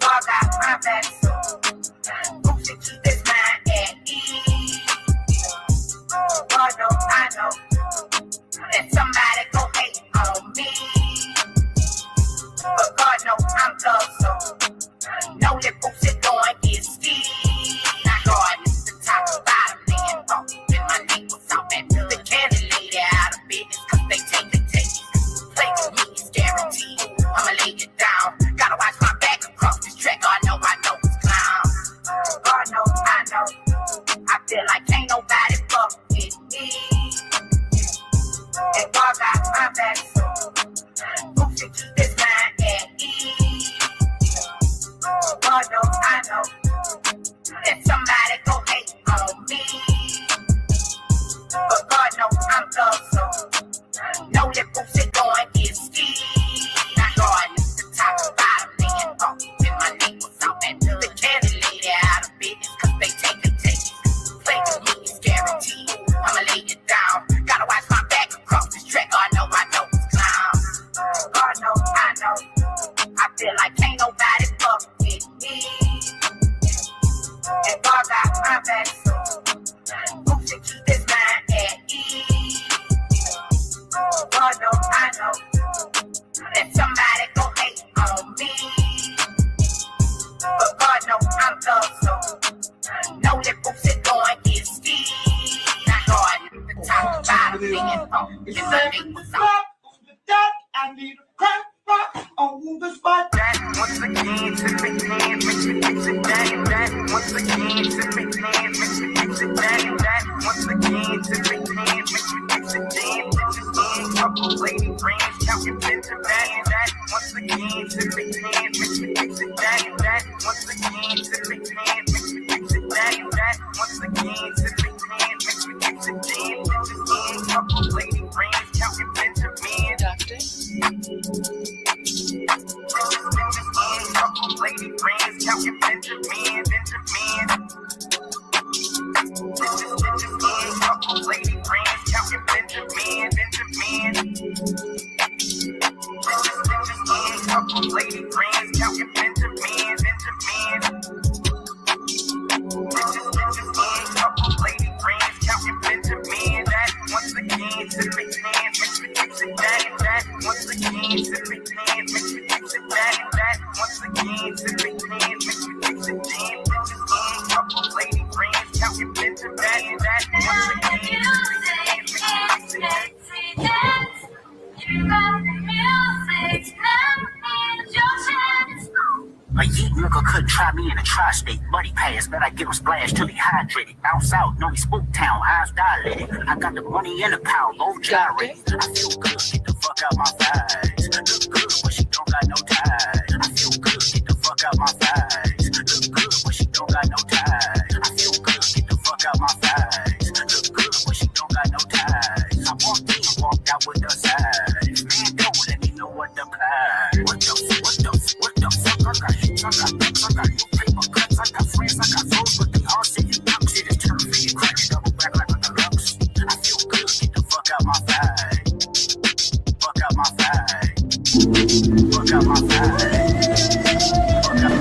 God got my back, so who should keep his mind at ease? God knows I know that somebody gon' hate on me, but God knows I'm loved, so know that folks is going get skeeved. Now God is the top and bottom, laying off, and my name was off at the candy lady out of business, cause they take the taste. Play with me is guaranteed, I'ma lay it down. Gotta watch my back across this track, I know it's clown. God knows I know, I feel like ain't nobody fuck with me, and God got my back, so who should keep his mind at ease? God knows I know that somebody gon' hate on me, but God knows I'm loved, so know that folks is going get skeeved. Now God is the top and bottom, laying off, and my name was off at the candy lady out of business, cause they take the taste. Play with me is guaranteed, I'ma lay it down. Gotta watch my back across this track, I know it's clown. God knows I know, I feel like ain't nobody fuck with me, and God got my back, so who should keep his mind at ease? God knows I know that somebody gon' hate on me, but God knows I'm loved, so know that folks is going get skeeved. Now God is the top and bottom, laying off, and my name was off. I need a crack rock on the spot. That once again to the can, makes me fix it down. That once again to the can, makes me fix it down. That once again to the can, makes me fix it down. Couple lady friends counting Benjamin. That once again to the can, makes me fix it down. That once again to the can, makes me fix it down. That once again to the can, makes me fix it down. Couple lady friends counting Benjamin. Doctor. Couple lady friends counting Benjamin. Couple lady friends counting Benjamin. Couple lady friends counting Benjamin. Couple lady friends counting Benjamin. That once again to the can, makes me fix it down. That once again to the can, makes me fix it down. That once again to the can, makes me fix it down. Couple lady friends counting Benjamin. That once again to the can, makes me fix it down. You got the music, let me use your chance. A yeet nigga couldn't try me in a tri-state. Buddy pass, bet I get him splashed till he hydrated. Out south, know he spook town, eyes dilated. I got the money and the power, both gyrated. I feel good, get the fuck out my thighs. Look good when she don't got no ties. I feel good, get the fuck out my thighs. Look good when she don't got no ties. I feel good, get the fuck out my thighs. Look good when she don't got no ties. I walked in, walked out with the size. Man, don't let me know what the plan. What the fuck, I got hits, I got books, I got new paper cuts, I got friends, I got foes, but they all say it's dumb shit. It's turn for you, crack it, double back like a deluxe. I feel good, get the fuck out my thigh. Fuck out my thigh. Fuck out my thigh. Fuck out.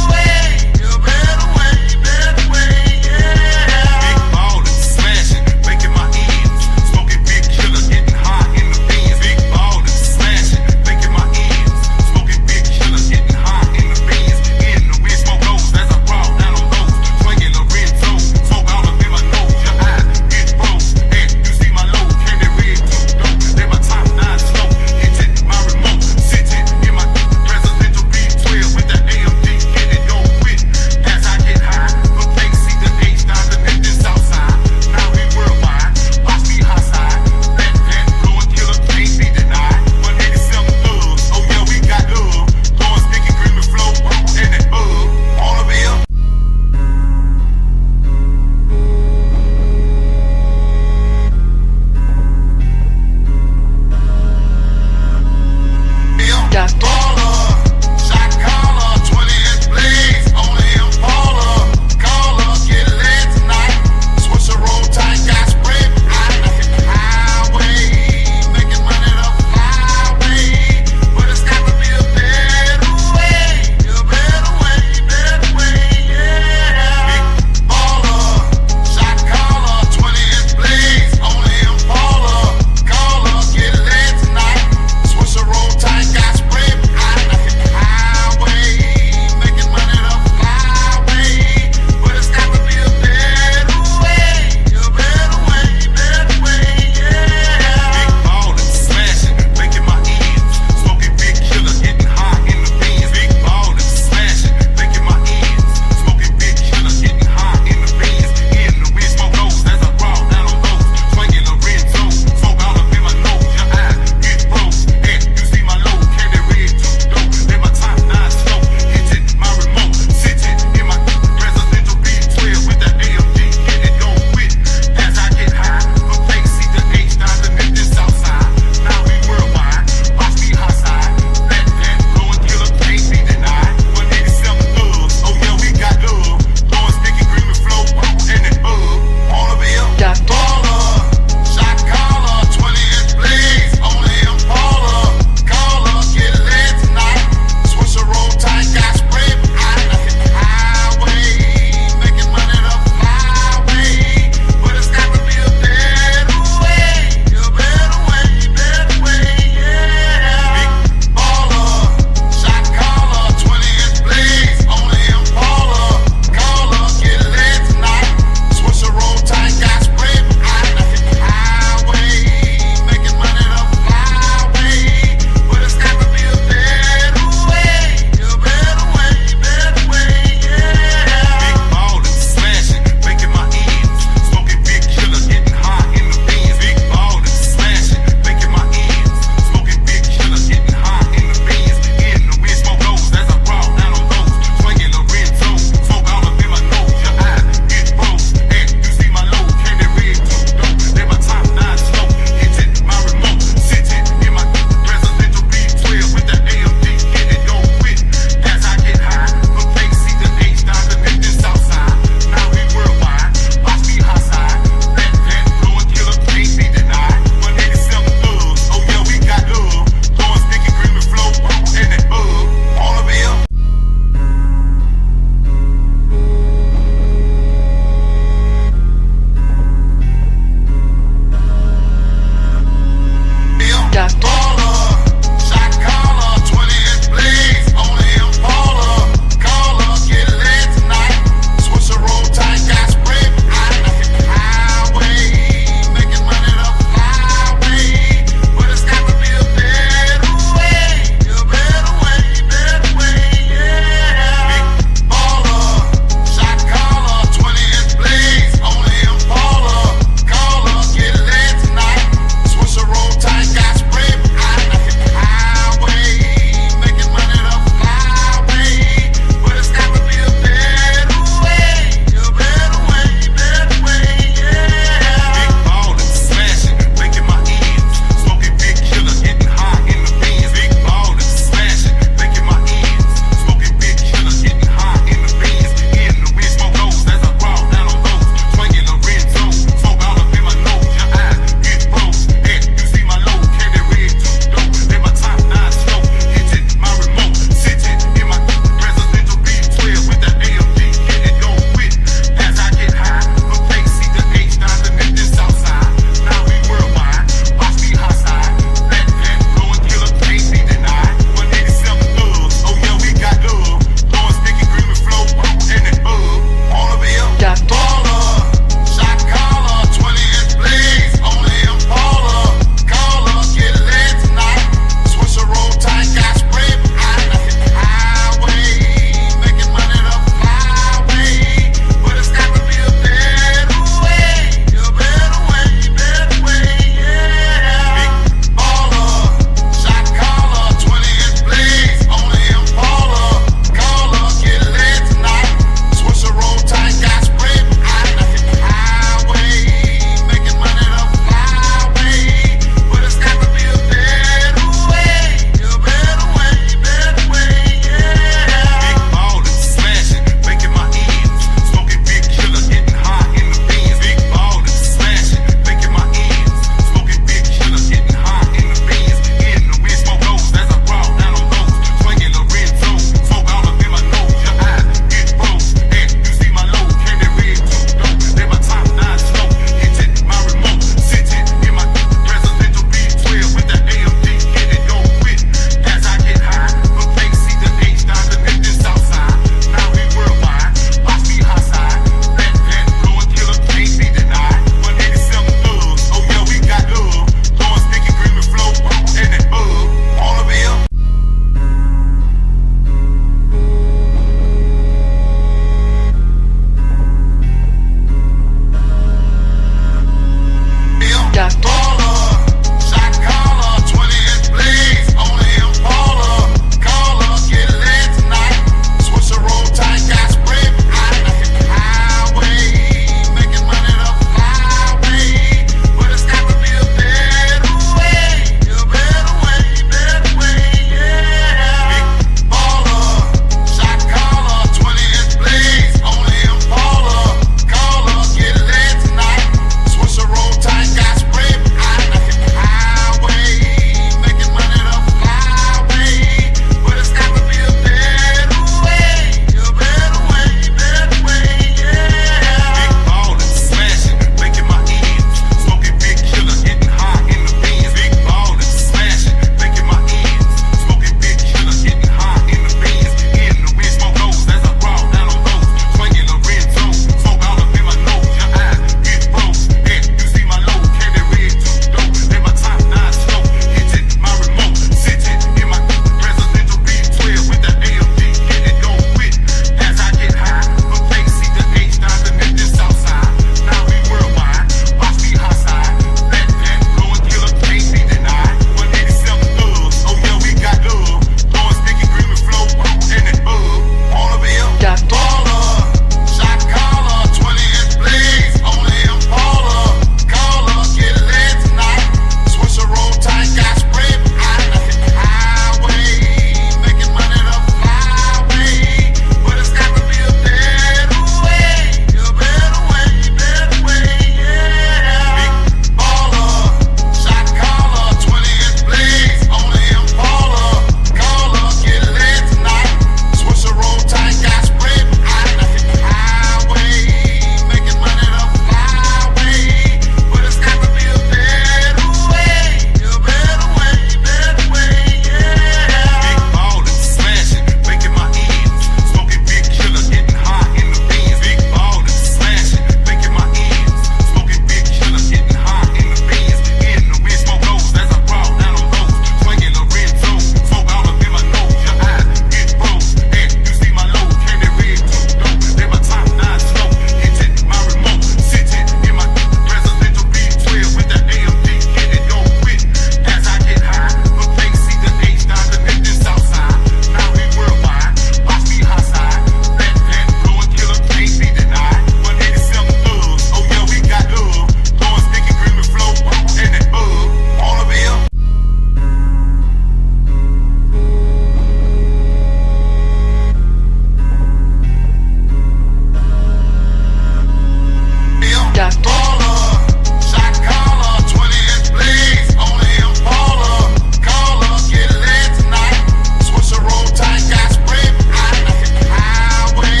Duct. Shot caller, 20-inch blades on the Impala. Caller, get lit tonight. Switch a roll tight, got spray. I hit the highway,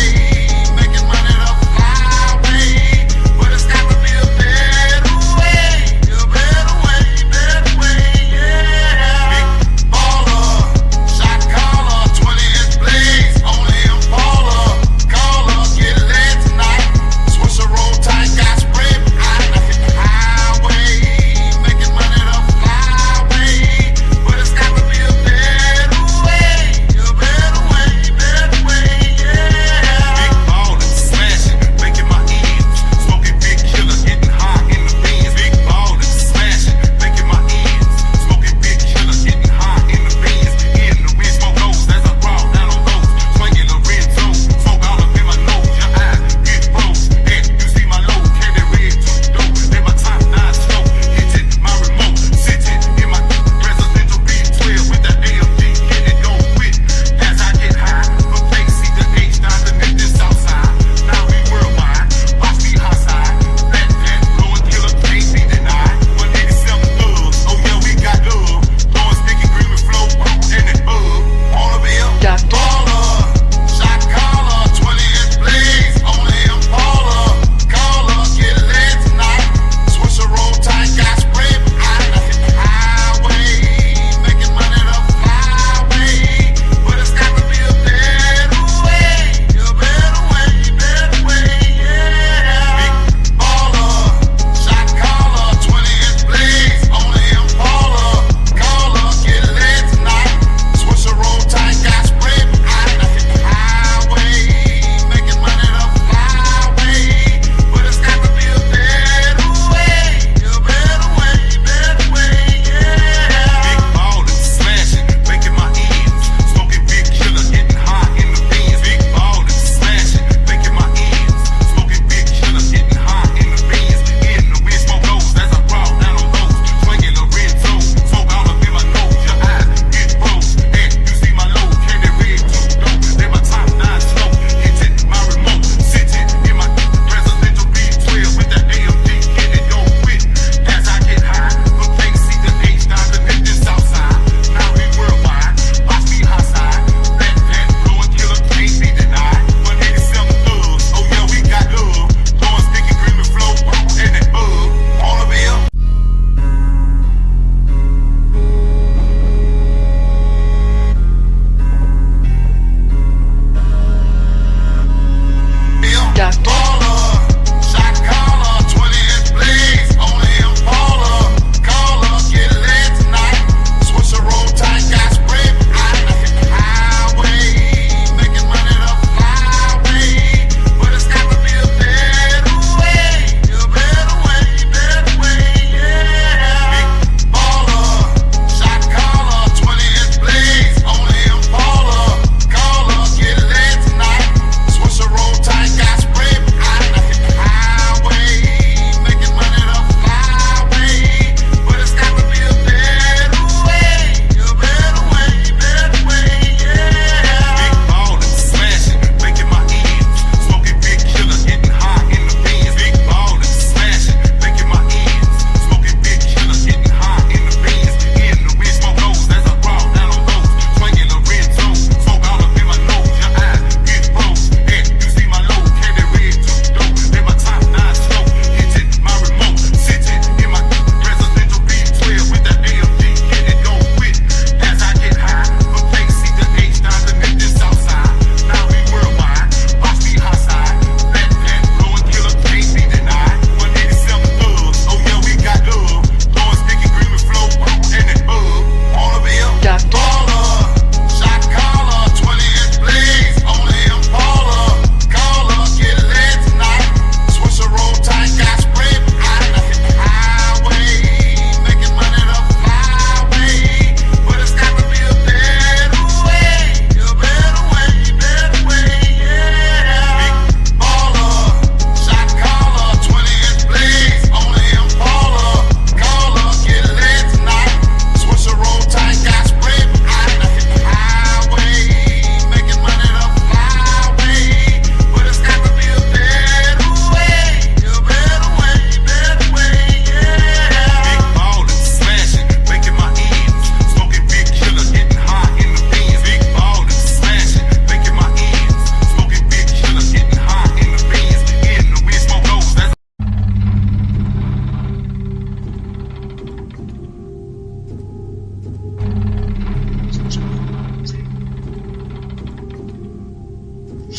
making money the flyway. But it's got to be a better way, yeah. Big baller, shot caller, 20-inch blades on the Impala. Caller, get lit tonight. Switch a roll tight, got spray.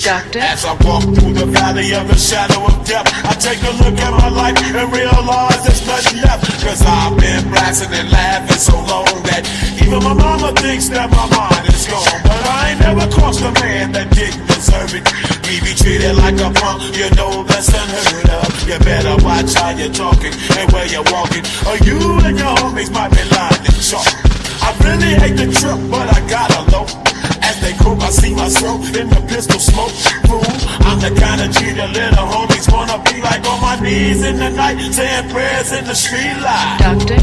Doctor? As I walk through the valley of the shadow of death, I take a look at my life and realize there's nothing left. Cause I've been blasting and laughing so long that even my mama thinks that my mind is gone. But I ain't never crossed a man that didn't deserve it. We be treated like a punk, you know that's unheard of. You better watch how you're talking and where you're walking, or you and your homies might be lying in chalk. I really hate the trip, but I gotta low. As they croak, I see myself in the pistol smoke room. I'm the kind of G the little homies wanna be like, on my knees in the night, saying prayers in the street light. Doctor?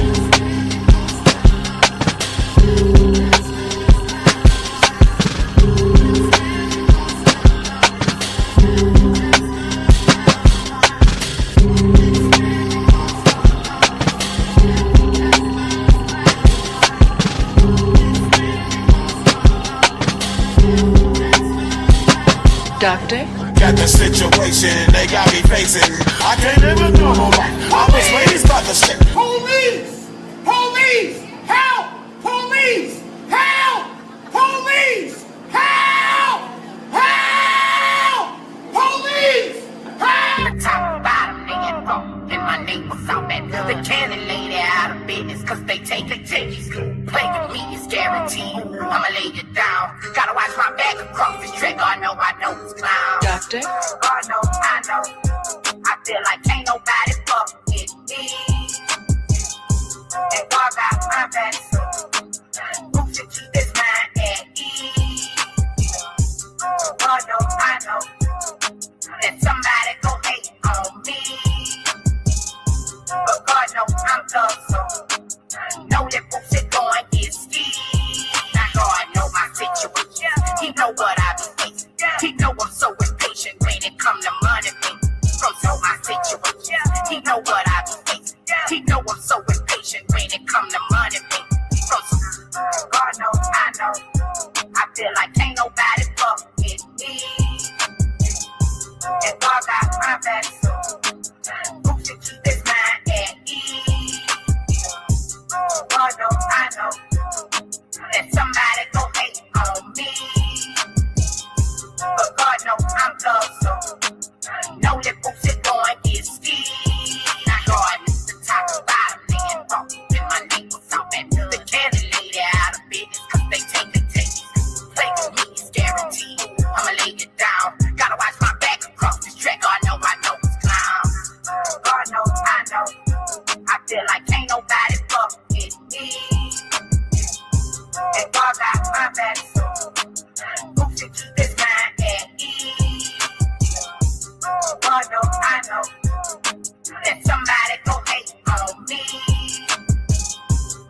Doctor? Got the situation they got me facing. I can't live a normal life. I was raised by the stick. Police! Police! Help! Police! Help! Police! Help! Help! Police! Help! The top, bottom, they and broke. And my neighbors out back. The cannon lady out of business, cause they take the changes. Play with me is guaranteed. I'ma lay it down. Gotta watch my back across this track. I know it's clown. Doctor? I know. I feel like ain't nobody fuck with me. And God got my back, so who should keep his mind at ease? I know that somebody gon' hate on me. But God knows I'm tough, so know that folks is going get ski. Now God know my situation. He know what I be facing. He know I'm so impatient when it come to money making. From so my situation. He know what I be facing. He know I'm so impatient when it come to money making. From so God knows I know. I feel like ain't nobody fuck with me. And God got my back, so who should keep his mind at ease? God knows I know that somebody gon' hate on me. But God knows I'm tough, so know that folks is going get ski. Now God is the top, bottom, and rock. And my neighbors out back. The cannon lady out of business, cause they take the changes. Play with me is guaranteed. I'ma lay it down. Gotta watch my back across this track. I know it's clown. God knows I know. I feel like ain't nobody fuck with me. And God got my back, so who should keep his mind at ease? God knows I know that somebody gon' hate on me.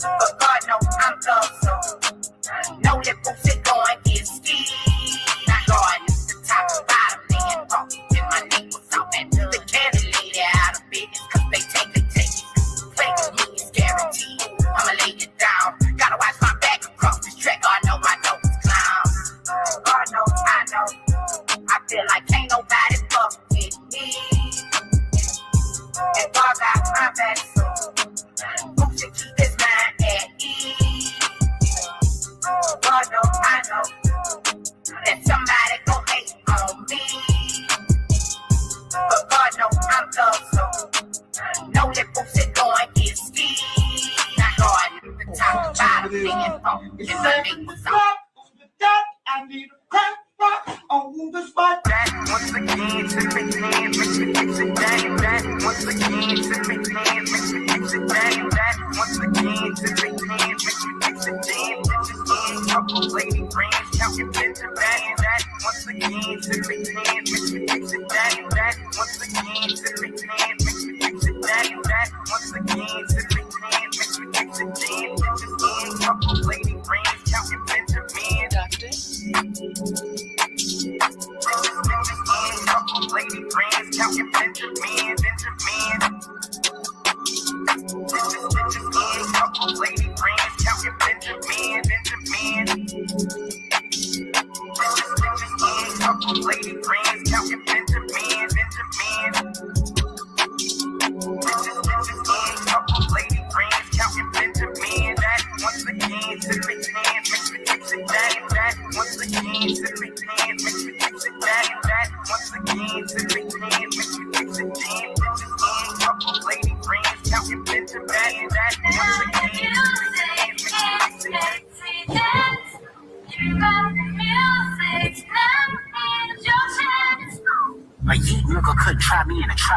But God knows I'm tough, so know that folks is going get ski. Now God is the top, bottom, and rock. And my neighbors out back. The cannon lady out of business, cause they take the changes. Play with me is guaranteed. I'ma lay it down. Gotta watch my back across this track. I know it's clown. God knows I know. I feel like ain't nobody fuck with me. And God got my back, so who should keep his mind at ease? God knows I know that somebody gon' hate on me. But God knows I'm tough, so know that folks is going get ski. Now God is the top, bottom, and rock. And my neighbors out. On the dot, I need a crack rock on the spot. That once again, to make hands, make me fix it that once again, to make hands, make me fix it that once again, to make hands, make me fix it then. Couple lady friends, counting pins and that once again, to make hands, make me fix it that once again, to make hands, make me fix it that once again, to make hands, make me fix it then. Couple lady friends, counting pins and Doctor? couple lady friends, counting Benjamin. Couple lady friends, counting Benjamin. Couple lady friends, counting Benjamin. Couple lady friends, counting Benjamin. That once again, to make hands, make me fix it that once again, to make hands, make me fix it that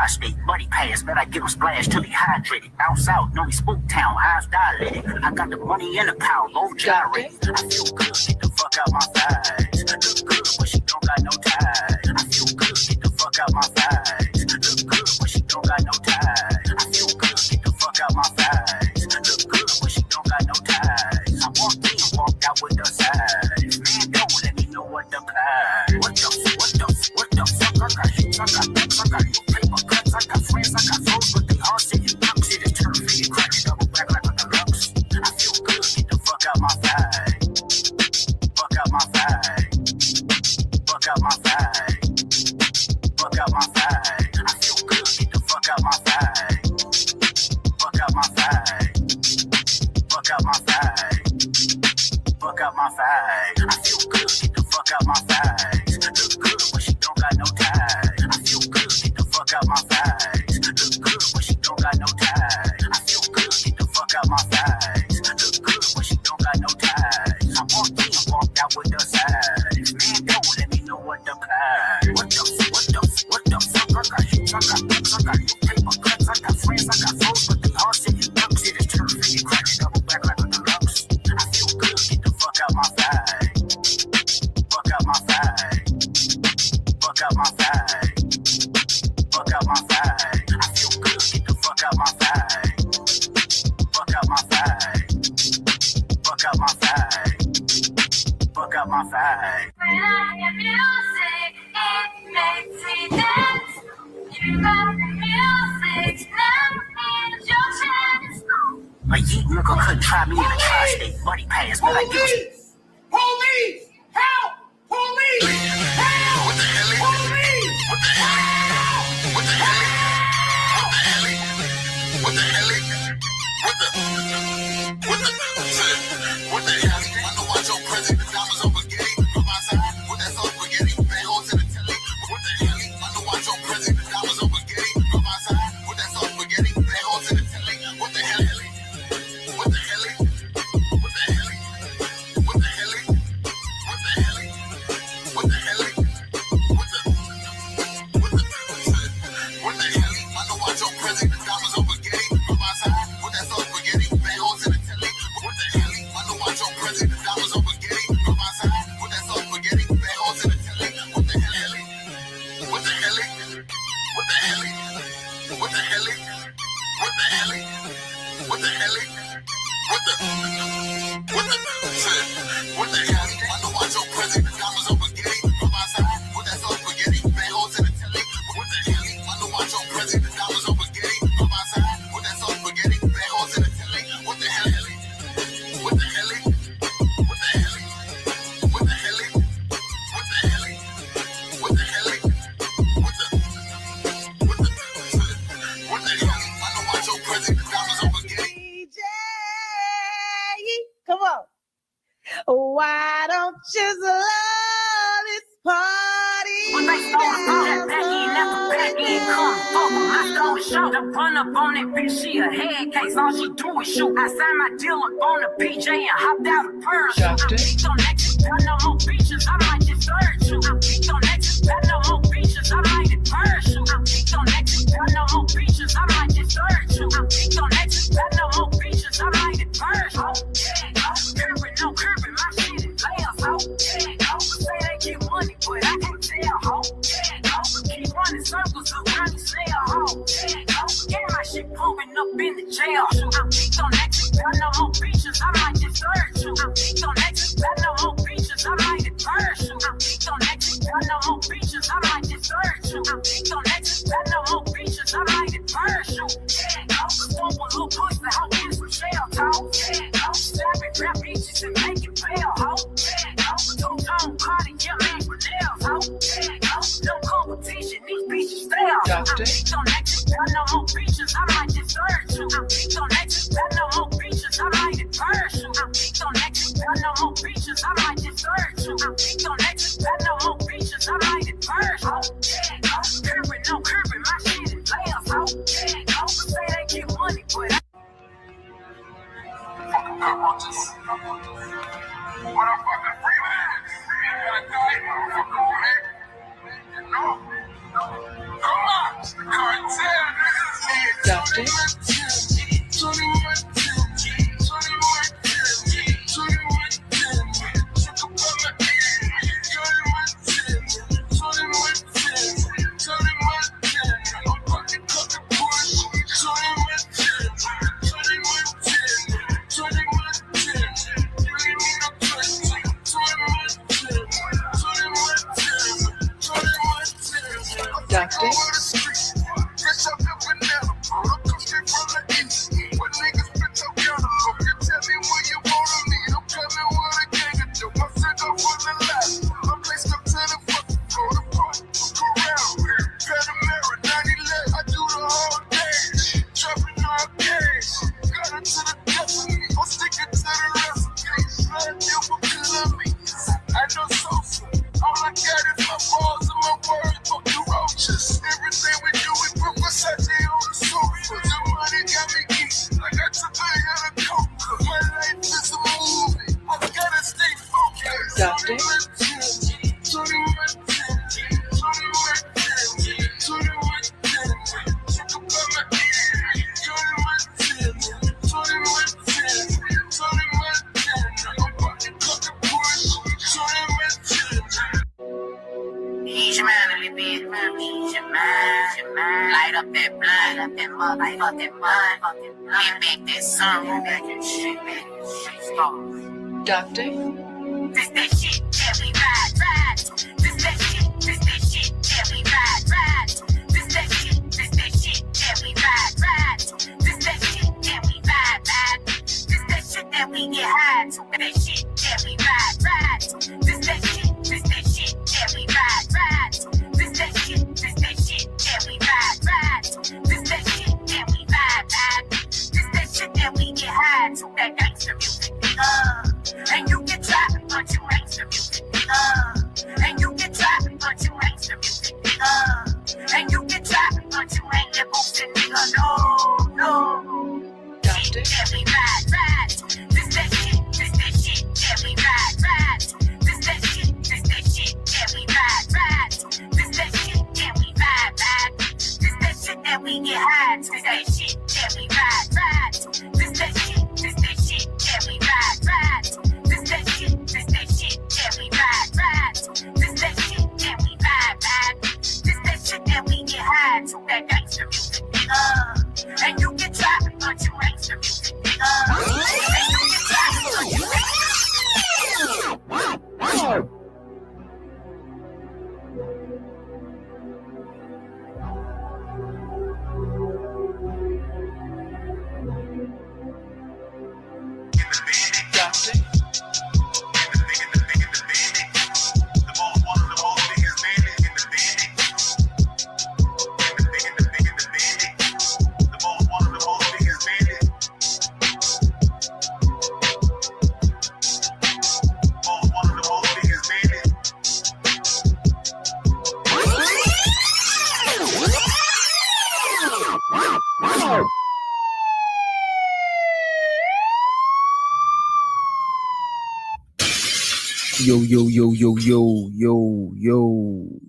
tri-state. Money pass, bet I get him splashed till he hydrated. Out south, know he spook town, eyes dilated. I got the money and the power, low gyrate. I feel good, get the fuck out my thighs. Look good, but she don't got no ties. I feel good, get the fuck out my thighs. Look good, but she don't got no ties. I feel good, get the fuck out my thighs. Look good, but she don't got no ties. I walked in, walked out with the size. Man, don't let me know what the plan. What the fuck? I got hits, I got books, I got new paper cuts, I got friends, I got foes, but they all say you duck. Shit is turf, you crack it, double back like a deluxe. I feel good, get the fuck out my thigh. Fuck out my thigh. Fuck out my thigh. Fuck out my thigh. I feel good, get the fuck out my thigh. Fuck out my thigh. Fuck out my thigh. Fuck out my thigh. I feel good, get the fuck out my thighs. Look good, but she don't got no ties. I feel good, get the fuck out my thighs. Look good, but she don't got no ties. I feel good, get the fuck out my thighs. Look good, but she don't got no ties. I walked in, walked out with the size. Man, don't let me know what the plan. What the fuck? I got hits, I got books, I got new paper cuts, I got friends, I got foes, but they all say you duck. Shit is turf, you crack it, double back like a deluxe. I feel good, get the fuck out my thigh. Fuck out my thigh. Fuck out my thigh. Fuck out my thigh. I feel good, get the fuck out my thigh. Fuck out my thigh. Fuck out my thigh. Fuck out my thigh. When I hear music, it makes me dance. You got the music, now in your chest. A yeet nigga couldn't try me in a tri-state. Money pass, but I give him. Police! Help! Police! Help! What the hell? Police! What the hell? What the hell? What the hell? What the hell? I know I your president, diamonds over spaghetti. From my side, with that sauce spaghetti, bang holes in the telly. What the hell? I know I your president, diamonds over spaghetti. From my side, with that sauce spaghetti, bang holes in the telly. What the hell? What the hell? What the hell? What the hell? What the hell? What the hell? What the hell? I know I your president, diamonds over spaghetti. From my side, with that sauce spaghetti, bang holes in the telly. What the hell? I know I your president, diamonds over spaghetti. From my side, with that sauce spaghetti, bang holes in the telly. What the hell? What the hell? What the hell? What the hell? What the hell? What the hell? What the hell? I know I your president, diamonds over spaghetti. From my side, with that sauce spaghetti, bang holes in the telly. What the hell? I know I your president, diamonds over spaghetti. From my side, with that sauce spaghetti, bang holes in the telly. What the hell? What the hell? What the hell? What the hell? What the hell? What the hell? What the hell? I know I your president, diamonds over spaghetti. DJ, come on. Why don't you love this party? When they stole that back in, after back in, come fuck 'em. I stole the show. To run up on that bitch, she a head case. All she do is shoot. I signed my deal up on the PJ and hopped out of parachute. I peeked on exit, got no more beaches. I might just third you. I peeked on exit, got no more beaches. I might just parachute. I peeked on exit, got no more beaches. I might just third you. I peeked on exit, got no more beaches. I might just parachute. Curbing, no curbing, my shit is last, ho. Say they get money, but I can't tell, ho. Keep running circles around the cell, ho. Get my shit pumping up in the jail. I peeked on exit, got no more beaches. I might just third you. I peeked on exit, got no more beaches. I might just parachute. I peeked on exit, got no more beaches. I might just third you. I peeked on exit, got no more beaches. I might just parachute. Stomp a little pussy, ho, get some shell talk. Stabbing rap bitches and make it bail, ho. Two-tone party, yeah, man, for nails, ho. No competition, these bitches stale. I peeked on exit, got no more beaches. I might just third you. I peeked on exit, got no more beaches. I might just parachute. I peeked on exit, got no more beaches. I might just third you. I peeked on exit, got no more beaches. I might just parachute. Curbing, no curbing, my shit is last, ho. Say they get money, but I Fucking cockroaches. Motherfucking freelance. Gotta die, motherfucker, man. You know? Come on, it's the cartel. Doctor. Doctor. Everything we do, we put Versace on the sofa. The money got me geeked, like I took a hell of coke. My life is a movie, I gotta stay focused. Doctor. Ease your mind a little bit, ease your mind. Light up that blind, up that mud, light up that mud, get back that sun, roll back and shit, back and shit, start. Doctor. This that shit that we ride to. This that shit that we ride to. This that shit that we ride to. This that shit that we ride to. This that shit that we get high to. That shit that we ride to. This that shit that we ride to. This that shit that we ride to. This that shit that we ride to. This that shit that we get high to. That gangsta music, nigga. And you can try, but you ain't the music, nigga. And you can try, but you ain't the music, nigga. And you can try, but you ain't the boosted, nigga. No. Doctor. Shit that we ride to. This that shit that we ride to. This that shit that we ride to. This that shit that we ride to. This that shit that we get high to. This that shit that we ride to. This that shit that we ride to. This that shit that we ride to. This that shit that we ride to. This that shit that we get high to. That gangsta music, nigga. And you can try, but you ain't the music, nigga. And you can try, but you ain't the music. Doctor.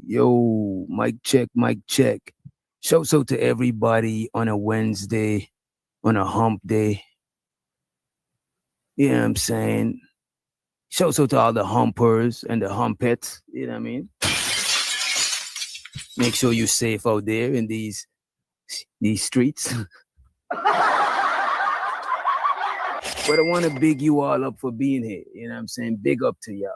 Yo, mic check. Shouts out to everybody on a Wednesday, on a hump day. You know what I'm saying? Shouts out to all the humpers and the humpettes, you know what I mean? Make sure you're safe out there in these streets. But I want to big you all up for being here. You know what I'm saying? Big up to y'all.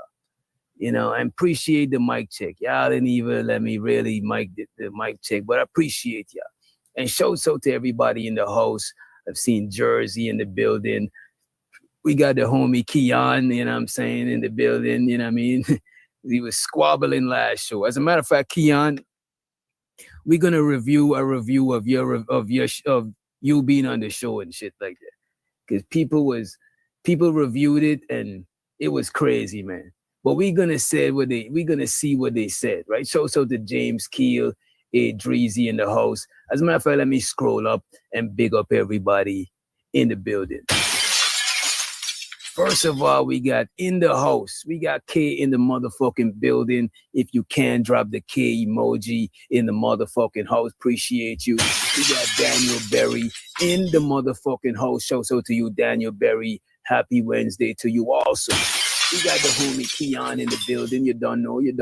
You know, and appreciate the mic check. Y'all didn't even let me really mic the mic check, but I appreciate y'all. And shouts out to everybody in the house. I've seen Jersey in the building. We got the homie Keon, you know what I'm saying, in the building, you know what I mean? He was squabbling last show. As a matter of fact, Keon, we're gonna review a review of you being on the show and shit like that. Because people reviewed it and it was crazy, man. But we're gonna see what they said, right? So to James Keel, Dreezy in the house. As a matter of fact, let me scroll up and big up everybody in the building. First of all, we got in the house. We got K in the motherfucking building. If you can, drop the K emoji in the motherfucking house. Appreciate you. We got Daniel Berry in the motherfucking house. Shout out to you, Daniel Berry. Happy Wednesday to you also. We got the homie Keon in the building. You don't know. I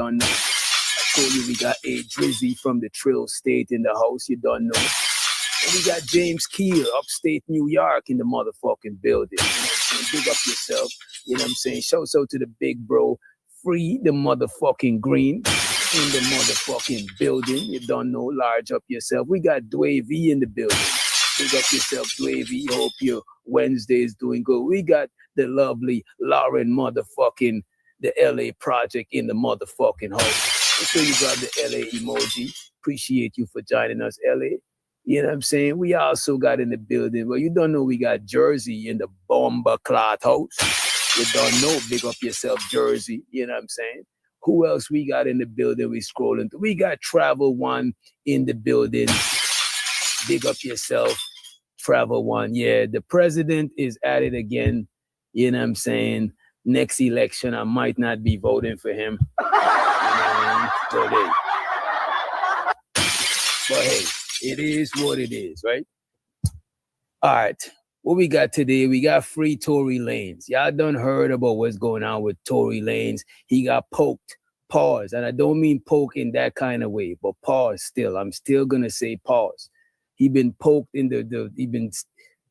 told you we got A Drizzy from the Trill State in the house. You don't know. And we got James Keel, upstate New York, in the motherfucking building. Big up yourself. You know what I'm saying? Shout out to the big bro, Free the motherfucking Green, in the motherfucking building. You don't know. Large up yourself. We got Dwayne V in the building. Big up yourself, Dwayne V. Hope your Wednesday is doing good. We got the lovely Lauren motherfucking, the LA Project in the motherfucking house. Make sure you grab the LA emoji. Appreciate you for joining us, LA. You know what I'm saying? We also got in the building. Well, you don't know we got Jersey in the Bomber Clot house. You don't know. Big up yourself, Jersey. You know what I'm saying? Who else we got in the building? We scrolling through. We got Travel One in the building. Big up yourself, Travel One. Yeah, the president is at it again. You know what I'm saying? Next election, I might not be voting for him. You know what I mean? But hey, it is what it is, right? All right. What we got today? We got free Tory Lanez. Y'all done heard about what's going on with Tory Lanez. He got poked. Pause. And I don't mean poke in that kind of way, but pause still. I'm still gonna say pause. He been poked in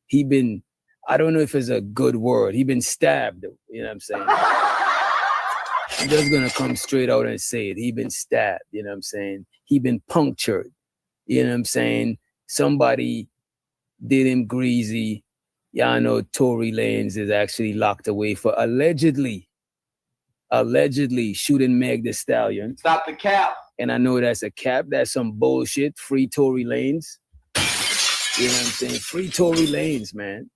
he been, I don't know if it's a good word. He been stabbed, though. You know what I'm saying? I'm just gonna come straight out and say it. He been stabbed, you know what I'm saying? He been punctured. You know what I'm saying? Somebody did him greasy. Y'all know Tory Lanez is actually locked away for allegedly shooting Meg Thee Stallion. Stop the cap. And I know that's a cap. That's some bullshit. Free Tory Lanez. You know what I'm saying? Free Tory Lanez, man.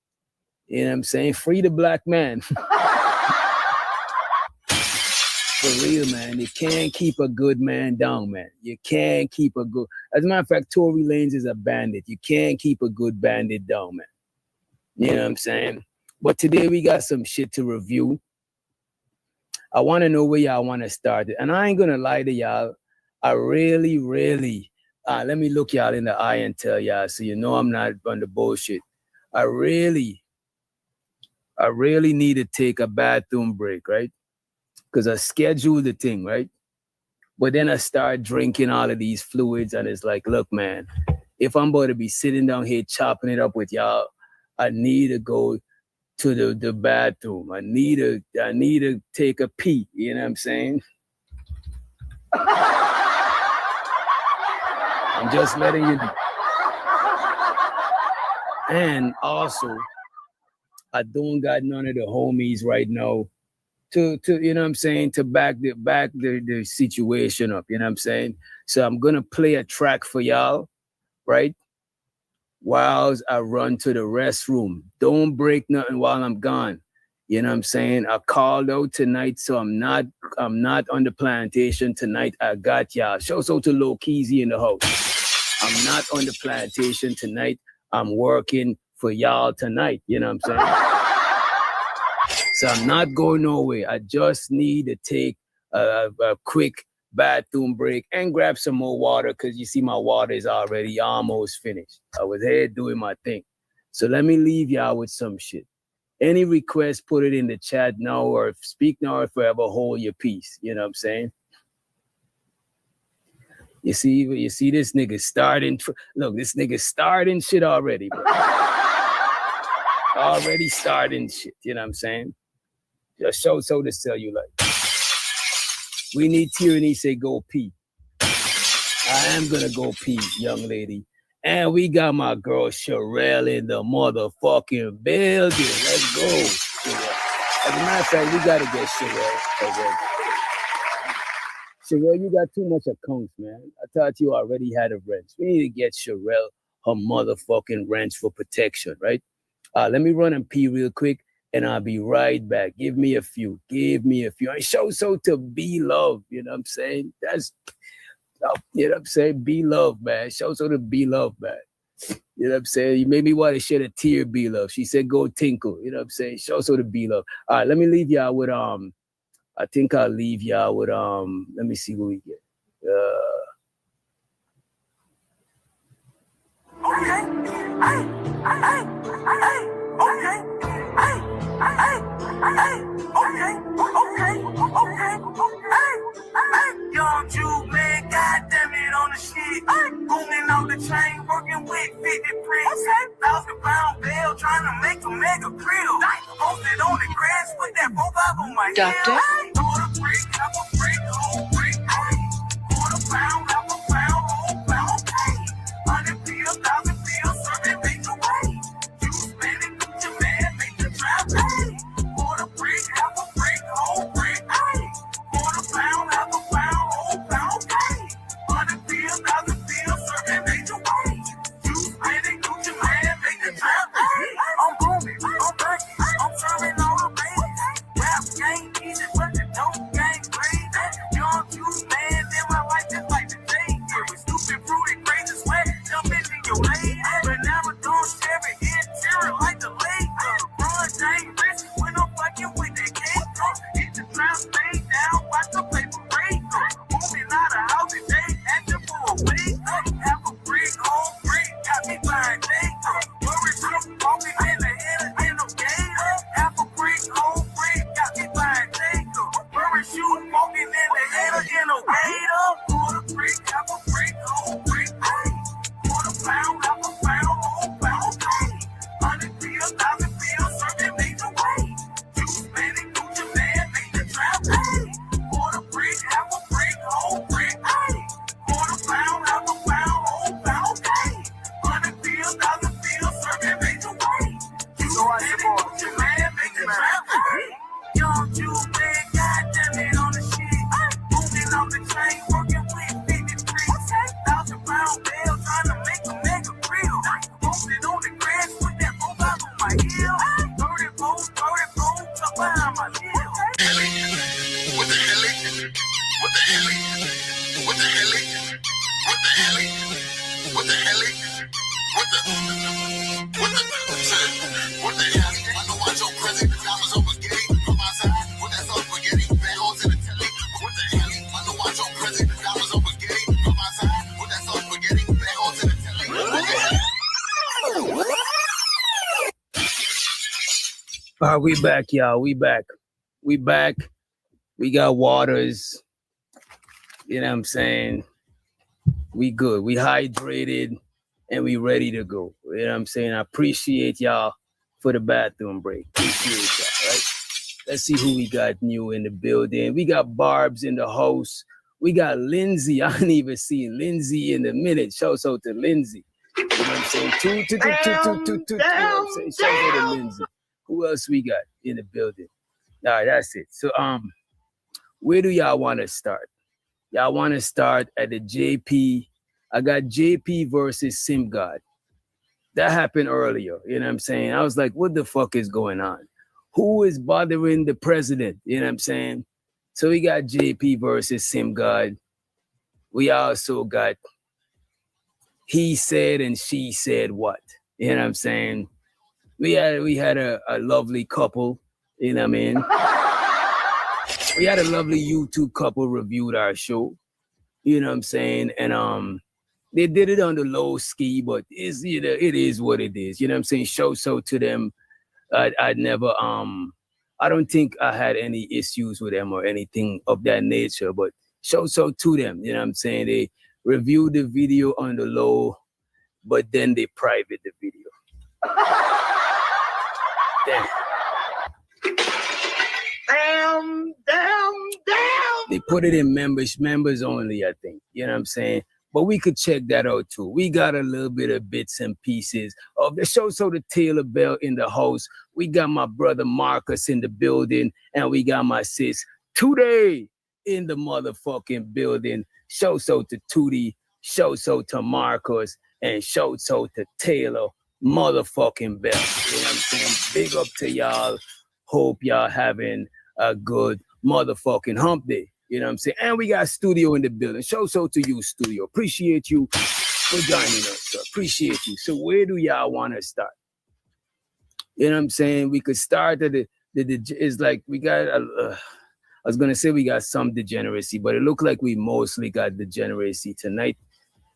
You know what I'm saying? Free the black man. For real, man. You can't keep a good man down, man. You can't keep a good... As a matter of fact, Tory Lanez is a bandit. You can't keep a good bandit down, man. You know what I'm saying? But today we got some shit to review. I want to know where y'all want to start it. And I ain't going to lie to y'all. I really... let me look y'all in the eye and tell y'all so you know I'm not on the bullshit. I really need to take a bathroom break, right? Because I scheduled the thing, right? But then I start drinking all of these fluids and it's like, look, man, if I'm about to be sitting down here chopping it up with y'all, I need to go to the bathroom. I need to take a pee, you know what I'm saying? I'm just letting you know. And also, I don't got none of the homies right now to you know what I'm saying, to back the situation up, you know what I'm saying? So I'm gonna play a track for y'all, right? Whilst I run to the restroom. Don't break nothing while I'm gone. You know what I'm saying? I called out tonight, so I'm not on the plantation tonight. I got y'all. Shouts out to Low Keezy in the house. I'm not on the plantation tonight. I'm working for y'all tonight. You know what I'm saying? So I'm not going nowhere. I just need to take a quick bathroom break and grab some more water because you see my water is already almost finished. I was here doing my thing. So let me leave y'all with some shit. Any request, put it in the chat now or speak now or forever hold your peace. You know what I'm saying? You see this nigga starting. Look, this nigga starting shit already, bro. Already starting shit. You know what I'm saying? Just show so to cellulite. We need tyranny, say go pee. I am gonna go pee, young lady. And we got my girl Sherelle in the motherfucking building. Let's go. Sherelle. As a matter of fact, we gotta get Sherelle. Okay. Sherelle, you got too much accounts, man. I thought you already had a wrench. We need to get Sherelle her motherfucking wrench for protection, right? Let me run and pee real quick. And I'll be right back. Give me a few. And show so to be loved. You know what I'm saying? That's, you know what I'm saying? Be loved, man. Show so to be loved, man. You know what I'm saying? You made me want to shed a tear, B-Love. She said, go tinkle. You know what I'm saying? Show so the B-Love. All right, let me leave y'all with, I think I'll leave y'all with, let me see what we get. Okay. Hey, hey, hey, okay. Hey, hey, hey, okay, okay, okay, hey, hey. Young Jew, man, goddamn it on the shit. Booming off the chain, working with 50 bricks. 1,000-pound bell, trying to make a mega grill. Posted on the grass, put that 4-5 on my Duct heel. it. Quarter brick, half a brick, whole brick. Quarter pound, half a pound, whole pound. 100 pills, 1,000 pills, serving major way. You spend it, get your man, make the trap pay. Quarter brick, half a brick, whole brick. Quarter pound, half a pound, whole pound. 100 pills, 1,000 pills, serving major way. You spend it, get your man, make the trap pay. I'm booming, I'm burning, I'm serving all the babies. Rap game easy, but the dope game crazy. Young juice man, in my life just like the day. Stupid, fruity, crazy sweat, jump into your lane. But never don't share it, interior like the lake. Run, dangerous when I'm fucking with that cake. Hit the trap, stay down, watch the paper break. Moving out of house today, acting for a week. Half a brick, whole brick, got me buying cake. Worry, shoot, walking in the head in no gator. Half a brick, whole brick, got me buying cake. Worry, shoot, walking in the head in no gator. Quarter brick, half a brick, whole brick. Quarter pound, half a pound, whole pound. 100 pills, 1,000 pills, serving major way. You spend it, get your man, make the trap pay. Quarter brick, half a brick, whole brick. Quarter pound, half a pound, whole pound. 100 pills, 1,000 pills, serving major way. You spend it, get your man, make the trap pay. Young Jew, man, goddamn it on the shit. Booming on the chain, working with 50 bricks. 1,000-pound bell, trying to make a mega grill. Posted on the grass, put that 4-5 on my heel. 34, tuck behind my heel. What the hell? What the hell? What the hell? What the hell? What the hell? What the hell? I know I your present. Diamonds over spaghetti. From my side, what that's all spaghetti. Bad hoes in the telly. What the hell? I know I your present. Diamonds over spaghetti. From my side, what that's all spaghetti. Bad hoes in the telly. What the hell? All right, we back, y'all. We back. We back. We got waters. You know what I'm saying? We good. We hydrated and we ready to go. You know what I'm saying? I appreciate y'all for the bathroom break. Appreciate y'all, right? Let's see who we got new in the building. We got Barb's in the house. We got Lindsay. I didn't even see Lindsay in a minute. Shout out to Lindsay. You know what I'm saying? Two. You know what I'm saying? Shout out to Lindsay. Who else we got in the building? All right, that's it. So, where do y'all want to start? Y'all want to start at the JP. I got JP versus Sim God. That happened earlier. You know what I'm saying? I was like, what the fuck is going on? Who is bothering the president? You know what I'm saying? So we got JP versus Sim God. We also got he said and she said what? You know what I'm saying? We had a lovely couple, you know what I mean? We had a lovely YouTube couple reviewed our show, you know what I'm saying? And they did it on the low ski, but it's, you know, it is what it is. You know what I'm saying? Show so to them. I'd never I don't think I had any issues with them or anything of that nature, but show so to them, you know what I'm saying? They reviewed the video on the low, but then they private the video. Damn. They put it in members only, I think. You know what I'm saying? But we could check that out too. We got a little bit of bits and pieces of the show. So the Taylor Bell in the house. We got my brother Marcus in the building, and we got my sis Tootie in the motherfucking building. Show so to Tootie, show so to Marcus, and show so to Taylor motherfucking Bell. You know what I'm saying? Big up to y'all. Hope y'all having a good motherfucking hump day. You know what I'm saying? And we got Studio in the building. Show so to you, Studio. Appreciate you. for joining us. So appreciate you. So where do y'all want to start? You know what I'm saying? We could start at it's like we got, I was going to say we got some degeneracy, but it looked like we mostly got degeneracy tonight.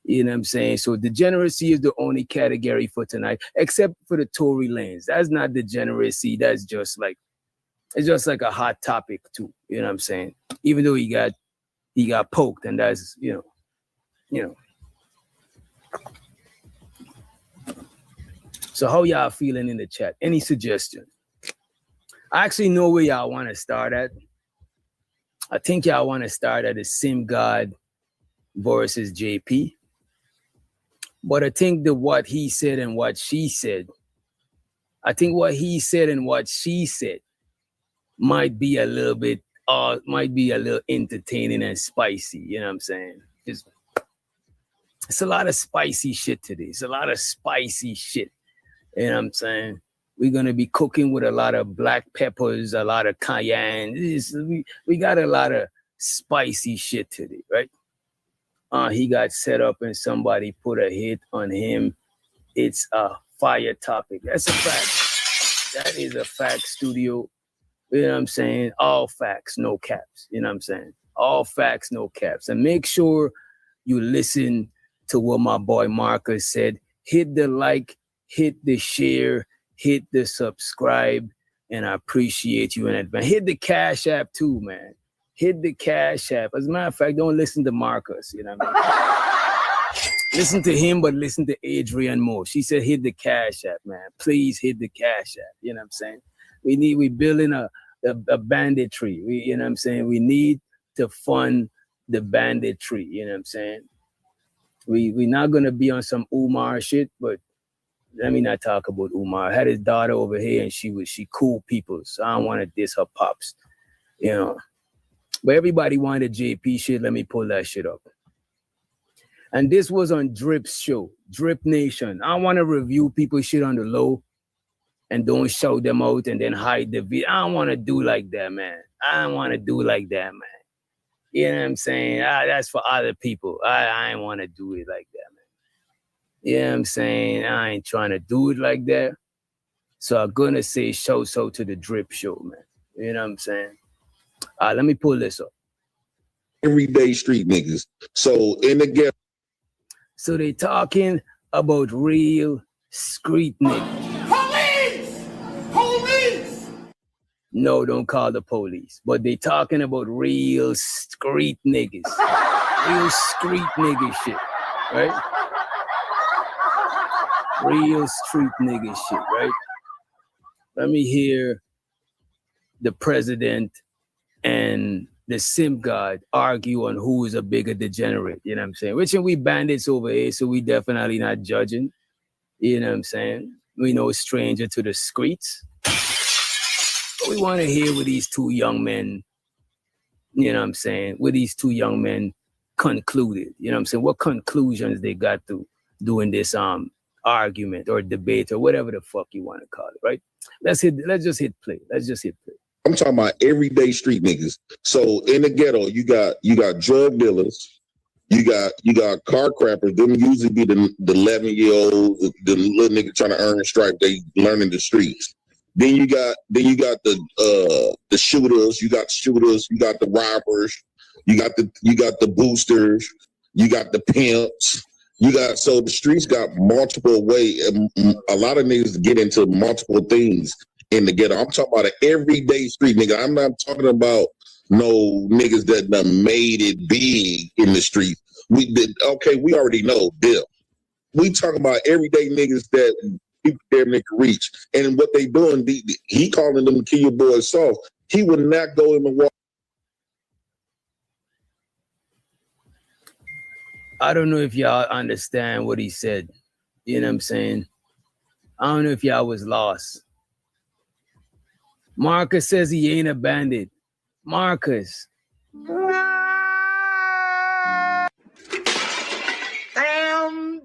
You know what I'm saying? So degeneracy is the only category for tonight, except for the Tory Lanez. That's not degeneracy. That's just like, it's just like a hot topic too. You know what I'm saying? Even though he got poked, and that's, you know. So how y'all feeling in the chat? Any suggestion? I actually know where y'all want to start at. I think y'all want to start at the Sim God versus JP. But I think that what he said and what she said, I think what he said and what she said might be a little bit, might be a little entertaining and spicy. You know what I'm saying? It's a lot of spicy shit today. It's a lot of spicy shit. You know what I'm saying? We're going to be cooking with a lot of black peppers, a lot of cayenne. We got a lot of spicy shit today, right? He got set up and somebody put a hit on him. It's a fire topic. That's a fact. That is a fact, studio. You know what I'm saying? All facts, no caps. You know what I'm saying? All facts, no caps. And make sure you listen to what my boy Marcus said. Hit the like, hit the share, hit the subscribe, and I appreciate you in advance. Hit the Cash App too, man. Hit the Cash App. As a matter of fact, don't listen to Marcus, you know what I mean? Listen to him, but listen to Adrian more. She said hit the Cash App, man. Please hit the Cash App. You know what I'm saying? We building a banditry. You know what I'm saying? We need to fund the banditry. You know what I'm saying? We're not gonna be on some Umar shit, but let me not talk about Umar. I had his daughter over here and she cool people. So I don't want to diss her pops, you know. But everybody wanted JP shit. Let me pull that shit up. And this was on Drip's show, Drip Nation. I want to review people's shit on the low and don't shout them out and then hide the video. I don't want to do like that, man. I don't want to do like that, man. You know what I'm saying? That's for other people. I ain't want to do it like that, man. You know what I'm saying? I ain't trying to do it like that. So I'm going to say shout out to the Drip show, man. You know what I'm saying? Let me pull this up. Everyday street niggas. So in the ghetto. So they talking about real street niggas. Police! Police! No, don't call the police. But they talking about real street niggas. Real street nigga shit, right? Real street nigga shit, right? Let me hear the president and the Sim God argue on who is a bigger degenerate, you know what I'm saying? Which we bandits over here, so we definitely not judging, you know what I'm saying? We no stranger to the streets. But we want to hear what these two young men, you know what I'm saying, what these two young men concluded, you know what I'm saying? What conclusions they got to doing this argument or debate or whatever the fuck you want to call it, right? Let's just hit play. I'm talking about everyday street niggas. So in the ghetto, you got drug dealers, you got car crappers. Them usually be the 11-year-olds, the little nigga trying to earn a stripe. They learning the streets. Then you got the shooters. You got the robbers. You got the boosters. You got the pimps. So the streets got multiple ways. A lot of niggas get into multiple things in the ghetto. I'm talking about an everyday street nigga. I'm not talking about no niggas that done made it big in the street. We already know them. We talking about everyday niggas that people damn near can reach. And what they doing, he calling them kill your boy soft. He would not go in the water. I don't know if y'all understand what he said. You know what I'm saying? I don't know if y'all was lost. Marcus says he ain't a bandit. Marcus. Damn.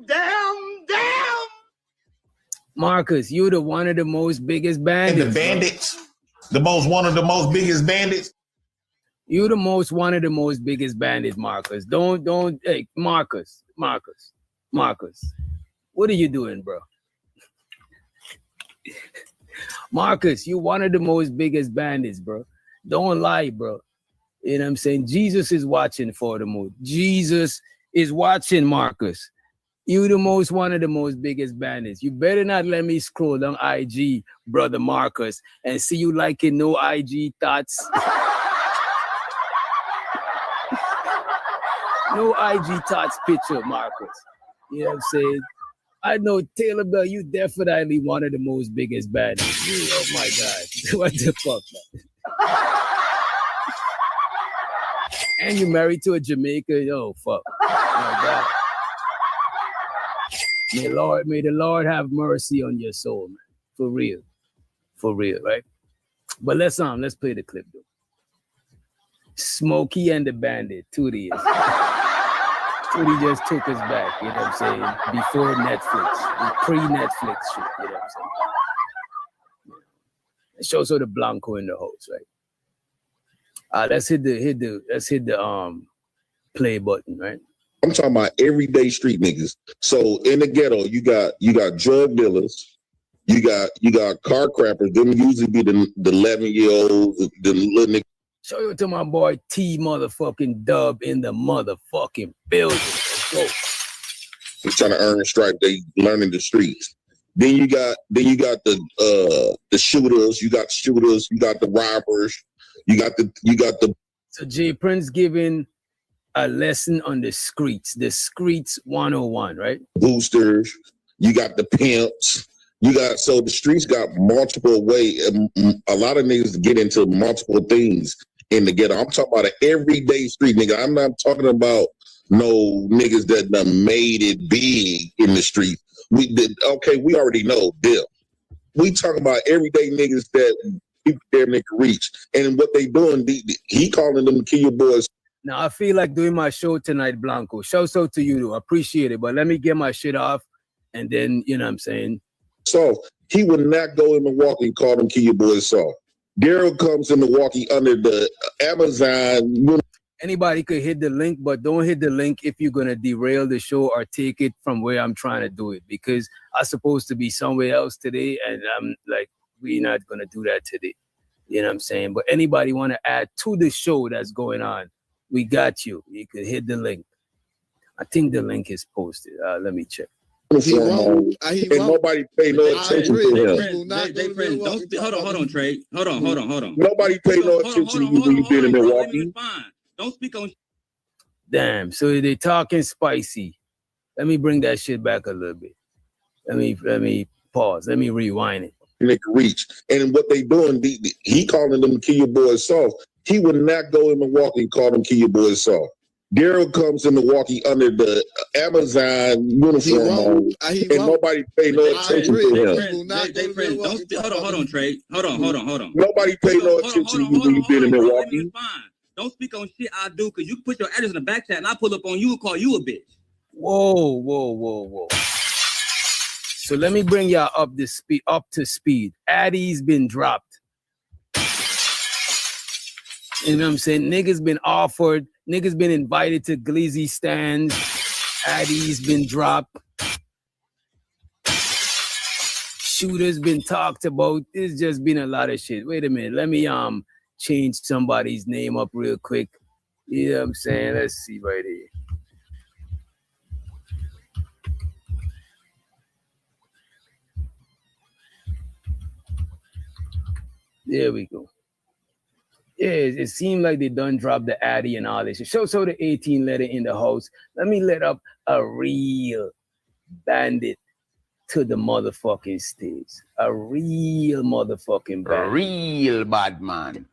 Marcus, you the one of the most biggest bandits. And the bandits, one of the most biggest bandits. You the one of the most biggest bandits, Marcus. Don't, hey, Marcus. Marcus, what are you doing, bro? Marcus, you one of the most biggest bandits, bro. Don't lie, bro. You know what I'm saying? Jesus is watching for the mood. Jesus is watching, Marcus. You one of the most biggest bandits. You better not let me scroll down IG, brother Marcus, and see you liking no IG thoughts. No IG thoughts picture, Marcus. You know what I'm saying? I know Taylor Bell, you definitely one of the most biggest bandits. Oh my God. What the fuck, man? And you married to a Jamaican. Oh, fuck. My God. May the Lord have mercy on your soul, man. For real. For real, right? But let's play the clip though. Smokey and the Bandit, Tootie is. Tootie just took us back, you know what I'm saying? Before Netflix, pre-Netflix shit, you know what I'm saying? It shows the Blanco in the host, right? Let's hit the play button, right? I'm talking about everyday street niggas. So in the ghetto, you got drug dealers, you got car crappers. Them usually be the 11-year-olds, the little niggas. Show you to my boy T motherfucking Dub in the motherfucking building. Let's go. They're trying to earn a stripe. They learning the streets. Then you got the shooters. You got the robbers. You got the. So Jay Prince giving a lesson on the streets 101, right? Boosters. You got the pimps. So the streets got multiple ways. A lot of niggas get into multiple things in the ghetto. I'm talking about an everyday street nigga. I'm not talking about no niggas that done made it big in the street. We already know them. We talking about everyday niggas that people damn near can reach. And what they doing, he calling them Kia boys. Now I feel like doing my show tonight, Blanco. Shouts out to you, though. I appreciate it. But let me get my shit off, and then you know what I'm saying. So he would not go in Milwaukee and call them Kia boys soft. Daryl comes in Milwaukee under the Amazon. Anybody could hit the link, but don't hit the link if you're gonna derail the show or take it from where I'm trying to do it, because I'm supposed to be somewhere else today, and I'm like, we're not gonna do that today. You know what I'm saying? But anybody want to add to the show that's going on, we got you. You could hit the link. I think the link is posted. Let me check. And nobody pay no attention to him. Hold on, Trey. Hold on. Nobody pay no attention to you when you've been in Milwaukee. Don't speak on. Damn. So they talking spicy. Let me bring that shit back a little bit. Let me pause. Let me rewind it. They can reach. And what they doing, he calling them Kia boys soft. He would not go in Milwaukee and call them Kia boys soft. Daryl comes in Milwaukee under the Amazon uniform, and nobody pay no attention to him. Hold on, Trey. Hold on. Nobody pay no attention to you when you've been in Milwaukee. Don't speak on shit I do, because you can put your address in the back chat and I pull up on you and call you a bitch. Whoa. So let me bring y'all up to speed. Addy's been dropped. You know what I'm saying? Niggas been invited to Glizzy stands. Addy's been dropped. Shooters been talked about. There's just been a lot of shit. Wait a minute. Let me change somebody's name up real quick. You know what I'm saying? Let's see right here. There we go. Yeah, it seemed like they done dropped the Addy and all this. So the 18 letter in the house. Let me let up a real bandit to the motherfucking stage. A real motherfucking bandit. A real bad man.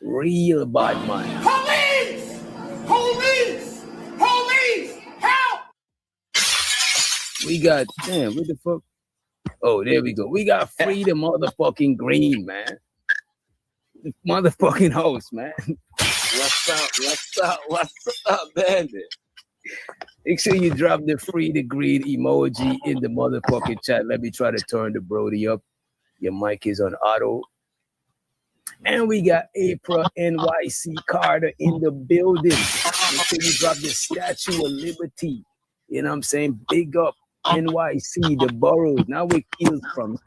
Real bad man. Police! Police! Police! Help! We got, damn, what the fuck? Oh, there we go. We got Free the motherfucking Green, man. The motherfucking host, man. What's up, bandit? Make sure you drop the Free the Green emoji in the motherfucking chat. Let me try to turn the Brody up. Your mic is on auto. And we got April NYC Carter in the building. Make sure you drop the Statue of Liberty You know what I'm saying? Big up NYC, the boroughs. Now we kill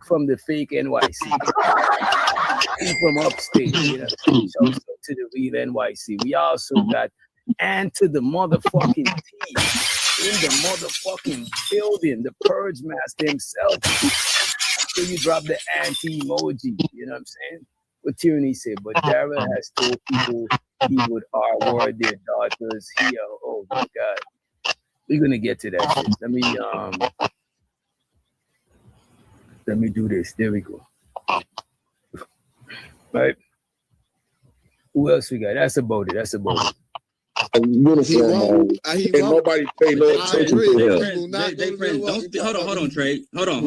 from the fake NYC. From upstate, you know. So to the real NYC. We also got and to the motherfucking T in the motherfucking building, the purge master himself. So you drop the anti-emoji, you know what I'm saying? What Tyranny said, but Daryl has told people he would reward their daughters here. Oh my God. We're gonna get to that shit. Let me do this. There we go. Right. Who else we got? That's about it. Uniform, and nobody pay no attention to him. Hold on, Trey. Hold on.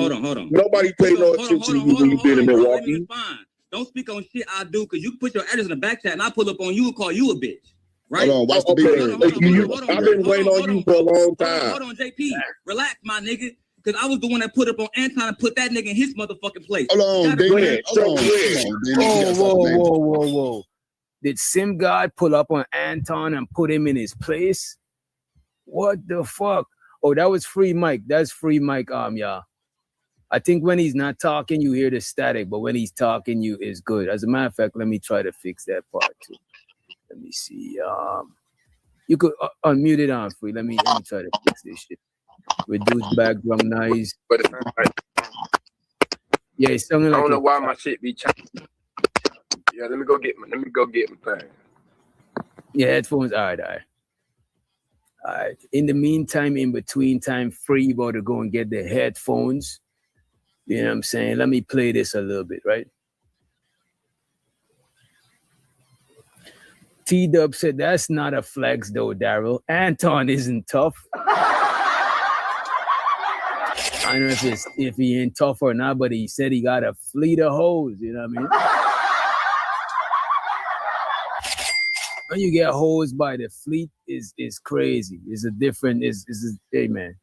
Nobody pay no attention to you when you been in Milwaukee. Don't speak on shit I do, because you put your address in the back chat and I pull up on you and call you a bitch. Right? Hold on, watch the beat. I've been waiting on you for a long time. Hold on, JP. Relax, my nigga. Because I was the one that put up on Anton and put that nigga in his motherfucking place. Hold on, Damon. Whoa. Did Sim God pull up on Anton and put him in his place? What the fuck? Oh, that was free mic. That's free mic, y'all. I think when he's not talking, you hear the static, but when he's talking, you is good. As a matter of fact, let me try to fix that part too. Let me see. You could unmute it on free. Let me try to fix this shit. Reduce background noise. But it's not right. Yeah, it's sounding like I don't know why my shit be changing. Yeah, let me go get my thing. Yeah, headphones. All right. In the meantime, in between time, free about to go and get the headphones. You know what I'm saying? Let me play this a little bit, right? T-Dub said, that's not a flex though, Daryl. Anton isn't tough. I don't know if he ain't tough or not, but he said he got a fleet of hoes, you know what I mean? When you get hosed by the fleet is crazy. It's a different, hey man,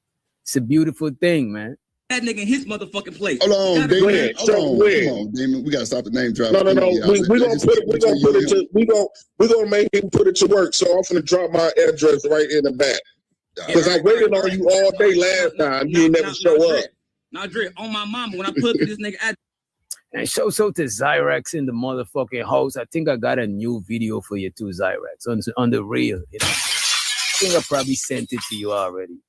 it's a beautiful thing, man. That nigga in his motherfucking place. Hold on, Damon. Come on, Damon. We gotta stop the name drop. No. We're gonna make him put it to work. So I'm gonna drop my address right in the back. Because I waited on you all day last time. You never show up. Now, Dre, on my mama, when I put this nigga address. And show to Zyrax in the motherfucking house. I think I got a new video for you too, Zyrax, on the real. You know? I think I probably sent it to you already.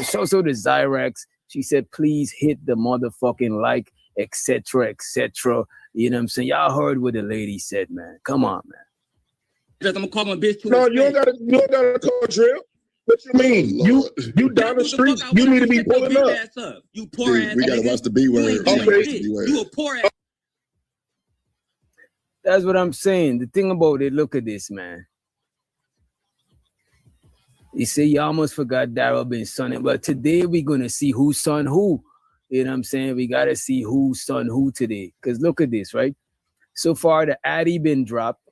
Show to Zyrax. She said, please hit the motherfucking like, etc., etc. You know what I'm saying? Y'all heard what the lady said, man. Come on, man. I'm gonna call my bitch. No, you don't gotta call Drill. What you mean? You down the street, you need to be pulling up. You poor ass. We gotta watch the B word. You a poor ass. That's what I'm saying. The thing about it, look at this, man. You see, you almost forgot Daryl been sonning, but today we're gonna see who's son who. You know what I'm saying? We gotta see who's son who today. Because look at this, right? So far, the Addy been dropped.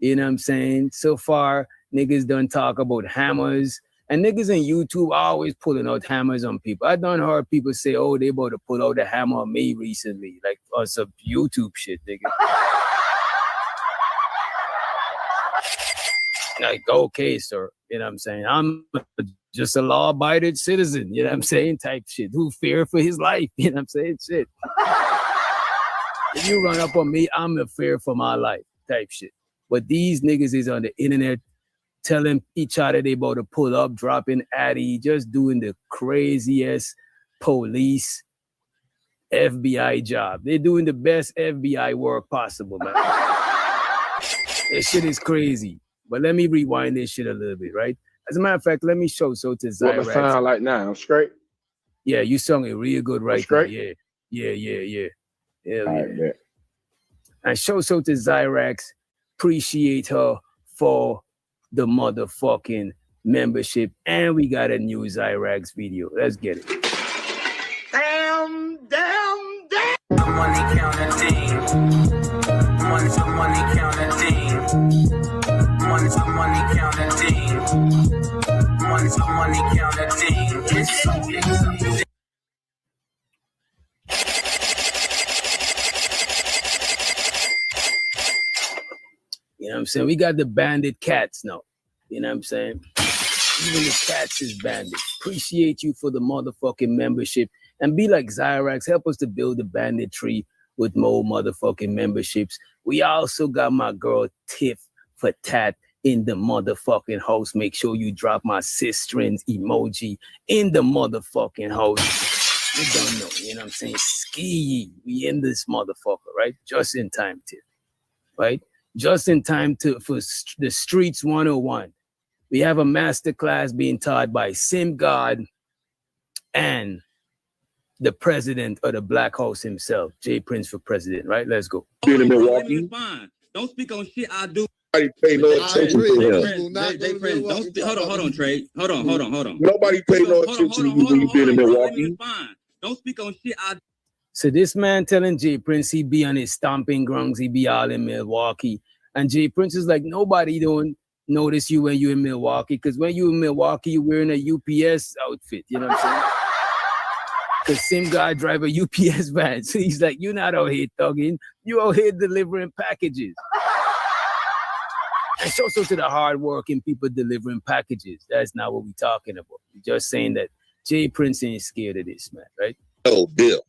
You know what I'm saying? So far, niggas done talk about hammers. And niggas in YouTube always pulling out hammers on people. I done heard people say, oh, they about to pull out a hammer on me recently. Like, on some YouTube shit, nigga. Like, okay, sir. You know what I'm saying? I'm just a law-abiding citizen. You know what I'm saying? Type shit. Who fear for his life? You know what I'm saying? Shit. If you run up on me, I'm a fear for my life. Type shit. But these niggas is on the internet telling each other they about to pull up, dropping Addy, just doing the craziest police FBI job. They're doing the best FBI work possible, man. This shit is crazy. But let me rewind this shit a little bit, right? As a matter of fact, let me show to Zyrax. What I sound like now? I'm straight? Yeah, you sung it real good right there. Yeah. Right, and show to Zyrax. Appreciate her for the motherfucking membership. And we got a new Zyrax video. Let's get it. Damn. Money counting team. Money counting team. Money counting team. Money counting team. It's so You know what I'm saying? We got the bandit cats now. You know what I'm saying? Even the cats is bandit. Appreciate you for the motherfucking membership. And be like Zyrax, help us to build the bandit tree with more motherfucking memberships. We also got my girl Tiff for Tat in the motherfucking house. Make sure you drop my sister's emoji in the motherfucking house. You don't know, you know what I'm saying? Ski, we in this motherfucker, right? Just in time, Tiff, right? Just in time for the Streets 101. We have a master class being taught by Sim God and the president of the Black House himself, Jay Prince for president, right? Let's go. Being in Milwaukee. Fine. Don't speak on shit I do. Nobody pay no attention to him. Jay Prince, don't speak. Hold on, Trey. Hold on. Nobody pay no attention to you when you been in Milwaukee. Fine. Don't speak on shit I do. So this man telling Jay Prince he be on his stomping grounds, he be all in Milwaukee. And Jay Prince is like, nobody don't notice you when you're in Milwaukee, because when you're in Milwaukee, you're wearing a UPS outfit, you know what I'm saying? Because same guy drive a UPS van. So he's like, you're not out here thugging, you out here delivering packages. And show to the hardworking people delivering packages. That's not what we're talking about. We're just saying that Jay Prince ain't scared of this, man, right? Oh, Bill.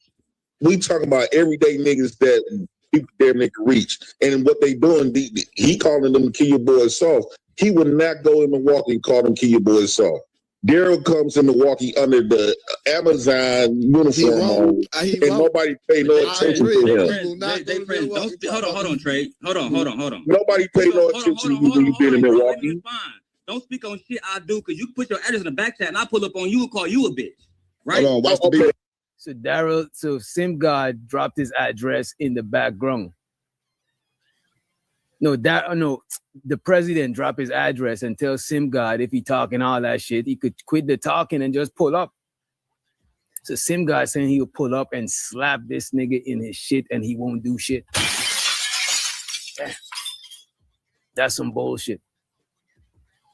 We talking about everyday niggas that people damn near can reach. And what they doing, he calling them kill your boys soft. He would not go in Milwaukee and call them kill your boys soft. Daryl comes in Milwaukee under the Amazon uniform on, and nobody pay no attention to him. Hold on, Trey. Hold on. Nobody pay no attention to you when you been in Milwaukee. Don't speak on shit I do, because you put your address in the back chat and I pull up on you and call you a bitch. Right? Hold on, watch the beat. So Daryl, Sim God dropped his address in the background. No, the president dropped his address and tell Sim God if he talking all that shit, he could quit the talking and just pull up. So Sim God saying he'll pull up and slap this nigga in his shit and he won't do shit. That's some bullshit.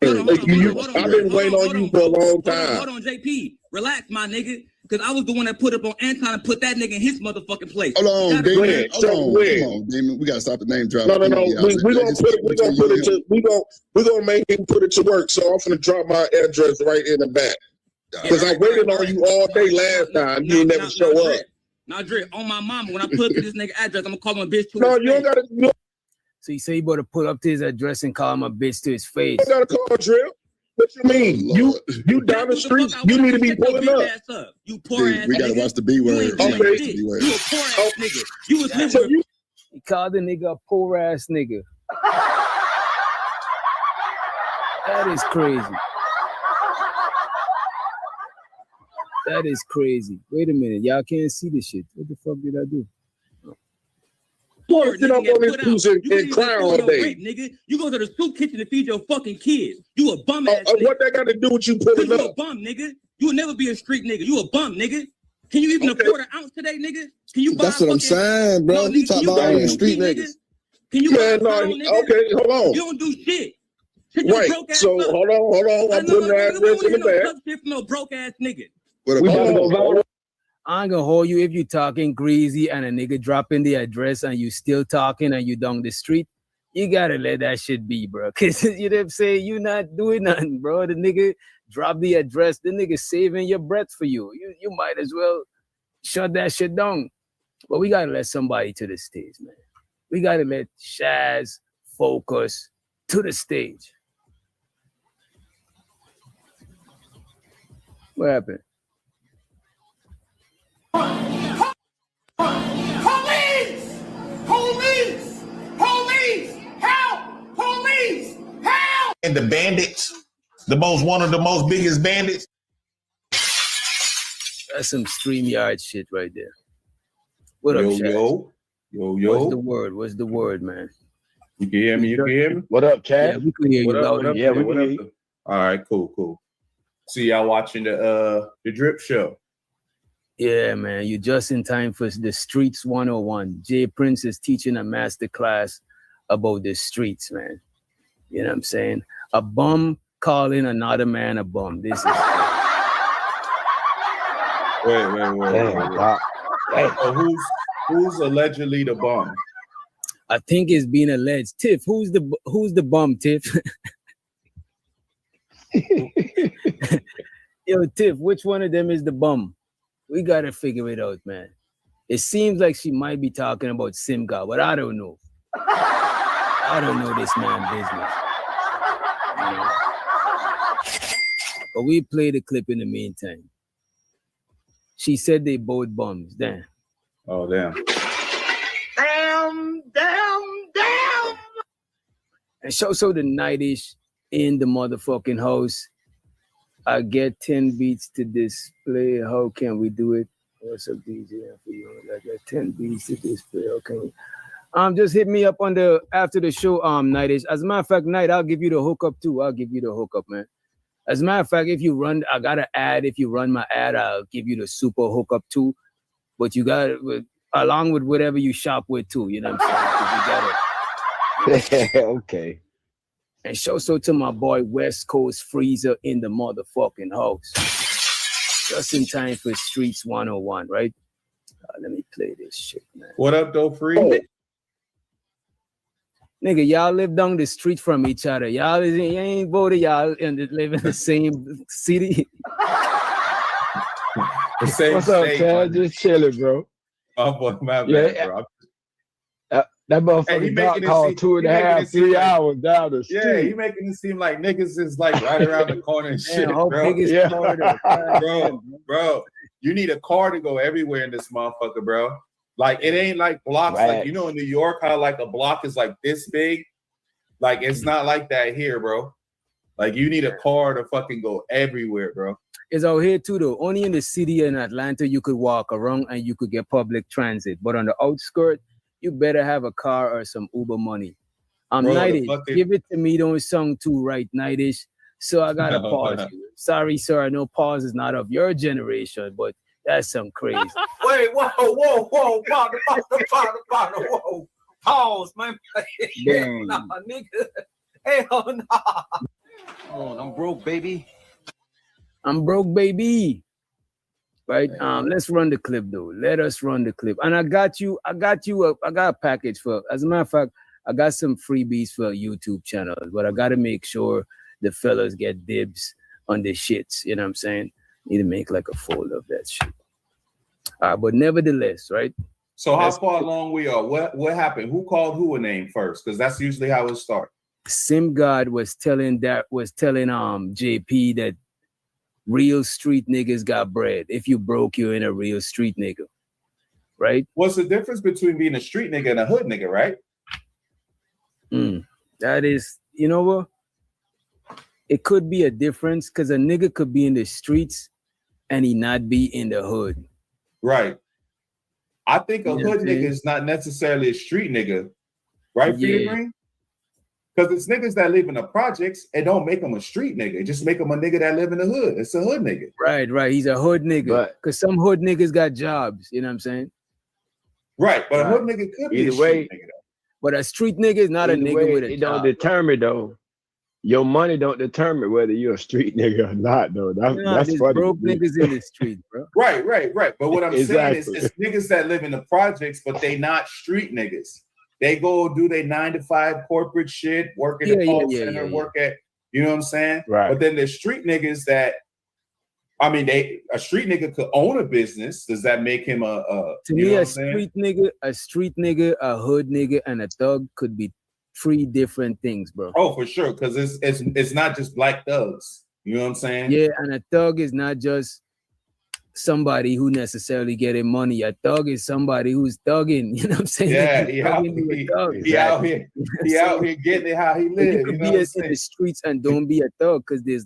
I've been waiting on you for a long time. Hold on, JP. Relax, my nigga. Because I was the one that put up on Anton and put that nigga in his motherfucking place. Hold on, Damon. Come on, Damon. We gotta stop the name drop. No. We're gonna make him put it to work. So I'm gonna drop my address right in the back. Because I waited on you all day last time. You didn't never show up. Now, Dre, on my mama, when I put up to this nigga address, I'm gonna call him a bitch to No, his you don't face. gotta. So you say you better pull up to his address and call him a bitch to his face. You gotta call Drill. What you mean? You down the street? You need to be pulling up. You poor ass. We gotta watch the B word. You a poor ass nigga. You was living with. He called the nigga a poor ass nigga. That is crazy. That is crazy. Wait a minute, y'all can't see this shit. What the fuck did I do? Sit up on this goose and cry all day. Nigga, you go to the soup kitchen to feed your fucking kids. You a bum ass nigga. What that got to do with you pulling up? You a bum, nigga. You will never be a street nigga. You a bum, nigga. Can you even afford an ounce today, nigga? Can you buy? That's what I'm saying, bro. You talk about all street niggas. Can you buy a pound, nigga? Okay, hold on. You don't do shit. Right. So hold on. I'm putting your address in the back. Shit from no broke ass nigga. I ain't gonna hold you if you talking greasy and a nigga dropping the address and you still talking and you down the street. You gotta let that shit be, bro. Cause you know what I'm saying? You not doing nothing, bro. The nigga drop the address. The nigga saving your breath for you. You might as well shut that shit down. But we gotta let somebody to the stage, man. We gotta let Shaz focus to the stage. What happened? Help! And the bandits, one of the most biggest bandits. That's some StreamYard shit right there. What up, Shaz? What's the word, man? You can hear me? What up, Chad? Yeah, we can hear you loud. Yeah, we can hear you. All right, cool. See y'all watching the drip show. Yeah, man, you're just in time for the Streets 101. Jay Prince is teaching a master class about the streets, man. You know what I'm saying? A bum calling another man a bum. This is Wait. So who's allegedly the bum? I think it's being alleged. Tiff, who's the bum, Tiff? Yo, Tiff, which one of them is the bum? We gotta figure it out, man. It seems like she might be talking about Simga, but I don't know. I don't know this man's business. You know? But we play the clip in the meantime. She said they both bums. Damn. Oh, damn. Damn. And so the night-ish in the motherfucking house. I get 10 beats to display. How can we do it? What's up, DJ? For you? I got 10 beats to display. Okay. Just hit me up on the after the show, night-ish. As a matter of fact, Night, I'll give you the hookup too. I'll give you the hookup, man. As a matter of fact, if you run, I got an ad. If you run my ad, I'll give you the super hookup too. But you got it along with whatever you shop with too. You know what I'm saying? You got it. Okay. And show so to my boy West Coast Freezer in the motherfucking house. Just in time for Streets 101, right? Let me play this shit, man. What up, though, Free? Nigga, y'all live down the street from each other. Y'all ain't voted y'all and live in the same city. The same What's up, state, Chad? Just chilling, bro. Oh, boy, my Yeah, bad, bro. That Hey, motherfucker he Doc making it called seem- 2.5, 3 hours down the street. Yeah, he making it seem like niggas is like right around the corner and shit, how bro. big is Yeah. Florida? Bro, you need a car to go everywhere in this motherfucker, bro. Like, it ain't like blocks. Right. Like, you know, in New York, how like a block is like this big. Like, it's not like that here, bro. Like, you need a car to fucking go everywhere, bro. It's out here too, though. Only in the city in Atlanta you could walk around and you could get public transit. But on the outskirts, you better have a car or some Uber money. Bro, the Night-ish. fucking- Give it to me, don't song too right, Night-ish. So I gotta pause you. Sorry, sir. I know pause is not of your generation, but that's some crazy. Wait, whoa, bottle, whoa. Pause, man. Damn. Nah, nigga. Hell no. Oh, I'm broke, baby. I'm broke, baby. Right? Let's run the clip though. Let us run the clip. And I got a package for, as a matter of fact, I got some freebies for YouTube channels, but I gotta make sure the fellas get dibs on the shits. You know what I'm saying? Need to make like a folder of that shit. But nevertheless, right? So how far along we are? What happened? Who called who a name first? Because that's usually how it starts. Sim God was telling JP that real street niggas got bread. If you broke, you ain't a real street nigga. Right? What's the difference between being a street nigga and a hood nigga, right? That is, you know what? It could be a difference because a nigga could be in the streets and he not be in the hood. Right. I think a You know what hood I'm nigga saying? is not necessarily a street nigga, right? Yeah. Because it's niggas that live in the projects, it don't make them a street nigga. It just make them a nigga that live in the hood. It's a hood nigga. Right. He's a hood nigga. Because some hood niggas got jobs. You know what I'm saying? Right. But a hood nigga could be a Either way, street nigga. But a street nigga is not a either nigga way, with a it job. don't determine though. Your money don't determine whether you're a street nigga or not, though. That's there's funny. broke niggas in the street, bro. Right. But what I'm saying Exactly. is it's niggas that live in the projects, but they not street niggas. They go do their 9-to-5 corporate shit, work in the call center, work at, you know what I'm saying? Right. But then there's street niggas that, I mean, a street nigga could own a business. Does that make him To you me, know what a I'm saying? street nigga, a hood nigga, and a thug could be 3 different things, bro. Oh, for sure, because it's not just black thugs. You know what I'm saying? Yeah, and a thug is not just somebody who necessarily getting money. A thug is somebody who's thugging. You know what I'm saying? Yeah, He's he out here getting it how he lives. You You could know be what I'm in the saying? streets and don't be a thug because there's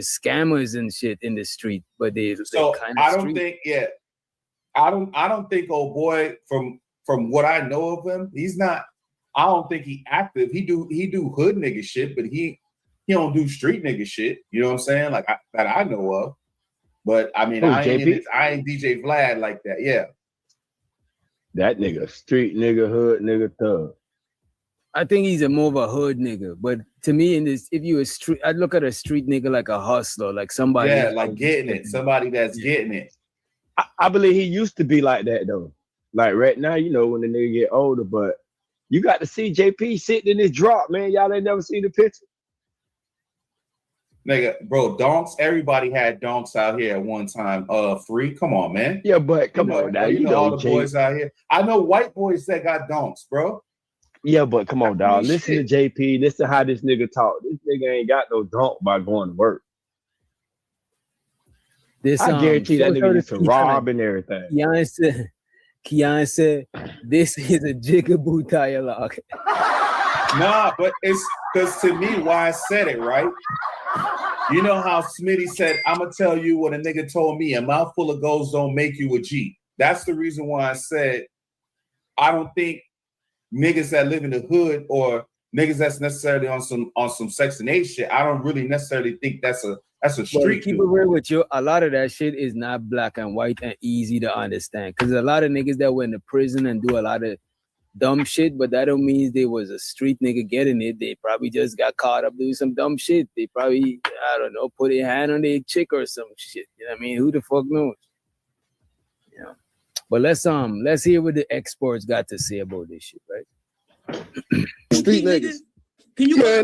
scammers and shit in the street, but they're So kind of I don't think, I don't think old boy from what I know of him, he's not. I don't think he active. He do hood nigga shit, but he don't do street nigga shit. You know what I'm saying? Like that I know of. But I mean, I ain't DJ Vlad like that. Yeah. That nigga, street nigga, hood nigga, thug. I think he's more of a hood nigga. But to me, if you a street, I'd look at a street nigga like a hustler, like somebody. Yeah, like getting it. Somebody that's getting it. I believe he used to be like that though. Like right now, you know, when the nigga get older, but you got to see JP sitting in his drop, man. Y'all ain't never seen the picture. Nigga, bro, donks. Everybody had donks out here at one time. Free. Come on, man. Yeah, but come on now. You know all the boys out here. I know white boys that got donks, bro. Yeah, but come on, dog. Listen shit. to JP. Listen how this nigga talk. This nigga ain't got no donk by going to work. I guarantee that nigga used to rob and everything. Keon said, this is a jigaboo dialogue. Nah, but it's because to me, why I said it, right? You know how Smitty said, I'm going to tell you what a nigga told me. A mouthful of goals don't make you a G. That's the reason why I said I don't think niggas that live in the hood or niggas that's necessarily on some Section 8 shit, I don't really necessarily think that's a street. Keep it real with you. A lot of that shit is not black and white and easy to understand. Because a lot of niggas that went to prison and do a lot of dumb shit, but that don't mean they was a street nigga getting it. They probably just got caught up doing some dumb shit. They probably, I don't know, put a hand on their chick or some shit. You know what I mean? Who the fuck knows? You know. But let's hear what the exports got to say about this shit, right? Street niggas. Can you okay,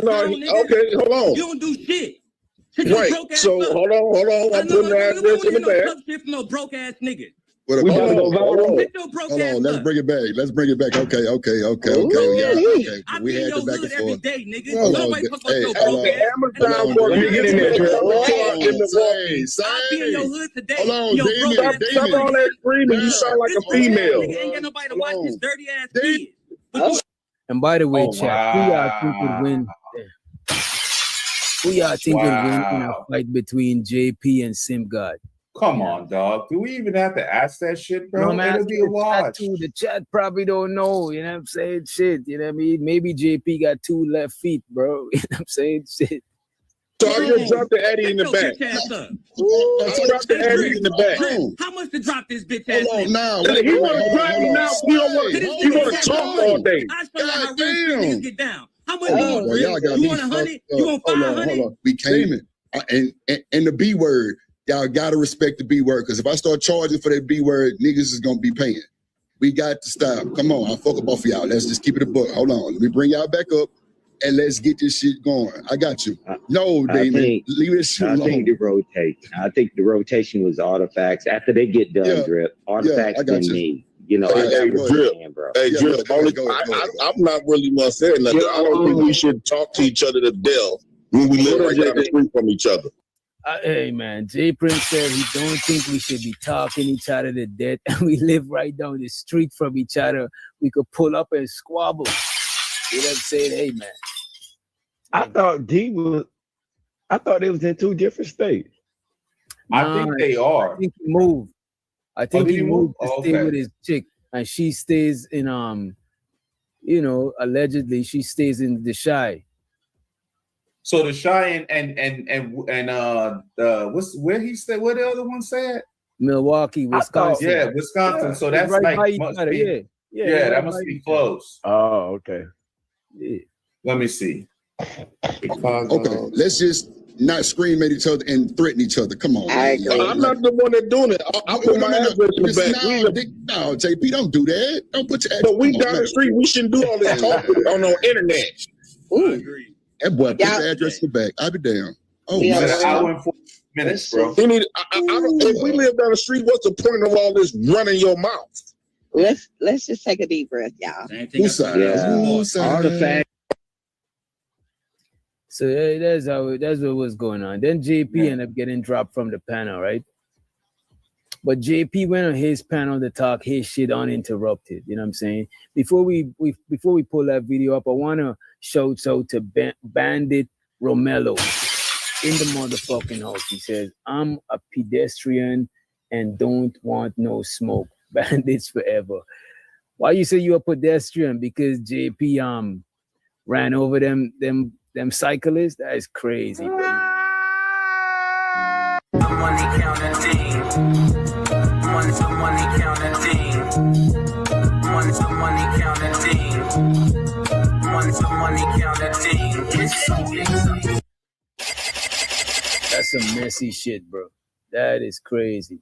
hold on. You don't do shit. Right. So hold on. I'm putting your address in the bag. Shit from no broke ass niggas. Hold on. Let's bring it back. Okay. I We be in had your the back hood and every forth. day, nigga. Hold on. Nobody talk about Hey, your hold broke on. ass. Hold on. Let me get in there, Trey. I be in your hood today. Hold on, Yo, Damon, broke ass Damon. nigga. all that screaming. You sound like a This female. nigga ain't got nobody to watch his dirty ass kids. And by the way, Oh, chat, who y'all think would win? Who y'all think would win in a fight between JP and Sim God? Come on, dog. Do we even have to ask that shit, bro? No, man, It'll be a watch. the chat probably don't know, you know what I'm saying? Shit, you know what I mean? Maybe JP got 2 left feet, bro. You know what I'm saying? Shit. So I just dropped the Eddie in the back. I dropped the Eddie in the back. How much to drop this bitch ass? Hold on, now. He want to drop me now. He don't want to. He want to talk all day. I show you how real street niggas get down. How much Y'all got you me want 100? fucked You up. want Hold 500? on. We came in. And the B word, y'all got to respect the B word. Because if I start charging for that B word, niggas is going to be paying. We got to stop. Come on, I'll fuck up off of y'all. Let's just keep it a book. Hold on. Let me bring y'all back up. And let's get this shit going. I got you. No, Damon, leave this shit alone. I think the rotation was artifacts. After they get done, Drip, artifacts then me. You know, Hey, Drip. Hey, Drip. I'm not really much saying nothing. I don't think we should talk to each other to death when we live right down the street from each other. Hey, man, J Prince said he don't think we should be talking each other to death. And we live right down the street from each other. We could pull up and squabble. You know what I'm saying? Hey, man. I thought they was in 2 different states. I think they are. I think he moved. I think he moved to stay okay. with his chick, and she stays in allegedly she stays in the Chi. So the Chi and where he said? Where the other one said? Milwaukee, Wisconsin. Yeah, Wisconsin. So that's right like by each must other, be, yeah, that right must by be each other. close. Oh, okay. Yeah. Let me see. Okay, let's just not scream at each other and threaten each other. Come on. I'm not the one that doing it. I put my address in the back. No, JP, don't do that. Don't put your address. But we down the street. We shouldn't do all this talking on the internet. I agree. That boy, put the address in the back. I'll be damn. Oh, Yeah, my an hour and 40 minutes, bro. He need. I don't, if we live down the street, what's the point of all this running your mouth? Let's just take a deep breath, y'all. Who's side? So that's what was going on. Then JP ended up getting dropped from the panel, right? But JP went on his panel to talk his shit uninterrupted. You know what I'm saying? Before we pull that video up, I want to shout out to Bandit Romello in the motherfucking house. He says, "I'm a pedestrian and don't want no smoke. Bandits forever." Why you say you a pedestrian? Because JP ran over them cyclists? That is crazy, bro. Money counting team. Money counting team. Money counting team. Money counting team. It's so exciting. That's some messy shit, bro. That is crazy.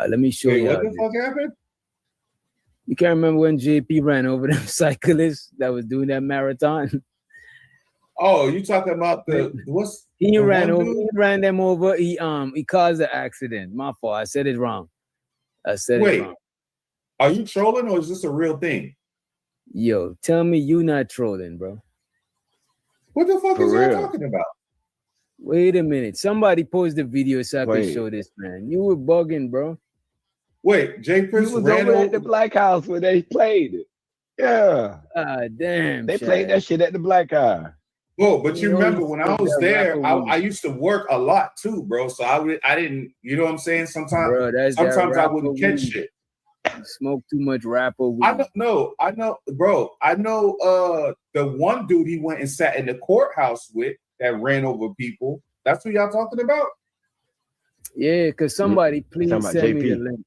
Let me show Wait, you. what the fuck happened? You can't remember when JP ran over them cyclists that was doing that marathon? Oh, you talking about what's he the ran one over? dude? He ran them over. He caused the accident. My fault. I said it wrong. It Wait, wrong. are you trolling or is this a real thing? Yo, tell me you not trolling, bro. What the fuck For is y'all real. talking about? Wait a minute. Somebody post the video so I can Wait. show this, man. You were bugging, bro. Wait, Jay You Prince was ran over at the over. Black House where they played it. Yeah. Ah, damn. They played that shit at the Black House. Whoa, but You you know remember you when I smoked was that there, rapper weed. I used to work a lot too, bro. So I didn't, you know what I'm saying? Sometimes Bro, that's that I rapper wouldn't catch weed. shit. You smoke too much rapper weed. I know, bro. I know the one dude he went and sat in the courthouse with that ran over people. That's who y'all talking about? Yeah, because somebody please Talking about send me the JP. link.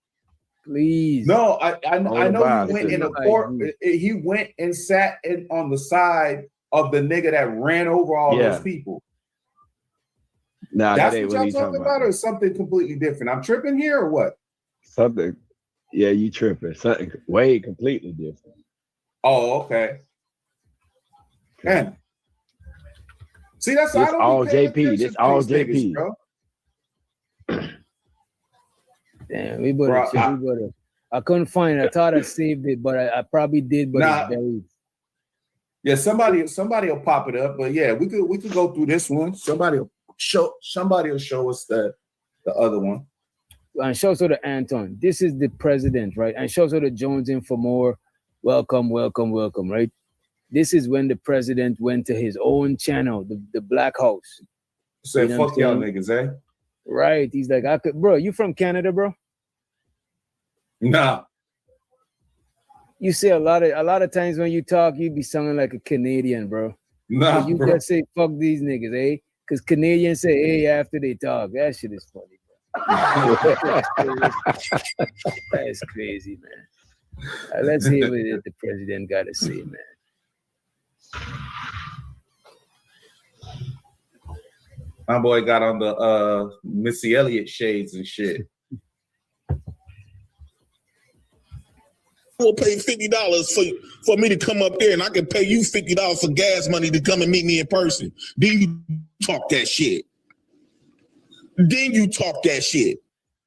Please. No, I know he went in a Like, court. He went and sat on the side of the nigga that ran over all Yeah. those people. Nah, That's that ain't what what y'all he's talking about, or something completely different? I'm tripping here, or what? Something. Yeah, you tripping. Something way completely different. Oh, okay. Man. See, that's This I don't all be paying JP. attention This to all these niggas, JP. bro. Damn, we better Bro, check. We better. I couldn't find it. I thought I saved it, but I probably did, but Nah. it's buried. Yeah, somebody will pop it up, but yeah, we could go through this one. Somebody will show us the other one. And shout out to Anton. This is the president, right? And shout out to Jones in for more. Welcome, welcome, welcome, right? This is when the president went to his own channel, the Black House. Said, You know fuck what y'all I'm saying? niggas, eh? Right. He's like, bro, you from Canada, bro? Nah. You say a lot of times when you talk, you be sounding like a Canadian, bro. Nah, You bro. just say fuck these niggas, eh? Because Canadians say hey after they talk. That shit is funny, bro. That's crazy, man. Let's hear what the president got to say, man. My boy got on the Missy Elliott shades and shit. Will pay $50 for me to come up there, and I can pay you $50 for gas money to come and meet me in person. Then you talk that shit.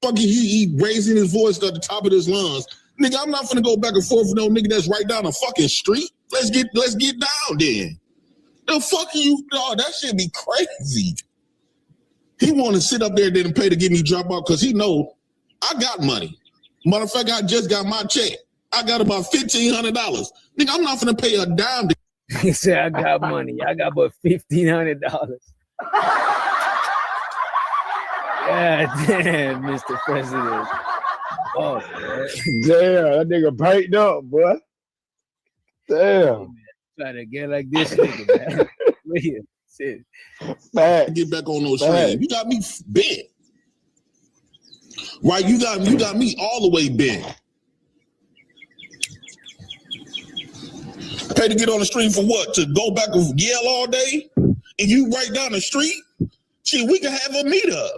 Fucking he raising his voice to the top of his lungs. Nigga, I'm not finna go back and forth with no nigga that's right down the fucking street. Let's get down then. The fuck you, dog, that shit be crazy. He want to sit up there and pay to get me drop off because he know I got money. Matter of fact, I just got my check. I got about $1,500. Nigga, I'm not gonna pay a dime. He said, I got money. I got about $1,500. God damn, Mr. President. Oh, man. Damn, that nigga paid up, boy. Damn. Try to get like this nigga, man. Real shit. Get back on those trains. You got me bent. Right, you got me all the way bent. Pay to get on the street for what? To go back and yell all day? And you right down the street? Shit, we can have a meetup.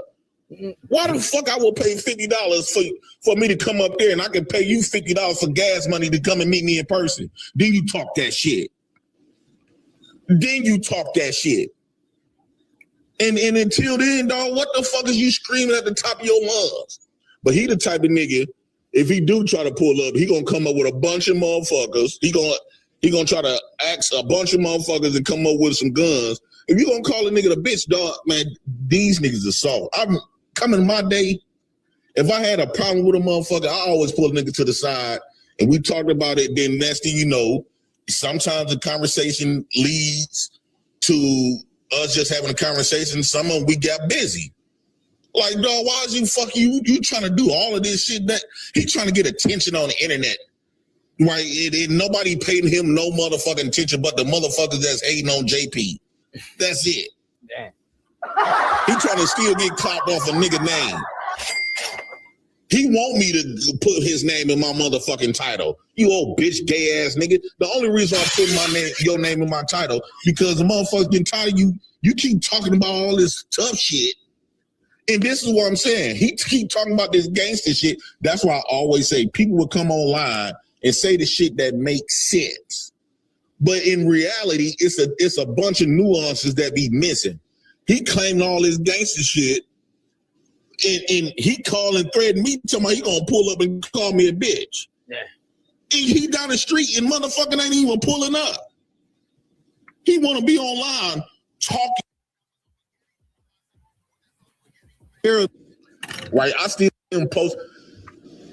Why the fuck I will pay $50 for me to come up there and I can pay you $50 for gas money to come and meet me in person? Then you talk that shit. And until then, dog, what the fuck is you screaming at the top of your lungs? But he the type of nigga, if he do try to pull up, he gonna come up with a bunch of motherfuckers. He gonna try to ask a bunch of motherfuckers and come up with some guns. If you gonna call a nigga a bitch, dog, man, these niggas are soft. I'm coming my day. If I had a problem with a motherfucker, I always pull a nigga to the side and we talked about it. Then next thing you know, sometimes the conversation leads to us just having a conversation. Some of them we got busy. Like, dog, why is you trying to do all of this shit? That he trying to get attention on the internet. Right? Nobody paying him no motherfucking attention but the motherfuckers that's hating on JP. That's it. Damn. He trying to still get clapped off a nigga name. He want me to put his name in my motherfucking title. You old bitch, gay ass nigga. The only reason I put your name in my title because the motherfuckers getting tired of you. You keep talking about all this tough shit. And this is what I'm saying. He keep talking about this gangster shit. That's why I always say people will come online and say the shit that makes sense. But in reality, it's a bunch of nuances that be missing. He claimed all this gangster shit, and he called and threatened me, talking about he gonna pull up and call me a bitch. Yeah. He down the street and motherfucking ain't even pulling up. He want to be online talking. Right, I still post.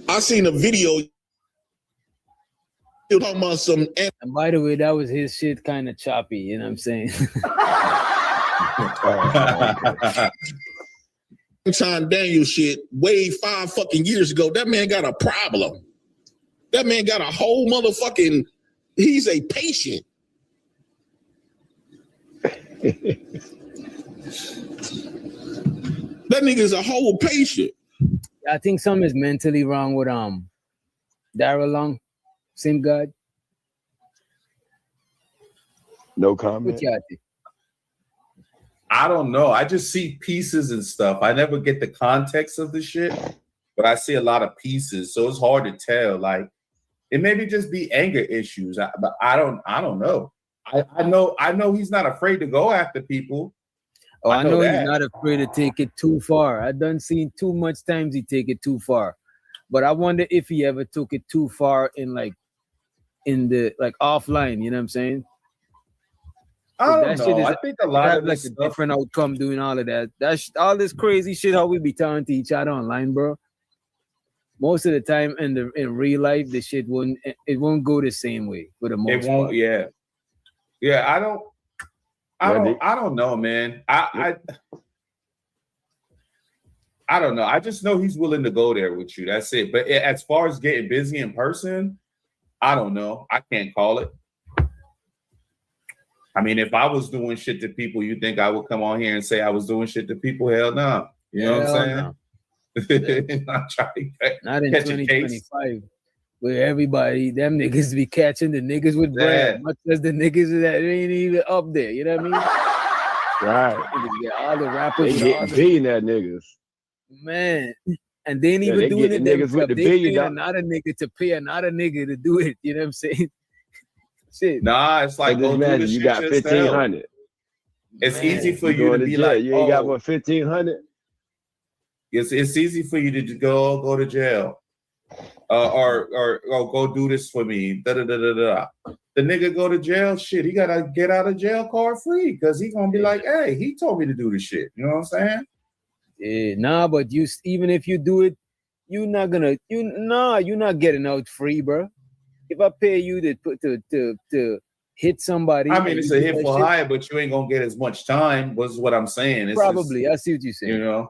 I seen a video. Still talking about some. And by the way, that was his shit, kind of choppy. You know what I'm saying? Time Daniel shit way 5 fucking years ago. That man got a problem. That man got a whole motherfucking. He's a patient. That nigga's a whole patient. I think something is mentally wrong with Daryl Long, same guy. No comment. What y'all think? I don't know. I just see pieces and stuff. I never get the context of the shit, but I see a lot of pieces, so it's hard to tell. Like, it maybe just be anger issues, but I don't know. I know he's not afraid to go after people. Oh, I know he's not afraid to take it too far. I done seen too much times he take it too far, but I wonder if he ever took it too far in the offline. You know what I'm saying? I don't know. I think a lot of like a different outcome doing all of that. That's all this crazy shit. How we be talking to each other online, bro. Most of the time in real life, the shit won't go the same way for the most part. It won't. Yeah. I don't know, man. I don't know. I just know he's willing to go there with you. That's it. But as far as getting busy in person, I don't know. I can't call it. I mean, if I was doing shit to people, you think I would come on here and say I was doing shit to people? Hell no. You know what I'm saying? No. Not in 2025, where everybody, them niggas be catching the niggas with bread, much as the niggas that ain't even up there. You know what I mean? Right. Yeah, all the rappers. They getting billionaire niggas. Man. And they ain't even doing it niggas with the billion. Another nigga to pay another nigga to do it. You know what I'm saying? Shit. Nah, it's like go do the you shit got yourself. 1,500. It's easy for you to be jail. like, you ain't got what, 1,500? It's easy for you to go to jail, or go do this for me. The nigga go to jail. Shit, he gotta get out of jail card free because he gonna be like, hey, he told me to do this shit. You know what I'm saying? Yeah, nah, but even if you do it, you're not getting out free, bro. If I pay you to hit somebody, I mean, it's a hit for hire, but you ain't gonna get as much time. Was what I'm saying. It's probably. I see what you're saying. You know,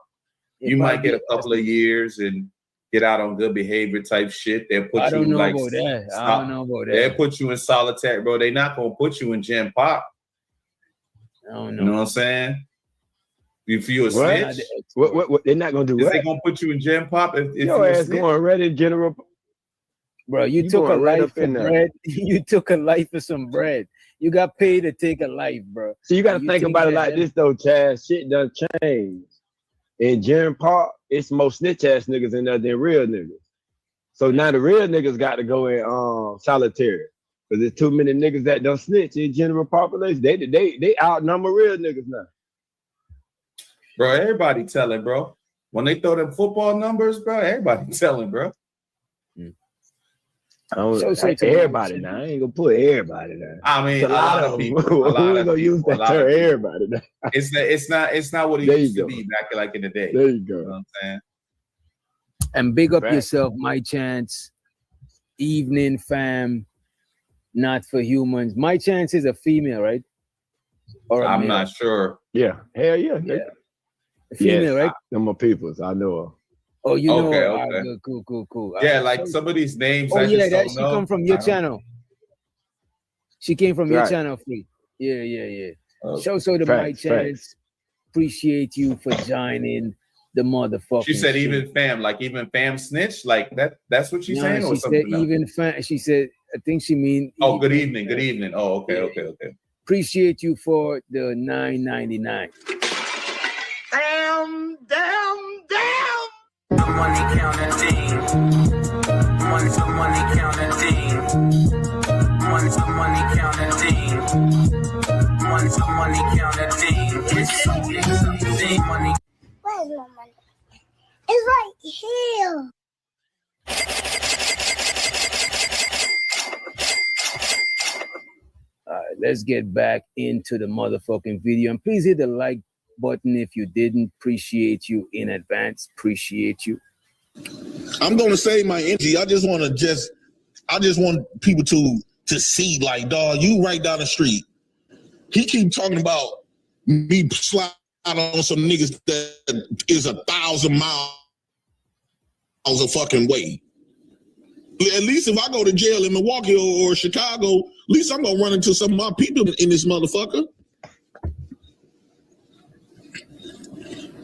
you might get a couple of years and get out on good behavior type shit. They'll put I don't you know like. About that. I don't know about that. They'll put you in solitary, bro. They're not gonna put you in Gen Pop. I don't know. You know what I'm saying? If you a What? snitch, What? They're not gonna do is what? they gonna put you in Gen Pop? If Your ass going right in general. Bro, you took a life for bread. You took a life for some bread. You got paid to take a life, bro. So you got to think about it like this, though, Chaz. Shit done changed. In Jaren Park, it's more snitch ass niggas in there than real niggas. So now the real niggas got to go in solitary because there's too many niggas that don't snitch in general population. They outnumber real niggas now. Bro, everybody telling, bro. When they throw them football numbers, bro, everybody telling, bro. Everybody now. I ain't gonna put everybody now. I mean, a lot of people. We ain't gonna use that term, everybody now. It's not what it used to be back like in the day. There you go. You know what I'm saying? And big up yourself, My Chance, Evening Fam, Not for Humans. My Chance is a female, right? Or I'm not sure. Yeah. Hell yeah. Female, right? Them are peoples. I know her. Oh, you know. Okay. Cool. Yeah, like some of these names. Oh, I yeah, just she don't know. come from your channel. She came from your Right. channel, free. Yeah. Oh, Show so the My Chance. Appreciate you for joining the motherfucker. She said even fam snitch, like that. That's what she's saying. Or She something said else? even fam. She said, I think she mean. Oh, good evening. Oh, okay. Appreciate you for the $9.99. Damn. The money counting team. Money counting team. Money counting team. It's so niggas big money. Where's my money? It's right here. All right, let's get back into the motherfucking video. And please hit the like button if you didn't. Appreciate you in advance. Appreciate you. I'm gonna save my energy. I just want people to see, like, dog, you right down the street. He keep talking about me slide on some niggas that is 1,000 miles a fucking way. At least if I go to jail in Milwaukee or Chicago, at least I'm gonna run into some of my people in this motherfucker.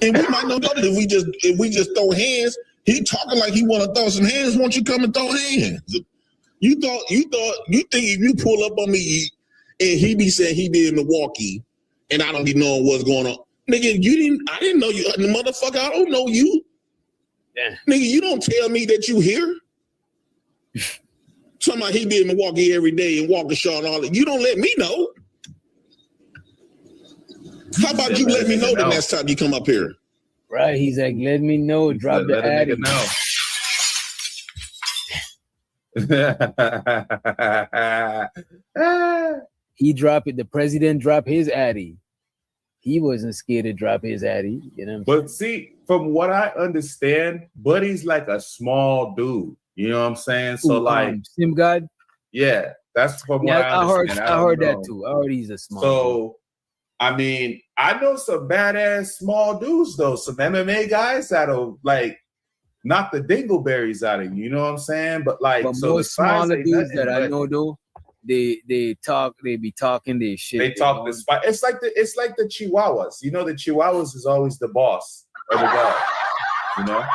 And we might not know that if we just throw hands. He talking like he want to throw some hands. Won't you come and throw hands? You think if you pull up on me and he be saying he be in Milwaukee and I don't be knowing what's going on, nigga, I didn't know you, motherfucker. I don't know you, nigga. You don't tell me that you here. Somebody he be in Milwaukee every day and walk the shot and all that. You don't let me know. How about you let me know the next time you come up here? Right, he's like, let me know, drop the addy. He dropped it. The president dropped his addy. He wasn't scared to drop his addy. You know. But see, from what I understand, Buddy's like a small dude. You know what I'm saying? So Sim God. Yeah, that's from what I understand. I heard that too. I heard he's a small. So, I mean, I know some badass small dudes though. Some MMA guys that'll like knock the dingleberries out of you. You know what I'm saying? But so most smaller dudes that I know though, they be talking their shit. They talk the spot. It's like the Chihuahuas. You know, the Chihuahuas is always the boss of the dog. You know.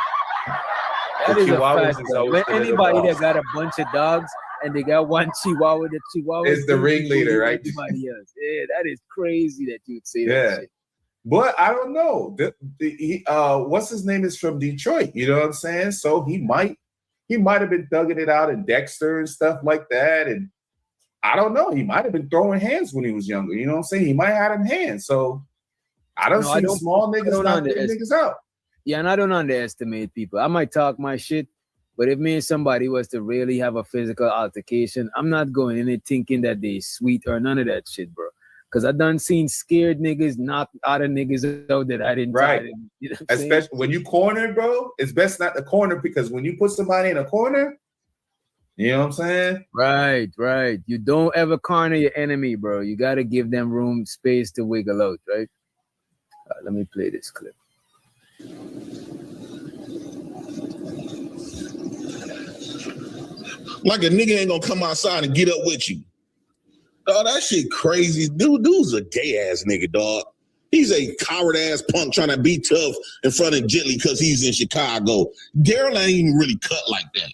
That is a fact. When anybody that got a bunch of dogs and they got one Chihuahua, the Chihuahua is the ringleader, right? Everybody else. Yeah, that is crazy that you'd say that. Yeah. Shit. But I don't know. What's his name is from Detroit. You know what I'm saying? So he might have been thugging it out in Dexter and stuff like that. And I don't know. He might have been throwing hands when he was younger. You know what I'm saying? He might have had him hands. So I don't see small niggas not getting niggas out. Yeah, and I don't underestimate people. I might talk my shit, but if me and somebody was to really have a physical altercation, I'm not going in there thinking that they sweet or none of that shit, bro. Because I done seen scared niggas knock other niggas out that I didn't. Right. You know especially when you corner, bro. It's best not to corner because when you put somebody in a corner, you know what I'm saying? Right. You don't ever corner your enemy, bro. You got to give them room, space to wiggle out, right? Let me play this clip. Like a nigga ain't gonna come outside and get up with you. Oh, that shit crazy. Dude's a gay ass nigga, dog. He's a coward ass punk trying to be tough in front of Jet Li because he's in Chicago. Daryl ain't even really cut like that.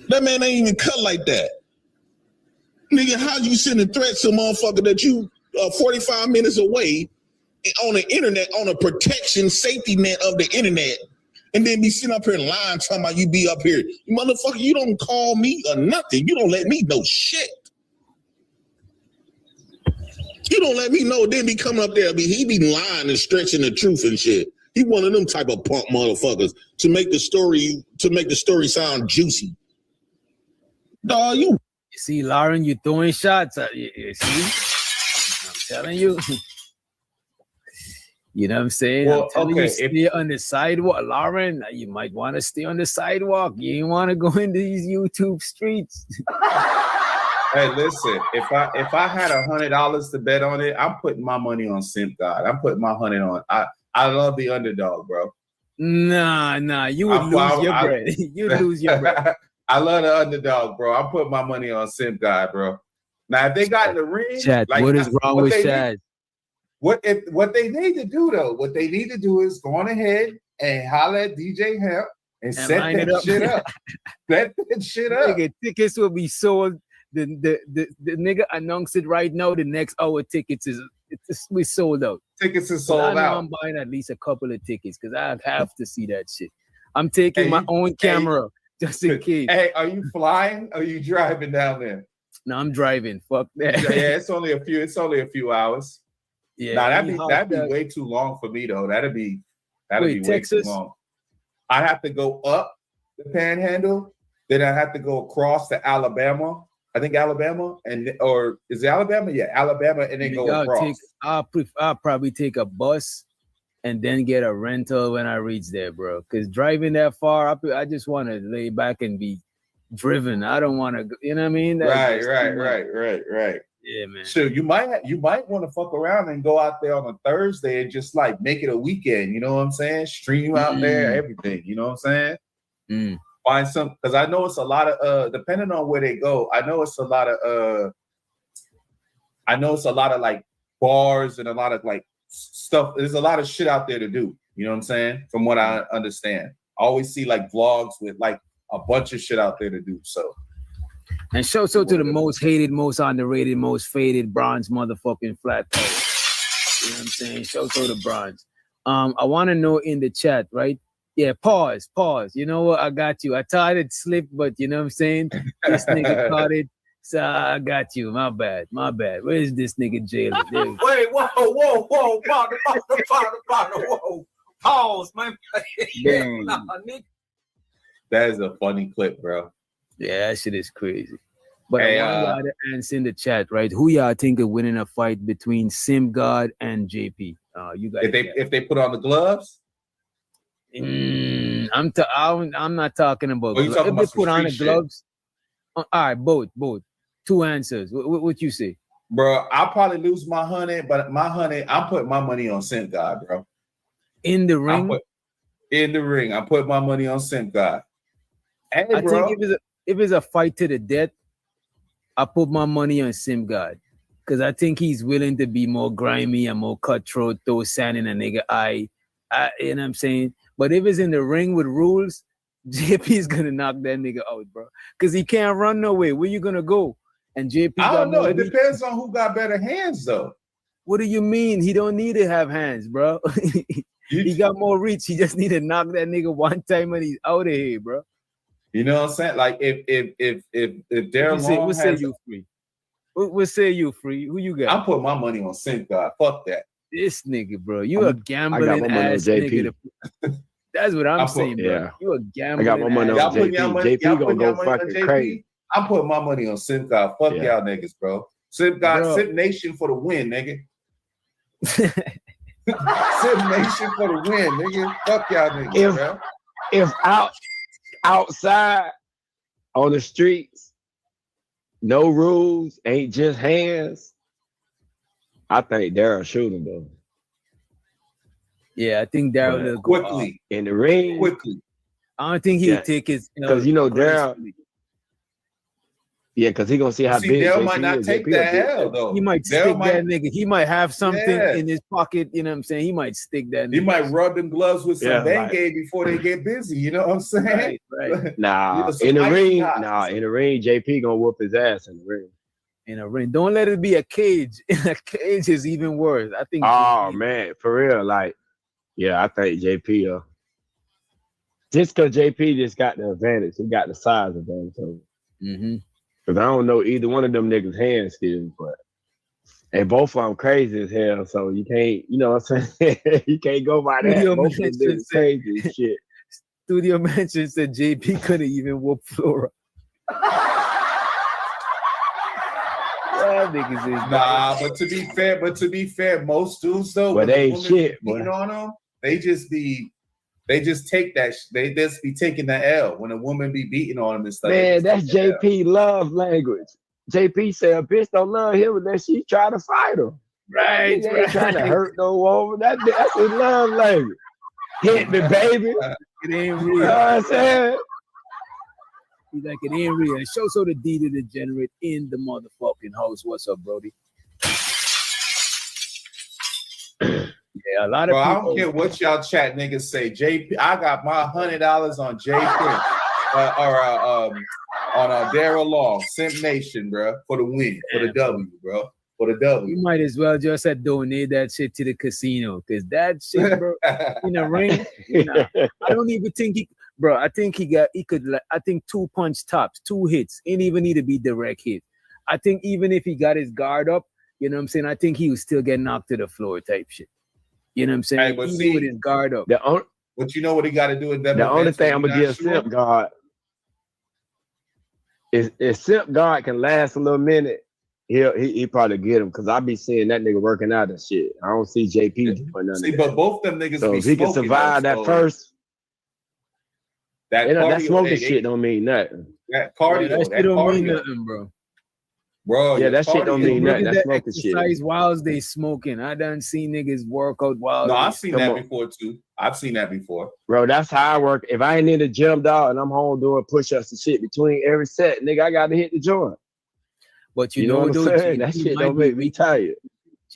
That man ain't even cut like that. Nigga, how you sending threats to a motherfucker that you 45 minutes away on the internet, on a protection safety net of the internet, and then be sitting up here lying, talking about you be up here. You motherfucker, you don't call me or nothing. You don't let me know shit. You don't let me know, then be coming up there. He be lying and stretching the truth and shit. He one of them type of punk motherfuckers to make the story sound juicy. Dog, you see, Lauren, you throwing shots at you. See, I'm telling you. You know what I'm saying? Well, I'm telling you, stay on the sidewalk. Lauren, you might want to stay on the sidewalk. You ain't want to go in these YouTube streets. Hey, listen, if I had $100 to bet on it, I'm putting my money on Simp God. I'm putting my 100 on. I love the underdog, bro. Nah, you would lose your bread. You'd lose your bread. I love the underdog, bro. I'm putting my money on Simp God, bro. Now, if they got in the ring, Chad, like, what is wrong with Chad? What they need to do though? What they need to do is go on ahead and holler at DJ Hemp and set that shit up. Set that shit up. Nigga, tickets will be sold. The nigga announced it right now. The next hour tickets we sold out. Tickets is sold out. I'm buying at least a couple of tickets because I have to see that shit. I'm taking my own camera just in case. Hey, are you flying? Or are you driving down there? No, I'm driving. Fuck that. Yeah, it's only a few hours. Yeah, Nah, any that'd be hot way too long for me though. That'd be way Texas? too long. I'd have to go up the Panhandle, then I have to go across to Alabama. I think Alabama, or is it Alabama? Yeah, Alabama, and then go across. I'll probably take a bus and then get a rental when I reach there, bro. Because driving that far, I just want to lay back and be driven. I don't want to, you know what I mean? Right. Yeah, man. So you might want to fuck around and go out there on a Thursday and just like make it a weekend. You know what I'm saying? Stream out there, everything. You know what I'm saying? Find some, because I know it's a lot of depending on where they go. I know it's a lot of like bars and a lot of like stuff. There's a lot of shit out there to do. You know what I'm saying? From what I understand, I always see like vlogs with like a bunch of shit out there to do. So. And shout out to the most hated, most underrated, most faded bronze motherfucking flat power. You know what I'm saying? Shout out to the bronze. I want to know in the chat, right? Yeah, pause. You know what? I got you. I thought it slipped, but you know what I'm saying? This nigga caught it. So I got you. My bad. Where is this nigga Jalen? Wait, whoa, partner, whoa. Pause, man. That is a funny clip, bro. Yeah, that shit is crazy. But I want y'all to answer in the chat, right? Who y'all think of winning a fight between Sim God and JP? You guys. If they put on the gloves? I'm not talking about. If they put on the gloves. All right, both. Two answers. What you say, bro? I'll probably lose my honey, but I'm putting my money on Sim God, bro. In the ring. I'm putting my money on Sim God. Hey, I bro. think if it's a fight to the death, I put my money on Sim God. Because I think he's willing to be more grimy and more cutthroat, throw sand in a nigga eye. You know what I'm saying? But if it's in the ring with rules, JP's gonna knock that nigga out, bro. Because he can't run nowhere. Where you gonna go? And JP, I don't know. It depends on who got better hands, though. What do you mean? He don't need to have hands, bro. He got more reach. He just need to knock that nigga one time and he's out of here, bro. You know what I'm saying? Like if Darren Long what say you free? What say you free? Who you got? I'm putting my money on Sim God. Fuck that. This nigga, bro. You a gambling ass nigga. That's what I'm saying, bro. Yeah. You a gambling. I got my money on JP. JP gonna go fucking crazy. I'm putting my money on Sim God. Fuck y'all niggas, bro. Sim God, Sim Nation for the win, nigga. Sim Nation for the win, nigga. Fuck y'all niggas, bro. If outside on the streets, no rules, ain't just hands, I think Daryl shoot him though. Yeah, I think Daryl will go quickly in the ring. Quickly. I don't think he'll take his because Daryl. Yeah, because he gonna see how big. Daryl might not take that L though. He might stick that nigga. He might have something in his pocket. You know what I'm saying? He might stick that nigga. He might rub them gloves with some Bengay before they get busy. You know what I'm saying? Right. Nah, in the ring, JP gonna whoop his ass in the ring. In a ring. Don't let it be a cage. In a cage is even worse. I think. Oh man, for real. Like, yeah, I think JP. Just because JP just got the advantage, he got the size advantage. So. Because I don't know either one of them niggas' hand skills, and both of them crazy as hell. So you can't, you know what I'm saying? You can't go by that. Both of them niggas crazy as shit. Studio Mansion said JP couldn't even whoop Flora. Niggas is nah, but to be fair, most dudes though, but they ain't shit. Beating on them, they just take that. They just be taking the L when a woman be beating on them and stuff. Man, that's JP love language. JP said a bitch don't love him unless she try to fight him. Right, he ain't trying to hurt no woman. That's his love language. Hit me, baby. It ain't real. You know what I'm saying? He's like, it ain't real. Show so the D to degenerate in the motherfucking house. What's up, Brody? Yeah, a lot of people. I don't care what y'all chat niggas say. JP, I got my $100 on JP on Daryl Long, Simp Nation, bro, for the win, for the W, bro, for the W. You might as well just donate that shit to the casino, because that shit, bro, in a ring. I don't even think bro. I think he could. I think 2 punch tops, 2 hits. Ain't even need to be direct hit. I think even if he got his guard up, You know what I'm saying? I think he would still get knocked to the floor type shit. You know what I'm saying? Hey, but Even see- with his guard up. But you know what he got to do in them The only events thing when I'm he gonna not give sure? Simp God is if Simp God can last a little minute, he probably get him because I be seeing that nigga working out and shit. I don't see JP doing none See, of but that. both them niggas So be if he can smoking, survive though, that so first, that that cardio, smoking hey, shit don't mean nothing. that Yeah, cardio, that that shit don't mean cardio, nothing, bro. bro. Yeah, your that shit don't cardio, mean bro. nothing. Niggas That that smoking shit. exercise whilst they smoking. I done seen niggas work out while No, they I've seen Come that on. before too. I've seen that before. Bro, that's how I work. If I ain't in the gym, dog, and I'm home doing push-ups and shit between every set, nigga, I got to hit the joint. But You know what I'm though, saying? That shit don't make me tired.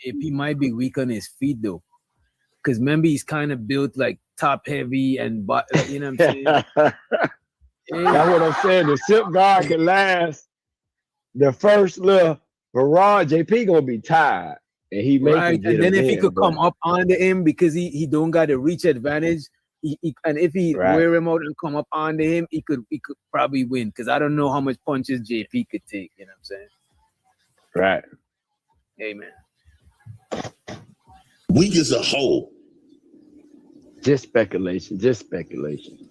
JP might be weak on his feet though. Cause remember he's kind of built like top heavy and like, you know what I'm saying? That's what I'm saying. The Simp God can last the first little barrage. JP gonna be tired, and he may Right. get And then him if he in, could but- come up under him because he don't got a reach advantage, and if he Right. wear him out and come up under him, he could probably win. Cause I don't know how much punches JP could take. You know what I'm saying? Right. Hey man. Weak as a whole. Just speculation. Just speculation.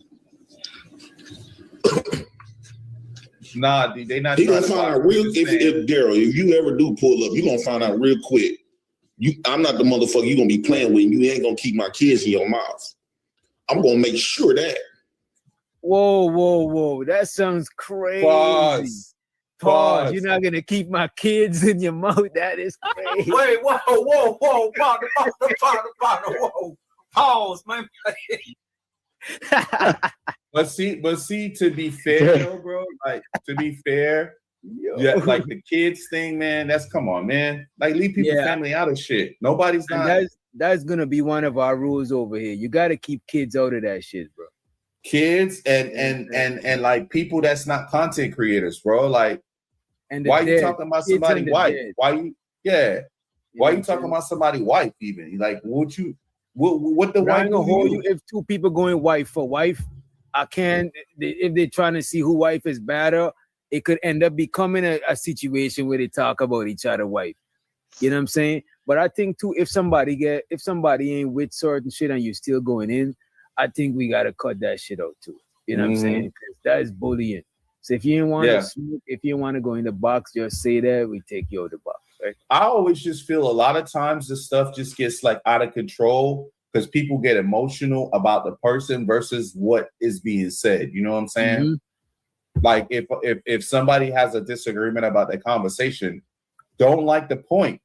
Nah, they not. He trying gonna to find box. out I'm real just if saying. Daryl, if you ever do pull up, you gonna find out real quick. I'm not the motherfucker you gonna be playing with, and you ain't gonna keep my kids in your mouth. I'm gonna make sure that. Whoa. That sounds crazy. Pause. Pause. You're not gonna keep my kids in your mouth. That is crazy. Wait, whoa, whoa. Pause, man. But see, to be fair, though, bro, like to be fair, yeah, like the kids thing, man. That's come on, man. Like leave people's family out of shit. Nobody's And not. that's gonna be one of our rules over here. You gotta keep kids out of that shit, bro. Kids and like people that's not content creators, bro. Like, And the why you dead. talking about Kids somebody and the white? dead. Why you? Yeah. Why you talking about somebody white? Even like, what you? What the But I white ain't gonna do to hold you? you. If two people going wife for wife, I can't. If they're trying to see who wife is better, it could end up becoming a situation where they talk about each other wife. You know what I'm saying? But I think too, if somebody ain't with certain shit and you still going in, I think we gotta cut that shit out too. You know what I'm saying? 'Cause that is bullying. So if you ain't want to smoke, if you want to go in the box, just say that we take you out the box. Right? I always just feel a lot of times this stuff just gets like out of control because people get emotional about the person versus what is being said. You know what I'm saying? Mm-hmm. Like if somebody has a disagreement about the conversation, don't like the point,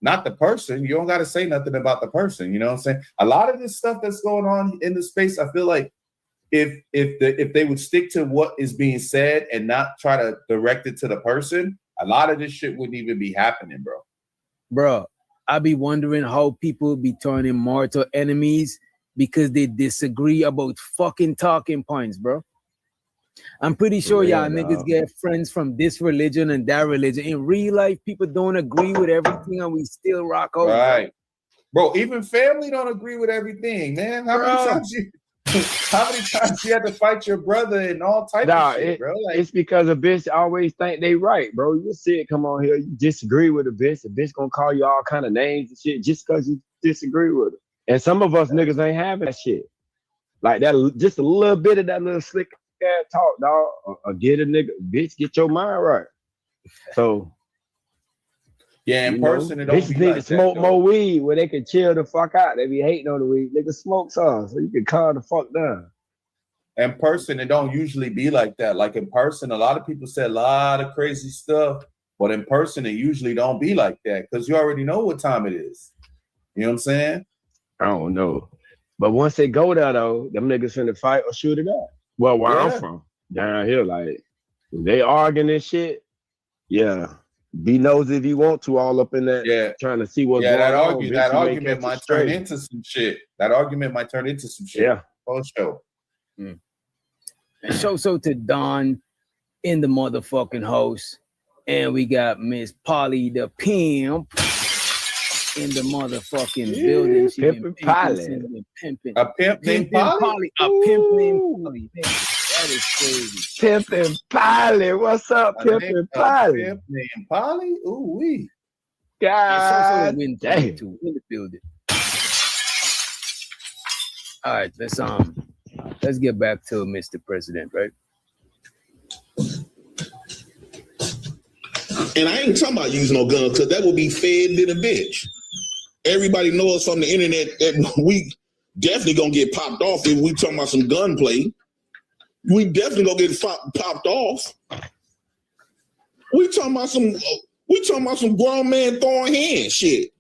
not the person. You don't got to say nothing about the person. You know what I'm saying? A lot of this stuff that's going on in the space, I feel like if they would stick to what is being said and not try to direct it to the person, a lot of this shit wouldn't even be happening, bro. Bro, I be wondering how people be turning mortal enemies because they disagree about fucking talking points, bro. I'm pretty sure y'all niggas get friends from this religion and that religion. In real life, people don't agree with everything and we still rock out. Right. Bro, even family don't agree with everything, man. How many times you had to fight your brother and all type of shit, bro? Like, it's because a bitch always think they right, bro. You see it come on here, you disagree with a bitch gonna call you all kind of names and shit just because you disagree with her. And some of us niggas ain't having that shit. Like that, just a little bit of that little slick ass talk, dog. Or get a nigga, bitch, get your mind right. So yeah, in person, it don't bitches be need like to smoke that, more weed where they can chill the fuck out. They be hating on the weed. Nigga smoke some so you can calm the fuck down. In person, it don't usually be like that. Like in person, a lot of people say a lot of crazy stuff, but in person, it usually don't be like that because you already know what time it is. You know what I'm saying? I don't know. But once they go there, though, them niggas finna fight or shoot it up. Well, where I'm from, down here, like, if they arguing this shit, yeah. Be nosy if you want to, all up in that, trying to see what's going on. That argument might turn into some shit. That argument might turn into some shit. Yeah. For sure. And so to Don in the motherfucking house. And we got Miss Polly the Pimp in the motherfucking building. She been pimping. A pimp named Polly? A pimp named Polly. That is crazy. Pimpin' Polly. What's up, Pimpin' Polly? Pimp named Polly? Ooh wee. God win damn. too in the building. All right, let's get back to Mr. President, right? And I ain't talking about using no guns because that would be fed in a bitch. Everybody knows from the internet that we definitely gonna get popped off if we talking about some gunplay. We definitely gonna get popped off. We talking about some grown man throwing hands shit.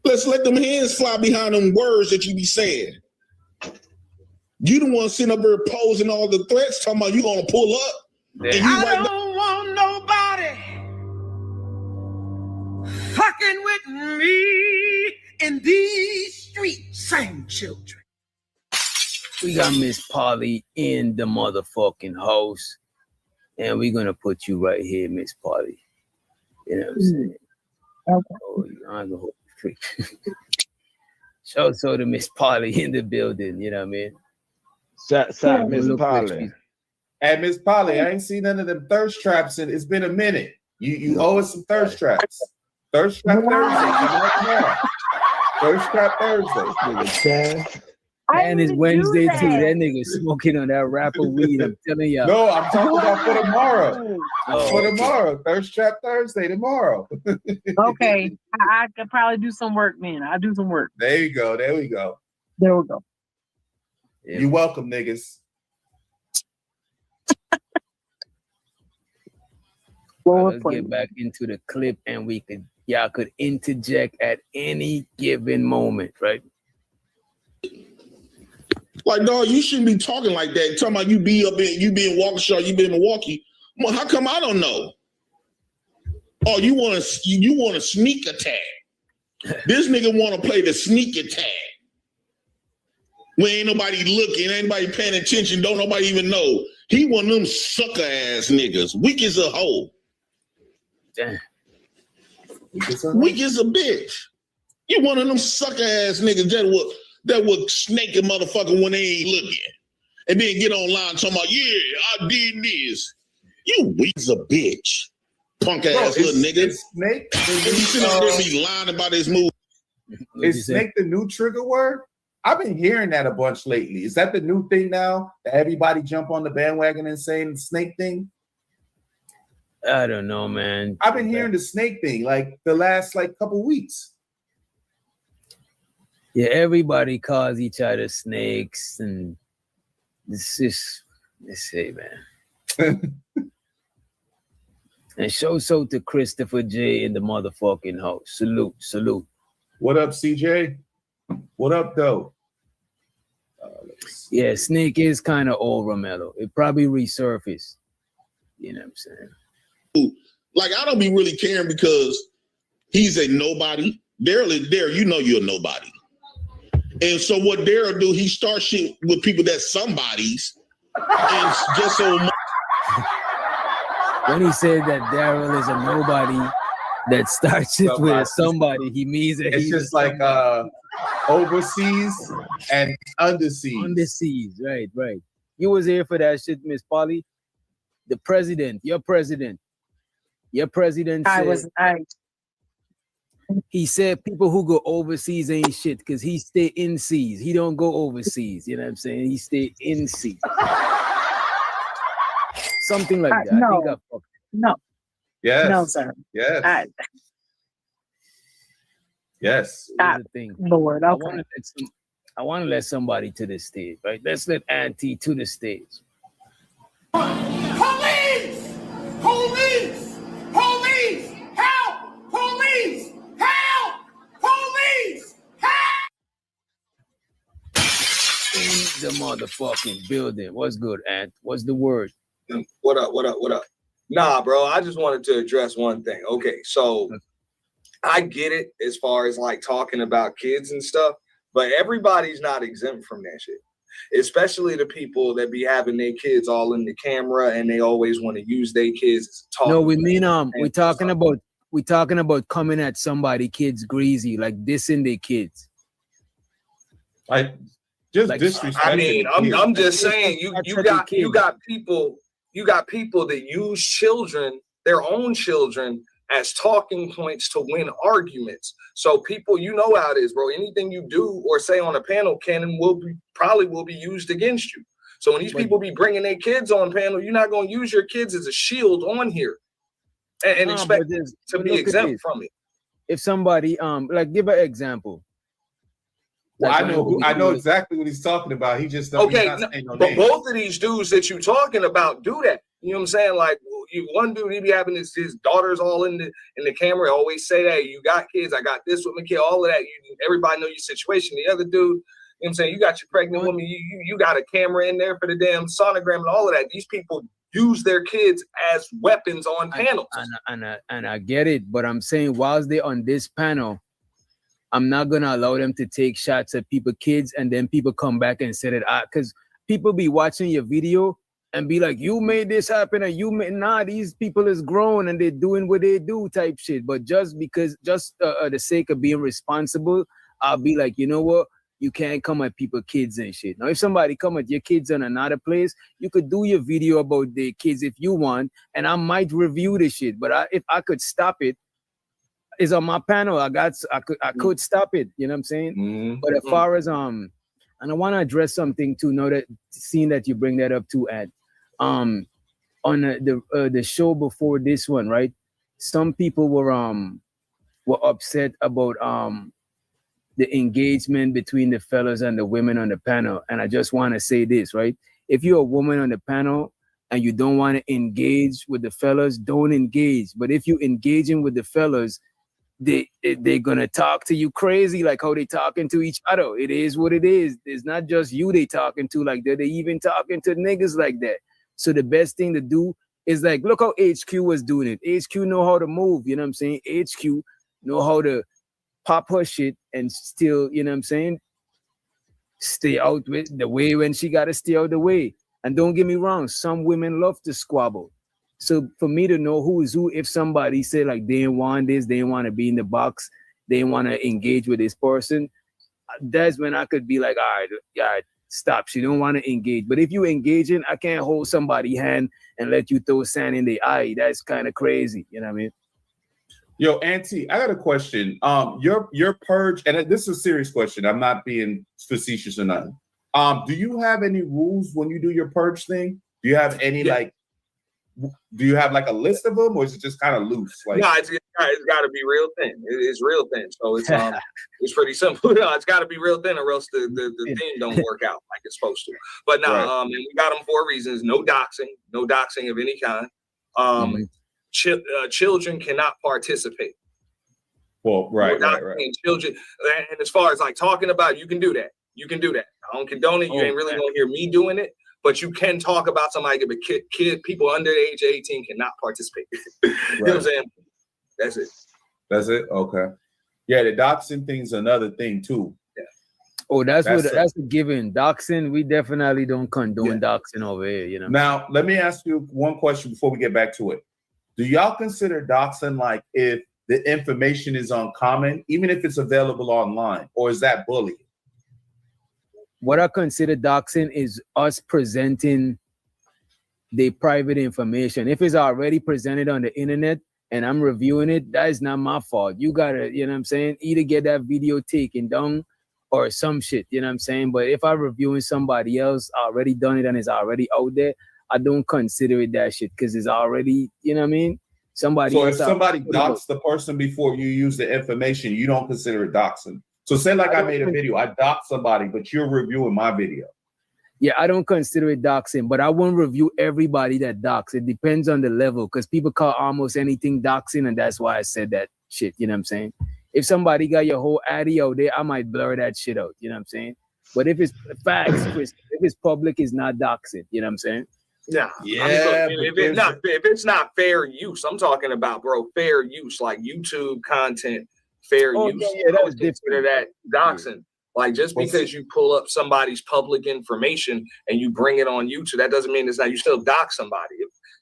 Let's let them hands fly behind them words that you be saying. You the one sitting up there posing all the threats, talking about you gonna pull up. And you I don't want nobody fucking with me in these streets, same children. We got Miss Polly in the motherfucking house, and we're gonna put you right here, Miss Polly. You know what I'm saying? Okay. Oh, I'm gonna freak. So to Miss Polly in the building, you know what I mean? Shout Miss Polly. Hey, Miss Polly, I ain't seen none of them thirst traps in. It's been a minute. You owe us some thirst traps. Thirst trap Thursday coming up tomorrow. Thirst trap Thursday. And it's Wednesday too. That nigga smoking on that rapper weed. I'm telling y'all. No, I'm talking about for tomorrow. Oh, for tomorrow. Thirst trap Thursday tomorrow. Okay. I could probably do some work, man. I'll do some work. There you go. There we go. There we go. Yeah. You welcome, niggas. Let's get back into the clip, and y'all could interject at any given moment, right? Like, dog, you shouldn't be talking like that. Talking about you be in Waukesha, you be in Milwaukee. Well, how come I don't know? Oh, you want a sneak attack? This nigga want to play the sneak attack. When ain't nobody looking, ain't nobody paying attention, don't nobody even know. He one of them sucker ass niggas, weak as a hoe. Damn. Weak as a bitch. You one of them sucker ass niggas that would snake a motherfucker when they ain't looking. And then get online talking about, yeah, I did this. You weak as a bitch. Punk ass little nigga. Snake? And you sit up there and be lying about his move. Is snake the new trigger word? I've been hearing that a bunch lately. Is that the new thing now? That everybody jump on the bandwagon and saying the snake thing? I don't know, man. I've been hearing the snake thing like the last couple weeks. Yeah, everybody calls each other snakes, and this is, let's say, man. And show to Christopher J in the motherfucking house. Salute. What up, CJ? What up, though? Yeah, snake is kind of old, Romello. It probably resurfaced. You know what I'm saying? Like, I don't be really caring because he's a nobody. Daryl, you know you're a nobody. And so what Daryl do, he starts shit with people that's somebodies. And just so much. When he said that Daryl is a nobody that starts shit with somebody, he means that it's he's just like overseas and underseas. Underseas, right. You was here for that shit, Miss Polly. The president, your president said, he said people who go overseas ain't shit because he stay in seas. He don't go overseas. You know what I'm saying? He stay in seas. Something like that. No. Yes. No, sir. Yes. Yes. Here's the thing. Lord, okay. I want to let somebody to the stage, right? Let's let Auntie to the stage. Police! Police! Police! Help! Police! Help! Police! Help! In the motherfucking building. What's good, Aunt? What's the word? What up? Nah, bro, I just wanted to address one thing. Okay, so I get it as far as like talking about kids and stuff, but everybody's not exempt from that shit. Especially the people that be having their kids all in the camera and they always want to use their kids as a talk. No, we mean we're talking about coming at somebody, kids greasy, like dissing their kids. Like just like, disrespect. I mean, I'm just saying you got people that use children, their own children, as talking points to win arguments. So people, you know how it is, bro. Anything you do or say on a panel can and probably will be used against you. So when these people be bringing their kids on panel, you're not going to use your kids as a shield on here and expect to be exempt from it. If somebody, like, give an example. Well, I know exactly what he's talking about. He just don't. Okay, he's not saying no but names. both of these dudes that you're talking about do that. You know what I'm saying? Like, one dude, he be having his daughters all in the camera. Always say that you got kids. I got this with my kid. All of that. Everybody know your situation. The other dude, you know what I'm saying? You got your pregnant woman. You got a camera in there for the damn sonogram and all of that. These people use their kids as weapons on panels. And I get it, but I'm saying whilst they're on this panel, I'm not gonna allow them to take shots at people's kids and then people come back and say that because people be watching your video and be like, you made this happen and you made these people is grown and they're doing what they do type shit. But just the sake of being responsible, I'll be like, you know what? You can't come at people's kids and shit. Now, if somebody come at your kids in another place, you could do your video about their kids if you want, and I might review the shit. But if I could stop it, it's on my panel. I could stop it. You know what I'm saying? Mm-hmm. But as far as and I want to address something too. Now that seeing that you bring that up too, Ed, on the show before this one, right? Some people were upset about the engagement between the fellas and the women on the panel. And I just want to say this, right? If you're a woman on the panel and you don't want to engage with the fellas, don't engage. But if you engaging with the fellas, they're gonna talk to you crazy, like how they talking to each other. It is what it is. It's not just you they talking to like that. They even talking to niggas like that. So the best thing to do is like, look how HQ was doing it. HQ know how to move, you know what I'm saying? HQ know how to pop her shit and still, you know what I'm saying, stay out with the way when she gotta stay out the way. And don't get me wrong, some women love to squabble. So for me to know who is who, if somebody say like they didn't want this, they didn't want to be in the box, they didn't want to engage with this person, that's when I could be like, all right, stop. She don't want to engage. But if you engaging, I can't hold somebody's hand and let you throw sand in the eye. That's kind of crazy. You know what I mean? Yo, Auntie, I got a question. Your purge, and this is a serious question. I'm not being facetious or nothing. Do you have any rules when you do your purge thing? Do you have any do you have like a list of them, or is it just kind of loose? Like, no, it's got to be real thin. It's real thin, so it's it's pretty simple. No, it's got to be real thin, or else the thing don't work out like it's supposed to. But no, and we got them for reasons. No doxing of any kind. Children cannot participate. Well, right. And children, and as far as like talking about, you can do that. I don't condone it. You ain't really gonna hear me doing it. But you can talk about somebody, but people under the age of 18 cannot participate. You know what I'm saying? That's it. That's it? Okay. Yeah, the doxing thing's another thing too. Yeah. Oh, that's a given. Doxing, we definitely don't condone doxing over here, you know. Now, let me ask you one question before we get back to it. Do y'all consider doxing like if the information is uncommon, even if it's available online, or is that bullying? What I consider doxing is us presenting the private information. If it's already presented on the internet and I'm reviewing it, that is not my fault. You gotta, you know what I'm saying, either get that video taken down or some shit, you know what I'm saying? But if I'm reviewing somebody else already done it and it's already out there, I don't consider it that shit because it's already, you know what I mean? So if somebody doxed the person before you use the information, you don't consider it doxing. So say like I made a video, I doxed somebody, but you're reviewing my video. Yeah, I don't consider it doxing, but I won't review everybody that dox. It depends on the level because people call almost anything doxing, and that's why I said that shit, you know what I'm saying? If somebody got your whole addy out there, I might blur that shit out, you know what I'm saying? But if it's facts, Chris, if it's public, it's not doxing, you know what I'm saying? Yeah. I mean, if it's not fair use, I'm talking about, bro, fair use, like YouTube content. Fair use. Yeah, that was consider that doxing. Like just because you pull up somebody's public information and you bring it on YouTube, that doesn't mean it's not. You still dox somebody.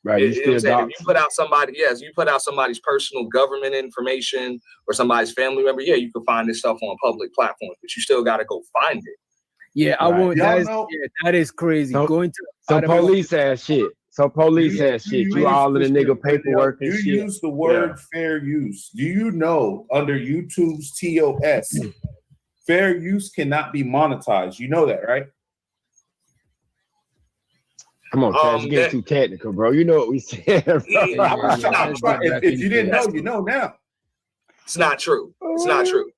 Right. You know what I'm saying? If you put out you put out somebody's personal government information or somebody's family member. Yeah, you can find this stuff on public platforms, but you still got to go find it. Yeah, I won't. That is crazy. Some police ass shit. So police has shit. You all in the nigga paperwork and you shit. You use the word fair use. Do you know under YouTube's TOS, fair use cannot be monetized? You know that, right? Come on, Cash, you getting too technical, bro. You know what we said. If you didn't know, you know now. It's not true. It's not true.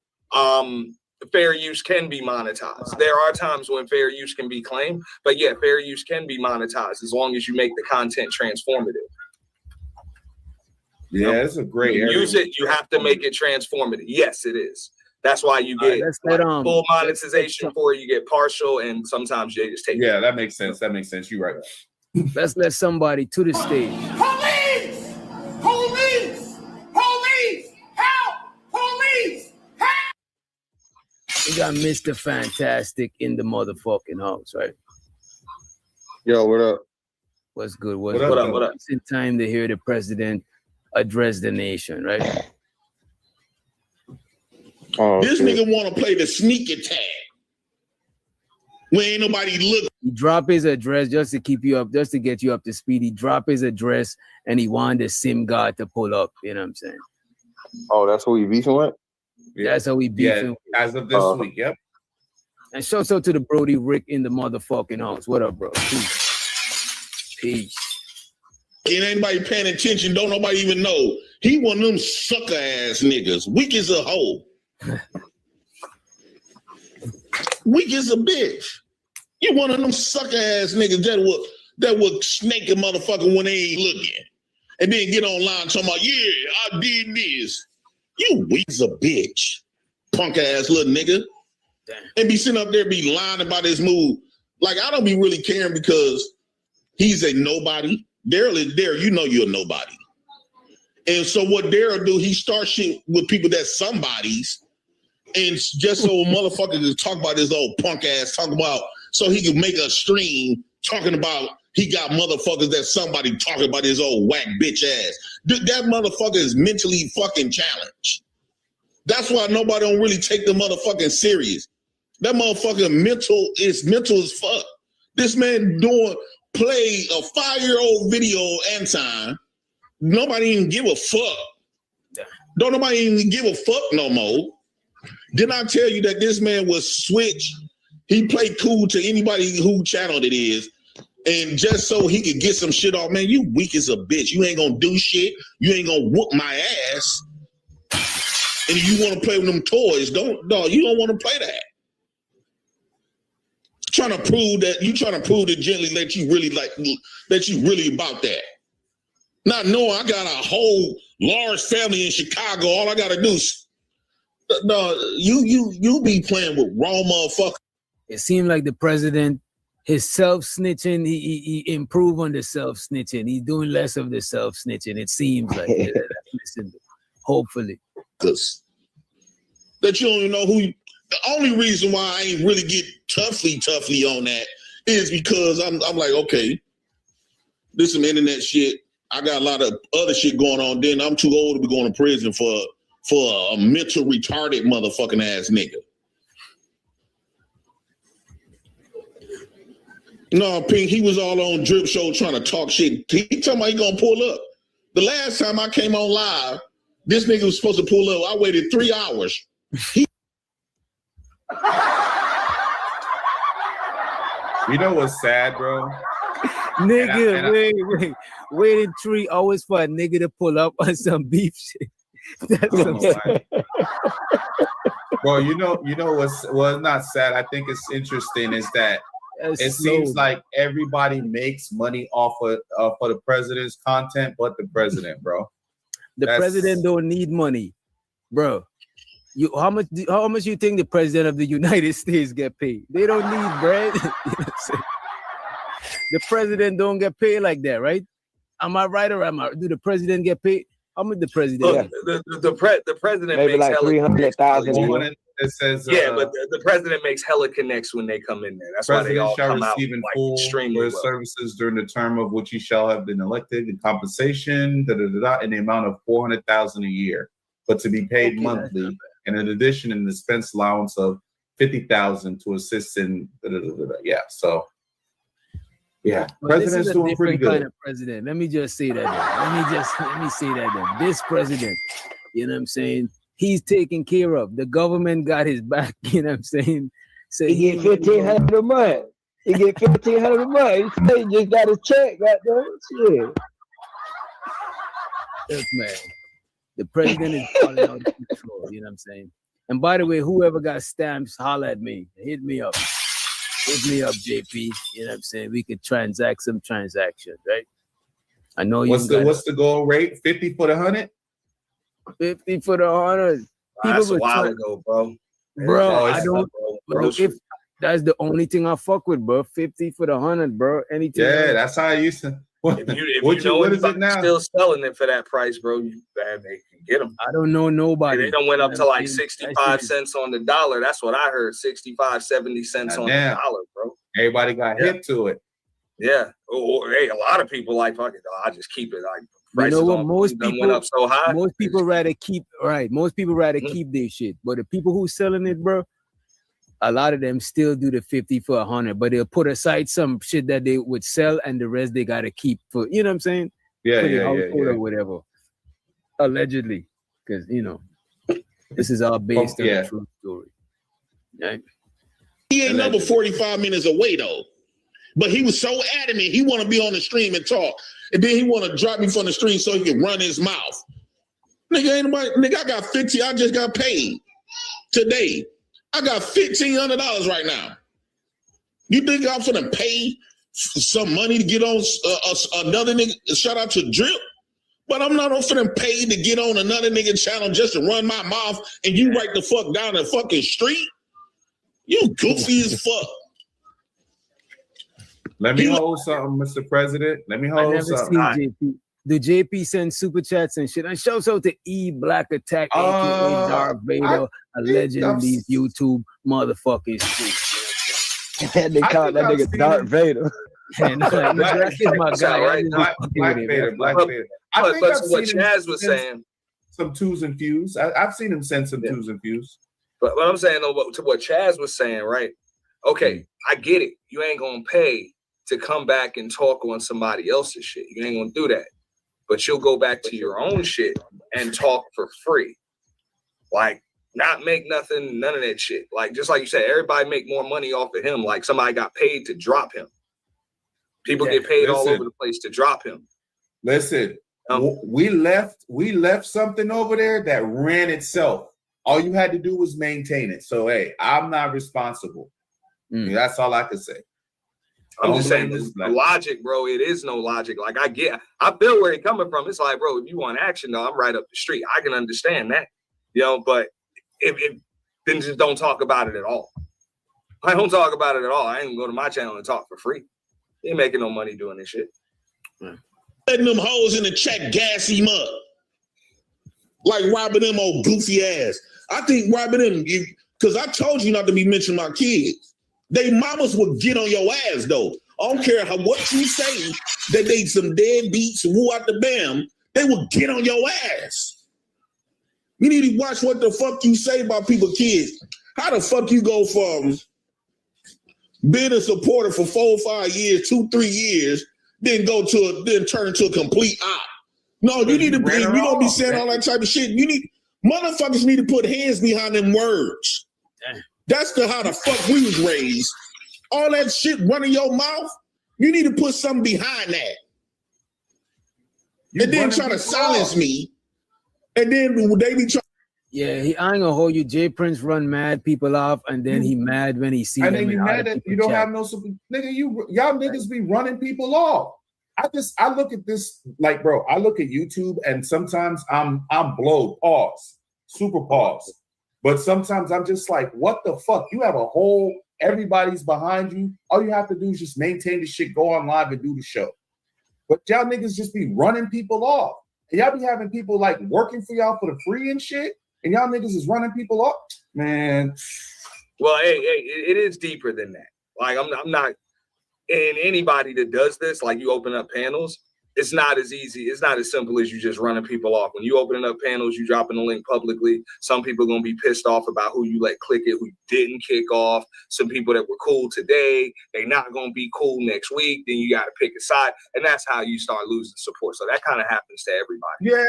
Fair use can be monetized. There are times when fair use can be claimed, but yeah, fair use can be monetized as long as you make the content transformative. Yeah, it's a great area. Use it, you have to make it transformative. Yes, it is. That's why you get full monetization for it. You get partial, and sometimes they just take it. Yeah, that makes sense. That makes sense. You're right. Let's let somebody to the stage. Police! Police! Police! Help! Police! Help! We got Mr. Fantastic in the motherfucking house, right? Yo, what up? What's good? What up? What up? It's in time to hear the president address the nation, right? Oh, this nigga want to play the sneak attack. When ain't nobody look. He drop his address just to keep you up, just to get you up to speed. He drop his address and he wanted the SIM guard to pull up. You know what I'm saying? Oh, that's who he beefing with? Yeah. That's how we beefing. Yeah, as of this week, yep. And shout out to the Brody Rick in the motherfucking house. What up, bro? Peace. Peace. Ain't anybody paying attention. Don't nobody even know. He one of them sucker ass niggas. Weak as a hoe. Weak as a bitch. You one of them sucker ass niggas that would snake a motherfucker when they ain't looking. And then get online talking about, yeah, I did this. You weak as a bitch. Punk ass little nigga. Damn. And be sitting up there be lying about his move. Like, I don't be really caring because he's a nobody. Daryl is there. You know you're a nobody. And so what Daryl do, he starts shit with people that's somebodies. And just so motherfuckers can talk about this old punk ass, talk about, so he can make a stream talking about he got motherfuckers that somebody talking about his old whack bitch ass. That motherfucker is mentally fucking challenged. That's why nobody don't really take the motherfucking serious. That motherfucker mental is mental as fuck. This man play a 5-year-old video and time. Nobody even give a fuck. Don't nobody even give a fuck no more. Didn't I tell you that this man was switch? He played cool to anybody who channel it is. And just so he could get some shit off, man, you weak as a bitch. You ain't gonna do shit. You ain't gonna whoop my ass. And if you want to play with them toys, you don't want to play that. Trying to prove that gently that you really about that. Not knowing I got a whole large family in Chicago. All I gotta do is you be playing with wrong motherfuckers. It seemed like the president, his self-snitching, he improved on the self-snitching. He's doing less of the self-snitching. It seems like listen, hopefully. Because that you don't even know who you, the only reason why I ain't really get toughly on that is because I'm like, okay, this some internet shit. I got a lot of other shit going on. Then I'm too old to be going to prison for a mental retarded motherfucking ass nigga. No, Pink, he was all on Drip Show trying to talk shit. He talking about he gonna pull up. The last time I came on live, this nigga was supposed to pull up. I waited 3 hours. You know what's sad, bro? Nigga, waiting 3 hours for a nigga to pull up on some beef shit. That's sad. Bro, you know what's not sad. I think it's interesting is that seems like everybody makes money off of for the president's content, but the president, bro. The president don't need money, bro. How much you think the president of the United States get paid? They don't need bread. You know what I'm saying? The president don't get paid like that, right? Am I right or am I? Do the president get paid? How much the president? Look, the president maybe makes like 300,000. It says, but the president makes hella connects when they come in there. That's why they all come out receive in like full extremely for his well. services during the term of which he shall have been elected, and compensation, in the amount of $400,000 a year, but to be paid monthly, and in addition, an expense allowance of $50,000 to assist in. Yeah, so Yeah, But this is president's a doing pretty different good. kind of president. Let me just say that. Let me say that. Then. This president, you know what I'm saying? He's taken care of. The government got his back. You know what I'm saying? So He get $1,500 a month. He get $1,500 a month. He say he just got his check. Goddamn shit. Look, man, the president is falling out of control. You know what I'm saying? And by the way, whoever got stamps, holla at me. Hit me up. Hit me up, JP. You know what I'm saying? We could transact some transactions, right? I know you. What's the goal rate? 50 for the 100? 50 for the 100. That's a while ago, bro. Bro, I don't. Look, if that's the only thing I fuck with, bro. 50 for the 100, bro. Anything. Yeah, else. that's how I used to. What is it now? Still selling it for that price, bro? They can get them. I don't know nobody. They don't went up to like 65 cents on the dollar. That's what I heard. 65, 70 cents on the dollar, bro. Everybody got hip to it. Yeah. Or hey, a lot of people like fuck it. I just keep it like. You know what? Most people went up so high. Most people rather keep Most people rather keep their shit. But the people who selling it, bro, a lot of them still do the 50 for 100, but they'll put aside some shit that they would sell, and the rest they gotta keep for, you know what I'm saying? Yeah, for the yeah, household yeah. or whatever. Allegedly, because you know, this is all based on a true story. Right? He ain't number 45 minutes away though. But he was so adamant he want to be on the stream and talk. And then he want to drop me from the stream so he can run his mouth. Nigga, ain't nobody, nigga, I got 50. I just got paid today. I got $1,500 right now. You think I'm finna pay some money to get on another nigga? Shout out to Drip. But I'm not finna pay to get on another nigga channel just to run my mouth and you right the fuck down the fucking street? You goofy as fuck. Let me hold something, Mr. President. Let me hold something. JP. The JP sends super chats and shit. And shouts out to E Black Attack, aka Darth Vader, a legend in these YouTube motherfuckers. They call that nigga Darth Vader. And that's my guy. Right? Black Vader. But what Chaz was saying, some twos and fews. I've seen him send some twos and fews. But what I'm saying though, to what Chaz was saying, right? Okay, I get it. You ain't gonna pay to come back and talk on somebody else's shit. You ain't gonna do that. But you'll go back to your own shit and talk for free. Like, not make nothing, none of that shit. Like, just like you said, everybody make more money off of him. Like somebody got paid to drop him. People get paid all over the place to drop him. Listen, we left something over there that ran itself. All you had to do was maintain it. So, hey, I'm not responsible. That's all I can say. I'm just saying, this logic, bro. It is no logic. Like, I feel where he's coming from. It's like, bro, if you want action, though, I'm right up the street. I can understand that, you know. But if then just don't talk about it at all. I don't talk about it at all. I ain't gonna go to my channel and talk for free. You ain't making no money doing this shit. Letting them hoes in the chat gas him up, like robbing them old goofy ass. I think robbing them, because I told you not to be mentioning my kids. They mamas would get on your ass though. I don't care what you say that they some deadbeats who out the bam, they will get on your ass. You need to watch what the fuck you say about people's kids. How the fuck you go from being a supporter for 4 or 5 years, 2, 3 years, then turn into a complete op? No, you need to be, you don't be saying all that type of shit. Motherfuckers need to put hands behind them words. That's how the fuck we was raised. All that shit running your mouth, you need to put something behind that. And then try to silence me. And then they be trying. Yeah, I ain't gonna hold you. J Prince run mad people off, and then he mad when he see them. And then you mad that you don't have no super nigga. Y'all niggas be running people off. I look at this like, bro. I look at YouTube, and sometimes I'm blowed, super pause. But sometimes I'm just like, what the fuck? You have a whole, everybody's behind you. All you have to do is just maintain the shit, go on live and do the show. But y'all niggas just be running people off. And y'all be having people like working for y'all for the free and shit. And y'all niggas is running people off. Man. Well, hey, it is deeper than that. Like, I'm not, and anybody that does this, like you open up panels, it's not as easy. It's not as simple as you just running people off. When you opening up panels, you dropping the link publicly. Some people are going to be pissed off about who you let click it, who didn't kick off. Some people that were cool today, they not going to be cool next week. Then you got to pick a side. And that's how you start losing support. So that kind of happens to everybody. Yeah,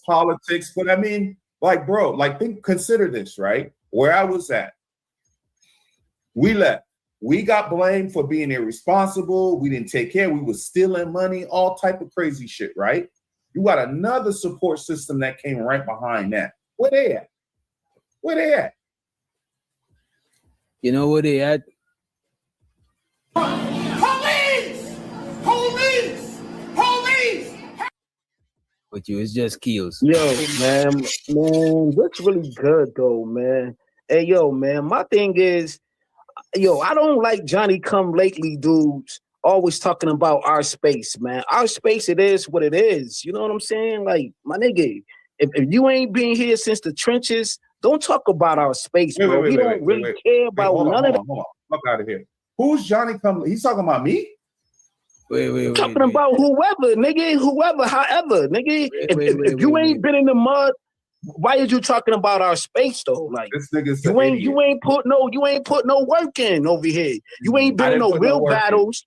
politics. But I mean, like, bro, like, consider this, right? Where I was at, we left. We got blamed for being irresponsible. We didn't take care. We was stealing money, all type of crazy shit, right? You got another support system that came right behind that. Where they at? Where they at? You know where they at? Police! Police! Police! With you, it's just kills. Yo, man, that's really good though, man. Hey, yo, man, my thing is, yo, I don't like Johnny come lately dudes always talking about our space, man. Our space, it is what it is. You know what I'm saying? Like, my nigga, if you ain't been here since the trenches, don't talk about our space, bro. We don't really care about none of that. Hold on. Fuck out of here. Who's Johnny come? He's talking about me? Wait. Talking about whoever, nigga, however, nigga. If you ain't been in the mud, why is you talking about our space though? Like, this nigga's you ain't put no work in over here. You ain't been in no real battles.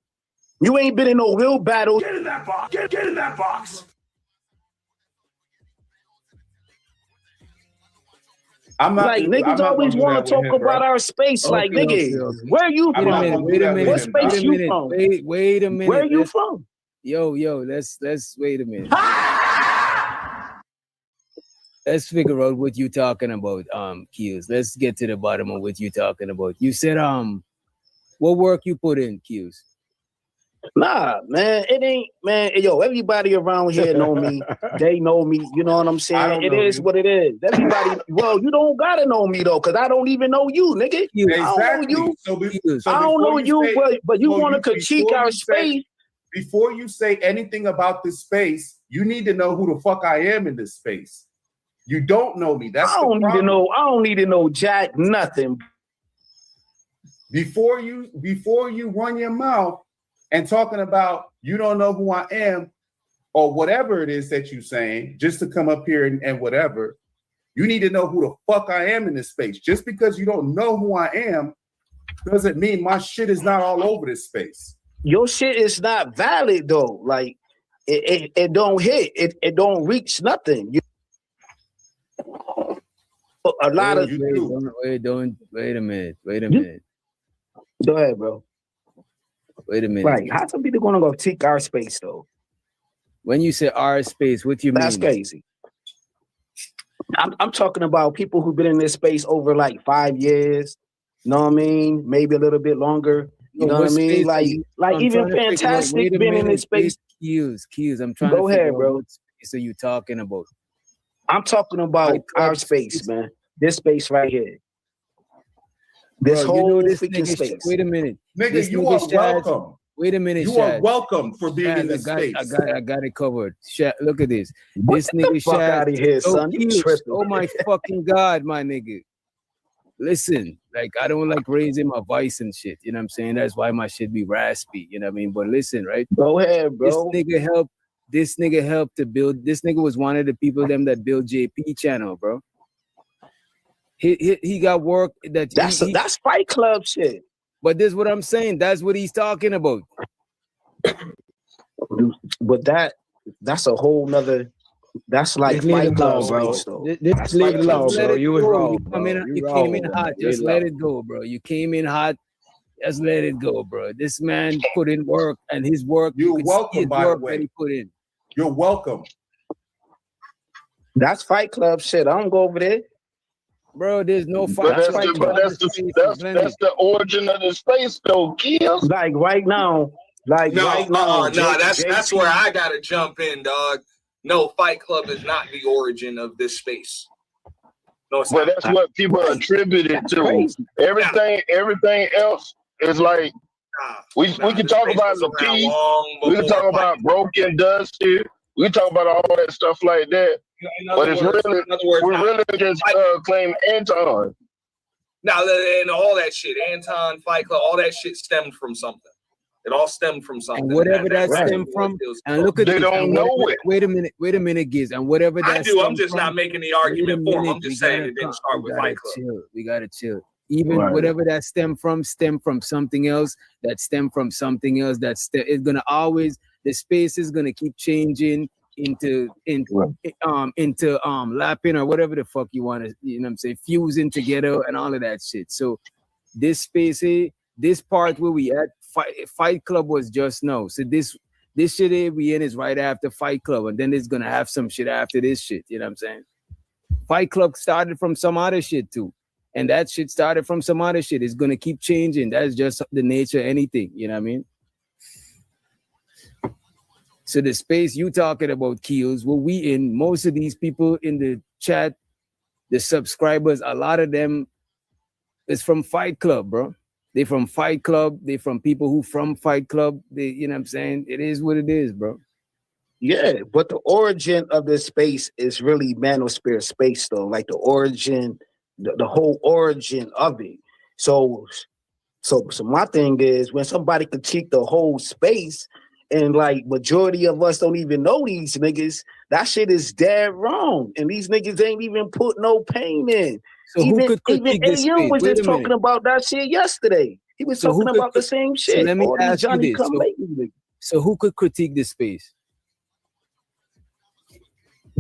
You ain't been in no real battles. Get in that box. Get in that box. I'm not like niggas always want to talk about our space. Like, nigga, where you from? Wait a minute. What space you from? Wait a minute. Where you from? Yo, let's wait a minute. Let's figure out what you talking about, Q's. Let's get to the bottom of what you talking about. You said, what work you put in, Q's? Nah, man, it ain't, man. Yo, everybody around here know me. They know me. You know what I'm saying? It is what it is. Everybody, well, you don't gotta know me though, because I don't even know you, nigga. Exactly. I don't know you. I don't know you, but you want to critique our space. Before you say anything about this space, you need to know who the fuck I am in this space. You don't know me. That's I don't need to know Jack nothing. Before you run your mouth and talking about you don't know who I am or whatever it is that you're saying, just to come up here and whatever, you need to know who the fuck I am in this space. Just because you don't know who I am doesn't mean my shit is not all over this space. Your shit is not valid though. Like it don't hit. It don't reach nothing. A lot of wait a minute. Go ahead, bro. Wait a minute. Right. How some people gonna go take our space though? When you say our space, what do you mean? That's crazy. I'm talking about people who've been in this space over like 5 years. Know what I mean? Maybe a little bit longer. You know what I mean? Like even Fantastic been in this space. Q's. I'm trying go to ahead, bro. What space are you talking about? I'm talking about our space, man. This space right here. This whole freaking space. Wait a minute. Nigga, you are welcome. Wait a minute, You are welcome for being in this space. I got it covered. Look at this. This nigga fuck out of here, son. Oh my fucking God, my nigga. Listen, like, I don't like raising my voice and shit. You know what I'm saying? That's why my shit be raspy. You know what I mean? But listen, right? Go ahead, bro. This nigga helped to build. This nigga was one of the people that built JP channel, bro. He got work that's Fight Club shit. But this is what I'm saying. That's what he's talking about. But that's a whole nother. That's like Fight Club, bro. Just leave it alone, bro. You was wrong. You came in hot. Just let it go, bro. You came in hot. Just let it go, bro. This man put in work, and his work. You're welcome, by the way. He put in. You're welcome. That's Fight Club shit. I don't go over there. Bro, there's no fight. That's the origin of the space, though, kills. Like right now, that's where I gotta jump in, dog. No, Fight Club is not the origin of this space. No, it's well, not. that's what people attribute it to. Crazy. Everything else is like we can talk about the P. We can talk about Broken Dusty. We can talk about all that stuff like that. But it's we're really just claim Anton. Now, and all that shit, Anton, Fight Club, all that shit stemmed from something. It all stemmed from something. And whatever that stemmed from, and look at They this, don't and know wait a minute, Giz, and whatever that I do. I'm stemmed just from, not making the wait a argument for him. minute, I'm just saying it didn't start with Fight Club. We gotta chill. Even whatever that stemmed from something else, that stemmed from something else, it's gonna always, the space is gonna keep changing into lapping or whatever the fuck you want to, you know what I'm saying, fusing together and all of that shit. So this space here, this part where we at, Fight Club was just now. So this shit here we in is right after Fight Club, and then it's gonna have some shit after this shit. You know what I'm saying? Fight Club started from some other shit too, and that shit started from some other shit. It's gonna keep changing. That's just the nature of anything. You know what I mean? So the space you talking about, Keels, where we in, most of these people in the chat, the subscribers, a lot of them is from Fight Club, bro. They from Fight Club. They from people who from Fight Club. They, you know what I'm saying? It is what it is, bro. Yeah, but the origin of this space is really manosphere space, though. Like the origin, the whole origin of it. So my thing is, when somebody critique the whole space, and like majority of us don't even know these niggas, that shit is dead wrong. And these niggas ain't even put no pain in. So even who could critique this AM space? was Wait just a minute. talking about that shit yesterday. He was So who talking could about the same shit. So let me All these ask you Johnny this. come lately niggas. So who could critique this space?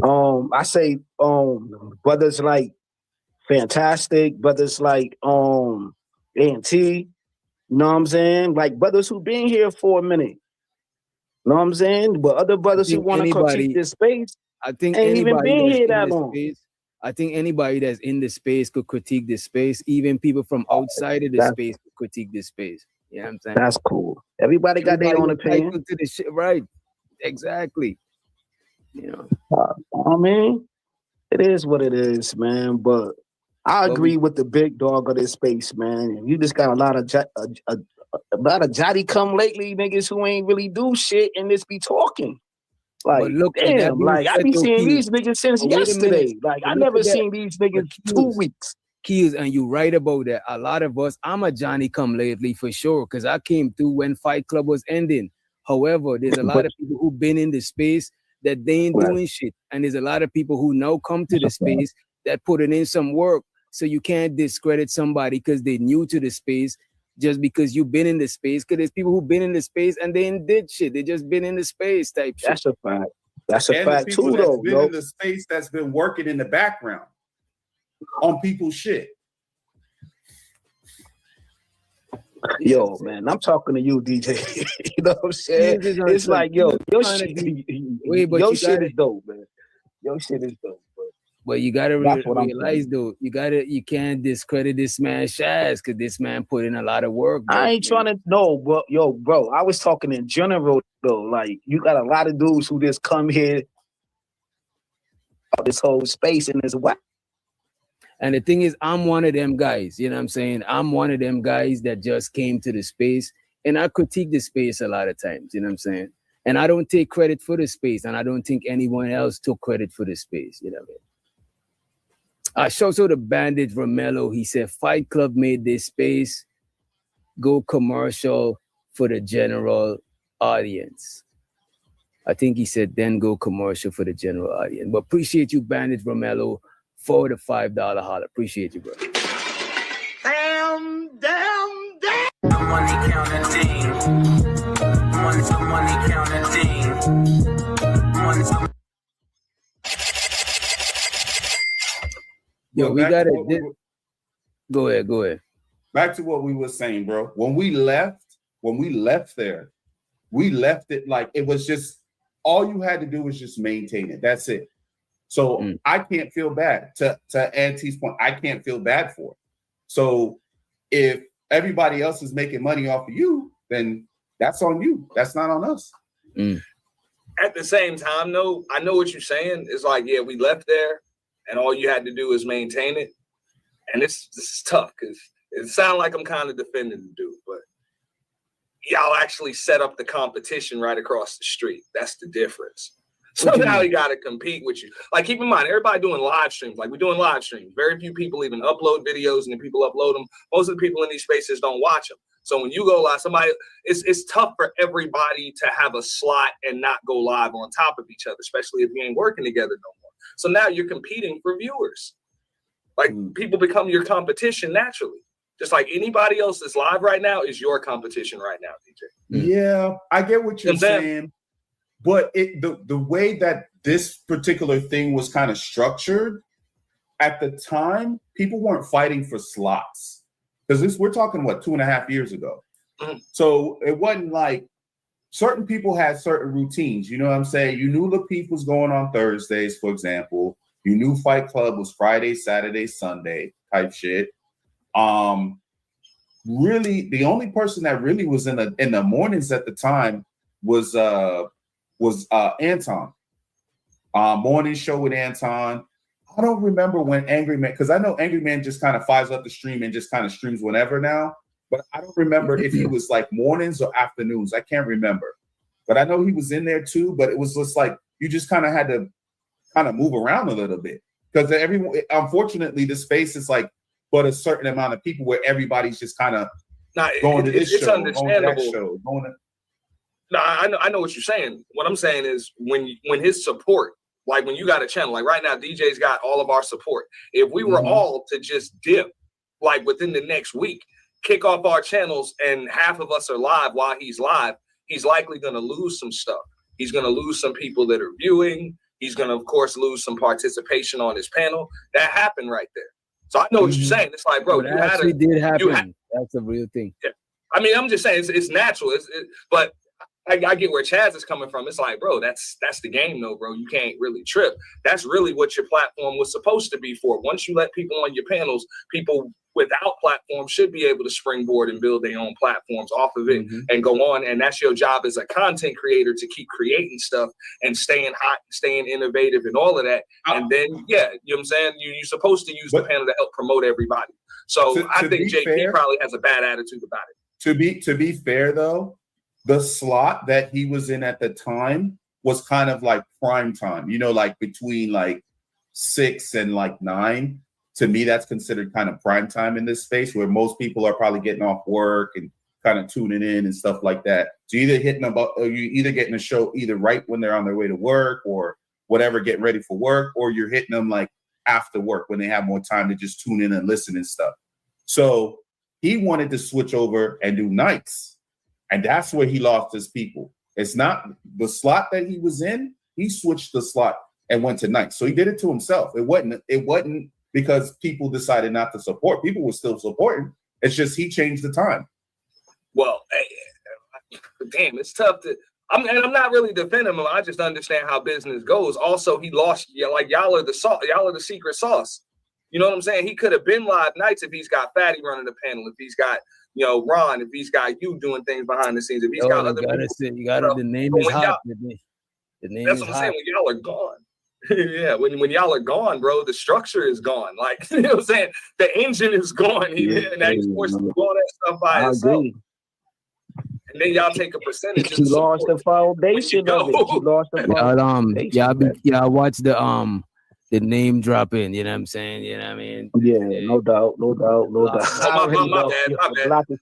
I say brothers like Fantastic, brothers like ANT, you know what I'm saying? Like brothers who been here for a minute. Know what I'm saying? But other brothers who want to critique this space, I think ain't even anybody been that's here in that this long. space, I think anybody that's in the space could critique this space. Even people from outside of the space could critique this space. You know what I'm saying? That's cool. Everybody got their own opinion. entitled to this shit, right? Exactly. You know. I mean, it is what it is, man. But I agree with the big dog of this space, man. You just got a lot of Jotty come lately niggas who ain't really do shit and just be talking. Like, look, with that damn, being like I said, be though, seeing Keys, these niggas since but wait a minute. yesterday. Like But I look never at that. seen these niggas But 2 weeks. Keys, and you right about that. A lot of us, I'm a Johnny come lately for sure, because I came through when Fight Club was ending. However, there's a lot of people who've been in the space that they ain't doing shit. And there's a lot of people who now come to the space that putting in some work. So you can't discredit somebody because they're new to the space just because you've been in the space. Because there's people who've been in the space and they ain't did shit. They just been in the space type shit. That's a fact. That's a And the fact people too, that's though. been in the space that's been working in the background on people's shit. Yo, man, I'm talking to you, DJ. You know what I'm saying? It's like, yo, your shit, your shit is dope, man. Your shit is dope, bro. But you gotta That's what I'm realize, though, you can't discredit this man's Shaz because this man put in a lot of work. Bro. I ain't trying to know, but yo, bro, I was talking in general though. Like, you got a lot of dudes who just come here, this whole space, and it's whack. And the thing is, I'm one of them guys, you know what I'm saying? I'm one of them guys that just came to the space, and I critique the space a lot of times, you know what I'm saying? And I don't take credit for the space, and I don't think anyone else took credit for the space, you know what I mean? Shouts out to Bandit Romello. He said, Fight Club made this space go commercial for the general audience. I think he said, then go commercial for the general audience. But appreciate you, Bandit Romello, for the $5 holler. Appreciate you, bro. Damn. The money counting team. Money counting team. Yo, we got it. Go ahead. Back to what we were saying, bro. When we left there, we left it like it was just all you had to do was just maintain it. That's it. So I can't feel bad. To Auntie's point, I can't feel bad for it. So if everybody else is making money off of you, then that's on you. That's not on us. At the same time, though, I know what you're saying. It's like, yeah, we left there, and all you had to do is maintain it. And this is tough because it sounds like I'm kind of defending the dude, but y'all actually set up the competition right across the street. That's the difference. So now he got to compete with you. Like, keep in mind, everybody doing live streams. Like, we're doing live streams. Very few people even upload videos, and then people upload them. Most of the people in these spaces don't watch them. So when you go live, it's tough for everybody to have a slot and not go live on top of each other, especially if you ain't working together no more. So now you're competing for viewers. Like people become your competition naturally. Just like anybody else that's live right now is your competition right now, DJ. Yeah, I get what you're saying. But the way that this particular thing was kind of structured, at the time, people weren't fighting for slots. Because we're talking, 2.5 years ago. So it wasn't like certain people had certain routines. You know what I'm saying? You knew Lapeef was going on Thursdays, for example. You knew Fight Club was Friday, Saturday, Sunday type shit. Really, the only person that really was in the mornings at the time was Anton. Morning show with Anton. I don't remember when Angry Man, because I know Angry Man just kind of fires up the stream and just kind of streams whenever now. But I don't remember if he was like mornings or afternoons. I can't remember. But I know he was in there too. But it was just like you just kind of had to kind of move around a little bit. Because unfortunately, the space is like but a certain amount of people where everybody's just kind of going to this show, going to that show, going to. No, I know what you're saying. What I'm saying is when his support, like when you got a channel, like right now, DJ's got all of our support. If we were all to just dip, like within the next week, kick off our channels and half of us are live while he's live, he's likely going to lose some stuff. He's going to lose some people that are viewing. He's going to, of course, lose some participation on his panel. That happened right there. So I know what you're saying. It's like, bro, That actually did happen. That's a real thing. Yeah. I mean, I'm just saying it's natural. But I get where Chaz is coming from. It's like, bro, that's the game, though, bro. You can't really trip. That's really what your platform was supposed to be for. Once you let people on your panels, people without platforms should be able to springboard and build their own platforms off of it and go on. And that's your job as a content creator to keep creating stuff and staying hot, staying innovative and all of that. And then, yeah, you know what I'm saying? You're supposed to use the panel to help promote everybody. So I think JP probably has a bad attitude about it. To be fair, though, the slot that he was in at the time was kind of like prime time, you know, like between like 6 and like 9. To me, that's considered kind of prime time in this space where most people are probably getting off work and kind of tuning in and stuff like that. So you either getting a show either right when they're on their way to work or whatever, getting ready for work, or you're hitting them like after work when they have more time to just tune in and listen and stuff. So he wanted to switch over and do nights. And that's where he lost his people. It's not the slot that he was in. He switched the slot and went to nights. So he did it to himself. It wasn't because people decided not to support. People were still supporting. It's just he changed the time. Well, damn, it's tough to. I'm not really defending him. I just understand how business goes. Also, he lost. Like y'all are the secret sauce. You know what I'm saying? He could have been live nights if he's got Fatty running the panel, if he's got Ron, if he's got you doing things behind the scenes, if he's got other people. The name is hot. The name that's is what I'm hot. saying. When y'all are gone. Yeah, when y'all are gone, bro, the structure is gone. Like, you know what I'm saying? The engine is gone. And now you're forced to do all that stuff by yourself. And then y'all take a percentage. You lost the foundation of it. You lost the foundation. Y'all watch the name dropping, you know what I'm saying? You know what I mean? Yeah, no doubt. My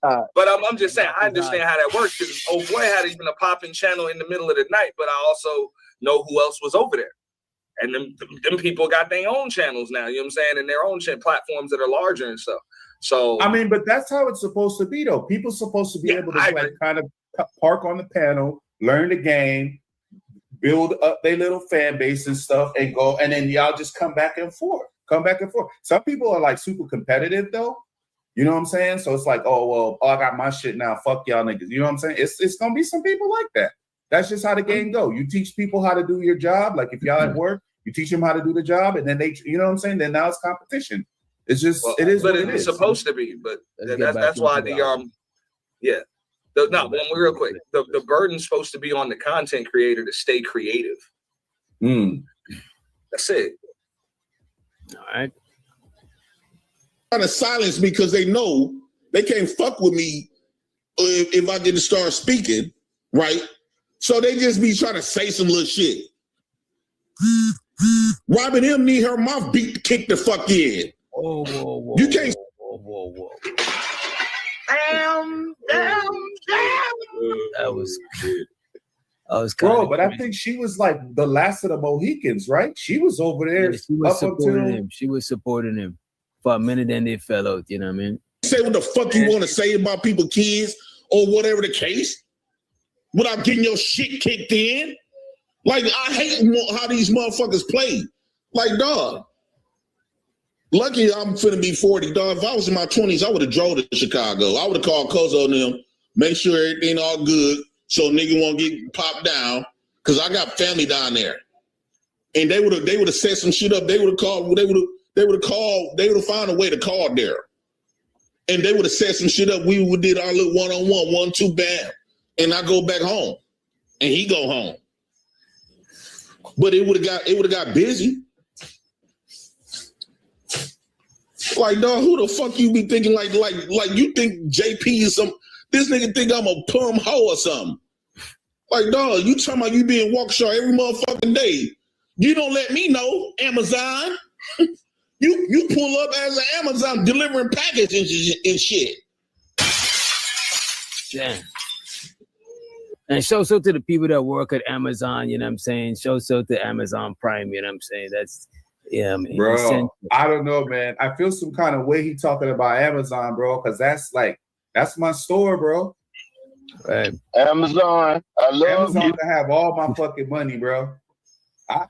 bad. But I'm just saying, I understand how that works because old boy had even a popping channel in the middle of the night, but I also know who else was over there. And them people got their own channels now, you know what I'm saying? And their own platforms that are larger and stuff. So I mean, but that's how it's supposed to be, though. People supposed to be able to like kind of park on the panel, learn the game, build up their little fan base and stuff, and go, and then y'all just come back and forth. Some people are like super competitive, though. You know what I'm saying? So it's like, oh, I got my shit now. Fuck y'all niggas. You know what I'm saying? It's gonna be some people like that. That's just how the game go. You teach people how to do your job. Like if y'all at work, you teach them how to do the job, and then they, you know what I'm saying? Then now it's competition. It's just, it is what it is. It's supposed to be, but that's why real quick, the burden's supposed to be on the content creator to stay creative. That's it. All right. Trying to silence me because they know they can't fuck with me if I get to start speaking, right? So they just be trying to say some little shit. Robin M need her mouth beat to kick the fuck in. Whoa. You can't. Whoa. Damn. That was good. Bro, but I think she was like the last of the Mohicans, right? She was over there. Yeah, she was up supporting until him. She was supporting him for a minute, then they fell out. You know what I mean? Say what the fuck you want to say about people, kids, or whatever the case, without getting your shit kicked in. Like, I hate how these motherfuckers play. Like, dog. Lucky I'm finna be 40, dog. If I was in my 20s, I would have drove to Chicago. I would have called Kozo and them, make sure everything all good, so nigga won't get popped down. Cause I got family down there. And they would have set some shit up. They would have called, they would have found a way to call there. And they would have set some shit up. We would did our little one-on-one, 1-2 bam. And I go back home. And he go home. But it would have got busy. Like, dog, who the fuck you be thinking like you think JP is this nigga think I'm a plum hoe or something. Like, dog, you talking about you being Waukesha every motherfucking day. You don't let me know, Amazon. You pull up as an Amazon delivering packages and shit. Damn. And show so to the people that work at Amazon, you know what I'm saying? Show so to Amazon Prime, you know what I'm saying? That's, yeah, I mean, bro, essential. I don't know, man. I feel some kind of way he talking about Amazon, bro, because that's my store, bro. Right. Amazon, I love Amazon you. to have all my fucking money, bro.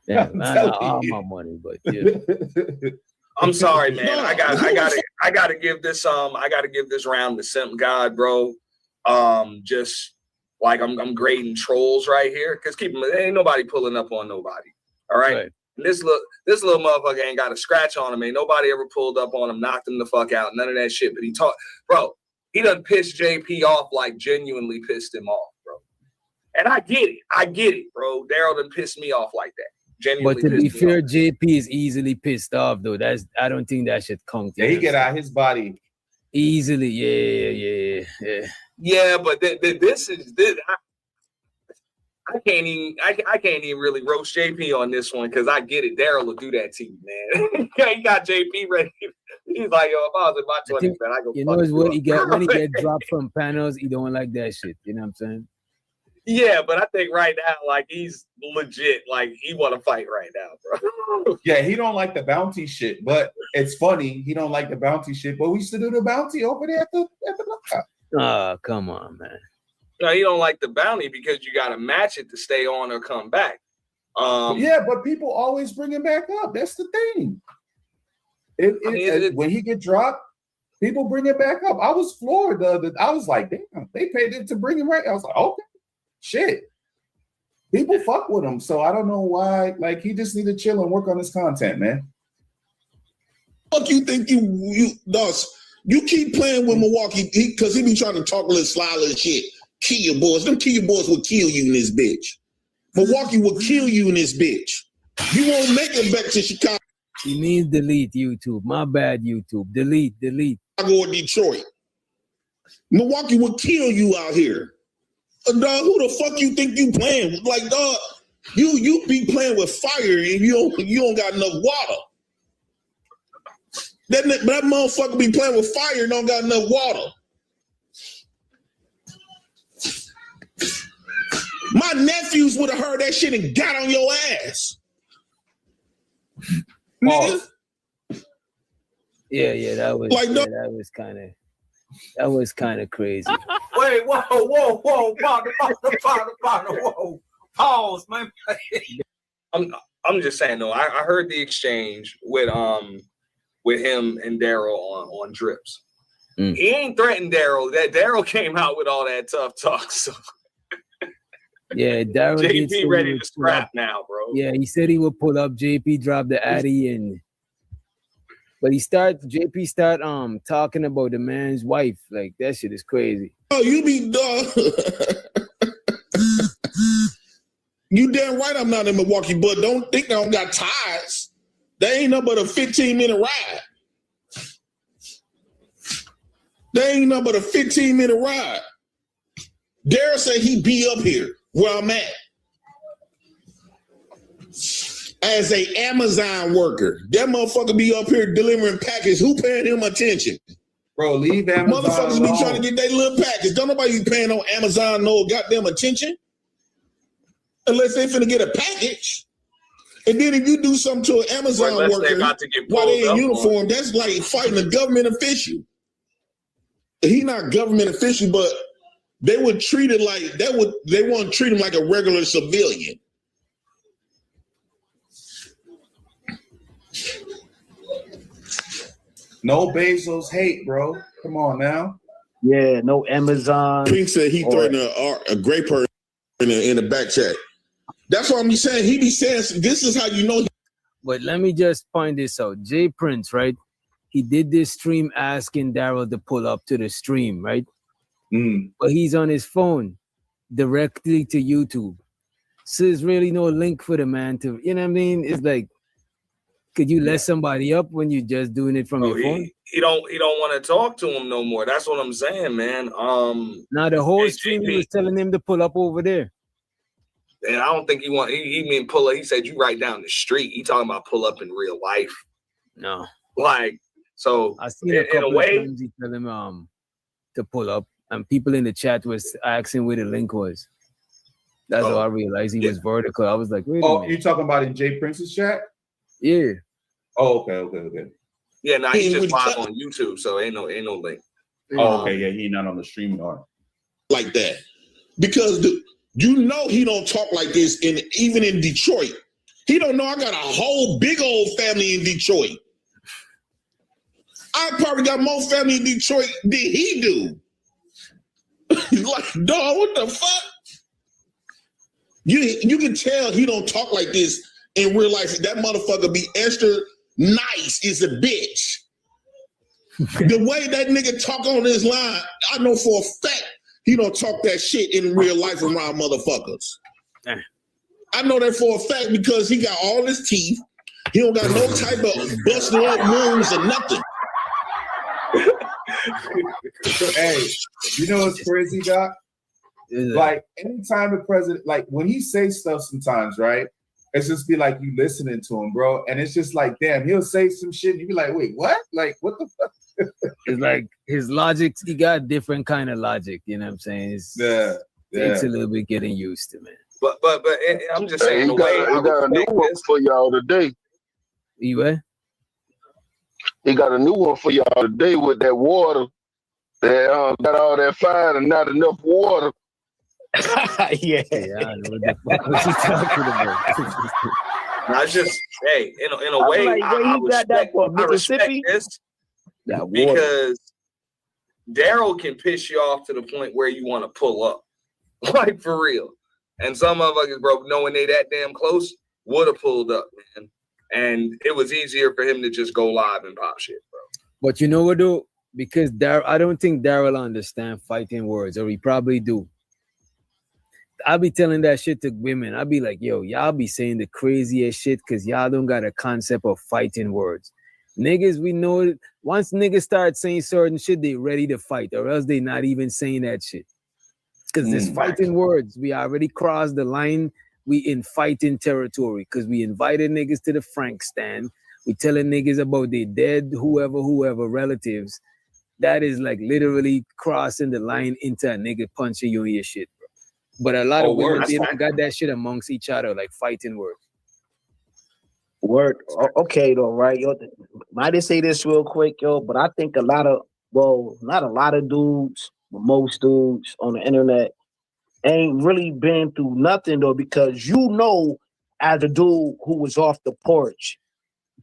Yeah, man, all my money, but yeah. I'm sorry, man. I gotta give this round to Simp God, bro. Just like I'm grading trolls right here, because ain't nobody pulling up on nobody. All right. And this little motherfucker ain't got a scratch on him. Ain't nobody ever pulled up on him, knocked him the fuck out, none of that shit. But he done pissed JP off, like genuinely pissed him off, bro. And I get it, bro. Daryl done pissed me off like that. Genuinely. But to be fair, JP is easily pissed off though. I don't think that should count. Yeah, he get out his body easily. Yeah. Yeah, but this. I can't even really roast JP on this one, because I get it. Daryl will do that to you, man. He got JP ready. He's like, yo, if I was in my 20s, man, I go. You know what he get when he get dropped from panels? He don't like that shit. You know what I'm saying? Yeah, but I think right now, like, he's legit. Like, he want to fight right now, bro. Yeah, he don't like the bounty shit, but it's funny. He don't like the bounty shit, but we used to do the bounty over there at the lookout. Oh, come on, man. No, he don't like the bounty because you got to match it to stay on or come back. Yeah, but people always bring him back up. That's the thing. When he get dropped, people bring it back up. I was floored. I was like, damn, they paid it to bring him right. I was like, okay, shit. People fuck with him, so I don't know why. Like, he just need to chill and work on his content, man. Fuck you think you keep playing with Milwaukee because he be trying to talk a little sly little shit. Kill your boys. Them kill your boys will kill you in this bitch. Milwaukee will kill you in this bitch. You won't make it back to Chicago. He means delete YouTube. My bad, YouTube. Delete. Chicago or Detroit. Milwaukee will kill you out here. Dog, who the fuck you think you playing with? Like, dog, you be playing with fire and you don't got enough water. That motherfucker be playing with fire and don't got enough water. My nephews would have heard that shit and got on your ass. Nigga. Yeah, that was like, that was kind of crazy. Wait, whoa, partner, whoa. Pause, man. I'm just saying though, I heard the exchange with him and Daryl on Drips. He ain't threatened Daryl. That Daryl came out with all that tough talk. So yeah, Daryl JP ready to scrap now, bro. Yeah, he said he would pull up. JP dropped the Addy but JP start talking about the man's wife. Like, that shit is crazy. Oh, you be dog. You damn right I'm not in Milwaukee, but don't think I don't got ties. That ain't nothing but a 15-minute ride. Daryl said he be up here where I'm at as a Amazon worker. That motherfucker be up here delivering packages. Who paying him attention? Bro, leave Amazon Motherfuckers alone. be trying to get their little package. Don't nobody be paying on Amazon no goddamn attention. Unless they finna get a package. And then if you do something to an Amazon worker while they in uniform, that's like fighting a government official. He not government official, but they would treat it like they want to treat him like a regular civilian. No Bezos hate, bro. Come on now. Yeah, no Amazon. Pink said he threatened a great person in the back chat. That's what I'm saying. He be saying this is how you know. But let me just point this out. Jay Prince, right? He did this stream asking Daryl to pull up to the stream, right? But he's on his phone directly to YouTube. So there's really no link for the man to, you know what I mean? It's like, could you let somebody up when you're just doing it from your phone? He don't want to talk to him no more. That's what I'm saying, man. Now the whole stream he was telling him to pull up over there. And I don't think he mean pull up. He said you right down the street. He talking about pull up in real life. No. Like, so I seen a couple of times he tell him to pull up, and people in the chat was asking where the link was. That's how I realized he was vertical. I was like, wait a minute. You talking about in Jay Prince's chat? Yeah. Oh, okay. Yeah, now he's just live on YouTube, so ain't no link. Oh, okay, yeah, he not on the streaming arm. Like that. Because you know he don't talk like this even in Detroit. He don't know I got a whole big old family in Detroit. I probably got more family in Detroit than he do. Like, dog, what the fuck? You can tell he don't talk like this in real life. That motherfucker be extra nice is a bitch. The way that nigga talk on this line, I know for a fact he don't talk that shit in real life around motherfuckers. I know that for a fact because he got all his teeth. He don't got no type of busted up wounds or nothing. Hey, you know what's crazy, Doc? Like anytime the president, like when he says stuff sometimes, right? It's just be like you listening to him, bro. And it's just like, damn, he'll say some shit and you be like, wait, what? Like, what the fuck? It's like his logic, he got different kind of logic, you know what I'm saying? It's a little bit getting used to, man. But I'm just saying the way he got a new one for y'all today. You what? He got a new one for y'all today with that water. That got all that fire and not enough water. Yeah. I know what the fuck was he talking about. I just, hey, in a way, like, I respect this because Daryl can piss you off to the point where you want to pull up, like for real. And some motherfuckers, bro, knowing they that damn close, would have pulled up, man. And it was easier for him to just go live and pop shit, bro. But you know what, though? Because I don't think Daryl understand fighting words, or he probably do. I'll be telling that shit to women. I'll be like, yo, y'all be saying the craziest shit because y'all don't got a concept of fighting words. Niggas, we know it. Once niggas start saying certain shit, they ready to fight, or else they not even saying that shit. Because there's fighting words. We already crossed the line. We in fighting territory because we invited niggas to the Frank stand. We telling niggas about their dead, whoever relatives. That is like literally crossing the line into a nigga punching you in your shit, bro. But a lot of women, they don't got that shit amongst each other, like fighting words. Word. Okay, though, right? Yo, I just say this real quick, yo, but I think not a lot of dudes, but most dudes on the internet ain't really been through nothing, though, because you know, as a dude who was off the porch,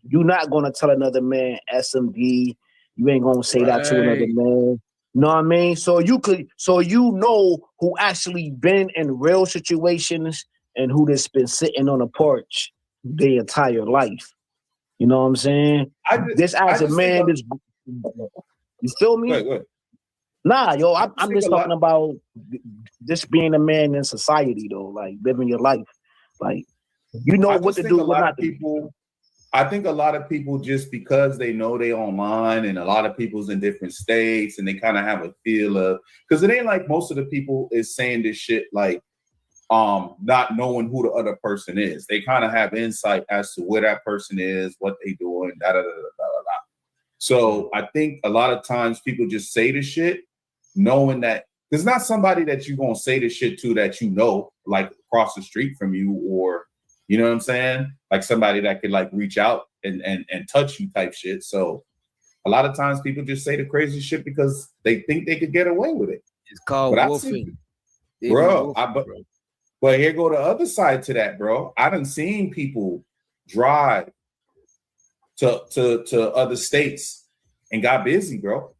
you're not going to tell another man SMD. You ain't going to say that to another man. Know what I mean? So you know who actually been in real situations and who just been sitting on a porch their entire life. You know what I'm saying? You feel me? Go ahead. Nah, yo, I'm just talking about this being a man in society, though, like living your life. Like, you know what to do, what not to do. I think a lot of people, just because they know they online and a lot of people's in different states and they kind of have a feel of, because it ain't like most of the people is saying this shit like not knowing who the other person is. They kind of have insight as to where that person is, what they doing, So I think a lot of times people just say the shit knowing that there's not somebody that you're going to say the shit to that you know, like across the street from you, or, you know what I'm saying? Like somebody that could like reach out and touch you type shit. So a lot of times people just say the crazy shit because they think they could get away with it. It's called woofing. Bro, but here go the other side to that, bro. I done seen people drive to other states and got busy, bro.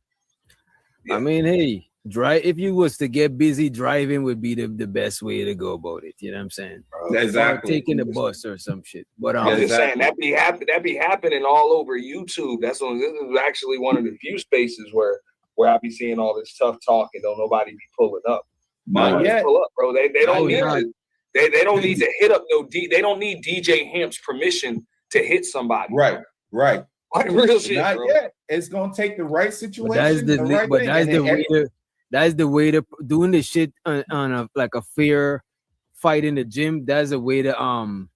Yeah. I mean, hey, drive. If you was to get busy, driving would be the best way to go about it. You know what I'm saying? Exactly. Or taking the bus or some shit. But I'm just saying that be happening all over YouTube. This is actually one of the few spaces where I be seeing all this tough talk and don't nobody be pulling up. Not yet. Pull up, bro. They don't need to. They don't need to hit up they don't need DJ Hamp's permission to hit somebody. Right. Like real shit, Not bro. yet. It's gonna take the right situation. That's the way to doing the shit on a like a fair fight in the gym. That's a way to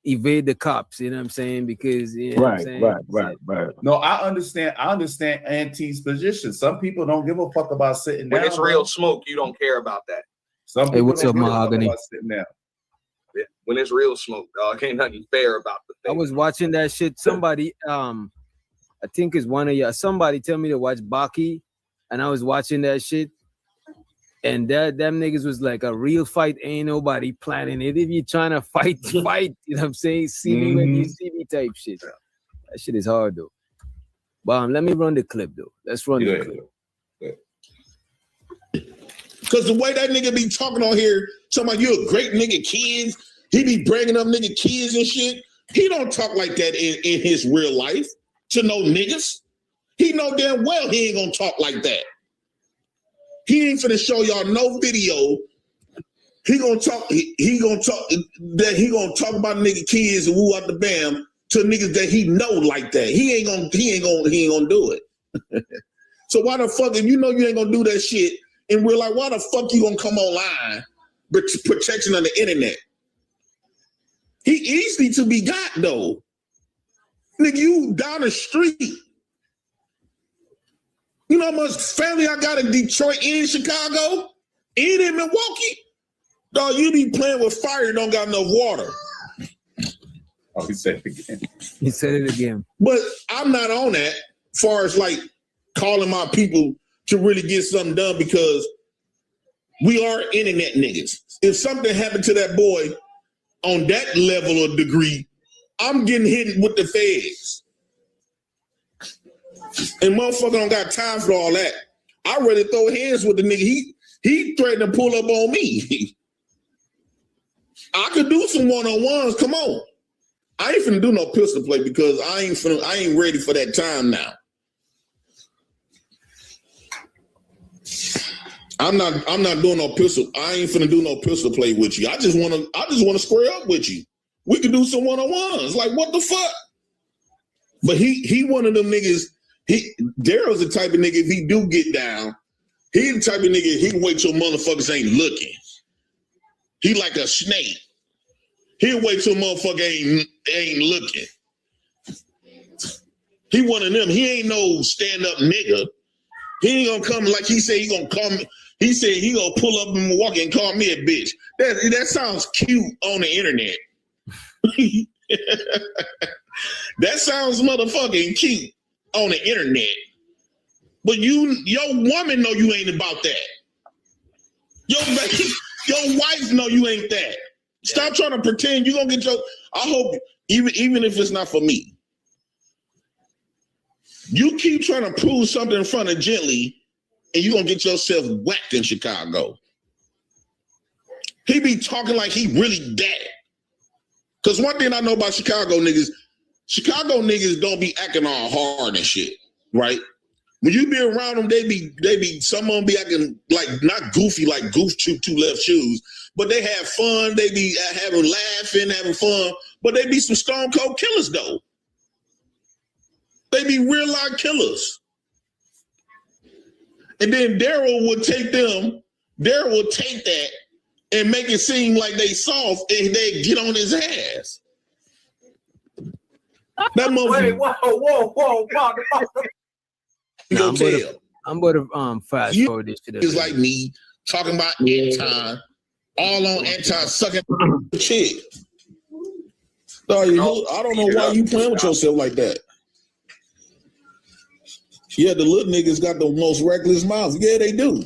evade the cops. You know what I'm saying? Because right. No, I understand Auntie's position. Some people don't give a fuck about sitting down. When it's real smoke, you don't care about that. Some people what's don't up, give a fuck Mahogany? about sitting down. Yeah. When it's real smoke, dog, ain't nothing fair about the thing. I was watching that shit. Somebody, I think it's one of y'all. Somebody tell me to watch Baki, and I was watching that shit. And them niggas was like, a real fight ain't nobody planning it. If you trying to fight, fight. You know what I'm saying? See me when you see me type shit. That shit is hard though. But let me run the clip though. Let's run the clip. Because the way that nigga be talking on here, talking about you a great nigga, kids. He be bringing up nigga kids and shit. He don't talk like that in his real life to no niggas. He know damn well he ain't gonna talk like that. He ain't finna show y'all no video. He gonna talk about nigga kids and woo out the bam to niggas that he know like that. He ain't gonna do it. So why the fuck, if you know you ain't gonna do that shit in real life, why the fuck you gonna come online? But protection of the internet. He easily to be got though. Nigga, you down the street. You know how much family I got in Detroit and Chicago? And in Milwaukee? Dog, you be playing with fire, don't got enough water. Oh, he said it again. He said it again. But I'm not on that as far as like calling my people to really get something done because we are internet niggas. If something happened to that boy on that level of degree, I'm getting hit with the feds. And motherfucker don't got time for all that. I'd rather throw hands with the nigga. He threatened to pull up on me. I could do some one-on-ones. Come on. I ain't finna do no pistol play because I ain't ready for that time now. I'm not doing no pistol. I ain't finna do no pistol play with you. I just wanna square up with you. We can do some one-on-ones. Like what the fuck? But he one of them niggas. Daryl's the type of nigga, if he do get down, he the type of nigga, he can wait till motherfuckers ain't looking. He like a snake. He'll wait till motherfucker ain't looking. He one of them. He ain't no stand-up nigga. He ain't gonna come like he said he gonna come. He said he gonna pull up in Milwaukee and call me a bitch. That sounds cute on the internet. That sounds motherfucking cute on the internet. But your woman know you ain't about that. Your wife know you ain't that. Stop trying to pretend you gonna get I hope, even if it's not for me. You keep trying to prove something in front of Gently, and you gonna get yourself whacked in Chicago. He be talking like he really that. Because one thing I know about Chicago niggas don't be acting all hard and shit, right? When you be around them, they be some of them be acting like not goofy like goof two left shoes, but they have fun. They be laughing, having fun, but they be some stone cold killers though. They be real life killers. And then Daryl would take that and make it seem like they soft and they get on his ass. That motherfucker. Whoa. Nah, I'm about to fast forward this shit. It's like me talking about Anton, all on Anton sucking shit. No, I don't know why you playing with yourself like that. Yeah, the little niggas got the most reckless mouth. Yeah, they do.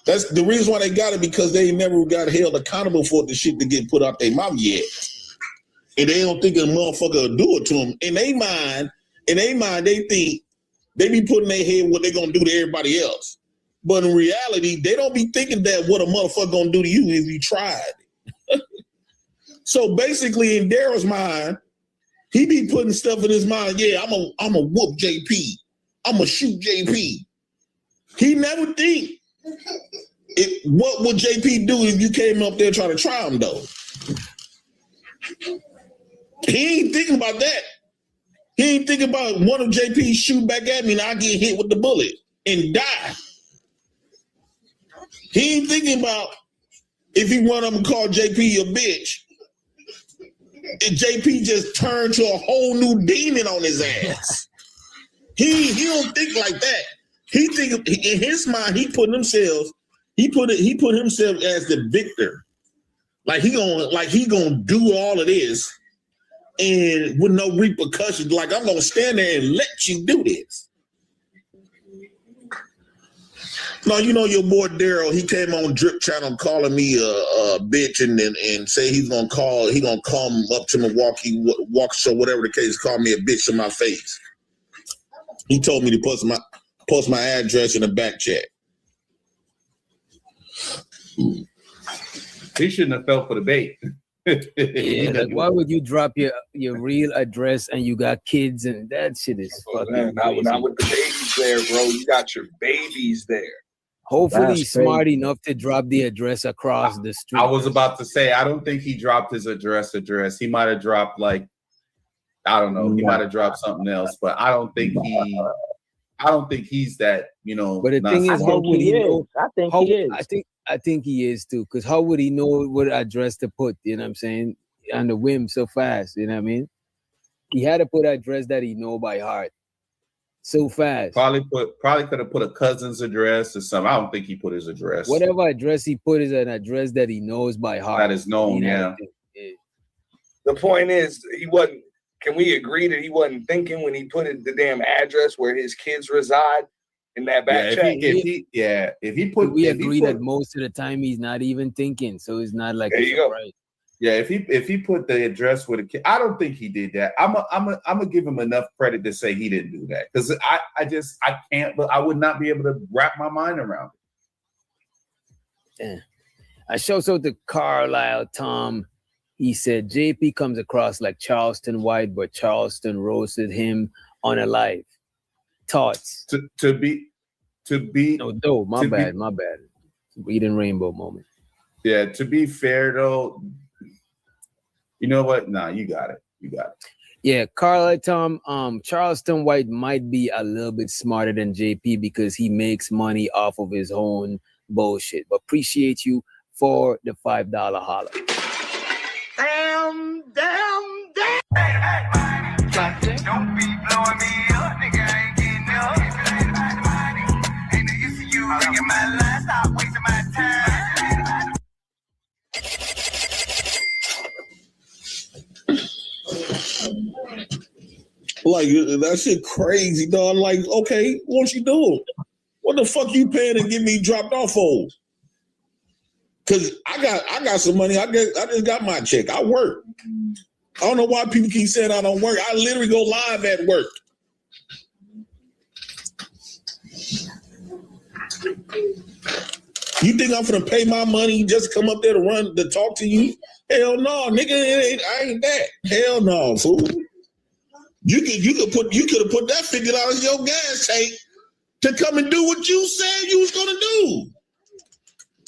That's the reason why they got it, because they never got held accountable for the shit to get put out their mouth yet. And they don't think a motherfucker will do it to them. In their mind, they think they be putting in their head what they gonna do to everybody else. But in reality, they don't be thinking that what a motherfucker gonna do to you if you tried. So basically, in Daryl's mind, he be putting stuff in his mind. Yeah, I'm a whoop JP. I'm gonna shoot JP. He never think what would JP do if you came up there trying to try him though. He ain't thinking about that. He ain't thinking about one of JP shoot back at me and I get hit with the bullet and die. He ain't thinking about if he one of them call JP a bitch and JP just turned to a whole new demon on his ass. He don't think like that. He think in his mind he put himself as the victor. Like he gonna do all of this and with no repercussions. Like I'm gonna stand there and let you do this. No, you know your boy Daryl, he came on Drip Channel calling me a bitch and say he gonna come up to Milwaukee walk show, whatever the case, call me a bitch in my face. He told me to post my address in the back chat. He shouldn't have fell for the bait. Yeah, like why would you drop your real address and you got kids and that shit is fucking crazy. Not with the babies there, bro. You got your babies there. Hopefully he's smart enough to drop the address across the street. I was about to say, I don't think he dropped his address. He might have dropped I don't know. He might have dropped something else, but I don't think he's that, But the thing is, how would he know? I think he is. I think he is too, because how would he know what address to put, you know what I'm saying, on the whim so fast, you know what I mean? He had to put an address that he know by heart so fast. Probably could have put a cousin's address or something. I don't think he put his address. Whatever address he put is an address that he knows by heart. That is known, yeah. The point is, he wasn't. Can we agree that he wasn't thinking when he put the damn address where his kids reside in that back chat? We agree that most of the time he's not even thinking, so it's not like there you go. Right. Yeah, if he put the address with a kid, I don't think he did that. I'm gonna give him enough credit to say he didn't do that, because I can't, but I would not be able to wrap my mind around it. Yeah. I showed to Carlisle Tom. He said JP comes across like Charleston White, but Charleston roasted him on a live. Thoughts? To be. No, my bad. Reading Rainbow moment. Yeah, to be fair though, you know what? Nah, you got it. Yeah, Carlisle Tom. Charleston White might be a little bit smarter than JP because he makes money off of his own bullshit. But appreciate you for the $5 holler. Damn. Don't be blowing me up, nigga. I ain't getting up. Ain't no use to you ringing my line. Stop wasting my time. Like that shit crazy, dog. Like, okay, what you doing? What the fuck you paying and get me dropped off for? Cause I got some money. I just got my check. I work. I don't know why people keep saying I don't work. I literally go live at work. You think I'm gonna pay my money just to come up there to talk to you? Hell no, nigga. I ain't that. Hell no, fool. You could have put that $50 in your gas tank to come and do what you said you was gonna do.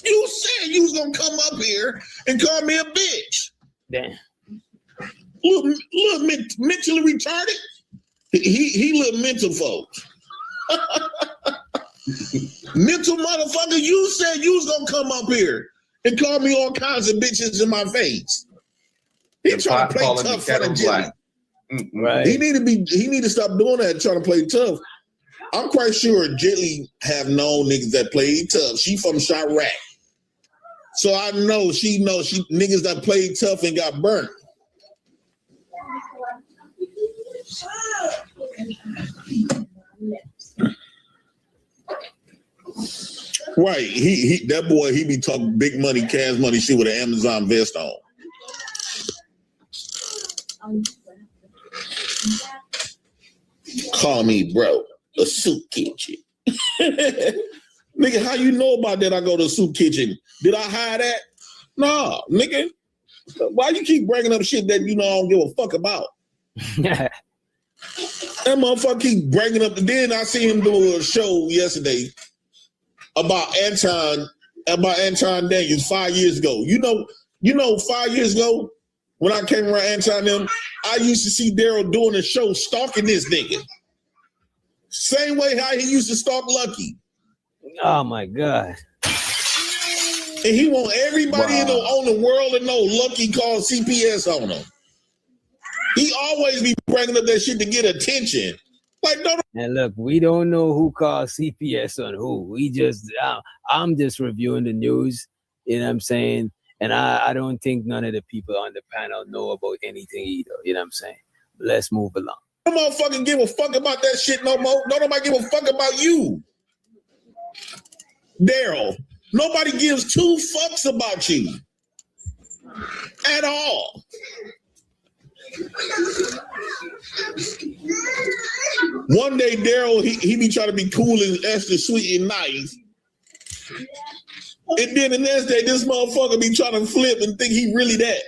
You said you was gonna come up here and call me a bitch. Damn. Little mentally retarded. He little mental folks. Mental motherfucker, you said you was gonna come up here and call me all kinds of bitches in my face. He trying to play tough for the Jimmy. Right. He need to stop doing that, trying to play tough. I'm quite sure Jitly have known niggas that played tough. She from Chirac. So I know she niggas that played tough and got burnt. Right. He that boy, he be talking big money, cash money shit with an Amazon vest on. Call me bro, a soup kitchen. Nigga, how you know about that I go to a soup kitchen? Did I hide that? Nah, nigga. Why you keep bringing up shit that you know I don't give a fuck about? That motherfucker keep bringing up. Then I see him do a show yesterday about Anton Daniels 5 years ago. You know, 5 years ago when I came around Anton them, I used to see Daryl doing a show stalking this nigga. Same way how he used to stalk Lucky. Oh my God. And he want everybody on the world to know Lucky called CPS on him. He always be bringing up that shit to get attention. Like, no. And look, we don't know who called CPS on who. We just, I'm just reviewing the news. You know what I'm saying? And I don't think none of the people on the panel know about anything either. You know what I'm saying? Let's move along. No motherfucking give a fuck about that shit no more. No, nobody give a fuck about you, Daryl. Nobody gives two fucks about you at all. One day, Daryl, he be trying to be cool and extra sweet and nice. And then the next day, this motherfucker be trying to flip and think he really that.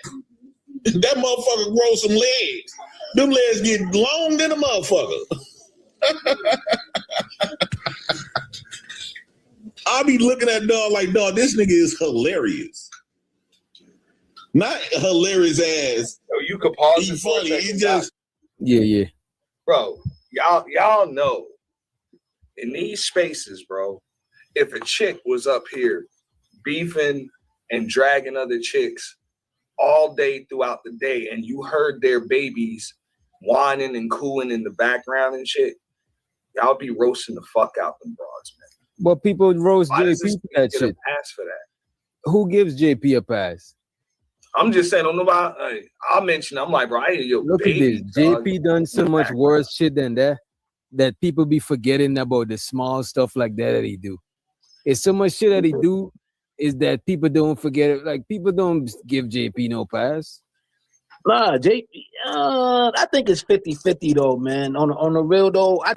That motherfucker grows some legs. Them legs get long than a motherfucker. I be looking at dog like, dog, this nigga is hilarious. Not hilarious as you could pause. He's funny. He just yeah. Bro, y'all know in these spaces, bro, if a chick was up here beefing and dragging other chicks all day throughout the day, and you heard their babies whining and cooing in the background and shit, y'all be roasting the fuck out them broads, man. But people roast Why does JP this for that get a shit. pass for that? Who gives JP a pass? I'm just saying, don't know about. I'll mention. I'm like, bro, I hear your Look baby. at this. JP done so much worse shit than that people be forgetting about the small stuff like that he do. It's so much shit that he do is that people don't forget it. Like, people don't give JP no pass. Nah, JP, I think it's 50-50 though, man. On the real though, I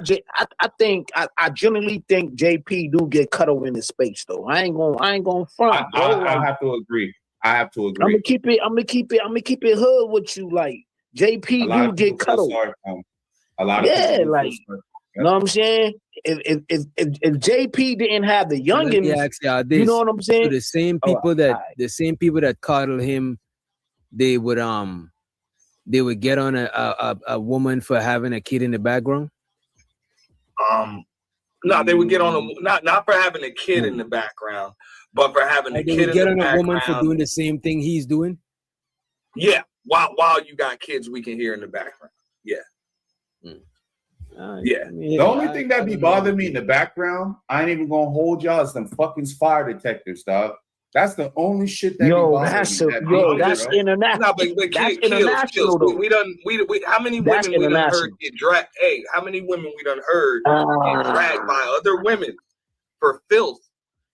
generally think JP do get cut over in the space though. I ain't gonna front. I have to agree. I'm gonna keep it hood with you. Like, JP do get cut over. A lot of people like, you know what I'm saying? If JP didn't have the youngins, you know what I'm saying? So the same people that coddle him, they would get on a woman for having a kid in the background. No, they would get on not for having a kid in the background, but for having a kid in the background. They would get on a woman for doing the same thing he's doing. Yeah, while you got kids, we can hear in the background. Yeah. Yeah. The only thing that be bothering me in the background, I ain't even gonna hold y'all, is them fucking fire detectors, dog. That's the only shit that be bothering me. That's international. No, but that's international. though. We how many women we done heard get dragged? Hey, how many women we done heard get dragged by other women for filth?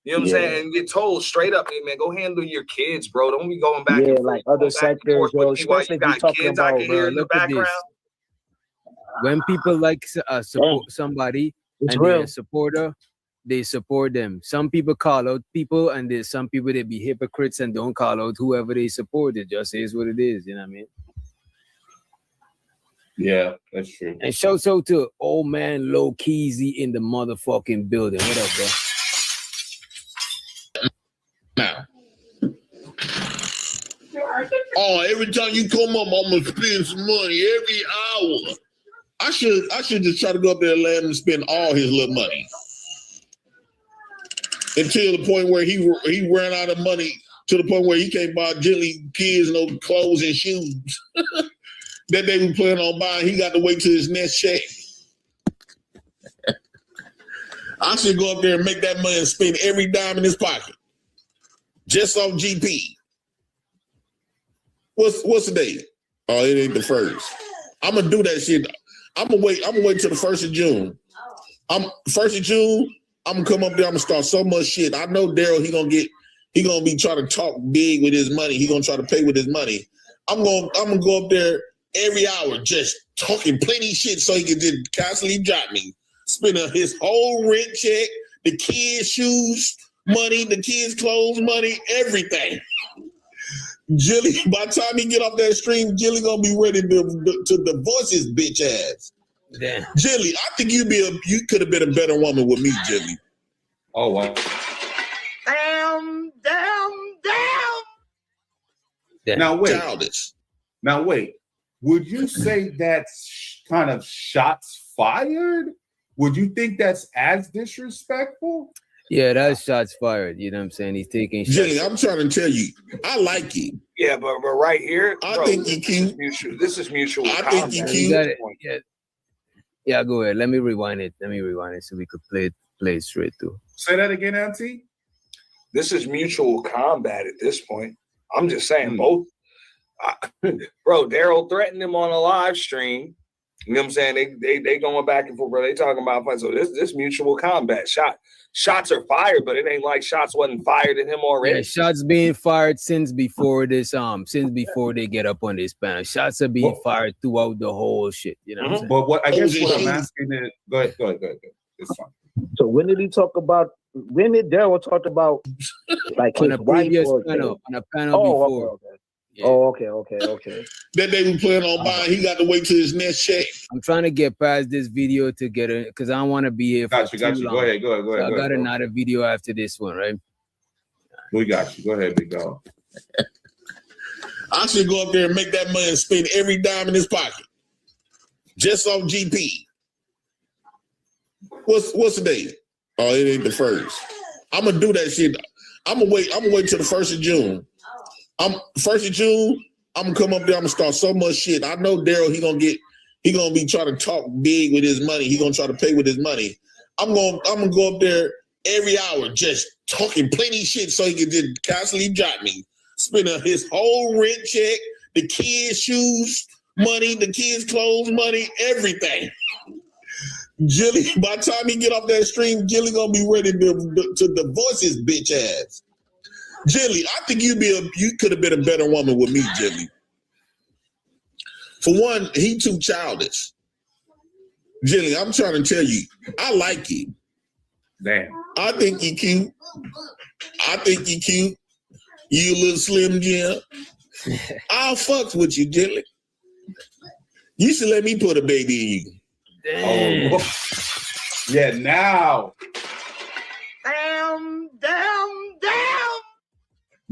You know what I'm saying? And get told straight up, hey man, go handle your kids, bro. Don't be going back and forth, like other sectors, bro. Especially if you talking kids, about, I can hear in the background. When people like support somebody and they're a supporter, they support them. Some people call out people, and there's some people that be hypocrites and don't call out whoever they support. It just is what it is. You know what I mean? Yeah, that's true. And shout out to old man Low Keezy in the motherfucking building. What up, bro? Now. Oh, every time you come up, I'm gonna spend some money every hour. I should just try to go up there and let him spend all his little money until the point where he ran out of money, to the point where he can't buy Jilly kids no clothes and shoes. that they were planning on buying. He got to wait till his next check. I should go up there and make that money and spend every dime in his pocket. Just off GP. What's the date? Oh, it ain't the 1st. I'm gonna do that shit. I'm gonna wait till the 1st of June. 1st of June, I'm gonna come up there, I'm gonna start so much shit. I know Daryl, he gonna be trying to talk big with his money. He gonna try to pay with his money. I'm gonna go up there every hour just talking plenty shit so he can just constantly drop me. Spending his whole rent check, the kids' shoes money, the kids' clothes money, everything. Jilly, by the time he get off that stream, Jilly gonna be ready to divorce his bitch ass. Damn. Jilly, I think you could have been a better woman with me, Jilly. Oh wow. Damn. Now wait. Childish. Now wait. Would you say that's kind of shots fired? Would you think that's as disrespectful? Yeah, that's shots fired. You know what I'm saying? He's taking shots. Jilly, I'm trying to tell you, I like you. Yeah, but right here, I think you cute. This is mutual. I think you cute. Yeah, go ahead. Let me rewind it so we could play it straight through. Say that again, Auntie. This is mutual combat at this point. I'm just saying both. Bro, Daryl threatened him on a live stream. You know what I'm saying? They going back and forth, bro. They talking about fight. So this mutual combat. Shots are fired, but it ain't like shots wasn't fired at him already. Yeah, shots being fired since before they get up on this panel. Shots are being fired throughout the whole shit. You know what I'm saying? But what I'm asking is, go ahead. It's fine. So when did Daryl talk about like on his a wife previous or panel, on a panel before? Okay. Yeah. Oh, okay. That they were planning on buying. He got to wait till his next check. I'm trying to get past this video to get it because I don't want to be here for too long. Go ahead. So I got another video after this one, right? We got you. Go ahead, big dog. I should go up there and make that money and spend every dime in his pocket. Just off GP. What's the date? Oh, it ain't the 1st. I'm gonna do that shit. I'm gonna wait till the 1st of June. 1st of June, I'm gonna come up there, I'm gonna start so much shit. I know Daryl, he gonna be trying to talk big with his money. He gonna try to pay with his money. I'm gonna go up there every hour just talking plenty shit so he can just constantly drop me. Spending his whole rent check, the kids' shoes money, the kids' clothes money, everything. Jilly, by the time he get off that stream, Jilly gonna be ready to divorce his bitch ass. Jilly, I think you could have been a better woman with me, Jilly. For one, he too childish. Jilly, I'm trying to tell you, I like you. Damn. I think you cute. You little Slim Jim. I'll fuck with you, Jilly. You should let me put a baby in you. Damn. Oh, yeah, now. Damn.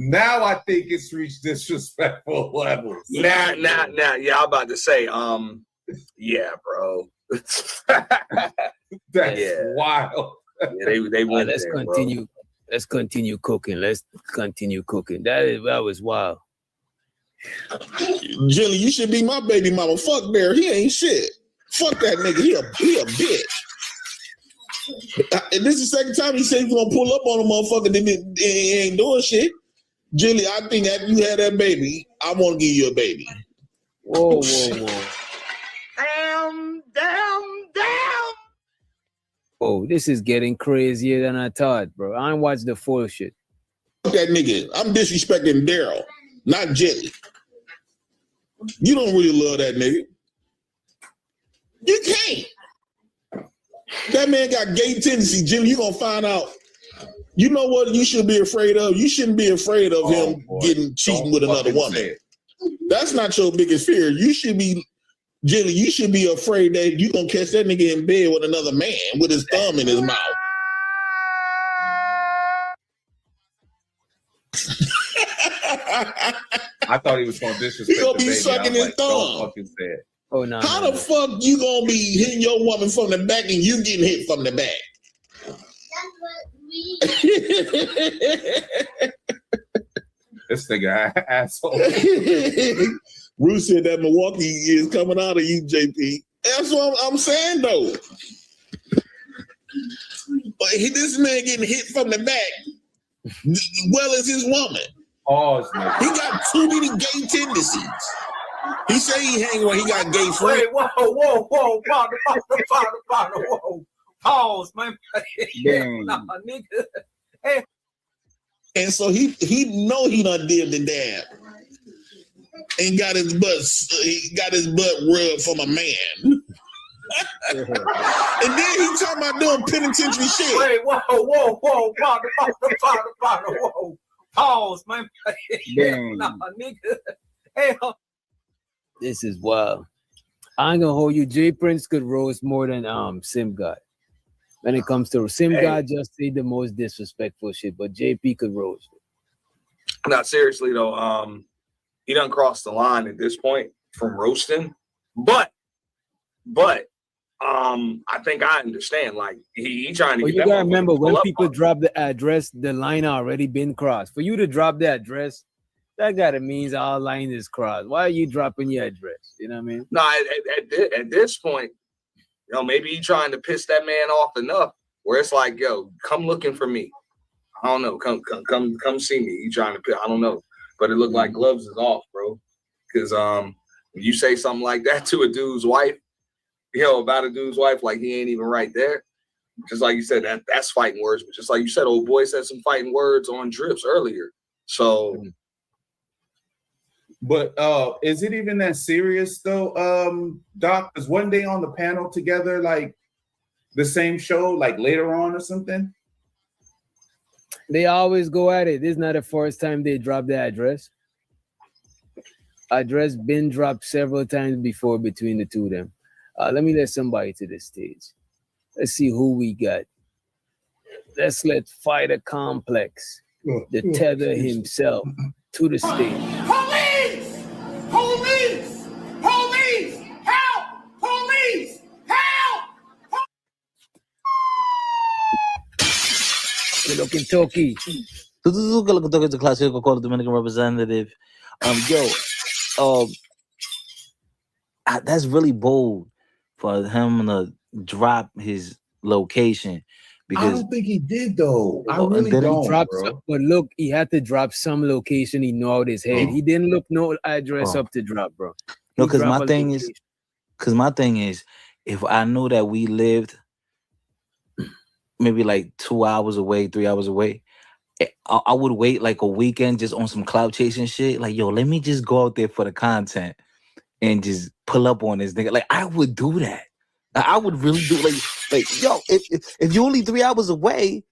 Now I think it's reached disrespectful levels. Now, yeah, I'm about to say, yeah, bro. That's wild. Yeah, they went Let's there, continue. Bro. Let's continue cooking. That was wild. Jilly, you should be my baby mama. Fuck Bear. He ain't shit. Fuck that nigga. He a bitch. And this is the second time he said he's gonna pull up on a motherfucker that he ain't doing shit. Jilly, I think after you had that baby, I want to give you a baby. Whoa. Damn. Oh, this is getting crazier than I thought, bro. I ain't watched the full shit. Fuck that nigga. I'm disrespecting Daryl, not Jilly. You don't really love that nigga. You can't. That man got gay tendency, Jimmy. You gonna find out. You know what you should be afraid of? You shouldn't be afraid of him cheating with another woman. That's not your biggest fear. You should be, Jilly, you should be afraid that you gonna catch that nigga in bed with another man with his thumb in his mouth. I thought he was gonna disrespect. He gonna be sucking his thumb. Oh no! How the fuck you gonna be hitting your woman from the back and you getting hit from the back? This nigga asshole. Bruce said that Milwaukee is coming out of you, JP. That's what I'm saying, though. But this man getting hit from the back, well as his woman. He got too many gay tendencies. He say he hang when he got gay friends. Wait, whoa, whoa. Pause, man. Nah, nigga. Hey. And so he know he done did the dab. And got his butt rubbed from a man. And then he talking about doing penitentiary shit. Wait, whoa. Pause, man. Nah, nigga. Hey, This is wild. I ain't gonna hold you. J Prince could roast more than Sim God. When it comes to Sim God, just say the most disrespectful shit, but JP could roast it. Not seriously though. He done crossed the line at this point from roasting, but I think I understand. Like he trying to. Well, you gotta remember when people drop the address, the line already been crossed. For you to drop the address, that gotta means our line is crossed. Why are you dropping your address? You know what I mean? No, at this point, you know, maybe he trying to piss that man off enough where it's like, yo, come looking for me. I don't know, come see me. He trying to, I don't know, but it looked like gloves is off, bro. Because when you say something like that to a dude's wife, you know, about a dude's wife, like he ain't even right there. Just like you said, that's fighting words. But just like you said, old boy said some fighting words on Drips earlier. So. But is it even that serious though, Doc? Because one day on the panel together, like the same show, like later on or something? They always go at it. This is not the first time they drop the address. Address been dropped several times before between the two of them. Let me let somebody to the stage. Let's see who we got. Let's let Fighter Complex, the tether himself, to the stage. Police! Help! Police! Help! Hello, Kentucky. It's a classic called Dominican representative. That's really bold for him to drop his location. Because I don't think he did though. I really don't. But look, he had to drop some location he know out his head. He didn't look no address up to drop, bro. No, because my thing is, if I knew that we lived maybe like 2 hours away, 3 hours away, I would wait like a weekend just on some clout chasing shit. Like, yo, let me just go out there for the content and just pull up on this nigga. Like, I would do that. I would really do like yo, if you're only 3 hours away,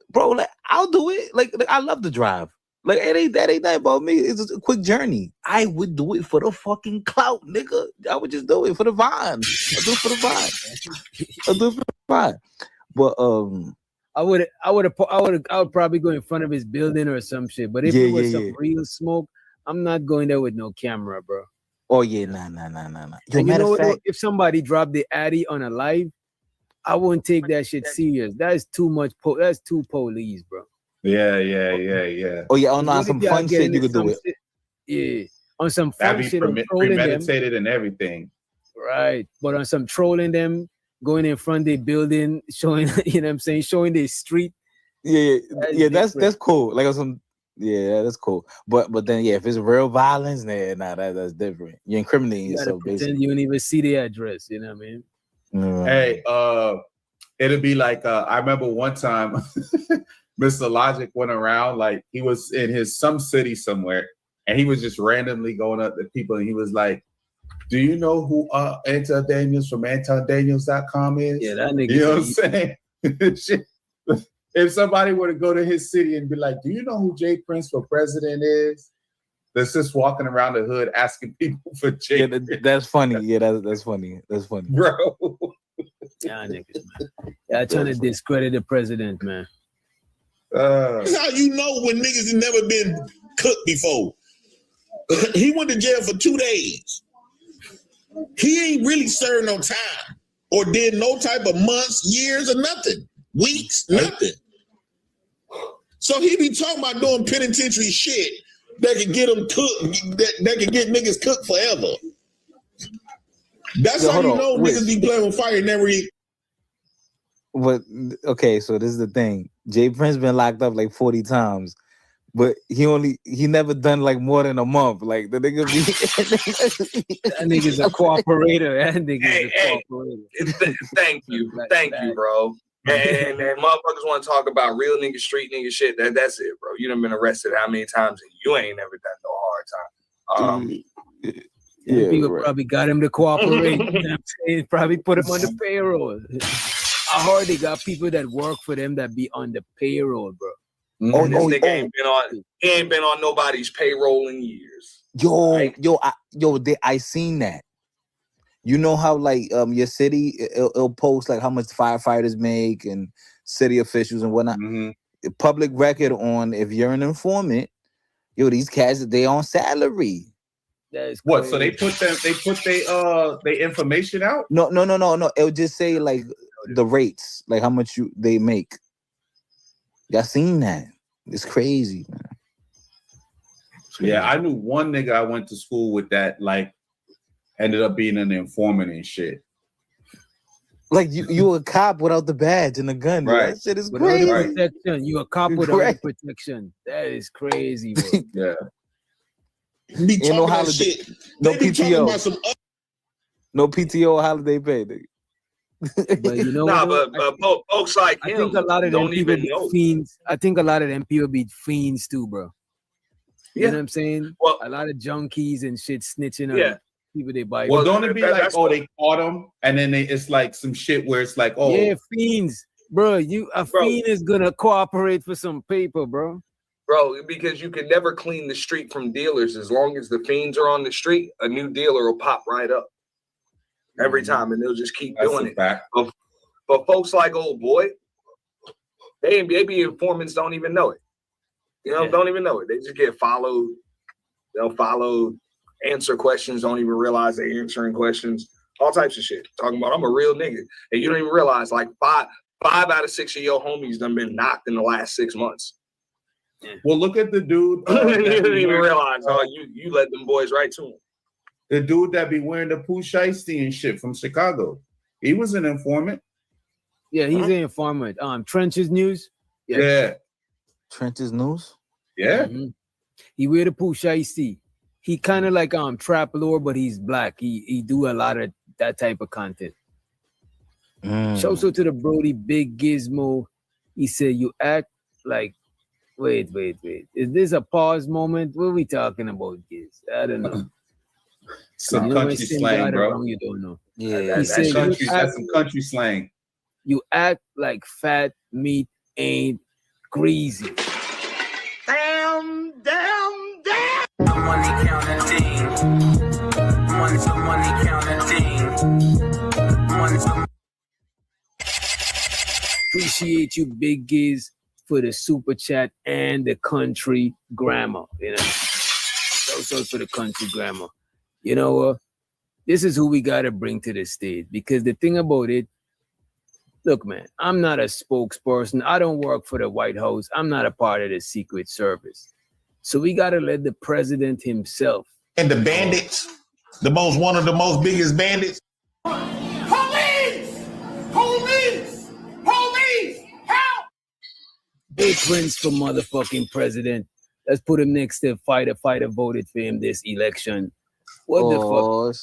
bro, like I'll do it. Like I love to drive. Like that ain't that about me. It's just a quick journey. I would do it for the fucking clout, nigga. I would just do it for the vibe. I'll do it for the vibe. But I would probably go in front of his building or some shit. But if it was some real smoke, I'm not going there with no camera, bro. Oh yeah, nah. Yo, you know what? If somebody dropped the Addy on a live, I wouldn't take that shit serious. That's too much. That's too police, bro. Yeah. Oh yeah, on some fun shit you could do it. Yeah, on some fun that'd be shit. premeditated and everything. Right, but on some trolling them, going in front of their building, showing, you know what I'm saying, showing their street. Yeah, that's cool. Like on some. Yeah, that's cool. But then if it's real violence, nah, that's different. You're incriminating yourself basically. You don't even see the address, you know what I mean? Hey, it'll be like I remember one time Mr. Logic went around, like he was in some city somewhere, and he was just randomly going up to people and he was like, do you know who Anton Daniels from AntonDaniels.com is? Yeah, that nigga. You know what I'm saying? If somebody were to go to his city and be like, do you know who J Prince for president is? That's just walking around the hood asking people for J Prince. That's funny. Yeah, that's funny. That's funny. Bro. Yeah, niggas, man. Yeah, trying to discredit the president, man. That's how you know when niggas have never been cooked before. He went to jail for 2 days. He ain't really served no time or did no type of months, years, or nothing. Weeks, nothing. So he be talking about doing penitentiary shit that can get them cooked, that can get niggas cooked forever. That's how you know niggas be playing with fire and never eat. But okay, so this is the thing. Jay Prince been locked up like 40 times, but he never done like more than a month. Like the nigga be that nigga's a cooperator. That nigga's a cooperator. Thank you, bro. And motherfuckers want to talk about real nigga, street nigga shit. That's it, bro. You done been arrested how many times and you ain't never done no hard time. People probably got him to cooperate. You know what I'm saying? Probably put him on the payroll. I heard they got people that work for them that be on the payroll, bro. This nigga ain't been on nobody's payroll in years. I seen that. You know how like your city it'll post like how much firefighters make and city officials and whatnot. Public record on if you're an informant, these cats they on salary. What? So they put their information out? No. It'll just say like the rates, like how much they make. Y'all seen that? It's crazy, man. Yeah, I knew one nigga I went to school with that like ended up being an informant and shit. Like you a cop without the badge and the gun, right? That shit is crazy. Protection. You a cop without protection. That is crazy, bro. Yeah. You know holiday, no PTO, no PTO holiday pay. But you know, but folks like him, I think a lot of them don't people even be know. fiends. I think a lot of them people be fiends too, bro. You know what I'm saying? Well, a lot of junkies and shit snitching on people they buy. Well, don't it be like, they caught him, and then it's like some shit where it's like, yeah, fiends, bro. Fiend is gonna cooperate for some paper, bro. Bro, because you can never clean the street from dealers. As long as the fiends are on the street, a new dealer will pop right up every time, and they'll just keep doing it. But folks like old boy, they be informants, don't even know it. Don't even know it. They just get followed. They'll follow, answer questions, don't even realize they're answering questions. All types of shit. Talking about I'm a real nigga, and you don't even realize like five out of 6 of your homies done been knocked in the last 6 months. Well, look at the dude. You didn't even realize you let them boys right to him. The dude that be wearing the Pooh Shiesty and shit from Chicago. He was an informant. Yeah, he's an informant. Trench's News. Yeah. Trench's News? Yeah. He wear the Pooh Shiesty. He kind of like Trap Lord, but he's black. He do a lot of that type of content. Shouts out to the Brody Big Gizmo. He said, you act like Wait. Is this a pause moment? What are we talking about, Giz? I don't know. Some country slang, bro. You don't know. Yeah, that's some country slang. You act like fat meat ain't greasy. Damn. Money counting team. Money counting team. Appreciate you, Big Giz, for the super chat and the country grammar. Also for the country grammar. You know, this is who we gotta bring to the stage, because the thing about it, look, man, I'm not a spokesperson. I don't work for the White House. I'm not a part of the Secret Service. So we gotta let the president himself. And the bandits, one of the most biggest bandits. Police! Help! Big Prince for motherfucking president. Let's put him next to Fighter voted for him this election. What the fuck?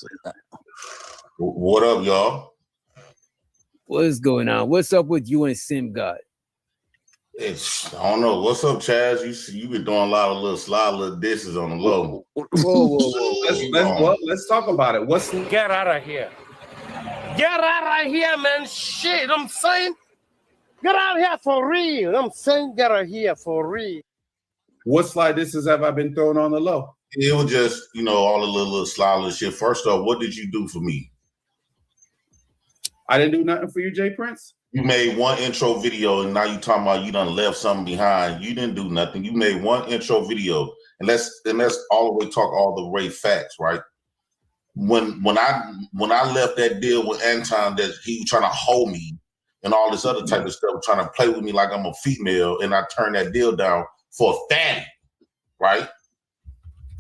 What up, y'all? What's going on? What's up with you and Sim God? I don't know. What's up, Chaz? You been doing a lot of little dishes on the low. Whoa. Let's talk about it. Get out of here. Get out of here, man. Shit, I'm saying. Get out of here for real. I'm saying get out of here for real. What slide dishes have I been throwing on the low? It was just, all the little sly shit. First off, what did you do for me? I didn't do nothing for you, Jay Prince. You made one intro video, and now you talking about you done left something behind. You didn't do nothing. You made one intro video, and let's all the way talk all the way facts, right? When I left that deal with Anton, that he was trying to hold me and all this other type of stuff, trying to play with me like I'm a female, and I turned that deal down for a fatty, right?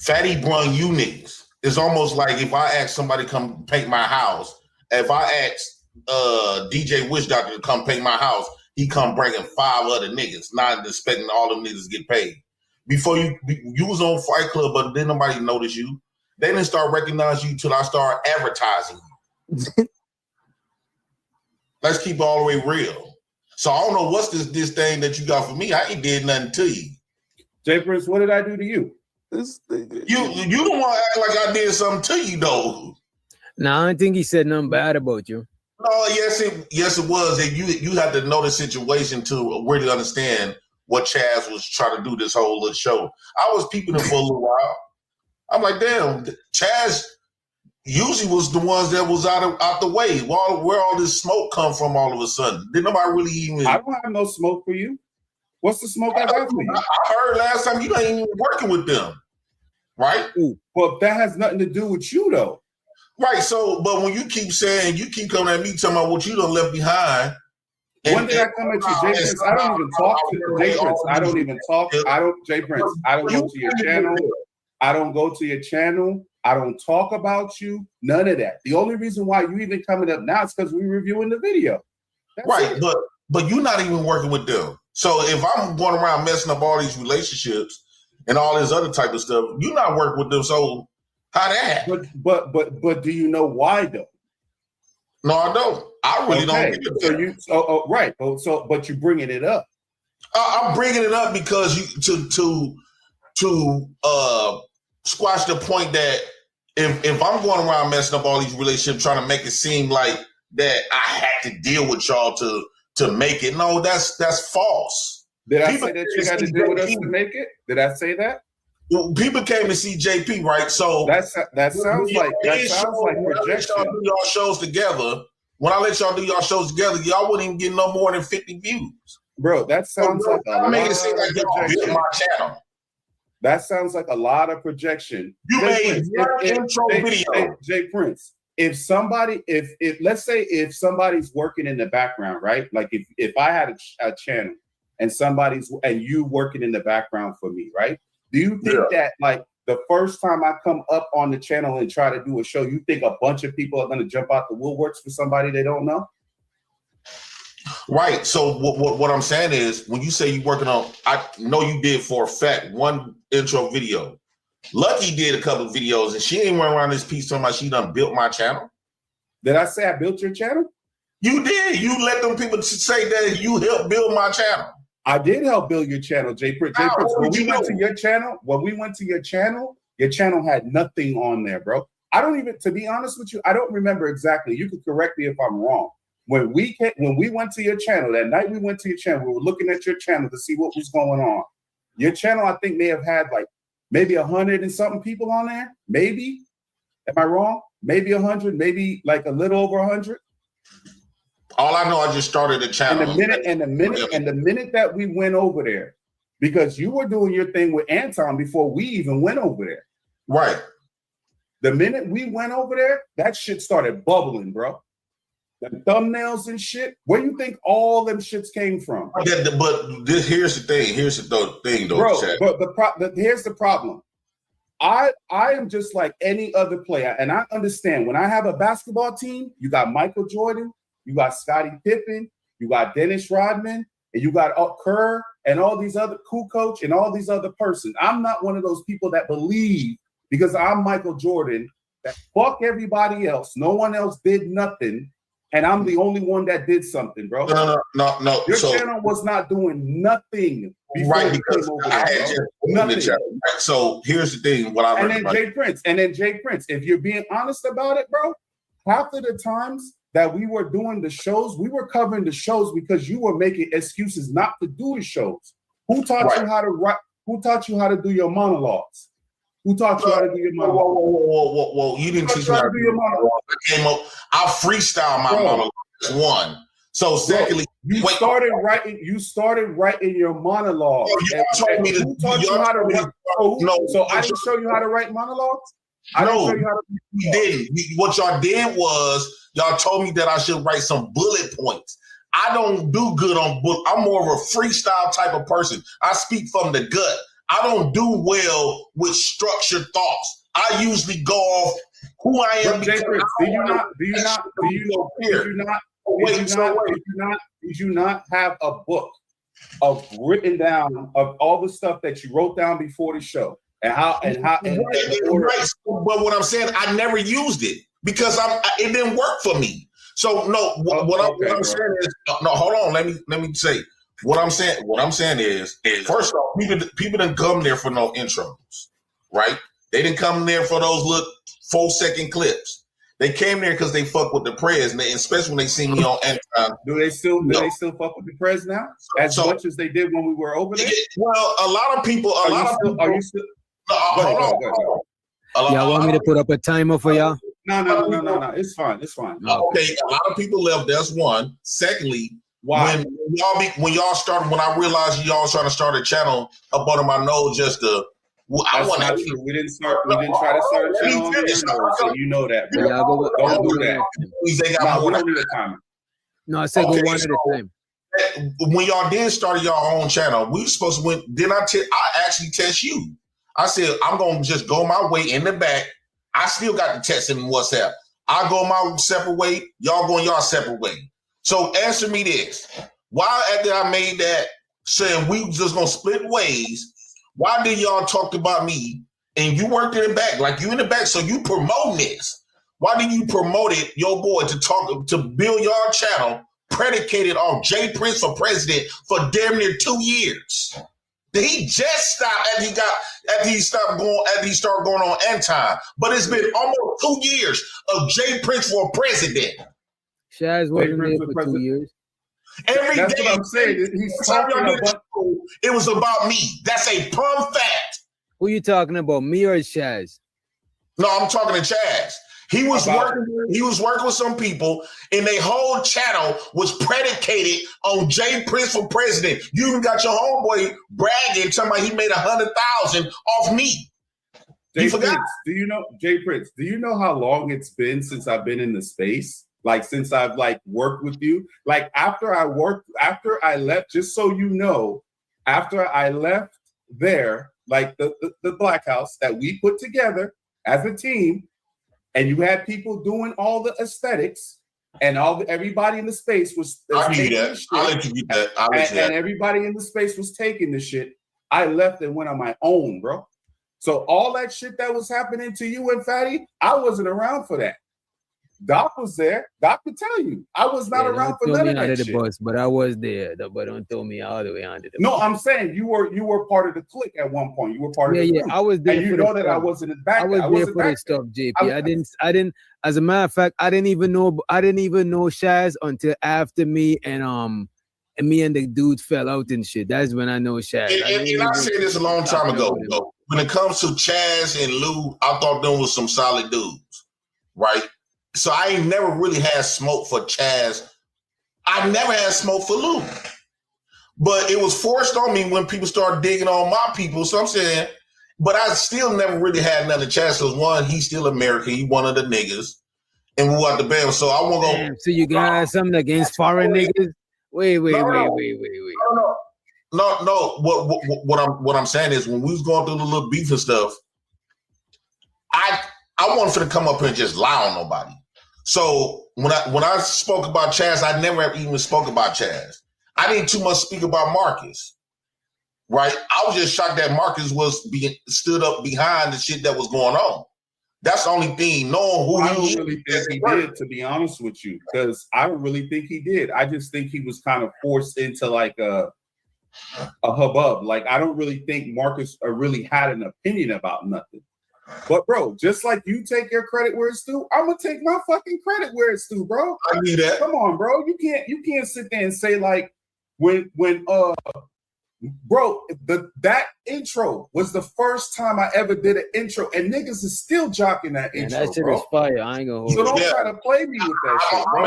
Fatty brung you niggas. It's almost like if I ask somebody to come paint my house, if I ask DJ Wish Doctor to come paint my house, he come bringing 5 other niggas, not expecting all them niggas to get paid. Before you was on Fight Club, but then nobody noticed you. They didn't start recognizing you till I started advertising you. Let's keep it all the way real. So I don't know what's this thing that you got for me. I ain't did nothing to you. Jay Prince, what did I do to you? You don't want to act like I did something to you though. No, I don't think he said nothing bad about you. No, yes it was. And you had to know the situation to really understand what Chaz was trying to do this whole little show. I was peeping him for a little while. I'm like, damn, Chaz usually was the ones that was out the way. Where all this smoke come from all of a sudden? Did nobody really even? I don't have no smoke for you. What's the smoke I got for you? I heard last time you ain't even working with them, right? Well, that has nothing to do with you though. Right. So, but when you keep coming at me talking about what you done left behind. When did I come at you, Jay Prince? I don't even talk to Jay Prince. I don't even talk. Jay Prince. I don't go to your channel. I don't go to your channel. I don't talk about you. None of that. The only reason why you even coming up now is because we're reviewing the video. That's right. it. But you're not even working with them. So if I'm going around messing up all these relationships and all this other type of stuff, you're not working with them. So how that happen? But do you know why though? No, I don't. I really don't get it. So right. So but you're bringing it up. I'm bringing it up because you to squash the point that if I'm going around messing up all these relationships, trying to make it seem like that I had to deal with y'all to make it. No, that's false. Did I say that you had to deal with us to make it? Did I say that? Well, people came to see JP, right? So that sounds like projection. Y'all shows together. When I let y'all do y'all shows together, y'all wouldn't even get no more than 50 views. Bro, that sounds like I make it seem like y'all built my channel. That sounds like a lot of projection. You made one intro video. Jay Prince. If let's say if somebody's working in the background, right? Like if I had a channel and you working in the background for me, right? Do you think that like the first time I come up on the channel and try to do a show, you think a bunch of people are going to jump out the woodworks for somebody they don't know? Right. So what I'm saying is, when you say you're working on, I know you did for a fact one intro video. Lucky did a couple of videos, and she ain't run around this piece talking about she done built my channel. Did I say I built your channel? You did. You let them people say that you helped build my channel. I did help build your channel, Jay Prince. When we went to your channel, your channel had nothing on there, bro. I don't even, to be honest with you, I don't remember exactly. You could correct me if I'm wrong. When we went to your channel, that night we went to your channel, we were looking at your channel to see what was going on. Your channel, I think, may have had like maybe 100 and something people on there. Maybe. Am I wrong? Maybe 100, maybe like a little over 100. All I know, I just started the channel. And the minute that we went over there, because you were doing your thing with Anton before we even went over there. Right. The minute we went over there, that shit started bubbling, bro. The thumbnails and shit. Where you think all them shits came from? Yeah, but here's the thing. Here's the thing, though. Bro, but here's the problem. I am just like any other player, and I understand when I have a basketball team, you got Michael Jordan, you got Scottie Pippen, you got Dennis Rodman, and you got Kerr, and all these other Kukoc, and all these other persons. I'm not one of those people that believe because I'm Michael Jordan that fuck everybody else. No one else did nothing. And I'm the only one that did something, bro. No. Your channel was not doing nothing. Right, because I had just nothing. Right, so here's the thing. And then Jay Prince, if you're being honest about it, bro, half of the times that we were doing the shows, we were covering the shows because you were making excuses not to do the shows. Who taught you how to write? Who taught you how to do your monologues? Who taught you how to do your monologues? Whoa. You didn't teach me how to do your monologues. I freestyle my monologues. One. So secondly, you started writing your monologues. You told me who taught you how to write? So I didn't show you how to write monologues? You didn't. What y'all did was y'all told me that I should write some bullet points. I don't do good on book. I'm more of a freestyle type of person. I speak from the gut. I don't do well with structured thoughts. I usually go off who I am. Did you not have a book of written down of all the stuff that you wrote down before the show and how right. But what I'm saying, I never used it because it didn't work for me. So no, what I'm saying is no. Hold on, let me say what I'm saying. What I'm saying is first off, people didn't come there for no intros, right? They didn't come there for those little 4-second clips. They came there because they fuck with the prez, and especially when they see me on Anytime. Do they still fuck with the prez now as much as they did when we were over there? Well, a lot of people. Are you still? Hold on. Y'all want me to put up a timer for y'all? No. It's fine. Okay, a lot of people left. That's one. Secondly, when I realized y'all trying to start a channel up under my nose just to. That's not true. We didn't try to start a channel on the N-word, so you know that, bro. Don't do that. We don't need a timer. No, I said go one at a time. When y'all did start your own channel, we were supposed to win. Then I actually test you. I said, I'm going to just go my way in the back. I still got the text in WhatsApp. I go my separate way. Y'all going y'all separate way. So answer me this. Why after I made that saying we just going to split ways, why did y'all talk about me and you worked in the back? Like you in the back, so you promoting this. Why did you promote it, your boy, to build your channel predicated on Jay Prince for president for damn near 2 years? He just stopped after he started going on Anytime. But it's been almost 2 years of Jay Prince for president. Shaz wasn't there for 2 years. Every That's day, what I'm saying. It was about me. That's a plum fact. Who you talking about, me or Shaz? No, I'm talking to Chaz. He was working with some people, and their whole channel was predicated on Jay Prince for president. You even got your homeboy bragging, talking about he made 100,000 off me. Jay Prince, Jay Prince, do you know how long it's been since I've been in the space? Like since I've worked with you? Like after I left, just so you know, after I left there, like the Black House that we put together as a team, and you had people doing all the aesthetics, and everybody in the space was taking the shit. I'll let you get that. And everybody in the space was taking the shit. I left and went on my own, bro. So all that shit that was happening to you and Fatty, I wasn't around for that. Doc was there. Doc could tell you. I was not around for none of that shit. Bus, but I was there. But don't throw me all the way under the No, bus. I'm saying you were part of the clique at one point. You were part of the group. I was there. And you know that I wasn't in the back. I was there for the stuff, JP. I didn't. As a matter of fact, I didn't even know Shaz until after me and the dude fell out and shit. That's when I know Shaz. And I said this a long time ago. When it comes to Chaz and Lou, I thought them was some solid dudes, right? So I ain't never really had smoke for Chaz. I never had smoke for Lou. But it was forced on me when people started digging on my people. So I'm saying, but I still never really had none of Chaz because one, he's still American. He one of the niggas. And we out the band. So I won't go. So you got something against foreign niggas? Wait. No. What I'm saying is when we was going through the little beef and stuff, I wanted to come up here and just lie on nobody. So when I spoke about Chaz, I never even spoke about Chaz. I didn't too much speak about Marcus, right? I was just shocked that Marcus was stood up behind the shit that was going on. That's the only thing. Knowing who I don't really think he did, to be honest with you, because I don't really think he did. I just think he was kind of forced into like a hubbub. Like I don't really think Marcus really had an opinion about nothing. But bro, just like you take your credit where it's due, I'm gonna take my fucking credit where it's due, bro. I need that. Come on, bro. You can't sit there and say like when bro, that intro was the first time I ever did an intro, and niggas is still jocking that intro. That shit is fire. I ain't gonna hold so don't try to play me with that shit, bro.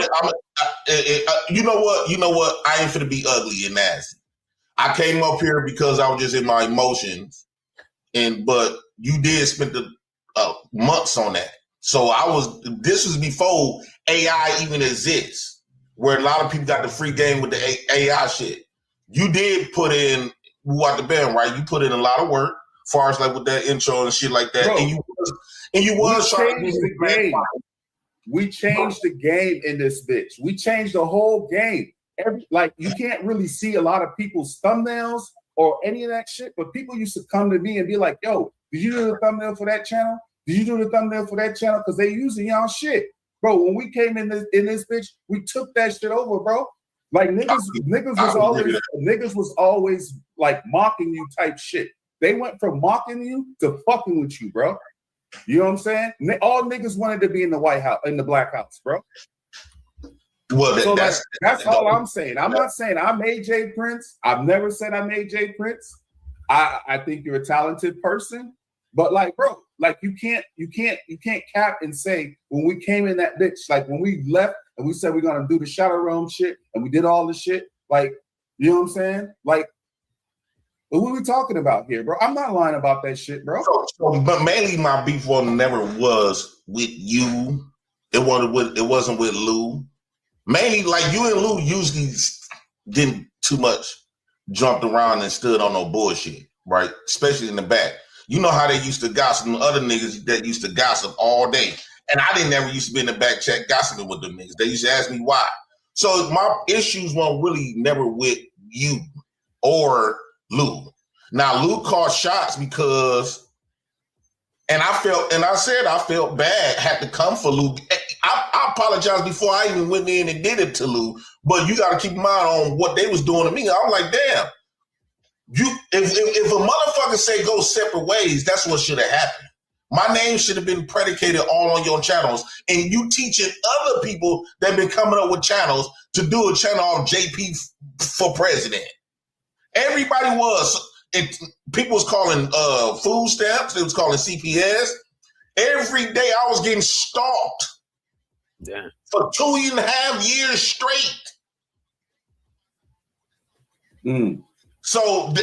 You know what? I ain't finna be ugly and nasty. I came up here because I was just in my emotions, but you did spend the months on that. So this was before AI even exists, where a lot of people got the free game with the AI shit. You did put in woo out the band, right? You put in a lot of work, as far as like with that intro and shit like that, Bro, and you was trying to changed the game. We changed the game in this bitch. We changed the whole game. Like you can't really see a lot of people's thumbnails or any of that shit, but people used to come to me and be like, "Yo, did you do the thumbnail for that channel? Did you do the thumbnail for that channel?" Because they using y'all shit, bro. When we came in this bitch, we took that shit over, bro. Like niggas was always like mocking you type shit. They went from mocking you to fucking with you, bro. You know what I'm saying? All niggas wanted to be in the White House, in the Black House, bro. Well, so that's all I'm saying. I'm not saying I made Jay Prince. I've never said I made Jay Prince. I think you're a talented person, but like, bro, like you can't cap and say when we came in that bitch, like when we left and we said we're gonna do the Shadow Realm shit and we did all the shit, like, you know what I'm saying? Like, what are we talking about here, bro? I'm not lying about that shit, bro. But mainly my beef never was with you. It wasn't with Lou. Mainly, like you and Lou usually didn't too much jumped around and stood on no bullshit, right? Especially in the back. You know how they used to gossip, and other niggas that used to gossip all day. And I didn't ever used to be in the back chat gossiping with them niggas. They used to ask me why. So my issues weren't really never with you or Lou. Now Lou caught shots because, and I felt bad, had to come for Lou. I apologize before I even went in and did it to Lou, but you got to keep in mind on what they was doing to me. I'm like, damn, if a motherfucker say go separate ways, that's what should have happened. My name should have been predicated all on your channels, and you teaching other people that been coming up with channels to do a channel on JP for president. Everybody was. People was calling food stamps. They was calling CPS. Every day I was getting stalked for 2.5 years straight. So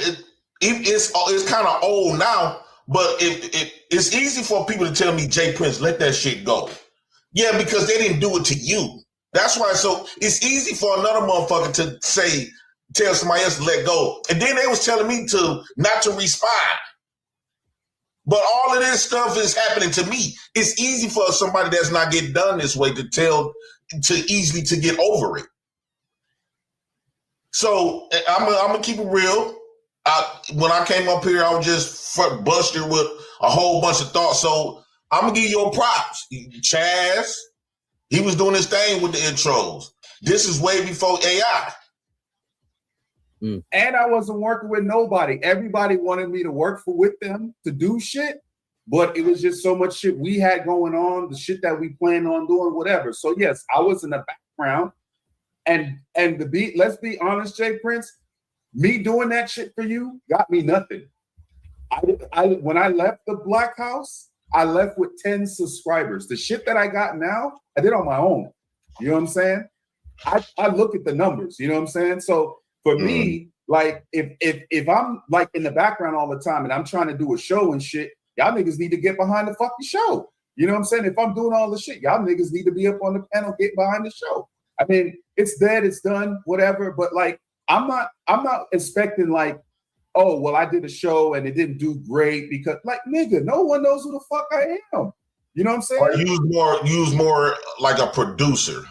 it's kind of old now, but it's easy for people to tell me, Jay Prince, let that shit go. Yeah, because they didn't do it to you. That's why. So it's easy for another motherfucker to tell somebody else to let go. And then they was telling me not to respond. But all of this stuff is happening to me. It's easy for somebody that's not getting done this way to easily to get over it. So I'm gonna keep it real. When I came up here, I was just busted with a whole bunch of thoughts. So I'm gonna give you your props. Chaz, he was doing his thing with the intros. This is way before AI. And I wasn't working with nobody. Everybody wanted me to work with them to do shit, but it was just so much shit we had going on, the shit that we planned on doing, whatever. So yes, I was in the background. And let's be honest, Jay Prince, me doing that shit for you got me nothing. When I left the Black House, I left with 10 subscribers. The shit that I got now, I did on my own. You know what I'm saying? I look at the numbers, you know what I'm saying? So for me, like if I'm like in the background all the time and I'm trying to do a show and shit, y'all niggas need to get behind the fucking show. You know what I'm saying? If I'm doing all the shit, y'all niggas need to be up on the panel, get behind the show. I mean, it's dead, it's done, whatever. But like, I'm not expecting like, oh, well, I did a show and it didn't do great because like, nigga, no one knows who the fuck I am. You know what I'm saying? Or use more like a producer.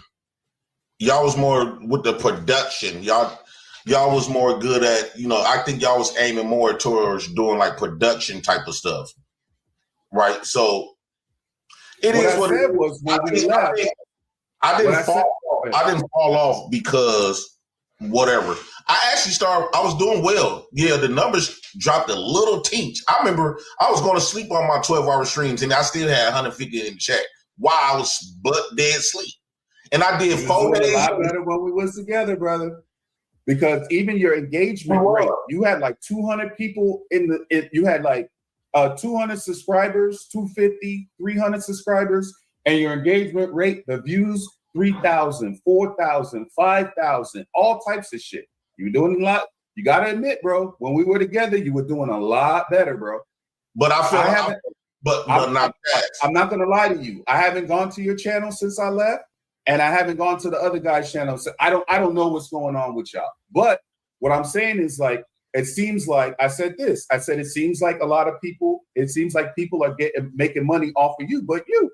Y'all was more with the production. Y'all was more good at, I think y'all was aiming more towards doing like production type of stuff. Right? So it is what it was. I didn't fall off because whatever. I was doing well. Yeah, the numbers dropped a little teach. I remember I was going to sleep on my 12-hour streams and I still had 150 in check while I was dead sleep. And I did 4 days. A lot better when we was together, brother. Because even your engagement rate, you had like 200 people you had like 200 subscribers, 250, 300 subscribers, and your engagement rate, the views, 3,000, 4,000, 5,000, all types of shit. You were doing a lot. You got to admit, bro, when we were together, you were doing a lot better, bro. But I'm not going to lie to you. I haven't gone to your channel since I left. And I haven't gone to the other guy's channel. So I don't know what's going on with y'all. But what I'm saying is like, it seems like I said this. I said it seems like a lot of people. It seems like people are making money off of you, but you,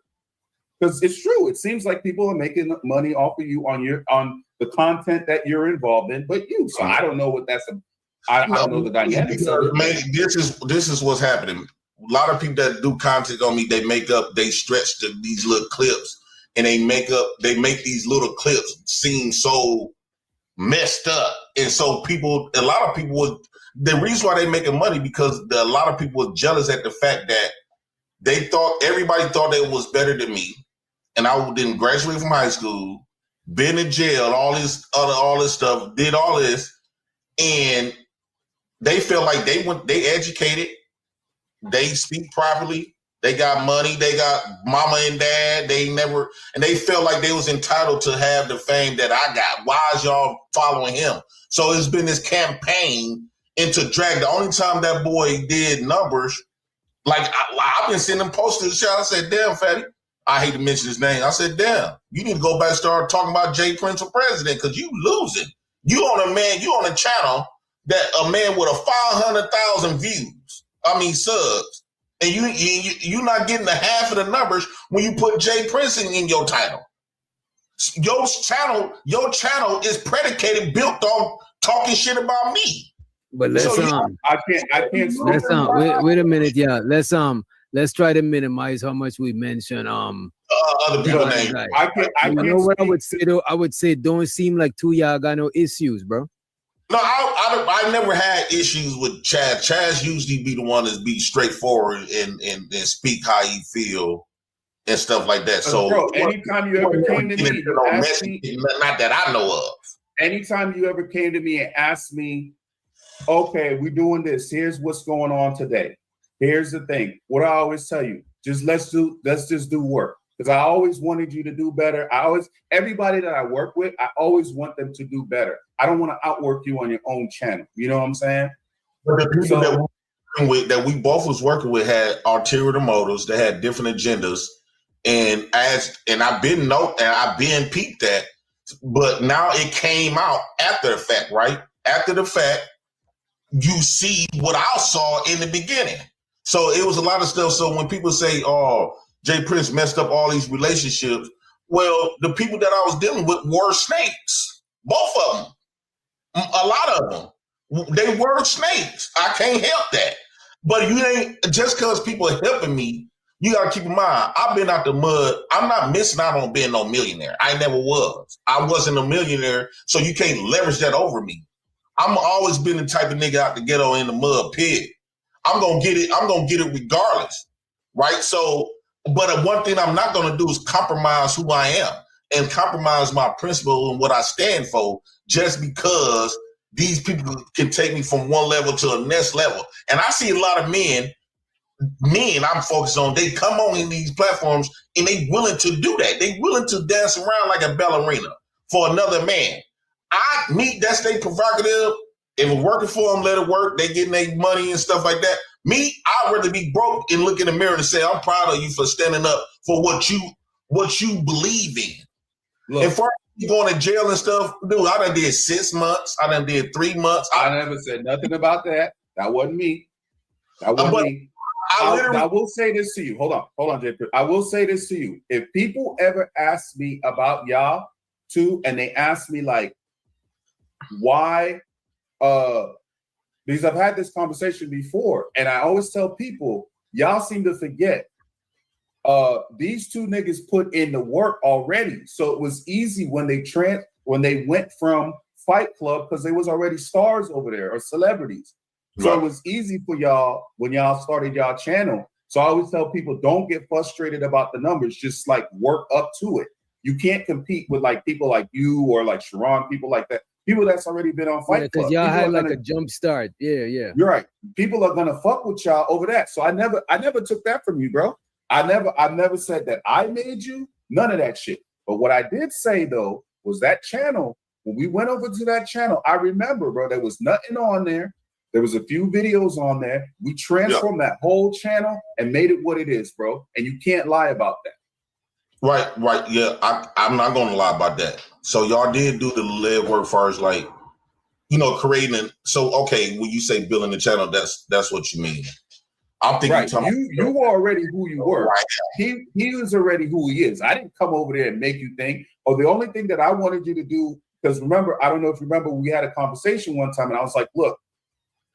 because it's true. It seems like people are making money off of you on the content that you're involved in, but you. So I don't know what that's. I don't know the dynamics of it. Man, this is what's happening. A lot of people that do content on me, they stretch these little clips, and they make these little clips seem so messed up, and so a lot of people the reason why they making money because a lot of people were jealous at the fact that everybody thought they was better than me, and I didn't graduate from high school, been in jail, all this stuff, did all this, and they feel like they educated, they speak properly, they got money, they got mama and dad, and they felt like they was entitled to have the fame that I got. Why is y'all following him? So it's been this campaign into drag. The only time that boy did numbers, like I've been sending posters. I said, damn, fatty. I hate to mention his name. I said, damn, you need to go back and start talking about Jay Prince for president because you losing. You on a channel that a man with 500,000 subs, and you're not getting the half of the numbers when you put Jay Prince in your title. Your channel is built on talking shit about me. But let's I can't. Wait a minute, yeah. Let's try to minimize how much we mention other people's names. You know what I would say though? I would say don't seem like two y'all got no issues, bro. No, I never had issues with Chaz. Chaz usually be the one that's be straightforward and speak how he feel and stuff like that. So, bro, anytime you ever came to me, not that I know of. Anytime you ever came to me and asked me, okay, we're doing this. Here's what's going on today. Here's the thing. What I always tell you, let's just do work. Because I always wanted you to do better. Everybody that I work with, I always want them to do better. I don't want to outwork you on your own channel. You know what I'm saying? But the people that we both was working with had ulterior motives. They had different agendas, and I've been peeped at. But now it came out after the fact, right? After the fact, you see what I saw in the beginning. So it was a lot of stuff. So when people say, "Oh, Jay Prince messed up all these relationships," well, the people that I was dealing with were snakes. Both of them. A lot of them. They were snakes. I can't help that. But you ain't just because people are helping me, you gotta keep in mind, I've been out the mud. I'm not missing out on being no millionaire. I never was. I wasn't a millionaire, so you can't leverage that over me. I'm always been the type of nigga out the ghetto in the mud pit. I'm gonna get it regardless. Right? So, but one thing I'm not gonna do is compromise who I am and compromise my principle and what I stand for just because these people can take me from one level to the next level. And I see a lot of men I'm focused on, they come on in these platforms and they willing to do that. They willing to dance around like a ballerina for another man. That's their prerogative. If it's working for them, let it work. They getting their money and stuff like that. Me, I'd rather be broke and look in the mirror and say, I'm proud of you for standing up for what you believe in. Look, and for you going to jail and stuff, dude, I done did 6 months. I done did 3 months. I never said nothing about that. That wasn't me. I will say this to you. Hold on, Jay. I will say this to you. If people ever ask me about y'all too, and they ask me like, why? Because I've had this conversation before, and I always tell people, y'all seem to forget. These two niggas put in the work already, so it was easy when they went from Fight Club because they was already stars over there or celebrities. So it was easy for y'all when y'all started y'all channel. So I always tell people, don't get frustrated about the numbers. Just like work up to it. You can't compete with like people like you or like Sharon, people like that. People that's already been on Fight Club. Because y'all had like a jump start. Yeah. You're right. People are gonna fuck with y'all over that. So I never took that from you, bro. I never said that I made you. None of that shit. But what I did say though was that channel. When we went over to that channel, I remember, bro, there was nothing on there. There was a few videos on there. We transformed that whole channel and made it what it is, bro. And you can't lie about that. Right. Yeah, I'm not gonna lie about that. So y'all did do the lead work first, like creating. So okay, when you say building the channel, that's what you mean. I'm thinking right. You were already who you were. Right. He was already who he is. I didn't come over there and make you think. Or the only thing that I wanted you to do, because remember, I don't know if you remember, we had a conversation one time, and I was like, look,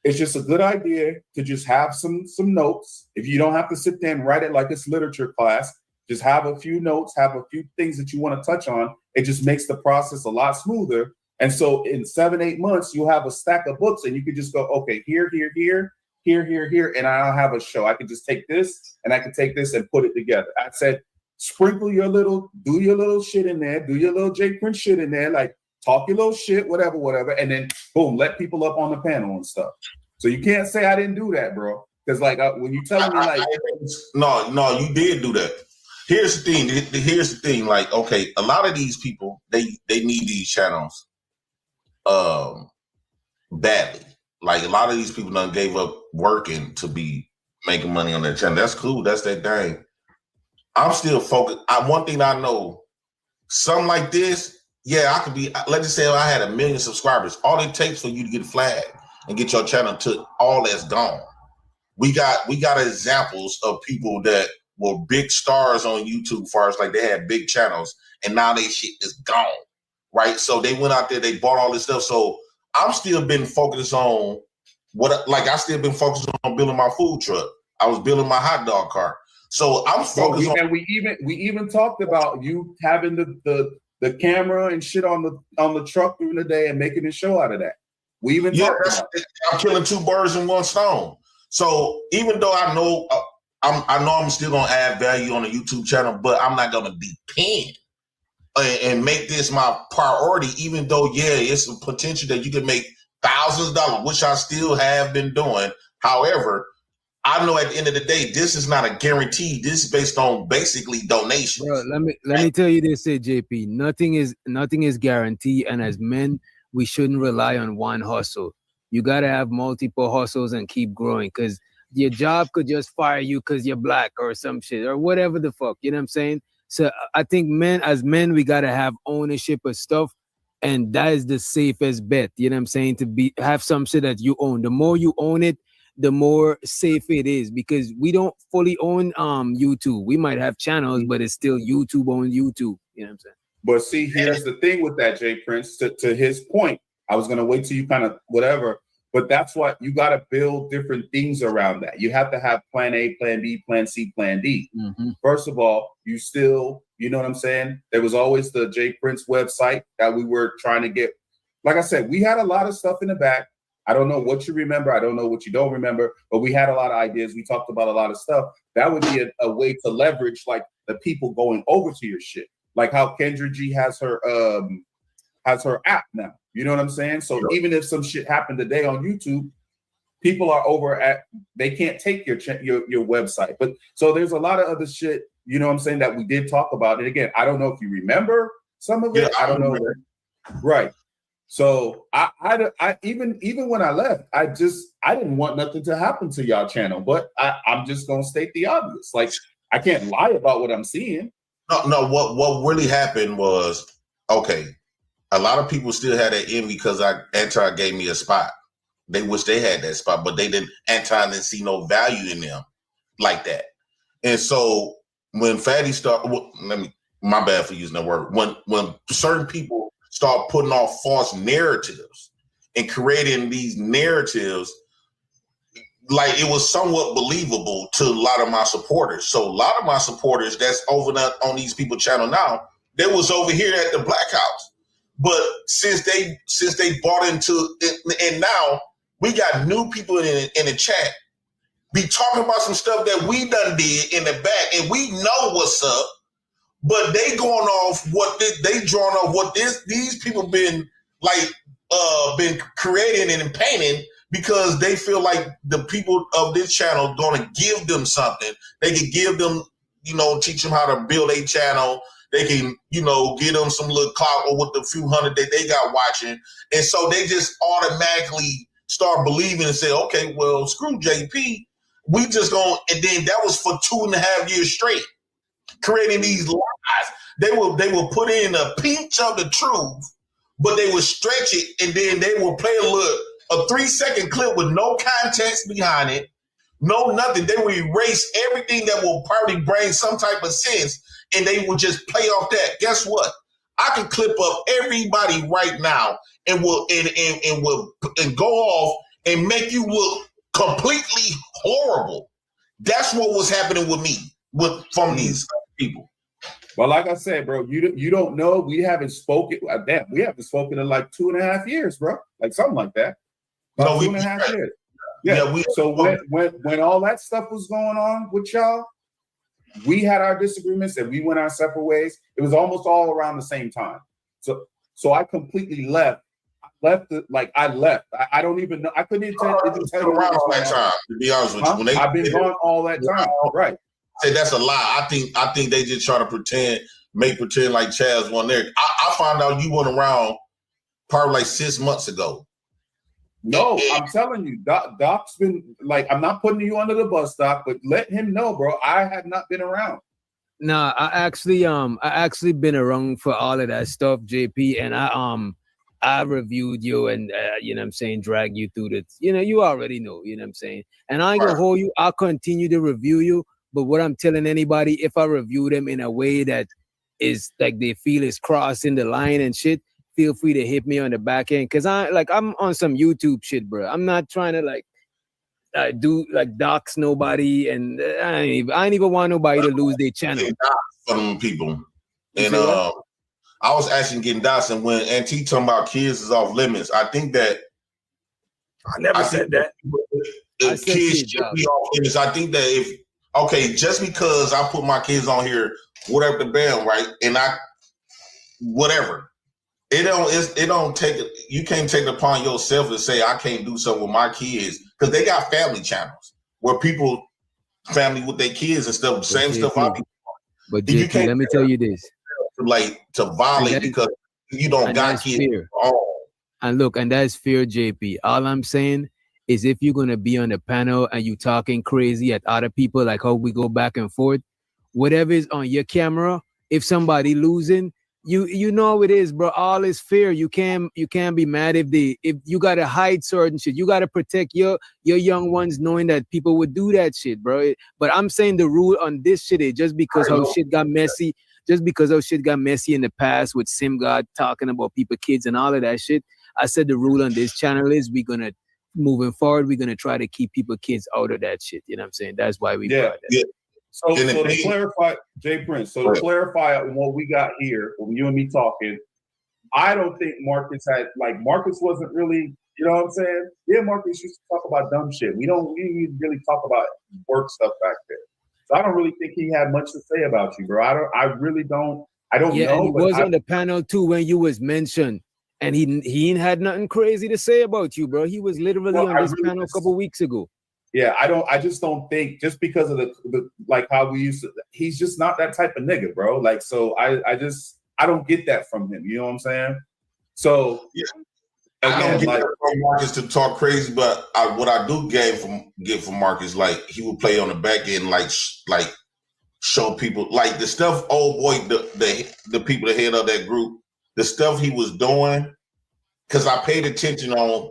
it's just a good idea to just have some notes. If you don't have to sit there and write it like it's literature class, just have a few notes, have a few things that you want to touch on. It just makes the process a lot smoother. And so in 7-8 months, you'll have a stack of books, and you can just go, okay, here, and I don't have a show. I can just take this, and I can take this and put it together. I said, do your little shit in there, do your little J Prince shit in there, like talk your little shit, whatever, and then boom, let people up on the panel and stuff. So you can't say I didn't do that, bro. Because like when you tell me like, no, you did do that. Here's the thing. Like, okay, a lot of these people they need these channels, badly. Like a lot of these people done gave up working to be making money on their channel. That's cool. That's their thing. I'm still focused. One thing I know, something like this, yeah, I could be. Let's just say I had 1 million subscribers. All it takes for you to get flagged and get your channel to all that's gone. We got examples of people that were big stars on YouTube, as far as like they had big channels, and now they shit is gone, right? So they went out there, they bought all this stuff. So I'm still been focused on I still been focused on building my food truck. I was building my hot dog cart. So I'm focused on. And we even talked about you having the camera and shit on the truck during the day and making a show out of that. We even talked about it. I'm killing 2 birds in 1 stone. So even though I know I'm still gonna add value on the YouTube channel, but I'm not gonna depend and make this my priority. Even though it's a potential that you can make thousands of dollars, which I still have been doing. However, I know at the end of the day, this is not a guarantee. This is based on basically donations. Bro, let me tell you this, JP. Nothing is guaranteed, and as men, we shouldn't rely on one hustle. You gotta have multiple hustles and keep growing, because your job could just fire you because you're black or some shit or whatever the fuck. You know what I'm saying? So I think as men, we gotta have ownership of stuff, and that is the safest bet. You know what I'm saying? To have some shit that you own. The more you own it, the more safe it is, because we don't fully own YouTube. We might have channels, but it's still YouTube on YouTube. You know what I'm saying? But see, here's the thing with that, J Prince, to his point. I was gonna wait till you kind of whatever, but that's what you gotta build different things around that. You have to have plan A, plan B, plan C, plan D. Mm-hmm. First of all, you know what I'm saying? There was always the J Prince website that we were trying to get. Like I said, we had a lot of stuff in the back. I don't know what you remember. I don't know what you don't remember, but we had a lot of ideas. We talked about a lot of stuff. That would be a way to leverage like the people going over to your shit. Like how Kendra G has her app now. You know what I'm saying? So even if some shit happened today on YouTube, people are over they can't take your website. But so there's a lot of other shit, you know what I'm saying, that we did talk about. And again, I don't know if you remember some of it. Yeah, I don't know. Right. So I even when I left, I didn't want nothing to happen to y'all channel, but I'm just gonna state the obvious. Like I can't lie about what I'm seeing. No. What really happened was, okay, a lot of people still had that envy because Anti gave me a spot. They wish they had that spot, but they didn't. Anti didn't see no value in them like that. And so when Fatty started, my bad for using that word. When certain people start putting off false narratives and creating these narratives, like it was somewhat believable to a lot of my supporters. So a lot of my supporters that's over on these people channel now, they was over here at the Black House. But since they bought into it, and now we got new people in the chat be talking about some stuff that we done did in the back, and we know what's up. But they going off what they drawing off what these people been creating and painting, because they feel like the people of this channel going to give them something. They can give them, teach them how to build a channel. They can, give them some little clout or with the few hundred that they got watching. And so they just automatically start believing and say, okay, well, screw JP. We just going, and then that was for 2.5 years straight, creating these lies. They will put in a pinch of the truth but they would stretch it and then they would play a 3-second clip with no context behind it, no nothing. They would erase everything that will probably bring some type of sense, and they would just play off that. Guess what? I can clip up everybody right now and will go off and make you look completely horrible. That's what was happening with me from these people. Well, like I said, bro, you don't know. We haven't spoken. Damn, we haven't spoken in like 2.5 years, bro. Like something like that. About 2.5 years. Yeah. So when all that stuff was going on with y'all, we had our disagreements and we went our separate ways. It was almost all around the same time. So I completely left. I left. I don't even know. I couldn't even tell you around all that time. To be honest with you, I've been gone all that time. Right. Say that's a lie. I think they just try to pretend like Chaz wasn't there. I found out you went around probably like 6 months ago. No, I'm telling you, Doc's been like, I'm not putting you under the bus, Doc, but let him know, bro. I have not been around. Nah, I actually been around for all of that stuff, JP, and I reviewed you and you know what I'm saying, drag you through the, you already know, you know what I'm saying. And I ain't gonna hold you. I'll continue to review you. But what I'm telling anybody, if I review them in a way that is like they feel is crossing the line and shit, feel free to hit me on the back end. Cause I'm on some YouTube shit, bro. I'm not trying to do like dox nobody, and I ain't even want nobody to lose their channel. From people. And I was actually getting doxxed, and when Auntie talking about kids is off limits, I think that I never said that. Kids should be off limits. I think that just because I put my kids on here, whatever the band, right? And whatever. It don't take it. You can't take it upon yourself to say I can't do something with my kids, because they got family channels where people family with their kids and stuff, same stuff I be. But JP, let me tell you this. To violate because you don't got kids. And look, and that's fear, JP. All I'm saying is if you're gonna be on the panel and you talking crazy at other people, like how we go back and forth, whatever is on your camera, if somebody losing, you know how it is, bro. All is fear. You can't be mad if you gotta hide certain shit. You gotta protect your young ones, knowing that people would do that shit, bro. But I'm saying the rule on this shit is just because how shit got messy. Just because how shit got messy in the past with Sim God talking about people, kids, and all of that shit, I said the rule on this channel is moving forward, we're gonna try to keep people, kids out of that shit. You know what I'm saying? That's why we brought that. Yeah. So to clarify, Jay Prince, to clarify what we got here, when you and me talking, I don't think Marcus wasn't really, you know what I'm saying? Yeah, Marcus used to talk about dumb shit. We didn't really talk about work stuff back there. So I don't really think he had much to say about you, bro. I really don't know. And he was on the panel too when you was mentioned, and he ain't had nothing crazy to say about you, bro. He was literally on this panel a couple weeks ago. Yeah, I just don't think, just because of the like how we used to, he's just not that type of nigga, bro. Like, so I don't get that from him. You know what I'm saying? So yeah. I don't get that from Marcus to talk crazy, but what I do get from Marcus, like he would play on the back end, like show people like the stuff. Old boy, the people that head of that group, the stuff he was doing, because I paid attention on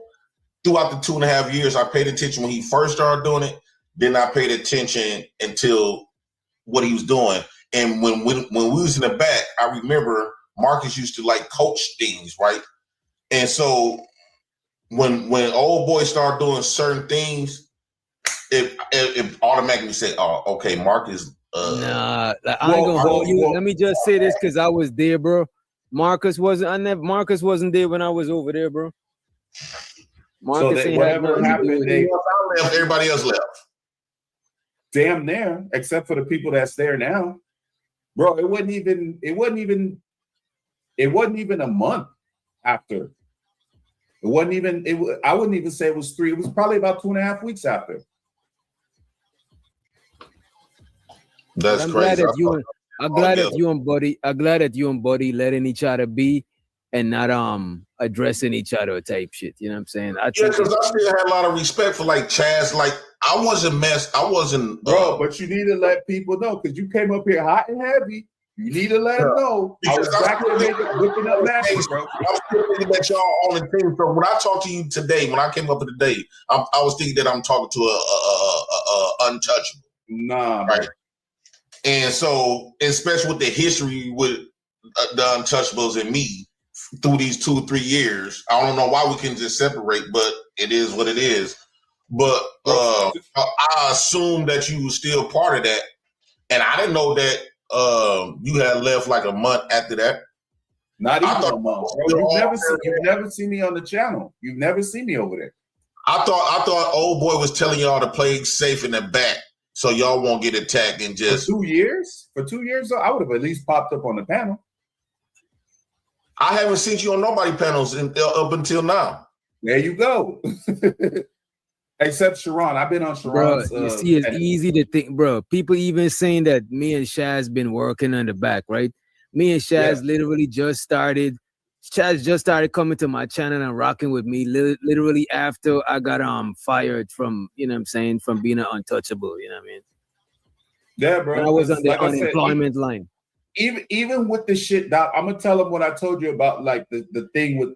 throughout the 2.5 years. I paid attention when he first started doing it. Then I paid attention until what he was doing. And when we was in the back, I remember Marcus used to like coach things, right? And so when old boy started doing certain things, it automatically said, "Oh, okay, Marcus." Nah, I ain't gonna hold you. Let me just say this because I was there, bro. Marcus wasn't there when I was over there, bro. Marcus so whatever happened, everybody else left. Damn near, except for the people that's there now, bro. It wasn't even a month after. I wouldn't even say it was 3. It was probably about 2.5 weeks after. That's crazy. I'm glad that you and Buddy letting each other be and not addressing each other type shit. You know what I'm saying? Because I still had a lot of respect for like Chaz. Like I wasn't bro, but you need to let people know, because you came up here hot and heavy You need to let him know. I was back there whipping up matches, bro. I'm still thinking that y'all on the team. So when I talked to you today, when I came up with the day, I was thinking that I'm talking to a untouchable. Nah, right. bro. And so, especially with the history with the untouchables and me through these 2 or 3 years, I don't know why we can just separate, but it is what it is. But I assumed that you were still part of that, and I didn't know that you had left like a month after that. Not even a month, bro. You've never seen me on the channel. You've never seen me over there. I thought old boy was telling y'all to play safe in the back so y'all won't get attacked and just. For 2 years? For 2 years, though, I would have at least popped up on the panel. I haven't seen you on nobody panels up until now. There you go. Except Sharon. I've been on Sharon's. Bro, you see, it's easy to think, bro. People even saying that me and Shaz been working on the back, right? Me and Shaz literally just started. Shaz just started coming to my channel and rocking with me literally after I got fired from, you know what I'm saying, from being an untouchable, you know what I mean? Yeah, bro. When I was on the unemployment line. Even with the shit, Doc, I'm gonna tell him what I told you about, like the thing with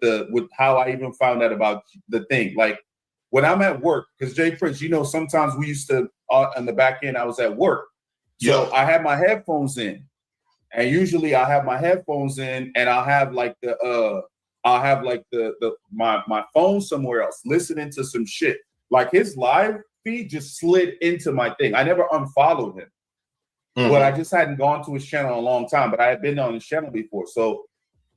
how I even found out about the thing. Like when I'm at work, because Jay Prince, you know, sometimes we used to on the back end, I was at work. So I had my headphones in. And usually I have my headphones in and I'll have like my phone somewhere else listening to some shit. Like his live feed just slid into my thing. I never unfollowed him. But I just hadn't gone to his channel in a long time, but I had been on his channel before. So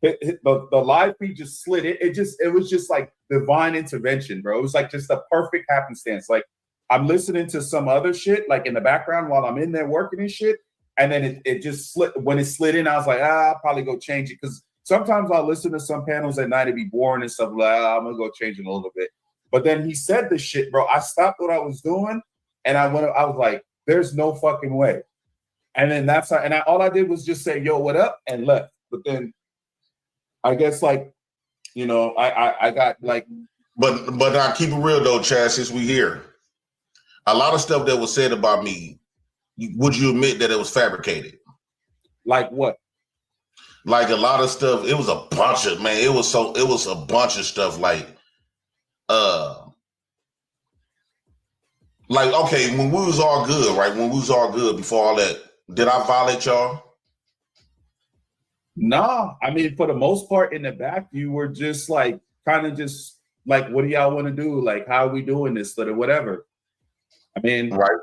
the live feed just slid. It was just like divine intervention, bro. It was like just a perfect happenstance. Like I'm listening to some other shit like in the background while I'm in there working and shit. And then it just slid. When it slid in, I was like, I'll probably go change it. Because sometimes I'll listen to some panels at night and be boring and stuff. Like, I'm going to go change it a little bit. But then he said this shit, bro. I stopped what I was doing. And I was like, there's no fucking way. And then all I did was just say, yo, what up? And left. But then I guess like, you know, I got like. But I keep it real though, Chad, since we here. A lot of stuff that was said about me, would you admit that it was fabricated? Like what? Like a lot of stuff. It was a bunch of, man. It was a bunch of stuff. Like okay, when we was all good, right? When we was all good before all that, did I violate y'all? No, I mean for the most part in the back, you were just like kind of just like, what do y'all want to do? Like, how are we doing this or whatever? I mean, right.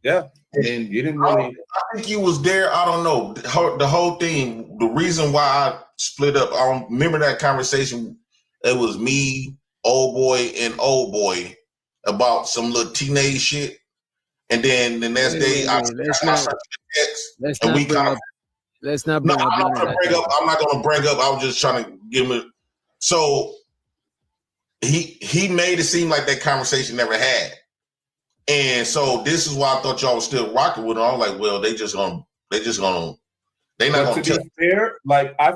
Yeah, and you didn't really. I think you was there. I don't know the whole thing. The reason why I split up. I don't remember that conversation. It was me, old boy, and old boy about some little teenage shit. And then the next day, let's not bring up. I'm not going to bring up. I was just trying to give him. So he made it seem like that conversation never had. And so this is why I thought y'all was still rocking with them. I was like, well, they're not gonna to be fair, like I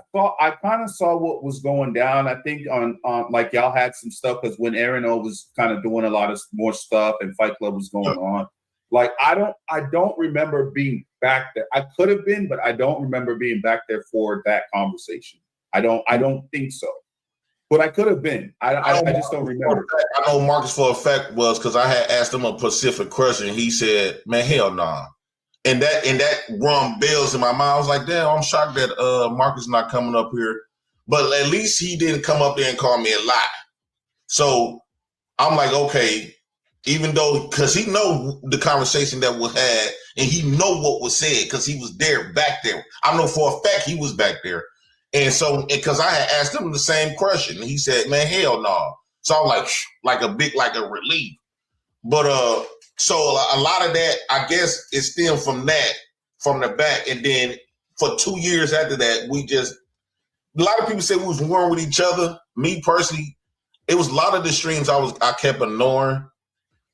kind of saw what was going down. I think on like y'all had some stuff because when Aaron O was kind of doing a lot of more stuff and Fight Club was going on. Like I don't remember being back there. I could have been, but I don't remember being back there for that conversation. I don't think so. But I could have been. I just don't remember. I know Marcus for a fact was because I had asked him a Pacific question. And he said, "Man, hell nah." And that rung bells in my mind. I was like, "Damn, I'm shocked that Marcus not coming up here." But at least he didn't come up there and call me a lie. So I'm like, okay, even though because he know the conversation that was had and he know what was said because he was there back there. I know for a fact he was back there. And so, because I had asked him the same question, and he said, "Man, hell no." So I'm like a relief. But so a lot of that, I guess, is still from the back. And then for 2 years after that, a lot of people say we was warring with each other. Me personally, it was a lot of the streams I kept ignoring.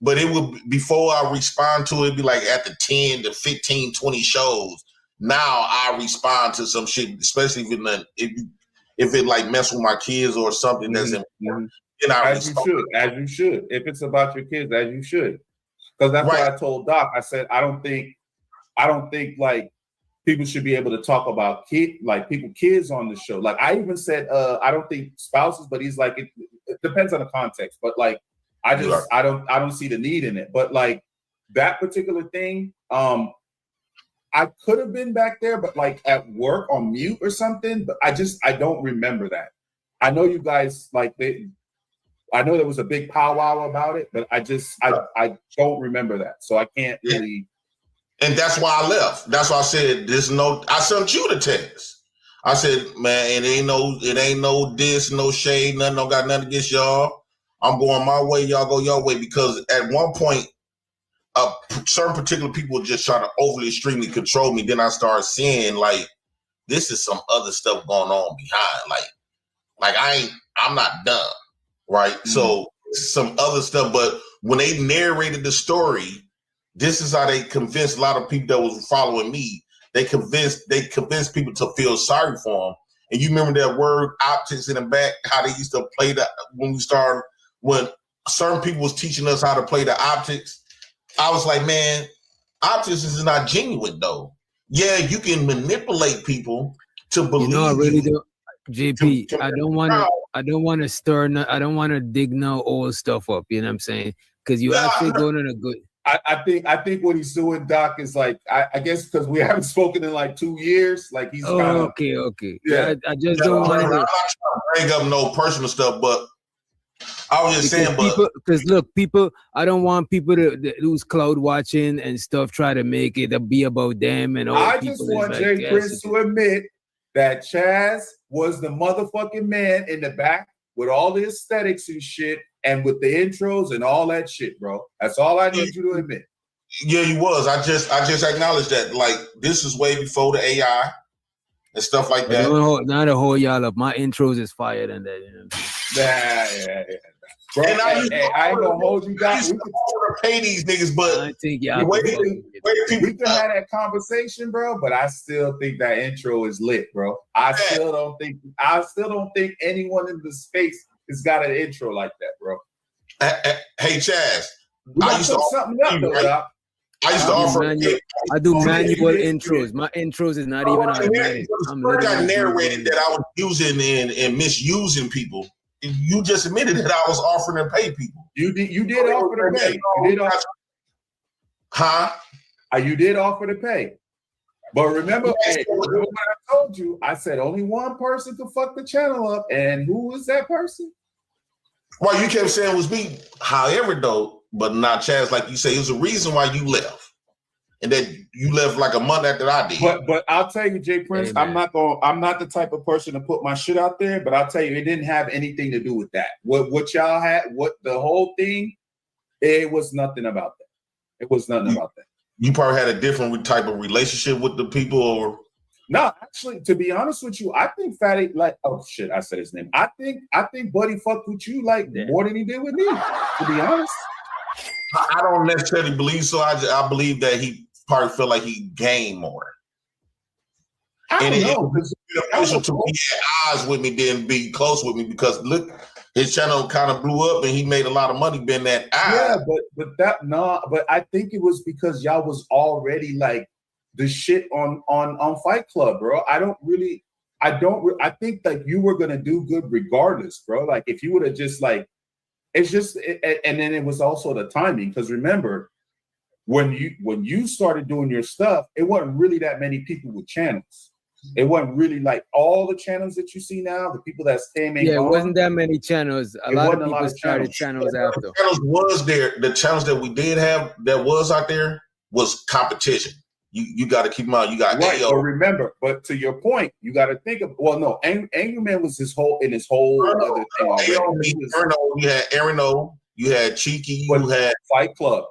But it would, before I respond to it, it'd be like after 10 to 15, 20 shows. Now I respond to some shit, especially if it like mess with my kids or something that's important. As you should. If it's about your kids, as you should. Because that's what I told Doc. I said I don't think like people should be able to talk about kids on the show. Like I even said, I don't think spouses, but he's like, it depends on the context. But like, I don't see the need in it. But like that particular thing, I could have been back there, but like at work on mute or something. But I don't remember that. I know you guys I know there was a big powwow about it, but I don't remember that. So I can't really. And that's why I left. That's why I said I sent you the text. I said, man, it ain't no diss, no shade, nothing, don't got nothing against y'all. I'm going my way, y'all go your way. Because at one point, certain particular people just try to overly extremely control me. Then I started seeing like this is some other stuff going on behind. Like I'm not done. Right. Mm-hmm. So some other stuff, but when they narrated the story, this is how they convinced a lot of people that was following me. They convinced people to feel sorry for them. And you remember that word optics in the back, how they used to play that when certain people was teaching us how to play the optics. I was like, man, optics is not genuine though. Yeah, you can manipulate people to believe. I really do. JP, I don't want to stir. I don't want to dig no old stuff up. You know what I'm saying? Because you actually going on a good. I think what he's doing, Doc, is like I guess because we haven't spoken in like 2 years. Like he's okay. Yeah, I just don't want to. I'm not trying to bring up no personal stuff, but I was just saying. Because look, people, I don't want people to lose cloud watching and stuff. Try to make it be about them and all. I just want Jay Prince to admit that Chaz was the motherfucking man in the back with all the aesthetics and shit and with the intros and all that shit, bro. That's all I need you to admit. Yeah, he was. I just acknowledged that. Like, this is way before the AI and stuff like that. Not a whole y'all up. My intros is fire than that. You know what I'm saying? Yeah. Bro, I ain't gonna hold you down. We can pay these niggas, but I think we can have that conversation, bro. But I still think that intro is lit, bro. I still don't think anyone in the space has got an intro like that, bro. Hey, Chaz, I used to offer. I do manual intros. My intros is not even automatic. I got narrated that I was using and misusing people. You just admitted that I was offering to pay people. You did offer to pay. You did offer. Huh? You did offer to pay. But remember what I told you? I said only one person could fuck the channel up, and who was that person? Well, you kept saying it was me. However, though, but not Chaz, like you say, it was a reason why you left. And then you left like a month after I did. But I'll tell you, Jay Prince, I'm not the type of person to put my shit out there, but I'll tell you, it didn't have anything to do with that. What y'all had, what the whole thing, it was nothing about that. It was nothing about that. You probably had a different type of relationship with the people, or no, actually, to be honest with you, I think Fatty, like, oh shit, I said his name. I think Buddy fucked with you like more than he did with me, to be honest. I don't necessarily believe so. I believe that he probably felt like he gained more. I don't know. It to be at odds with me than be close with me, because look, his channel kind of blew up and he made a lot of money being that odds. Yeah, but I think it was because y'all was already like the shit on Fight Club, bro. I think like you were gonna do good regardless, bro. Like if you would have just like, it's just, and then it was also the timing, because remember, when you started doing your stuff, it wasn't really that many people with channels. It wasn't really like all the channels that you see now, the people that stay making. Yeah, it wasn't that many channels. A lot of people started channels after. The channels was there. The channels that we did have that was out there was competition. You got to keep in mind. You got right. But remember, but to your point, you got to think of. Well, no, Angry Man was his whole other thing. You had Aaron O. You had Cheeky. You had Fight Club.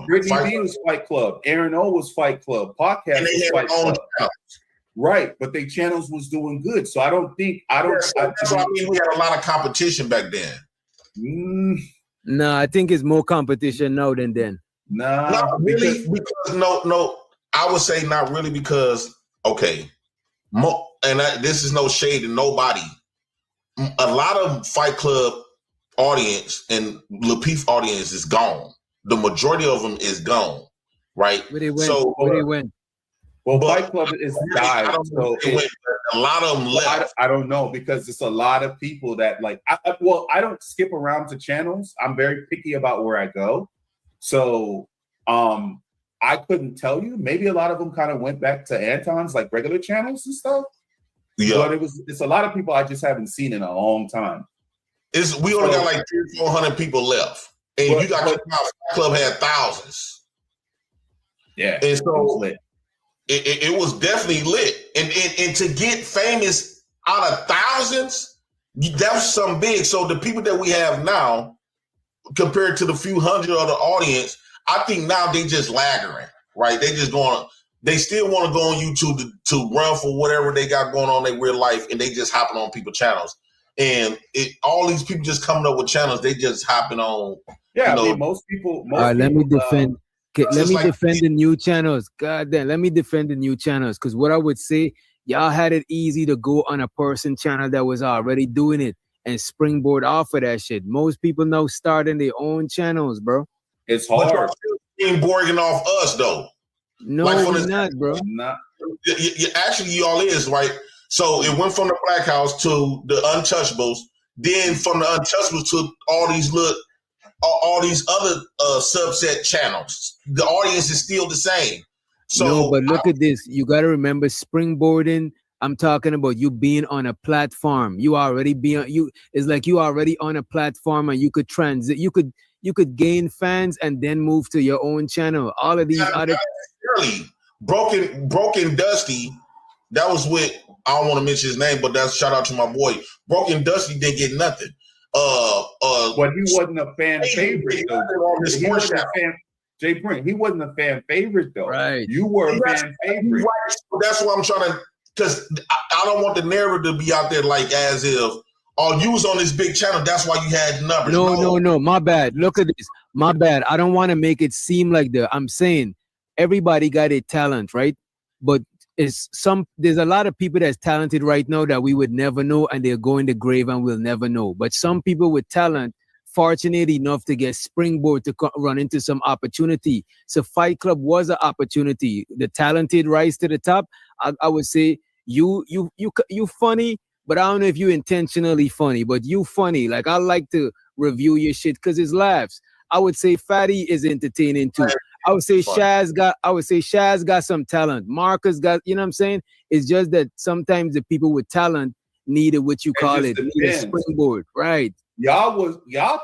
Brittany B was Fight Club. Aaron O was Fight Club. Podcast was Fight Club. Right, but their channels was doing good. So I mean, we had a lot of competition back then. No, I think it's more competition now than then. Not really, because no. I would say not really, because this is no shade to nobody. A lot of Fight Club audience and Lapeef audience is gone. The majority of them is gone. right? Where they went? So Where they went? Well, Fight Club is died. So a lot of them left. I don't know because it's a lot of people that like. I don't skip around to channels. I'm very picky about where I go. So I couldn't tell you. Maybe a lot of them kind of went back to Anton's like regular channels and stuff. Yeah, but it's a lot of people I just haven't seen in a long time. We only got like 300-400 people left, and you got Fight Club had thousands. Yeah, and so it was definitely lit, and to get famous out of thousands, that was something big. So the people that we have now, compared to the few hundred of the audience, I think now they just laggering, right? They just going. They still want to go on YouTube to run for whatever they got going on in their real life, and they just hopping on people's channels. And all these people just coming up with channels, they just hopping on. Yeah, I mean, most people. All right, let me defend. Let me defend the new channels. God damn, let me defend the new channels. Because what I would say, y'all had it easy to go on a person channel that was already doing it and springboard off of that shit. Most people now starting their own channels, bro. It's hard. Springboarding off us though. No, like not, bro. Actually, y'all is right. So it went from the Black House to the Untouchables, then from the Untouchables to all these other subset channels. The audience is still the same. So no, but look at this. You got to remember springboarding. I'm talking about you being on a platform. You already it's like you already on a platform, and you could transit. You could gain fans and then move to your own channel. All of these other Broken Dusty, that was with, I don't want to mention his name, but that's shout out to my boy. Broken Dusty didn't get nothing. But he wasn't a fan favorite though. Jay Brent, he wasn't a fan favorite though. Right. You were a fan favorite. Right. That's what I'm trying to, because I don't want the narrative to be out there like as if, oh, you was on this big channel, that's why you had numbers. No, my bad. Look at this. My bad. I don't want to make it seem like I'm saying everybody got a talent, right? But there's a lot of people that's talented right now that we would never know, and they're going to grave and we'll never know. But some people with talent, fortunate enough to get springboard to run into some opportunity. So Fight Club was an opportunity. The talented rise to the top. I would say you funny, but I don't know if you intentionally funny, but you funny. Like, I like to review your shit because it's laughs. I would say Fatty is entertaining too. I would say Shaz got some talent. Marcus got, you know what I'm saying? It's just that sometimes the people with talent needed what you call it, need a springboard, right? Y'all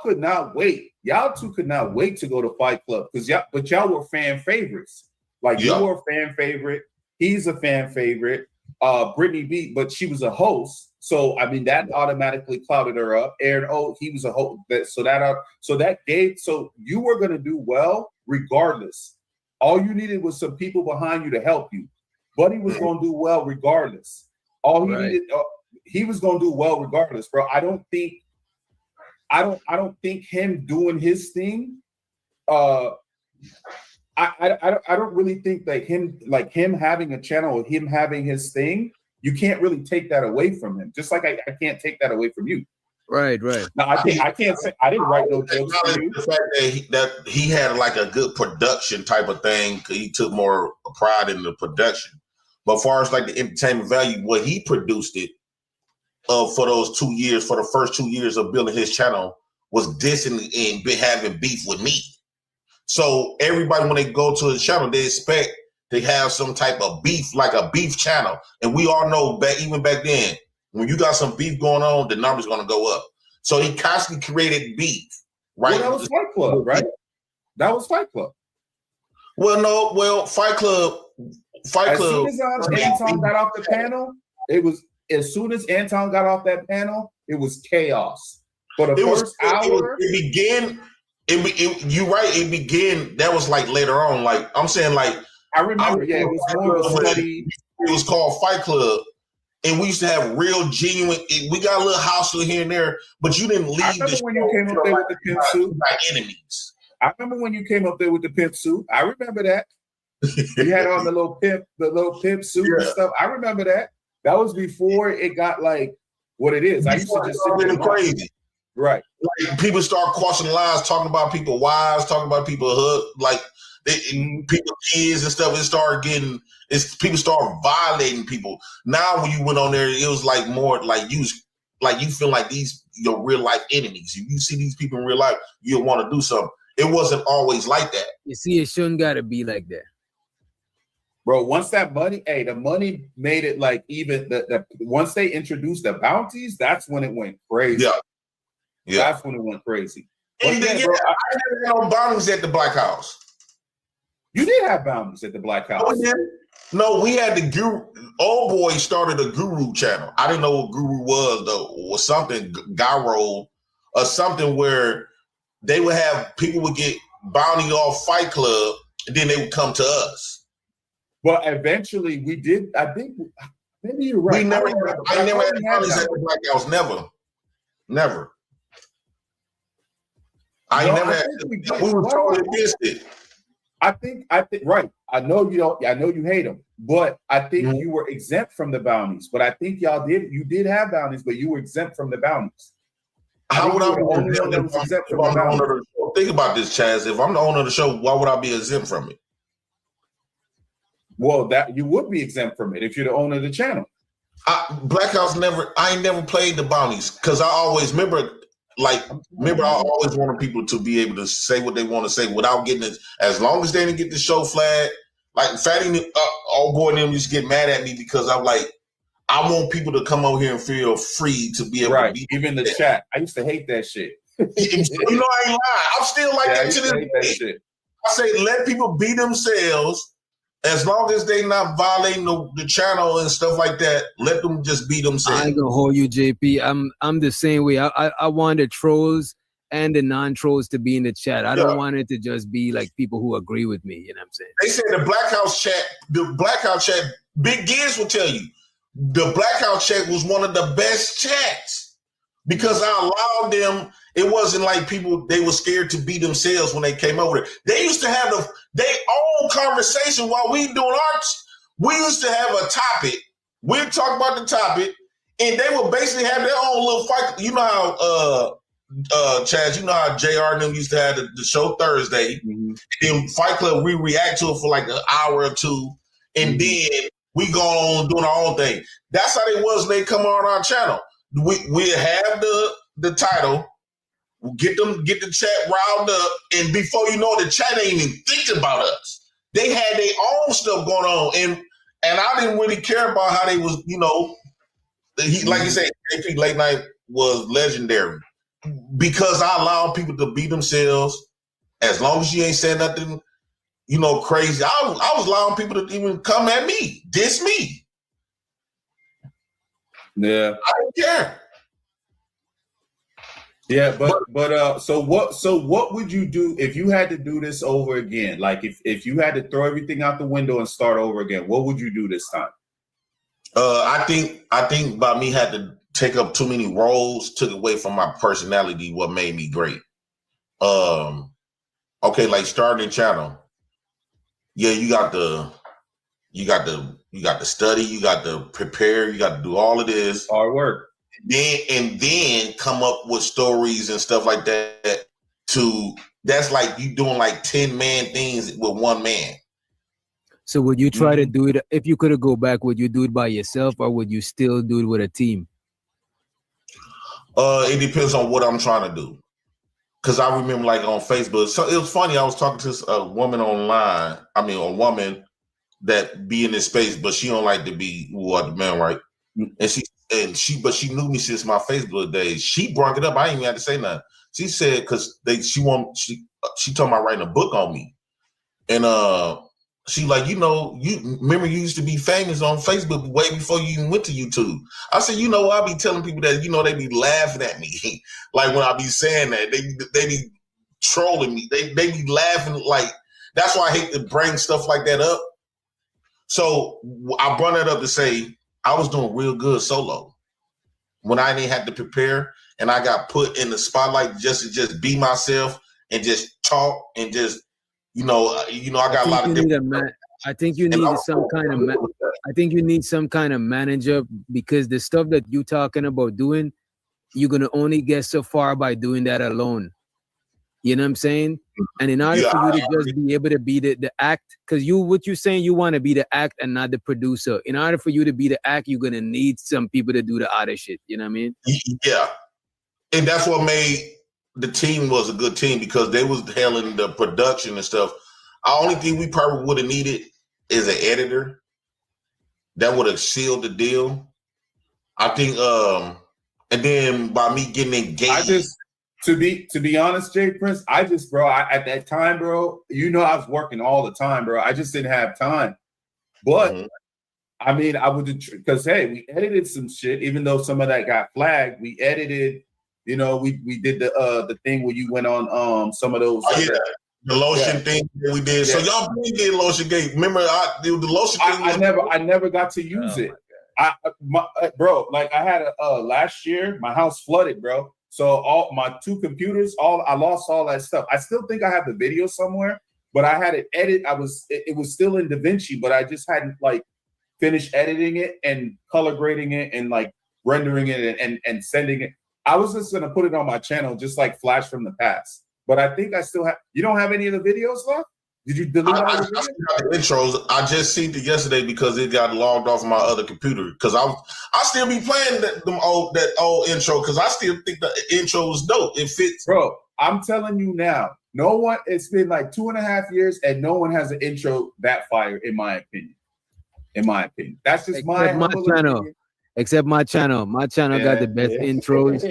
could not wait. Y'all two could not wait to go to Fight Club because y'all were fan favorites. Like you were a fan favorite. He's a fan favorite. Brittany B, but she was a host, so I mean that automatically clouded her up. Aaron O, he was a host, so you were gonna do well regardless. All you needed was some people behind you to help you. Buddy was gonna do well regardless. All he needed, he was gonna do well regardless, bro. I don't think him doing his thing. I don't really think that him having a channel or him having his thing, you can't really take that away from him. Just like I can't take that away from you. Right. Now I can't say I didn't write no jokes for you. The fact that he had like a good production type of thing, because he took more pride in the production. But as far as like the entertainment value, what he produced it for those 2 years, for the first 2 years of building his channel, was dissing and having beef with me. So everybody, when they go to his channel, they expect to have some type of beef, like a beef channel. And we all know even back then, when you got some beef going on, the number's going to go up. So he constantly created beef, right? Well, that was Fight Club, right? That was Fight Club. Fight Club. As soon as Anton got off the panel, as soon as Anton got off that panel, it was chaos. For the first hour, it began. You're right. It began. That was like later on. Like I'm saying, like I remember. It was more of a study. It was called Fight Club, and we used to have real, genuine. We got a little hostile here and there, but you didn't leave. I remember when you came up there with the pimp suit. Like enemies. I remember when you came up there with the pimp suit. I remember that. You had on the little pimp suit and stuff. I remember that. That was before it got like what it is. I used to just sit there crazy. Right. Like people start crossing lines, talking about people wives, talking about people hood. Like People, kids and stuff, people start violating people. Now when you went on there, it was like more like you feel like these your real life enemies. If you see these people in real life, you'll want to do something. It wasn't always like that. You see, it shouldn't gotta be like that. Bro, once that money, the money made it like even the once they introduced the bounties, that's when it went crazy. Yeah. That's when it went crazy. And But then, yeah, bro, I never had no bounties at the Black House. You did have bounties at the Black House. No, we had the Guru. Old boy started a Guru channel. I didn't know what Guru was though, or something Gyro, or something where they would have people would get bounty off Fight Club, and then they would come to us. But eventually, we did. I think maybe you're right. I never had bounties at the Black House. Never. I never had. We were totally against it. I think right. I know you don't. I know you hate them, but I think you were exempt from the bounties. But I think you did have bounties, but you were exempt from the bounties. How would I be exempt from the bounties? Think about this, Chaz. If I'm the owner of the show, why would I be exempt from it? Well, that you would be exempt from it if you're the owner of the channel. Black House I ain't never played the bounties because I always remember. I always wanted people to be able to say what they want to say without getting it. As long as they didn't get the show flag, like Fatty, old boy and them used to get mad at me because I'm like, I want people to come over here and feel free to be able to be. Even the chat. I used to hate that shit. You know, I ain't lying. I'm still like that to this day. I say let people be themselves. As long as they not violating the channel and stuff like that, let them just be themselves. I ain't gonna hold you, JP. I'm the same way. I want the trolls and the non-trolls to be in the chat. I don't want it to just be like people who agree with me. You know what I'm saying? They said the Black House chat, Big Giz will tell you, the Black House chat was one of the best chats because I allowed them. It wasn't like people, they were scared to be themselves when they came over there. They used to have their own conversation while we doing ours. We used to have a topic. We'd talk about the topic, and they would basically have their own little fight. You know how, Chaz, you know how JR and them used to have the show Thursday. In Fight Club, we react to it for like an hour or two, and then we go on doing our own thing. That's how they was when they come on our channel. We have the title. Get the chat riled up, and before you know it, the chat ain't even thinking about us. They had their own stuff going on, and I didn't really care about how they was, you know. Like you said, AP Late Night was legendary because I allowed people to be themselves. As long as you ain't saying nothing, you know, crazy. I was allowing people to even come at me, diss me. Yeah, I don't care. Yeah, but so what would you do if you had to do this over again? Like if you had to throw everything out the window and start over again, what would you do this time? I think by me had to take up too many roles, took away from my personality, what made me great. Okay, like starting a channel. Yeah, you got to study, you got to prepare, you got to do all of this. Hard work. Then come up with stories and stuff like that. That's like you doing like 10-man things with one man. So would you try to do it if you could go back? Would you do it by yourself or would you still do it with a team? It depends on what I'm trying to do. Cause I remember like on Facebook, so it was funny. I was talking to a woman online. I mean, a woman that be in this space, but she don't like to be the man, right? And she knew me since my Facebook days. She brought it up. I didn't even have to say nothing. She said because she talking about writing a book on me, and she like, you know, you remember you used to be famous on Facebook way before you even went to YouTube. I said, you know, I be telling people that, you know, they be laughing at me, like when I be saying that they be trolling me. They be laughing like that's why I hate to bring stuff like that up. So I brought that up to say I was doing real good solo when I didn't have to prepare, and I got put in the spotlight just to be myself and just talk and just, you know, I got a lot of different. I think you need some kind of. I think you need some kind of manager because the stuff that you're talking about doing, you're gonna only get so far by doing that alone. You know what I'm saying? And in order for you to just be able to be the act, because what you're saying, you want to be the act and not the producer. In order for you to be the act, you're gonna need some people to do the other shit. You know what I mean? Yeah. And that's what made the team was a good team, because they was handling the production and stuff. The only thing we probably would have needed is an editor that would have sealed the deal. I think and then by me getting engaged. To be honest, Jay Prince, at that time, bro, I was working all the time, bro. I just didn't have time. But I mean, I would, because hey, we edited some shit, even though some of that got flagged. We edited, we did the thing where you went on some of those. The lotion thing that we did. Yeah. So y'all really did Lotion Gate. Remember the lotion thing? I never got to use it. Bro, like I had last year, my house flooded, bro. So all my 2 computers, I lost all that stuff. I still think I have the video somewhere, but I had it edit. It was still in DaVinci, but I just hadn't like finished editing it and color grading it and like rendering it and sending it. I was just gonna put it on my channel, just like Flash from the past. But I think I still have. You don't have any of the videos left? Did you delete all the videos? I still got the intros. I just seen it yesterday because it got logged off my other computer. Because I still be playing that old intro, because I still think the intro was dope. It fits. Bro, I'm telling you now, no one. It's been like 2.5 years, and no one has an intro that fire, in my opinion. That's just my channel. Opinion. Except my channel. My channel got the best intros,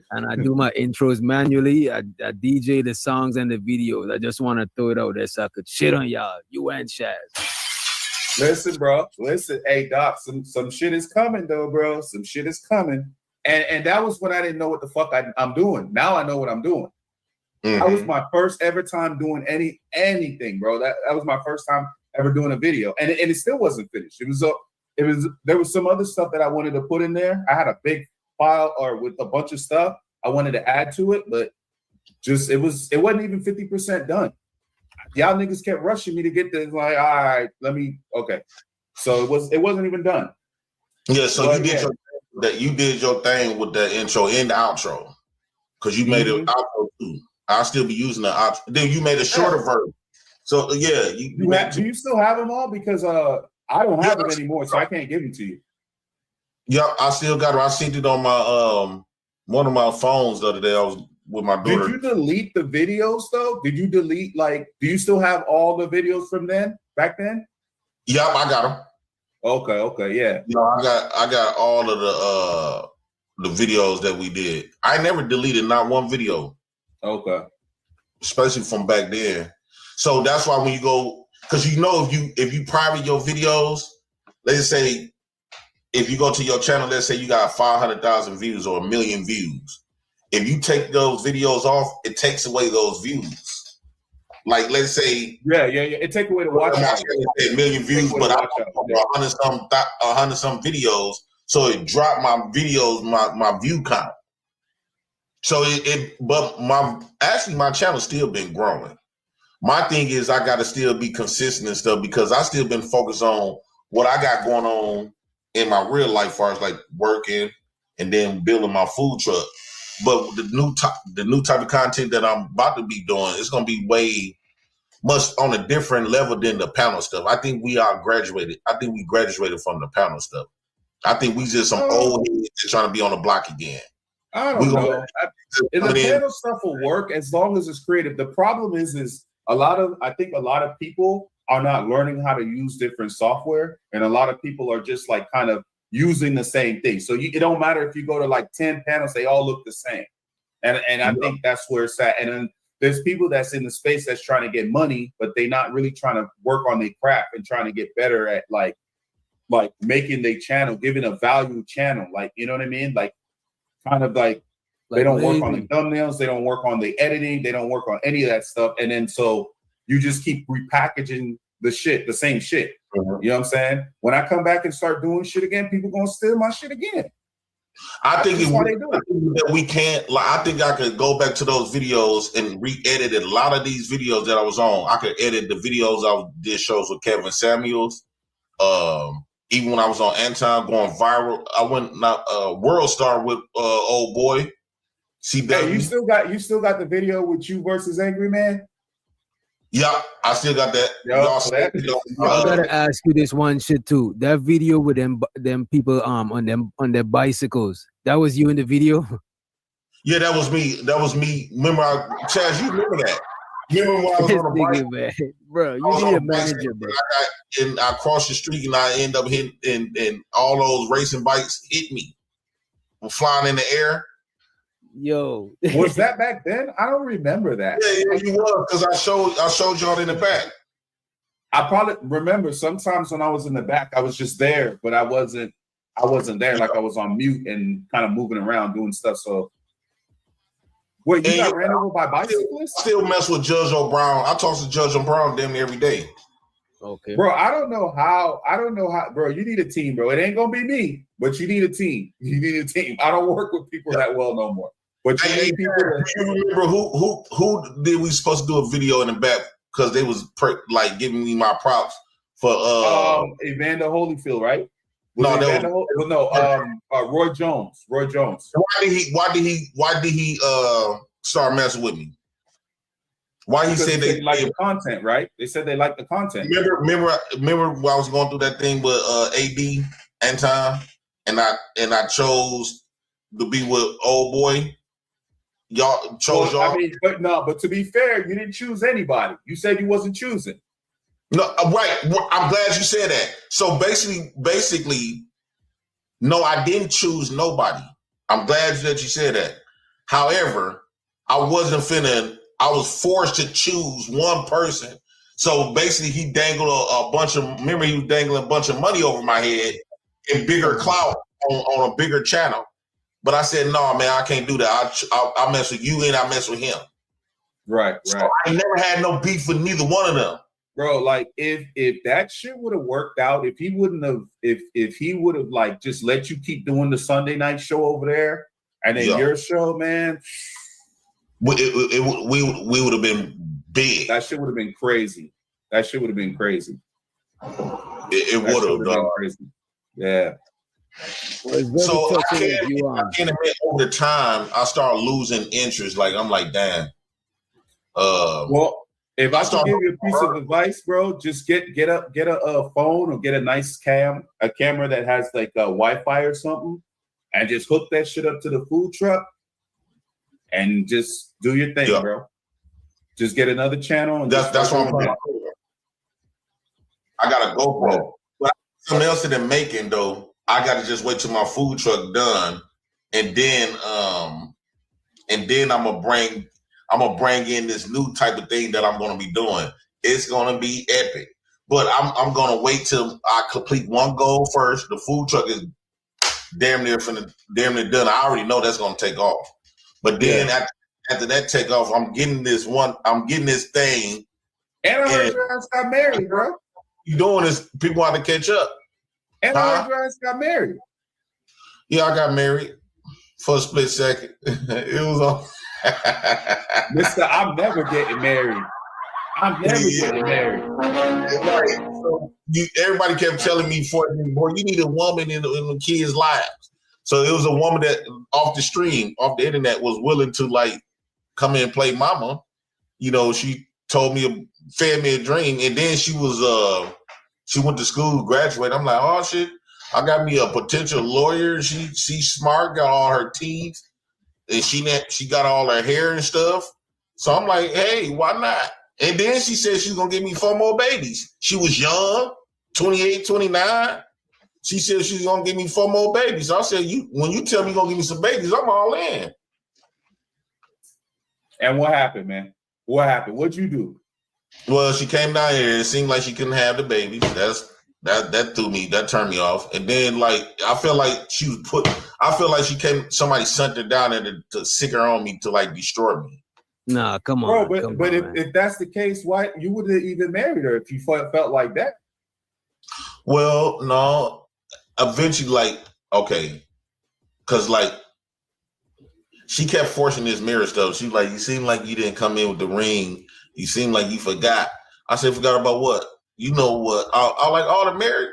and I do my intros manually. I DJ the songs and the videos. I just want to throw it out there so I could shit on y'all. You and Shaz. Listen, bro. Listen, hey Doc. Some shit is coming though, bro. Some shit is coming. And that was when I didn't know what the fuck I'm doing. Now I know what I'm doing. That was my first ever time doing anything, bro. That was my first time ever doing a video, and it still wasn't finished. There was some other stuff that I wanted to put in there. I had a big file with a bunch of stuff I wanted to add to it, but it wasn't even 50% done. Y'all niggas kept rushing me to get this. Like, all right, okay. So it wasn't even done. Yeah. So you did your thing with the intro and the outro, because you made an outro too. I'll still be using the outro. Then you made a shorter version. So yeah, do you still have them all? Because I don't have them anymore, so I can't give them to you. Yeah, I still got it. I seen it on my one of my phones the other day. I was with my daughter. Did you delete the videos though? Did you delete do you still have all the videos from back then? Yep, I got them. Okay, yeah. No, I got all of the videos that we did. I never deleted not one video. Okay. Especially from back then. So that's why when you go, because if you private your videos, let's say if you go to your channel, let's say you got 500,000 views or 1 million views. If you take those videos off, it takes away those views. Like let's say, yeah, it take away the watch. A million views, but I got 100 some videos, so it dropped my videos, my view count. So but my channel still been growing. My thing is I got to still be consistent and stuff, because I still been focused on what I got going on in my real life, as far as like working and then building my food truck. But the new type of content that I'm about to be doing, it's gonna be way much on a different level than the panel stuff. I think we are graduated. I think we graduated from the panel stuff. I think we just some old heads trying to be on the block again. I don't know. The panel stuff will work as long as it's creative. The problem is I think a lot of people are not learning how to use different software, and a lot of people are just like kind of using the same thing. So it don't matter if you go to like 10 panels, they all look the same. And I think that's where it's at. And then there's people that's in the space that's trying to get money, but they're not really trying to work on their craft and trying to get better at like making their channel, giving a value channel. Like, you know what I mean? Like kind of like they don't work on the thumbnails, they don't work on the editing, they don't work on any of that stuff. And then so you just keep repackaging the same shit. You know what I'm saying? When I come back and start doing shit again, people gonna steal my shit again. I think we can't. Like, I think I could go back to those videos and re-edit a lot of these videos that I was on. I could edit the videos I did shows with Kevin Samuels. Even when I was on Anton going viral, I went World Star with old boy. Hey, you still got the video with you versus Angry Man? Yeah, I still got that. Y'all said, I gotta ask you this one shit too. That video with them people on their bicycles. That was you in the video? Yeah, that was me. Remember, Chaz, you remember that? Remember when I was on a bike? Man. Bro, you need a manager, bro. I crossed the street and I end up hitting, and all those racing bikes hit me. Were flying in the air. Yo, was that back then? I don't remember that. Yeah, you was, because I showed y'all in the back. I probably remember sometimes when I was in the back, I was just there, but I wasn't there. Like I was on mute and kind of moving around doing stuff. So, wait, you got ran over by bicyclists? Still mess with Judge O'Brown. I talk to Judge O'Brown damn near every day. Okay, bro. I don't know how, bro. You need a team, bro. It ain't gonna be me, but you need a team. You need a team. I don't work with people that well no more. But you need people. You remember who did we supposed to do a video in the back because they was like giving me my props for Evander Holyfield, right? Roy Jones. Roy Jones. Why did he start messing with me? Why he said they like the content, right? They said they like the content. Remember when I was going through that thing with AD and Tom, and I chose to be with old boy. Y'all chose y'all. I mean, but to be fair, you didn't choose anybody. You said you wasn't choosing. No, right. I'm glad you said that. So basically, no, I didn't choose nobody. I'm glad that you said that. However, I was forced to choose one person. So basically, he dangled a bunch of. Remember, he was dangling a bunch of money over my head and bigger clout on a bigger channel. But I said, no, man, I can't do that. I mess with you and I mess with him. Right. So I never had no beef with neither one of them. Bro, like if that shit would have worked out, if he would have like just let you keep doing the Sunday night show over there and then your show, man, we would have been big. That shit would have been crazy. It would have been crazy. Yeah. So I can't admit over time I start losing interest. Like I'm like, damn. Well, if I can give you a piece of advice, bro, just get a phone or get a nice camera that has like a Wi-Fi or something, and just hook that shit up to the food truck, and just do your thing, bro. Just get another channel. And that's what I'm doing. I got a GoPro, but something else in the making though. I got to just wait till my food truck done, and then I'm gonna bring in this new type of thing that I'm gonna be doing. It's gonna be epic, but I'm gonna wait till I complete one goal first. The food truck is damn near done. I already know that's gonna take off, but then after that take off, I'm getting this thing. And I heard your ass got married, bro. You doing this? People want to catch up. And I heard your ass got married. Yeah, I got married for a split second. It was on. Mister, I'm never getting married. Getting married. Right. So everybody kept telling me, boy, you need a woman in the kids' lives. So it was a woman that off the internet, was willing to like come in and play mama. You know, she told me, fed me a dream, and then she went to school, graduated. I'm like, oh shit, I got me a potential lawyer. She's smart, got all her teeth, and she got all her hair and stuff. So I'm like, hey, why not? And then she said she's gonna give me 4 more babies. She was young, 28, 29. She said she's gonna give me 4 more babies. So I said, when you tell me you're gonna give me some babies, I'm all in. And what happened, man? What happened? What'd you do? Well, she came down here. It seemed like she couldn't have the babies. That threw me. That turned me off. And then, like, I feel like somebody sent her down there to sick her on me to like destroy me. Nah, come on, But if that's the case, why you would have even married her if you felt like that? Well, no. Eventually, like, okay, because like she kept forcing this mirror stuff. She was like, you seem like you didn't come in with the ring. You seem like you forgot. I said, forgot about what? You know what? I like all the married.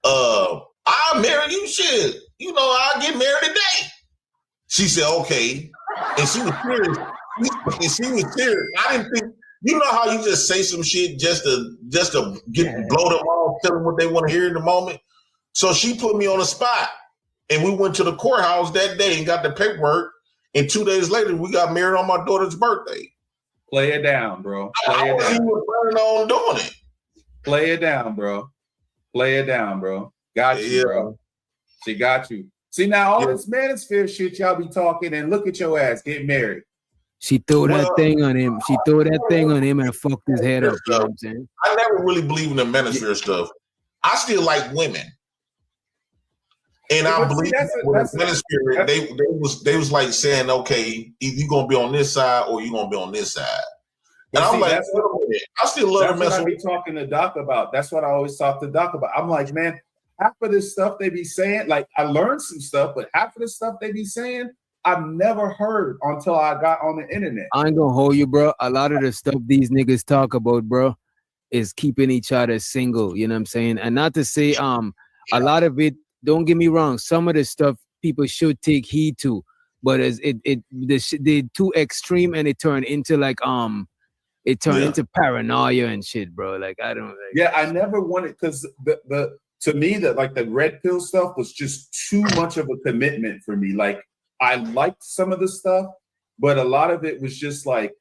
I'll marry you, shit. You know, I'll get married today. She said, okay. And she was serious. And she was serious. I didn't think, you know how you just say some shit just to blow them off, tell them what they want to hear in the moment. So she put me on the spot, and we went to the courthouse that day and got the paperwork. And 2 days later, we got married on my daughter's birthday. Play it down, bro. I wasn't even planning on doing it. Play it down, bro. Play it down, bro. Got you, bro. She got you. See, now all this manosphere shit y'all be talking, and look at your ass get married. She threw that thing on him. She threw that thing on him and fucked his head up. You know what I'm saying? I never really believe in the manosphere stuff. I still like women. And I believe with the manosphere, they was like saying, okay, either you're gonna be on this side or you're gonna be on this side. And I'm like, I still love that's what I be talking to Doc about. That's what I always talk to Doc about. I'm like, man, half of this stuff they be saying, like I learned some stuff, but half of the stuff they be saying, I've never heard until I got on the internet. I ain't gonna hold you, bro. A lot of the stuff these niggas talk about, bro, is keeping each other single. You know what I'm saying? And not to say, a lot of it. Don't get me wrong. Some of the stuff people should take heed to, but as they too extreme and it turned into like into paranoia and shit, bro. Like I don't. Yeah, I never wanted because the to me the red pill stuff was just too much of a commitment for me. Like I liked some of the stuff, but a lot of it was just like,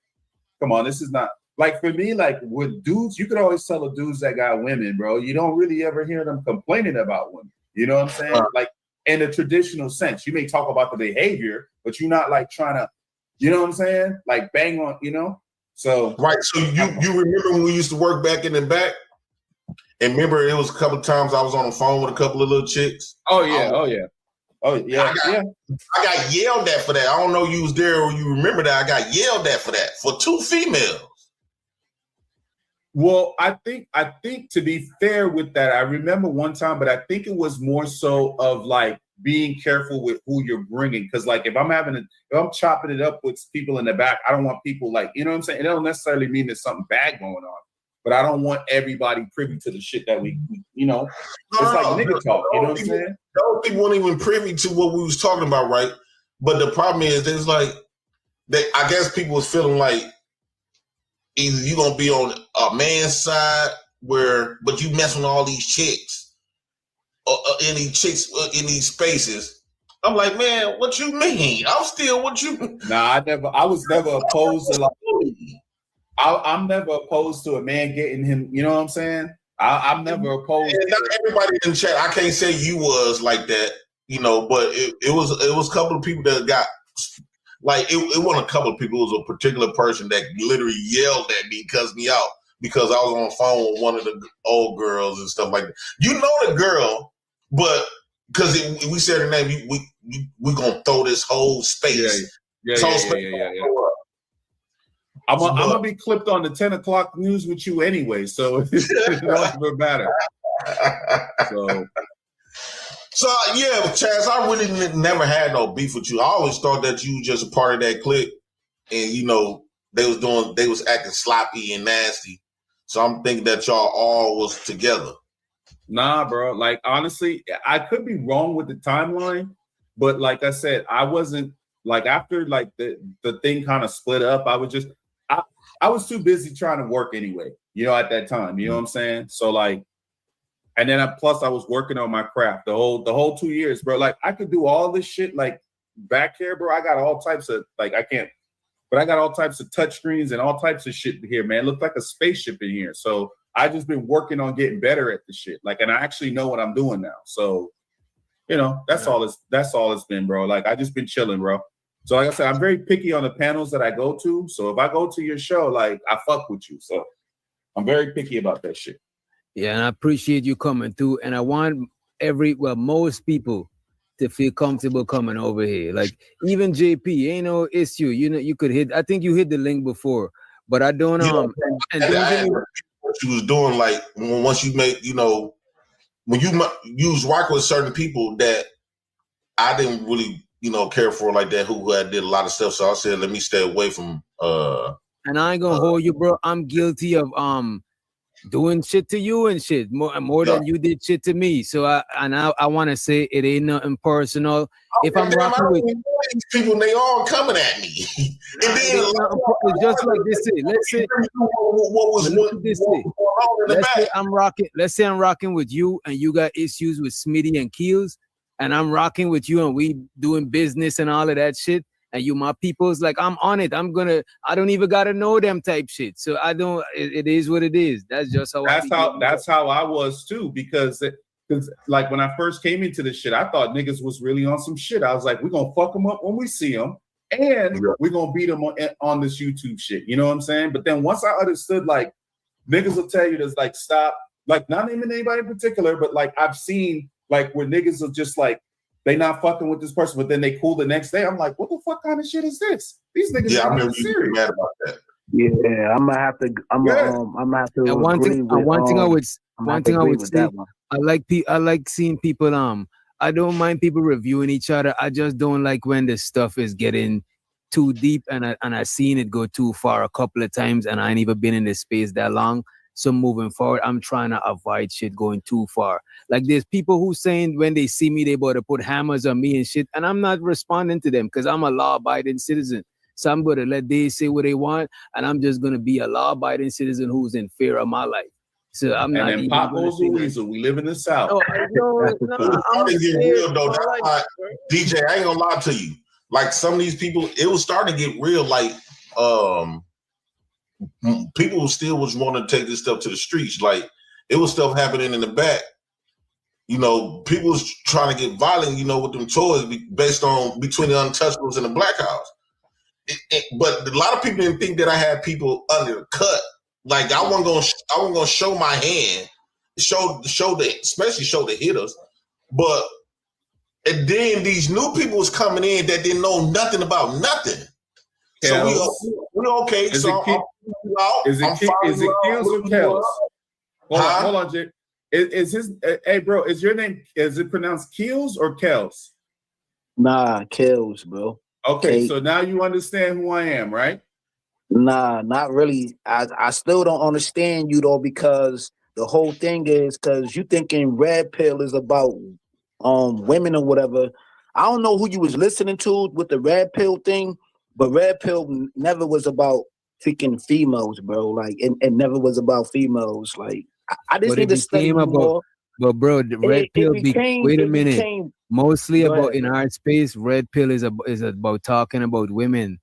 come on, this is not like for me. Like with dudes, you could always tell the dudes that got women, bro. You don't really ever hear them complaining about women. You know what I'm saying? Like in a traditional sense, you may talk about the behavior, but you're not like trying to, you know what I'm saying? Like bang on, you know? So right. So you remember when we used to work back in the back? And remember it was a couple of times I was on the phone with a couple of little chicks. Oh yeah. I got yelled at for that. I don't know if you was there or you remember that. I got yelled at for that for 2 females. Well, I think to be fair with that, I remember one time, but I think it was more so of like being careful with who you're bringing. Because like if I'm chopping it up with people in the back, I don't want people like, you know what I'm saying? It don't necessarily mean there's something bad going on, but I don't want everybody privy to the shit that we you know, it's like nigga talk, you know what I'm saying? Those people weren't even privy to what we was talking about, right? But the problem is there's like, I guess people was feeling like, either you're gonna be on a man's side but you mess with all these chicks, in these spaces. I'm like, man, what you mean? I'm still what you. Nah, I was never opposed to like. I'm never opposed to a man getting him. You know what I'm saying? I'm never opposed. And not everybody in the chat. I can't say you was like that, you know, but it was a couple of people that got. Like it wasn't a couple of people. It was a particular person that literally yelled at me, cussed me out because I was on the phone with one of the old girls and stuff like that. You know the girl, but because we said her name, we gonna throw this whole space. Yeah. I'm gonna be clipped on the 10 o'clock news with you anyway, so it don't even matter. So yeah, Chaz, I really never had no beef with you. I always thought that you were just a part of that clique, and you know they was acting sloppy and nasty. So I'm thinking that y'all all was together. Nah, bro. Like honestly, I could be wrong with the timeline, but like I said, I wasn't like after like the thing kind of split up. I was too busy trying to work anyway. You know, at that time. You know what I'm saying? So like. And then plus I was working on my craft the whole 2 years, bro. Like I could do all this shit like back here, bro. I got all types of I got all types of touch screens and all types of shit here, man. It looked like a spaceship in here. So I just been working on getting better at the shit. Like, and I actually know what I'm doing now. So, you know, that's all it's been, bro. Like I just been chilling, bro. So like I said, I'm very picky on the panels that I go to. So if I go to your show, like I fuck with you. So I'm very picky about that shit. Yeah, and I appreciate you coming through. And I want most people to feel comfortable coming over here. Like even JP, ain't no issue. You know, you could hit. I think you hit the link before, but I don't. What you was doing, like once you make, you know, when you was working with certain people that I didn't really, you know, care for like that, who had did a lot of stuff. So I said, let me stay away from. And I ain't gonna hold you, bro. I'm guilty of doing shit to you and shit more than you did shit to me. So I want to say it ain't nothing personal. If I'm rocking with these people, and they all coming at me. And then it's just like this. Let's say let's say I'm rocking with you, and you got issues with Smitty and Keels, and I'm rocking with you, and we doing business and all of that shit. And you, my people's like, I'm on it. I don't even gotta know them type shit. So I don't. It is what it is. That's just how. That's how I was too. Because like when I first came into this shit, I thought niggas was really on some shit. I was like, we're gonna fuck them up when we see them, and we're gonna beat them on this YouTube shit. You know what I'm saying? But then once I understood, like, niggas will tell you to like stop, like not naming anybody in particular, but like I've seen like where niggas will just like. They not fucking with this person, but then they cool the next day. I'm like, what the fuck kind of shit is this? These niggas I are remember serious. mad about that. Yeah, I'm gonna have to. I'm gonna have to. And one thing I would say, I like seeing people. I don't mind people reviewing each other. I just don't like when the stuff is getting too deep, and I seen it go too far a couple of times, and I ain't even been in this space that long. So moving forward, I'm trying to avoid shit going too far. Like there's people who saying when they see me, they about to put hammers on me and shit, and I'm not responding to them because I'm a law-abiding citizen. So I'm gonna let they say what they want, and I'm just gonna be a law-abiding citizen who's in fear of my life. So I'm not. And then Pop goes the weasel. We live in the South. I'm get real though. That's why, DJ, I ain't gonna lie to you. Like some of these people, it was starting to get real. Like people still was wanting to take this stuff to the streets. Like it was stuff happening in the back. You know, people was trying to get violent. You know, with them toys based on between the Untouchables and the Black House. But a lot of people didn't think that I had people under the cut. Like I wasn't gonna show my hand, especially show the hitters. But and then these new people was coming in that didn't know nothing about nothing. So we okay. Is so it Kills or Kels? Hold on, Jay. Is his hey bro? Is your name? Is it pronounced Kills or Kels? Nah, Kills, bro. Okay, so now you understand who I am, right? Nah, not really. I still don't understand you though, because the whole thing is because you thinking Red Pill is about women or whatever. I don't know who you was listening to with the Red Pill thing, but Red Pill never was about freaking females, bro. Like it never was about females. Like I just need to study more. But bro, the Red Pill wait a minute. Mostly about in our space, Red Pill is about talking about women.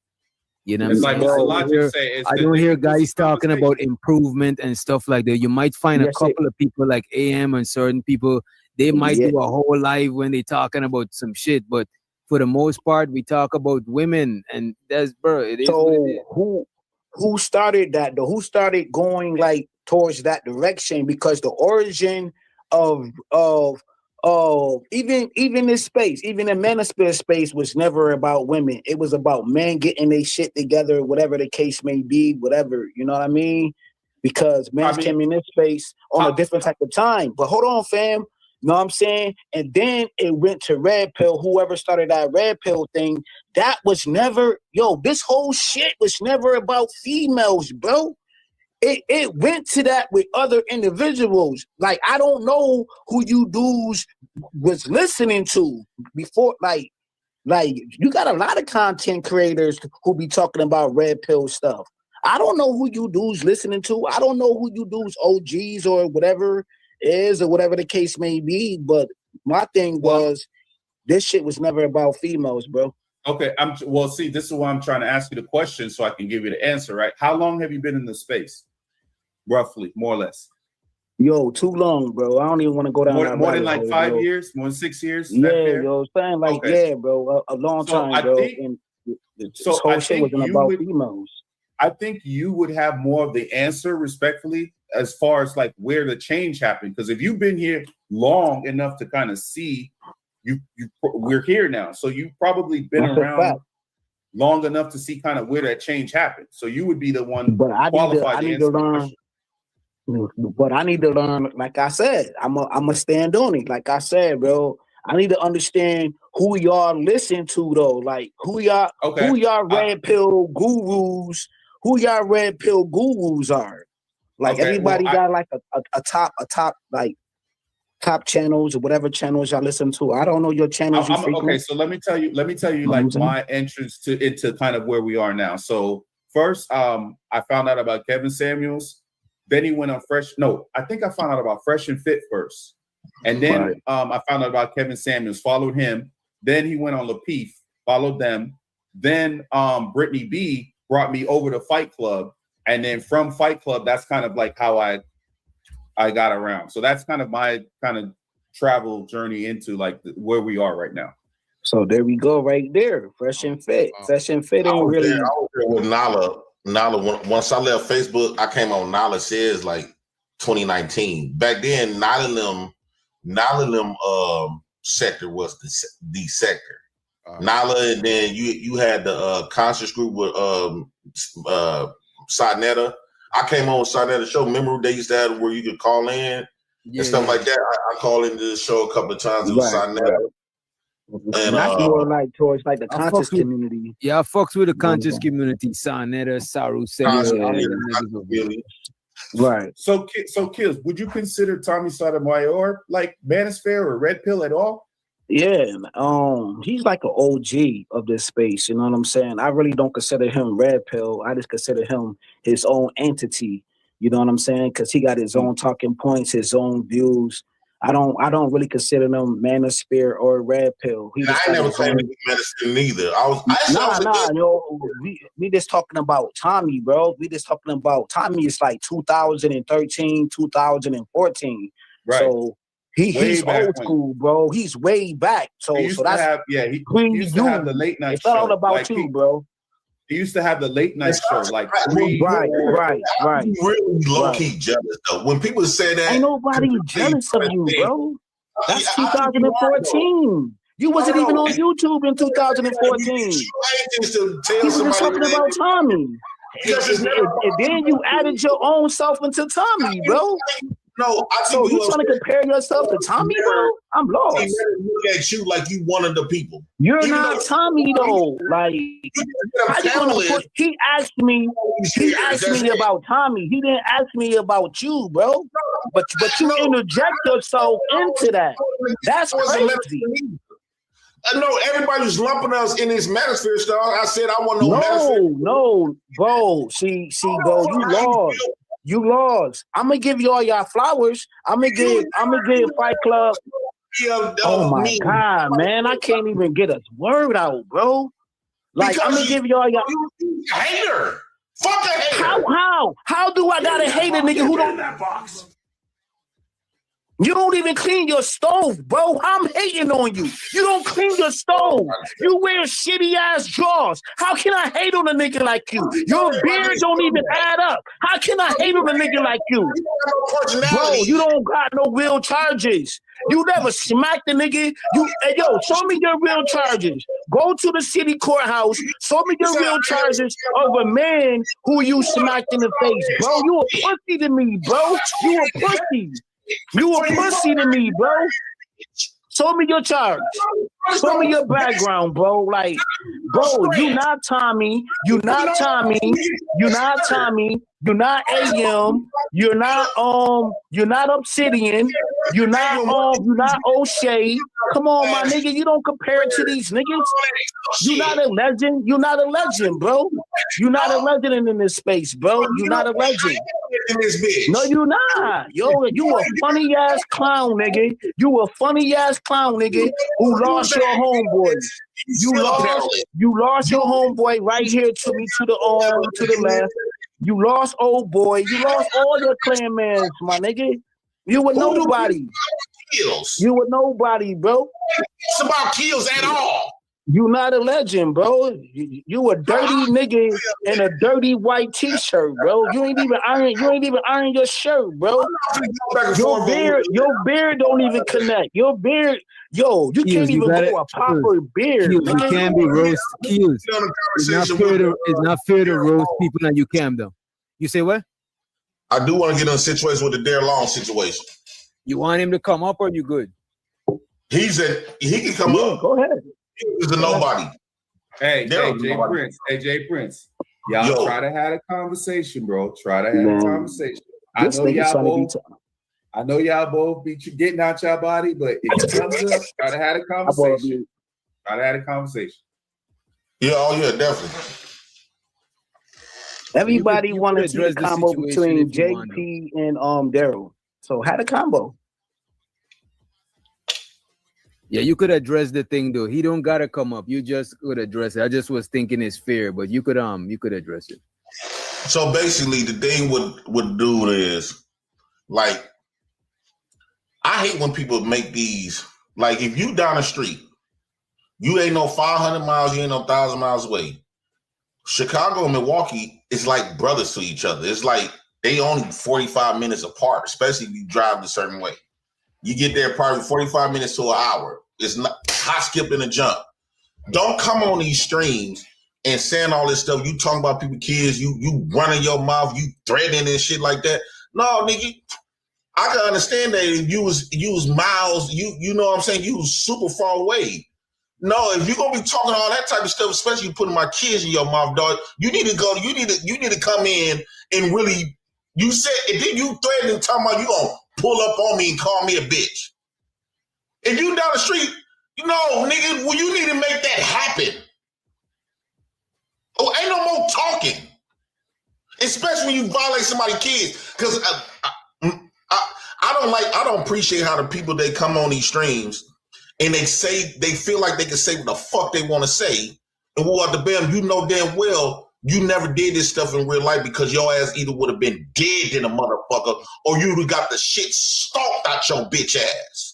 You know, like I don't hear guys talking about improvement and stuff like that. You might find a couple of people like AM and certain people, they might do a whole live when they talking about some shit, but for the most part, we talk about women, and that's bro. It is what it is. Who started that though? Who started going like towards that direction? Because the origin of even this space, even the manosphere space was never about women. It was about men getting their shit together, whatever the case may be, whatever, you know what I mean? Because men came in this space on a different type of time. But hold on, fam. You know what I'm saying? And then it went to Red Pill. Whoever started that Red Pill thing, that was never, this whole shit was never about females, bro. It went to that with other individuals. Like, I don't know who you dudes was listening to before. Like you got a lot of content creators who be talking about Red Pill stuff. I don't know who you dudes listening to. I don't know who you dudes OGs or whatever is or whatever the case may be. But my thing was, this shit was never about females, bro. Okay, see, this is why I'm trying to ask you the question so I can give you the answer, right? How long have you been in the space? Roughly, more or less. Yo, too long, bro. I don't even want to go down that more than like hole, 5 bro. years, more than 6 years. Yeah, saying like bro, a long time, bro. And this whole shit wasn't about females. I think you would have more of the answer, respectfully, as far as like where the change happened. Because if you've been here long enough to kind of see, we're here now, so you've probably been around long enough to see kind of where that change happened. So you would be the one. But I need to learn. But I need to learn, like I said, I'm a stand on it. Like I said, bro, I need to understand who y'all listen to though. Like who y'all Red Pill gurus, who y'all Red Pill gurus are. Like everybody got like a top top channels or whatever channels y'all listen to. I don't know your channels you frequent. Okay, so let me tell you like my entrance into kind of where we are now. So first, I found out about Kevin Samuels. Then he went on I think I found out about Fresh and Fit first. And then I found out about Kevin Samuels, followed him. Then he went on Lapeef, followed them. Then Brittany B brought me over to Fight Club. And then from Fight Club, that's kind of like how I got around. So that's kind of my kind of travel journey into like where we are right now. So there we go, right there. Fresh and Fit. Fresh and Fit ain't really. I was there with Nala. Once I left Facebook, I came on Nala Says like 2019. Back then, Nala them sector was the sector. Nala, and then you had the conscious group with Sarnetta. I came on Sarnetta show. Remember they used to have where you could call in and stuff like that. I called into the show a couple of times. It was Sarnetta. And that's more like towards like the conscious community. Yeah, I fucks with the conscious community. Sarnetta, Saru, right. So Kills, would you consider Tommy Sotomayor like Manosphere or Red Pill at all? Yeah, he's like an OG of this space. You know what I'm saying? I really don't consider him Red Pill. I just consider him his own entity. You know what I'm saying? Because he got his own talking points, his own views. I don't really consider them Manosphere or Red Pill. I never claimed to be Manosphere neither. We just talking about Tommy, bro. We just talking about Tommy. Is like 2013, 2014. Right. So he's old school, bro. He's way back. So he used to have the late night it's show. It's all about like you, bro. He used to have the late night show, like I'm really low key jealous though. When people say that, ain't nobody jealous of you, bro. That's 2014. You wasn't even on YouTube in 2014. You was just talking about Tommy. And then you added your own self into Tommy, bro. No, so you trying to compare yourself to Tommy, bro? I'm lost. Look at you like you one of the people. You're not Tommy though. Like he asked me about Tommy. He didn't ask me about you, bro. But you interject yourself into that. That's crazy. I know everybody's lumping us in this Manosphere stuff. I said I want Manosphere. No, bro. See, bro, you lost. You lost. I'm gonna give you all y'all flowers. I'm gonna give Fight Club. Oh my God, man! I can't even get a word out, bro. Like I'm gonna give you all y'all. Hater. Fuck a hater. How do I got a hater, nigga? Who don't that box? You don't even clean your stove, bro. I'm hating on you. You don't clean your stove. You wear shitty ass drawers. How can I hate on a nigga like you? Your beard don't even add up. How can I hate on a nigga like you? Bro, you don't got no real charges. You never smacked the nigga. Hey, yo, show me your real charges. Go to the city courthouse. Show me your real charges of a man who you smacked in the face, bro. You a pussy to me, bro. You a pussy. You a pussy to me, bro. Show me your charge. Show me your background, bro. Like, bro, you not Tommy. You not Tommy. You not Tommy. You're not AM. You're not Obsidian. You're not O'Shea. Come on, my nigga. You don't compare it to these niggas. You're not a legend. You're not a legend, bro. You're not a legend in this space, bro. You're not a legend. No, you not. Yo, you a funny ass clown, nigga. You a funny ass clown, nigga, who lost your homeboy. You lost your homeboy right here to me to the left. You lost old boy. You lost all your clan mans, my nigga. You were nobody. You were nobody, bro. It's about kills at all. You not a legend, bro. You a dirty nigga in a dirty white t-shirt, bro. You ain't even iron your shirt, bro. Your beard don't even connect. Your beard, yo, you can't even grow a proper beard. You can't be roast kills. It's not fair to roast people and you cam them. You say what? I do want to get in a situation with the Dare Long situation. You want him to come up or you good? He can come up. Go ahead. He's a nobody. Hey, Jay Prince. Y'all try to have a conversation, bro. Try to have a conversation. I know y'all both be getting out your body, but if it comes up, gotta have a conversation. Gotta have a conversation. Yeah, oh yeah, definitely. Everybody you wanted could to see a address the combo situation between if you want to. JP and Daryl. So had a combo. Yeah, you could address the thing though. He don't gotta come up. You just could address it. I just was thinking it's fair, but you could address it. So basically, the thing would do is like, I hate when people make these, like, if you down the street, you ain't no 500 miles, you ain't no 1,000 miles away. Chicago and Milwaukee is like brothers to each other. It's like they only 45 minutes apart, especially if you drive a certain way. You get there probably 45 minutes to an hour. It's not hot, skip, and a jump. Don't come on these streams and saying all this stuff. You talking about people, kids, you running your mouth, you threatening and shit like that. No, nigga, I can understand that if you was miles, you know what I'm saying, you was super far away. No, if you're gonna be talking all that type of stuff, especially putting my kids in your mouth, dog, you need to come in and really, you said, and then you threatening, talking about you gonna pull up on me and call me a bitch. If you down the street, nigga, well, you need to make that happen. Oh, ain't no more talking. Especially when you violate somebody's kids. Because I don't appreciate how the people, they come on these streams and they feel like they can say what the fuck they want to say. And what the damn, you know damn well you never did this stuff in real life because your ass either would have been dead than a motherfucker or you would have got the shit stalked out your bitch ass.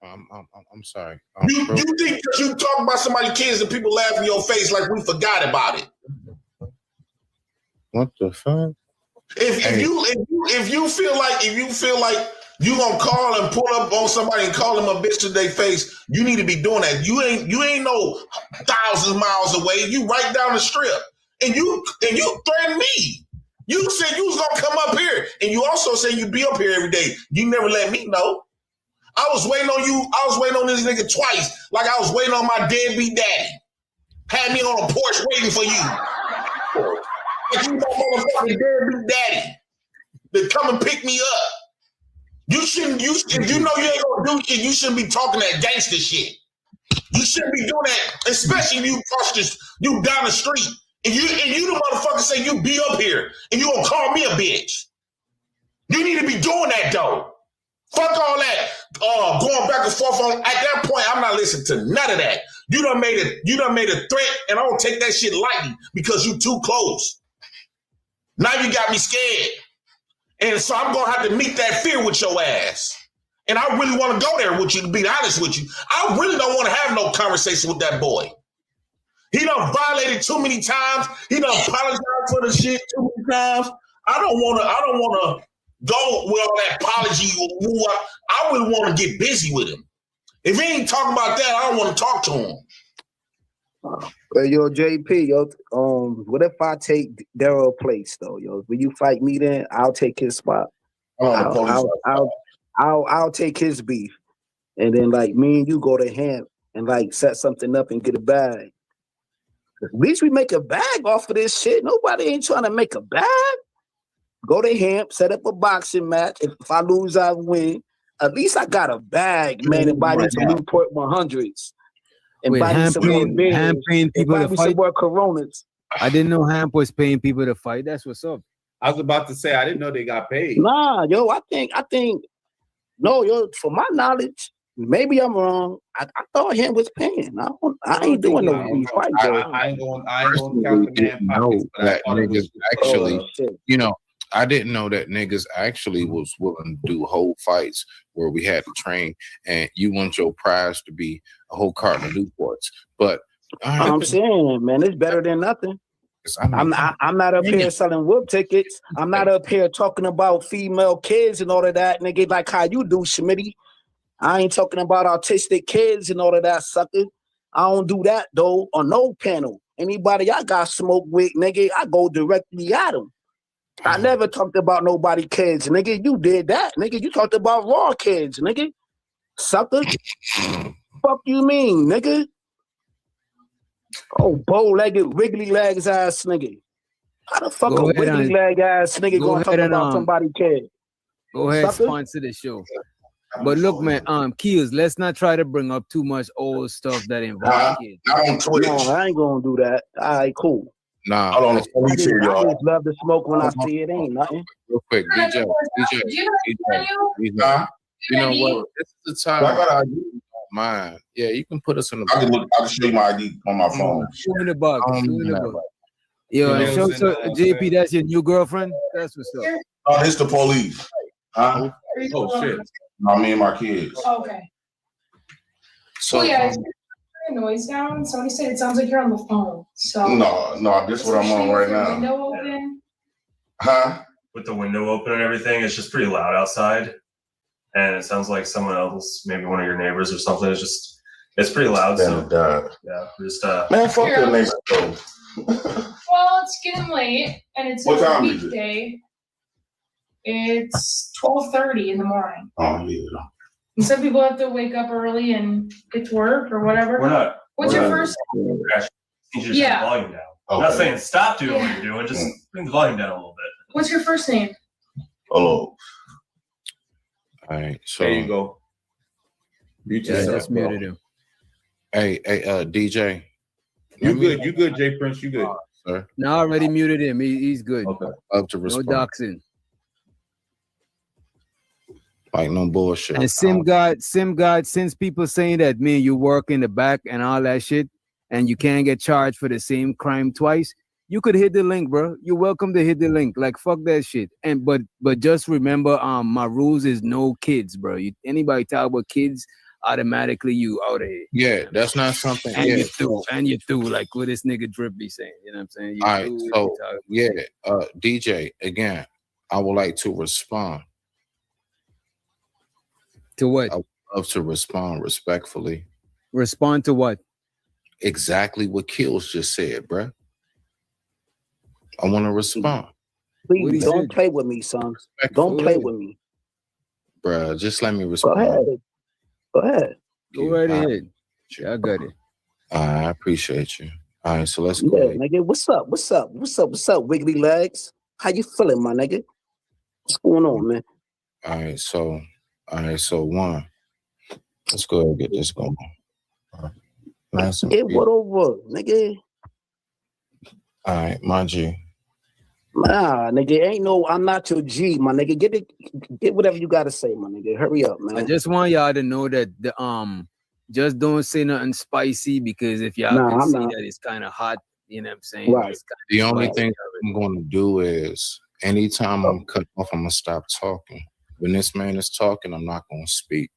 I'm sorry. You think because you talk about somebody's kids and people laugh in your face like we forgot about it. What the fuck? If you feel like you gonna call and pull up on somebody and call them a bitch to their face, you need to be doing that. You ain't no thousands miles away. You right down the strip, and you threatened me. You said you was gonna come up here, and you also said you'd be up here every day. You never let me know. I was waiting on you. I was waiting on this nigga twice, like I was waiting on my deadbeat daddy. Had me on a porch waiting for you. Like you my motherfucking deadbeat daddy to come and pick me up. If you know you ain't gonna do shit, you shouldn't be talking that gangster shit. You shouldn't be doing that, especially if you down the street. And you the motherfucker say you be up here and you gonna call me a bitch. You need to be doing that though. Fuck all that. Going back and forth on. At that point, I'm not listening to none of that. You done made a threat, and I don't take that shit lightly because you too close. Now you got me scared. And so I'm gonna have to meet that fear with your ass. And I really want to go there with you, to be honest with you. I really don't want to have no conversation with that boy. He done violated too many times. He done apologized for the shit too many times. I don't wanna go with all that apology. I really want to get busy with him. If he ain't talking about that, I don't want to talk to him. Hey, yo, JP, what if I take Daryl's place though, yo? Will you fight me then? I'll take his spot. I'll take his beef, and then like me and you go to him and like set something up and get a bag. At least we make a bag off of this shit. Nobody ain't trying to make a bag. Go to him, set up a boxing match. If I lose, I win. At least I got a bag, man, and buy me some Newport 100s. And buy me some more beers. Ham paying people to fight. Some more Coronas. I didn't know Ham was paying people to fight. That's what's up. I was about to say I didn't know they got paid. Nah, yo, I think no, yo, for my knowledge, maybe I'm wrong. I thought him was paying. I ain't doing no free fight. I ain't going to count the man pockets. That niggas actually, I didn't know that niggas actually was willing to do whole fights where we had to train, and you want your prize to be a whole carton of Newports. But I'm saying, man, it's better than nothing. I'm not up here selling whoop tickets. I'm not up here talking about female kids and all of that, nigga, like how you do, Schmitty. I ain't talking about autistic kids and all of that, sucker. I don't do that, though, on no panel. Anybody I got smoke with, nigga, I go directly at them. I never talked about nobody kids, nigga. You did that, nigga. You talked about raw kids, nigga. Sucker. Fuck you mean, nigga? Oh, bow-legged, wiggly legs ass nigga. How the fuck a wiggly leg ass nigga gonna talk about somebody kid? Go ahead, Sucker. sponsor the show. But look, man, Keels, let's not try to bring up too much old stuff that involves kids. Not on Twitch. No, I ain't gonna do that. All right, cool. Nah, Hold on, I just love to smoke when I see it. Ain't nothing. real quick, DJ. You know what? This is the time. I got ID. Mine. Yeah, you can put us in the. I can show you my ID on my phone. Show me the bug. Show me the bug. Yo, You know show, what I'm so, saying? JP, that's your new girlfriend? That's what's up. Oh, it's the police. Huh? Oh shit. No, me and my kids. Okay. So, Well, yeah, turn the noise down. Somebody said it sounds like you're on the phone. So No, this is what I'm on right now. Window open. Huh? With the window open and everything, it's just pretty loud outside. And it sounds like someone else, maybe one of your neighbors or something. It's pretty loud. So yeah, just man, fuck Here, that neighbor. Well, it's getting late, and it's What a time is it? weekday. It's 12:30 in the morning. Oh yeah. And some people have to wake up early and get to work or whatever. we're not. What's we're your not- first? You just turn the Yeah. volume down. I'm not Okay. saying stop doing what you're doing, just bring the volume down a little bit. What's your first name? Hello. all right. So There you go. Mute Yeah, I yourself, just bro. muted him. Hey, DJ. You good? You good, Jay Prince? You good? Sir. No, I already muted him. He's good. Okay. Up to No respond. doxing. Like no bullshit. And Sim God, since people saying that, man, you work in the back and all that shit, and you can't get charged for the same crime twice, you could hit the link, bro. You're welcome to hit the link. Like, fuck that shit. And but just remember, my rules is no kids, bro. Anybody talk about kids, automatically you out of here. Yeah, that's not something. And Yeah. you through, like what this nigga Drip be saying. You know what I'm saying? You All right. through, So you talk- yeah, DJ. Again, I would like to respond. To what? I would love to respond respectfully. Respond to what? Exactly what Kills just said, bruh. I want to respond, Please don't play with me, son. Don't play with me. bruh. Just let me Go respond. ahead. Go ahead. Go right ahead. I got it. I appreciate you. All right, so let's go. Yeah, nigga. What's up? What's up? What's up? What's up, wiggly legs? How you feeling, my nigga? What's going on, man? All right, so one. Let's go ahead and get this going. Nice and Get peace. what over, nigga? All right, my G. Nah, nigga, ain't no. I'm not your G, my nigga. Get whatever you gotta say, my nigga. Hurry up, man. I just want y'all to know that just don't say nothing spicy, because if y'all Nah, can I'm see not. that it's kind of hot, you know what I'm saying? Right. It's kinda The only spicy. thing I'm going to do is anytime I'm cut off, I'm going to stop talking. When this man is talking, I'm not going to speak.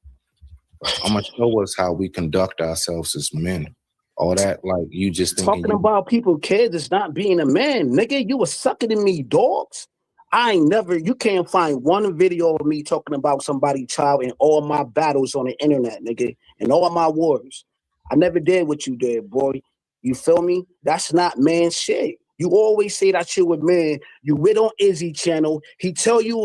I'm going to show us how we conduct ourselves as men. All that, like, you just thinking Talking about people, kids, it's not being a man, nigga. You was sucking in me, dogs. I ain't never. You can't find one video of me talking about somebody's child in all my battles on the internet, nigga, and all my wars. I never did what you did, boy. You feel me? That's not man shit. You always say that shit with men. You went on Izzy channel. He tell you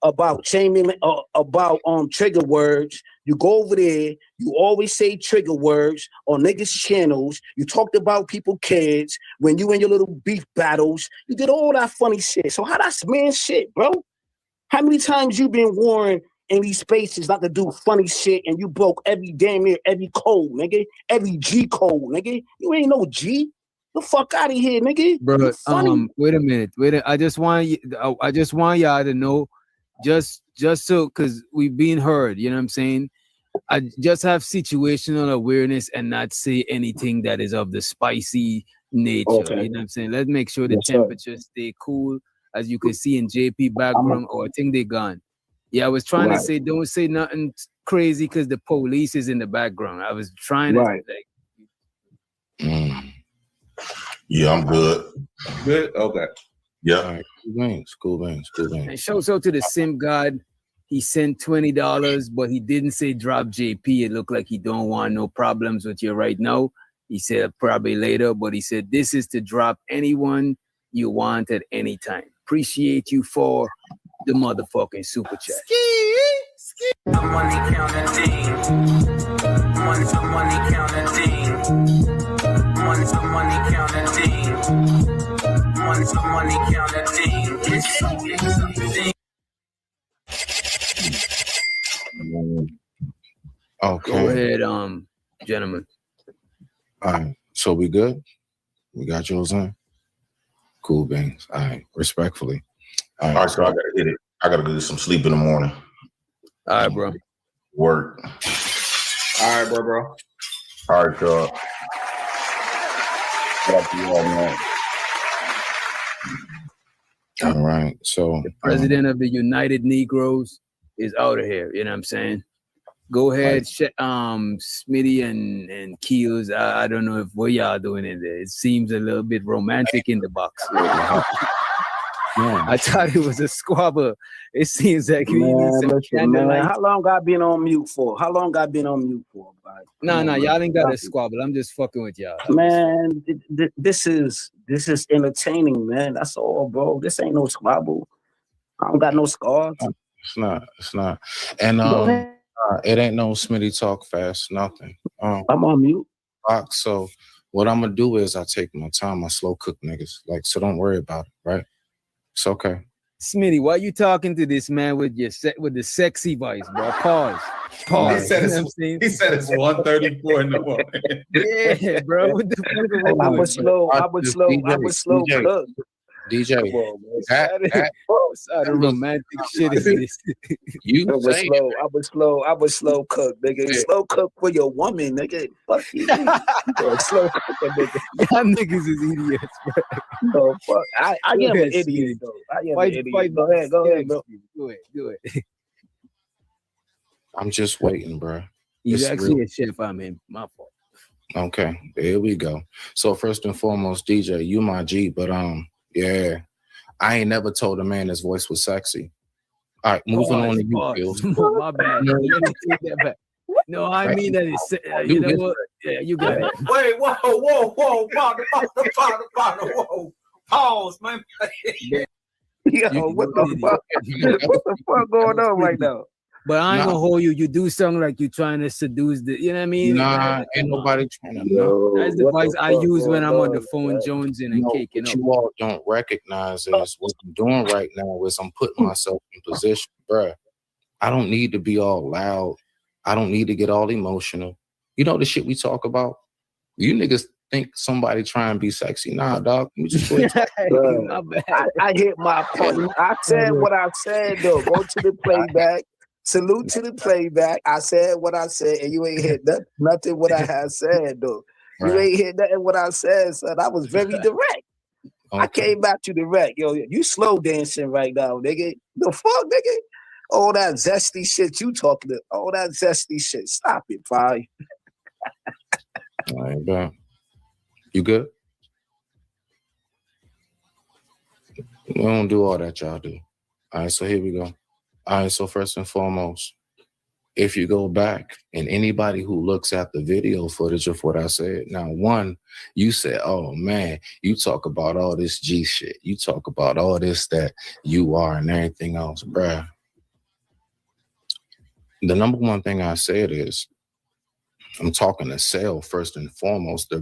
about shaming, about trigger words. You go over there, you always say trigger words on niggas' channels. You talked about people, kids, when you in your little beef battles. You did all that funny shit. So how that's man shit, bro? How many times you been warned in these spaces not to do funny shit and you broke every damn near every code, nigga? Every G code, nigga. You ain't no G. The fuck out of here, nigga. Bro, You funny. wait a minute. I just want y'all to know, just so, because we've been heard, you know what I'm saying? I just have situational awareness and not say anything that is of the spicy nature. Okay. You know what I'm saying? Let's make sure the Yes, sir. temperature stay cool. As you can see in JP background, I think they gone. Yeah, I was trying to Right. say don't say nothing crazy because the police is in the background. I was trying to Right. Yeah, I'm good. Good. Okay. Yeah. All right, cool beans. And shouts out to the Sim God. He sent $20, but he didn't say drop JP. It looked like he don't want no problems with you right now. He said probably later, but he said this is to drop anyone you want at any time. Appreciate you for the motherfucking super chat. Money counter ding. Money counter ding. Money counter ding. Money counter ding. It's ding. Okay. Go ahead, gentlemen. All right. So we good? We got yours in? Cool beans. All right. Respectfully. All right, so I gotta hit it. I gotta do some sleep in the morning. All right, bro. Work. All right, bro. All right, y'all. What up to y'all, man? All right. So the president of the United Negroes is out of here. You know what I'm saying? Go ahead, Smitty and Keels. I don't know if what y'all doing in there. It seems a little bit romantic in the box. I thought it was a squabble. It seems like we need some listen, man. candlelight. How long I been on mute for? No, y'all ain't got a squabble. I'm just fucking with y'all. Man, this is entertaining, man. That's all, bro. This ain't no squabble. I don't got no scars. It's not. And it ain't no Smitty talk fast, nothing. I'm on mute. So what I'm gonna do is I take my time, I slow cook niggas. Like, so don't worry about it, right? It's okay. Smitty, why you talking to this man with the sexy voice, bro? Pause. He said it's 1:34 in the morning. Yeah, bro. What the fuck? I was slow cook. DJ, what side of romantic shit is this? I was slow cook, nigga. Slow cook for your woman, nigga. Fuck you. Slow cook, nigga. Y'all niggas is idiots, bro. No, fuck. I am an idiot, though. I am an idiot. Go ahead, bro. Go ahead. I'm just waiting, bro. He's actually a chef. I mean, my fault. Okay, there we go. So first and foremost, DJ, you my G, but yeah, I ain't never told a man his voice was sexy. All right, moving on to you, Phil. My bad. Let me take that back. No, I mean that it's you know what? Yeah, you got it. Wait, whoa, whoa. Pause, man. Yo, what the fuck? What the fuck going on right now? But I ain't gonna hold you. You do something like you trying to seduce the, you know what I mean? Nah, ain't nobody trying to know. That's the voice I use when I'm on the phone jonesing and caking up. What you all don't recognize is what I'm doing right now is I'm putting myself in position, bruh. I don't need to be all loud. I don't need to get all emotional. You know the shit we talk about? You niggas think somebody try and be sexy. Nah, dog. You just I hit my point. I said what I said, though. Go to the playback. Salute to the playback. I said what I said, and you ain't hit nothing what I had said, though. You ain't hit nothing what I said, son. I was very direct. I came back to direct. Yo, you slow dancing right now, nigga. The fuck, nigga? All that zesty shit you talking to. All that zesty shit. Stop it, Pi. All right, bro. You good? We don't do all that y'all do. All right, so here we go. All right, so first and foremost, if you go back and anybody who looks at the video footage of what I said, now one, you said, oh man, you talk about all this G shit. You talk about all this that you are and everything else, bruh. The number one thing I said is, I'm talking to Sale first and foremost. The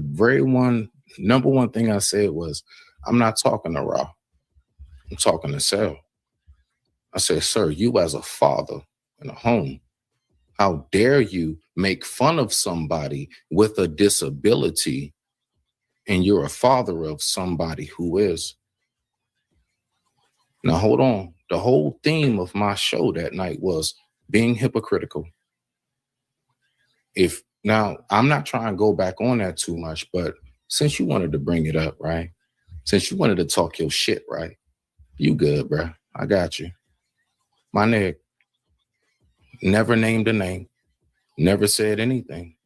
number one thing I said was, I'm not talking to Raw. I'm talking to Sale. I said, sir, you as a father in a home, how dare you make fun of somebody with a disability and you're a father of somebody who is. Now, hold on. The whole theme of my show that night was being hypocritical. Now, I'm not trying to go back on that too much, but since you wanted to bring it up, right? Since you wanted to talk your shit, right? You good, bro. I got you. My nigga never named a name, never said anything.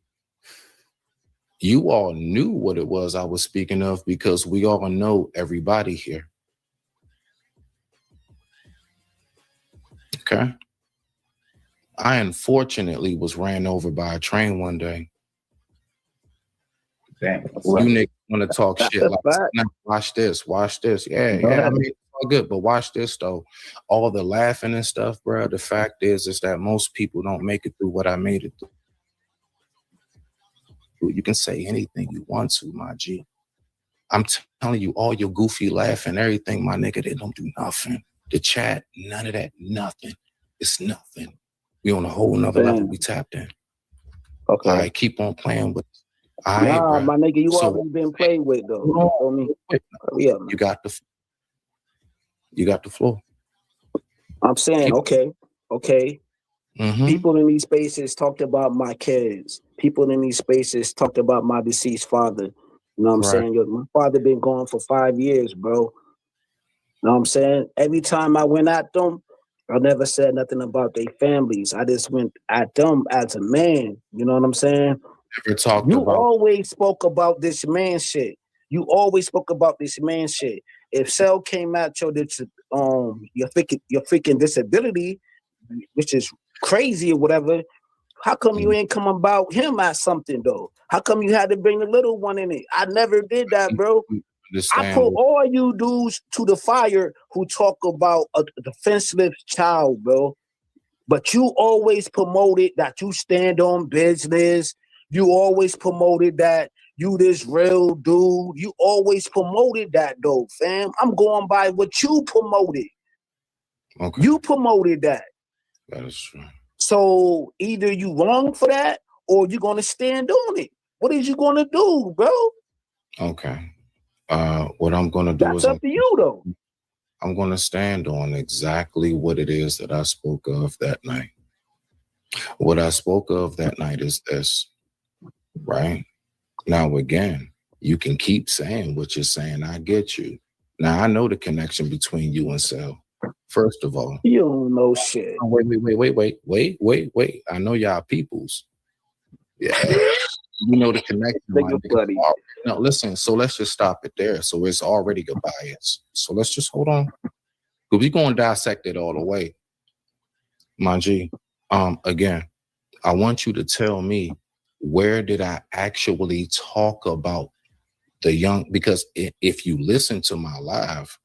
You all knew what it was I was speaking of because we all know everybody here. Okay? I unfortunately was ran over by a train one day. Damn. You niggas want to talk shit like, nah, watch this. Yeah, I mean, it's all good, but watch this though. All the laughing and stuff, bro. The fact is that most people don't make it through what I made it through. You can say anything you want to, my G. I'm telling you, all your goofy laughing, everything, my nigga, they don't do nothing. The chat, none of that, nothing. It's nothing. We on a whole nother level. We tapped in. Okay. All right, keep on playing with it. All right, Nah, bro. my nigga, you So already been played with though. hold You on. feel me? Hurry up, man. You got the floor. I'm saying, okay. Mm-hmm. People in these spaces talked about my kids. People in these spaces talked about my deceased father. You know what I'm Right. saying? Yo, my father been gone for 5 years, bro. You know what I'm saying? Every time I went at them, I never said nothing about their families. I just went at them as a man. You know what I'm saying? Never talked You about. always spoke about this man shit. You always spoke about this man shit. If Cell came at your your freaking disability, which is crazy or whatever, how come you ain't come about him at something though? How come you had to bring the little one in it? I never did that, bro. I put all you dudes to the fire who talk about a defenseless child, bro. But you always promoted that you stand on business. You always promoted that you this real dude. You always promoted that though, fam. I'm going by what you promoted. Okay. You promoted that. That is true. So either you wrong for that or you're gonna stand on it. What is you gonna do, bro? Okay. What I'm gonna do That's is up to you though. I'm gonna stand on exactly what it is that I spoke of that night. What I spoke of that night is this, right? Now again, you can keep saying what you're saying. I get you. Now I know the connection between you and Cell. First of all, you don't know shit. Wait. I know y'all peoples. Yeah. You know the connection. No, listen, so let's just stop it there. So it's already a bias. So let's just hold on. Because we're going to dissect it all the way. My G, again, I want you to tell me, where did I actually talk about the young? Because if you listen to my live,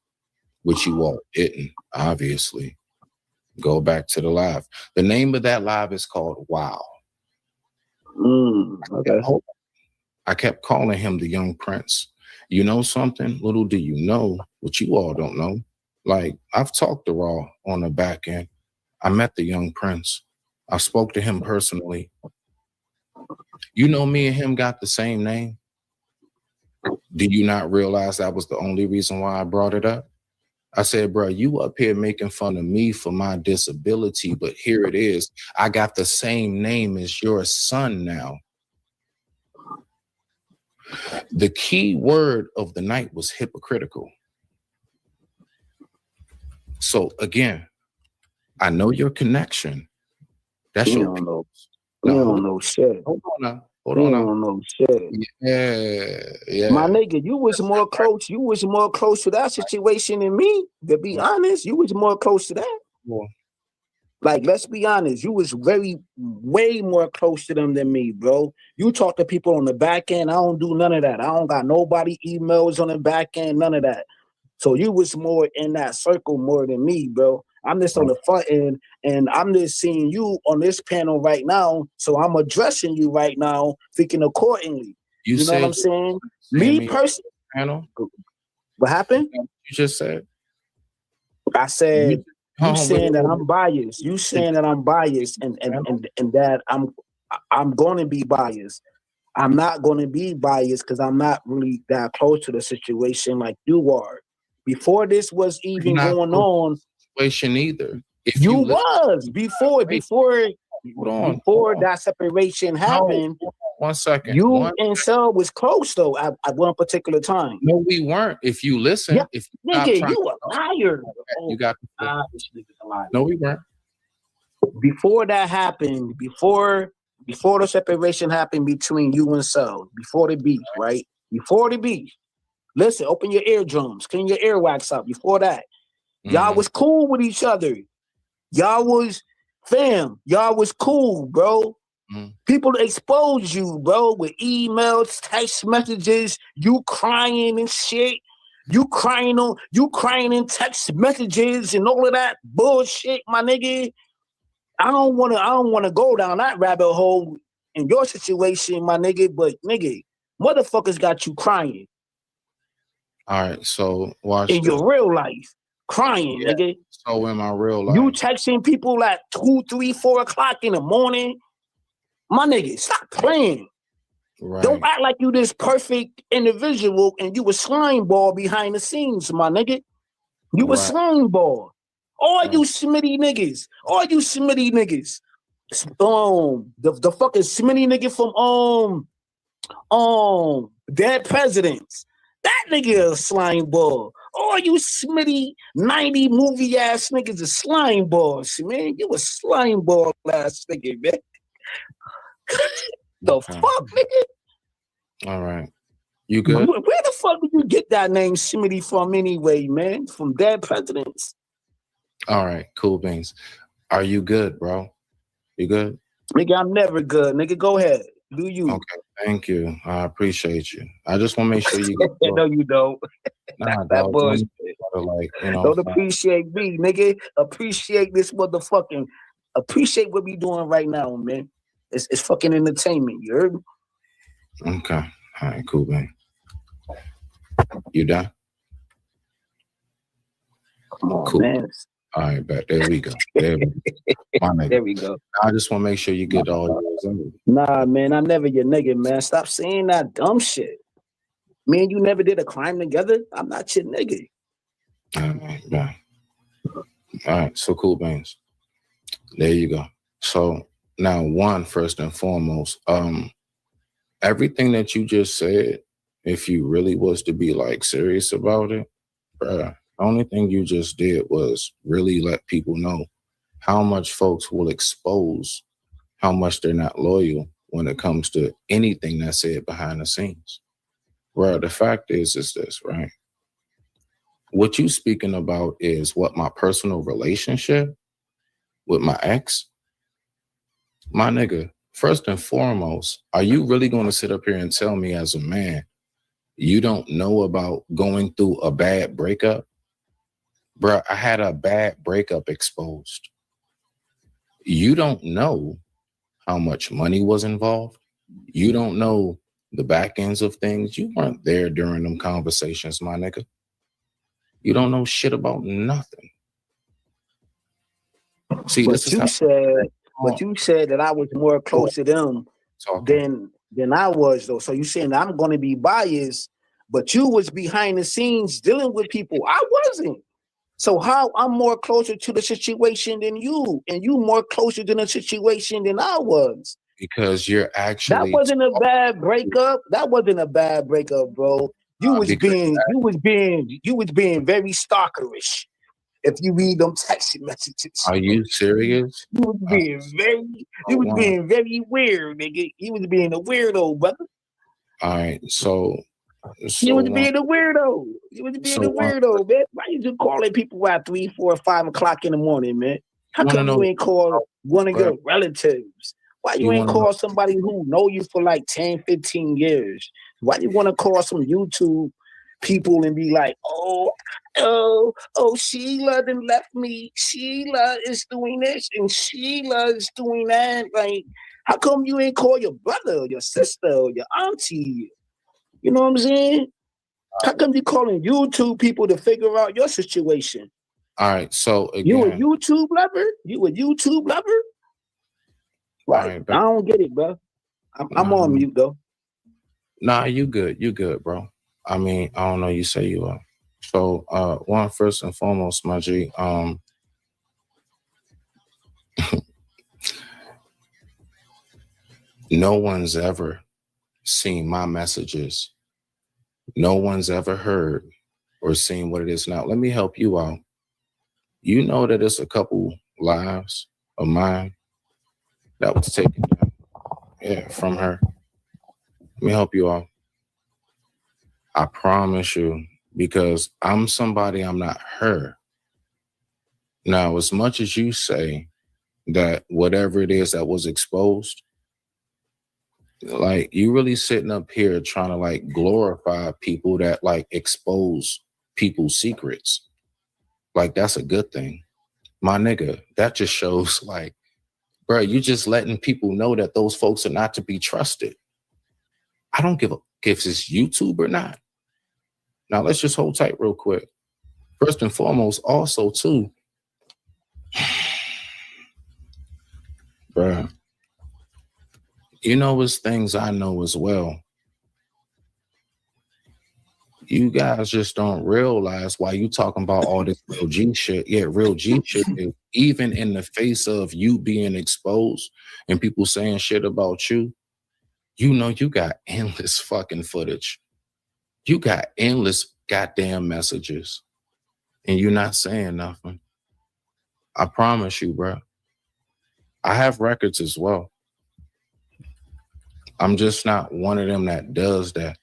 which you all didn't, obviously, go back to the live. The name of that live is called Wow. Okay. I kept calling him the young prince. You know something? Little do you know what you all don't know. Like, I've talked to Raw on the back end. I met the young prince. I spoke to him personally. You know, me and him got the same name. Do you not realize that was the only reason why I brought it up? I said, bro, you up here making fun of me for my disability, but here it is. I got the same name as your son now. The key word of the night was hypocritical. So again, I know your connection. That's you your don't know. No, You don't know shit. Hold on now. You don't know shit. Yeah. My nigga, you was more close. You was more close to that situation than me. To be honest, you was more close to that. Well, like, let's be honest, you was way more close to them than me, bro. You talk to people on the back end. I don't do none of that. I don't got nobody emails on the back end, none of that. So you was more in that circle more than me, bro. I'm just on the front end, and I'm just seeing you on this panel right now. So I'm addressing you right now, thinking accordingly. You know what I'm saying? Me personally. Panel. What happened? You just said. I said you saying that I'm biased. You saying that I'm biased, and that I'm going to be biased. I'm not going to be biased because I'm not really that close to the situation like you are. Before this was even going on, situation either. If you was before that separation happened. 1 second. You and Cell was close though at one particular time. No, we weren't. If you listen, if you nigga, you a liar. You got this nigga's a liar. No, we weren't. Before that happened, before the separation happened between you and Cell, before the beef, right? Before the beef. Listen, open your eardrums, clean your earwax out. Before that, y'all was cool with each other. Y'all was fam. Y'all was cool, bro. People exposed you, bro, with emails, text messages, you crying and shit. You crying in text messages and all of that bullshit, my nigga. I don't wanna go down that rabbit hole in your situation, my nigga, but nigga, motherfuckers got you crying. All right, so watch in your real life, crying, nigga. So in my real life, you texting people at 2, 3, 4 o'clock in the morning. My nigga, stop playing. Right. Don't act like you this perfect individual and you a slime ball behind the scenes, my nigga. You a Right. slime ball. All you Smitty niggas. The fucking Smitty nigga from Dead Presidents. That nigga a slime ball. All you Smitty 90 movie ass niggas are slime balls, man. You a slime ball ass nigga, man. The fuck, nigga? All right. You good? Where the fuck did you get that name Smitty from anyway, man? From Dead Presidents. All right. Cool beans. Are you good, bro? You good? Nigga, I'm never good. Nigga, go ahead. Do you? Okay. Thank you. I appreciate you. I just want to make sure you get No, you don't. Nah, That dog. bullshit. Like, you know, Don't appreciate me, nigga. Appreciate this motherfucking. Appreciate what we doing right now, man. It's fucking entertainment. You heard me? Okay. All right. Cool, man. You done? Come on, cool. man. All right, bet. There we go. There we go. My nigga. There we go. I just want to make sure you get all yours. Nah, man. I'm never your nigga, man. Stop saying that dumb shit. Me and you never did a crime together. I'm not your nigga. All right, yeah. All right, so cool beans. There you go. So now, first and foremost, everything that you just said, if you really was to be like serious about it, bruh, the only thing you just did was really let people know how much folks will expose how much they're not loyal when it comes to anything that's said behind the scenes. Well, the fact is this, right? What you speaking about is what my personal relationship with my ex. My nigga, first and foremost, are you really going to sit up here and tell me as a man you don't know about going through a bad breakup? Bruh, I had a bad breakup exposed. You don't know how much money was involved. You don't know the back ends of things. You weren't there during them conversations, my nigga. You don't know shit about nothing. See, But you said that I was more close to them than I was, though. So you saying that I'm going to be biased, but you was behind the scenes dealing with people. I wasn't. So how I'm more closer to the situation than you, and you more closer to the situation than I was. Because you're actually that wasn't a bad breakup. That wasn't a bad breakup, bro. You was being very stalkerish. If you read them text messages. Are you serious? You was being very weird, nigga. You was being a weirdo, brother. All right, so you was being a weirdo. You was being a weirdo, man. Why you just calling people at 3, 4, 5 o'clock in the morning, man? How come you ain't call one of your relatives? Why you ain't call somebody who know you for like 10, 15 years? Why you want to call some YouTube people and be like, oh, Sheila done left me. Sheila is doing this and Sheila is doing that. Like, how come you ain't call your brother or your sister or your auntie? You know what I'm saying? How come you calling YouTube people to figure out your situation? All right, so again, you a YouTube lover? Right. I don't get it, bro. I'm on mute though. Nah, you good, bro. I mean, I don't know. You say you are. So, first and foremost, my G, no one's ever seen my messages. No one's ever heard or seen what it is now. Let me help you out. You know that it's a couple lives of mine that was taken from her. Let me help you out. I promise you, because I'm somebody, I'm not her. Now, as much as you say that whatever it is that was exposed, like, you really sitting up here trying to like glorify people that like expose people's secrets. Like, that's a good thing. My nigga, that just shows like, bro, you just letting people know that those folks are not to be trusted. I don't give a if it's YouTube or not. Now, let's just hold tight real quick. First and foremost, also, too, bruh, You know, it's things I know as well. You guys just don't realize why you talking about all this real G shit. Yeah, real G shit is even in the face of you being exposed and people saying shit about you. You know, you got endless fucking footage. You got endless goddamn messages, and you're not saying nothing. I promise you, bro. I have records as well. I'm just not one of them that does that.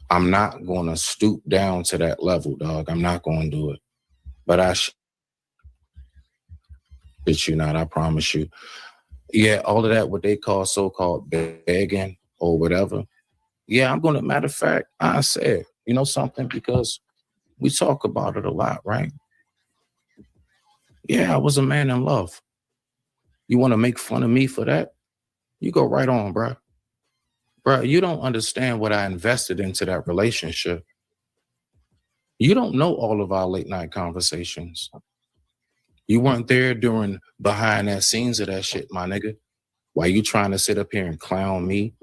I'm not going to stoop down to that level, dog. I'm not going to do it. But I shit you not, I promise you. Yeah, all of that, what they call so-called begging or whatever. Yeah, I'm going to, matter of fact, I said, you know something, because we talk about it a lot, right? Yeah, I was a man in love. You want to make fun of me for that? You go right on, bro. Bro, you don't understand what I invested into that relationship. You don't know all of our late night conversations. You weren't there during behind that scenes of that shit, my nigga. Why you trying to sit up here and clown me?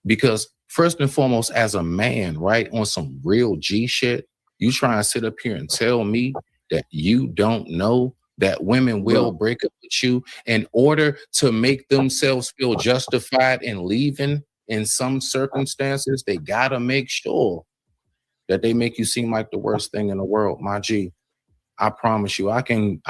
Because first and foremost, as a man, right, on some real G shit, you trying to sit up here and tell me that you don't know that women will break up with you in order to make themselves feel justified in leaving in some circumstances. They gotta make sure that they make you seem like the worst thing in the world, my G. I promise you, I can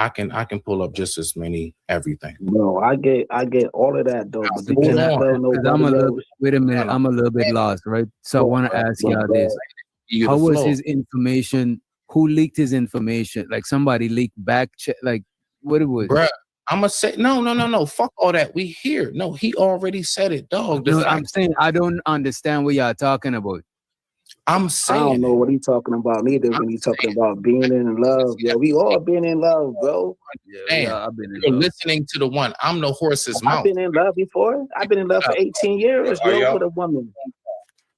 pull up just as many everything. Bro, I get all of that though, but you cannot tell nobody else. Wait a minute, I'm a little bit lost, right? So I want to ask y'all this: how was his information? Who leaked his information? Like somebody leaked back, like what it was? Bruh, I'm gonna say no. Fuck all that. We here. No, he already said it, dog. No, I'm saying I don't understand what y'all talking about. I'm saying I don't know what he's talking about neither when he's talking about being in love. Yo, we all been in love, bro. Yeah, I've been in you're love. listening to the one. I'm the horse's mouth. I've been in love before. I've been in love for 18 years, bro, with a woman.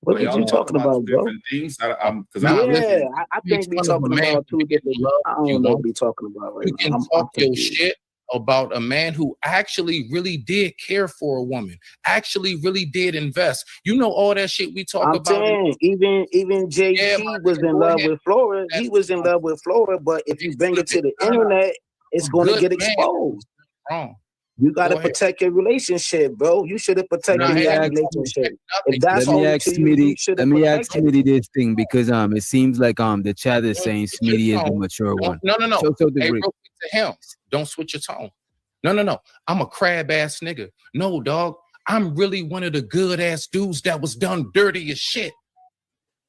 What are you talking about, bro? Things? Yeah, I think we talking about two different. I don't know what he's talking about right You now. can talk your shit about a man who actually really did care for a woman, actually really did invest. You know all that shit we talk I'm about. saying even JG was in love with Flora. He was in love with Flora, but if you bring it to the internet, it's going to get exposed. Wrong. You got to protect your relationship, bro. You should have protected that relationship. If that's Let me all ask to you, you should have protected it. Smitty this thing because it seems like the chat is saying Smitty is the mature one. No. So Hey, real quick to him. Don't switch your tone. No. I'm a crab ass nigga. No, dog. I'm really one of the good ass dudes that was done dirty as shit.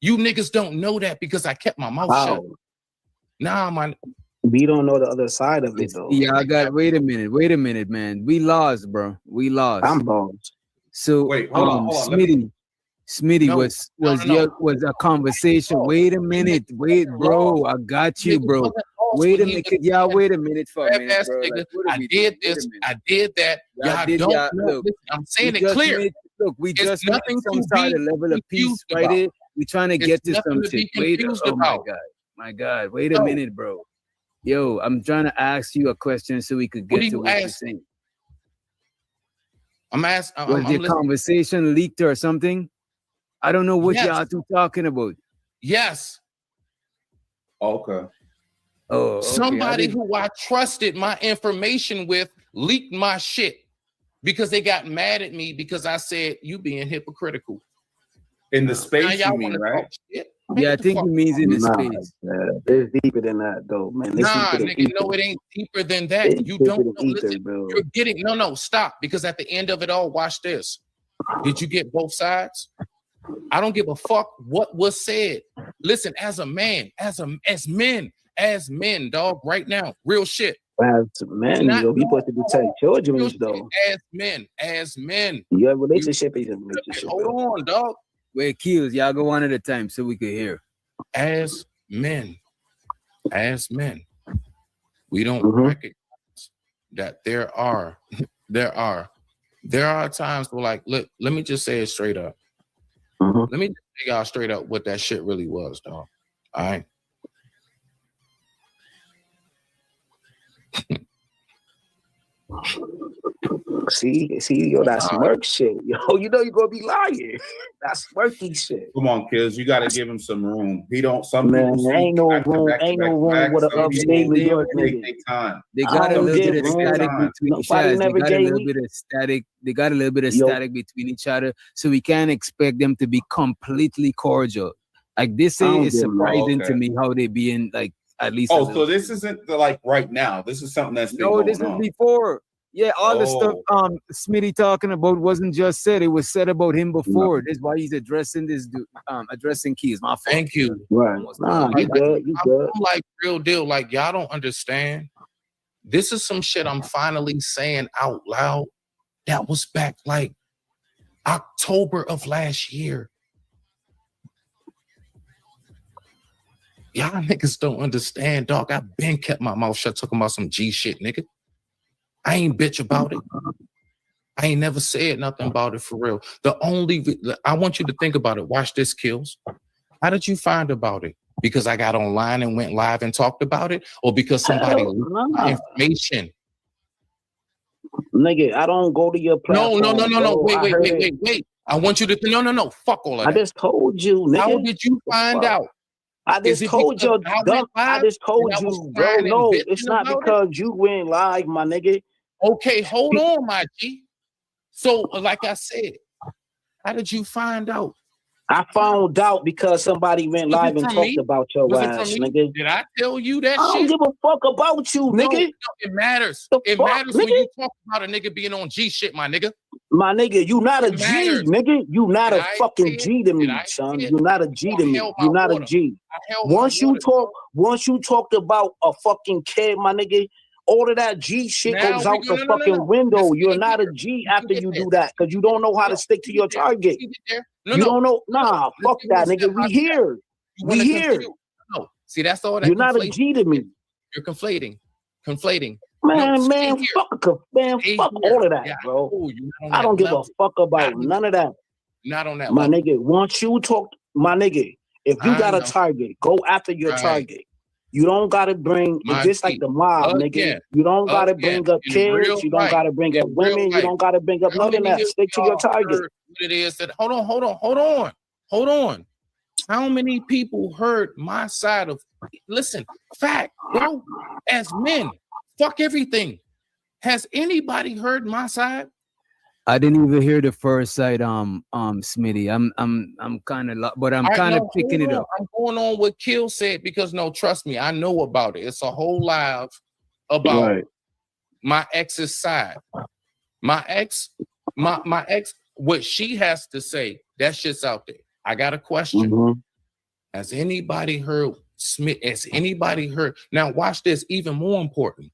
You niggas don't know that because I kept my mouth shut. Nah, man. We don't know the other side of it though. Yeah, I got. Wait a minute, man. We lost, bro. We lost. I'm lost. So wait, hold on. Smitty No, was a conversation. Wait a minute, bro. I got you, bro. Wait a minute, y'all. Wait a minute for a minute, bro. Like, I did this. I did that. Y'all don't know. Look, I'm saying it clear. We just made some sort of level of peace, right? We're trying to get to some shit. Wait, oh my God. Wait a minute, bro. Yo, I'm trying to ask you a question so we could get to what you're saying. I'm asking. Was the conversation leaked or something? I don't know what y'all two talking about. Yes. Okay. Oh, okay. Somebody who I trusted my information with leaked my shit because they got mad at me because I said you being hypocritical. In the space, you mean, right? Yeah, I think he means in the space. It's deeper than that, though, man. Nah, nigga, no, it ain't deeper than that. You don't know. Listen, you're getting no, stop. Because at the end of it all, watch this. Did you get both sides? I don't give a fuck what was said. Listen, as a man, as men, dog, right now, real shit. As men, yo, we supposed to protect children, though. As men. Your relationship is a relationship. Hold on, dog. Wait, Keels, y'all go one at a time so we could hear. As men, we don't recognize that there are times where, like, look, let me just say it straight up. Let me just figure out straight up what that shit really was, dog. All right. See, yo, that smirk shit. Yo, you know you're gonna be lying. That smirky shit. Come on, kids. You got to give him some room. He don't. Some Man, people ain't no speak room. back to Ain't back no to room back. with an Some upstate people New York take nigga. their time. They I got a don't little give bit of room. static between each Nobody other. They never got a gave little me. bit of static. They got a little bit of Yo, static between each other, so we can't expect them to be completely cordial. Like this I don't is give no. surprising to Okay. me how they being like at least a Oh, little. so this isn't like right now. This is something that's been No, going this is on. before. Yeah, all the stuff Oh, Smitty talking about wasn't just said. It was said about him No. before. This is why he's addressing this dude, addressing Keys. My fault. Thank you. Right. Almost Nah, done. you good. You good. I'm like real deal. Like y'all don't understand. This is some shit I'm finally saying out loud. That was back like October of last year. Y'all niggas don't understand, dog. I've been kept my mouth shut talking about some G shit, nigga. I ain't bitch about it. I ain't never said nothing about it for real. I want you to think about it. Watch this, Kills. How did you find about it? Because I got online and went live and talked about it, or because somebody Hell leaked nah. my information? Nigga, I don't go to your platform. No. Bro. I heard it. Wait. I want you to no. Fuck all of I that. just told you, nigga. How did you The find fuck? out? I Is just it told because you, I dumb. went I live just told and I was you, bro. crying and No, bitching it's not about it? because you went live, my nigga. Okay, hold on, my G. So, like I said, how did you find out? I found out because somebody went Was live it and from talked me? about your Was it from ass, me? nigga. Did I tell you that I don't shit? give a fuck about you, No, nigga. it matters. The It fuck, matters when nigga? you talk about a nigga being on G shit, my nigga. My nigga, you not a It G, matters. nigga. You not Did a I fucking say it? G to Did me, I son. say it? You're not a G to I me. held my You're not a water. G. I held my water. Once you talked about a fucking kid, my nigga, all of that G shit Now goes we out go. the No. fucking window. Let's You're get not a there. G Let's after get you there. do that because you don't know how to stick to your target. Let's get there. You don't know. Nah, Let's fuck get one that, step nigga. We by step. here. You We want to here. confuse? No. See, that's all that You're not a conflation. G to me. You're conflating. Man, Stay here. fuck Here. all of that, Yeah, bro. you're not on I that don't give a level. fuck about none of that. Not on that My level. nigga, once you talk, my nigga, if you I got a know. target, go after your Right. target. You don't gotta bring My it's just like G. the mob, nigga. Again. You don't gotta bring up In kids, real you don't life. gotta bring up In real women, you life. don't gotta bring up How none of many that. of Stick to your y'all target. heard what it is that hold on. How many people heard my side of listen, fact, bro, as men, fuck everything. Has anybody heard my side? I didn't even hear the first side, Smitty. I'm kind of, but I'm All right, kind of no, picking hold it on. up. I'm going on what Kill said because no, trust me, I know about it. It's a whole live about Right. my ex's side. My ex, what she has to say, that shit's out there. I got a question. Mhm. Has anybody heard Smith? Has anybody heard? Now, watch this, even more important.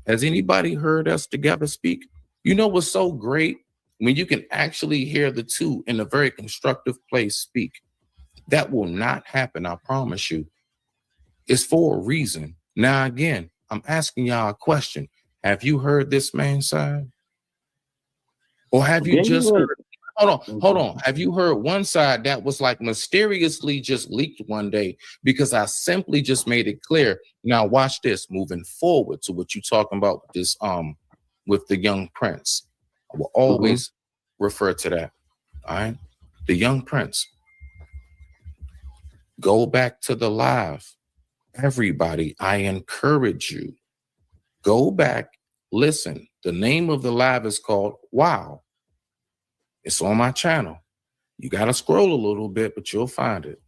Has anybody heard us together speak? You know what's so great? When you can actually hear the two in a very constructive place speak. That will not happen, I promise you. It's for a reason. Now, again, I'm asking y'all a question. Have you heard this man's side? Or have you just heard? Hold on. Have you heard one side that was like mysteriously just leaked one day because I simply just made it clear? Now watch this. Moving forward to what you're talking about with this with the young prince. I will always refer to that. All right. The young prince. Go back to the live. Everybody, I encourage you. Go back, listen. The name of the live is called Wow. It's on my channel. You got to scroll a little bit, but you'll find it.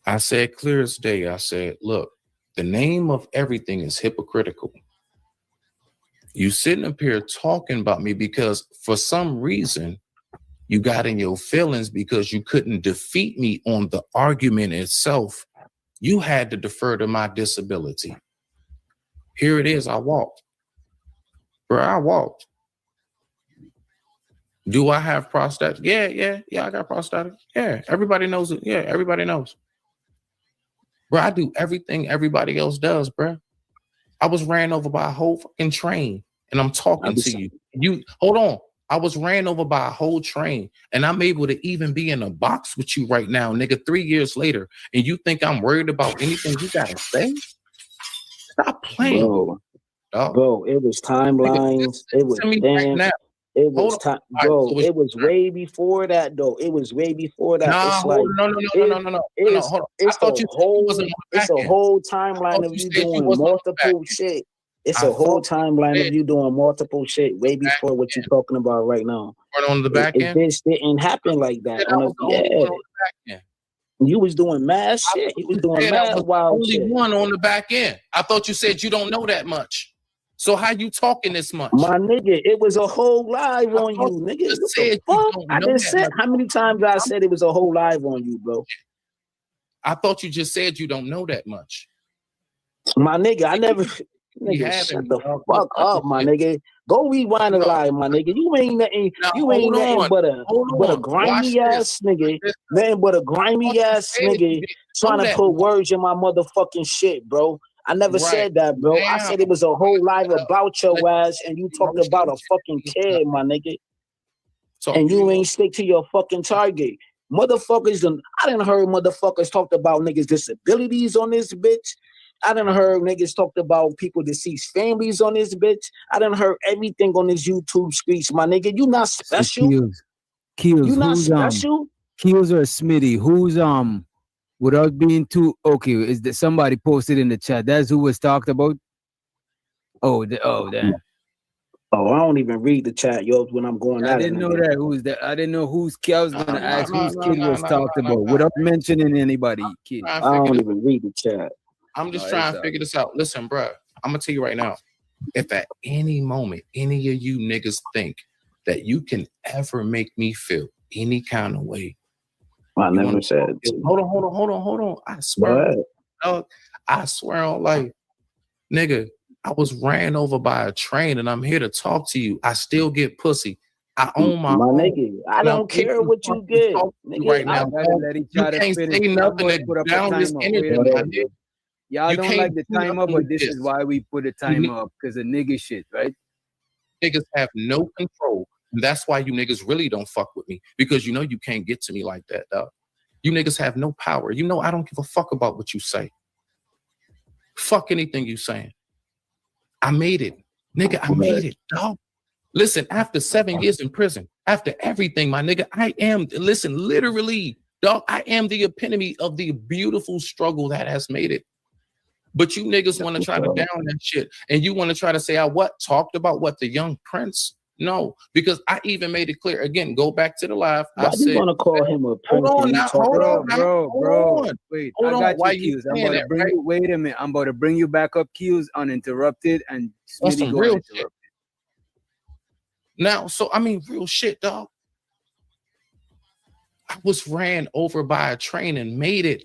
I said clear as day. I said, look, the name of everything is hypocritical. You sitting up here talking about me because for some reason you got in your feelings because you couldn't defeat me on the argument itself. You had to defer to my disability. Here it is. I walked. Bro, I walked. Do I have prosthetics? Yeah, I got prosthetics. Yeah, everybody knows it. Yeah, everybody knows. Bro, I do everything everybody else does, bro. I was ran over by a whole fucking train and I'm talking to you. You hold on. I was ran over by a whole train and I'm able to even be in a box with you right now, nigga, 3 years later. And you think I'm worried about anything you gotta say? Stop playing with me. dog. Bro, it was timelines. It was To me right dance. now. It was Hold time, on. All right, bro. so It was way before that, though. It was way before that. Nah, It's hold like on. No. it's Hold on. I it's a thought you said you wasn't whole on the it's back a end. whole I timeline thought of you you said you doing wasn't on the back multiple end. shit. It's I a whole thought you timeline said of you doing multiple shit way back before what you're talking about right now. weren't on the back It end. just didn't happen like You that. said I was the only one on the back end. You was doing mad shit. You was doing Said I mad was the wild only shit. one on the back end. I thought you said you don't know that much. So how you talking this much? My nigga, it was a whole live on you, nigga. You What said the you fuck? don't I know just that said much. how many times I said it was a whole live on you, bro. I thought you just said you don't know that much. My nigga, I never nigga, haven't, shut the dog. fuck up, my nigga. Go rewind the live, my nigga. You ain't nothing, Now, you ain't hold nothing on. but a Hold on. grimy Watch ass nigga. Nothing but a grimy ass said you nigga didn't trying know to that put much. words in my motherfucking shit, bro. I never Right. said that, bro. I Now, said it was a whole live about your ass, and you talked emotional about a fucking kid, my nigga. Talk And to you me. ain't stick to your fucking target. Motherfuckers, I done heard motherfuckers talked about niggas' disabilities on this bitch. I done heard niggas talked about people deceased families on this bitch. I done heard everything on this YouTube speech, my nigga. You not special. Kills, You not who's special. Kills or Smitty? Who's without being too okay? Is that somebody posted in the chat? That's who was talked about. Oh, damn. Oh, I don't even read the chat, yo, when I'm going I at it. didn't know that. Who's that? I didn't know whose kid. I was gonna ask whose kid was talked about without mentioning anybody. Kid. I don't even read the chat. I'm just trying to figure this out. Listen, bro, I'm gonna tell you right now. If at any moment any of you niggas think that you can ever make me feel any kind of way, I never said. Hold on. I swear, dog, I swear on life, nigga, I was ran over by a train and I'm here to talk to you. I still get pussy. I own my own. Nigga, I don't care what you get. Nigga, Right now, you can't say nothing to put up down a this timer. energy, Wait a my minute. nigga. Y'all You don't can't like the do timer, nothing but with this is why we put a timer up, because of nigga shit, right? Niggas have no control. And that's why you niggas really don't fuck with me, because you know you can't get to me like that, dog. You niggas have no power. You know I don't give a fuck about what you say. Fuck anything you saying. I made it. Nigga, I made it, dog. Listen, after 7 years in prison, after everything, my nigga, I am, listen, literally, dog, I am the epitome of the beautiful struggle that has made it. But you niggas want to try to down that shit. And you want to try to say, I talked about what, the young prince? No, because I even made it clear. Again, go back to the live. Why do you want to call him a prince? Hold on now, hold on. Wait, hold I on. got Why you, you Q's. I'm saying about to that, bring right? you. Wait a minute. I'm about to bring you back up, Q's, uninterrupted, and That's Smitty some go real uninterrupted. shit. Now, so I mean, real shit, dog. I was ran over by a train and made it.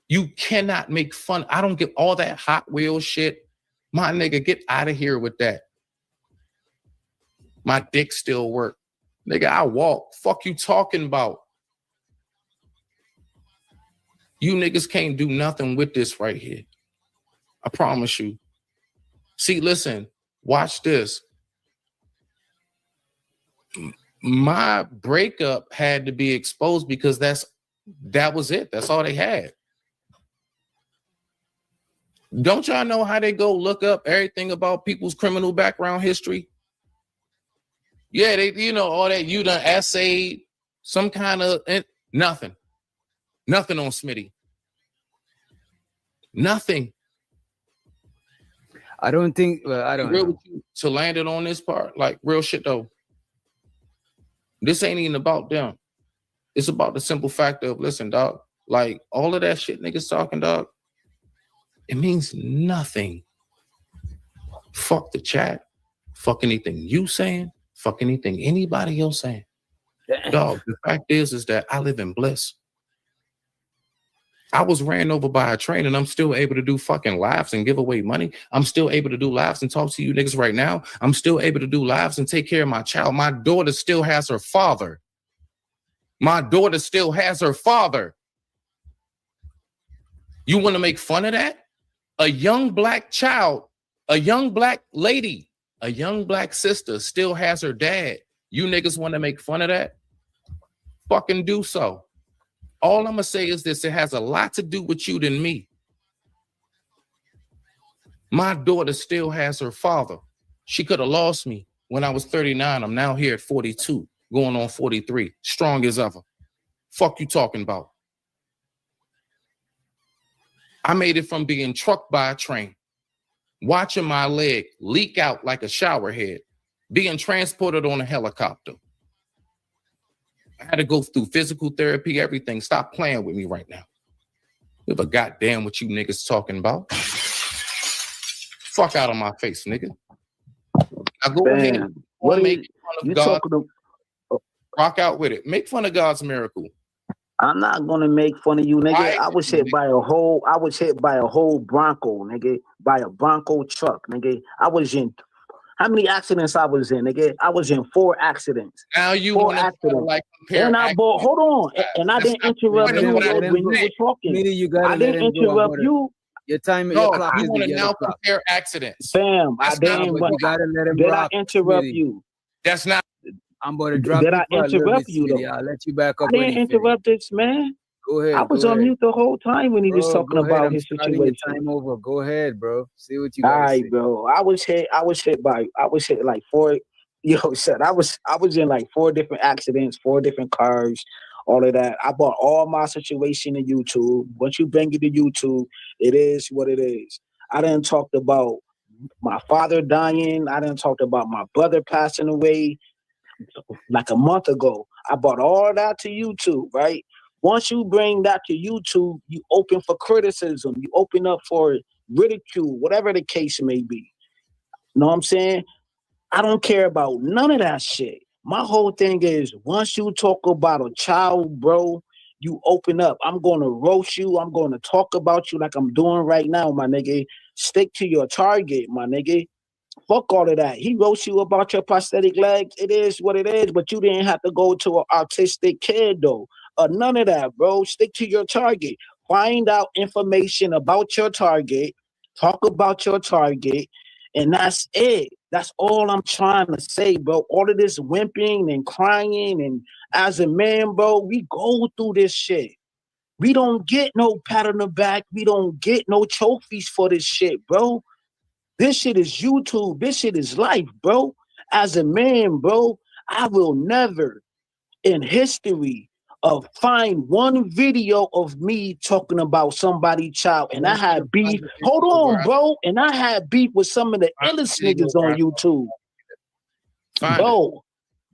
You cannot make fun. I don't get all that Hot Wheel shit. My nigga, get out of here with that. My dick still work. Nigga, I walk. Fuck you talking about? You niggas can't do nothing with this right here. I promise you. See, listen, watch this. My breakup had to be exposed because that was it. That's all they had. Don't y'all know how they go look up everything about people's criminal background history? Yeah, they, you know, all that you done essayed, some kind of nothing. Nothing on Smitty. Nothing. I don't think, I don't know. To land it on this part, like real shit though. This ain't even about them. It's about the simple fact of, listen, dog, like all of that shit niggas talking, dog, it means nothing. Fuck the chat. Fuck anything you saying. Fuck anything anybody else saying. Dog, the fact is that I live in bliss. I was ran over by a train and I'm still able to do fucking lives and give away money. I'm still able to do lives and talk to you niggas right now. I'm still able to do lives and take care of my child. My daughter still has her father. My daughter still has her father. You want to make fun of that? A young black child, a young black lady, a young black sister still has her dad. You niggas want to make fun of that? Fucking do so. All I'm going to say is this. It has a lot to do with you than me. My daughter still has her father. She could have lost me when I was 39. I'm now here at 42, going on 43, strong as ever. Fuck you talking about? I made it from being trucked by a train, watching my leg leak out like a shower head, being transported on a helicopter. I had to go through physical therapy, everything. Stop playing with me right now. Give a goddamn what you niggas talking about. Fuck out of my face, nigga. Now go ahead. What Make is fun you of God. talking to? Rock out with it. Make fun of God's miracle. I'm not gonna make fun of you, nigga. Why? I was hit by a whole Bronco, nigga, by a Bronco truck, nigga. I was in how many accidents I was in, nigga? I was in 4 accidents. Now you 4 want to accidents. like compare. And I bought. Hold on, and I didn't interrupt you when you were talking. Mitty, you gotta I didn't interrupt you. Your time, No, your clock you is want the to yellow now clock. compare accidents. Fam, I That's not didn't. what You gotta let him Did rock. I interrupt Smitty. you? That's not. I'm about to drop Did you I for a little interrupt bit, you Smitty. though? I'll let you back I up when didn't he finishes. interrupt this man. Go ahead. I was go on ahead. mute the whole time when he was Bro, talking go ahead. about I'm his starting your situation. time over. Go ahead, bro. See what you All gotta right, say. bro. I was hit like 4. Yo, son, I was in like 4 different accidents, 4 different cars, all of that. I bought all my situation to YouTube. Once you bring it to YouTube, it is what it is. I done talked about my father dying. I done talked about my brother passing away like a month ago. I brought all that to YouTube, right? Once you bring that to YouTube, you open for criticism. You open up for ridicule, whatever the case may be. Know what I'm saying? I don't care about none of that shit. My whole thing is once you talk about a child, bro, you open up. I'm going to roast you. I'm going to talk about you like I'm doing right now, my nigga. Stick to your target, my nigga. Fuck all of that. He roast you about your prosthetic legs. It is what it is, but you didn't have to go to an autistic kid, though. None of that, bro. Stick to your target. Find out information about your target. Talk about your target. And that's it. That's all I'm trying to say, bro. All of this whimpering and crying. And as a man, bro, we go through this shit. We don't get no pat on the back. We don't get no trophies for this shit, bro. This shit is YouTube. This shit is life, bro. As a man, bro, I will never in history of find one video of me talking about somebody's child. And I had beef. Hold on, bro. And I had beef with some of the illest niggas on YouTube.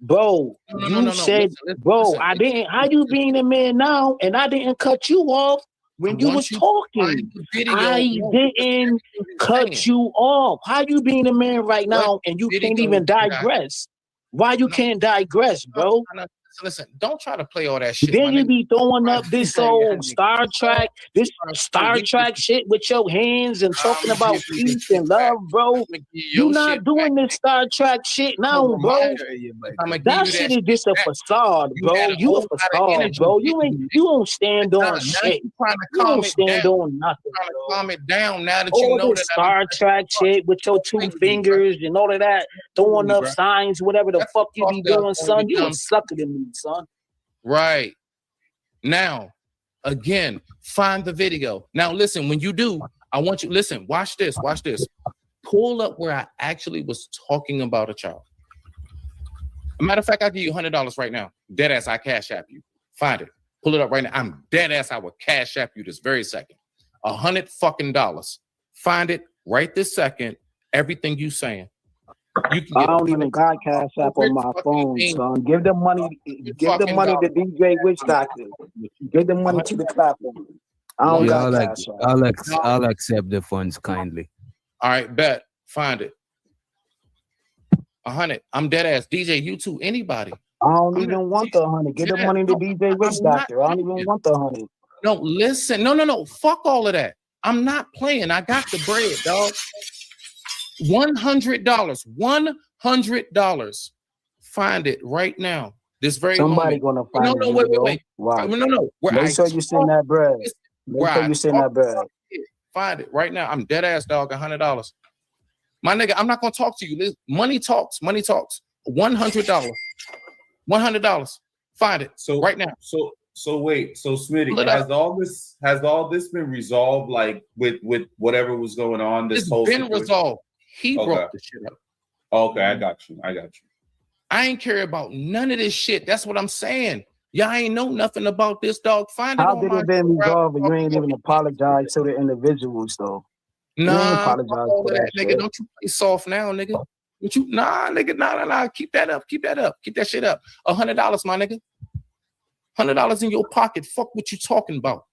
Bro, you said, bro, I didn't. How you being a man now? And I didn't cut you off when you was talking. I didn't cut you off. How you being a man right now and you can't even digress? Why you can't digress, bro? Listen, don't try to play all that shit. Then you be throwing up this old Star Trek shit with your hands and talking about peace and love, bro. You not doing this Star Trek shit now, bro. That shit is just a facade, bro. You a facade, bro. You don't stand on shit. You don't stand on nothing, bro. Calm it down now that you All know this Star Trek shit with your 2 fingers and all of that, throwing up signs, whatever the fuck you be doing, son. You a sucker to me, son. Right. Now, again, find the video. Now, listen, when you do, I want you, listen, watch this. Pull up where I actually was talking about a child. A matter of fact, I'll give you $100 right now. Dead ass, I cash app you. Find it. Pull it up right now. I'm dead ass, I will cash app you this very second. $100 fucking dollars. Find it right this second. Everything you saying. You can I don't even got Cash App on my phone, son. Give the money. Give the money to DJ Witch Doctor. Give the money to the platform. I don't got Cash App. I'll accept the funds kindly. All right, bet. Find it. 100. I'm dead ass. DJ, you too. Anybody. I don't even want the 100. Give the money to DJ Witch Doctor. I don't even want the 100. No, listen. No. Fuck all of that. I'm not playing. I got the bread, dog. $100. $100. Find it right now. This very Somebody moment. gonna find it. Wait. Wow. No. Make sure you send that bread. Make sure you send that bread. Find it right now. I'm dead ass, dog. $100. My nigga, I'm not gonna talk to you. Money talks. $100. $100. Find it. So right now. wait, so Smitty, Pull it has all this been resolved, like with whatever was going on? This It's whole been situation? resolved. He Okay. brought the shit up. Okay, I got you. I ain't care about none of this shit. That's what I'm saying. Y'all ain't know nothing about this, dog. Find it How on did my it been show, bro. resolved and you ain't even apologize to the individuals though? You ain't Nah, apologize fuck all for of that, that nigga. shit. Don't you play soft now, nigga. What you nigga, nah. Keep that up. Keep that shit up. $100, my nigga. $100 in your pocket. Fuck what you talking about.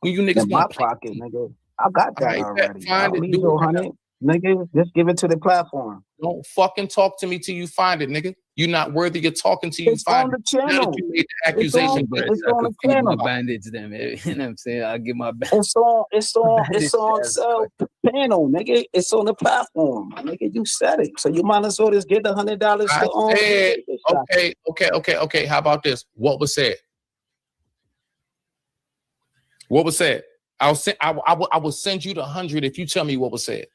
When you niggas In my want to play. pocket, nigga. I got that Alright, already. I find don't it, need do your it right now. 100. Nigga, just give it to the platform. Don't fucking talk to me till you find it, nigga. You're not worthy of talking till you It's find on it. the Now that channel. you made the It's accusation, on the Feed channel. my bandits them. You know what I'm saying? I'll give my It's on sale panel, nigga. It's on the platform, my nigga. You said it. So you might as well just get the $100 I to said, okay. How about this? What was said? What was said? I will send you the 100 if you tell me what was said.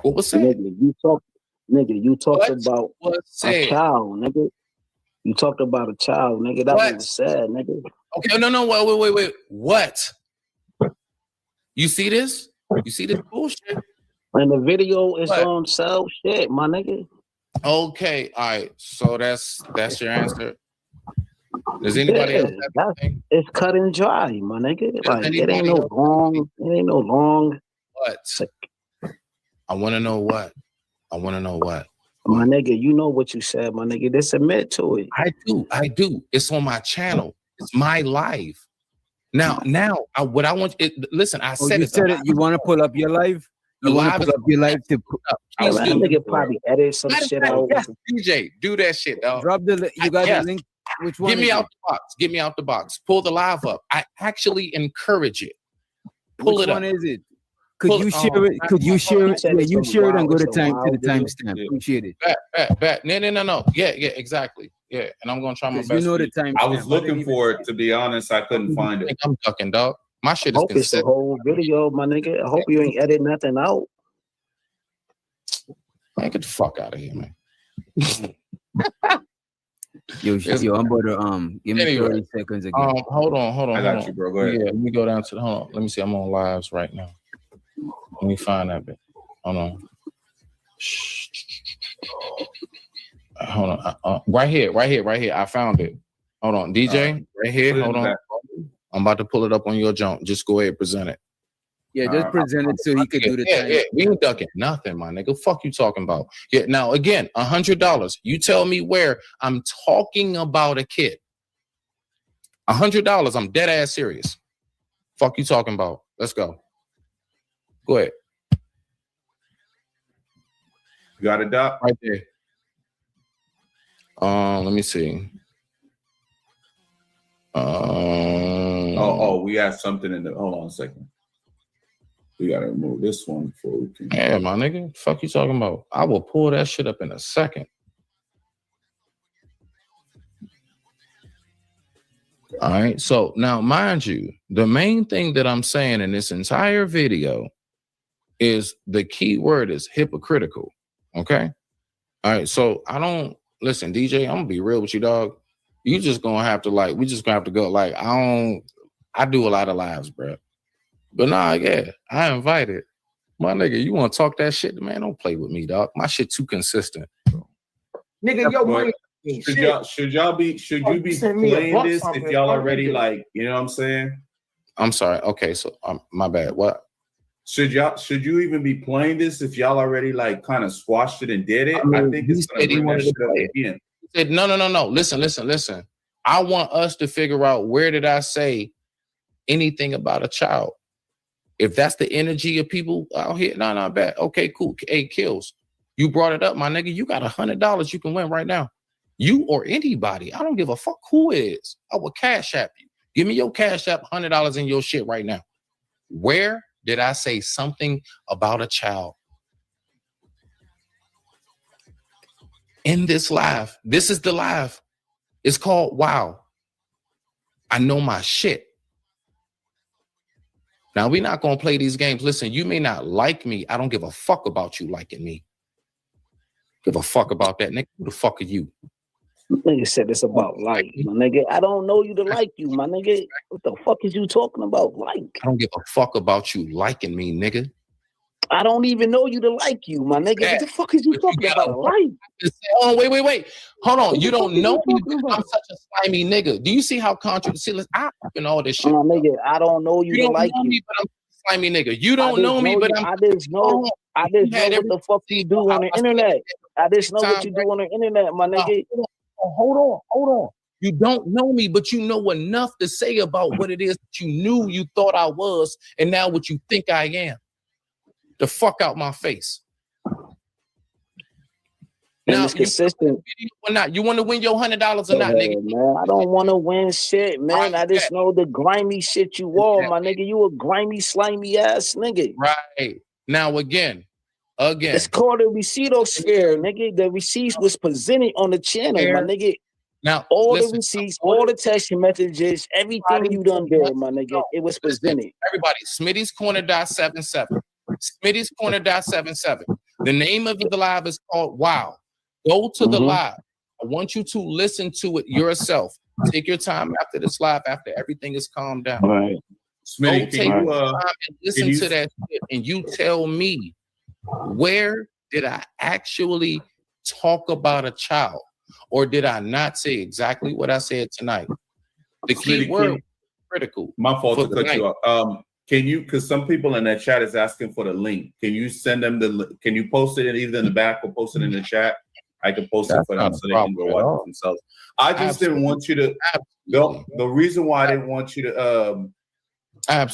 What was said? Nigga, you talked What about was a said? child, nigga. You talked about a child, nigga. That's what was said, nigga. Okay, no, wait. What? You see this? You see this bullshit? And the video is What? on sale shit, my nigga. Okay, all right. So that's your answer. Does anybody else have anything? It's cut and dry, my nigga. Does Like it ain't anybody no else long. It ain't no long. What? I want to know what. My nigga, you know what you said, my nigga. Just admit to it. I do. It's on my channel. It's my live. Now, what I want listen, I Oh, said you it's said it. You want to pull up your live? The You want live to is pull up your live to Please That do. nigga probably edit some Matter of shit fact, out. yes, DJ, do that shit, dog. drop the. You got Yes. the link. Which one? Get me is out it? the box. Get me out the box. Pull the live up. I actually encourage it. Pull Which it one up. is it? Could Pull you it- share it? Could you share it? Yeah, you share it and go to time to the timestamp. Yeah. Appreciate it. Bet. No. Yeah, exactly. Yeah, and I'm gonna try my 'Cause best. you know for the timestamp. I was looking for it. To be honest, I couldn't find it. I'm ducking, dog. My shit I is hope it's the consistent. whole video, my nigga. I hope you ain't edit nothing out. Man, get the fuck out of here, man. Yo, I'm about to give me 30 seconds again. Hold on. I got you, bro. Go ahead. Yeah, let me go down to hold on. Let me see. I'm on lives right now. Let me find that bit. Hold on. Hold on. Right here. I found it. Hold on, DJ. Right here. Hold on. I'm about to pull it up on your jump. Just go ahead and present it. Yeah, just present it so he could do the time. Yeah, we ain't ducking nothing, my nigga. Fuck you talking about. Yeah, now again, $100. You tell me where I'm talking about a kid. $100. I'm dead ass serious. Fuck you talking about. Let's go. Go ahead. You got it, Doc? Right there. Let me see. We have something in the. Hold on a second. We gotta remove this one before we can. Yeah, my nigga. Fuck you talking about. I will pull that shit up in a second. All right. So now, mind you, the main thing that I'm saying in this entire video is the key word is hypocritical. Okay. All right. So I don't listen, DJ. I'm gonna be real with you, dog. You just gonna have to we just gonna have to go. I do a lot of lives, bro. But nah, yeah, I invited. My nigga, you want to talk that shit? Man, don't play with me, dog. My shit too consistent. Nigga, yo, money. Should you be playing this if y'all already you know what I'm saying? I'm sorry. Okay, so my bad. What? Should you even be playing this if y'all already kind of squashed it and did it? I think it's gonna bring that shit up again. He said, no. Listen. I want us to figure out where did I say anything about a child. If that's the energy of people out here, no, bad. Okay, cool. Hey, Kills, you brought it up, my nigga. You got $100 you can win right now. You or anybody. I don't give a fuck who it is. I will cash app you. Give me your cash app, $100 in your shit right now. Where did I say something about a child? In this live. This is the live. It's called Wow. I know my shit. Now, we're not going to play these games. Listen, you may not like me. I don't give a fuck about you liking me. Give a fuck about that, nigga. Who the fuck are you? Nigga said it's about like, my nigga. I don't know you to like you, my nigga. What the fuck is you talking about? Like, I don't give a fuck about you liking me, nigga. I don't even know you to like you, my nigga. What the fuck is you talking about? Like, oh, wait. Hold on. What You the fuck don't is know you me, talking but I'm about? such a slimy nigga. Do you see how contradictory I and all this shit? Nigga, I don't know you You to don't like know you. me, but I'm a slimy nigga. You don't know me, but I'm. I just know what the fuck you do on the internet. I just know what you do on the internet, my nigga. Hold on. You don't know me, but you know enough to say about what it is that you knew you thought I was, and now what you think I am. The fuck out my face. And Now, it's consistent. Or not? You want to win your $100 or not, nigga? Man, I don't want to win shit, man. I just know the grimy shit you are, my nigga. You a grimy, slimy ass nigga. Right. Now, again. It's called a receipt-sphere, nigga. The receipts was presented on the channel, my nigga. Now, all the receipts, all the text messages, everything you done did, my nigga. It was presented. Everybody, Smitty's Corner.77. Smitty's Corner.77. The name of the live is called Wow. Go to the live. I want you to listen to it yourself. Take your time after this live, after everything is calmed down. Right. Smitty, take your time and listen to that shit, and you tell me, where did I actually talk about a child? Or did I not say exactly what I said tonight? The key word critical. My fault to cut night. you off. Can you, because some people in that chat is asking for the link. Can you send them can you post it either in the back or post it in the chat? I can post it for them so they can go watch it themselves. I just didn't want you to, the reason why I didn't want you to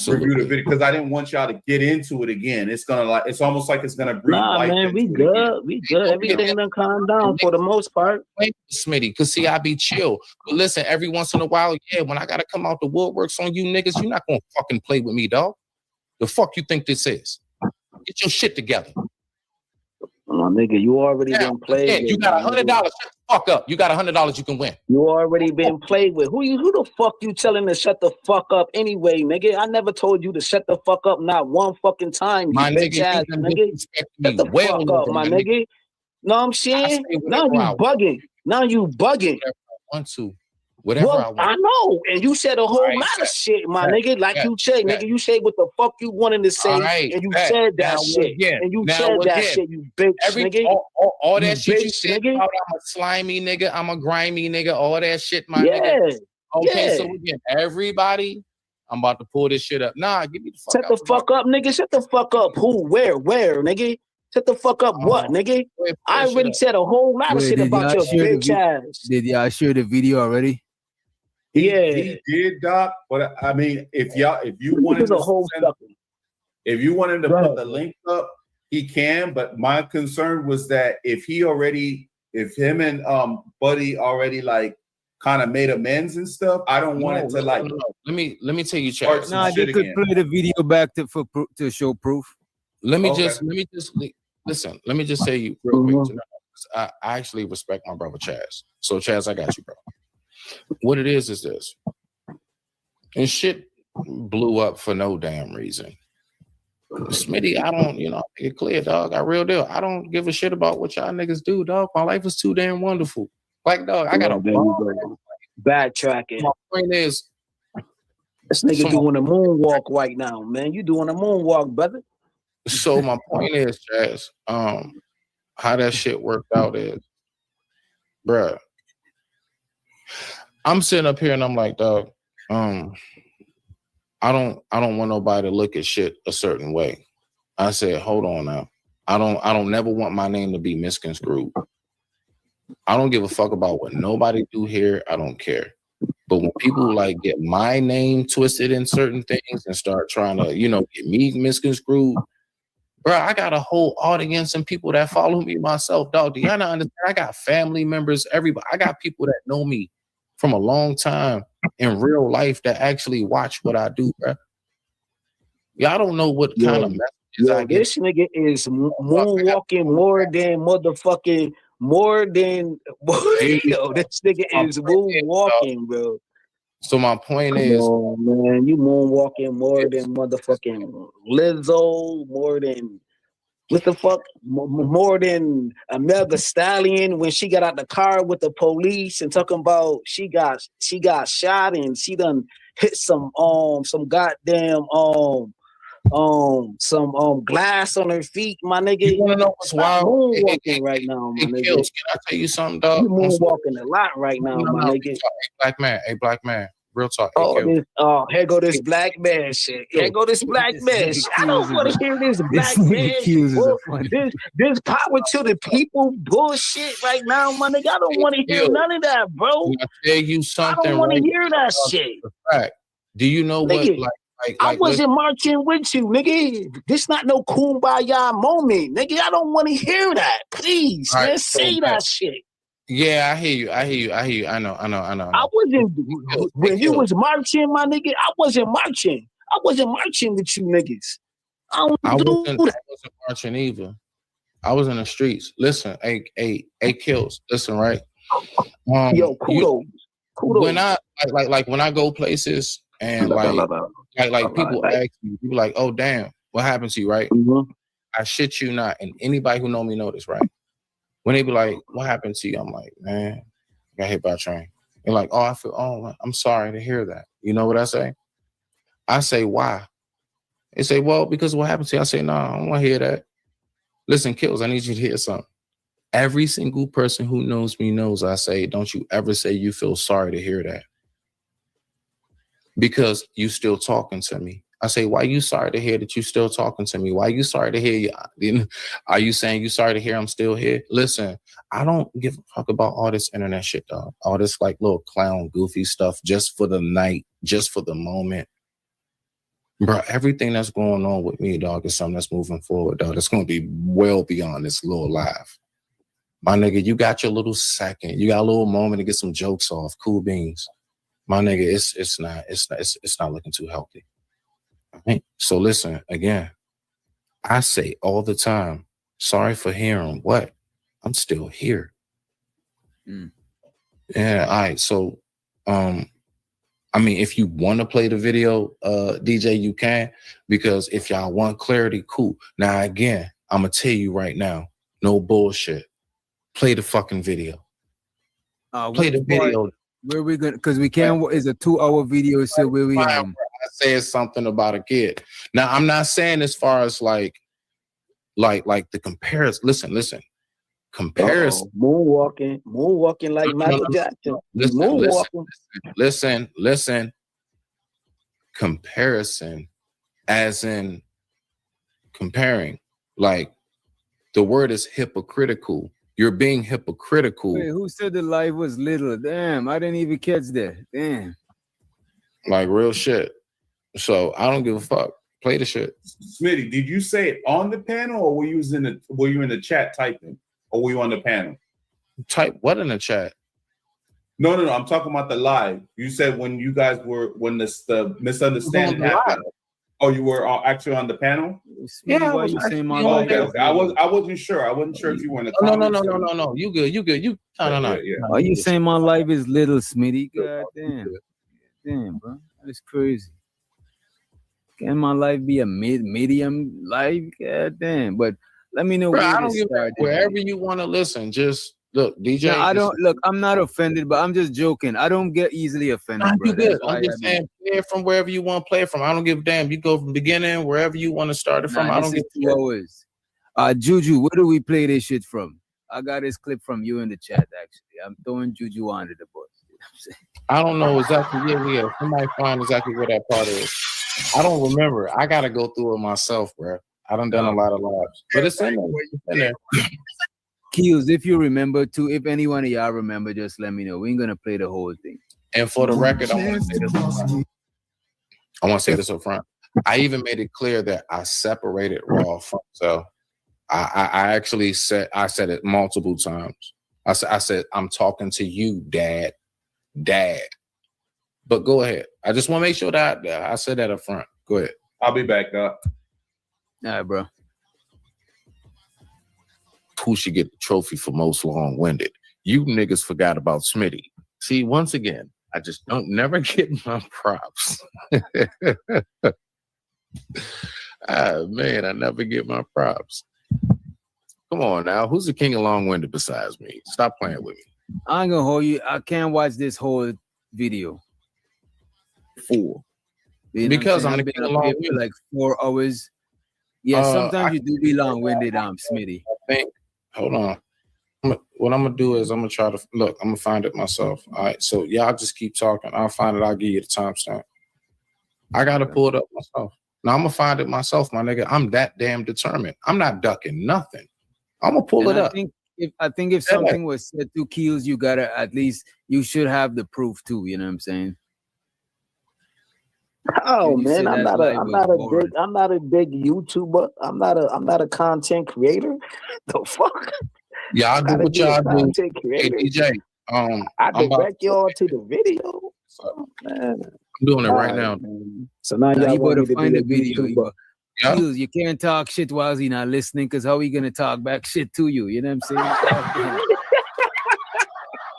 review the video, because I didn't want y'all to get into it again. It's gonna it's almost like it's gonna breathe life man, we good. Again. We good. Everything done calmed down for the most part. Smitty, because see, I be chill. But listen, every once in a while, when I gotta come out the woodworks on you niggas, you're not gonna fucking play with me, dog. The fuck you think this is? Get your shit together. My nigga, you already been played with. You got $100. Shut the fuck up. You got $100 you can win. You already been played with. Who the fuck you telling to shut the fuck up anyway, nigga? I never told you to shut the fuck up not one fucking time, you bitch ass nigga. Shut the fuck up, my nigga. Know what I'm saying? Now you bugging. Now you bugging. I want to. Whatever I want. I know. And you said a whole lot of shit, my nigga. Like you say, nigga, you say what the fuck you wanted to say, and you said that shit. And you said that shit, you bitch, nigga. All that shit you said about I'm a slimy nigga, I'm a grimy nigga, all that shit, my nigga. Okay, so again, everybody, I'm about to pull this shit up. Nah, give me the fuck Shut the fuck up, nigga. Shut the fuck up. Who? Where, nigga? Shut the fuck up. What, nigga? I already said a whole lot of shit about your bitch ass. Did y'all share the video already? He did, Doc. But I mean, if you want him to put the link up, he can. But my concern was that if him and Buddy already like kind of made amends and stuff, I don't want it to like. No. Let me tell you, Chad. Nah, you could play the video back to show proof. Let me just listen. Let me just say you real quick. I actually respect my brother Chaz. So Chaz, I got you, bro. What it is this. And shit blew up for no damn reason. Smitty, I don't, get clear, dog. I real deal. I don't give a shit about what y'all niggas do, dog. My life is too damn wonderful. Like, dog, I got a backtracking. My point is, this nigga doing a moonwalk right now, man. You doing a moonwalk, brother. So my point is, Chaz, how that shit worked out is, bruh, I'm sitting up here and I'm like, dog, I don't want nobody to look at shit a certain way. I said, hold on now. I don't never want my name to be misconstrued. I don't give a fuck about what nobody do here. I don't care. But when people like get my name twisted in certain things and start trying to, get me misconstrued, bro, I got a whole audience and people that follow me myself, dog. Do y'all not understand? I got family members, everybody. I got people that know me from a long time in real life that actually watch what I do, bro. Y'all don't know what kind of messages I get. This nigga is moonwalking more than motherfucking this nigga is moonwalking, bro. So my point is, man, you moonwalking more than motherfucking Lizzo, more than What the fuck? More than a Mega Stallion when she got out the car with the police and talking about she got shot and she done hit some goddamn some glass on her feet, my nigga. You wanna know what's Stop wild? moonwalking right now, my nigga. Kills. Can I tell you something, dog? You moonwalking a lot right now, my nigga. Hey, black man. Real talk. Here go this black man shit. Here go this black man shit. I don't want to hear this black man shit. This power to the people bullshit right now, my nigga. I don't want to hear none of that, bro. Can I tell you something? I don't want to hear that shit. Fact. Do you know nigga, what? I wasn't marching with you, nigga. This not no kumbaya moment, nigga. I don't want to hear that. Please, man, say that shit. Yeah, I hear you. I know. I wasn't when you was marching, my nigga. I wasn't marching with you niggas. I wasn't marching either. I was in the streets. Listen, hey, Kills. Listen, right? Yo, kudos. When I like when I go places and like people ask me, people like, oh damn, what happened to you, right? Mm-hmm. I shit you not, and anybody who know me know this, right? When they be like, what happened to you? I'm like, man, I got hit by a train. They're like, I'm sorry to hear that. You know what I say? I say, why? They say, well, because what happened to you? I say, no, I don't want to hear that. Listen, Kills, I need you to hear something. Every single person who knows me knows I say, don't you ever say you feel sorry to hear that. Because you still talking to me. I say, why you sorry to hear that you still talking to me? Why you sorry to hear you? Are you saying you sorry to hear I'm still here? Listen, I don't give a fuck about all this internet shit, dog. All this like little clown, goofy stuff just for the night, just for the moment. Bro, everything that's going on with me, dog, is something that's moving forward, dog. That's going to be well beyond this little live. My nigga, you got your little second. You got a little moment to get some jokes off. Cool beans. My nigga, it's not looking too healthy. Right? So listen, again, I say all the time, sorry for hearing what? I'm still here. Yeah, all right. So I mean, if you want to play the video, DJ, you can, because if y'all want clarity, cool. Now again, I'm gonna tell you right now, no bullshit. Play the fucking video. Play the video. Where we gonna? Because we can't. It's a 2-hour video. So where we? I said something about a kid. Now I'm not saying as far as like the comparison. Listen. Comparison. Moonwalking like Michael Jackson. Listen. Comparison, as in comparing. Like the word is hypocritical. You're being hypocritical. Wait, who said the life was little? Damn, I didn't even catch that. Damn. Like real shit. So I don't give a fuck. Play the shit. Smitty, did you say it on the panel or were you in the chat typing? Or were you on the panel? Type what in the chat? No. I'm talking about the live. You said when you guys were the misunderstanding happened. Oh, you were actually on the panel? Yeah. Why you saying my live? Okay. I wasn't sure. I wasn't sure if you were in the comments. No. You good. You no. Yeah. Why you saying my life is little, Smitty? God damn, bro. That's crazy. Can my life be a medium life? God damn. But let me know. Bro, I don't give a fuck. Wherever you want to listen, just look, DJ. No, I don't look. I'm not offended, but I'm just joking. I don't get easily offended. You good. I'm just saying, play it from wherever you want to play it from. I don't give a damn. You go from beginning, wherever you want to start it from. I don't give a 2 hours. Juju, where do we play this shit from? I got this clip from you in the chat. Actually, I'm throwing Juju under the bus. You know what I'm saying? I don't know exactly. Yeah. Somebody find exactly where that part is. I don't remember. I gotta go through it myself, bro. I done a lot of lives, but it's in there. Keels, if you remember too, if anyone of y'all remember, just let me know. We ain't gonna play the whole thing. And for the record, I want to say this up front. I even made it clear that I separated Raw from so. I actually said it multiple times. I said I'm talking to you, Dad. But go ahead. I just want to make sure that I said that up front. Go ahead. I'll be back up. All right, bro. Who should get the trophy for most long-winded? You niggas forgot about Smitty. See, once again, I just never get my props. Man, I never get my props. Come on now. Who's the king of long-winded besides me? Stop playing with me. I ain't gonna hold you. I can't watch this whole video. Fool. You know Because what I'm saying? the I've king been of up here for long-winded. like 4 hours. Yeah, sometimes I you do be long-winded, Smitty. think. Hold on. What I'm gonna do is I'm gonna try to look. I'm gonna find it myself. All right. So y'all just keep talking. I'll find it. I'll give you the timestamp. I gotta pull it up myself. Now I'm gonna find it myself, my nigga. I'm that damn determined. I'm not ducking nothing. I'm gonna pull And it I up. think if something was said to Keels, you gotta at least you should have the proof too. You know what I'm saying? Oh You man, said I'm that not a live I'm was not a boring. big I'm not a big YouTuber. I'm not a content creator. The fuck? Y'all do Gotta what be a y'all do. content Hey creator. DJ, I I'm about direct y'all to the video. Oh, man. I'm doing it right All now. man. So now Now y'all he want better me to be find a the video. YouTuber. Yeah. Keels, you can't talk shit while he not listening, because how he gonna talk back shit to you? You know what I'm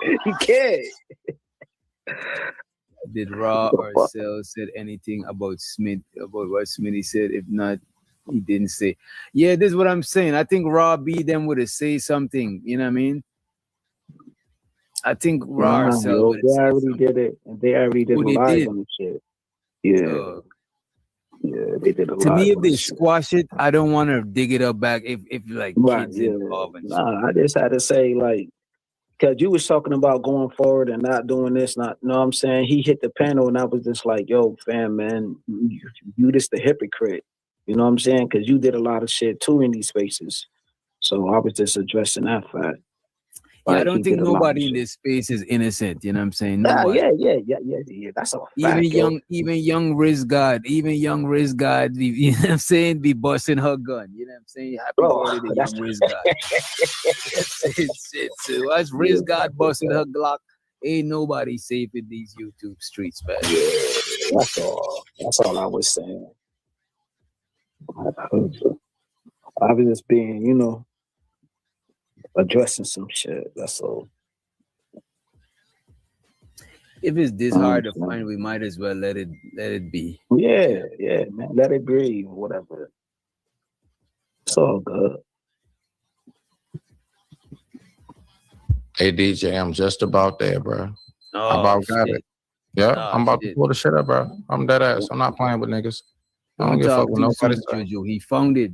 saying? You can't. Did Raw or Cell said anything about Smith, about what Smitty said? If not, he didn't say. Yeah, this is what I'm saying. I think Raw B them would have say something. You know what I mean? I think Raw or Cell Yo, would have they said already something. did it. And they already did Oh, a they live did? on the shit. Yeah. Yeah, they did a To live me, if on they the shit. squash it, I don't want to dig it up back if like Right, kids yeah. involved and shit. Nah, I just had to say, like, because you was talking about going forward and not doing this, not, you know what I'm saying? He hit the panel and I was just like, yo, fam, man, you just the hypocrite. You know what I'm saying? Because you did a lot of shit too in these spaces. So I was just addressing that fact. Yeah, I Like, don't he think did a lot of nobody in shit. this space is innocent. You know what I'm saying? Yeah, Nobody. yeah. That's a fact, Even young Riz God, be, you know what I'm saying, be busting her gun. You know what I'm saying? Happy birthday to young Riz God. So watch Riz God busting her Glock. Ain't nobody safe in these YouTube streets, man. Yeah, that's all I was saying. I was just being, you know, addressing some shit. That's all. If it's this hard to find, we might as well let it be. Yeah, man. Let it breathe, whatever. It's all good. Hey DJ, I'm just about there, bro. Oh, I about got shit. it. Yeah, Oh, I'm about shit. to pull the shit up, bro. I'm dead ass. I'm not playing with niggas. I don't Don't give a fuck talk with too soon, nobody. Juju. He found it.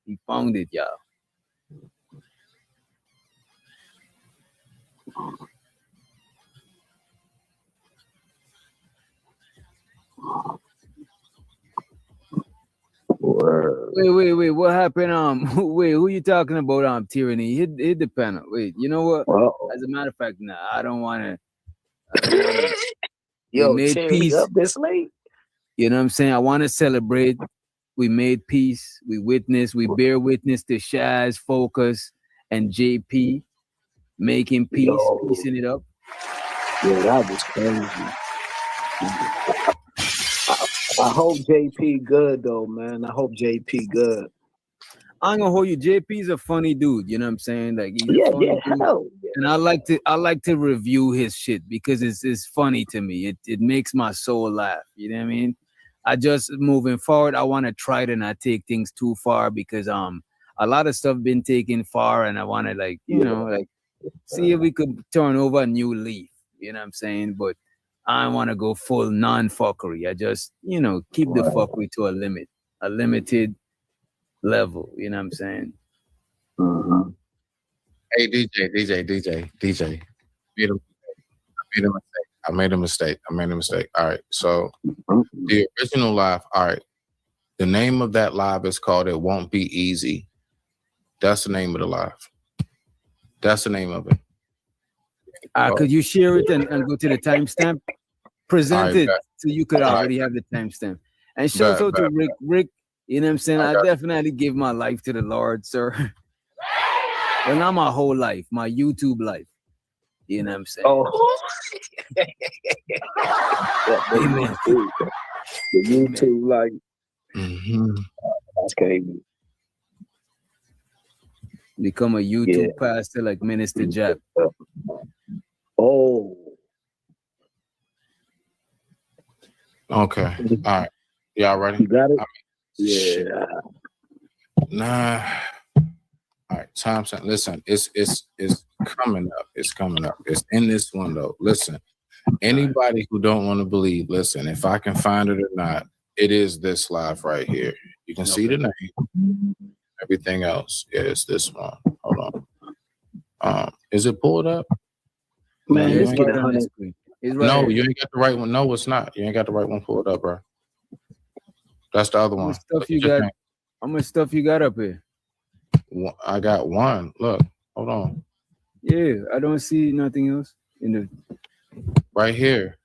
He found it, y'all. Wait. What happened? Wait, who you talking about? Tyranny. Hit the panel. Wait, you know what? As a matter of fact, nah, I don't wanna. Yo, we made Tyranny peace. up this late? You know what I'm saying? I want to celebrate. We made peace. We bear witness to Shaz, Focus, and JP making peace, piecing it up. Yeah, that was crazy. I hope JP good though, man. I hope JP good. I ain't gonna hold you. JP's a funny dude. You know what I'm saying? Like he's Yeah, a funny yeah, dude. hell yeah. And I like to review his shit because it's funny to me. It makes my soul laugh. You know what I mean? I just moving forward, I want to try to not take things too far because a lot of stuff been taken far, and I want to like see if we could turn over a new leaf. You know what I'm saying? But I don't want to go full non-fuckery. I just keep the fuckery to a limited level. You know what I'm saying? Hey DJ. I made a mistake. All right. So the original live, all right. The name of that live is called It Won't Be Easy. That's the name of the live. That's the name of it. Could you share it and go to the timestamp? Present it so you could already have the timestamp. And shout out to Rick. Rick, you know what I'm saying? I definitely give my life to the Lord, sir. Well, not my whole life, my YouTube life. You know what I'm saying? Oh. Amen. The YouTube life. That's crazy. Become a YouTube pastor like Minister Jab. Oh. Okay. All right. Y'all ready? You got it? Yeah. Nah. All right. Thompson, listen, it's coming up. It's coming up. It's in this one though. Listen, anybody who don't want to believe, listen, if I can find it or not, it is this live right here. You can see the name, everything else. Yeah, it's this one. Hold on. Is it pulled up? Man, you let's ain't get got a it. hundred. No, you ain't got the right one. No, it's not. You ain't got the right one pulled up, bro. That's the other How one. much stuff you got? How much stuff you got up here? I got one. Look, hold on. Yeah, I don't see nothing else in the right here.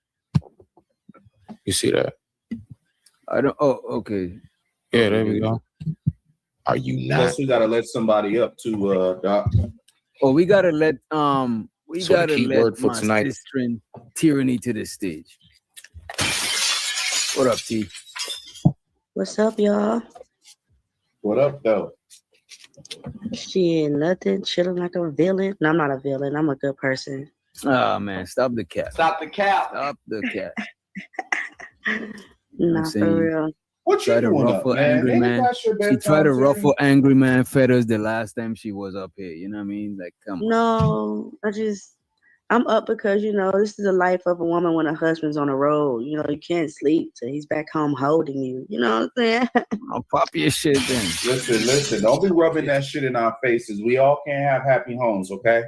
You see that? I don't. Oh, okay. Yeah, there we go. Are you not? Plus, we gotta let somebody up to Doc. Oh, we gotta let we So the gotta key let word for my tonight- sister Tyranny to the stage. What up, T? What's up, y'all? What up, though? Shit, nothing. Chilling like a villain. No, I'm not a villain. I'm a good person. Oh man, stop the cap. Stop the cap. Stop the cap. Nah, for real. What you Try to doing up, ruffle man? angry Ain't it man. past your She bedtime, tried to Tyranny? ruffle angry man feathers the last time she was up here. You know what I mean? Like, come on. No, I'm up because, this is the life of a woman when her husband's on the road. You can't sleep till he's back home holding you. You know what I'm saying? I'll pop your shit then. Listen. Don't be rubbing that shit in our faces. We all can't have happy homes, okay?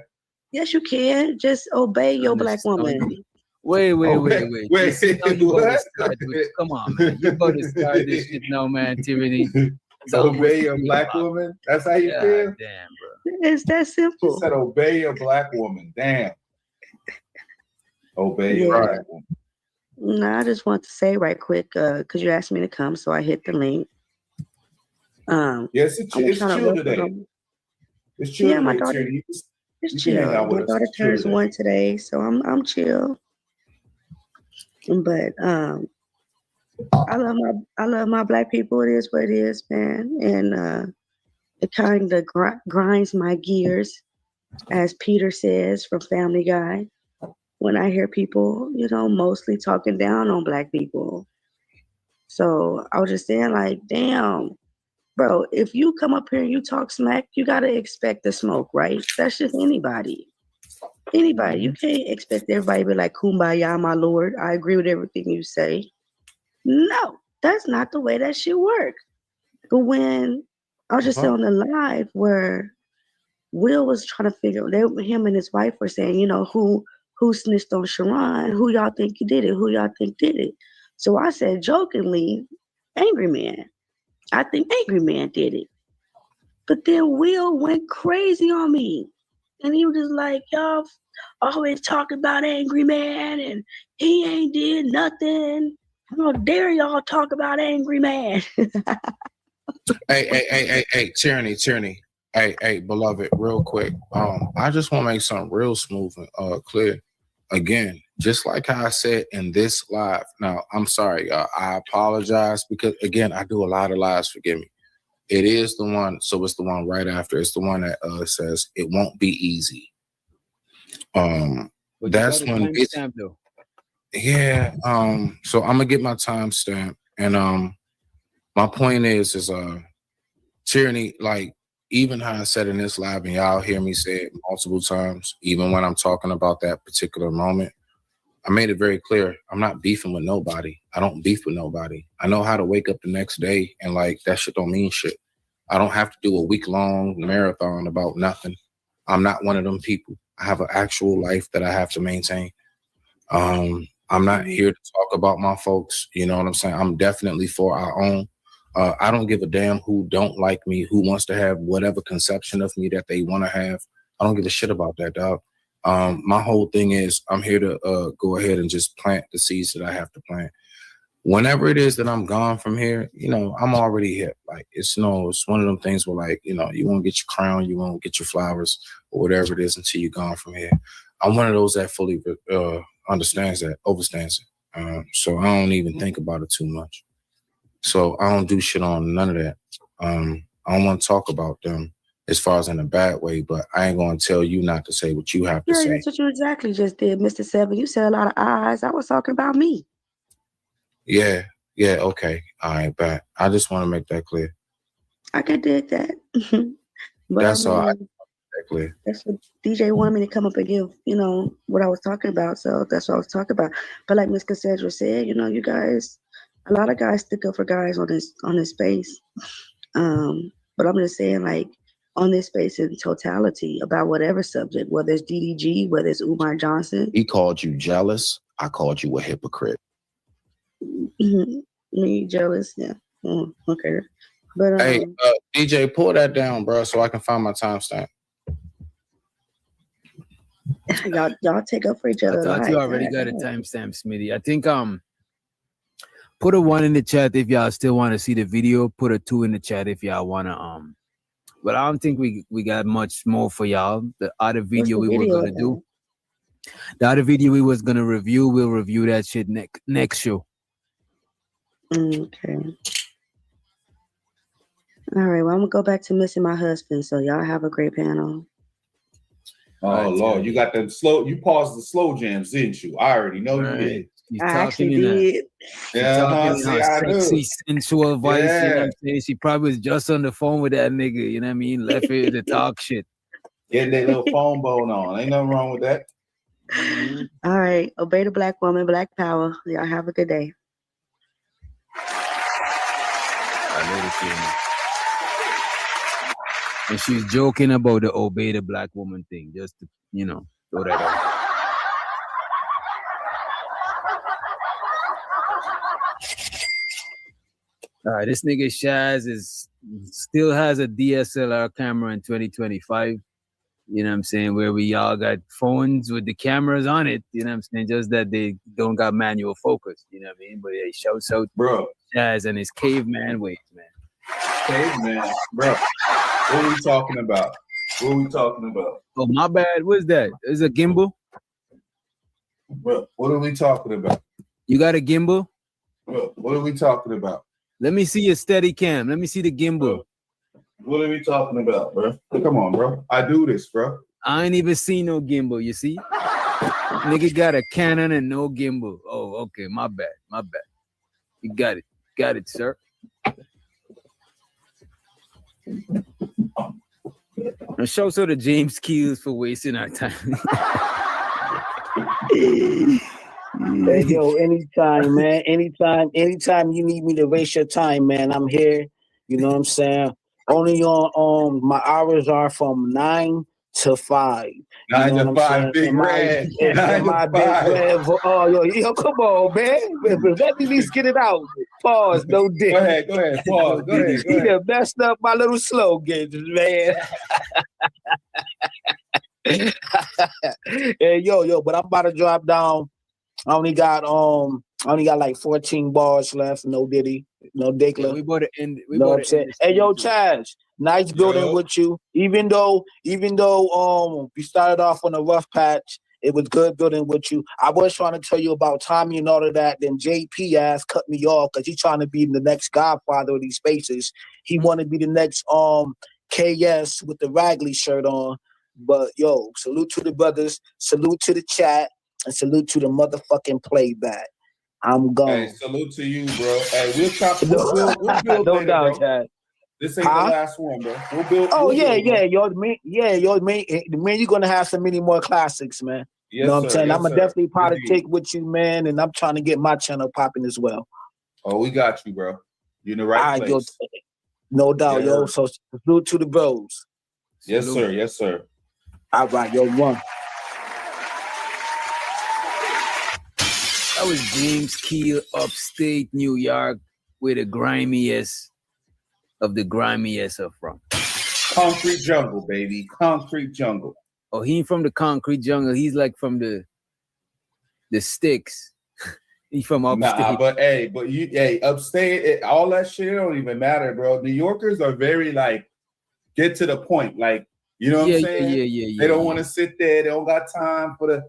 Yes, you can. Just obey your black woman. Wait. Wait, You see, now you about to what? start with- Come on, man. You about to start this shit now, man, Tyranny. It's almost Obey your 3 black o'clock. woman? That's how you God feel? damn, bro. It's that simple. She said obey your black woman. Damn. Obey your Yeah. black woman. No, I just want to say right quick, because you asked me to come, so I hit the link. Yes, I'm it's trying to chill ruffle today. them. It's chill Yeah, my today, daughter. Tyranny. It's You can hang chill. out with My us. daughter It's chill turns today. 1 today, so I'm chill. But I love my black people. It is what it is, man, and it kind of grinds my gears, as Peter says from Family Guy, when I hear people, mostly talking down on black people. So I was just saying, like, damn, bro, if you come up here and you talk smack, you gotta expect the smoke, right? That's just anybody. Anybody. You can't expect everybody to be like, kumbaya, my lord. I agree with everything you say. No, that's not the way that shit work. But when I was just on the live where Will was trying to figure, him and his wife were saying, who snitched on Sharon? Who y'all think did it? Who y'all think did it? So I said jokingly, Angry Man. I think Angry Man did it. But then Will went crazy on me. And he was just like, y'all always talking about Angry Man and he ain't did nothing. How dare y'all talk about Angry Man? Hey, Tyranny. Hey, beloved, real quick. I just want to make something real smooth and clear. Again, just like how I said in this live. Now, I'm sorry, y'all. I apologize because again, I do a lot of lives. Forgive me. It is the one, so it's the one right after. It's the one that says it won't be easy. That's when it's though. yeah. So I'm gonna get my timestamp, and my point is Tyranny, like even how I said in this live, and y'all hear me say it multiple times, even when I'm talking about that particular moment, I made it very clear. I'm not beefing with nobody. I don't beef with nobody. I know how to wake up the next day and like that shit don't mean shit. I don't have to do a week-long marathon about nothing. I'm not one of them people. I have an actual life that I have to maintain. I'm not here to talk about my folks. You know what I'm saying? I'm definitely for our own. I don't give a damn who don't like me, who wants to have whatever conception of me that they want to have. I don't give a shit about that, dog. My whole thing is I'm here to go ahead and just plant the seeds that I have to plant. Whenever it is that I'm gone from here, I'm already hip. Like it's one of them things where like, you won't get your crown, you won't get your flowers or whatever it is until you're gone from here. I'm one of those that fully understands that, overstands it. So I don't even think about it too much. So I don't do shit on none of that. I don't want to talk about them as far as in a bad way, but I ain't going to tell you not to say what you have to Yeah, say. that's what you exactly just did, Mr. Seven. You said a lot of eyes. I was talking about me. Yeah, okay. All right, back. I just want to make that clear. I can dig that. But That's all. I Exactly. That's what DJ wanted me to come up and give, you know, what I was talking about. So that's what I was talking about. But like Miss Cassandra said, you know, you guys, a lot of guys stick up for guys on this space. But I'm just saying, like, on this space in totality about whatever subject, whether it's DDG, whether it's Umar Johnson. He called you jealous. I called you a hypocrite. Me jealous, yeah. Okay. But Hey, DJ, pull that down, bro, so I can find my timestamp. y'all take up for each other. I thought you already got a timestamp, Smitty. I think put a 1 in the chat if y'all still want to see the video. Put a 2 in the chat if y'all wanna but I don't think we got much more for y'all. The other video we were gonna do. The other video we was gonna review, we'll review that shit next show. Okay. All right, well, I'm gonna go back to missing my husband. So y'all have a great panel. Oh Lord, you got the slow. You paused the slow jams, didn't you? I already know you did. I actually did. Yeah, see, I sexy, do. sensual voice. You know what Yeah. I'm saying? She probably was just on the phone with that nigga. You know what I mean? Left here to talk shit. Getting that little phone bone on. Ain't nothing wrong with that. All right, obey the black woman, black power. Y'all have a good day. And she's joking about the obey the black woman thing, just to, you know, throw that out. All right, this nigga Shaz still has a DSLR camera in 2025. You know what I'm saying? Where we all got phones with the cameras on it. You know what I'm saying? Just that they don't got manual focus. You know what I mean? But yeah, shouts out bro Shaz and his caveman ways, man. Caveman, bro. What are we talking about? What are we talking about? Oh, my bad. What's that? Is it a gimbal? Bro, what are we talking about? You got a gimbal? Bro, what are we talking about? Let me see your steady cam. Let me see the gimbal. What are we talking about, bro? Come on, bro. I do this, bro. I ain't even seen no gimbal, you see? Nigga got a Canon and no gimbal. Oh, okay. My bad. My bad. You got it. Got it, sir. And show so to James Keels for wasting our time. Hey, yo, anytime, man. Anytime you need me to waste your time, man, I'm here. You know what I'm saying? Only on my hours are from 9 to 5. 9 to 5, big red. 9 my to big 5. red. Oh, yo, come on, man. Let me at least get it out. Pause, no dick. Go ahead. Pause. Go ahead. He done messed up my little slogans, man. Hey, yo, but I'm about to drop down. I only got like 14 bars left. No Diddy, no Dickler. Yeah, we about to end. Hey, yo, Chaz, nice building with you. Even though we started off on a rough patch, it was good building with you. I was trying to tell you about Tommy and all of that. Then JP ass cut me off because he's trying to be the next godfather of these spaces. He wanted to be the next KS with the Ragley shirt on. But yo, salute to the brothers, salute to the chat, and salute to the motherfucking playback. I'm gone. Hey, salute to you, bro. Hey, we'll build No later, doubt, bro. Chad. This ain't the last one, bro. We'll build. Oh, we'll yeah, build, bro. man, you're gonna have so many more classics, man. Yes, you know what I'm sir. saying? Yes, I'm gonna sir. definitely probably Indeed. take with you, man, and I'm trying to get my channel popping as well. Oh, we got you, bro. You're in the right place. Yo, no doubt, Yeah. yo. So salute to the bros. Yes, sir. Yes, sir. All right, yo, one. That was James Keel, upstate New York, where the grimiest of the grimiest are from. Concrete jungle, baby. Concrete jungle. Oh, he ain't from the concrete jungle. He's like from the sticks. He's from upstate. Nah, but upstate, all that shit don't even matter, bro. New Yorkers are very like get to the point, like you know what I'm saying? Yeah. They don't want to sit there. They don't got time for the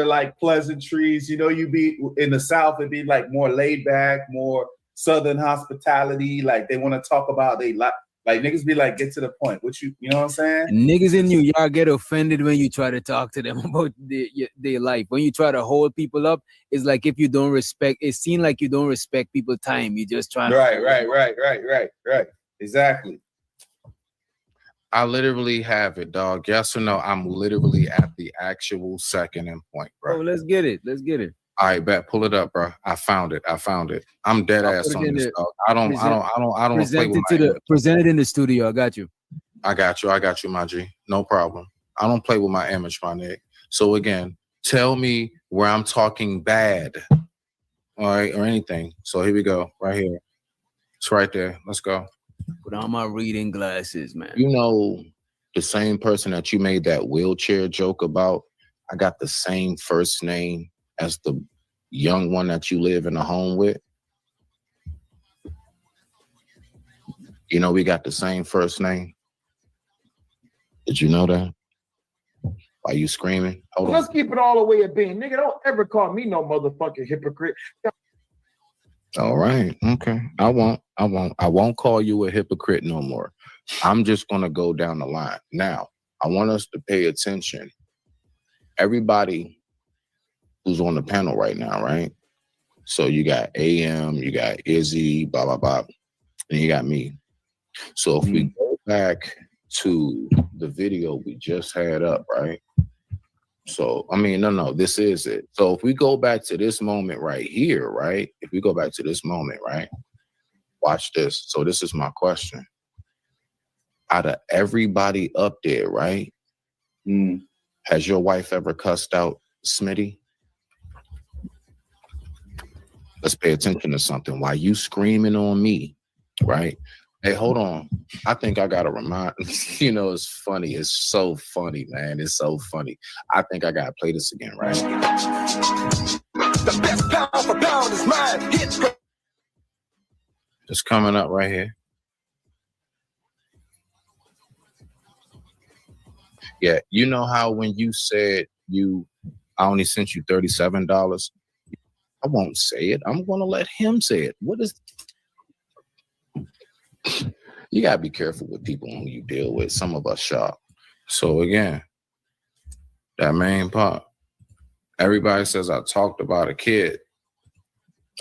like pleasantries. You know, you be in the South, it'd be like more laid back, more Southern hospitality. Like they want to talk about like niggas be like, get to the point. What you know what I'm saying? Niggas in New York get offended when you try to talk to them about their life. When you try to hold people up, it's like if you don't respect, it seems like you don't respect people's time. You just trying Right. Exactly. I literally have it, dog. Yes or no? I'm literally at the actual second and point, bro. Oh, let's get it. Let's get it. All right, bet. Pull it up, bro. I found it. I'm dead I'll ass put it on in this, there. dog. I don't play Present with it to my the present it in the studio. I got you. I got you, my G. No problem. I don't play with my image, my nigga. So again, tell me where I'm talking bad, all right, or anything. So here we go, right here. It's right there. Let's go. Put on my reading glasses, man. You know, the same person that you made that wheelchair joke about, I got the same first name as the young one that you live in a home with. You know, we got the same first name. Did you know that? Why you screaming? Hold Let's on. keep it all the way a being. Nigga, don't ever call me no motherfucking hypocrite. All right. Okay. I won't call you a hypocrite no more. I'm just gonna go down the line. Now, I want us to pay attention. Everybody who's on the panel right now, right? So you got AM, you got Izzy, blah, blah, blah, and you got me. So if we go back to the video we just had up, right? So, I mean, no, this is it. So if we go back to this moment right here, right? If we go back to this moment, right? Watch this. So this is my question. Out of everybody up there, right? Has your wife ever cussed out Smitty? Let's pay attention to something. While you screaming on me, right? Hey, hold on. I think I gotta remind, you know, it's funny. It's so funny, man. It's so funny. I think I gotta play this again, right? The best pound for pound is mine. It's coming up right here. Yeah, you know how when you said I only sent you $37, I won't say it. I'm gonna let him say it. What is? You gotta be careful with people who you deal with. Some of us sharp. So again, that main part. Everybody says I talked about a kid.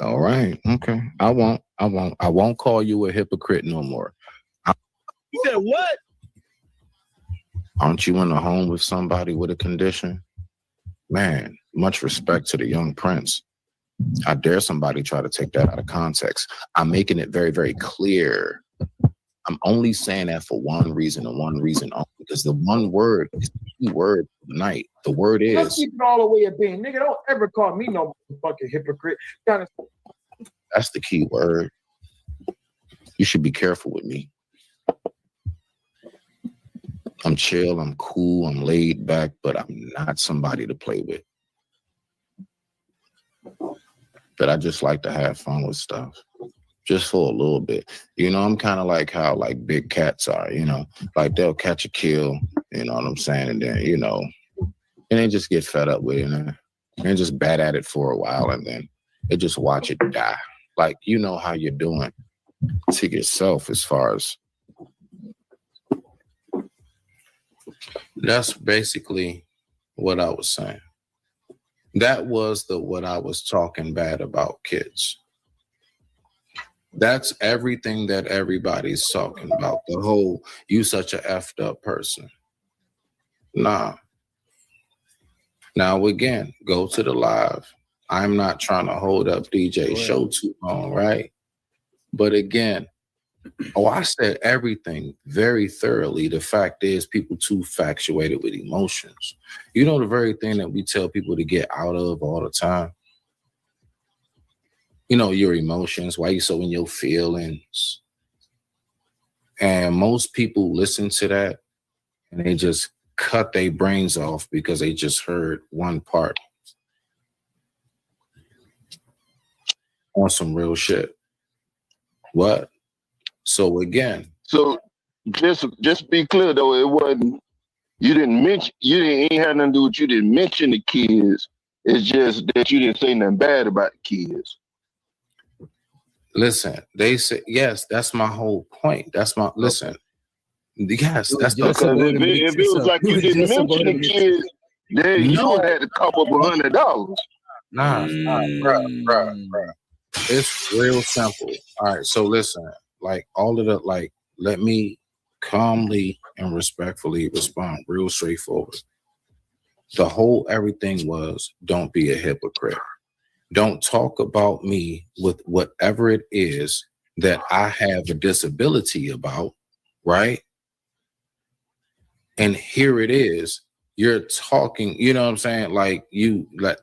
All right, okay. I won't call you a hypocrite no more. You said what? Aren't you in a home with somebody with a condition? Man, much respect to the young prince. I dare somebody try to take that out of context. I'm making it very, very clear. I'm only saying that for one reason and one reason only, because the one word is the key word of the night. The word Let's is, keep it all the way a being. Nigga, don't ever call me no motherfucking hypocrite. that's the key word. You should be careful with me. I'm chill, I'm cool, I'm laid back, but I'm not somebody to play with. But I just like to have fun with stuff. Just for a little bit. You know, I'm kind of like how like big cats are, you know, like they'll catch a kill, you know what I'm saying? And then, you know, and they just get fed up with it and just bad at it for a while. And then they just watch it die. Like, you know how you're doing to yourself as far as. That's basically what I was saying. That was what I was talking bad about kids. That's everything that everybody's talking about. The whole, you such a effed up person. Nah. Now, again, go to the live. I'm not trying to hold up DJ's show too long, right? But again, I said everything very thoroughly. The fact is, people too factuated with emotions. You know, the very thing that we tell people to get out of all the time. You know, your emotions, why you so in your feelings. And most people listen to that and they just cut their brains off because they just heard one part on some real shit. What? So again. So just be clear though, it wasn't, you ain't had nothing to do with, you didn't mention the kids. It's just that you didn't say nothing bad about the kids. Listen, they say, yes, that's my whole point. That's my, listen. Yes, that's the, because if it was like you didn't mention the kids, then you would have had a couple of $100. Nah, bruh. It's real simple. All right, so listen, like all of the, like, let me calmly and respectfully respond real straightforward. The whole everything was, don't be a hypocrite. Don't talk about me with whatever it is that I have a disability about, right? And here it is. You're talking, you know what I'm saying? Like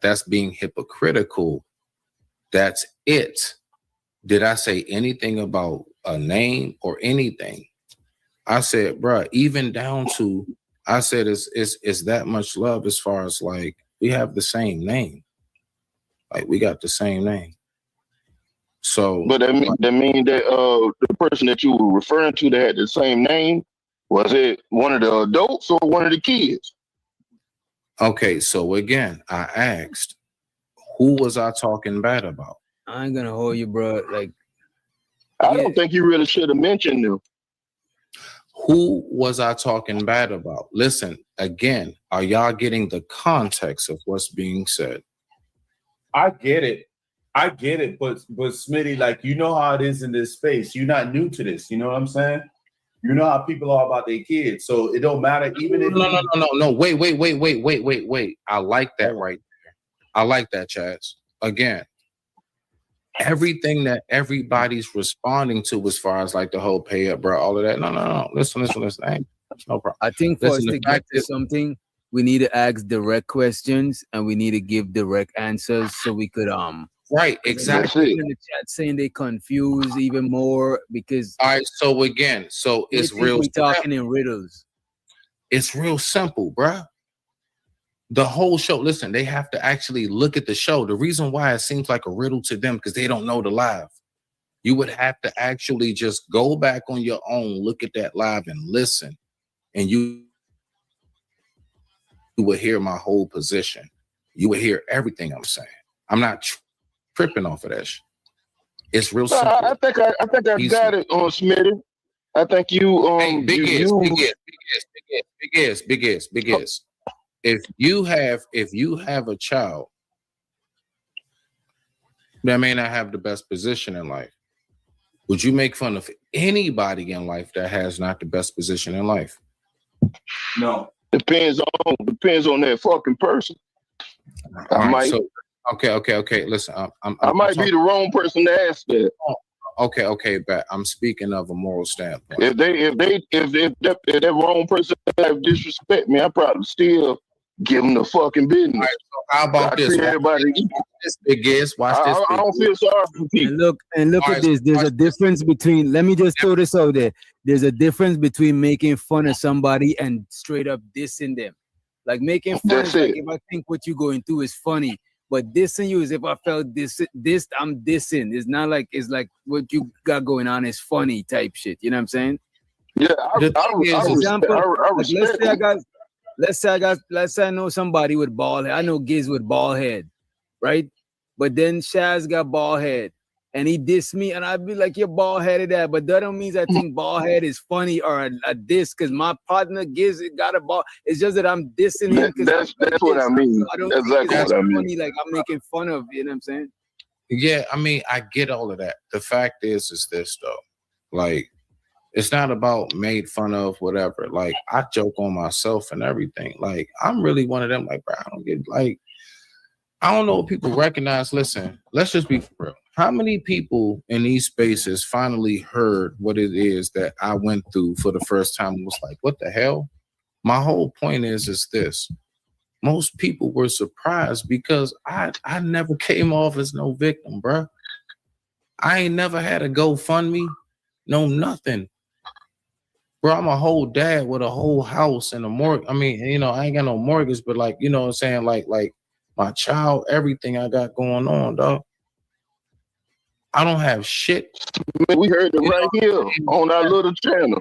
that's being hypocritical. That's it. Did I say anything about a name or anything? I said, bruh, even down to, I said, it's that much love as far as like, we have the same name. Like we got the same name. So. But that mean that the person that you were referring to that had the same name, was it one of the adults or one of the kids? Okay, so again, I asked, who was I talking bad about? I ain't gonna hold you, bro. Like, I don't think you really should have mentioned them. Who was I talking bad about? Listen, again, are y'all getting the context of what's being said? I get it, but Smitty, like, you know how it is in this space. You're not new to this. You know what I'm saying? You know how people are about their kids, so it don't matter. Even if no. Wait. I like that right there. I like that, Chaz. Again, everything that everybody's responding to as far as like the whole pay up, bro, all of that. No. Listen. Ain't no problem. I think for us to get to something, we need to ask direct questions and we need to give direct answers so we could right, exactly. In the chat saying they confuse even more because all right. So again, it's real. We talking in riddles. It's real simple, bruh. The whole show. Listen, they have to actually look at the show. The reason why it seems like a riddle to them because they don't know the live. You would have to actually just go back on your own, look at that live, and listen, and you would hear my whole position. You would hear everything I'm saying. I'm not tripping off of that shit. It's real simple. I think I got it on Smitty. I think you big is. If you have a child that may not have the best position in life, would you make fun of anybody in life that has not the best position in life? No. Depends on that fucking person. Okay. Listen, I might be the wrong person to ask that. Okay, but I'm speaking of a moral standpoint. If that wrong person have disrespect me, I probably still give them the fucking business. Right, so how about this? Everybody this big is. Watch this. I don't feel sorry for people. And look at this. There's a difference between. Let me just throw this out there. There's a difference between making fun of somebody and straight up dissing them. Like making fun is like if I think what you're going through is funny, but dissing you is if I felt this I'm dissing. It's not like it's like what you got going on is funny type shit. You know what I'm saying? Yeah, let's say I know somebody with bald head. I know Giz with bald head, right? But then Shaz got bald head. And he dissed me, and I'd be like, "You're bald headed, that." But that don't mean I think bald head is funny or a diss, because my partner Giz got a bald. It's just that I'm dissing him because that's what I mean. I don't that's think exactly what I mean. Funny, like I'm making fun of. You know what I'm saying? Yeah, I mean, I get all of that. The fact is this though, like, it's not about made fun of, whatever. Like, I joke on myself and everything. Like, I'm really one of them. Like, bro, I don't get like. I don't know if people recognize. Listen, let's just be for real. How many people in these spaces finally heard what it is that I went through for the first time and was like, what the hell? My whole point is this. Most people were surprised because I never came off as no victim, bro. I ain't never had a GoFundMe, no nothing. Bro, I'm a whole dad with a whole house and a mortgage. I mean, you know, I ain't got no mortgage, but like, you know what I'm saying? Like my child, everything I got going on, dog. I don't have shit. We heard it right here on our little channel.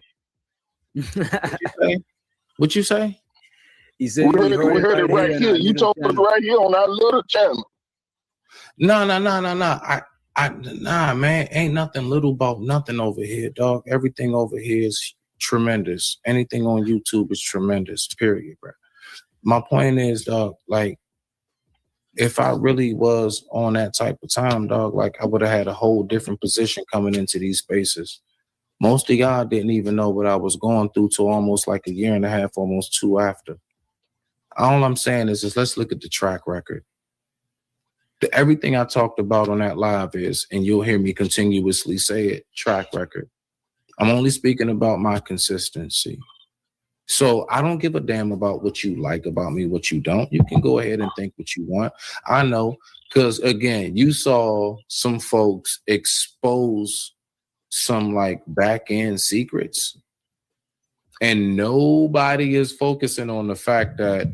What you say? He said we heard it right here. You told us right here on our little channel. No. Nah, man. Ain't nothing little about nothing over here, dog. Everything over here is tremendous. Anything on YouTube is tremendous, period, bro. My point is, dog, like, if I really was on that type of time, dog, like I would have had a whole different position coming into these spaces. Most of y'all didn't even know what I was going through till almost like a year and a half, almost 2 after. All I'm saying is let's look at the track record. Everything I talked about on that live is, and you'll hear me continuously say it, track record. I'm only speaking about my consistency. So I don't give a damn about what you like about me, what you don't. You can go ahead and think what you want. I know, because again, you saw some folks expose some like back end secrets, and nobody is focusing on the fact that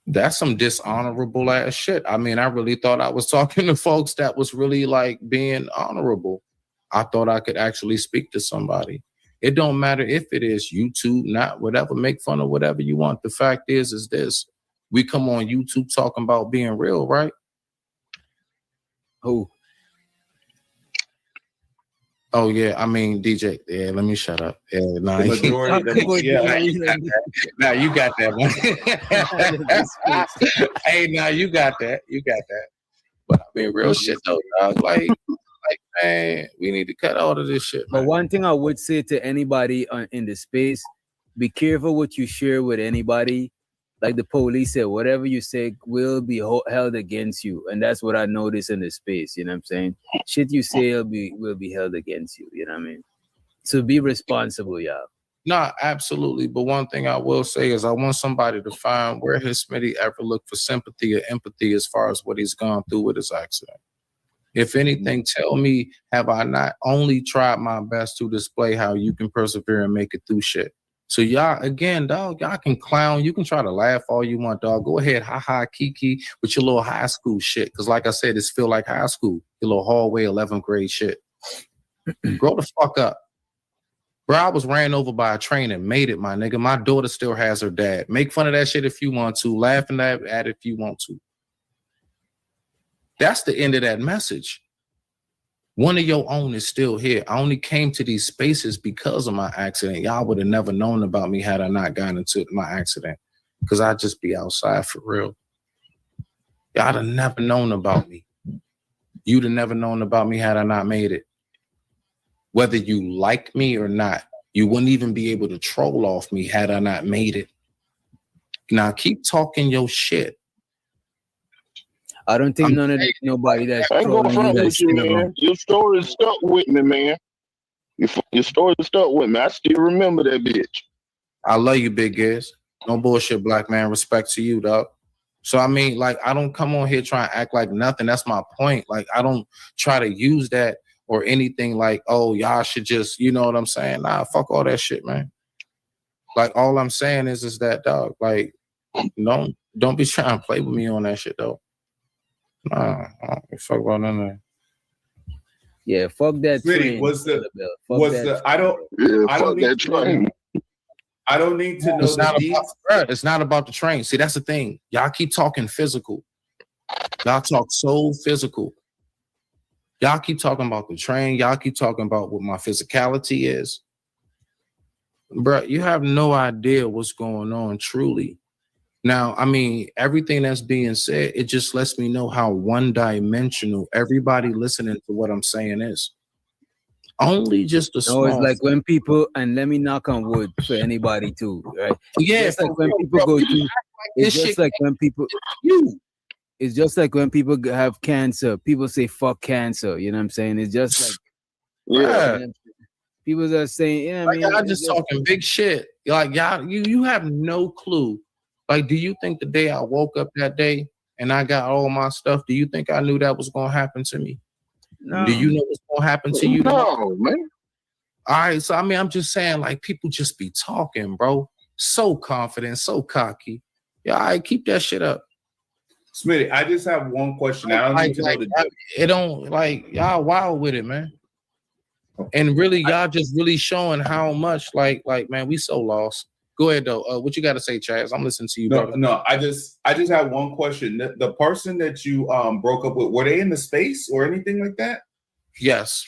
that's some dishonorable ass shit. I mean, I really thought I was talking to folks that was really like being honorable. I thought I could actually speak to somebody. It don't matter if it is YouTube, not whatever, make fun of whatever you want. The fact is this, we come on YouTube talking about being real, right? Who? Oh yeah, I mean DJ. Yeah, let me shut up. Yeah, nah, The majority, now you got that one. Hey, now you got that. You got that. But I mean, real shit though, dog. Like, man, we need to cut all of this shit. But one thing I would say to anybody in the space, be careful what you share with anybody. Like the police said, whatever you say will be held against you. And that's what I noticed in the space, you know what I'm saying? Shit you say will be held against you, you know what I mean? So be responsible, y'all. No, absolutely. But one thing I will say is I want somebody to find where has Smitty ever looked for sympathy or empathy as far as what he's gone through with his accident. If anything, tell me, have I not only tried my best to display how you can persevere and make it through shit? So y'all, again, dog, y'all can clown. You can try to laugh all you want, dog. Go ahead, ha-ha, kiki, with your little high school shit. Because like I said, it's feel like high school. Your little hallway 11th grade shit. Grow the fuck up. Bro, I was ran over by a train and made it, my nigga. My daughter still has her dad. Make fun of that shit if you want to. Laugh at it if you want to. That's the end of that message. One of your own is still here. I only came to these spaces because of my accident. Y'all would have never known about me had I not gotten into my accident. Because I'd just be outside for real. Y'all have never known about me. You'd have never known about me had I not made it. Whether you like me or not, you wouldn't even be able to troll off me had I not made it. Now keep talking your shit. I don't think nobody that's I ain't gonna front with you, man. Your story stuck with me, man. Your story stuck with me. I still remember that bitch. I love you, big guys. No bullshit, black man. Respect to you, dog. So I mean, like, I don't come on here trying to act like nothing. That's my point. Like, I don't try to use that or anything like, oh, y'all should just, you know what I'm saying? Nah, fuck all that shit, man. Like, all I'm saying is that, dog, like, don't be trying to play with me on that shit, though. Nah, fuck about none of that. Yeah, fuck that train. I don't need to know the deeds. It's not about the train. See, that's the thing. Y'all keep talking physical. Y'all talk so physical. Y'all keep talking about the train. Y'all keep talking about what my physicality is. Bro, you have no idea what's going on truly. Now, I mean, everything that's being said, it just lets me know how one-dimensional everybody listening to what I'm saying is. Only just a small. No, it's like when people, and let me knock on wood for anybody too, right? Yeah, it's like when people go through. It's just like when people. It's just like when people have cancer. People say "fuck cancer." You know what I'm saying? It's just like. Yeah. People are saying, yeah, like, y'all just talking big shit. Like y'all, you have no clue. Like, do you think the day I woke up that day and I got all my stuff, do you think I knew that was gonna happen to me? No. Do you know what's gonna happen to you? No, man. All right, so I mean, I'm just saying, like, people just be talking, bro. So confident, so cocky. Yeah, all right, keep that shit up. Smitty, I just have one question. I don't need to know it don't like y'all wild with it, man. And really, y'all just really showing how much, like, man, we so lost. Go ahead though. What you got to say, Chaz? I'm listening to you, brother. No, I just have one question. The person that you broke up with, were they in the space or anything like that? Yes.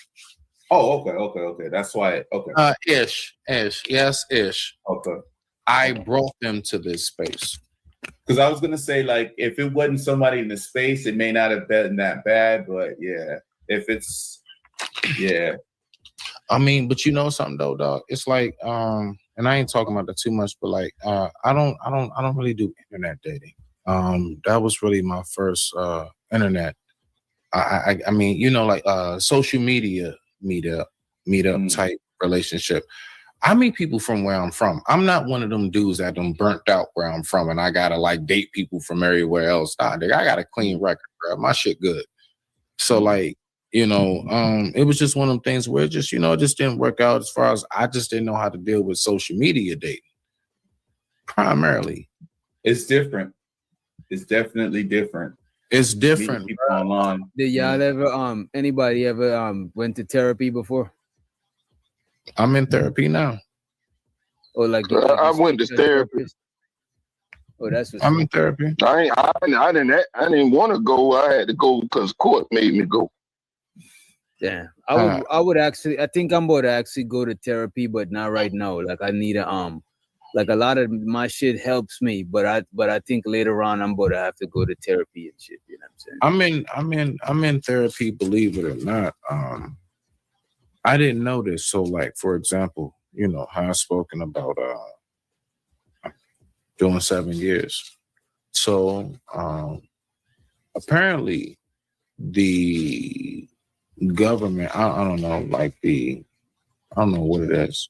Oh, okay. That's why. Okay. Ish. Yes, ish. Okay. I brought them to this space. Because I was gonna say, like, if it wasn't somebody in the space, it may not have been that bad. But yeah, if it's, yeah. I mean, but you know something though, dog. It's like, and I ain't talking about that too much, but like, I don't really do internet dating. That was really my first internet. I mean, you know, like social media meetup type relationship. I meet people from where I'm from. I'm not one of them dudes that done burnt out where I'm from, and I gotta like date people from everywhere else. Nah, nigga, I got a clean record, bro. My shit good. So like, you know, it was just one of them things where it just, you know, it just didn't work out as far as I just didn't know how to deal with social media dating. Primarily. It's different. It's definitely different. It's different. People online. Did y'all ever anybody ever went to therapy before? I'm in therapy now. Or like I went to therapy. Oh, that's what's I'm in therapy. I didn't want to go. I had to go because court made me go. Yeah, I would actually. I think I'm about to actually go to therapy, but not right now. Like I need a like a lot of my shit helps me, but I think later on I'm about to have to go to therapy and shit. You know what I'm saying? I'm in therapy, believe it or not. I didn't know this. So like, for example, you know, how I've spoken about doing 7 years. So apparently the government, I don't know, like I don't know what it is.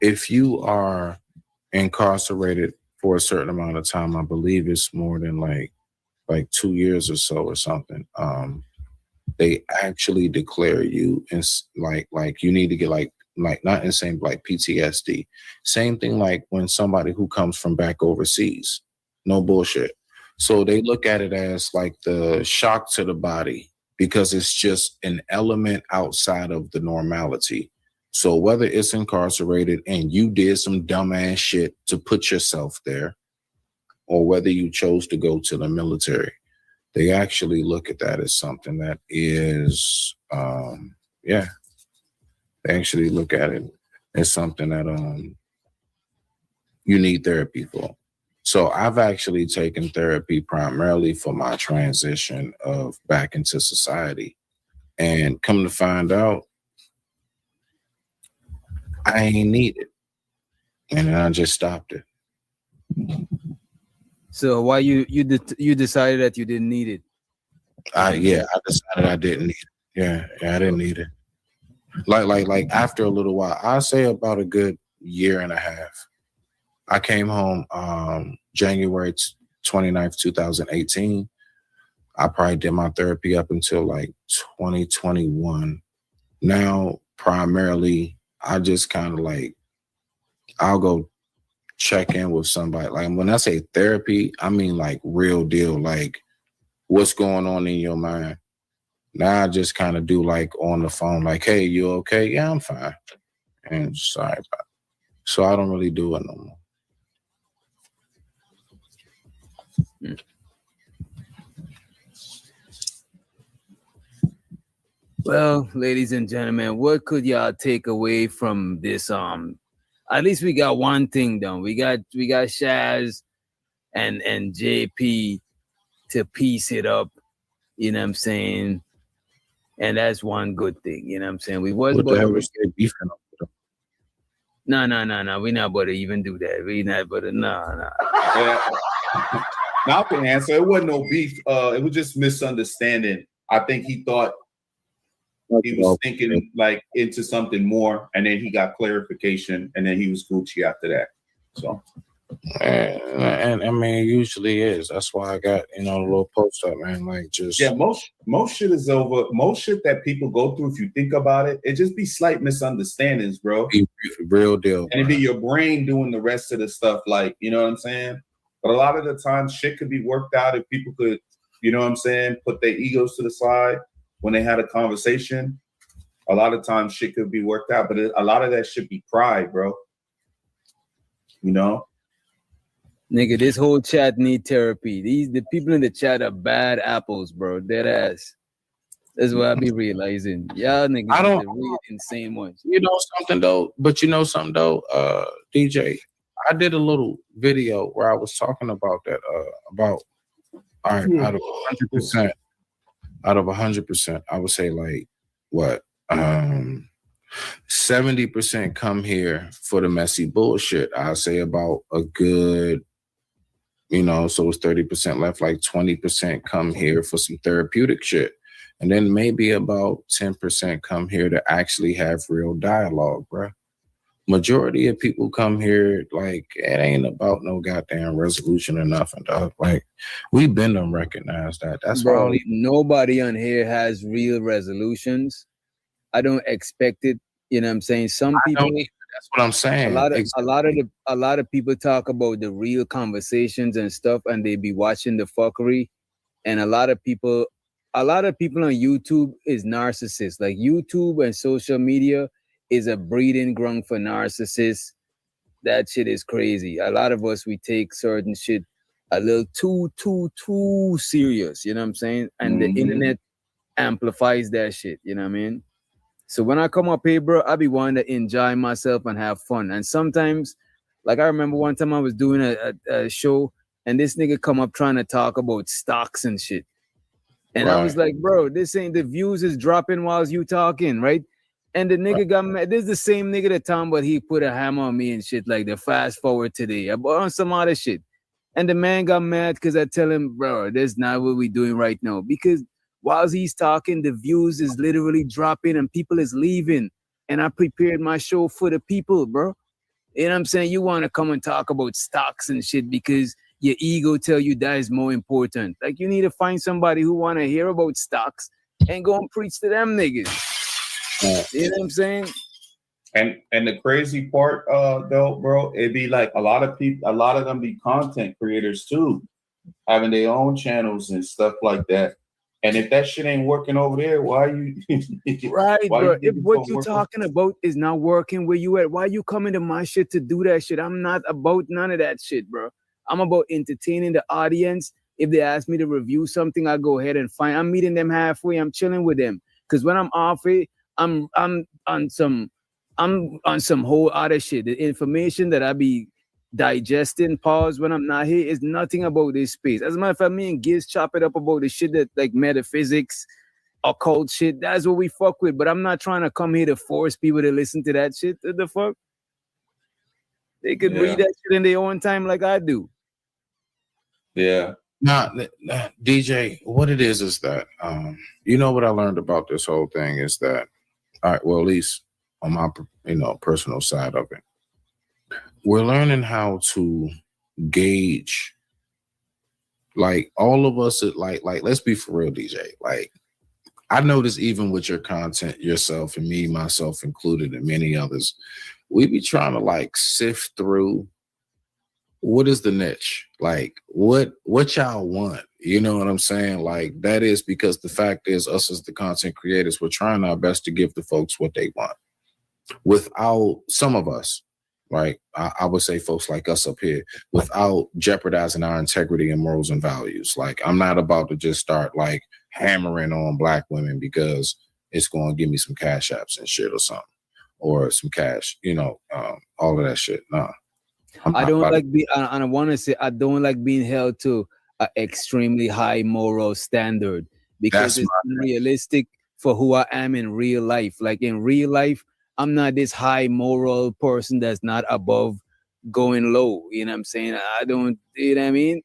If you are incarcerated for a certain amount of time, I believe it's more than like 2 years or so or something. They actually declare you in like you need to get like not insane, like PTSD. Same thing like when somebody who comes from back overseas, no bullshit. So they look at it as like the shock to the body because it's just an element outside of the normality. So whether it's incarcerated and you did some dumbass shit to put yourself there, or whether you chose to go to the military, they actually look at that as something that is, they actually look at it as something that you need therapy for. So I've actually taken therapy primarily for my transition of back into society. And come to find out, I ain't need it. And then I just stopped it. So why you decided that you didn't need it? I decided I didn't need it. Yeah, I didn't need it. Like after a little while, I say about a good year and a half. I came home January 29th, 2018. I probably did my therapy up until like 2021. Now, primarily, I just kind of like, I'll go check in with somebody. Like when I say therapy, I mean like real deal, like what's going on in your mind. Now I just kind of do like on the phone, like, hey, you okay? Yeah, I'm fine. And sorry about it. So I don't really do it no more. Well, ladies and gentlemen, what could y'all take away from this? At least we got one thing done. We got Shaz and JP to piece it up. You know what I'm saying? And that's one good thing. You know what I'm saying? We wasn't What the hell about was they beefing up? No. We not about to even do that. We not about to no. Now I can answer. It wasn't no beef. It was just misunderstanding. I think he thought he was thinking like into something more, and then he got clarification, and then he was Gucci after that. So, and I mean, it usually is. That's why I got a little post up, man. Like just most shit is over. Most shit that people go through, if you think about it, it just be slight misunderstandings, bro. Real deal, and it be your brain doing the rest of the stuff. Like, you know what I'm saying? But a lot of the time, shit could be worked out if people could, you know what I'm saying, put their egos to the side when they had a conversation. A lot of times, shit could be worked out, but a lot of that should be pride, bro. You know. Nigga, this whole chat need therapy. The people in the chat are bad apples, bro. Dead ass. That's what I be realizing. Y'all niggas are the real insane ones. You know something though, DJ, I did a little video where I was talking about that, about all right, out of 100%, I would say like what? 70% come here for the messy bullshit. I say about a good, so it's 30% left, like 20% come here for some therapeutic shit. And then maybe about 10% come here to actually have real dialogue, bro. Majority of people come here like it ain't about no goddamn resolution or nothing, dog. Like we've been to recognize that. That's why I Bro, don't even nobody on here has real resolutions. I don't expect it. You know what I'm saying? Some people, that's what I'm saying. a lot of people talk about the real conversations and stuff, and they be watching the fuckery. And a lot of people on YouTube is narcissists. Like YouTube and social media is a breeding ground for narcissists. That shit is crazy. A lot of us, we take certain shit a little too serious. You know what I'm saying? And the internet amplifies that shit. You know what I mean? So when I come up here, bro, I be wanting to enjoy myself and have fun. And sometimes, like I remember one time I was doing a show and this nigga come up trying to talk about stocks and shit. And I was like, bro, this ain't the views is dropping while you talking, right? And the nigga got mad. This is the same nigga that time, but he put a hammer on me and shit like the fast forward today on some other shit. And the man got mad because I tell him, bro, that's not what we doing right now. Because while he's talking, the views is literally dropping and people is leaving. And I prepared my show for the people, bro. You know what I'm saying? You want to come and talk about stocks and shit because your ego tell you that is more important. Like you need to find somebody who want to hear about stocks and go and preach to them niggas. You know what I'm saying? And the crazy part, though, bro, it'd be like a lot of them be content creators too, having their own channels and stuff like that. And if that shit ain't working over there, why you right, why bro? you If what you talking about is not working where you at, why you coming to my shit to do that shit? I'm not about none of that shit, bro. I'm about entertaining the audience. If they ask me to review something, I go ahead and find. I'm meeting them halfway. I'm chilling with them. Cause when I'm off it, I'm on some whole other shit. The information that I be digesting, pause when I'm not here is nothing about this space. As a matter of fact, me and Giz chop it up about the shit that like metaphysics, occult shit. That's what we fuck with. But I'm not trying to come here to force people to listen to that shit. What the fuck? They could read that shit in their own time like I do. Yeah. Nah, DJ, what it is that what I learned about this whole thing is that, all right, well, at least on my personal side of it, we're learning how to gauge, like all of us, like let's be for real, DJ. Like I notice even with your content, yourself and me, myself included, and many others, we be trying to like sift through what is the niche, like what y'all want. You know what I'm saying? Like that is because the fact is, us as the content creators, we're trying our best to give the folks what they want. Without some of us, right? I would say folks like us up here, without jeopardizing our integrity and morals and values. Like I'm not about to just start like hammering on Black women because it's going to give me some cash apps and shit or something, or some cash, all of that shit. Nah. I don't like I want to say I don't like being held to an extremely high moral standard because it's unrealistic for who I am in real life. Like in real life, I'm not this high moral person that's not above going low. You know what I'm saying? I don't, you know what I mean?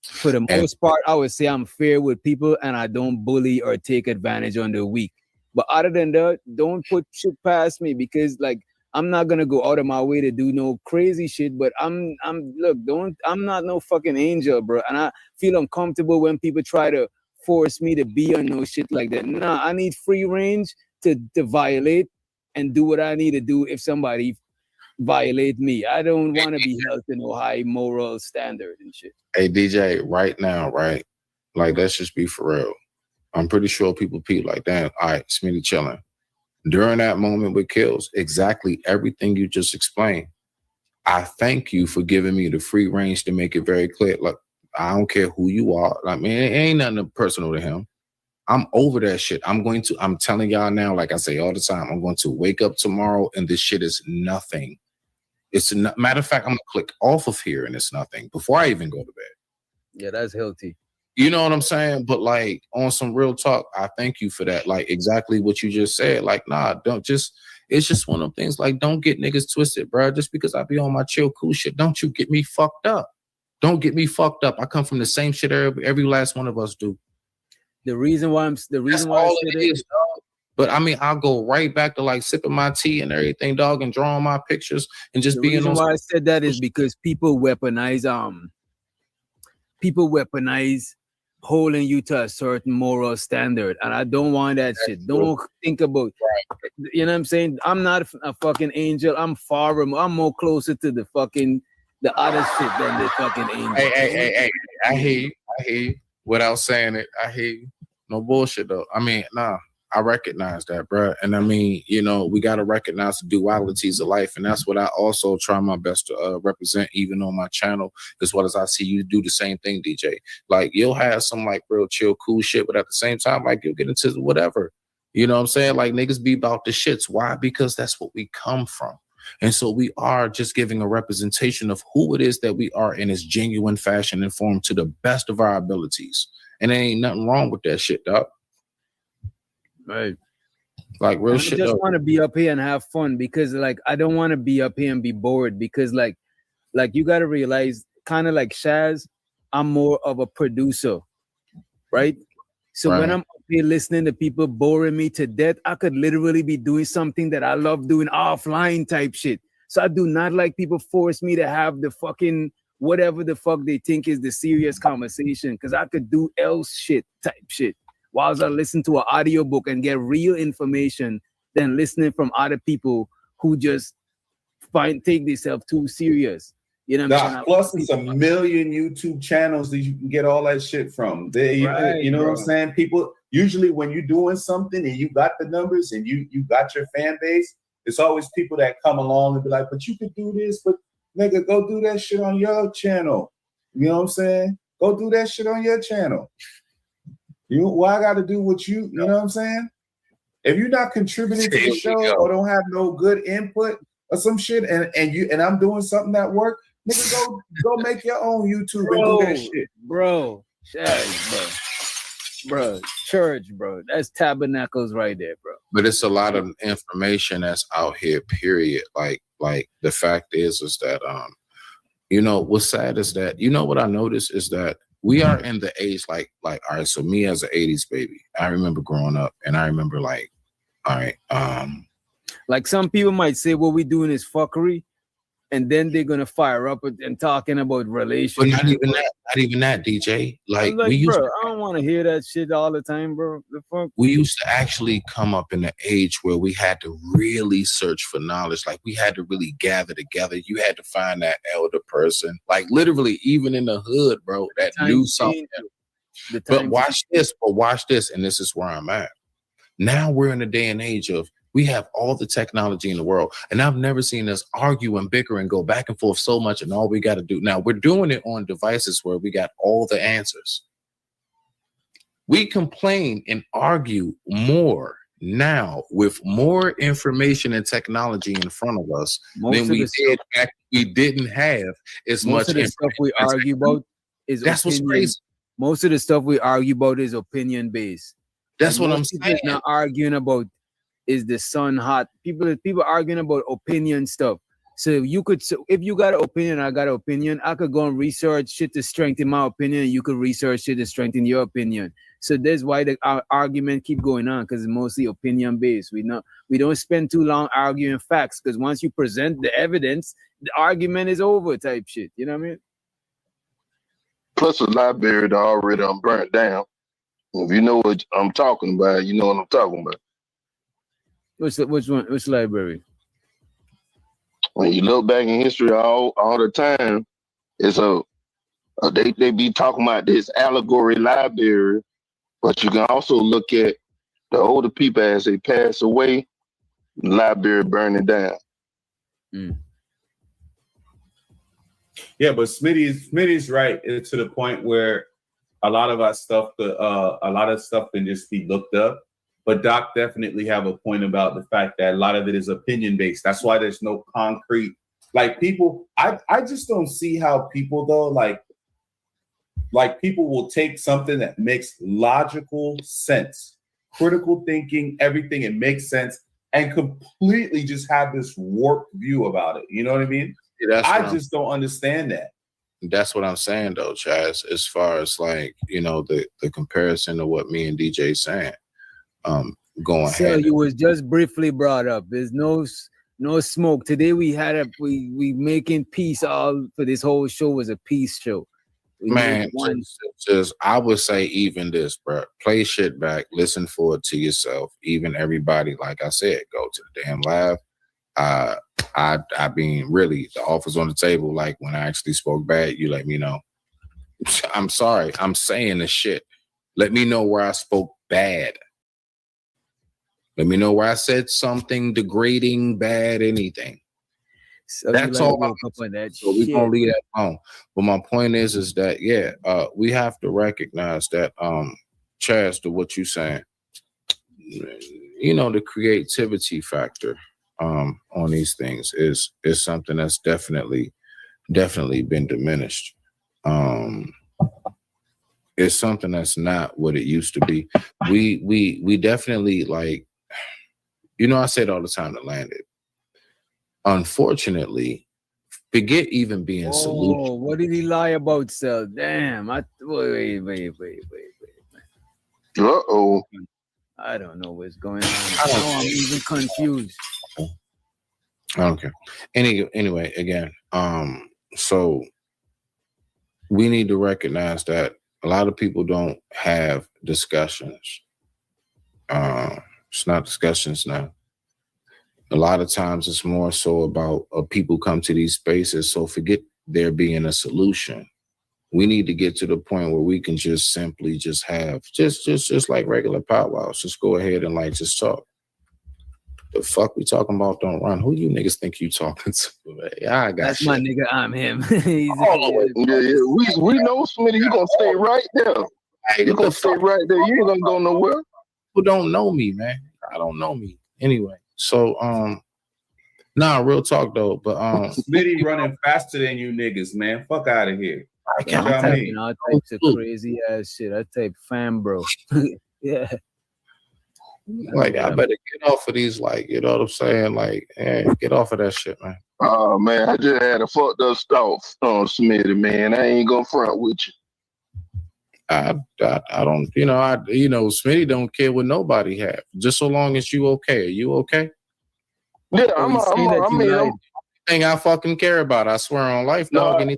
For the most part, I would say I'm fair with people and I don't bully or take advantage on the weak. But other than that, don't put shit past me because like I'm not gonna go out of my way to do no crazy shit. But I'm not no fucking angel, bro. And I feel uncomfortable when people try to force me to be on no shit like that. Nah, I need free range to violate and do what I need to do if somebody violate me. I don't want to be held to no high moral standard and shit. Hey DJ, right now, right? Like let's just be for real. I'm pretty sure people peep like that. All right, Smitty chilling. During that moment with Kills, exactly everything you just explained. I thank you for giving me the free range to make it very clear. Look, I don't care who you are. Like, man, it ain't nothing personal to him. I'm over that shit. I'm telling y'all now, like I say all the time, I'm going to wake up tomorrow and this shit is nothing. It's a matter of fact, I'm gonna click off of here and it's nothing before I even go to bed. Yeah, that's healthy. You know what I'm saying? But like on some real talk, I thank you for that. Like exactly what you just said. Like, nah, don't just, it's just one of them things. Like, don't get niggas twisted, bro. Just because I be on my chill, cool shit, don't you get me fucked up. Don't get me fucked up. I come from the same shit every last one of us do. The reason why I said it. Dog. But I mean, I'll go right back to like sipping my tea and everything, dog, and drawing my pictures and just being on. The reason why I said that is because people weaponize holding you to a certain moral standard, and I don't want that shit. Don't think about, you know what I'm saying? I'm not a fucking angel. I'm I'm more closer to the other shit than the fucking angel. Hey, I hear you. Without saying it, I hear you. No bullshit though. I mean, nah, I recognize that, bro. And I mean, you know, we got to recognize the dualities of life. And that's what I also try my best to represent, even on my channel, as well as I see you do the same thing, DJ. Like, you'll have some like real chill, cool shit, but at the same time, like, you'll get into whatever. You know what I'm saying? Like, niggas be about the shits. Why? Because that's what we come from. And so we are just giving a representation of who it is that we are in its genuine fashion and form to the best of our abilities. And there ain't nothing wrong with that shit, dog. Right. Like, real I shit. just want to be up here and have fun, because like I don't want to be up here and be bored, because like you got to realize, kind of like Shaz, I'm more of a producer, right? So when I'm up here listening to people boring me to death, I could literally be doing something that I love doing offline type shit. So I do not like people force me to have the fucking whatever the fuck they think is the serious conversation, because I could do else shit type shit whilst I listen to an audiobook and get real information than listening from other people who just take themselves too serious. You know what I'm saying? Plus, it's a million YouTube channels that you can get all that shit from. You know what I'm saying? People, usually when you're doing something and you got the numbers and you got your fan base, it's always people that come along and be like, but you could do this, but nigga, go do that shit on your channel. You know what I'm saying? Go do that shit on your channel. Why I got to do what you know what I'm saying? If you're not contributing to the show or don't have no good input or some shit, and I'm doing something that work, nigga, go make your own YouTube and do that shit, bro. Church, bro. That's tabernacles right there, bro. But it's a lot of information that's out here. Period. Like the fact is that you know what's sad is that, you know what I noticed is that we are in the age like all right. So me as an '80s baby, I remember growing up, and I remember like, all right, like some people might say what we doing is fuckery, and then they're gonna fire up and talking about relationships. But not even that, DJ. Like we used bro, I don't want to hear that shit all the time, bro. The fuck? We used to actually come up in an age where we had to really search for knowledge. Like we had to really gather together. You had to find that elder person, like literally even in the hood, bro, that knew something. But watch this, and this is where I'm at. Now we're in a day and age of, we have all the technology in the world, and I've never seen us argue and bicker and go back and forth so much, and all we got to do now, we're doing it on devices where we got all the answers. We complain and argue more now with more information and technology in front of us than we did back. We didn't have as much. Most of the stuff we argue about is that's what's crazy. Most of the stuff we argue about is opinion based. That's what I'm saying. Not arguing about is the sun hot. People arguing about opinion stuff. So if you got an opinion, I got an opinion, I could go and research shit to strengthen my opinion. You could research shit to strengthen your opinion. So that's why the argument keep going on, because it's mostly opinion based. We don't spend too long arguing facts, because once you present the evidence, the argument is over type shit. You know what I mean? Plus, the library already burnt down. If you know what I'm talking about, you know what I'm talking about. Which one? Which library? When you look back in history all the time, it's they be talking about this allegory library, but you can also look at the older people as they pass away, the library burning down. Mm. Yeah, but Smitty's right to the point where a lot of our stuff, a lot of stuff can just be looked up. But Doc definitely have a point about the fact that a lot of it is opinion based. That's why there's no concrete, like people. I just don't see how people though, like people will take something that makes logical sense, critical thinking, everything, it makes sense, and completely just have this warped view about it. You know what I mean? Yeah, I just don't understand that. That's what I'm saying though, Chaz, as far as like, you know, the comparison of what me and DJ saying. Going So ahead. you was just briefly brought up. There's no smoke. Today we making peace all for this whole show was a peace show. Man, just I would say even this, bro. Play shit back, listen for it to yourself. Even everybody, like I said, go to the damn live. I mean, really, the offer's on the table. Like when I actually spoke bad, you let me know. I'm sorry, I'm saying the shit. Let me know where I spoke bad. Let me know where I said something degrading, bad, anything. So that's all. So we're gonna leave that alone. But my point is that we have to recognize that Chaz, to what you saying, you know, the creativity factor on these things is something that's definitely been diminished. It's something that's not what it used to be. We definitely, like, you know, I say it all the time to Landed. Unfortunately, forget even being solution. Oh, what did he lie about, Cell? Damn. Wait. Uh-oh. I don't know what's going on. I'm even confused. Okay. Anyway, again, so we need to recognize that a lot of people don't have discussions. It's not discussions now. A lot of times it's more so about people come to these spaces. So forget there being a solution. We need to get to the point where we can just simply just have just like regular powwows. Just go ahead and like just talk. The fuck we talking about don't run. Who you niggas think you talking to? Yeah, I got That's shit. my nigga. I'm him. We know, Smitty, you gonna stay right there. You gonna stay right there. You ain't gonna go nowhere. People don't know me, man. I don't know me anyway. So real talk though. But Smitty running faster than you niggas, man. Fuck out of here. I'm typing all types of crazy ass shit. I type fan bro. Yeah. Like, I better get off of these, like, you know what I'm saying? Like, get off of that shit, man. Oh man, I just had a fucked up thought on Smitty, man. I ain't gonna front with you. I don't, Smitty don't care what nobody have. Just so long as you okay. Are you okay? Yeah, I'm thing I fucking care about. I swear on life, dog. I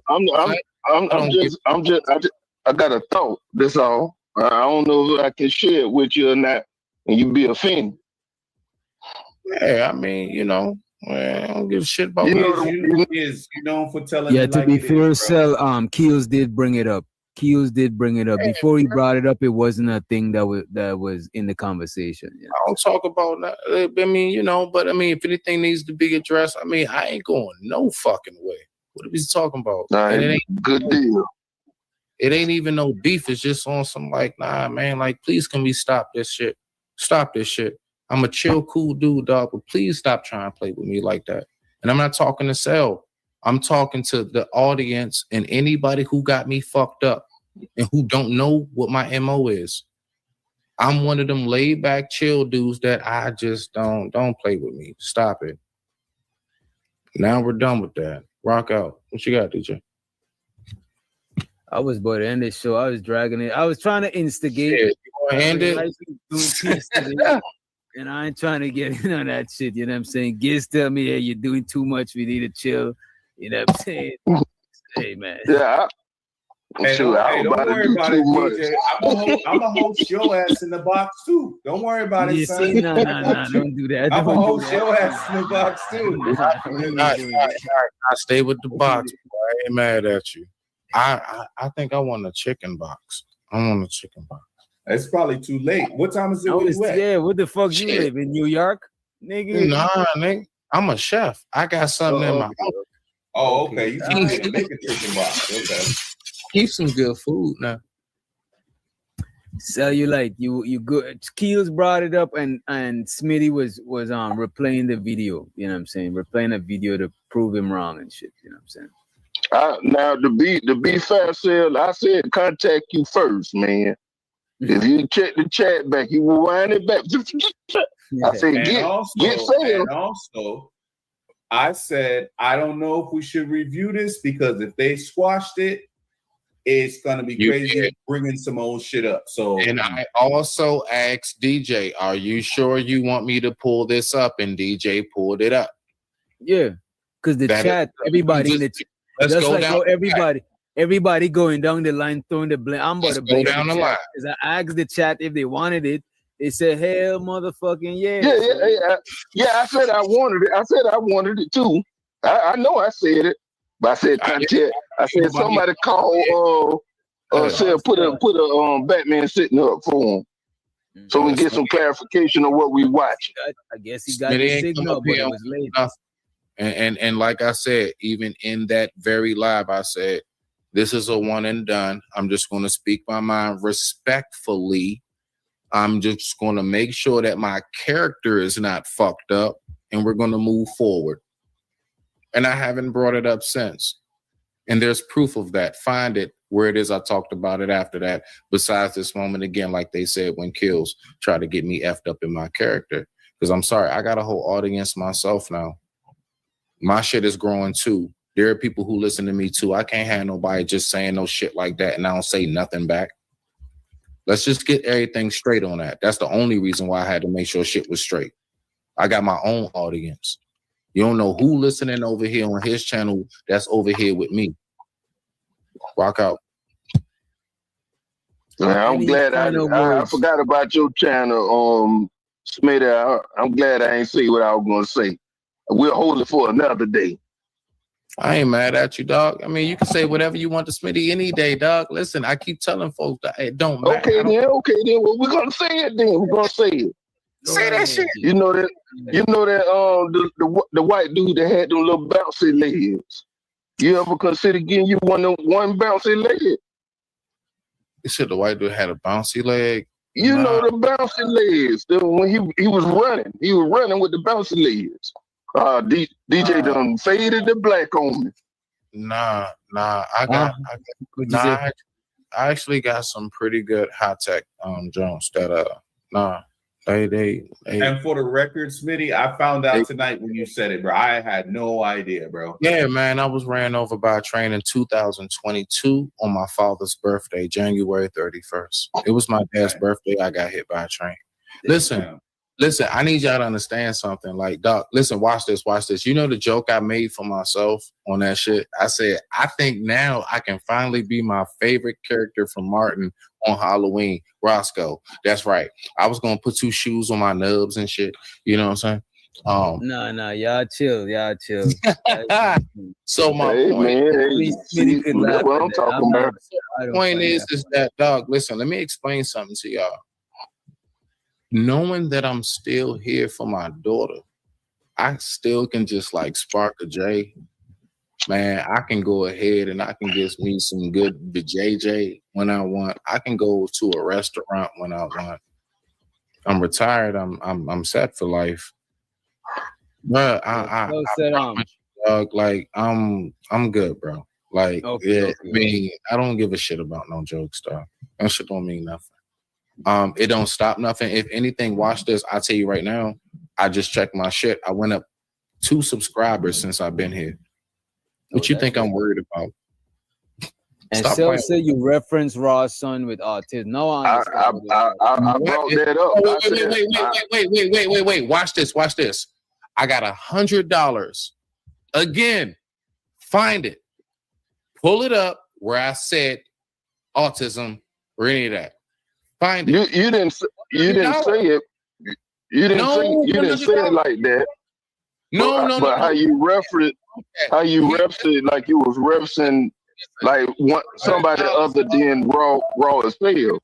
got a thought. That's all. I don't know if I can share it with you or not, and you be offended. Yeah, I mean, I don't give a shit about you known for telling. Yeah, to be fair, Cell, Keels did bring it up. Before he brought it up, it wasn't a thing that was in the conversation. Yeah. I don't talk about that. I mean, but I mean, if anything needs to be addressed, I mean, I ain't going no fucking way. What are we talking about? And it ain't good deal. It ain't even no beef. It's just on some like, nah, man, like, please can we stop this shit? Stop this shit. I'm a chill, cool dude, dog, but please stop trying to play with me like that. And I'm not talking to Cell. I'm talking to the audience and anybody who got me fucked up and who don't know what my MO is. I'm one of them laid back, chill dudes that I just don't play with me. Stop it. Now we're done with that. Rock out. What you got, DJ? I was about to end this show. I was dragging it. I was trying to instigate. Yeah, you want to end it? And I ain't trying to get in on that shit. You know what I'm saying? Giz tell me, hey, you're doing too much. We need to chill. You know what I'm saying? Hey, man. Yeah. Don't worry about it, DJ. I'm gonna host your ass in the box too. Don't worry about it, son. No, don't do that. I'm gonna host your ass in the box too. I stay with the box. Boy. I ain't mad at you. I think I want a chicken box. I want a chicken box. It's probably too late. What time is it? What the fuck you live in New York, nigga? Nah, nigga. I'm a chef. I got something in my house. Oh, okay. You can make a chicken box. Okay. Keep some good food now. So you good. Keels brought it up and Smitty was replaying the video. You know what I'm saying? Replaying a video to prove him wrong and shit. You know what I'm saying? Now the be fair, Cell, I said contact you first, man. If you check the chat back, you will wind it back. I said, And get also, Sam. I said, I don't know if we should review this because if they squashed it, it's gonna be crazy bringing some old shit up. So, and I also asked DJ, "Are you sure you want me to pull this up?" And DJ pulled it up. Yeah, because the chat, everybody in the let's just go like down how the everybody going down the line throwing the blame. I'm about to go blame down the the chat line. because I asked the chat if they wanted it. They said, "Hell, motherfucking yeah." I said I wanted it. I said I wanted it too. I know I said it, but I said content. I said somebody call said put a Batman sitting up for him, so we get some clarification of what we watching. I guess he got the signal, but it was late. And like I said, even in that very live, I said, this is a one and done. I'm just going to speak my mind respectfully. I'm just going to make sure that my character is not fucked up, and we're going to move forward. And I haven't brought it up since. And there's proof of that. Find it where it is. I talked about it after that. Besides this moment, again, like they said, when Kills try to get me effed up in my character. Because I'm sorry, I got a whole audience myself now. My shit is growing too. There are people who listen to me too. I can't have nobody just saying no shit like that and I don't say nothing back. Let's just get everything straight on that. That's the only reason why I had to make sure shit was straight. I got my own audience. You don't know who listening over here on his channel that's over here with me. Rock out. I'm glad I forgot about your channel, Smitty. I'm glad I ain't say what I was going to say. We'll hold it for another day. I ain't mad at you, dog. I mean, you can say whatever you want to Smitty any day, dog. Listen, I keep telling folks that it don't matter. Okay, then. Well, we're gonna say it then. We're gonna say it. Say that shit. You know that the white dude that had them little bouncy legs. You ever consider getting you one bouncy leg? You said the white dude had a bouncy leg. You know the bouncy legs. When he was running with the bouncy legs. DJ done faded the black on me. Nah. I actually got some pretty good high tech drones that they and for the record, Smitty, I found out tonight when you said it, bro. I had no idea, bro. Yeah, man. I was ran over by a train in 2022 on my father's birthday, January 31st. It was my dad's birthday. I got hit by a train. Listen, I need y'all to understand something. Like, Doc, listen, watch this. You know the joke I made for myself on that shit? I said, I think now I can finally be my favorite character from Martin on Halloween, Roscoe. That's right. I was going to put 2 shoes on my nubs and shit. You know what I'm saying? No, y'all chill. So my point, what I'm talking about. The point is that, dog, listen, let me explain something to y'all. Knowing that I'm still here for my daughter, I still can just like spark a J. Man, I can go ahead and I can get me some good JJ when I want. I can go to a restaurant when I want. I'm retired. I'm set for life. But I promise you, dog, like I'm good, bro. Like, I mean, I don't give a shit about no jokes, dog. That shit don't mean nothing. It don't stop nothing. If anything, watch this. I'll tell you right now, I just checked my shit. I went up 2 subscribers since I've been here. What you think I'm worried about? And Sil said you reference Raw's son with autism. No, I brought that up. Wait. Watch this. I got $100. Again, find it. Pull it up where I said autism or any of that. Find it. You didn't say it. You didn't say it like that. But how you reference it like you was referencing like somebody other than Raw as hell.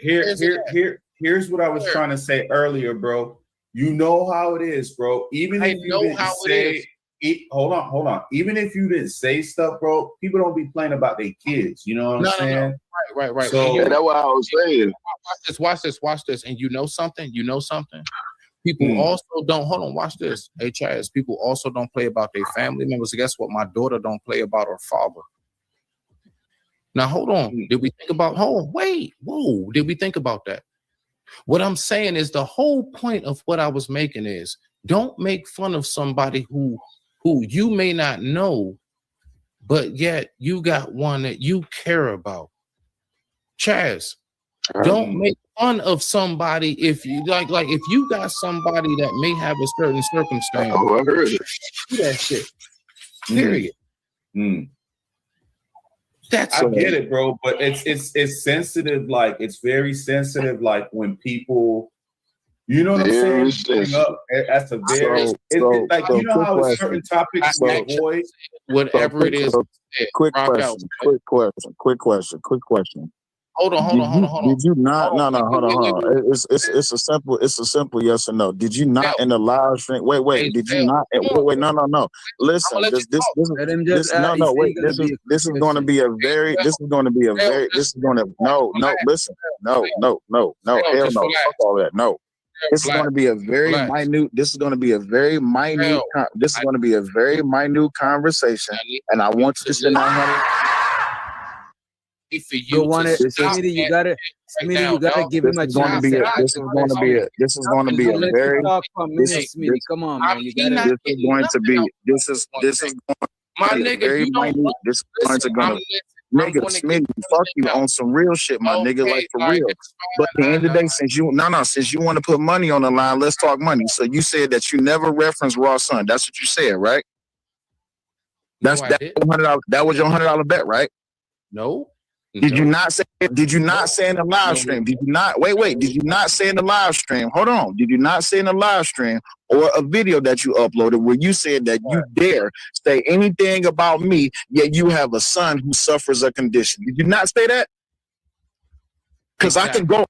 Here's what I was trying to say earlier, bro. You know how it is, bro. Even if you didn't say it, hold on. Even if you didn't say stuff, bro, people don't be playing about their kids. You know what I'm saying? No. Right. So that's what I was saying. Watch this. And you know something? People also don't, hold on, watch this. HIS, people also don't play about their family members. Guess what? My daughter don't play about her father. Now, hold on. Did we think about, did we think about that? What I'm saying is the whole point of what I was making is don't make fun of somebody who you may not know, but yet you got one that you care about. Chaz, don't make fun of somebody if you like if you got somebody that may have a certain circumstance. Oh, I heard it. Do that shit. Period. I get it, bro, but it's sensitive. Like it's very sensitive. Like when people, you know what I'm saying? Bring up, that's a very like you know how with certain topics we avoid whatever it is. Quick question. Hold on. Did you not? No, hold on. It's a simple yes or no. Did you not in the live stream? Wait. Did you not? Wait. No. Listen. This is going to be a very. Listen. No. Hell no. Fuck all that. No. This is going to be a very minute. This is going to be a very minute. This is going to be a very minute conversation, and I want you to sit down. For you want it, Smitty, you gotta give him a chance. This is going to be a very. Come on, man. You gotta. This is going to be. This is my nigga. Very minute. This is going to. Nigga, Smitty, fuck you on some real shit, my nigga, like for real. But at the end of the day, since you want to put money on the line, let's talk money. So you said that you never referenced Raw Son. That's what you said, right? That was your $100 bet, right? No. Did you not say in the live stream? Did you not did you not say in the live stream? Hold on. Did you not say in the live stream or a video that you uploaded where you said that you dare say anything about me, yet you have a son who suffers a condition? Did you not say that? Because I can go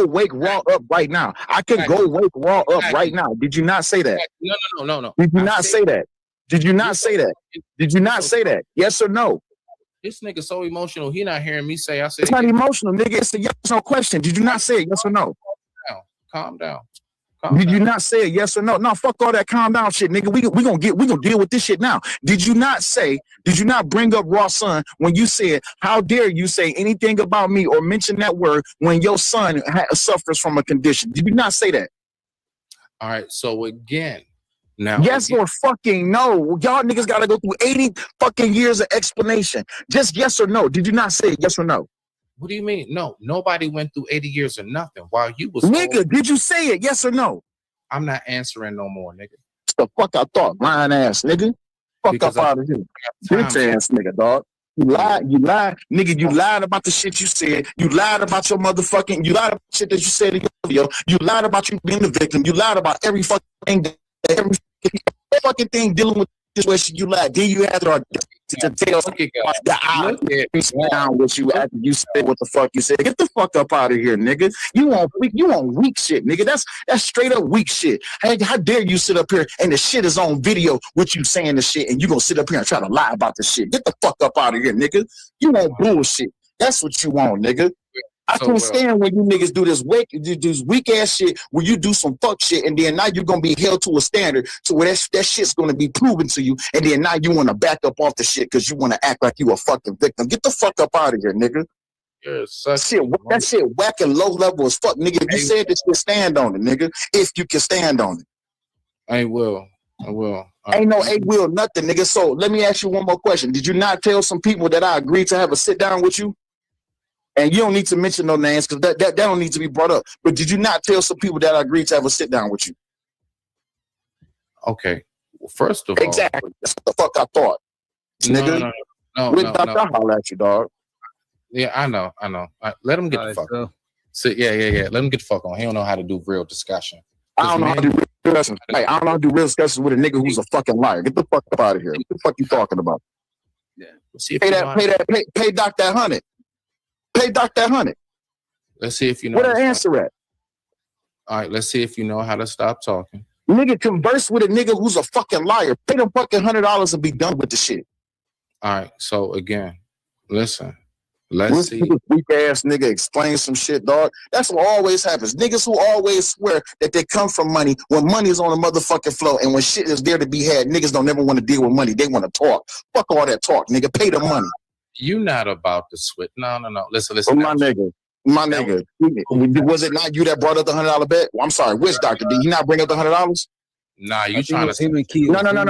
wake Raw up right now. I can go wake Raw up right now. Did you not say that? No. Did you not say that? Did you not say that? Did you not say that? Yes or no? This nigga so emotional. He not hearing me say. I said it's not emotional, nigga. It's a yes or no question. Did you not say it? Yes or no? Calm down. Did you not say it? Yes or no? No, fuck all that calm down shit, nigga. We gonna deal with this shit now. Did you not bring up Raw Son when you said, how dare you say anything about me or mention that word when your son suffers from a condition? Did you not say that? All right. So again. Now, yes or fucking no. Y'all niggas gotta go through 80 fucking years of explanation. Just yes or no. Did you not say yes or no? What do you mean? No, nobody went through 80 years of nothing while you was nigga, did you say it? Yes or no? I'm not answering no more, nigga. The fuck I thought, lying ass nigga. Fuck because up out of here. Bitch ass nigga, dog. You lied, nigga. You lied about the shit you said. You lied about your motherfucking. You lied about shit that you said in your video. You lied about you being the victim. You lied about every fucking thing. Every fucking thing dealing with this situation you lied. Then you had to tell the I down with you after you said what the fuck you said. Get the fuck up out of here, nigga. You want weak shit, nigga. That's straight up weak shit. Hey, how dare you sit up here and the shit is on video with you saying the shit and you gonna sit up here and try to lie about the shit. Get the fuck up out of here, nigga. You want bullshit. That's what you want, nigga. I can't stand when you niggas do this weak ass shit where you do some fuck shit and then now you're gonna be held to a standard to where that shit's gonna be proven to you and then now you wanna back up off the shit because you wanna act like you a fucking victim. Get the fuck up out of here, nigga. That shit whack and low level as fuck, nigga. If you said this shit, stand on it, nigga. If you can stand on it. I will. Ain't no will nothing, nigga. So let me ask you one more question. Did you not tell some people that I agreed to have a sit down with you? And you don't need to mention no names because that don't need to be brought up. But did you not tell some people that I agreed to have a sit down with you? Okay. Well, first of all, exactly. That's what the fuck I thought, nigga. No. I'll holler at you, dog. Yeah, I know. Let him get the fuck on. So, yeah. Let him get the fuck on. He don't know how to do real discussion. I don't know how to do real discussions. Hey, I don't know how to do real discussions with a nigga who's a fucking liar. Get the fuck up out of here. What the fuck you talking about? Yeah. Pay Doc that 100. Pay Doc that 100. Let's see if you know. Where the answer at? All right, let's see if you know how to stop talking. Nigga, converse with a nigga who's a fucking liar. Pay them fucking $100 and be done with the shit. All right, so again, listen. Let's see. Weak ass nigga explain some shit, dog. That's what always happens. Niggas who always swear that they come from money when money is on the motherfucking flow and when shit is there to be had, niggas don't never want to deal with money. They want to talk. Fuck all that talk, nigga. Pay the money. You not about to switch. No. Listen. Oh, my nigga. Was it not you that brought up the $100 bet? Well, I'm sorry, which doctor? Did he not bring up the $100? Nah, you trying to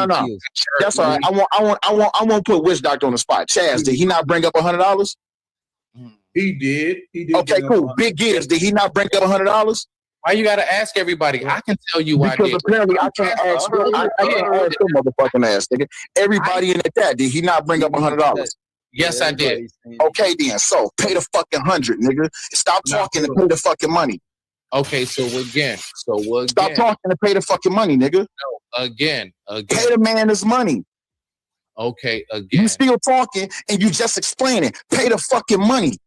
No. That's all right. I won't put which doctor on the spot. Chaz, did he not bring up $100? He did. Okay, cool. Big Gibbs, did he not bring up $100? Why you gotta ask everybody? I can tell you why. Because apparently I can't ask you. I can't ask your motherfucking ass, nigga. Everybody in the chat, did he not bring up $100? Yes, I did. Okay, then. So pay the fucking 100, nigga. Stop talking and pay the fucking money. Okay, so again. Stop talking and pay the fucking money, nigga. No, again. Pay the man his money. Okay, again. You still talking and you just explaining. Pay the fucking money.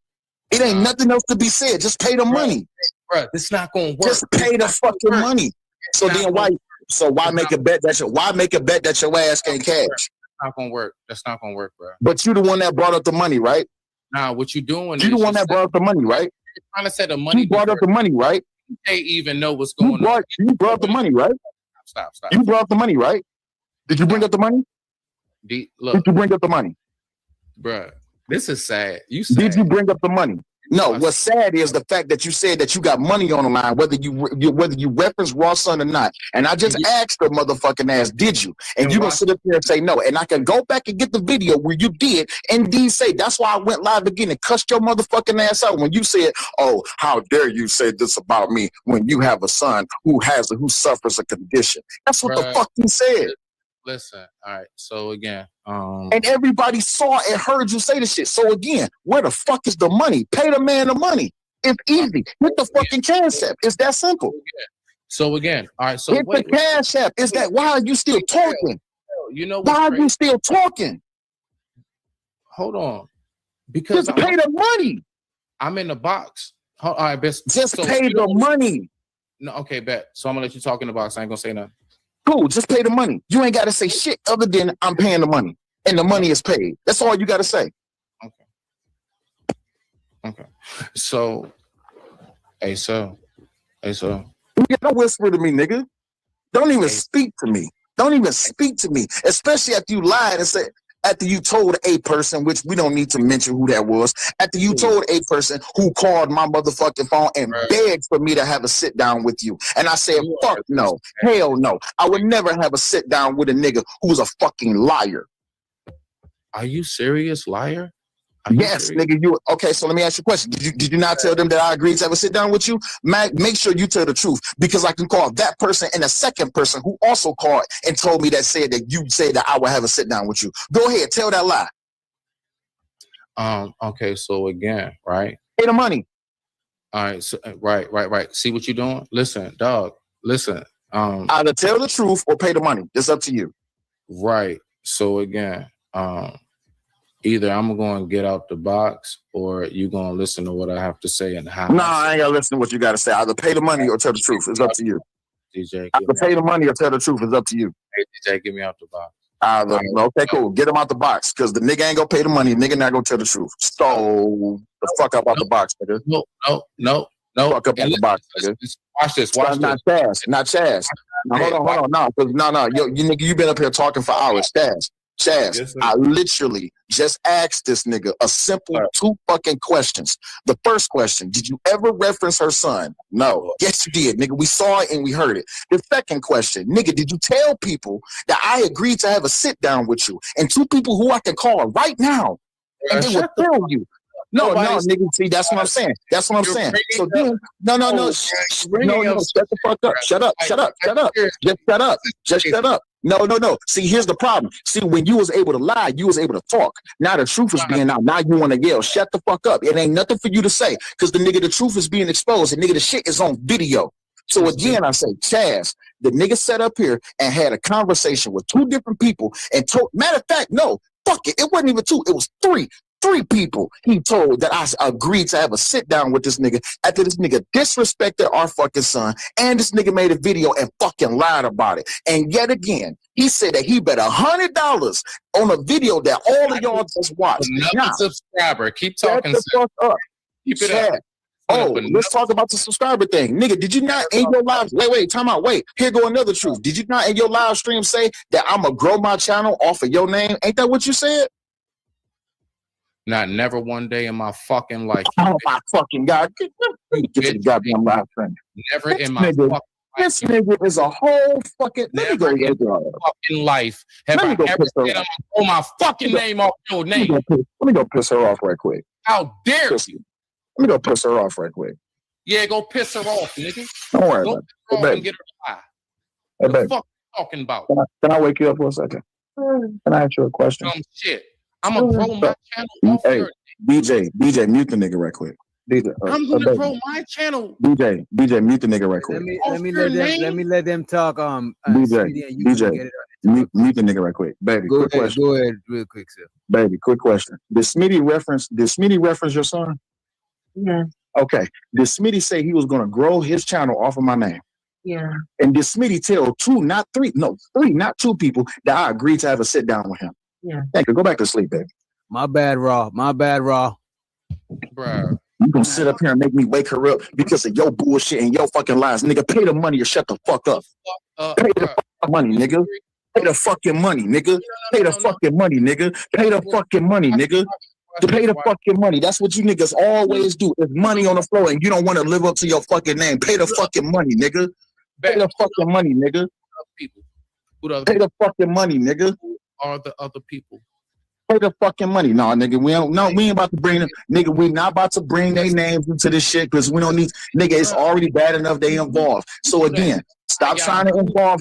It ain't nothing else to be said. Just pay the money. Bro, it's not gonna work. Just pay the fucking money. So then why make a bet that your ass can't cash? Not gonna work. That's not gonna work, bro. But you the one that brought up the money, right? Nah, what you doing? You the one that brought up the money, right? You're trying to say the money. You brought up the money, right? They even know what's going on. You brought up the money, right? Stop. You brought up the money, right? Did you bring up the money? Did you bring up the money? Bro, this is sad. Did you bring up the money? No, what's sad is the fact that you said that you got money on the line, whether you reference Raw Son or not. And I just asked the motherfucking ass, did you? And you gonna sit up there and say no. And I can go back and get the video where you did indeed say, that's why I went live again and cussed your motherfucking ass out when you said, oh, how dare you say this about me when you have a son who suffers a condition. That's what the fuck you said. Listen, all right. So again, and everybody saw and heard you say the shit. So again, where the fuck is the money? Pay the man the money. It's easy. Hit the fucking cash app. It's that simple. So again, all right. So hit the cash app. Is that why are you still talking? You know why are you still talking? Hold on, because just pay the money. I'm in the box. All right, just pay the money. No, okay, bet. So I'm gonna let you talk in the box. I ain't gonna say nothing. Cool, just pay the money. You ain't got to say shit other than I'm paying the money. And the money is paid. That's all you got to say. Okay. So. Don't whisper to me, nigga. Don't even speak to me. Don't even speak to me. Especially after you lied and said, after you told a person, which we don't need to mention who that was, after you told a person who called my motherfucking phone and begged for me to have a sit down with you. And I said, fuck no, hell no. I would never have a sit down with a nigga who's a fucking liar. Are you serious, liar? Yes, nigga. Okay? So let me ask you a question. Did you not tell them that I agreed to have a sit down with you? Make sure you tell the truth, because I can call that person and a second person who also called and told me said that you said that I would have a sit down with you. Go ahead, tell that lie. Okay. So again, right? Pay the money. All right. So, right. See what you're doing? Listen, dog. Listen. Either tell the truth or pay the money. It's up to you. Right. So again, either I'm going to get out the box or you're going to listen to what I have to say and how. No, I ain't going to listen to what you got to say. Either pay the money or tell the truth. It's up to you. DJ. Either pay the money or tell the truth. It's up to you. Hey, DJ, get me out the box. Okay, cool. Get him out the box, because the nigga ain't going to pay the money. The nigga not going to tell the truth. So the fuck up out the box, nigga. No. Fuck up out the box, nigga. Watch this. Not Chaz. Now, hold on. No. Yo, you nigga, you been up here talking for hours. Chaz, yes, I literally just asked this nigga a simple 2 fucking questions. The first question, did you ever reference her son? No. Yes, you did, nigga. We saw it and we heard it. The second question, nigga, did you tell people that I agreed to have a sit down with you? And 2 people who I can call right now, and they will tell you. No, nigga. See, that's what I'm saying. So then, no. Shut the fuck up. Shut up. Just shut up. No. See, here's the problem. See, when you was able to lie, you was able to talk. Now the truth is being out. Now you want to yell. Shut the fuck up. It ain't nothing for you to say, because the truth is being exposed. And nigga, the shit is on video. So again, I say, Chaz, the nigga sat up here and had a conversation with 2 different people and told. Matter of fact, no, fuck it. It wasn't even 2. It was 3. 3 people he told that I agreed to have a sit down with this nigga after this nigga disrespected our fucking son, and this nigga made a video and fucking lied about it. And yet again, he said that he bet $100 on a video that all of y'all just watched. Another subscriber. Keep talking. Shut the fuck up. Keep it up. Oh, let's talk about the subscriber thing. Nigga, did you not in your live? Wait, time out. Wait, here go another truth. Did you not in your live stream say that I'm going to grow my channel off of your name? Ain't that what you said? Not never one day in my fucking life. Oh my fucking God. Get to the goddamn live thing. Never This in my nigga, fucking this nigga is a whole fucking. Let me go never in get my fucking life have Let me I go ever piss her said I'm off. gonna pull my fucking name off your name. Let me go piss her off right quick. How dare you? Let me go piss her off right quick. Yeah, go piss her off, nigga. Don't worry Go about piss it. her Hey, off baby. and get her to lie. Hey, What the baby. fuck you talking about? Can I wake you up for a second? Can I ask you a question? Shit. I'm gonna grow my channel off Hey, your. DJ, mute the nigga right quick. DJ, I'm gonna baby. grow my channel DJ, mute the nigga right quick. off your name. Let me let them talk. DJ, Speedy, and you can DJ, get it on. mute the nigga right quick. Baby, Go quick ahead, question. go ahead, real quick, sir. Baby, quick question. Did Smitty reference your son? Yeah. Okay. Did Smitty say he was gonna grow his channel off of my name? Yeah. And did Smitty tell three, not two people that I agreed to have a sit down with him? Yeah. Thank you. Go back to sleep, baby. My bad, Raw. Bruh. You gonna sit up here and make me wake her up because of your bullshit and your fucking lies, nigga. Pay the money or shut the fuck up. Pay the fucking money, nigga. Pay the fucking money, nigga. Pay the fucking money, nigga. Pay the fucking money, nigga. To pay the fucking money. That's what you niggas always do. It's money on the floor and you don't want to live up to your fucking name. Pay the fucking money, nigga. Pay the fucking money, nigga. Pay the fucking money, nigga. Who are the other people? Pay the fucking money. No, nigga, we ain't about to bring them. Nigga, we not about to bring their names into this shit because we don't need, nigga, it's already bad enough they involved. So again, stop trying to involve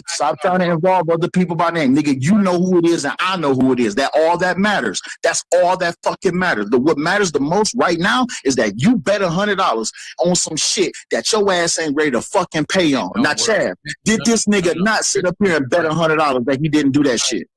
other people by name. Nigga, you know who it is and I know who it is. That all that matters. That's all that fucking matters. What matters the most right now is that you bet $100 on some shit that your ass ain't ready to fucking pay on. Now, Chad, did this nigga not sit up here and bet $100 that he didn't do that shit?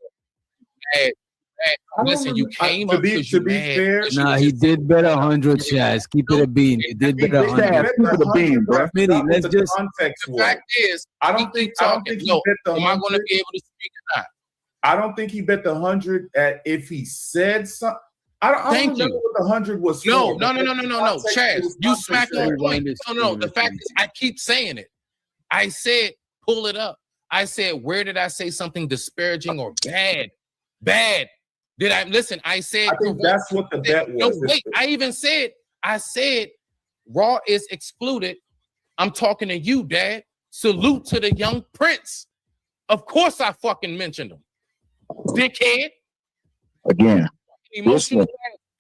Listen, you came up because you mad. Nah, he did bet 100 shots. Keep it a bean. He did bet 100. Keep it a bean, bro. Smitty, let's just. The fact is, I don't think talking. No, am I going to be able to speak or not? I don't think he bet the 100 at if he said something. I don't remember what the 100 was for. No. Chaz, you smack on point. No. The fact is, I keep saying it. I said, pull it up. I said, where did I say something disparaging or bad? Bad. Did I listen? I said, I think that's what the bet was. No, wait. I said, Raw is excluded. I'm talking to you, Dad. Salute to the young prince. Of course, I fucking mentioned him. Dickhead. Again, Emotional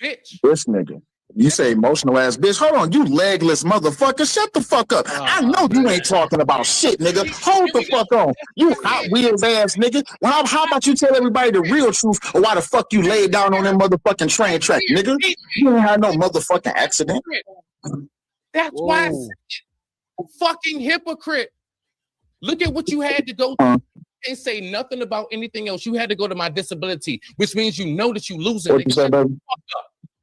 bitch. This nigga. You say emotional ass bitch. Hold on, you legless motherfucker. Shut the fuck up. I know you ain't talking about shit, nigga. Hold the fuck on. You hot wheels ass nigga. Well, how about you tell everybody the real truth or why the fuck you laid down on them motherfucking train track, nigga? You ain't had no motherfucking accident. That's why I said fucking hypocrite. Look at what you had to go through. And say nothing about anything else. You had to go to my disability, which means you know that you losing. What you say, baby?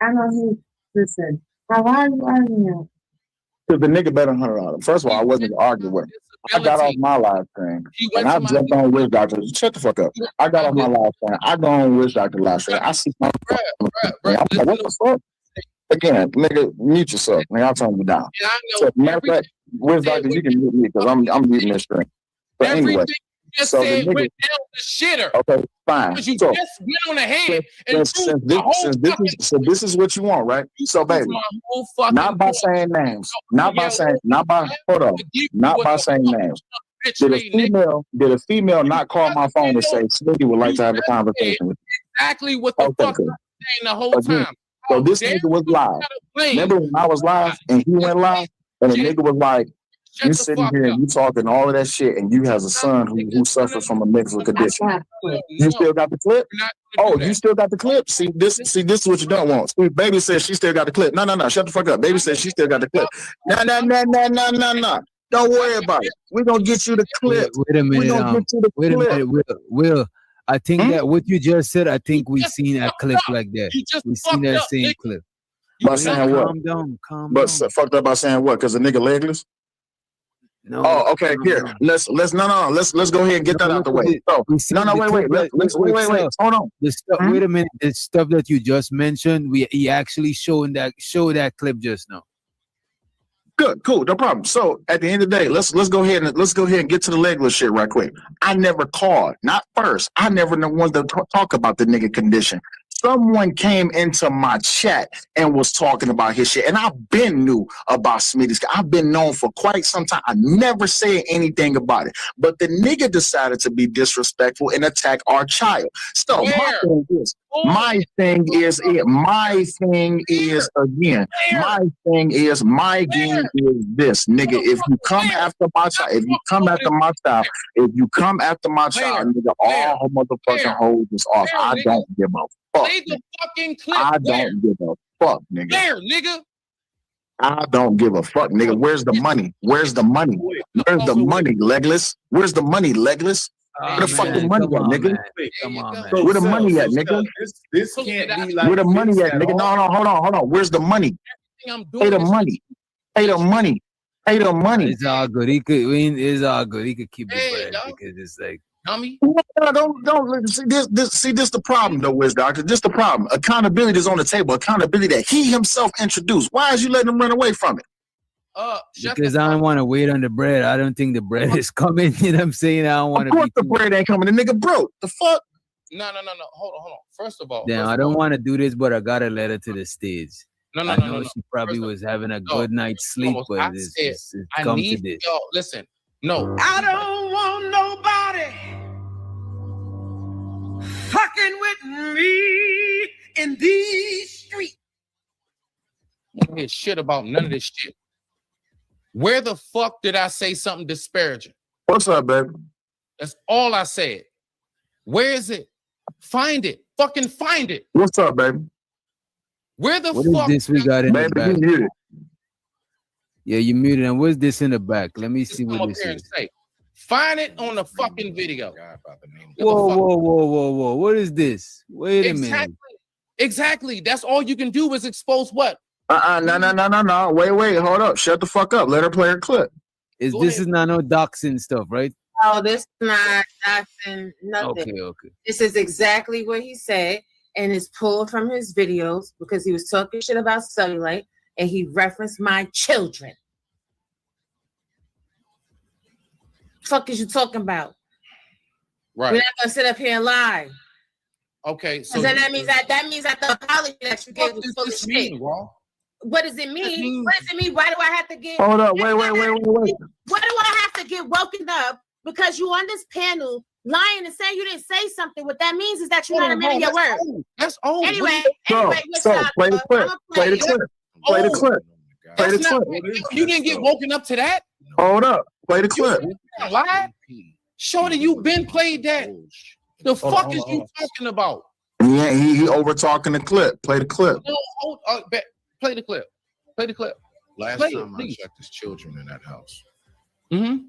I know he listen. How are you arguing? Because the nigga bet $100. First of all, I wasn't arguing with him. I got off my live stream and I jumped on Wish Doctor. Shut the fuck up. I got off my live stream. I go on Wish Doctor live stream. I see my I'm like, what the fuck? Again, nigga, mute yourself. Nigga, I'll turn you down. Yeah, I know. So, matter of fact, Wish Doctor, you can mute me because I'm muting this stream. But anyway. Just so said the nigga, went down the shitter. Okay, fine. Because you so, just went on ahead and this is what you want, right? So, baby, not by saying names, not by saying names. Did a female not call my phone and say Smitty would like to have a conversation with you? Exactly what the fuck I'm saying the whole time. So this nigga was live. Remember when I was live and he went live and the nigga was like, you sitting here and you talking all of that shit, and you has a son who suffers from a mental condition. You still got the clip? Oh, you still got the clip? See, this is what you don't want. See, baby says she still got the clip. No, shut the fuck up. Baby says she still got the clip. No. Don't worry about it. We're gonna get you the clip. Wait a minute. Wait a minute, Will. I think that what you just said, I think we've seen a clip like that. We've seen that same clip. By saying what? Calm down. But fucked up by saying what? Because the nigga legless? No. Oh, okay. Here, let's go ahead and get that out the way. Wait. Hold on. The stuff. Wait a minute. The stuff that you just mentioned, he actually showed that clip just now. Good, cool, no problem. So at the end of the day, let's go ahead and get to the legless shit right quick. I never called, not first. I never wanted to talk about the nigga condition. Someone came into my chat and was talking about his shit, and I've been knew about Smitty's. I've been known for quite some time. I never said anything about it, but the nigga decided to be disrespectful and attack our child. So my thing is this, nigga. If you come after my child, nigga, all motherfucking hoes is off. I don't give a fuck. Play the fucking clip. I don't give a fuck, nigga. There, nigga. I don't give a fuck, nigga. Where's the money? Where's the money? Where's the money, legless? Where's the money, legless? Where the fucking money at, nigga? Come on, man. Where the money at, nigga? This can't be like where the money at, nigga? No, hold on. Where's the money? Pay the money. Pay the money. Pay the money. It's all good. It's all good. He could keep the bread because it's like. Dummy. No, don't see this the problem though, Wiz Doctor. This the problem. Accountability is on the table. Accountability that he himself introduced. Why is you letting him run away from it? Because I don't want to wait on the bread. I don't think the bread is coming. You know what I'm saying? I don't want to. Of course the bread ain't coming. The nigga broke. The fuck? No. Hold on. First of all, damn, I don't want to do this, but I got a letter to the stage. No. She probably was having a good night's sleep, but it's come to this. Yo, listen. No. I don't want nobody fucking with me in these streets. I don't hear shit about none of this shit. Where the fuck did I say something disparaging? What's up, baby? That's all I said. Where is it? Find it. Fucking find it. What's up, baby? Where the what fuck? Is this we got in the back? You muted. Yeah, you muted. And what's this in the back? Let me see what this is. Find it on the fucking video. Whoa. What is this? Wait a minute. Exactly. That's all you can do is expose what? No. Wait. Hold up. Shut the fuck up. Let her play her clip. This is not no doxing stuff, right? No, this is not doxing nothing. Okay. This is exactly what he said, and it's pulled from his videos because he was talking shit about cellulite, and he referenced my children. Fuck is you talking about? Right. We're not gonna sit up here and lie. Okay, so then that means that the apology that you gave was full of shit. What does it mean? What does it mean? Why do I have to get? Hold up. Wait. Why do I have to get woken up because you on this panel lying and saying you didn't say something? What that means is that you're not a man of your word. That's old. Anyway, so play the clip. Play the clip. You didn't get woken up to that? Hold up. Play the clip. Lie? Shorty, you been played that. The fuck is you talking about? Yeah, he over talking the clip. Play the clip. No, play the clip. Play the clip. Last time I checked, his children in that house. Mm-hmm.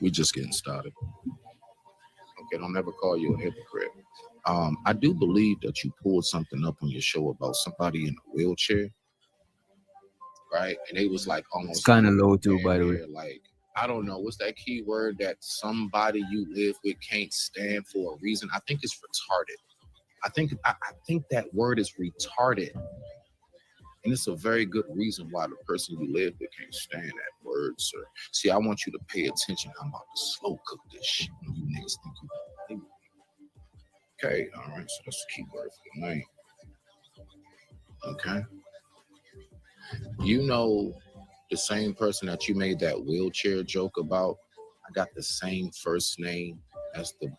We just getting started. Okay, don't ever call you a hypocrite. I do believe that you pulled something up on your show about somebody in a wheelchair, right? And they was like almost kind of low too, by the way. Like, I don't know, what's that key word that somebody you live with can't stand for a reason? I think it's retarded. I think that word is retarded. And it's a very good reason why the person you live with can't stand that word, sir. See, I want you to pay attention. I'm about to slow cook this shit. You niggas think you. Okay, all right, so that's the key word for the name. Okay. You know, the same person that you made that wheelchair joke about, I got the same first name as the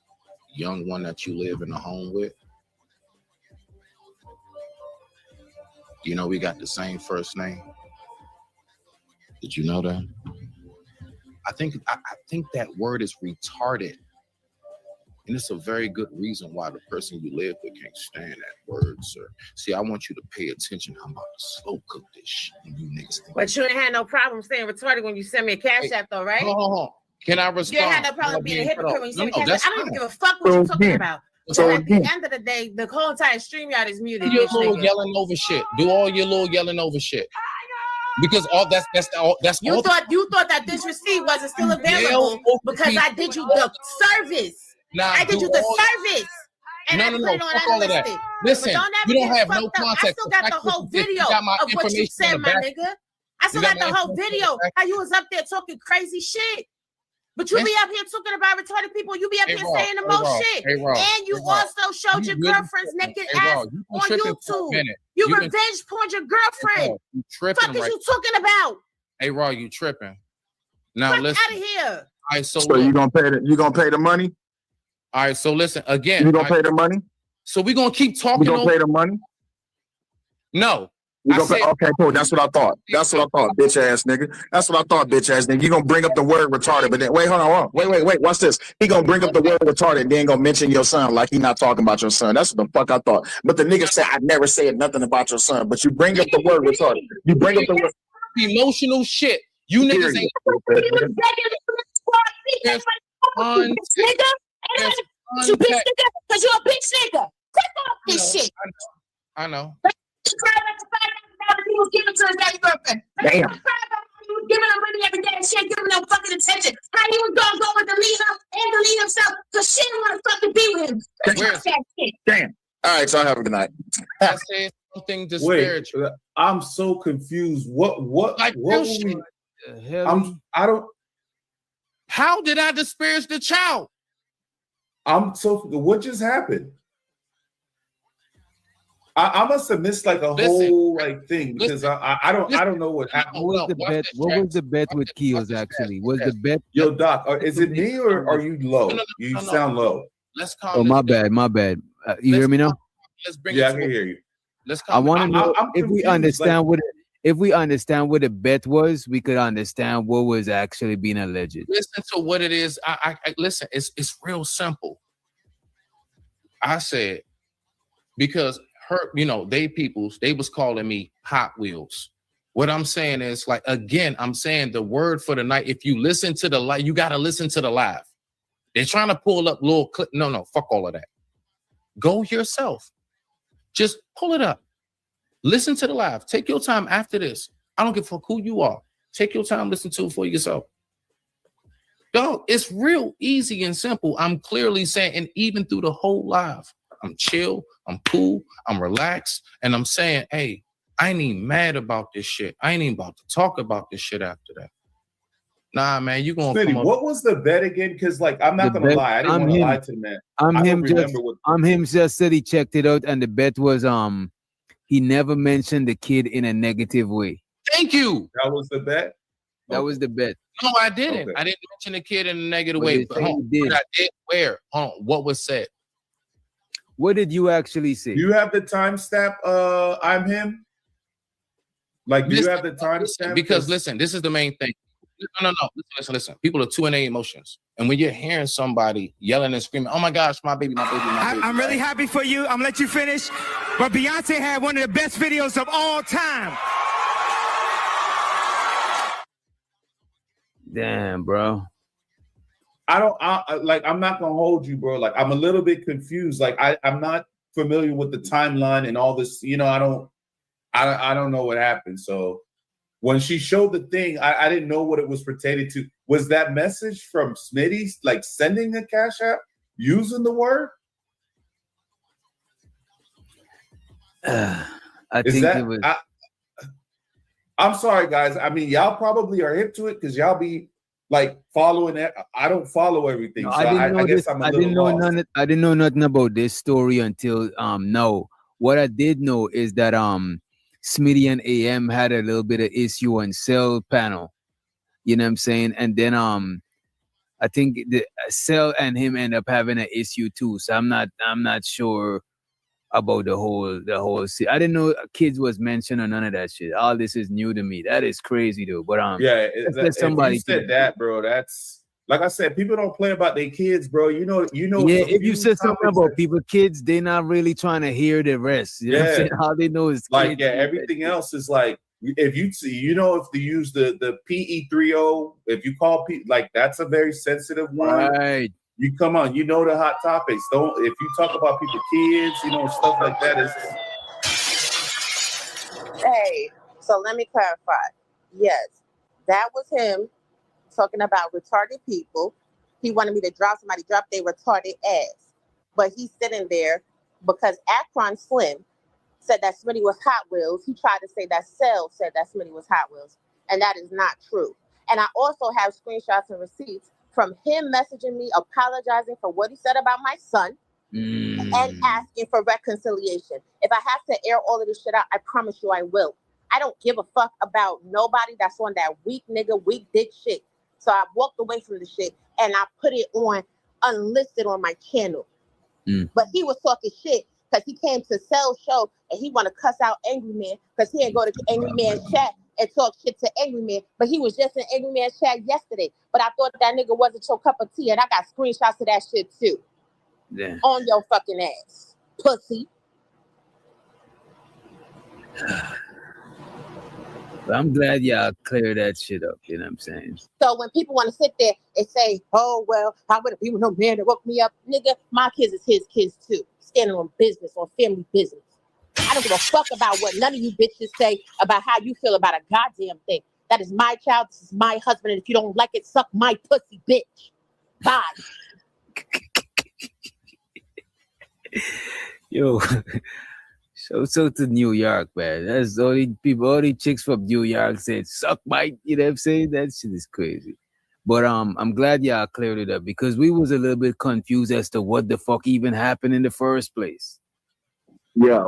young one that you live in a home with. You know, we got the same first name. Did you know that? I think that word is retarded. And it's a very good reason why the person you live with can't stand that word, sir. See, I want you to pay attention. I'm about to slow cook this shit. You niggas think. But you ain't had no problem saying retarded when you sent me a cash app, though, right? Hold on. Can I respond? You ain't had no problem being a hypocrite when you sent me a cash app. I don't even give a fuck what So you're talking again, about. so So at the again. end of the day, the whole entire StreamYard is muted. Do your bitch little nigga. yelling over shit. Do all your little yelling over shit. Because that's all. You thought that this receipt wasn't still available because I did you the service. Nah, I did do you the all- service. And I put it on fuck all of that. unlisted. Listen, But don't ever you don't get have no fucked up. I context. still got the whole You video got my of what you information said, in the my back. nigga. I still got the whole video how you was up there talking crazy shit. But you be up here talking about retarded people. You be up here saying the most shit. And you also showed your girlfriend's naked ass on YouTube. You revenge porned your girlfriend. You tripping Fuck is you talking about? Hey, Raw, you tripping. Now Fuck listen. out of here. All right, so you gonna pay the money? All right, so listen again. You gonna pay the money? So we gonna keep talking. You gonna pay the money? No. Okay, cool. That's what I thought. Bitch ass nigga. That's what I thought, bitch ass nigga. You gonna bring up the word retarded, but then wait, hold on. Wait. Watch this. He gonna bring up the word retarded and then gonna mention your son like he not talking about your son. That's what the fuck I thought. But the nigga said I never said nothing about your son. But you bring up the word retarded. You bring up the word emotional shit. You niggas ain't. You bitch nigga, because you're a bitch nigga. Take off this shit. I know. He was giving to his daddy girlfriend. Damn. He was giving her money every day and she ain't giving no fucking attention. How he was gonna go and delete her and delete himself because she didn't want to fucking be with him. Damn. All right, so have a good night. I said something disparaging. Wait, I'm so confused. What were we? I don't. How did I disparage the child? What just happened? I must have missed like a whole thing because I don't know what happened. What was the bet with Keels actually? Was the bet? Yo, Doc, is it me or are you low? You sound low. Let's call. Oh, my bad. You hear me now? Yeah, I can hear you. I want to know if we understand if we understand what the bet was, we could understand what was actually being alleged. Listen to what it is. I listen. It's real simple. I said because they was calling me Hot Wheels. What I'm saying is I'm saying the word for the night. If you listen to the live, you got to listen to the live. They're trying to pull up little clip. No, fuck all of that. Go yourself. Just pull it up. Listen to the live. Take your time after this. I don't give a fuck who you are. Take your time, listen to it for yourself. Dog, it's real easy and simple. I'm clearly saying, and even through the whole live, I'm chill, I'm cool, I'm relaxed, and I'm saying, hey, I ain't even mad about this shit. I ain't even about to talk about this shit after that. Nah, man, you gonna come up. What was the bet again? Because I'm not gonna lie, I didn't want to lie to the man. I'm him just said he checked it out, and the bet was he never mentioned the kid in a negative way. Thank you. That was the bet. That was the bet. No, I didn't. Okay. I didn't mention the kid in a negative way. But I did. Where? What was said? What did you actually say? Do you have the timestamp? I'm him. Do you have the timestamp? Because listen, this is the main thing. No. Listen. People are two in their emotions, and when you're hearing somebody yelling and screaming, "Oh my gosh, my baby, my baby, my baby!" I'm really happy for you. I'm gonna let you finish. But Beyonce had one of the best videos of all time. Damn, bro. I'm not gonna hold you, bro. I'm a little bit confused. I'm not familiar with the timeline and all this. I don't know what happened. So when she showed the thing, I didn't know what it was pertaining to. Was that message from Smitty sending a cash app using the word? I think it was. I'm sorry, guys. I mean, y'all probably are hip to it because y'all be following it. I don't follow everything. No, so I guess I'm a little lost. I didn't know nothing about this story until no. What I did know is that Smitty and AM had a little bit of issue on Cell panel. You know what I'm saying? And then I think the Cell and him end up having an issue too. So I'm not sure about the whole I didn't know kids was mentioned or none of that shit. All this is new to me. That is crazy though. But yeah, somebody if you said that, bro. That's like I said, people don't play about their kids, bro. You know. Yeah, if you said something about people, kids, they're not really trying to hear the rest. You know what I'm saying? All they know is kids. Everything else is if you see, if they use the PE30, if you call that's a very sensitive one. Right. You come on, the hot topics. If you talk about people's kids, stuff like that is. Hey, so let me clarify. Yes, that was him talking about retarded people. He wanted me to drop their retarded ass. But he's sitting there because Akron Slim said that Smitty was Hot Wheels. He tried to say that Cell said that Smitty was Hot Wheels. and that is not true. And I also have screenshots and receipts from him messaging me, apologizing for what he said about my son, and asking for reconciliation. If I have to air all of this shit out, I promise you I will. I don't give a fuck about nobody that's on that weak nigga, weak dick shit. So I walked away from the shit and I put it on unlisted on my channel. But he was talking shit because he came to Cell's show and he want to cuss out Angry Man because he ain't go to Angry Man's chat and talk shit to Angry Man. But he was just in Angry Man's chat yesterday. But I thought that nigga wasn't your cup of tea, and I got screenshots of that shit too. Yeah. On your fucking ass, pussy. But I'm glad y'all clear that shit up. You know what I'm saying? So when people want to sit there and say, oh, well, how would it be with no man that woke me up? Nigga, my kids is his kids too. Standing on business, on family business. I don't give a fuck about what none of you bitches say about how you feel about a goddamn thing. That is my child. This is my husband. And if you don't like it, suck my pussy, bitch. Bye. Yo, so to New York, man. That's all the chicks from New York said, suck my, you know what I'm saying? That shit is crazy. But I'm glad y'all cleared it up because we was a little bit confused as to what the fuck even happened in the first place. Yeah.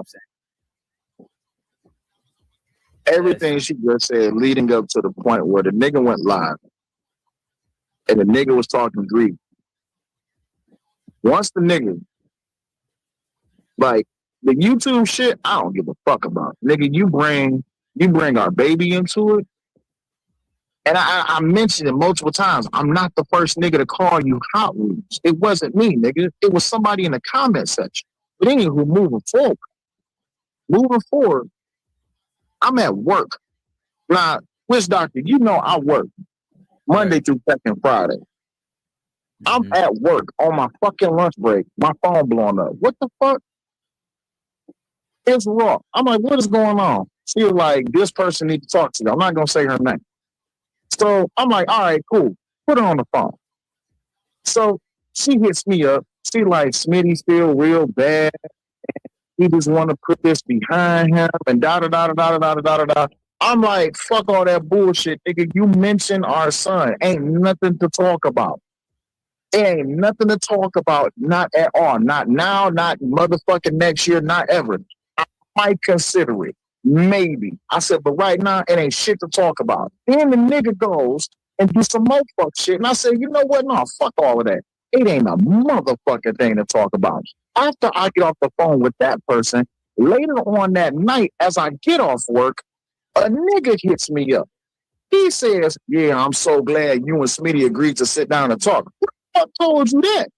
Everything she just said leading up to the point where the nigga went live and the nigga was talking Greek. Once the nigga, like, the YouTube shit, I don't give a fuck about. Nigga, you bring our baby into it. And I mentioned it multiple times. I'm not the first nigga to call you hot rooms. It wasn't me, nigga. It was somebody in the comment section. But anywho, moving forward, I'm at work. Now, Wiz Doctor, you know I work Monday through second Friday. I'm at work on my fucking lunch break. My phone blowing up. What the fuck? It's raw. I'm like, what is going on? She was like, this person needs to talk to you. I'm not going to say her name. So I'm like, all right, cool. Put her on the phone. So she hits me up. She like, Smitty's feel real bad. He just want to put this behind him and da-da-da-da-da-da-da-da-da. I'm like, fuck all that bullshit, nigga. You mentioned our son. Ain't nothing to talk about. Ain't nothing to talk about. Not at all. Not now, not motherfucking next year, not ever. I might consider it. Maybe. I said, but right now, it ain't shit to talk about. Then the nigga goes and do some more fuck shit. And I said, you know what? No, fuck all of that. It ain't a motherfucking thing to talk about. After I get off the phone with that person, later on that night, as I get off work, a nigga hits me up. He says, yeah, I'm so glad you and Smitty agreed to sit down and talk. Who the fuck told you that?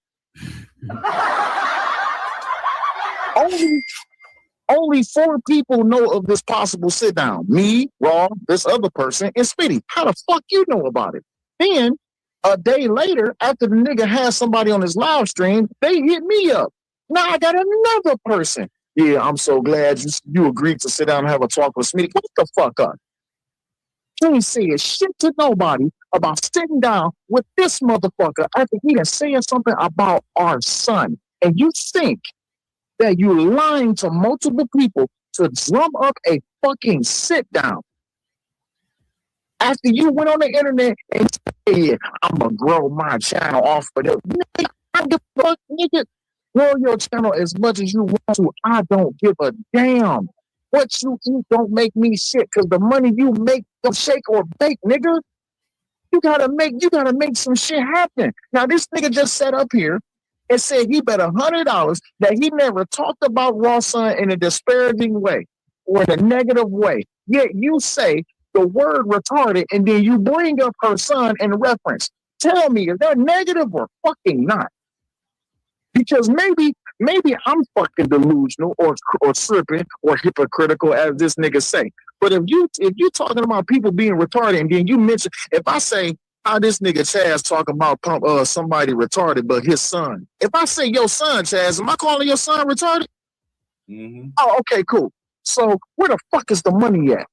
Only 4 people know of this possible sit down. Me, Raw, this other person, and Smitty. How the fuck you know about it? Then, a day later, after the nigga has somebody on his live stream, they hit me up. Now I got another person. Yeah, I'm so glad you agreed to sit down and have a talk with Smitty. What the fuck up? He ain't saying shit to nobody about sitting down with this motherfucker after he done saying something about our son. And you think that you're lying to multiple people to drum up a fucking sit down after you went on the internet and said, I'm gonna grow my channel off of it. Nigga, I give a fuck, nigga. Grow your channel as much as you want to. I don't give a damn. What you eat don't make me shit, because the money you make don't shake or bake, nigga. You gotta make some shit happen. Now this nigga just sat up here and said he bet $100 that he never talked about Raw Son in a disparaging way or in a negative way. Yet you say the word retarded and then you bring up her son in reference. Tell me, is that negative or fucking not? Because maybe I'm fucking delusional or tripping or hypocritical, as this nigga say. But if you talking about people being retarded and then you mention, if I say how this nigga Chaz talking about somebody retarded, but his son. If I say your son, Chaz, am I calling your son retarded? Mm-hmm. Oh, okay, cool. So where the fuck is the money at?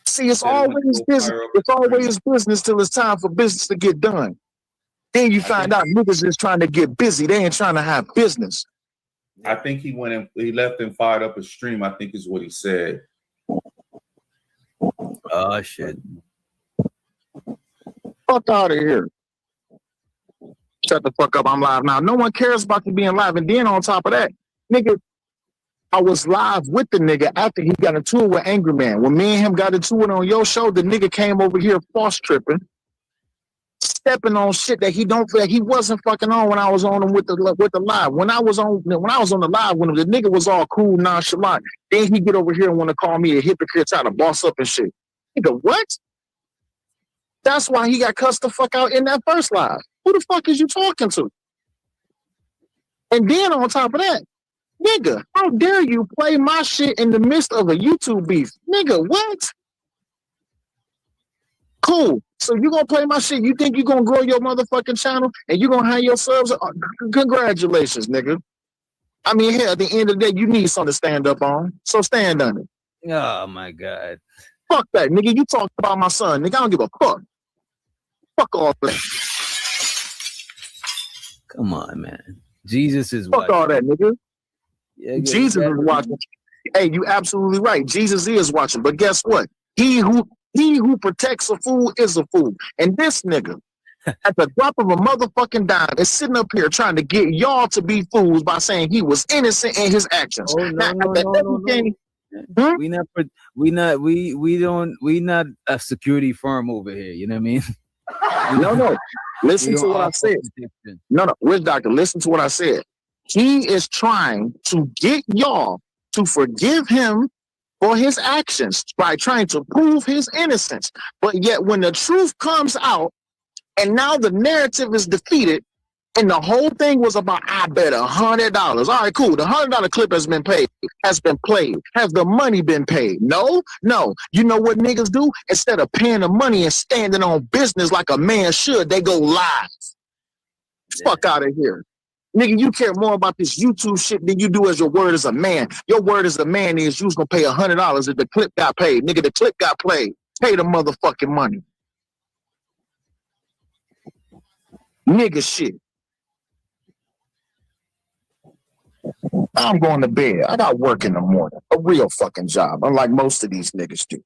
See, it's always business. It's always business till it's time for business to get done. Then you find out niggas is trying to get busy. They ain't trying to have business. I think he left and fired up a stream, I think is what he said. Oh shit. Fuck out of here. Shut the fuck up. I'm live now. No one cares about you being live. And then on top of that, nigga, I was live with the nigga after he got into it with Angry Man. When me and him got into it on your show, the nigga came over here false tripping, stepping on shit that he wasn't fucking on when I was on him with the live. When I was on the live, when the nigga was all cool, nonchalant, then he get over here and want to call me a hypocrite, try to boss up and shit. Nigga, what? That's why he got cussed the fuck out in that first live. Who the fuck is you talking to? And then on top of that, nigga, how dare you play my shit in the midst of a YouTube beef? Nigga, what? Cool. So you gonna play my shit? You think you gonna grow your motherfucking channel and you gonna have your subs? Congratulations, nigga. I mean, hell, at the end of the day, you need something to stand up on. So stand on it. Oh my God. Fuck that, nigga. You talk about my son, nigga. I don't give a fuck. Fuck all that. Come on, man. Jesus is fuck watching. all that, nigga. Yeah, Jesus is watching. Hey, you absolutely right. Jesus is watching. But guess what? He who protects a fool is a fool. And this nigga, at the drop of a motherfucking dime, is sitting up here trying to get y'all to be fools by saying he was innocent in his actions. Oh, no. We not a security firm over here. You know what I mean? No. Listen to what I said. No, Witch Doctor, listen to what I said. He is trying to get y'all to forgive him for his actions by trying to prove his innocence. But yet when the truth comes out and now the narrative is defeated and the whole thing was about, I bet $100. All right, cool. The $100 clip has been paid, has been played. Has the money been paid? No. You know what niggas do? Instead of paying the money and standing on business like a man should, they go live. Fuck out of here. Nigga, you care more about this YouTube shit than you do as your word as a man. Your word as a man is you was gonna pay $100 if the clip got paid. Nigga, the clip got played. Pay the motherfucking money. Nigga shit. I'm going to bed. I got work in the morning. A real fucking job, unlike most of these niggas do.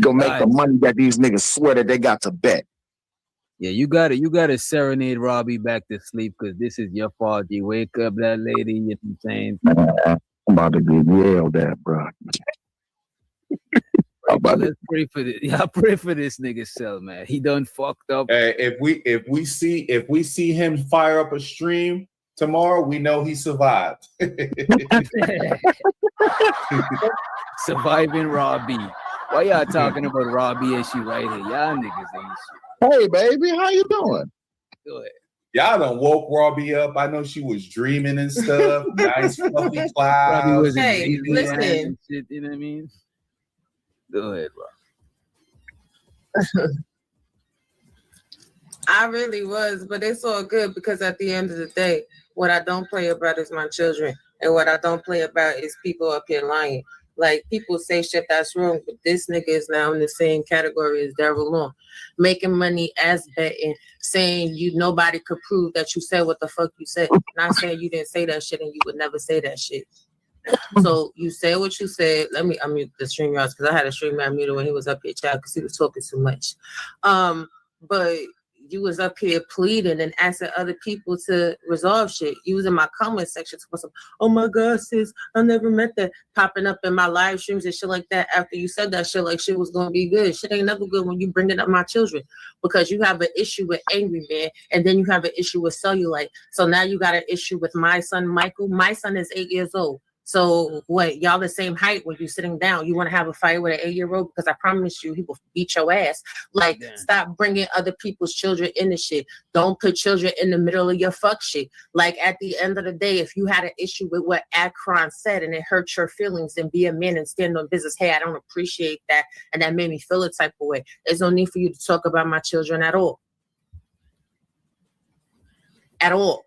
Go make the money that these niggas swear that they got to bet. Yeah, you gotta serenade Robbie back to sleep because this is your fault. You wake up that lady, you know what I'm saying? I'm about to get yelled at, bro. Let's pray for this. Yeah, pray for this nigga cell, man. He done fucked up. Hey, if we see him fire up a stream tomorrow, we know he survived. Surviving Robbie. Why y'all talking about Robbie and she right here? Y'all niggas ain't shit. Hey, baby, how you doing? Good. Y'all done woke Robbie up. I know she was dreaming and stuff. Nice fluffy clouds. Hey, listen. Shit, you know what I mean? Go ahead, bro. I really was, but it's all good because at the end of the day, what I don't play about is my children. And what I don't play about is people up here lying. Like, people say shit that's wrong, but this nigga is now in the same category as Daryl Long. Making money as betting, saying nobody could prove that you said what the fuck you said. Not saying you didn't say that shit and you would never say that shit. So you said what you said. Let me unmute the stream yards because I had a stream man muted when he was up here, child, because he was talking too much. But you was up here pleading and asking other people to resolve shit. You was in my comment section talking some, oh my God, sis, I never met that, popping up in my live streams and shit like that after you said that shit like shit was gonna be good. Shit ain't never good when you bring it up my children because you have an issue with Angry Man and then you have an issue with Cellulite. So now you got an issue with my son, Michael. My son is 8 years old. So what, y'all the same height when you're sitting down? You want to have a fight with an 8-year-old? Because I promise you, he will beat your ass. Like, stop bringing other people's children in the shit. Don't put children in the middle of your fuck shit. Like, at the end of the day, if you had an issue with what Akron said and it hurt your feelings, then be a man and stand on business. Hey, I don't appreciate that. And that made me feel a type of way. There's no need for you to talk about my children at all. At all.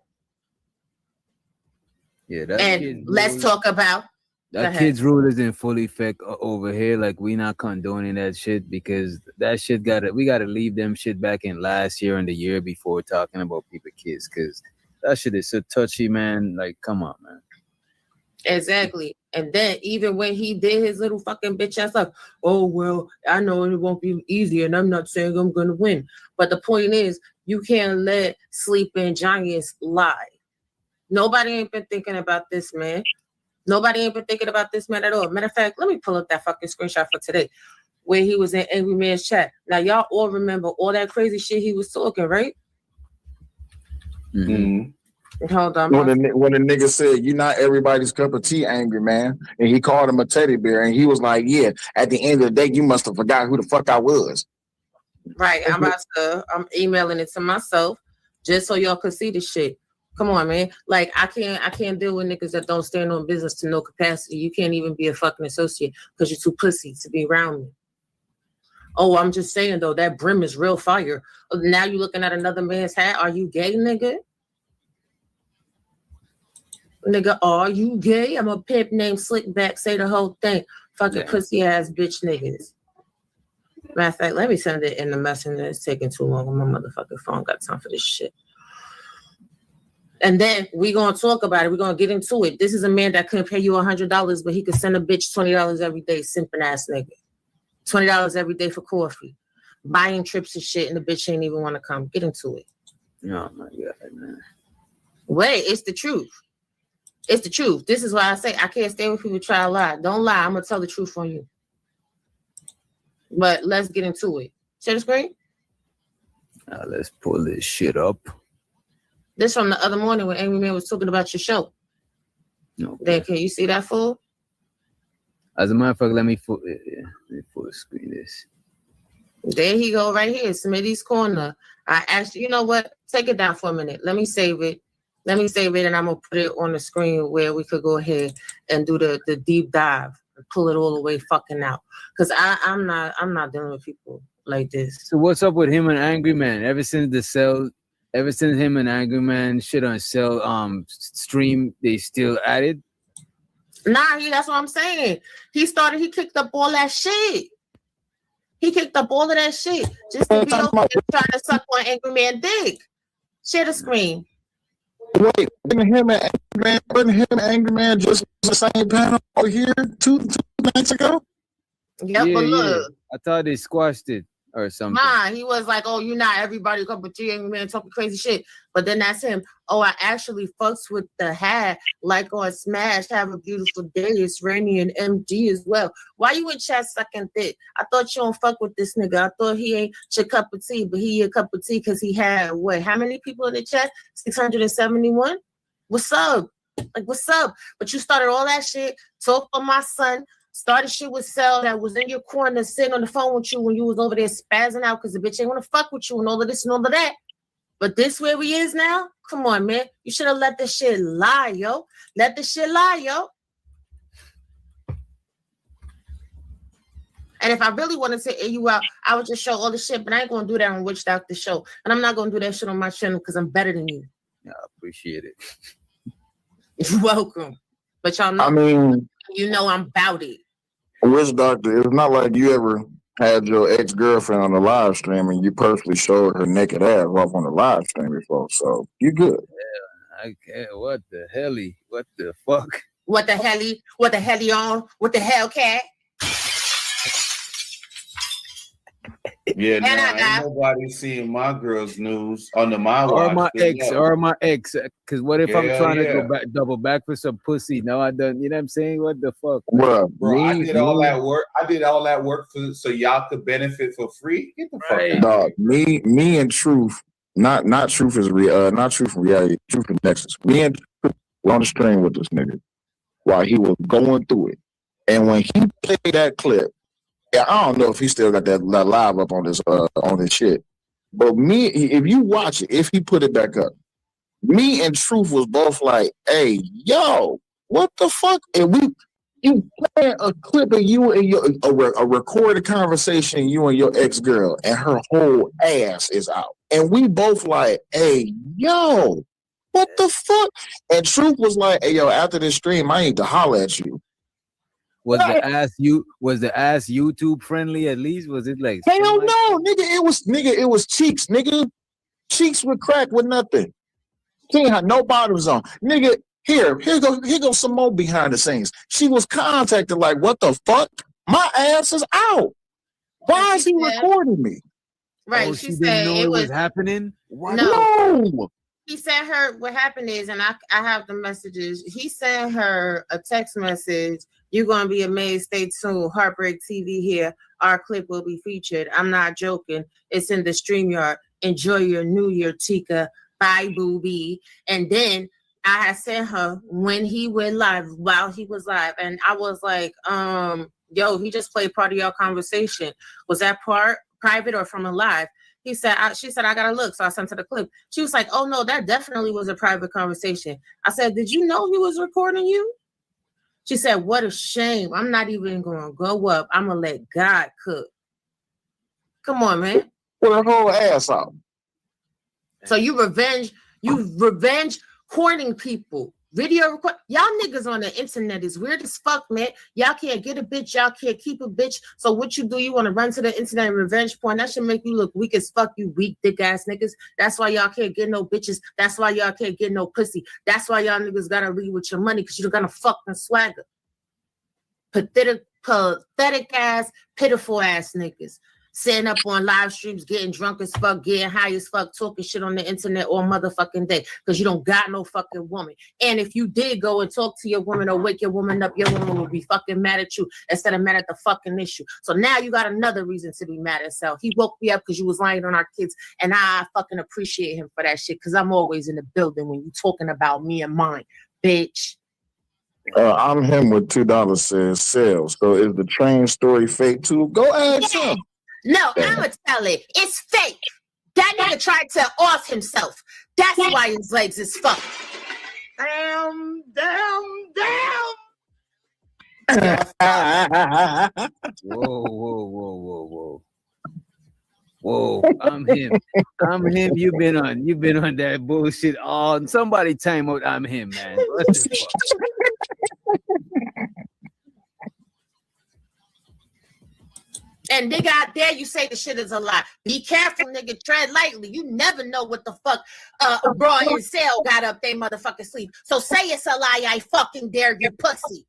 Yeah, and let's talk about that kid's rule is in full effect over here. Like, we not condoning that shit because that shit we gotta leave them shit back in last year and the year before talking about people kids because that shit is so touchy, man. Like, come on, man. Exactly. And then even when he did his little fucking bitch ass up, oh well, I know it won't be easy, and I'm not saying I'm gonna win. But the point is, you can't let sleeping giants lie. Nobody ain't been thinking about this, man. Nobody ain't been thinking about this man at all. Matter of fact, let me pull up that fucking screenshot for today, where he was in Angry Man's chat. Now y'all all remember all that crazy shit he was talking, right? Mm-hmm. Hold on. When the nigga said, "You're not everybody's cup of tea, angry man," and he called him a teddy bear, and he was like, "Yeah, at the end of the day, you must have forgot who the fuck I was." Right. I'm emailing it to myself just so y'all could see the shit. Come on, man. Like I can't deal with niggas that don't stand on business to no capacity. You can't even be a fucking associate because you're too pussy to be around me. Oh, I'm just saying though, that brim is real fire. Now you looking at another man's hat. Are you gay, nigga? Nigga, are you gay? I'm a pimp named Slickback. Say the whole thing. Fucking pussy ass bitch niggas. Matter of fact, let me send it in the messenger. It's taking too long on my motherfucking phone. Got time for this shit. And then we gonna talk about it. We're gonna get into it. This is a man that couldn't pay you $100, but he could send a bitch $20 every day. Simping ass nigga. $20 every day for coffee. Buying trips and shit, and the bitch ain't even want to come. Get into it. Oh my god, man. Wait, it's the truth. It's the truth. This is why I say I can't stay with people try to lie. Don't lie. I'm gonna tell the truth on you. But let's get into it. Share the screen. Let's pull this shit up. This from the other morning when Angry Man was talking about your show. Okay. Then can you see that fool? As a matter of fact, let me full screen this. There he go right here, Smitty's Corner. I asked you, you know what? Take it down for a minute. Let me save it. And I'm gonna put it on the screen where we could go ahead and do the deep dive and pull it all the way fucking out. Cause I'm not dealing with people like this. So what's up with him and Angry Man? Ever since him and Angry Man shit on Cell stream, they still at it? Nah, that's what I'm saying. He kicked up all that shit. He kicked up all of that shit just to be over there trying to suck on Angry Man dick. Share the screen. Wait, wasn't him and Angry Man just the same panel over here two nights ago? Yep, but look. I thought they squashed it or something. Nah, he was like, oh, you're not everybody cup of tea, Angry Man talking crazy shit. But then that's him. Oh, I actually fucks with the hat, like on Smash, have a beautiful day. It's Rainy and MG as well. Why you in chat sucking thick? I thought you don't fuck with this nigga. I thought he ain't your cup of tea, but he your cup of tea because he had what? How many people in the chat? 671? What's up? Like, what's up? But you started all that shit, talk for my son. Started shit with Cell that was in your corner sitting on the phone with you when you was over there spazzing out because the bitch ain't want to fuck with you and all of this and all of that. But this where we is now? Come on, man. You should have let this shit lie, yo. Let this shit lie, yo. And if I really wanted to air you out, I would just show all the shit, but I ain't going to do that on Witch Doctor Show. And I'm not going to do that shit on my channel because I'm better than you. Yeah, I appreciate it. You're welcome. But y'all know, I mean, you know I'm about it. Witch Doctor, it's not like you ever had your ex-girlfriend on the live stream and you personally showed her naked ass off on the live stream before, so you good. Yeah, I can't. What the helly? What the fuck? What the helly? What the helly on? What the hell, cat? Yeah, now ain't nobody seeing my girl's news under my watch. Or my ex. Because what if I'm trying to go back, double back for some pussy? No, I done. You know what I'm saying? What the fuck? Bro, I did all that work. I did all that work so y'all could benefit for free. Get the fuck out. Dog, me and Truth, not Truth is not Truth in reality, Truth in Nexus. Me and Truth were on the stream with this nigga while he was going through it. And when he played that clip, yeah, I don't know if he still got that live up on his shit. But if you watch it, if he put it back up, me and Truth was both like, hey, yo, what the fuck? And you playing a clip of you and a recorded conversation, you and your ex-girl, and her whole ass is out. And we both like, hey, yo, what the fuck? And Truth was like, hey, yo, after this stream, I need to holler at you. Was the ass YouTube friendly at least? Was it like hell no, nigga, it was cheeks, nigga. Cheeks with crack with nothing. She ain't had no bottoms on. Nigga, Here goes some more behind the scenes. She was contacted like, what the fuck? My ass is out. Why is he recording me? Right. Oh, she she said didn't know it it was was happening? What? No. He sent her, what happened is, and I have the messages. He sent her a text message. You're going to be amazed. Stay tuned. Heartbreak TV here. Our clip will be featured. I'm not joking. It's in the StreamYard. Enjoy your new year, Tika. Bye, booby. And then I had sent her when he went live, while he was live. And I was like, yo, he just played part of your conversation. Was that part private or from a live? He said, she said, I gotta look. So I sent her the clip. She was like, oh no, that definitely was a private conversation. I said, did you know he was recording you? She said, what a shame. I'm not even gonna go up. I'm gonna let God cook. Come on, man. Put her whole ass out. So you revenge courting people. Video record. Y'all niggas on the internet is weird as fuck, man. Y'all can't get a bitch. Y'all can't keep a bitch. So what you do, you want to run to the internet and revenge porn. That should make you look weak as fuck, you weak dick ass niggas. That's why y'all can't get no bitches. That's why y'all can't get no pussy. That's why y'all niggas gotta leave with your money, because you don't got no fucking swagger. Pathetic ass, pitiful ass niggas. Sitting up on live streams, getting drunk as fuck, getting high as fuck, talking shit on the internet all motherfucking day, because you don't got no fucking woman. And if you did go and talk to your woman or wake your woman up, your woman will be fucking mad at you instead of mad at the fucking issue. So now you got another reason to be mad at self. He woke me up because you was lying on our kids, and I fucking appreciate him for that shit, because I'm always in the building when you talking about me and mine, bitch. I'm him with $2 says sales. So is the train story fake too? Go ask him. No, I'ma tell it. It's fake. That nigga tried to off himself. That's why his legs is fucked. Damn. Whoa. I'm him. You've been on that bullshit all. Somebody time out. I'm him, man. What the fuck? And nigga out there, you say the shit is a lie. Be careful, nigga. Tread lightly. You never know what the fuck bra and sale got up their motherfucking sleeve. So say it's a lie. I fucking dare you, pussy.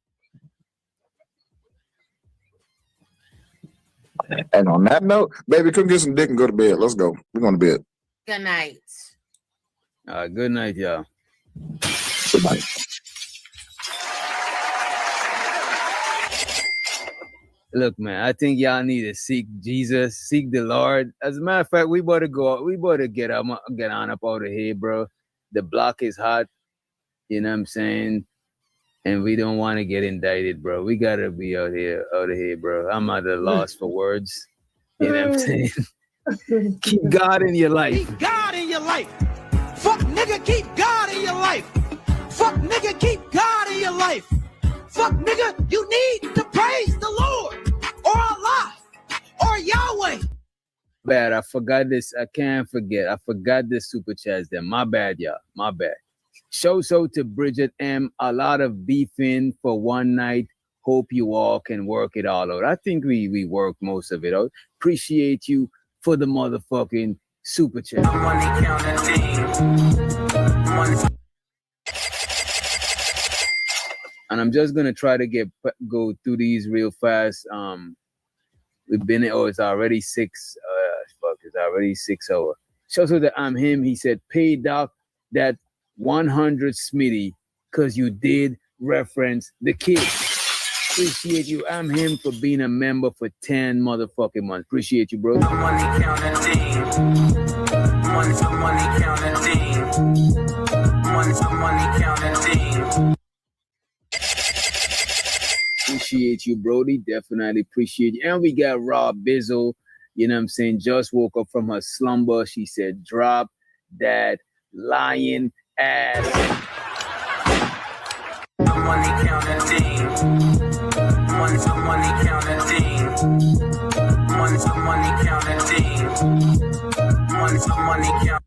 And on that note, baby, come get some dick and go to bed. Let's go. We're going to bed. Good night. Good night, y'all. Good night. Look, man, I think y'all need to seek Jesus, seek the Lord. As a matter of fact, we better get on up out of here, bro. The block is hot, you know what I'm saying? And we don't want to get indicted, bro. We gotta be out of here, bro. I'm at a loss for words. You know what I'm saying? Keep God in your life. Keep God in your life. Fuck nigga, keep God in your life. Fuck nigga, keep God in your life. Fuck nigga, you need to praise the Lord or Allah or Yahweh. Bad, I forgot this. I can't forget. I forgot this super chats there. My bad, y'all. My bad. Show so to Bridget M. A lot of beefing for one night. Hope you all can work it all out. I think we worked most of it out. Appreciate you for the motherfucking super chat. And I'm just gonna try to go through these real fast. We've been it's already 6. It's already 6 hours. Show so that I'm him. He said, pay Doc that 100 Smitty, cause you did reference the kid. Appreciate you. I'm him for being a member for 10 motherfucking months. Appreciate you, bro. Money counting team. Money counting team. Money counting team. Appreciate you, Brody. Definitely appreciate you. And we got Rob Bizzle. You know what I'm saying? Just woke up from her slumber. She said, drop that lying ass. Money counting team. Money counting team. Money counting team. Money counting.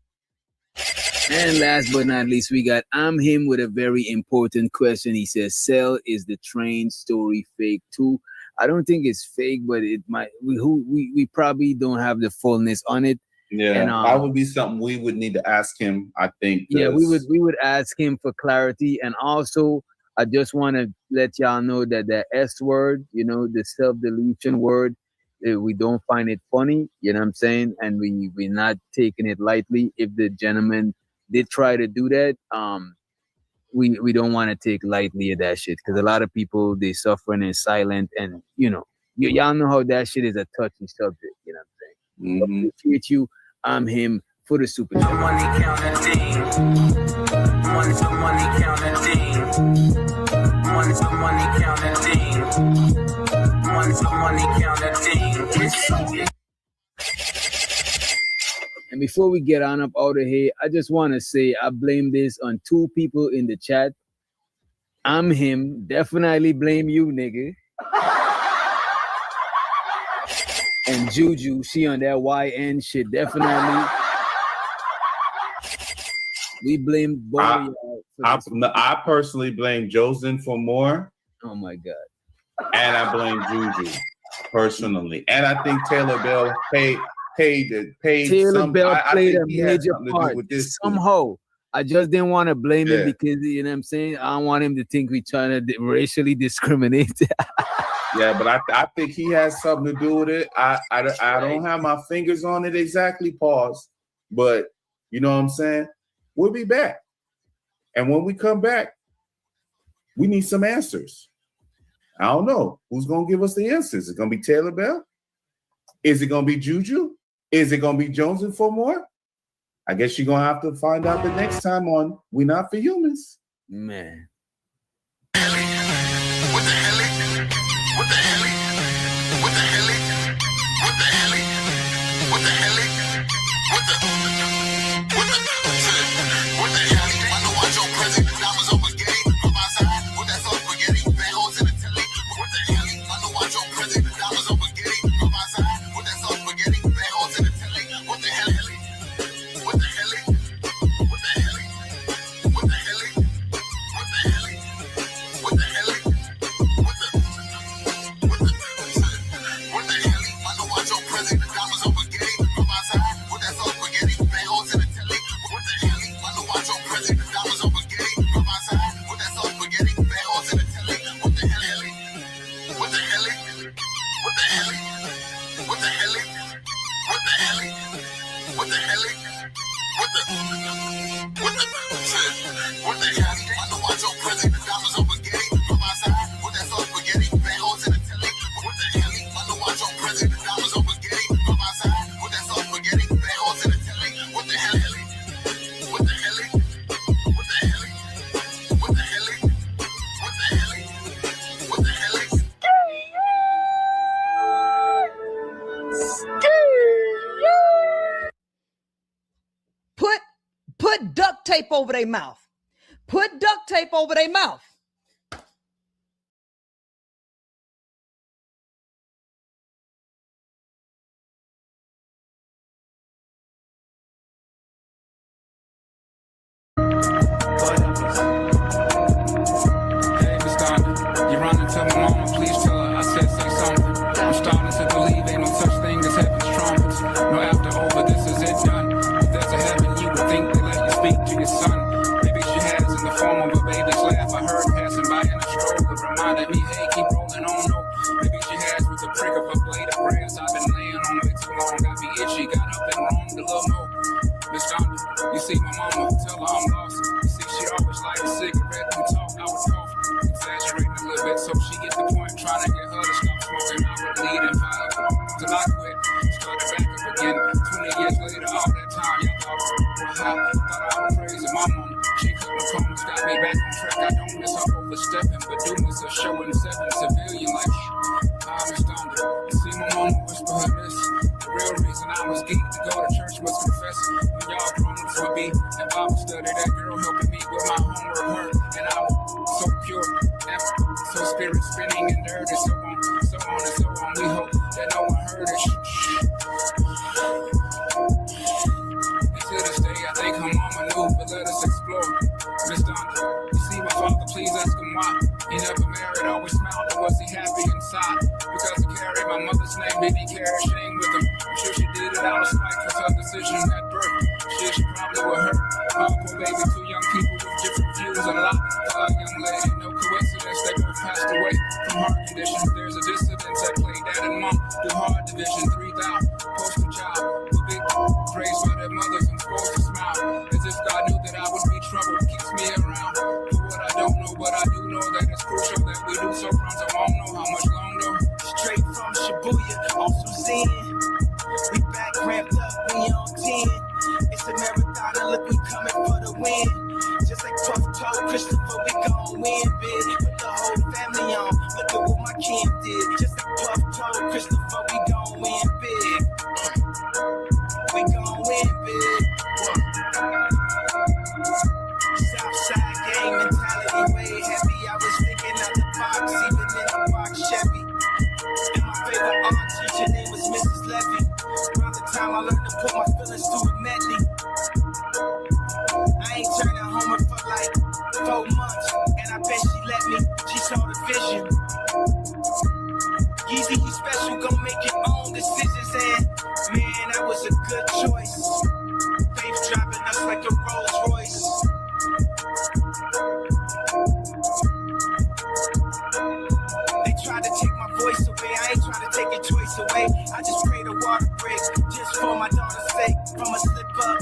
And last but not least, we got I'm him with a very important question. He says, Cell, is the train story fake too? I don't think it's fake, but it might. We probably don't have the fullness on it. Yeah, And, that would be something we would need to ask him. I think. Yeah, we would ask him for clarity, and also I just want to let y'all know that the S word, you know, the self-delusion word, we don't find it funny. You know what I'm saying? And we're not taking it lightly. If the gentleman did try to do that, we don't want to take lightly of that shit, because a lot of people, they suffering in silent, and you know, y'all know how that shit is a touchy subject. You know what I'm saying? Mm-hmm. Appreciate you. I'm him for the super chat. Money counting. Money counting. Money counting. Money counting. And before we get on up out of here, I just want to say I blame this on two people in the chat. I'm him. Definitely blame you, nigga. And Juju, she on that YN shit. Definitely. We blame both of y'all. I personally blame Josen for more. Oh my God. And I blame Juju personally. And I think Taylor Bell paid Taylor some, Bell played a he had major something to do part with this somehow. I just didn't want to blame him Yeah. because, you know what I'm saying? I don't want him to think we trying to racially discriminate. Yeah, but I think he has something to do with it. I don't have my fingers on it exactly, pause. But you know what I'm saying? We'll be back. And when we come back, we need some answers. I don't know. Who's going to give us the answers? Is it going to be Taylor Bell? Is it going to be Juju? Is it going to be Jones and four more? I guess you're going to have to find out the next time on We Not For Humans. Man. Put duct tape over their mouth. Put duct tape over their mouth. You run into my mama, please tell her I said say something. I'm starting to believe ain't no such thing as heaven's trumpets. No after over, this is it done. If there's a heaven, you would think they let you speak to your son. Maybe she has in the form of a baby's laugh I heard passing by in a stroller. Reminded me, hey, keep rolling on, no. Maybe she has with the prick of a blade of grass. I've been laying on way too long, got me itchy, got up and wrong, the little no. Miss Donda, you see my mama, tell her I'm lost. You see, she always light a cigarette and talk, I was cough. Exaggerating a little bit so she get the point, trying to get her to stop smoking. I would lead and fire till I quit. Started back up again. 20 years later, all that time, y'all thought I was crazy. My mama, she couldn't come, got me back on track. I don't miss her overstepping, but do miss her showing seven civilian like I was stunned. You see my mama whisper her this. The real reason I was geeked to go to church was confessing. When y'all grown ups would be at Bible study, that girl helping me with my homework hurt, and I was so pure, and so spirit spinning and dirty, so on and so on. We hope that no one heard it. And to this day, I think her mama knew, but let us explore. Miss Donda, you see my father, please ask him why. He never married, always smiled, or was he happy inside? Because he carried my mother's name, did he carry shame with him? I'm sure she did it out of spite, cause others decision at birth. Shit, she probably would hurt. Poor baby, two young people with different views and a lot. A young lady, no coincidence, they both passed away from heart conditions. There's a dissidence that played dad and mom. Do hard division, 3,000, poster child. The big praise for their mothers and supposed to smile. As if God knew that I would be trouble, keeps me around. For what I don't know, but I do know that it's crucial that we do so pronto. I won't know how much longer. Straight from Shibuya, off some Zen. We back ramped up, we on 10. It's a marathon and look, we coming for the win. Just like Puff told Christopher, we gon' win big. Put the whole family on, look at what my kin did. Just like Puff told Christopher, we gon' win big. We gon' win big. Southside gang mentality way heavy. I was thinking out the box, even in the box Chevy. And my favorite art teacher name was Mrs. Levy. Around the time I learned to put my feelings through a medley. I ain't turning home for like 4 months, and I bet she let me. She saw the vision. Yeezy, you special, gon' make your own decisions, and man, that was a good choice. Faith driving us like a Rolls Royce. They tried to take my voice away, I ain't trying to take your choice away. I just pray the water breaks, just for my daughter's sake. From a slip up,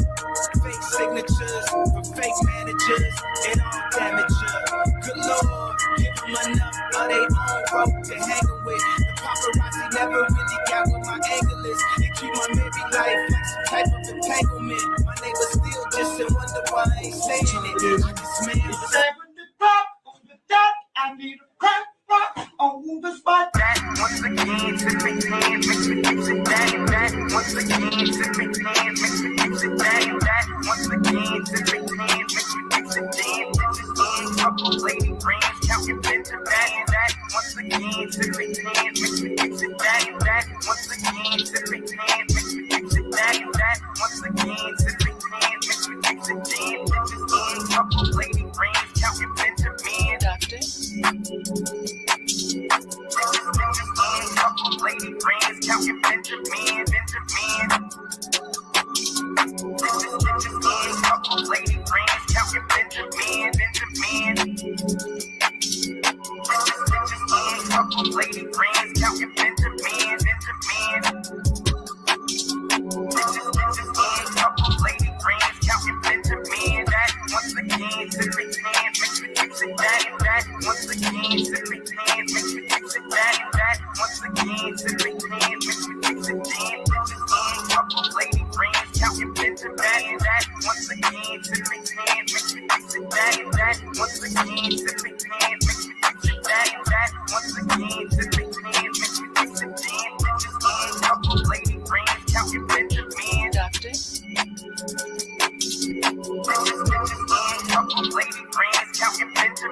fake signatures, from fake managers, it all damage her. Good Lord, give them enough of their own rope to hang with. The paparazzi never really got what my angle is. They treat my married life like some type of entanglement. My neighbors still just wonder why I ain't saying it. I can smell the I need a crack rock on the spot. That once again, to make hands, make me fix it. That once again, to make hands, make me fix it. That once again, to make hands, make me fix it. Damn, bitches in couple lady brands, counting Benjamin. That once again, to make hands, make me fix it. That once again, to make hands, make me fix it. That once again, to make hands, make me fix it. Damn, bitches in couple lady brands, counting Benjamin. Doctor. Couple lady friends, counting Benjamin. Couple lady friends, counting Benjamin. Couple lady friends, counting Benjamin. Couple lady friends, counting Benjamin. That once again, to make hands, make me fix it. That once again, to make hands, make me fix it. That once again, to make hands, make me fix it. Damn, bitches, couple lady friends, counting Benjamin. That once again, to make hands, make me fix it. That once again, to make hands, make me fix it. That once again, to make hands, make me fix it. Damn, bitches, couple lady friends, counting Benjamin. Doctor. Couple lady friends, counting Benjamin.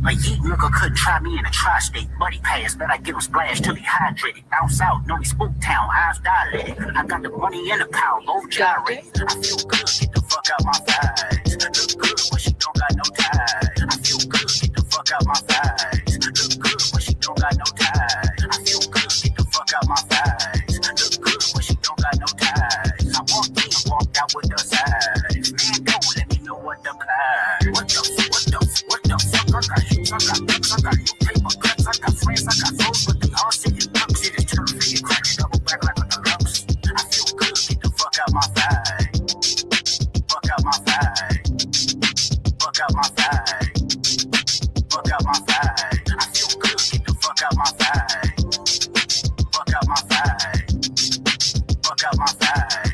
A yeet nigga couldn't try me in a tri-state. Buddy pass, bet I get him splashed till he hydrated. Down south, know he spook town, eyes dilated. I got the money and the power, both gyrate. I feel good, get the fuck out my thighs. Look good when she don't got no ties. I feel good, get the fuck out my thighs. Look good when she don't got no ties. I feel good, get the fuck out my thighs. Look good when she don't got no ties. I walked in, walked out with the size. Man, don't let me know what the prize. What the fuck, I got you, I got books, I got you paper cuts, I got friends, I got foes, but they all sitting duck shit is turn for you, crack it, double back like a deluxe. I feel good, get the fuck out my thigh. Fuck out my thigh. Fuck out my thigh. Fuck out my thigh. I feel good, get the fuck out my thigh. Fuck out my thigh. Fuck out my thigh.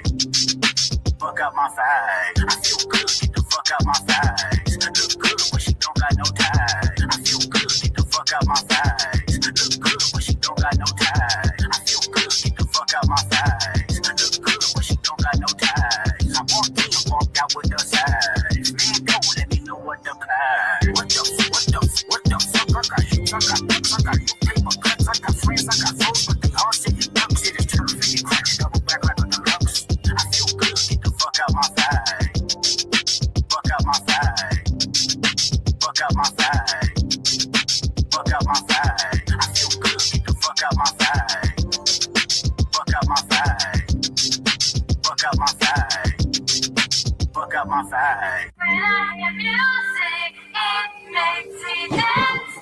Fuck out my thigh. I feel good, get the fuck out my thighs. Look good when she don't got no ties. I feel good, get the fuck out my thighs. Look good when she don't got no ties. I feel good, get the fuck out my thighs. Look good when she don't got no ties. I walked in, walked out with the size. Man, don't let me know what the prize. What the fuck, I got you, I got books, I got you paper cuts, I got friends, I got foes, but they all sitting duck shit is turn for you, crack it, double back like a deluxe. I feel good, get the fuck out my thigh. Fuck out my thigh. fuck out my face. Fuck out my face. I feel good, get the fuck out my face. Fuck out my face. Fuck out my face. Fuck out my face. When I hear music, it makes me dance.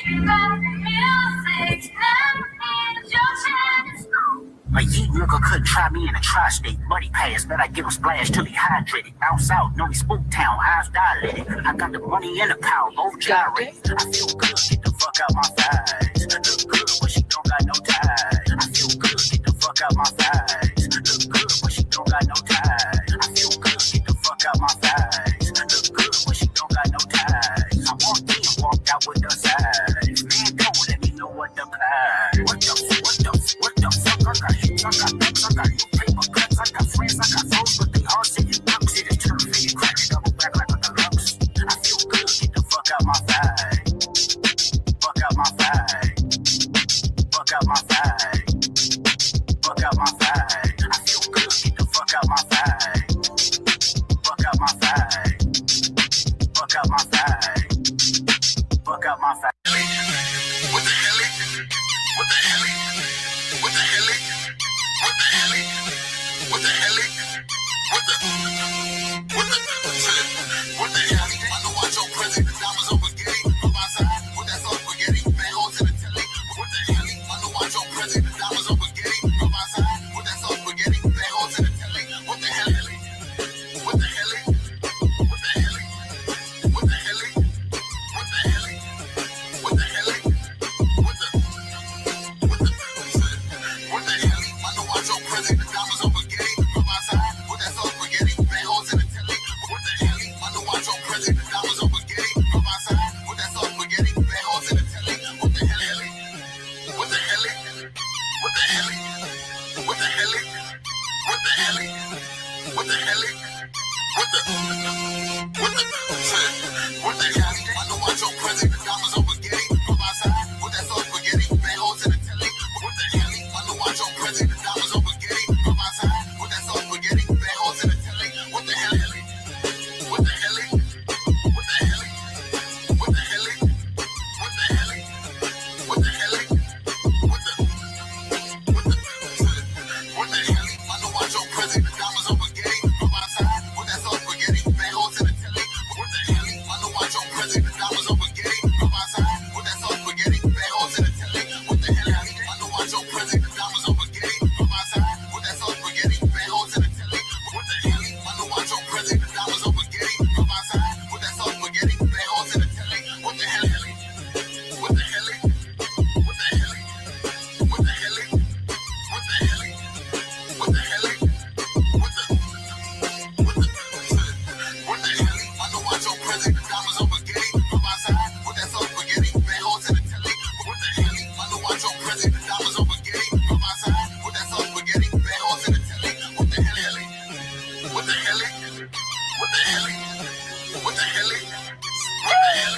You got the music, let me your chance. A yeet nigga couldn't try me in a tri-state. Buddy pass, bet I give him splash till he hydrated. Down south, know he spook town, eyes dilated. I got the money and the power, both gyrate. I feel good, get the fuck out my face. Look good, but she don't got no ties. I feel good, get the fuck out my face. Look good, but she don't got no ties. I feel good, get the fuck out my face. Look good, but she don't got no ties. I walked in, walked out with the size. Man, don't let me know what the plan. What the fuck? I got hits, I got books, I got new paper cuts, I got friends, I got foes, but they all say it's ducks. It is turn figure, crack it, double back like a deluxe. I feel good, get the fuck out my face. Fuck out my face. Fuck out my face. Fuck out my face. I feel good, get the fuck out my face. Fuck out my face. Fuck out my face. Fuck out my face. What the hell? What the hell? What the hell? What the hell? What the hell? What the hell? I know I your present. Diamonds over spaghetti. From my side, with that sauce spaghetti. Bad hoes in the telly. What the hell? I know I your present. Diamonds over spaghetti. From my side, with that sauce spaghetti. Bad hoes in the telly. What the hell? What the hell? What the hell? What the hell? What the hell? What the hell? What the hell? I know I your present. Diamonds over spaghetti. From my side, with that sauce spaghetti. Bad hoes in the telly. What the hell? I know I your present. Diamonds over spaghetti. From my side, with that sauce spaghetti. Bad hoes in the telly. What the hell? What the hell? What the hell? What the hell? What the hell? What the hell? What the hell? I know I your present. Diamonds over spaghetti. From my side, with that sauce spaghetti. Bad hoes in the telly. What the hell? I know I your present. Diamonds over spaghetti. From my side, with that sauce spaghetti. Bad hoes in the telly. What the hell? What the hell? What the hell? What the hell? What the hell? What the hell? What the hell? I know I your present. Diamonds over spaghetti. From my side, with that sauce spaghetti. Bad hoes in the telly. What the hell? I know I your present. Diamonds over spaghetti. From my side, with that sauce spaghetti. Bad hoes in the telly. What the hell? I know I your present. Diamonds over spaghetti. From my side, with that sauce spaghetti. Bad hoes in the telly. What the hell? I know I your present. Diamonds over spaghetti. From my side, with that sauce spaghetti. Bad hoes in the telly. What the hell? What the hell? What the hell? What the hell? What the hell? What the hell? What the hell? I know I your present. Diamonds over spaghetti. From my side, with that sauce spaghetti. Bad hoes in the telly. What the hell? I know I your present. Diamonds over spaghetti. From my side, with that sauce spaghetti. Bad hoes in the telly. What the hell? What the hell? What the hell? What the hell? What the hell?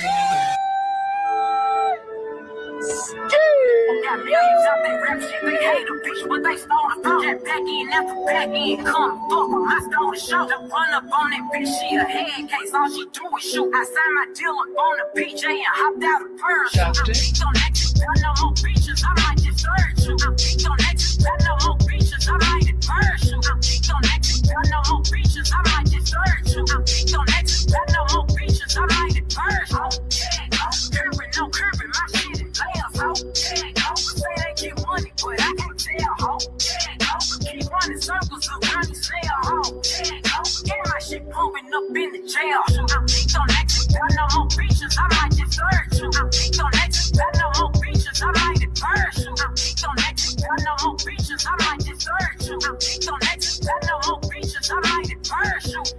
Got millions out there rap shit, they hate a bitch, but they stole the flow. That back in, after back in, come fuck with my stole the show. Just run up on that bitch, she a head case, all she do is shoot. I signed my deal up on the PJ and hopped out of parachute. I'm geeked on that, got no more beaches, I might just search you. I'm geeked on that, got no more beaches, I might just parachute. I'm geeked on that, got no more beaches, I might just search you. I'm geeked on that, got no more beaches, I might just parachute. Oh, yeah, oh, curving, no curving, my shit is layers, oh, yeah, oh, say they get money, but I can't tell, oh, yeah, oh, keep running circles around these snail, oh, yeah, oh, get my shit pumping up in the jail. I'm geeked on that, got no more beaches, I might just search you. I'm geeked on that, got no more beaches, I might just parachute. I'm geeked on that, got no more beaches, I might just search you. I'm geeked on that, got no more beaches, I might just parachute.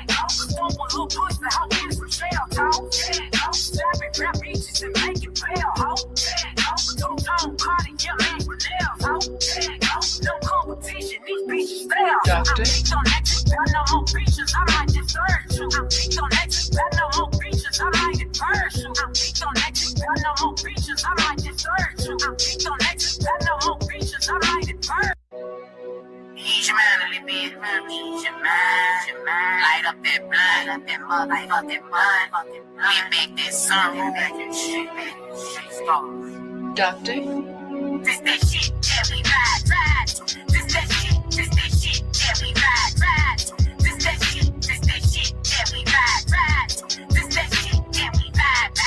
Yeah, oh, stumble a little pussy, how get some shell talk. Yeah, oh, slapping rap beaches and make it fail, ho. Yeah, oh, two-tone party, yeah, man, with nails, ho. Yeah, oh, no competition, these bitches fail. I'm geeked on that, got no more beaches, I might just search you. I'm geeked on that, got no more beaches, I might just parachute. I'm geeked on that, got no more beaches, I might just search you. I'm geeked on that, got no more beaches, I might just parachute. Ease your mind a little bit, ease your mind. Light up that blood, up that mud, light up that mud, get back that sunroof, back that shit, Doctor? This that shit that we ride to. This that shit that we ride to. This that shit that we ride to. This that shit that we ride to.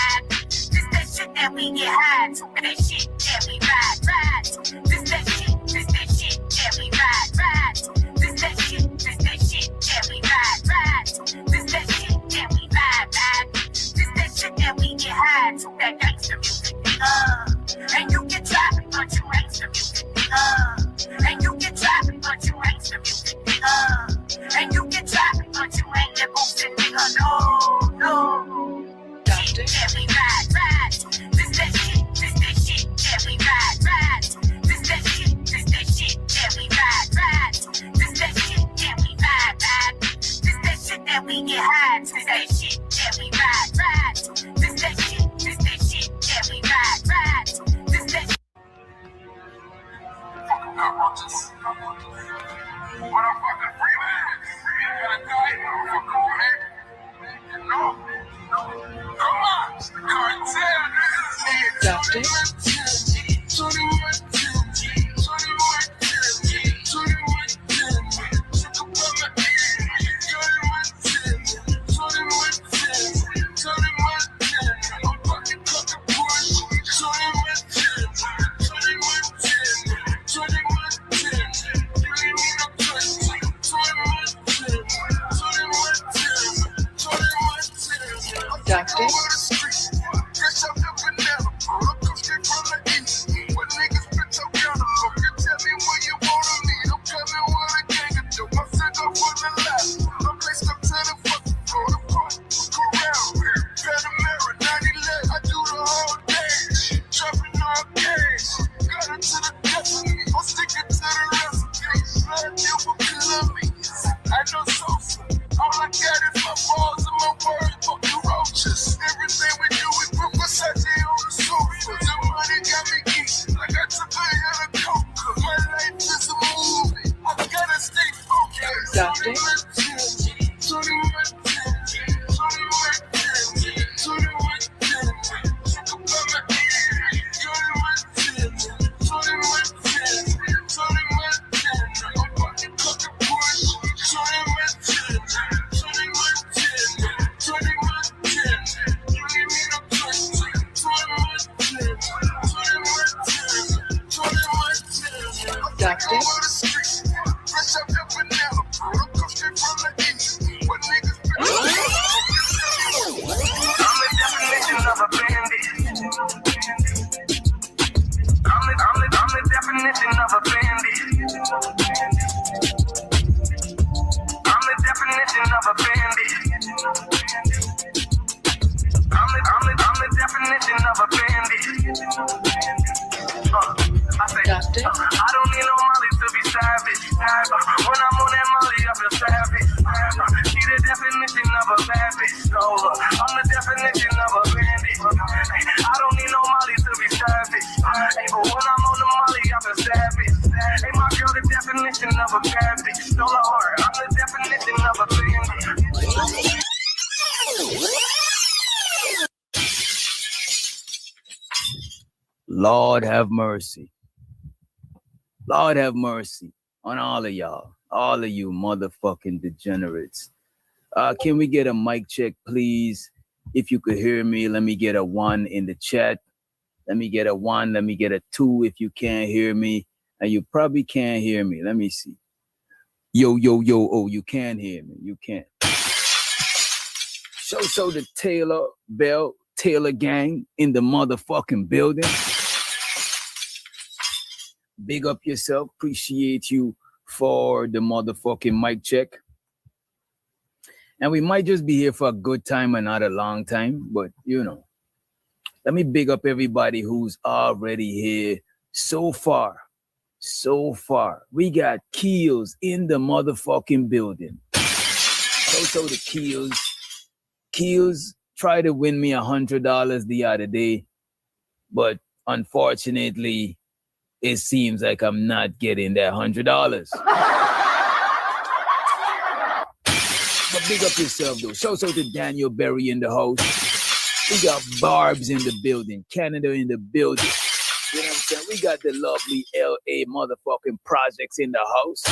This that shit that we get high to. That shit that we ride to. This that shit that we ride to. This that shit that we ride to. This that shit that we ride to. This that shit that we get high to. That gangsta music, nigga. And you can try me, but you ain't the music, nigga. And you can try me, but you ain't the music, nigga. And you can try me, but you ain't that bullshit, nigga. No. Doctor, that we ride to. This that shit that we ride to. This that shit that we ride to. This that shit that we ride to. This that shit that we get high to. This that shit that we ride to. This that shit that we ride to. This that shit. Fucking cockroaches. Motherfucking freelance. Gotta die, motherfucker, man. You know? Come on, it's the cartel. Doctor? Doctor? All I got is my balls and my words, fuck the roaches. Everything we do, we put Versace on the sofa. The money got me eating like I took a hell of coke. My life is a movie, I gotta stay focused. Doctor? Doctor? Doctor? I don't need no Molly to be savage. When I'm on that Molly, I feel savage. See the definition of a bad bitch. So, I'm the definition of a bandit. I don't need no Molly to be savage. But when I'm on the Molly, I feel savage. Hey, my girl, the definition of a bad bitch. Stole her heart. I'm the definition of a bandit. Lord have mercy. Lord have mercy on all of y'all, all of you motherfucking degenerates. Can we get a mic check, please? If you could hear me, let me get a 1 in the chat. Let me get a 1. Let me get a 2 if you can't hear me. And you probably can't hear me. Let me see. Yo. Oh, you can hear me. You can. So the Taylor gang in the motherfucking building. Big up yourself. Appreciate you for the motherfucking mic check. And we might just be here for a good time and not a long time, but you know. Let me big up everybody who's already here so far. So far. We got Keels in the motherfucking building. So the Keels. Keels tried to win me $100 the other day, but unfortunately, it seems like I'm not getting that $100. Big up yourself, though. Shout out to Daniel Berry in the house. We got Barbs in the building. Canada in the building. You know what I'm saying? We got the lovely LA motherfucking projects in the house.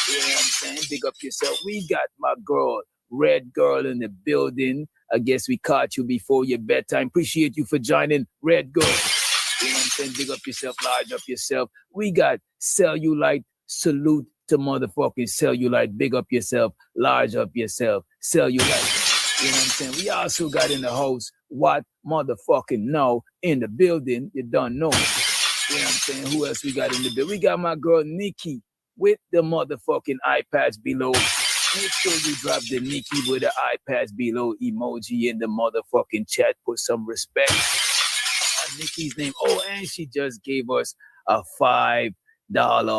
You know what I'm saying? Big up yourself. We got my girl, Red Girl, in the building. I guess we caught you before your bedtime. Appreciate you for joining, Red Girl. You know what I'm saying? Big up yourself, large up yourself. We got Cellulite. Salute to motherfucking Cellulite. Big up yourself, large up yourself, Cellulite. You know what I'm saying? We also got in the house What Motherfucking Know in the building. You don't know. You know what I'm saying? Who else we got in the building? We got my girl Nikki with the motherfucking iPads below. Make sure you drop the Nikki with the iPads below emoji in the motherfucking chat. Put some respect on Nikki's name. Oh, and she just gave us a $5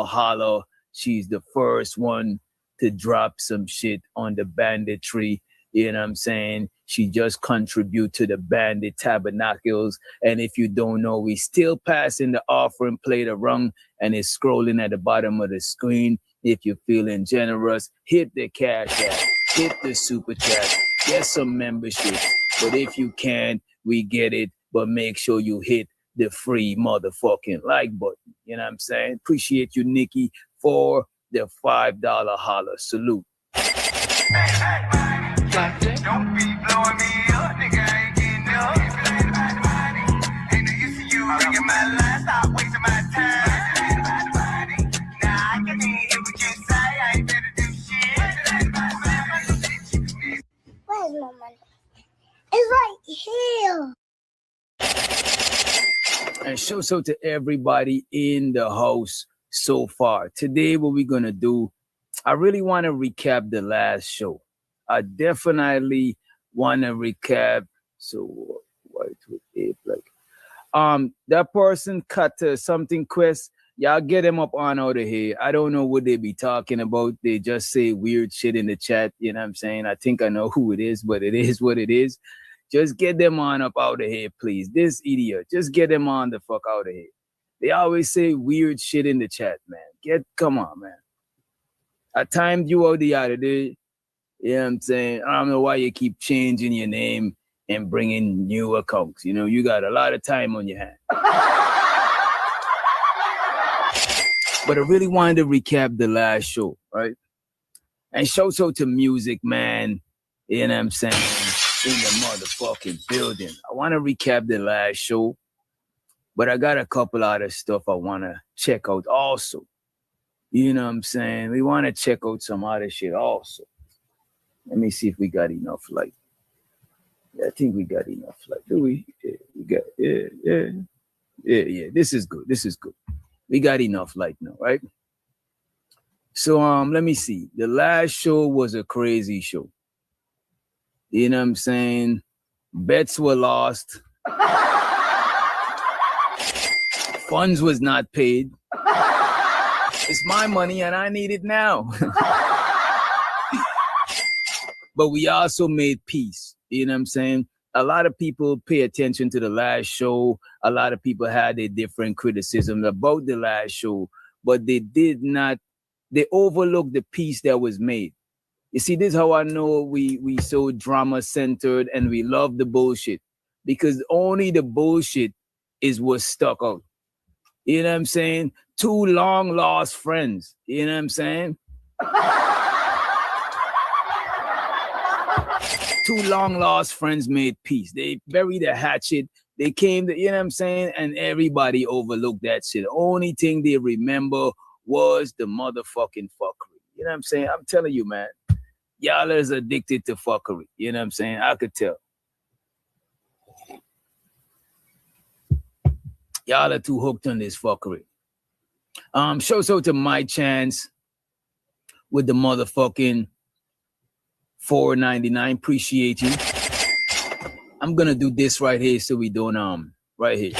holler. She's the first one to drop some shit on the banditry. You know what I'm saying? She just contribute to the Bandit Tabernacles. And if you don't know, we still passing the offering plate around and it's scrolling at the bottom of the screen. If you're feeling generous, hit the cash app, hit the super chat, get some membership. But if you can't, we get it. But make sure you hit the free motherfucking like button. You know what I'm saying? Appreciate you, Nikki, for the $5 holler. Salute. Don't be blowing me up, nigga. I ain't getting up. Ain't no use to you ringing my line. Stop wasting my time. Nah, I can hear what you say. I ain't better do shit. Where's my money? It's right here. And shout out to everybody in the house so far. Today, what we're going to do, I really want to recap the last show. I definitely want to recap. So, white with ape, like, that person cut something quest. Y'all get him up on out of here. I don't know what they be talking about. They just say weird shit in the chat. You know what I'm saying? I think I know who it is, but it is what it is. Just get them on up out of here, please. This idiot, just get them on the fuck out of here. They always say weird shit in the chat, man. Come on, man. I timed you out the other day. You know what I'm saying? I don't know why you keep changing your name and bringing new accounts. You know, you got a lot of time on your hand. But I really wanted to recap the last show, right? And shout out to Music Man, you know what I'm saying, in the motherfucking building. I want to recap the last show, but I got a couple other stuff I want to check out also. You know what I'm saying? We want to check out some other shit also. Let me see if we got enough light. Yeah, I think we got enough light. Do we? Yeah, we got, yeah. This is good. This is good. We got enough light now, right? So let me see. The last show was a crazy show. You know what I'm saying? Bets were lost. Funds was not paid. It's my money and I need it now. But we also made peace. You know what I'm saying? A lot of people pay attention to the last show. A lot of people had their different criticisms about the last show, but they overlooked the peace that was made. You see, this is how I know we so drama-centered and we love the bullshit. Because only the bullshit is what's stuck out. You know what I'm saying? Two long-lost friends. You know what I'm saying? Two long-lost friends made peace. They buried a hatchet. They came to, you know what I'm saying? And everybody overlooked that shit. The only thing they remember was the motherfucking fuckery. You know what I'm saying? I'm telling you, man. Y'all is addicted to fuckery. You know what I'm saying? I could tell. Y'all are too hooked on this fuckery. Shout out to My Chance with the motherfucking $4.99. Appreciate you. I'm gonna do this right here so we don't right here.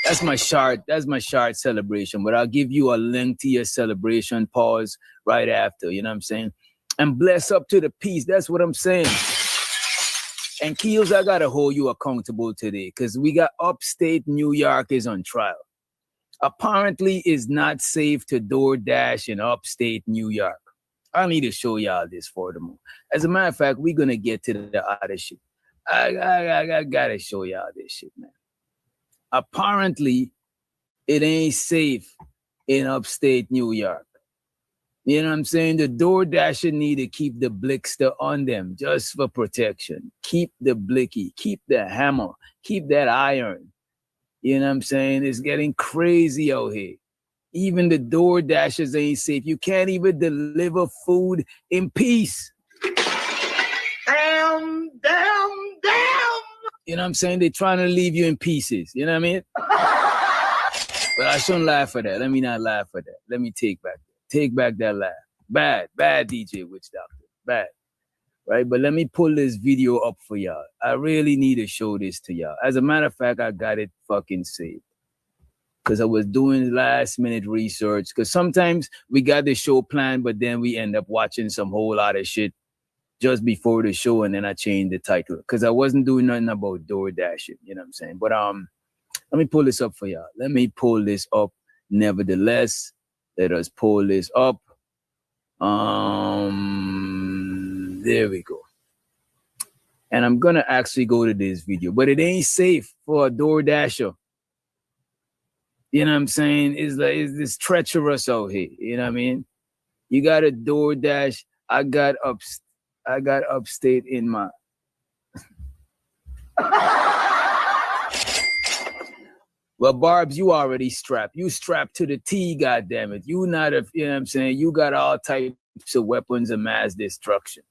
That's my shard celebration, but I'll give you a lengthier celebration pause right after, you know what I'm saying? And bless up to the peace. That's what I'm saying. And Keels, I gotta hold you accountable today because we got upstate New York is on trial. Apparently, it's not safe to DoorDash in upstate New York. I need to show y'all this furthermore. As a matter of fact, we're gonna get to the other shit. I gotta show y'all this shit, man. Apparently, it ain't safe in upstate New York. You know what I'm saying? The DoorDasher need to keep the blickster on them just for protection. Keep the blicky, keep the hammer, keep that iron. You know what I'm saying? It's getting crazy out here. Even the DoorDashers ain't safe. You can't even deliver food in peace. Damn. You know what I'm saying? They're trying to leave you in pieces. You know what I mean? But I shouldn't laugh at that. Let me not laugh at that. Let me take back that laugh. Bad DJ Witch Doctor. Bad. Right? But let me pull this video up for y'all. I really need to show this to y'all. As a matter of fact, I got it fucking saved. Because I was doing last minute research. Because sometimes we got the show planned, but then we end up watching some whole lot of shit just before the show, and then I changed the title. Because I wasn't doing nothing about DoorDash, you know what I'm saying? But let me pull this up for y'all. Let me pull this up. Nevertheless, let us pull this up. There we go. And I'm gonna actually go to this video, but it ain't safe for a DoorDasher. You know what I'm saying? It's like it's this treacherous out here. You know what I mean? You got a DoorDash. I got upstate in my. Well, Barbs, you already strapped. You strapped to the T, goddammit. You not a, you know what I'm saying? You got all types of weapons of mass destruction.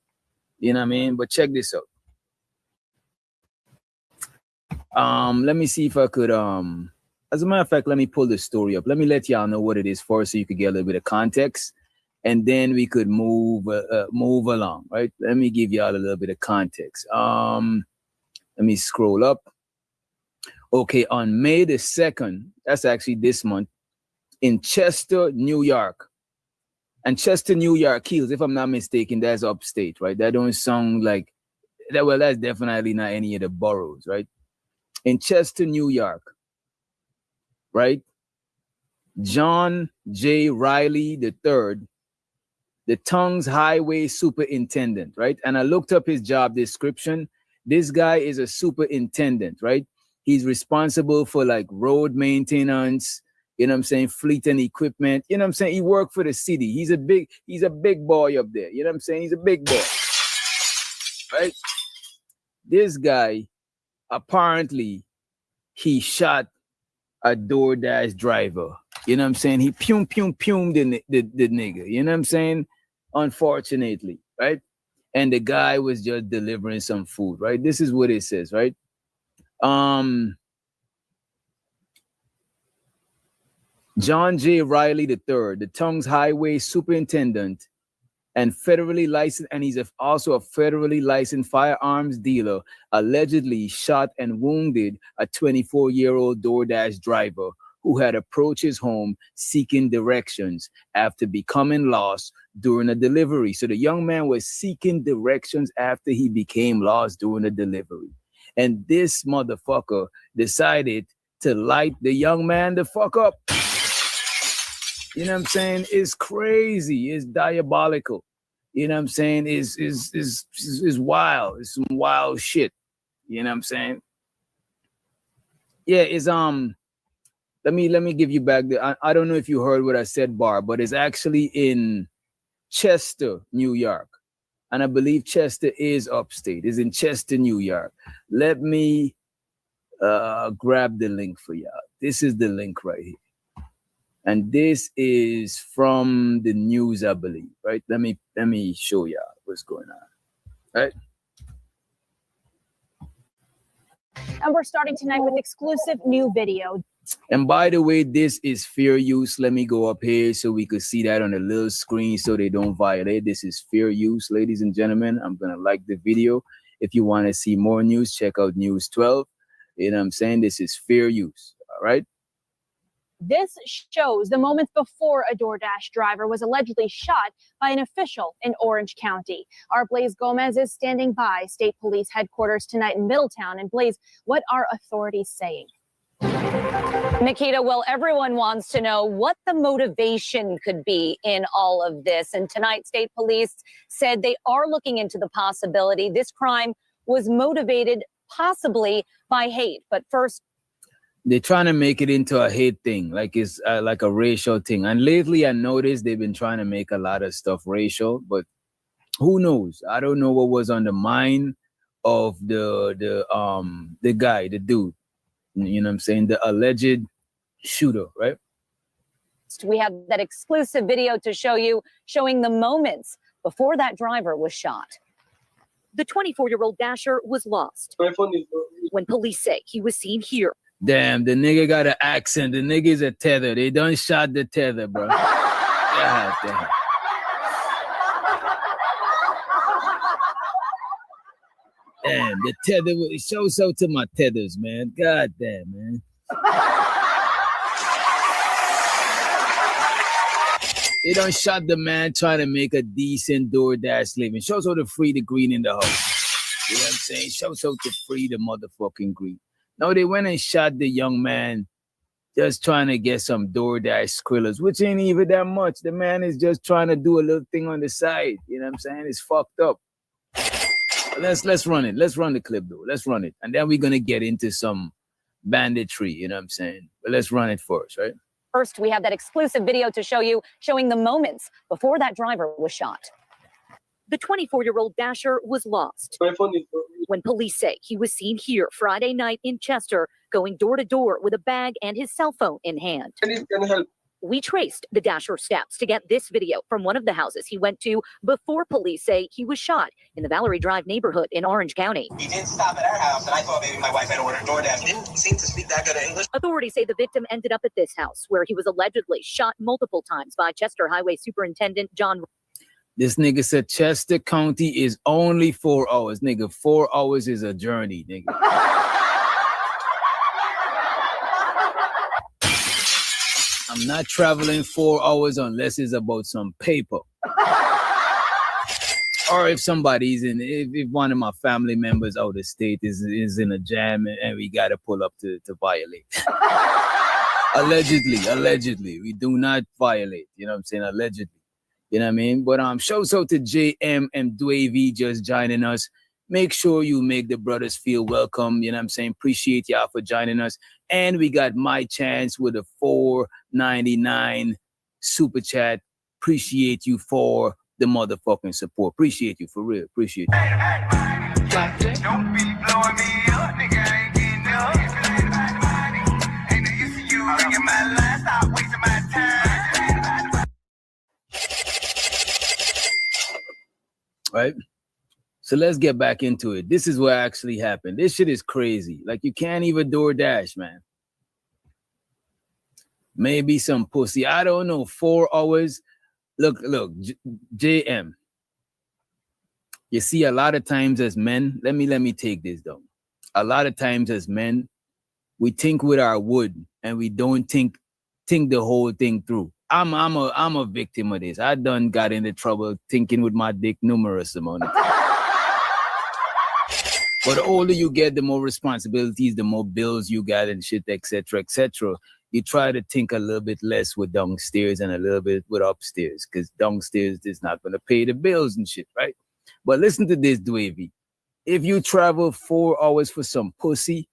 You know what I mean? But check this out. Let me see if I could, as a matter of fact, let me pull this story up. Let me let y'all know what it is first so you could get a little bit of context. And then we could move along, right? Let me give y'all a little bit of context. Let me scroll up. Okay, on May the 2nd, that's actually this month, in Chester, New York. And Chester, New York Hills, if I'm not mistaken, that's upstate, right? That don't sound like, that. Well, that's definitely not any of the boroughs, right? In Chester, New York, right? John J. Riley III, the Tongues Highway Superintendent, right? And I looked up his job description. This guy is a superintendent, right? He's responsible for like road maintenance, you know what I'm saying, fleet and equipment. You know what I'm saying? He worked for the city. He's a big boy up there. You know what I'm saying? He's a big boy. Right? This guy, apparently, he shot a DoorDash driver. You know what I'm saying? He the nigga. You know what I'm saying? Unfortunately, right? And the guy was just delivering some food, right? This is what it says, right? John J. Riley III, the Tongues Highway Superintendent and federally licensed, and he's also a federally licensed firearms dealer, allegedly shot and wounded a 24-year-old DoorDash driver who had approached his home seeking directions after becoming lost during a delivery. So the young man was seeking directions after he became lost during a delivery. And this motherfucker decided to light the young man the fuck up. You know what I'm saying? It's crazy. It's diabolical. You know what I'm saying? It's wild. It's some wild shit. You know what I'm saying? Yeah, it's let me give you back the I don't know if you heard what I said, Barb, but it's actually in Chester, New York. And I believe Chester is upstate. It's in Chester, New York. Let me grab the link for y'all. This is the link right here. And this is from the news, I believe, right? Let me show y'all what's going on, right? And we're starting tonight with exclusive new video. And by the way, this is fair use. Let me go up here so we could see that on the little screen so they don't violate. This is fair use, ladies and gentlemen. I'm going to like the video. If you want to see more news, check out News 12. You know what I'm saying? This is fair use, all right? This shows the moments before a DoorDash driver was allegedly shot by an official in Orange County. Our Blaze Gomez is standing by State Police headquarters tonight in Middletown. And Blaze, what are authorities saying? Nikita, well, everyone wants to know what the motivation could be in all of this. And tonight, state police said they are looking into the possibility this crime was motivated possibly by hate. But first, they're trying to make it into a hate thing, like it's like a racial thing. And lately, I noticed they've been trying to make a lot of stuff racial, but who knows? I don't know what was on the mind of the guy, the dude. You know what I'm saying? The alleged shooter, right? we have that exclusive video to show you, showing the moments before that driver was shot. The 24-year-old dasher was lost when police say he was seen here. Damn, the nigga got an accent. The nigga's a tether. They done shot the tether, bro. God damn. Damn, the tether. Show to my tethers, man. God damn, man. They done shot the man trying to make a decent DoorDash living. Show to free the green in the house. You know what I'm saying? Show to free the motherfucking green. No, they went and shot the young man just trying to get some DoorDash skrillers, which ain't even that much. The man is just trying to do a little thing on the side. You know what I'm saying? It's fucked up. Let's run it. Let's run the clip, though. Let's run it. And then we're going to get into some banditry, you know what I'm saying? But let's run it first, right? First, we have that exclusive video to show you, showing the moments before that driver was shot. The 24-year-old dasher was lost when police say he was seen here Friday night in Chester, going door to door with a bag and his cell phone in hand. We traced the dasher steps to get this video from one of the houses he went to before police say he was shot in the Valerie Drive neighborhood in Orange County. He did stop at our house, and I thought maybe my wife had ordered DoorDash. He didn't seem to speak that good of English. Authorities say the victim ended up at this house, where he was allegedly shot multiple times by Chester Highway Superintendent John. This nigga said Chester County is only 4 hours. Nigga, 4 hours is a journey, nigga. I'm not traveling 4 hours unless it's about some paper. Or if somebody's if one of my family members out of state is in a jam and we got to pull up to violate. Allegedly. We do not violate. You know what I'm saying? Allegedly. You know what I mean? But shout out to JM and Dwavy just joining us. Make sure you make the brothers feel welcome. You know what I'm saying? Appreciate y'all for joining us. And we got My Chance with a $4.99 super chat. Appreciate you for the motherfucking support. Appreciate you for real. Appreciate you. Don't be blowing me up, nigga. I ain't getting up. Ain't no use to you ringing my line. Stop wasting my time. Right? So let's get back into it. This is what actually happened. This shit is crazy. Like, you can't even DoorDash, man. Maybe some pussy. I don't know. 4 hours. Look, JM. You see, a lot of times as men, let me take this down. A lot of times as men, we think with our wood and we don't think the whole thing through. I'm a victim of this. I done got into trouble thinking with my dick numerous amount of times. But the older you get, the more responsibilities, the more bills you got and shit, etc., etc. You try to think a little bit less with downstairs and a little bit with upstairs, because downstairs is not going to pay the bills and shit, right? But listen to this, Dwavy. If you travel 4 hours for some pussy,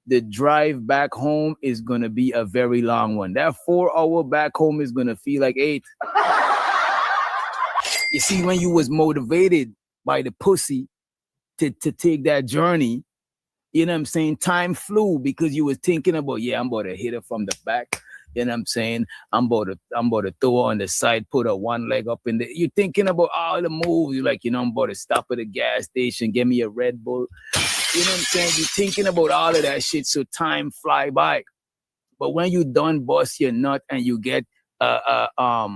the drive back home is going to be a very long one. That 4 hour back home is going to feel like 8. You see, when you was motivated by the pussy to take that journey, you know what I'm saying? Time flew because you was thinking about, yeah, I'm about to hit her from the back. You know what I'm saying? I'm about to throw her on the side, put her one leg up in the. You're thinking about all the moves. You're like, I'm about to stop at a gas station, get me a Red Bull. You know what I'm saying? You're thinking about all of that shit, so time fly by. But when you done bust your nut and you get what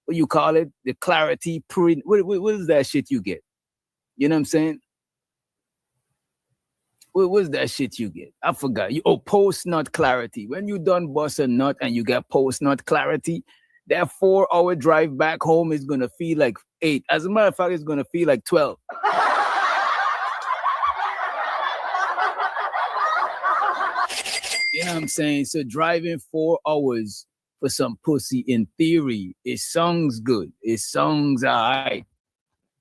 you call it? The clarity print. What is that shit you get? You know what I'm saying? What's that shit you get? I forgot. Post nut clarity. When you done bust a nut and you get post nut clarity, that 4 hour drive back home is gonna feel like 8. As a matter of fact, it's gonna feel like 12. You know what I'm saying? So driving 4 hours for some pussy, in theory, it sounds good. It sounds all right.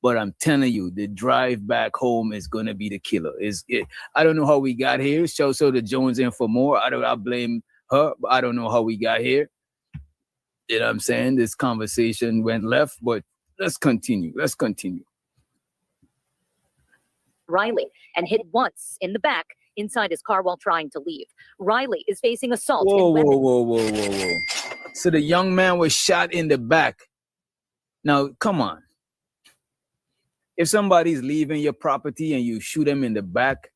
But I'm telling you, the drive back home is gonna be the killer. I don't know how we got here. So the Jones in for more. I blame her, but I don't know how we got here. You know what I'm saying? This conversation went left, but let's continue. Riley and hit once in the back inside his car while trying to leave. Riley is facing assault. Whoa. So the young man was shot in the back. Now, come on. If somebody's leaving your property and you shoot them in the back,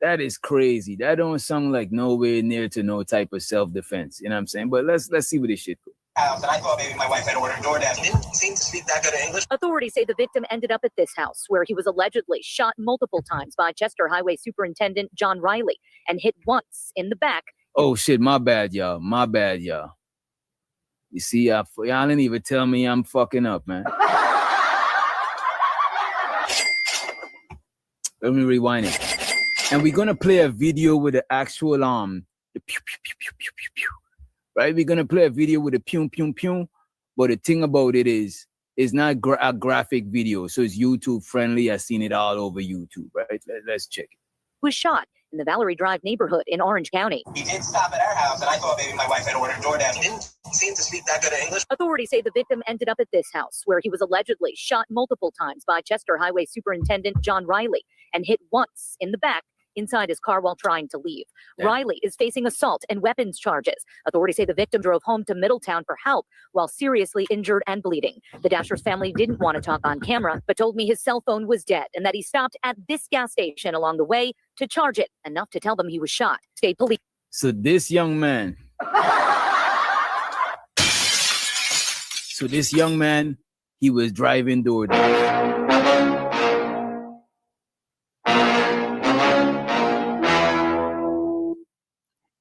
that is crazy. That don't sound like nowhere near to no type of self-defense. You know what I'm saying? But let's see where this shit goes. And I thought maybe my wife had ordered DoorDash. Didn't seem to speak that good of English. Authorities say the victim ended up at this house where he was allegedly shot multiple times by Chester Highway Superintendent John Riley and hit once in the back. Oh shit, my bad, y'all. You see, y'all didn't even tell me I'm fucking up, man. Let me rewind it. And we're gonna play a video with the actual the pew pew pew pew pew pew pew. Right? We're gonna play a video with the pew pew pew. But the thing about it is, it's not a graphic video, so it's YouTube friendly. I've seen it all over YouTube. Right? Let's check it. Was shot in the Valerie Drive neighborhood in Orange County. He did stop at our house, and I thought maybe my wife had ordered DoorDash. He didn't seem to speak that good of English. Authorities say the victim ended up at this house where he was allegedly shot multiple times by Chester Highway Superintendent John Riley and hit once in the back inside his car while trying to leave. Yeah. Riley is facing assault and weapons charges. Authorities say the victim drove home to Middletown for help while seriously injured and bleeding. The Dasher's family didn't want to talk on camera, but told me his cell phone was dead and that he stopped at this gas station along the way to charge it, enough to tell them he was shot. State police. So this young man, he was driving DoorDash.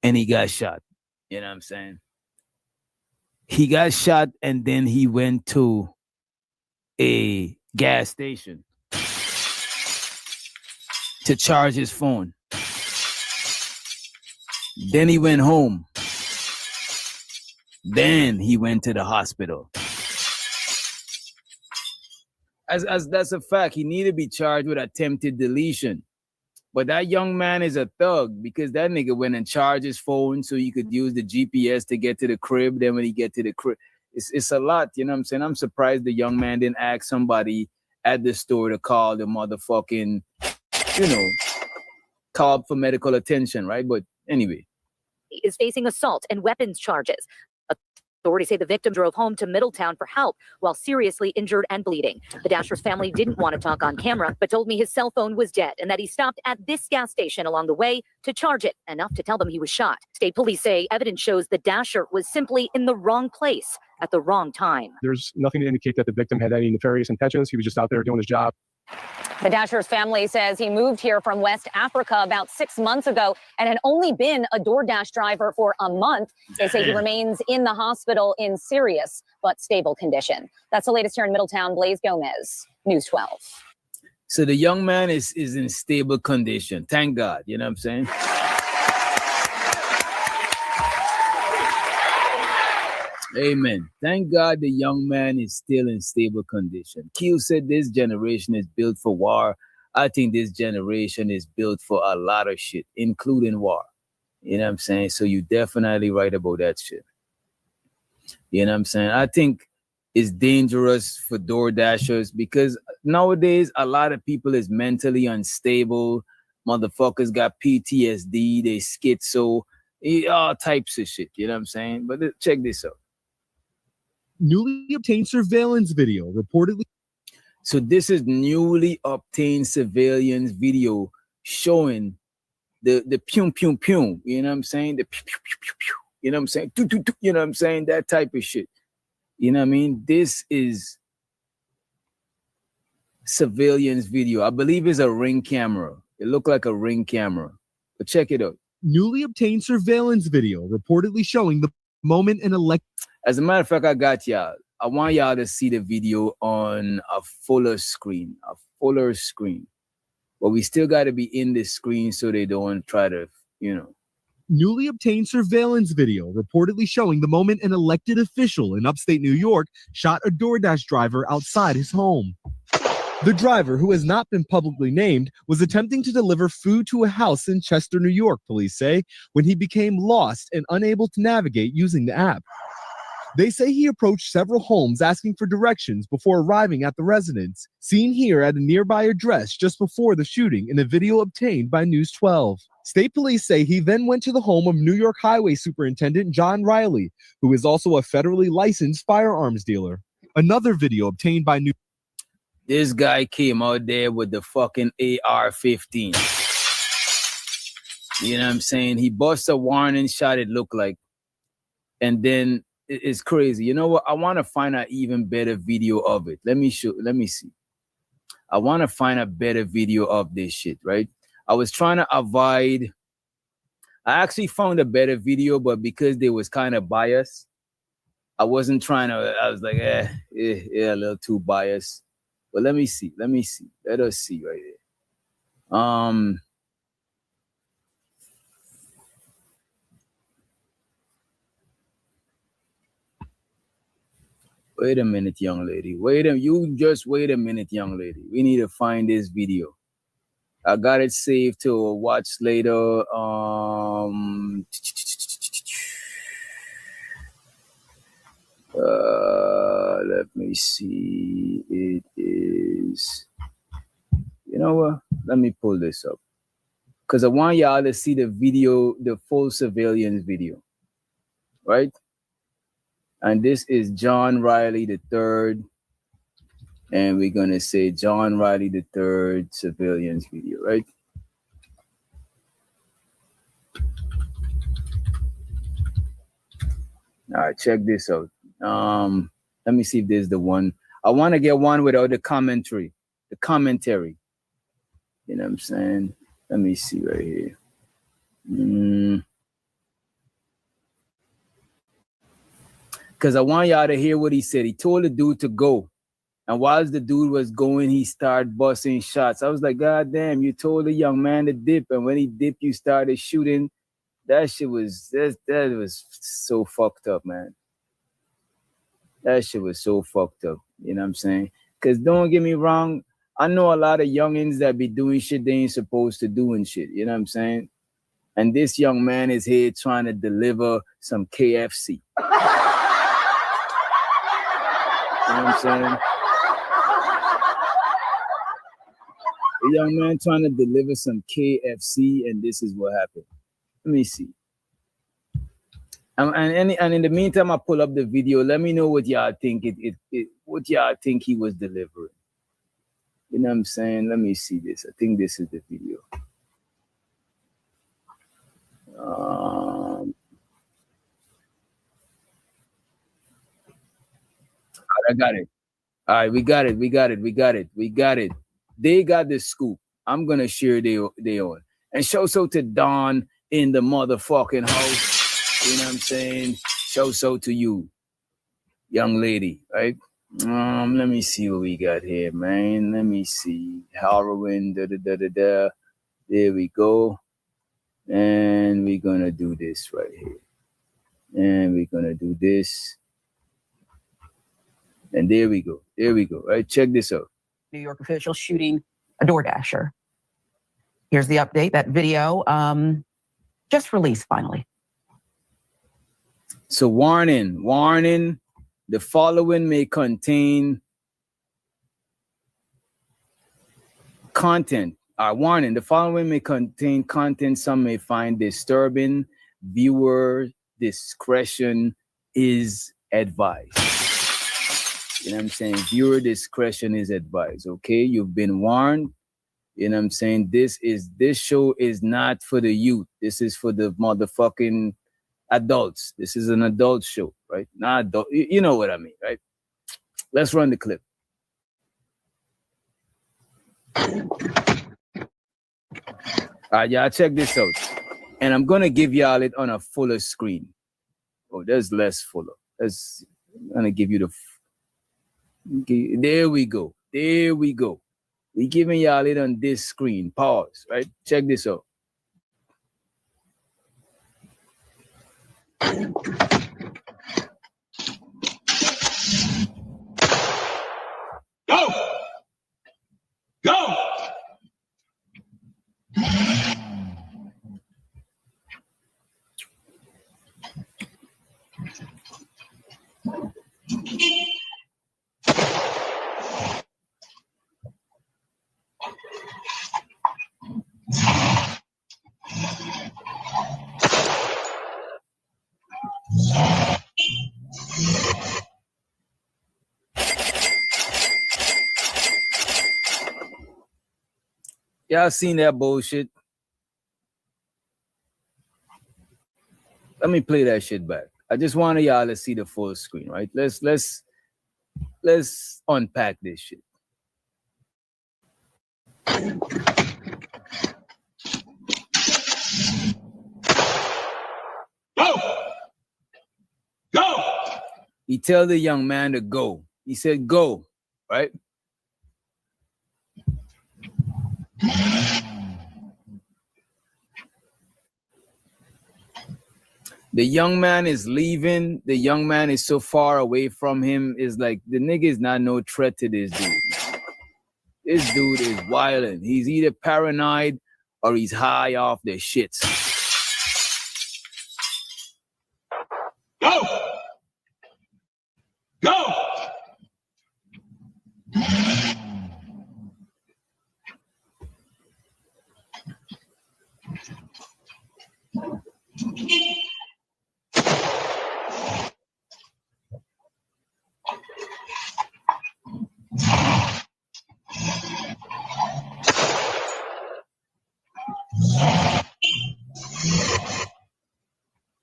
And he got shot. You know what I'm saying? He got shot and then he went to a gas station to charge his phone. Then he went home. Then he went to the hospital. As that's a fact, he needed to be charged with attempted deletion. But that young man is a thug because that nigga went and charged his phone so he could use the GPS to get to the crib. Then when he get to the crib, it's a lot. You know what I'm saying? I'm surprised the young man didn't ask somebody at the store to call the motherfucking, call for medical attention, right? But anyway. He is facing assault and weapons charges. Authorities say the victim drove home to Middletown for help while seriously injured and bleeding. The Dasher's family didn't want to talk on camera, but told me his cell phone was dead and that he stopped at this gas station along the way to charge it, enough to tell them he was shot. State police say evidence shows the Dasher was simply in the wrong place at the wrong time. There's nothing to indicate that the victim had any nefarious intentions. He was just out there doing his job. The Dasher's family says he moved here from West Africa about 6 months ago and had only been a DoorDash driver for a month. They say he remains in the hospital in serious but stable condition. That's the latest here in Middletown. Blaze Gomez, News 12. So the young man is in stable condition. Thank God. You know what I'm saying? Amen. Thank God the young man is still in stable condition. Q said this generation is built for war. I think this generation is built for a lot of shit, including war. You know what I'm saying? So you're definitely right about that shit. You know what I'm saying? I think it's dangerous for DoorDashers because nowadays a lot of people is mentally unstable. Motherfuckers got PTSD, they schizo, all types of shit. You know what I'm saying? But check this out. Newly obtained surveillance video reportedly. So this is newly obtained surveillance video showing the pew pew pew. You know what I'm saying? The pew pew pew pew pew. You know what I'm saying? Do, do, do, you know what I'm saying? That type of shit. You know what I mean? This is surveillance video. I believe it's a Ring camera. It looked like a Ring camera. But check it out. Newly obtained surveillance video reportedly showing the moment an As a matter of fact, I got y'all. I want y'all to see the video on a fuller screen. But we still got to be in the screen so they don't try to, newly obtained surveillance video reportedly showing the moment an elected official in upstate New York shot a DoorDash driver outside his home. The driver, who has not been publicly named, was attempting to deliver food to a house in Chester, New York, police say, when he became lost and unable to navigate using the app. They say he approached several homes asking for directions before arriving at the residence, seen here at a nearby address just before the shooting in a video obtained by News 12. State police say he then went to the home of New York Highway Superintendent John Riley, who is also a federally licensed firearms dealer. Another video obtained by News. This guy came out there with the fucking AR-15. You know what I'm saying? He busts a warning shot, it looked like. And then it's crazy. You know what? I want to find an even better video of it. Let me see. I want to find a better video of this shit, right? I was trying to avoid. I actually found a better video, but because they was kind of biased, I wasn't trying to. I was like, a little too biased. But let me see. Let us see right here. Wait a minute, young lady. You just wait a minute, young lady. We need to find this video. I got it saved to watch later. Let me see. It is. You know what? Let me pull this up. Because I want y'all to see the video, the full surveillance video. Right? And this is John Riley III. And we're going to say John Riley III surveillance video, right? All right, check this out. Let me see if there's the one. I want to get one without the commentary. You know what I'm saying? Let me see right here. Because I want y'all to hear what he said. He told the dude to go. And whilst the dude was going, he started busting shots. I was like, God damn, you told the young man to dip. And when he dipped, you started shooting. That shit was, that was so fucked up, man. That shit was so fucked up. You know what I'm saying? Because don't get me wrong, I know a lot of youngins that be doing shit they ain't supposed to do and shit. You know what I'm saying? And this young man is here trying to deliver some KFC. You know what I'm saying? A young man trying to deliver some KFC, and this is what happened. Let me see. And in the meantime, I pull up the video. Let me know what y'all think what y'all think he was delivering. You know what I'm saying? Let me see this. I think this is the video. I got it. All right, we got it. They got the scoop. I'm gonna share they on. And show so to Don in the motherfucking house. You know what I'm saying? Show so to you, young lady, right? Let me see what we got here, man. Let me see. Heroin, There we go. And we're gonna do this right here. And we're gonna do this. And there we go. Right, check this out. New York official shooting a DoorDasher. Here's the update. That video just released finally. So warning. The following may contain content. Warning, the following may contain content some may find disturbing. Viewer discretion is advised. You know what I'm saying? Viewer discretion is advised, okay? You've been warned. You know what I'm saying? This show is not for the youth. This is for the motherfucking adults. This is an adult show, right? Not adult. You know what I mean, right? Let's run the clip. All right, y'all, check this out. And I'm going to give y'all it on a fuller screen. Oh, there's less fuller. I'm going to give you the... There we go. We giving y'all it on this screen. Pause, right? Check this out. Go! Go! Y'all seen that bullshit? Let me play that shit back. I just wanted y'all to see the full screen, right? Let's unpack this shit. Go! Go! He tell the young man to go. He said, go, right? The young man is leaving. The young man is so far away from him. Is like, the nigga is not no threat to this dude. This dude is wilding. He's either paranoid or he's high off the shits. Go! Go!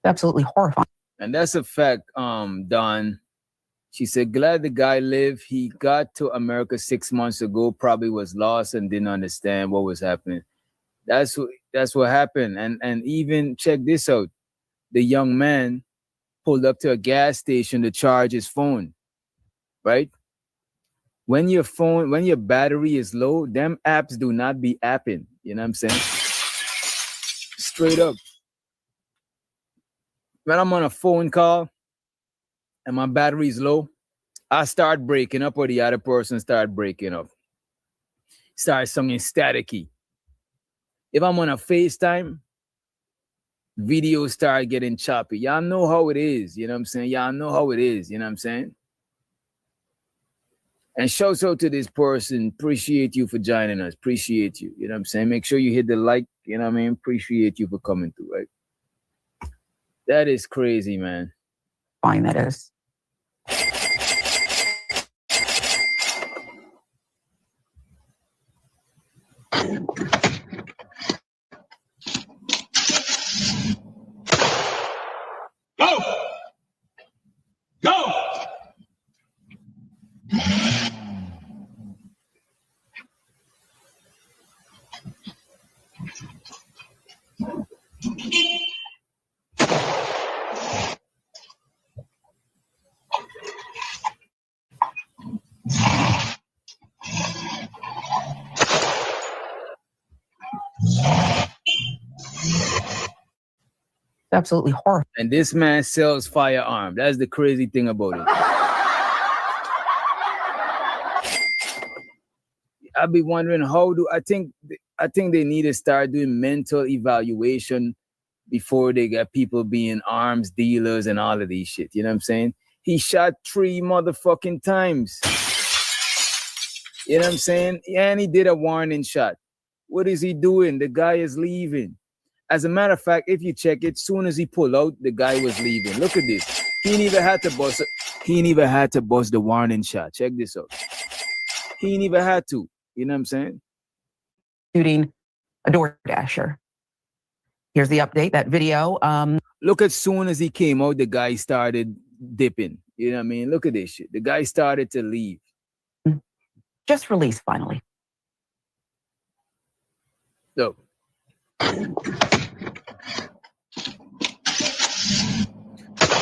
Absolutely horrifying. And that's a fact, Don. She said, glad the guy lived. He got to America 6 months ago, probably was lost and didn't understand what was happening. That's what happened. And even check this out. The young man pulled up to a gas station to charge his phone, right? When your battery is low, them apps do not be apping. You know what I'm saying? Straight up. When I'm on a phone call and my battery is low, I start breaking up or the other person start breaking up. Start sounding staticky. If I'm on a FaceTime, videos start getting choppy. Y'all know how it is, you know what I'm saying? Y'all know how it is, you know what I'm saying? And shouts out to this person. Appreciate you for joining us. Appreciate you, you know what I'm saying? Make sure you hit the like, you know what I mean? Appreciate you for coming through, right? That is crazy, man. Fine, that is. Go! Go! Absolutely horrifying. And this man sells firearm. That's the crazy thing about it. I'd be wondering I think they need to start doing mental evaluation before they get people being arms dealers and all of these shit. You know what I'm saying? He shot 3 motherfucking times. You know what I'm saying? And he did a warning shot. What is he doing? The guy is leaving. As a matter of fact, if you check it, soon as he pulled out, the guy was leaving. Look at this. He ain't even had to bust the warning shot. Check this out. He ain't even had to. You know what I'm saying? Shooting a DoorDasher. Here's the update, that video. Look, as soon as he came out, the guy started dipping. You know what I mean? Look at this shit. The guy started to leave. Just released finally. Look.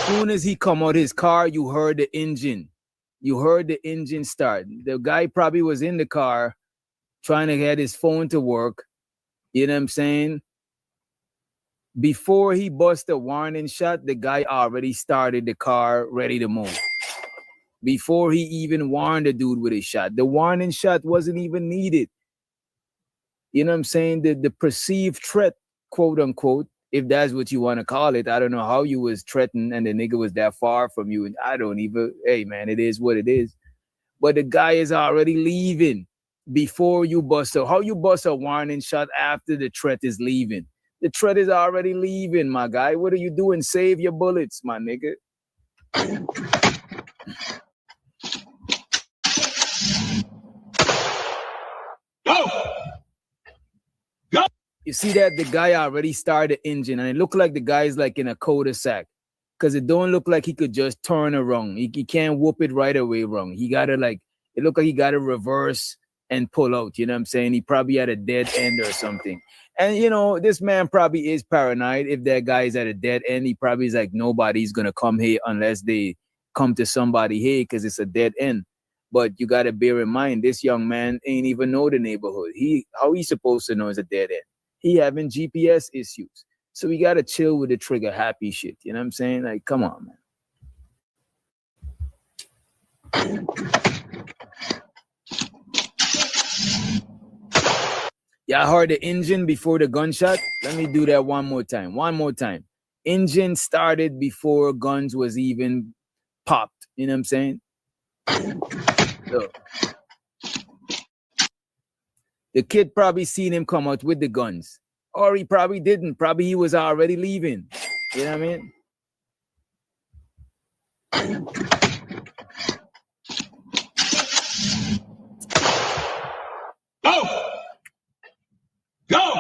Soon as he come out his car, you heard the engine. You heard the engine start. The guy probably was in the car trying to get his phone to work. You know what I'm saying? Before he bust a warning shot, the guy already started the car ready to move. Before he even warned the dude with a shot. The warning shot wasn't even needed. You know what I'm saying? The perceived threat, quote unquote, if that's what you want to call it. I don't know how you was threatened and the nigga was that far from you. And I don't even, hey man, it is what it is. But the guy is already leaving before you bust a, how you bust a warning shot after the threat is leaving? The threat is already leaving, my guy. What are you doing? Save your bullets, my nigga. Go! You see that the guy already started the engine and it looked like the guy's like in a cul-de-sac because it don't look like he could just turn around. He can't whoop it right away wrong. He got to like, it looked like he got to reverse and pull out. You know what I'm saying? He probably at a dead end or something. And, you know, this man probably is paranoid. If that guy is at a dead end, he probably is like, nobody's going to come here unless they come to somebody here because it's a dead end. But you got to bear in mind, this young man ain't even know the neighborhood. How he supposed to know it's a dead end? He having GPS issues. So we got to chill with the trigger happy shit. You know what I'm saying? Like, come on, man. Y'all heard the engine before the gunshot? Let me do that one more time. One more time. Engine started before guns was even popped. You know what I'm saying? So, the kid probably seen him come out with the guns. Or he probably didn't. Probably he was already leaving. You know what I mean? Go! Go!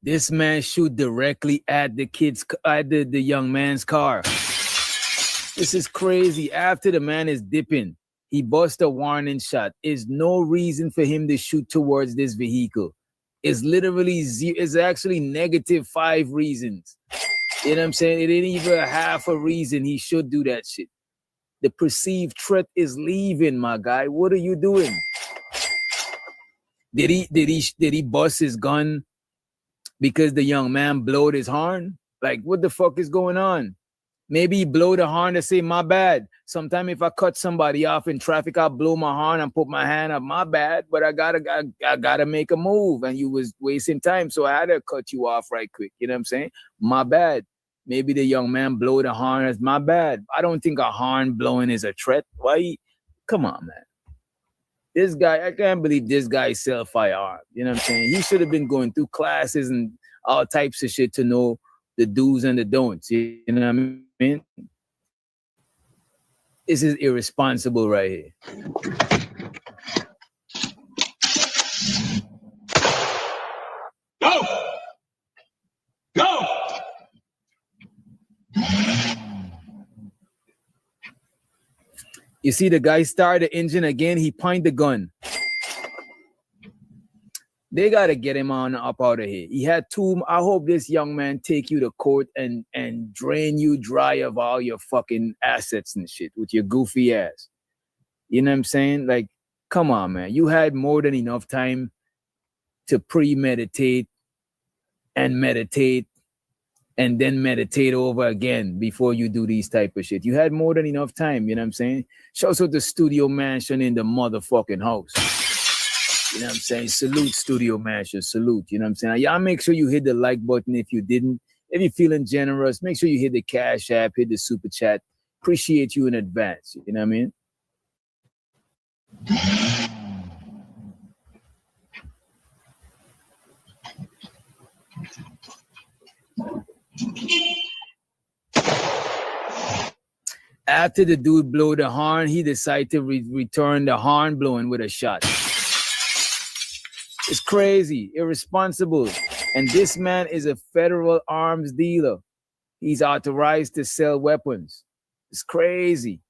This man shoot directly at the the young man's car. This is crazy. After the man is dipping, he busts a warning shot. There's no reason for him to shoot towards this vehicle. It's literally it's actually -5 reasons. You know what I'm saying? It ain't even a half a reason he should do that shit. The perceived threat is leaving, my guy. What are you doing? Did he bust his gun because the young man blowed his horn? Like, what the fuck is going on? Maybe he blow the horn to say, my bad. Sometime if I cut somebody off in traffic, I'll blow my horn and put my hand up, my bad, but I gotta make a move and you was wasting time. So I had to cut you off right quick. You know what I'm saying? My bad. Maybe the young man blow the horn as my bad. I don't think a horn blowing is a threat. Why? Come on, man. This guy, I can't believe this guy sell firearm. You know what I'm saying? He should have been going through classes and all types of shit to know the do's and the don'ts. You know what I mean? This is irresponsible right here. Go! Go! You see the guy start the engine again, he point the gun. They got to get him on up out of here. He had two. I hope this young man take you to court and drain you dry of all your fucking assets and shit with your goofy ass. You know what I'm saying? Like, come on, man. You had more than enough time to premeditate and meditate and then meditate over again before you do these type of shit. You had more than enough time, you know what I'm saying? Shouts out the studio mansion in the motherfucking house. You know what I'm saying? Salute studio mansion, salute, you know what I'm saying? Y'all make sure you hit the like button if you didn't. If you're feeling generous, make sure you hit the Cash App, hit the Super Chat. Appreciate you in advance, you know what I mean? After the dude blew the horn, he decided to return the horn blowing with a shot. It's crazy, irresponsible. And this man is a federal arms dealer. He's authorized to sell weapons. It's crazy.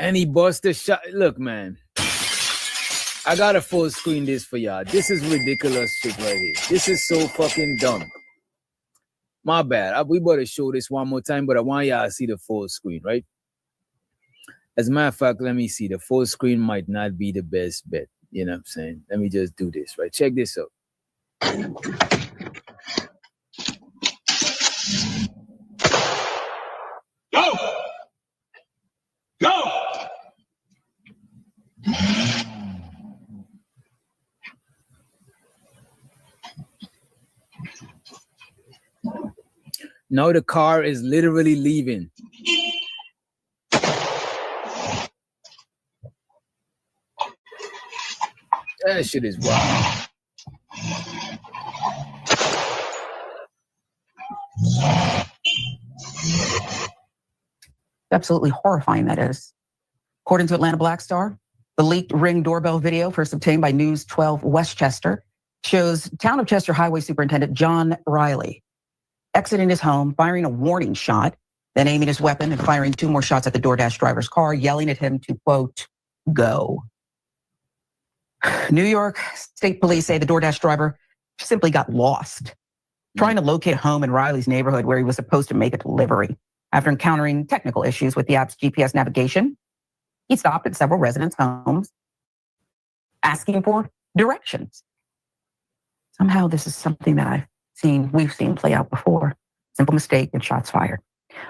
And he bust a shot. Look, man. I gotta full screen this for y'all. This is ridiculous shit right here. This is so fucking dumb. My bad. We better show this one more time, but I want y'all to see the full screen, right? As a matter of fact, let me see. The full screen might not be the best bet. You know what I'm saying? Let me just do this, right? Check this out. Go! Go! Now the car is literally leaving. That shit is wild. Absolutely horrifying, that is. According to Atlanta Black Star, the leaked Ring doorbell video, first obtained by News 12 Westchester, shows Town of Chester Highway Superintendent John Riley exiting his home, firing a warning shot, then aiming his weapon and firing 2 more shots at the DoorDash driver's car, yelling at him to, quote, go. New York State Police say the DoorDash driver simply got lost, trying to locate a home in Riley's neighborhood where he was supposed to make a delivery. After encountering technical issues with the app's GPS navigation, he stopped at several residents' homes asking for directions. Somehow this is something that we've seen play out before. Simple mistake and shots fired.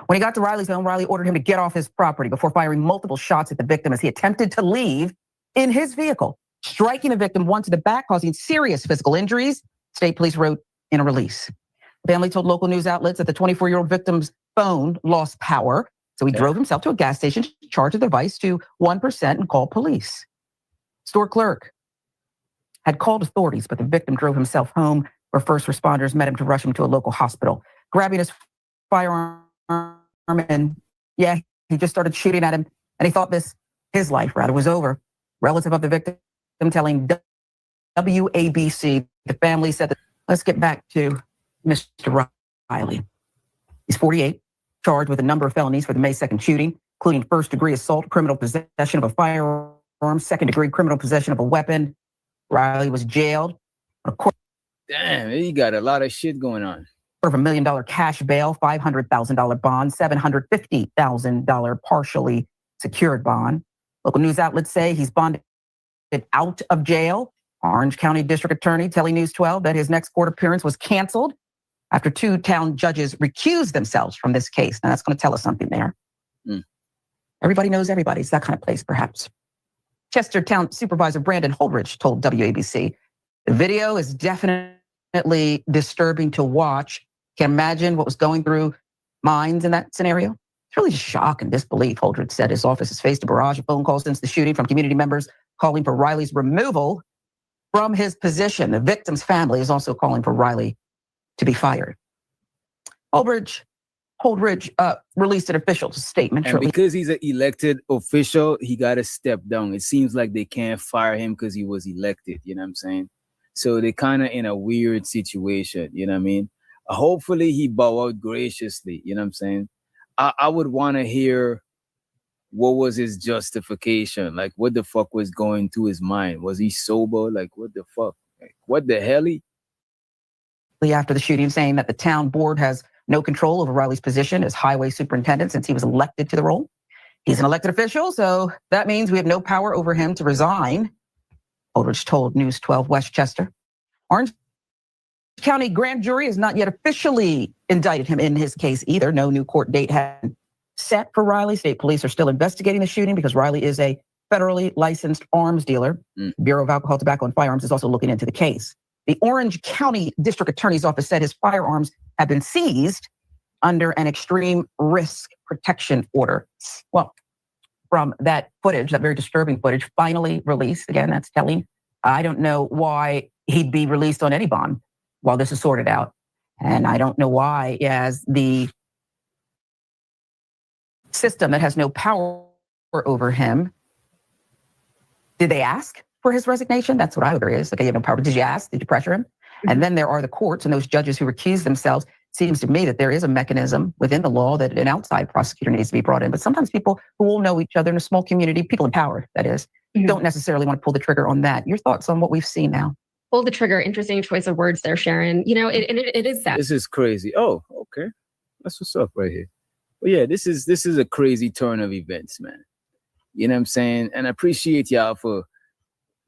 When he got to Riley's home, Riley ordered him to get off his property before firing multiple shots at the victim as he attempted to leave in his vehicle, striking the victim once in the back, causing serious physical injuries, state police wrote in a release. The family told local news outlets that the 24-year-old victim's phone lost power, so he drove himself to a gas station, charged the device to 1% and called police. Store clerk had called authorities, but the victim drove himself home where first responders met him to rush him to a local hospital, grabbing his firearm and he just started shooting at him, and he thought his life was over. Relative of the victim telling WABC, the family said that, let's get back to Mr. Riley. He's 48, charged with a number of felonies for the May 2nd shooting, including first-degree assault, criminal possession of a firearm, second-degree criminal possession of a weapon. Riley was jailed. Damn, he got a lot of shit going on. Of $1 million cash bail, $500,000 bond, $750,000 partially secured bond. Local news outlets say he's bonded out of jail. Orange County District Attorney telling News 12 that his next court appearance was canceled after 2 town judges recused themselves from this case. Now that's going to tell us something there. Everybody knows everybody. It's that kind of place, perhaps. Chester Town Supervisor Brandon Holdridge told WABC, the video is definitely disturbing to watch. Can't imagine what was going through minds in that scenario. It's really just shock and disbelief, Holdridge said. His office has faced a barrage of phone calls since the shooting from community members calling for Riley's removal from his position. The victim's family is also calling for Riley to be fired. Holdridge released an official statement. And because he's an elected official, he got to step down. It seems like they can't fire him because he was elected. You know what I'm saying? So they're kind of in a weird situation. You know what I mean? Hopefully he bow out graciously. You know what I'm saying? I would want to hear what was his justification. Like, what the fuck was going through his mind? Was he sober? Like, what the fuck? Like, what the hell? After the shooting, saying that the town board has no control over Riley's position as highway superintendent since he was elected to the role. He's an elected official, so that means we have no power over him to resign, Holdridge told News 12 Westchester. Orange County grand jury has not yet officially indicted him in his case either. No new court date has been set for Riley. State police are still investigating the shooting because Riley is a federally licensed arms dealer. Bureau of Alcohol, Tobacco, and Firearms is also looking into the case. The Orange County District Attorney's Office said his firearms have been seized under an extreme risk protection order. Well, from that footage, that very disturbing footage, finally released, again, that's telling. I don't know why he'd be released on any bond while this is sorted out. And I don't know why, as the system that has no power over him, did they ask for his resignation? That's what I would is. Like, you have no power. Did you ask? Did you pressure him? And then there are the courts and those judges who recuse themselves. seems to me that there is a mechanism within the law that an outside prosecutor needs to be brought in. But sometimes people who all know each other in a small community, people in power, that is, don't necessarily want to pull the trigger on that. Your thoughts on what we've seen now? Pull the trigger. Interesting choice of words there, Sharon. You know, it is that. This is crazy. Oh, okay. That's what's up right here. But yeah, this is a crazy turn of events, man. You know what I'm saying? And I appreciate y'all for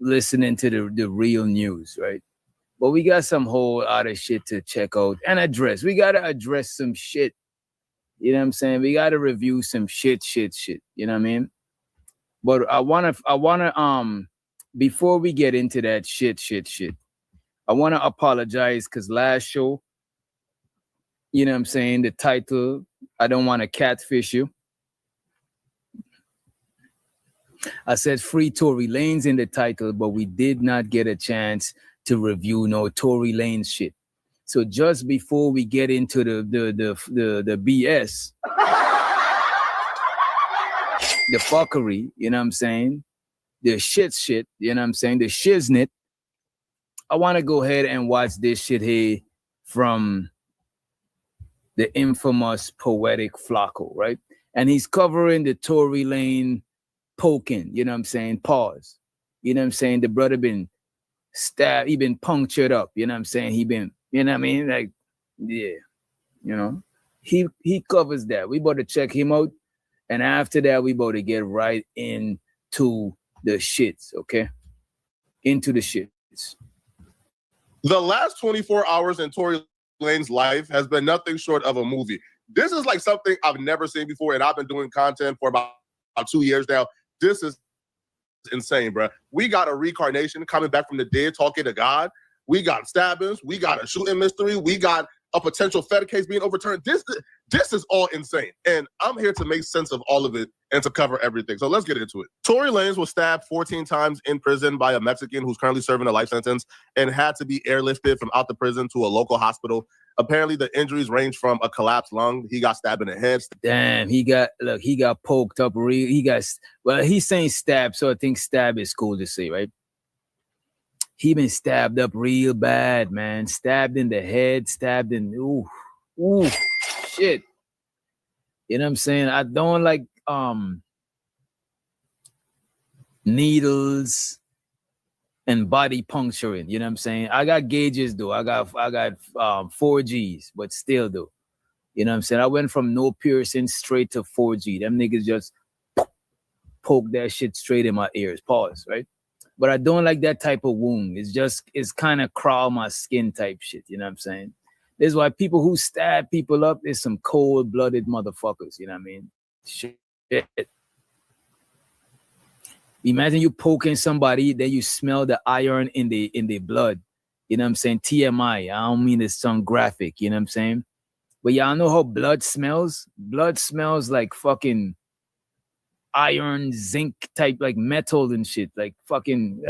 listening to the real news, right? But we got some whole other shit to check out and address. We got to address some shit. You know what I'm saying? We got to review some shit. You know what I mean? But I want to, before we get into that shit, I want to apologize because last show, you know what I'm saying? The title, I don't want to catfish you. I said free Tory Lanez in the title, but we did not get a chance to review no Tory Lanez shit. So just before we get into the BS, the fuckery, you know what I'm saying? The shit, you know what I'm saying? The shiznit. I want to go ahead and watch this shit here from the infamous Poetic Flacco, right? And he's covering the Tory Lanez poking, you know what I'm saying? Pause. You know what I'm saying? The brother been stabbed, he been punctured up, you know what I'm saying? He been, you know what I mean? Like, yeah, you know, he covers that. We about to check him out. And after that, we about to get right into the shits, okay? Into the shits. The last 24 hours in Tory Lanez's life has been nothing short of a movie. This is like something I've never seen before, and I've been doing content for about 2 years now. This is insane, bro. We got a reincarnation coming back from the dead, talking to God. We got stabbings. We got a shooting mystery. We got a potential Fed case being overturned. This is all insane. And I'm here to make sense of all of it and to cover everything. So let's get into it. Tory Lanez was stabbed 14 times in prison by a Mexican who's currently serving a life sentence and had to be airlifted from out the prison to a local hospital. Apparently, the injuries range from a collapsed lung. He got stabbed in the head. Damn, he got poked up real. He's saying stabbed, so I think stab is cool to say, right? He been stabbed up real bad, man. Stabbed in the head, stabbed in, ooh, shit. You know what I'm saying? I don't like needles and body puncturing. You know what I'm saying? I got gauges though. I got 4Gs, but still though. You know what I'm saying? I went from no piercing straight to 4G. Them niggas just poke that shit straight in my ears. Pause, right? But I don't like that type of wound. It's kind of crawl my skin type shit. You know what I'm saying? This is why people who stab people up is some cold-blooded motherfuckers. You know what I mean? Shit. Imagine you poking somebody, then you smell the iron in the blood. You know what I'm saying? TMI. I don't mean to sound graphic. You know what I'm saying? But y'all know how blood smells? Blood smells like fucking iron, zinc type, like metal and shit. Like fucking,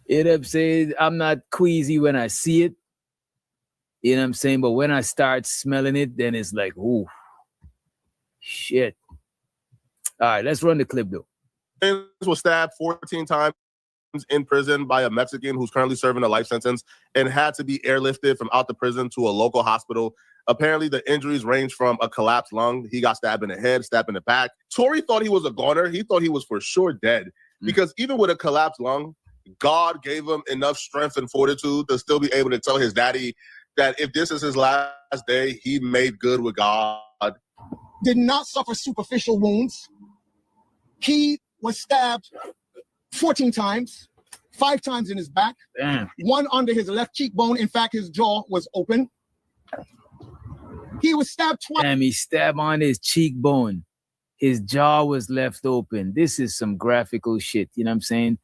You know what I'm saying? I'm not queasy when I see it. You know what I'm saying? But when I start smelling it, then it's like, ooh, shit. All right, let's run the clip though. Lanez was stabbed 14 times in prison by a Mexican who's currently serving a life sentence and had to be airlifted from out the prison to a local hospital. Apparently, the injuries range from a collapsed lung. He got stabbed in the head, stabbed in the back. Tory thought he was a goner. He thought he was for sure dead because even with a collapsed lung, God gave him enough strength and fortitude to still be able to tell his daddy that if this is his last day, he made good with God. Did not suffer superficial wounds. He was stabbed 14 times, 5 times in his back, Damn. 1 under his left cheekbone. In fact, his jaw was open. He was stabbed twice. Damn, he stabbed on his cheekbone. His jaw was left open. This is some graphical shit. You know what I'm saying?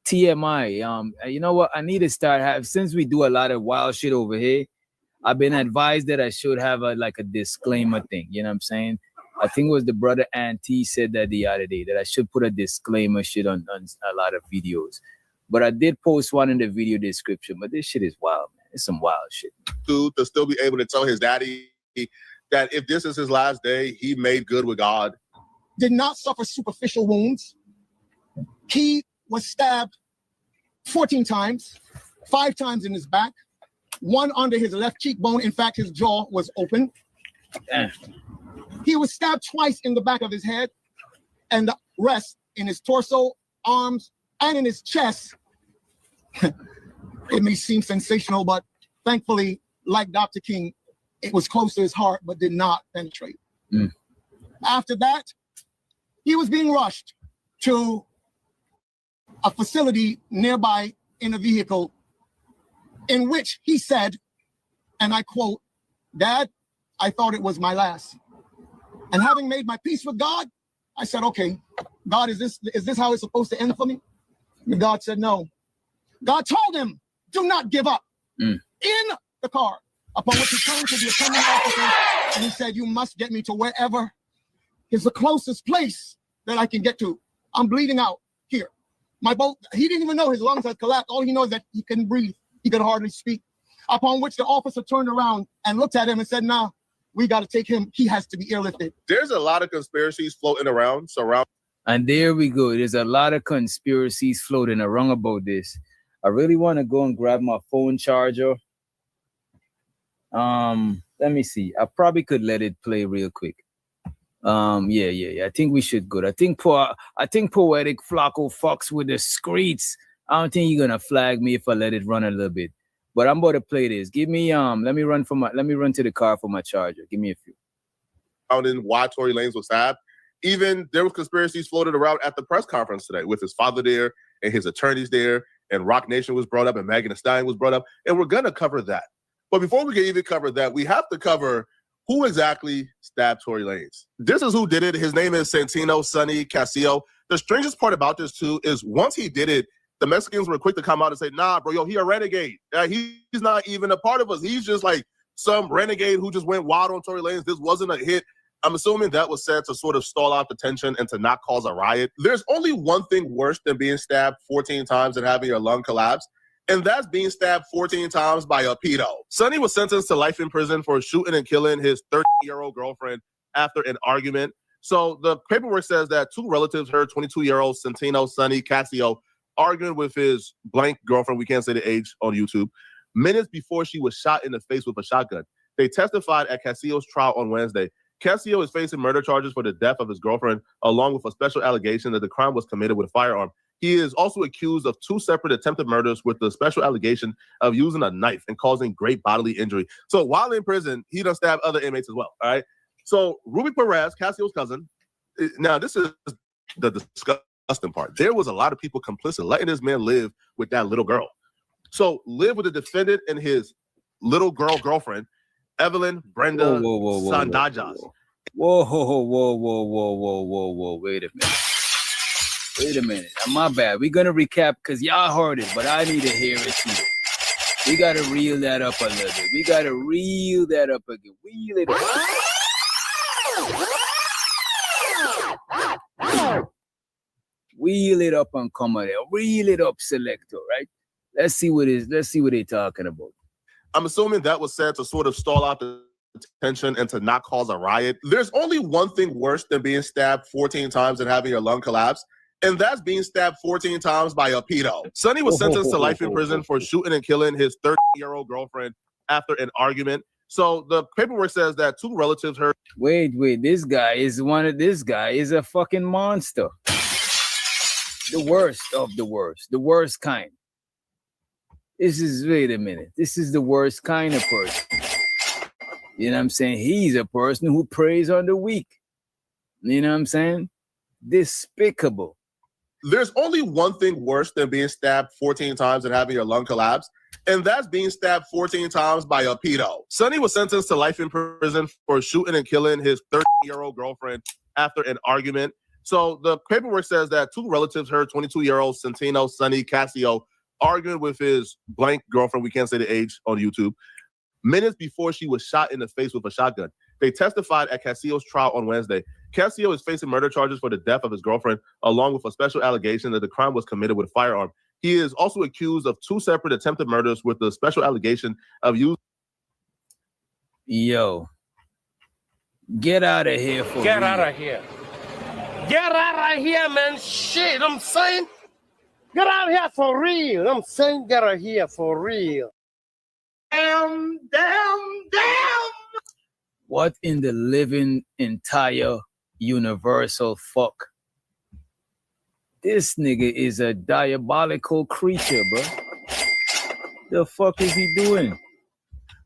TMI. You know what? I need to start since we do a lot of wild shit over here. I've been advised that I should have a disclaimer thing. You know what I'm saying? I think it was the brother Auntie said that the other day that I should put a disclaimer shit on a lot of videos. But I did post one in the video description. But this shit is wild, man. It's some wild shit. To still be able to tell his daddy that if this is his last day, he made good with God. Did not suffer superficial wounds. He was stabbed 14 times, 5 times in his back, one under his left cheekbone. In fact, his jaw was open. He was stabbed twice in the back of his head, and the rest in his torso, arms, and in his chest. It may seem sensational, but thankfully, like Dr. King, it was close to his heart, but did not penetrate. After that, he was being rushed to a facility nearby in a vehicle in which he said, and I quote, "Dad, I thought it was my last." And having made my peace with God, I said, "Okay, God, is this how it's supposed to end for me?" And God said, "No." God told him, "Do not give up." In the car, upon which he turned to the attending officer and he said, "You must get me to wherever is the closest place that I can get to. I'm bleeding out here." He didn't even know his lungs had collapsed. All he knows is that he couldn't breathe. He could hardly speak. Upon which the officer turned around and looked at him and said, "Nah, we got to take him. He has to be airlifted." There's a lot of conspiracies floating around. And there we go. There's a lot of conspiracies floating around about this. I really want to go and grab my phone charger. Let me see. I probably could let it play real quick. Yeah. I think we should go. I think Poetic Flacco fucks with the streets. I don't think you're gonna flag me if I let it run a little bit. But I'm about to play this. Give me let me run to the car for my charger. Give me a few. Out in why Tory Lanez was stabbed. Even there was conspiracies floated around at the press conference today with his father there and his attorneys there, and Rock Nation was brought up and Megan Thee Stallion was brought up, and we're gonna cover that. But before we can even cover that, we have to cover who exactly stabbed Tory Lanez. This is who did it. His name is Santino Sonny Casio. The strangest part about this too is once he did it, the Mexicans were quick to come out and say, "Nah, bro, he a renegade. He's not even a part of us. He's just like some renegade who just went wild on Tory Lanez. This wasn't a hit." I'm assuming that was said to sort of stall out the tension and to not cause a riot. There's only one thing worse than being stabbed 14 times and having your lung collapse, and that's being stabbed 14 times by a pedo. Sonny was sentenced to life in prison for shooting and killing his 30-year-old girlfriend after an argument. So the paperwork says that two relatives heard 22-year-old Santino Sonny Casio arguing with his blank girlfriend, we can't say the age on YouTube, minutes before she was shot in the face with a shotgun. They testified at Casio's trial on Wednesday. Casio is facing murder charges for the death of his girlfriend, along with a special allegation that the crime was committed with a firearm. He is also accused of two separate attempted murders with the special allegation of using a knife and causing great bodily injury. So while in prison, he done stabbed other inmates as well, all right? So Ruby Perez, Casio's cousin, now this is the disgusting part. There was a lot of people complicit letting this man live with that little girl. So live with the defendant and his little girlfriend, Evelyn Brenda Sandajas. Whoa. Wait a minute. My bad. We're going to recap because y'all heard it, but I need to hear it too. We got to reel that up a little bit. We got to reel that up again. Reel it up. Wheel it up and come on there. Reel it up, selector, right? Let's see what they're talking about. I'm assuming that was said to sort of stall out the tension and to not cause a riot. There's only one thing worse than being stabbed 14 times and having your lung collapse, and that's being stabbed 14 times by a pedo. Sonny was sentenced to life in prison for shooting and killing his 30-year-old girlfriend after an argument. So the paperwork says that two relatives heard. Wait, this guy is a fucking monster. The worst of the worst. The worst kind. Wait a minute. This is the worst kind of person. You know what I'm saying? He's a person who preys on the weak. You know what I'm saying? Despicable. There's only one thing worse than being stabbed 14 times and having your lung collapse, and that's being stabbed 14 times by a pedo. Sonny was sentenced to life in prison for shooting and killing his 30-year-old girlfriend after an argument. So the paperwork says that two relatives heard 22-year-old Santino Sonny Casio arguing with his blank girlfriend, we can't say the age on YouTube, minutes before she was shot in the face with a shotgun. They testified at Casio's trial on Wednesday. Casio is facing murder charges for the death of his girlfriend, along with a special allegation that the crime was committed with a firearm. He is also accused of two separate attempted murders with the special allegation of using. Yo, get out of here for Get real. out of here. Get out of here, man. Shit, I'm saying. Get out of here for real. I'm saying get out of here for real. Damn. What in the living entire universal fuck? This nigga is a diabolical creature, bro. The fuck is he doing?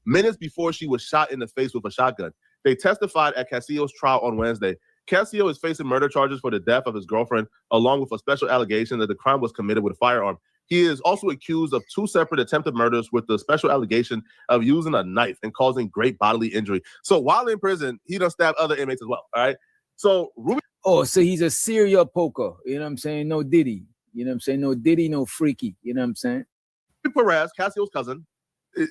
Minutes before she was shot in the face with a shotgun. They testified at Casillo's trial on Wednesday. Casillo is facing murder charges for the death of his girlfriend, along with a special allegation that the crime was committed with a firearm. He is also accused of 2 separate attempted murders with the special allegation of using a knife and causing great bodily injury. So while in prison, he done stabbed other inmates as well, all right? So Ruby... Oh, so he's a serial poker, you know what I'm saying? No Diddy, you know what I'm saying? No Diddy, no Freaky, you know what I'm saying? Perez, Casillo's cousin.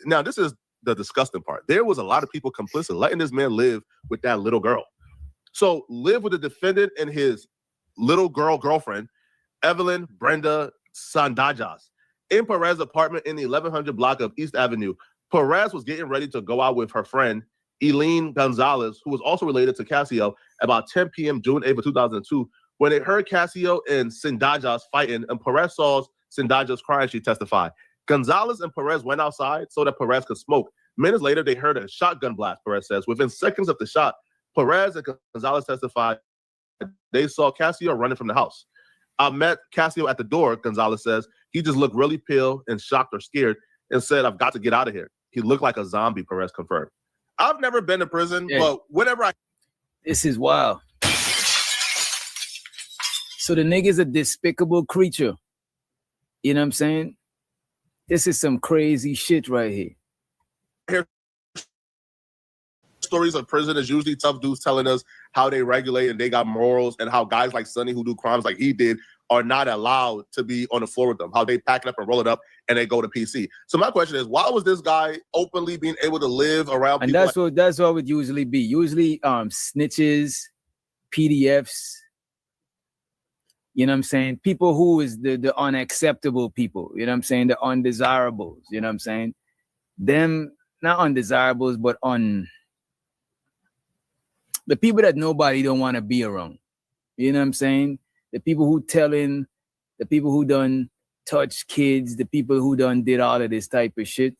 Now, this is the disgusting part. There was a lot of people complicit letting this man live with that little girl. So live with the defendant and his little girlfriend, Evelyn Brenda Sandajas, in Perez's apartment in the 1100 block of East Avenue. Perez was getting ready to go out with her friend, Eileen Gonzalez, who was also related to Casillo, about 10 p.m. June 8th of 2002, when they heard Casillo and Sandajas fighting, and Perez saw Sandajas crying, she testified. Gonzalez and Perez went outside so that Perez could smoke. Minutes later, they heard a shotgun blast, Perez says. Within seconds of the shot, Perez and Gonzalez testified they saw Casillo running from the house. I met Casillo at the door, Gonzalez says. He just looked really pale and shocked or scared and said, I've got to get out of here. He looked like a zombie, Perez confirmed. I've never been to prison, but whenever I... This is wild. So the nigga's a despicable creature. You know what I'm saying? This is some crazy shit right here. Stories of prison is usually tough dudes telling us how they regulate and they got morals, and how guys like Sonny who do crimes like he did are not allowed to be on the floor with them, how they pack it up and roll it up and they go to PC. So my question is, why was this guy openly being able to live around and people? That's what it would usually be. Usually snitches, PDFs, you know what I'm saying? People who is the unacceptable people, you know what I'm saying? The undesirables, you know what I'm saying? Them, not undesirables, but the people that nobody don't want to be around. You know what I'm saying? The people who telling, the people who done touch kids, the people who done did all of this type of shit.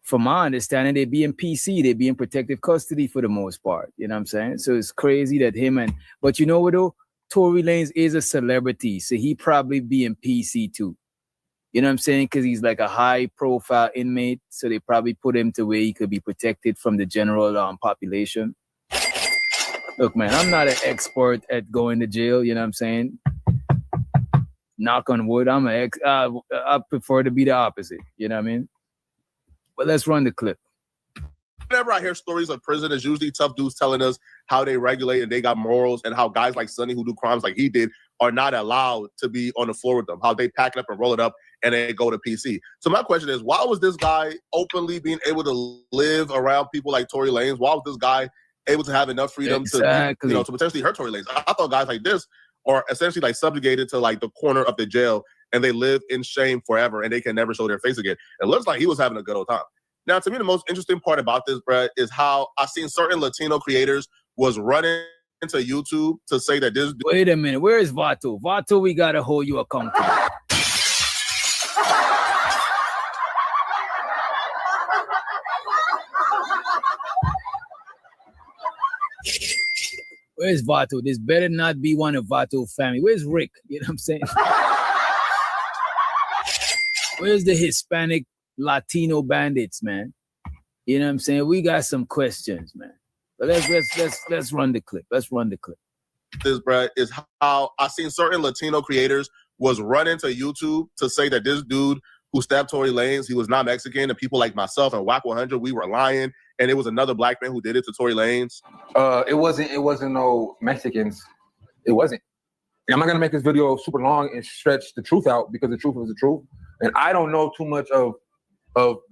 From my understanding, they be in PC, they be in protective custody for the most part. You know what I'm saying? So it's crazy that but you know what though? Tory Lanez is a celebrity, so he probably be in PC too. You know what I'm saying? Because he's like a high profile inmate, so they probably put him to where he could be protected from the general population. Look, man, I'm not an expert at going to jail, you know what I'm saying? Knock on wood, I prefer to be the opposite, you know what I mean? But let's run the clip. Whenever I hear stories of prison, it's usually tough dudes telling us how they regulate and they got morals, and how guys like Sonny who do crimes like he did are not allowed to be on the floor with them, how they pack it up and roll it up and they go to PC. So my question is, why was this guy openly being able to live around people like Tory Lanez? Why was this guy able to have enough freedom to potentially hurt Tory Lanez? I thought guys like this are essentially like subjugated to like the corner of the jail, and they live in shame forever and they can never show their face again. It looks like he was having a good old time. Now, to me, the most interesting part about this, Brett, is how I've seen certain Latino creators was running into YouTube to say that this... Wait a minute, where is Vato? Vato, we gotta hold you accountable. Where's Vato? This better not be one of Vato's family. Where's Rick? You know what I'm saying? Where's the Hispanic Latino bandits, man? You know what I'm saying? We got some questions, man. But let's run the clip. Let's run the clip. This, Brett, is how I've seen certain Latino creators was running to YouTube to say that this dude who stabbed Tory Lanez, he was not Mexican, and people like myself and Whack 100, we were lying, and it was another black man who did it to Tory Lanez. It wasn't no Mexicans. It wasn't. And I'm not gonna make this video super long and stretch the truth out, because the truth is the truth. And I don't know too much of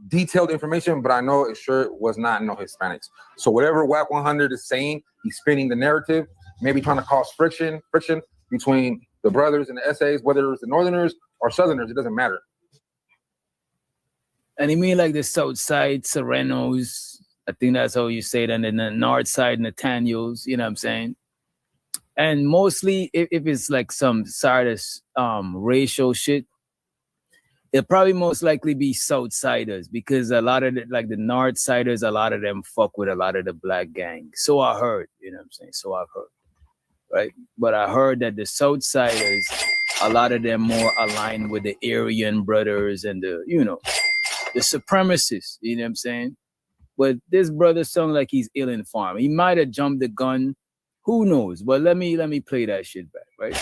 detailed information, but I know it sure was not no Hispanics. So whatever Whack 100 is saying, he's spinning the narrative, maybe trying to cause friction between the brothers and the essays, whether it's the Northerners or Southerners, it doesn't matter. And you mean like the South Side Serenos, I think that's how you say it, and then the North Side Nathaniels, you know what I'm saying? And mostly if it's like some sort of racial shit, It'll probably most likely be Southsiders because a lot of the Northsiders, a lot of them fuck with a lot of the black gang. So I heard, you know what I'm saying? So I've heard, right? But I heard that the Southsiders, a lot of them more aligned with the Aryan brothers and the supremacists, you know what I'm saying? But this brother sounds like he's ill-informed. He might have jumped the gun. Who knows? But let me play that shit back, right?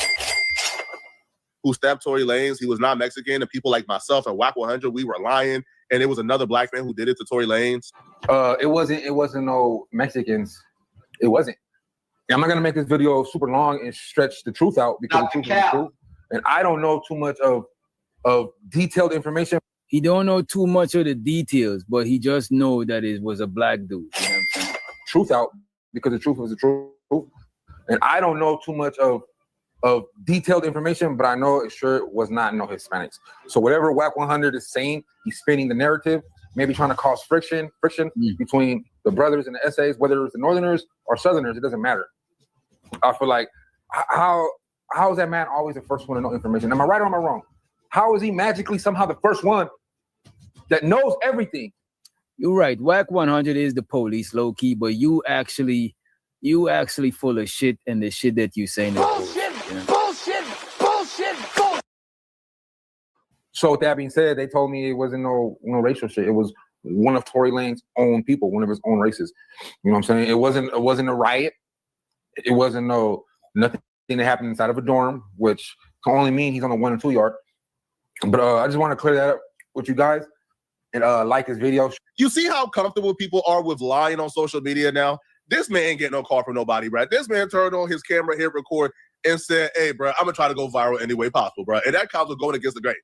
Who stabbed Tory Lanez. He was not Mexican, and people like myself and Whack 100, we were lying, and it was another black man who did it to Tory Lanez. It wasn't no Mexicans. It wasn't. I'm not gonna make this video super long and stretch the truth out because the truth is the truth. And I don't know too much of detailed information. He don't know too much of the details, but he just know that it was a black dude. You know what I'm saying? Truth out because the truth was the truth. And I don't know too much of detailed information, but I know it sure was not no Hispanics. So whatever Whack 100 is saying, he's spinning the narrative, maybe trying to cause friction between the brothers and the essays, whether it's the Northerners or Southerners, it doesn't matter. I feel like how is that man always the first one to know information? Am I right or am I wrong? How is he magically somehow the first one that knows everything? You're right. Whack 100 is the police, low key, but you actually full of shit, and the shit that you saying is bullshit. So with that being said, they told me it wasn't no racial shit. It was one of Tory Lanez's own people, one of his own races. You know what I'm saying? It wasn't a riot. It wasn't nothing that happened inside of a dorm, which can only mean he's on the 1 and 2 yard. But I just want to clear that up with you guys and like his video. You see how comfortable people are with lying on social media now? This man ain't getting no call from nobody, bro. This man turned on his camera, hit record, and said, hey, bro, I'm going to try to go viral any way possible, bro. And that counts with going against the grain.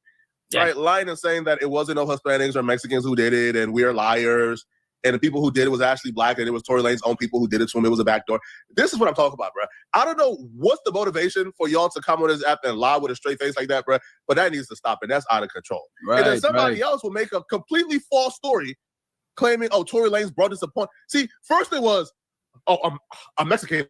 Yeah. Right? Lying and saying that it wasn't no Hispanics or Mexicans who did it, and we're liars, and the people who did it was actually black, and it was Tory Lanez's own people who did it to him. It was a backdoor. This is what I'm talking about, bro. I don't know what's the motivation for y'all to come on this app and lie with a straight face like that, bro, but that needs to stop, and that's out of control. Right, and then somebody else will make a completely false story claiming, oh, Tory Lanez brought this upon. See, first it was, oh, a Mexican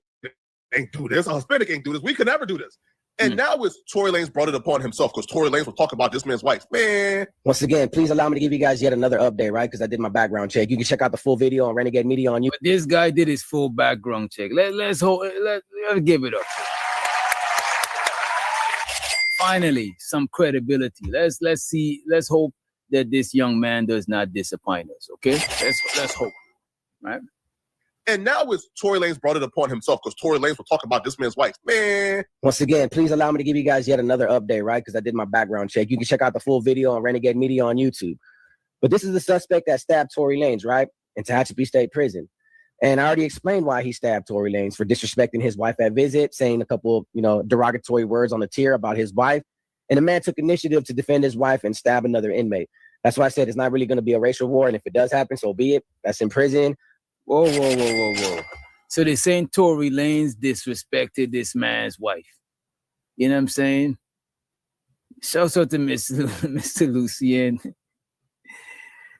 ain't do this, a Hispanic ain't do this. We could never do this. And now it's Tory Lanez brought it upon himself because Tory Lanez was talking about this man's wife. Man. Once again, please allow me to give you guys yet another update, right? Because I did my background check. You can check out the full video on Renegade Media on YouTube. But this guy did his full background check. Let's give it up. Finally, some credibility. Let's hope that this young man does not disappoint us. Okay? Let's hope. Right? And now it's Tory Lanez brought it upon himself because Tory Lanez was talking about this man's wife. Man. Once again, please allow me to give you guys yet another update, right? Because I did my background check. You can check out the full video on Renegade Media on YouTube. But this is the suspect that stabbed Tory Lanez, right? In Tehachapi State Prison. And I already explained why he stabbed Tory Lanez for disrespecting his wife at visit, saying a couple of, derogatory words on the tier about his wife. And the man took initiative to defend his wife and stab another inmate. That's why I said it's not really going to be a racial war. And if it does happen, so be it. That's in prison. Whoa. So they're saying Tory Lanez disrespected this man's wife. You know what I'm saying? Shout out to Mr. Lucien.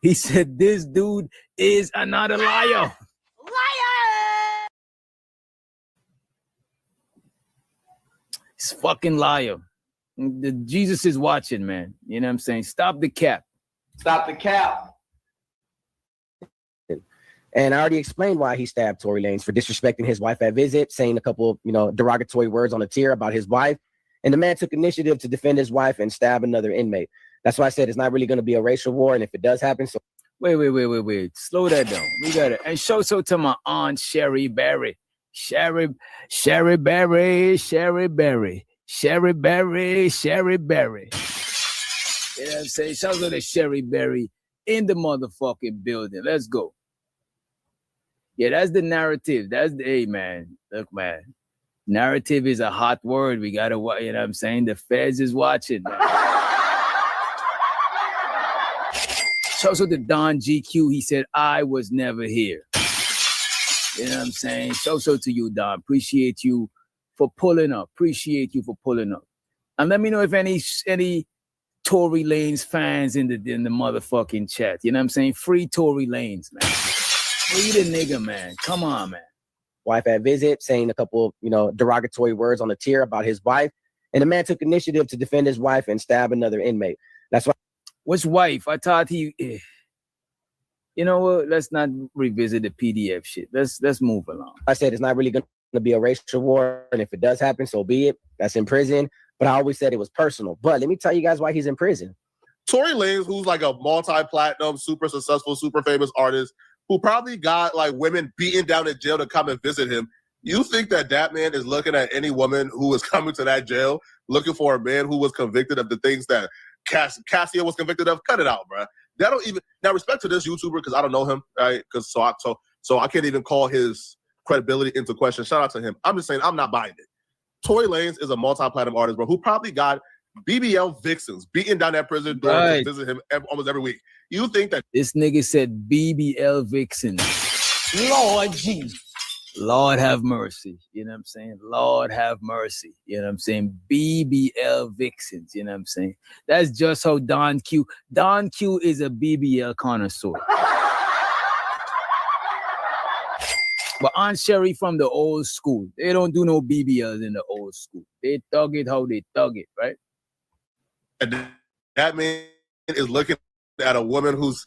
He said, this dude is another liar. He's a fucking liar. Jesus is watching, man. You know what I'm saying? Stop the cap. Stop the cap. And I already explained why he stabbed Tory Lanez for disrespecting his wife at visit, saying a couple of, derogatory words on the tier about his wife. And the man took initiative to defend his wife and stab another inmate. That's why I said it's not really going to be a racial war. And if it does happen, so wait. Slow that down. We got it. And show to my aunt Sherry Berry. Sherry Berry. You know what I'm saying? Shout out to Sherry Berry in the motherfucking building. Let's go. Yeah, that's the narrative. Hey, man. Look, man. Narrative is a hot word. We got to, you know what I'm saying? The feds is watching, man. Shout out to Don GQ. He said, I was never here. You know what I'm saying? Shout out to you, Don. Appreciate you for pulling up. And let me know if any Tory Lanez fans in the motherfucking chat. You know what I'm saying? Free Tory Lanez, man. Free the nigga, man. Come on, man. Wife at visit, saying a couple of, derogatory words on the tier about his wife. And the man took initiative to defend his wife and stab another inmate. That's why. Which wife? I thought he. You know what? Let's not revisit the PDF shit. Let's move along. I said it's not really going to be a racial war, and if it does happen, so be it. That's in prison. But I always said it was personal. But let me tell you guys why he's in prison. Tory Lanez, who's like a multi-platinum, super successful, super famous artist, who probably got like women beaten down in jail to come and visit him. You think that man is looking at any woman who is coming to that jail, looking for a man who was convicted of the things that Cassia was convicted of? Cut it out, bro. That don't even now respect to this YouTuber because I don't know him, right? Because so I can't even call his credibility into question. Shout out to him. I'm just saying I'm not buying it. Tory Lanez is a multi-platinum artist, bro, who probably got BBL vixens beating down that prison door to visit him almost every week. You think that this nigga said BBL vixens? Lord Jesus. Lord have mercy. You know what I'm saying? Lord have mercy. You know what I'm saying? BBL vixens. You know what I'm saying? That's just how Don Q is a BBL connoisseur. But Aunt Sherry from the old school, they don't do no BBLs in the old school. They thug it how they thug it, right? that man is looking at a woman who's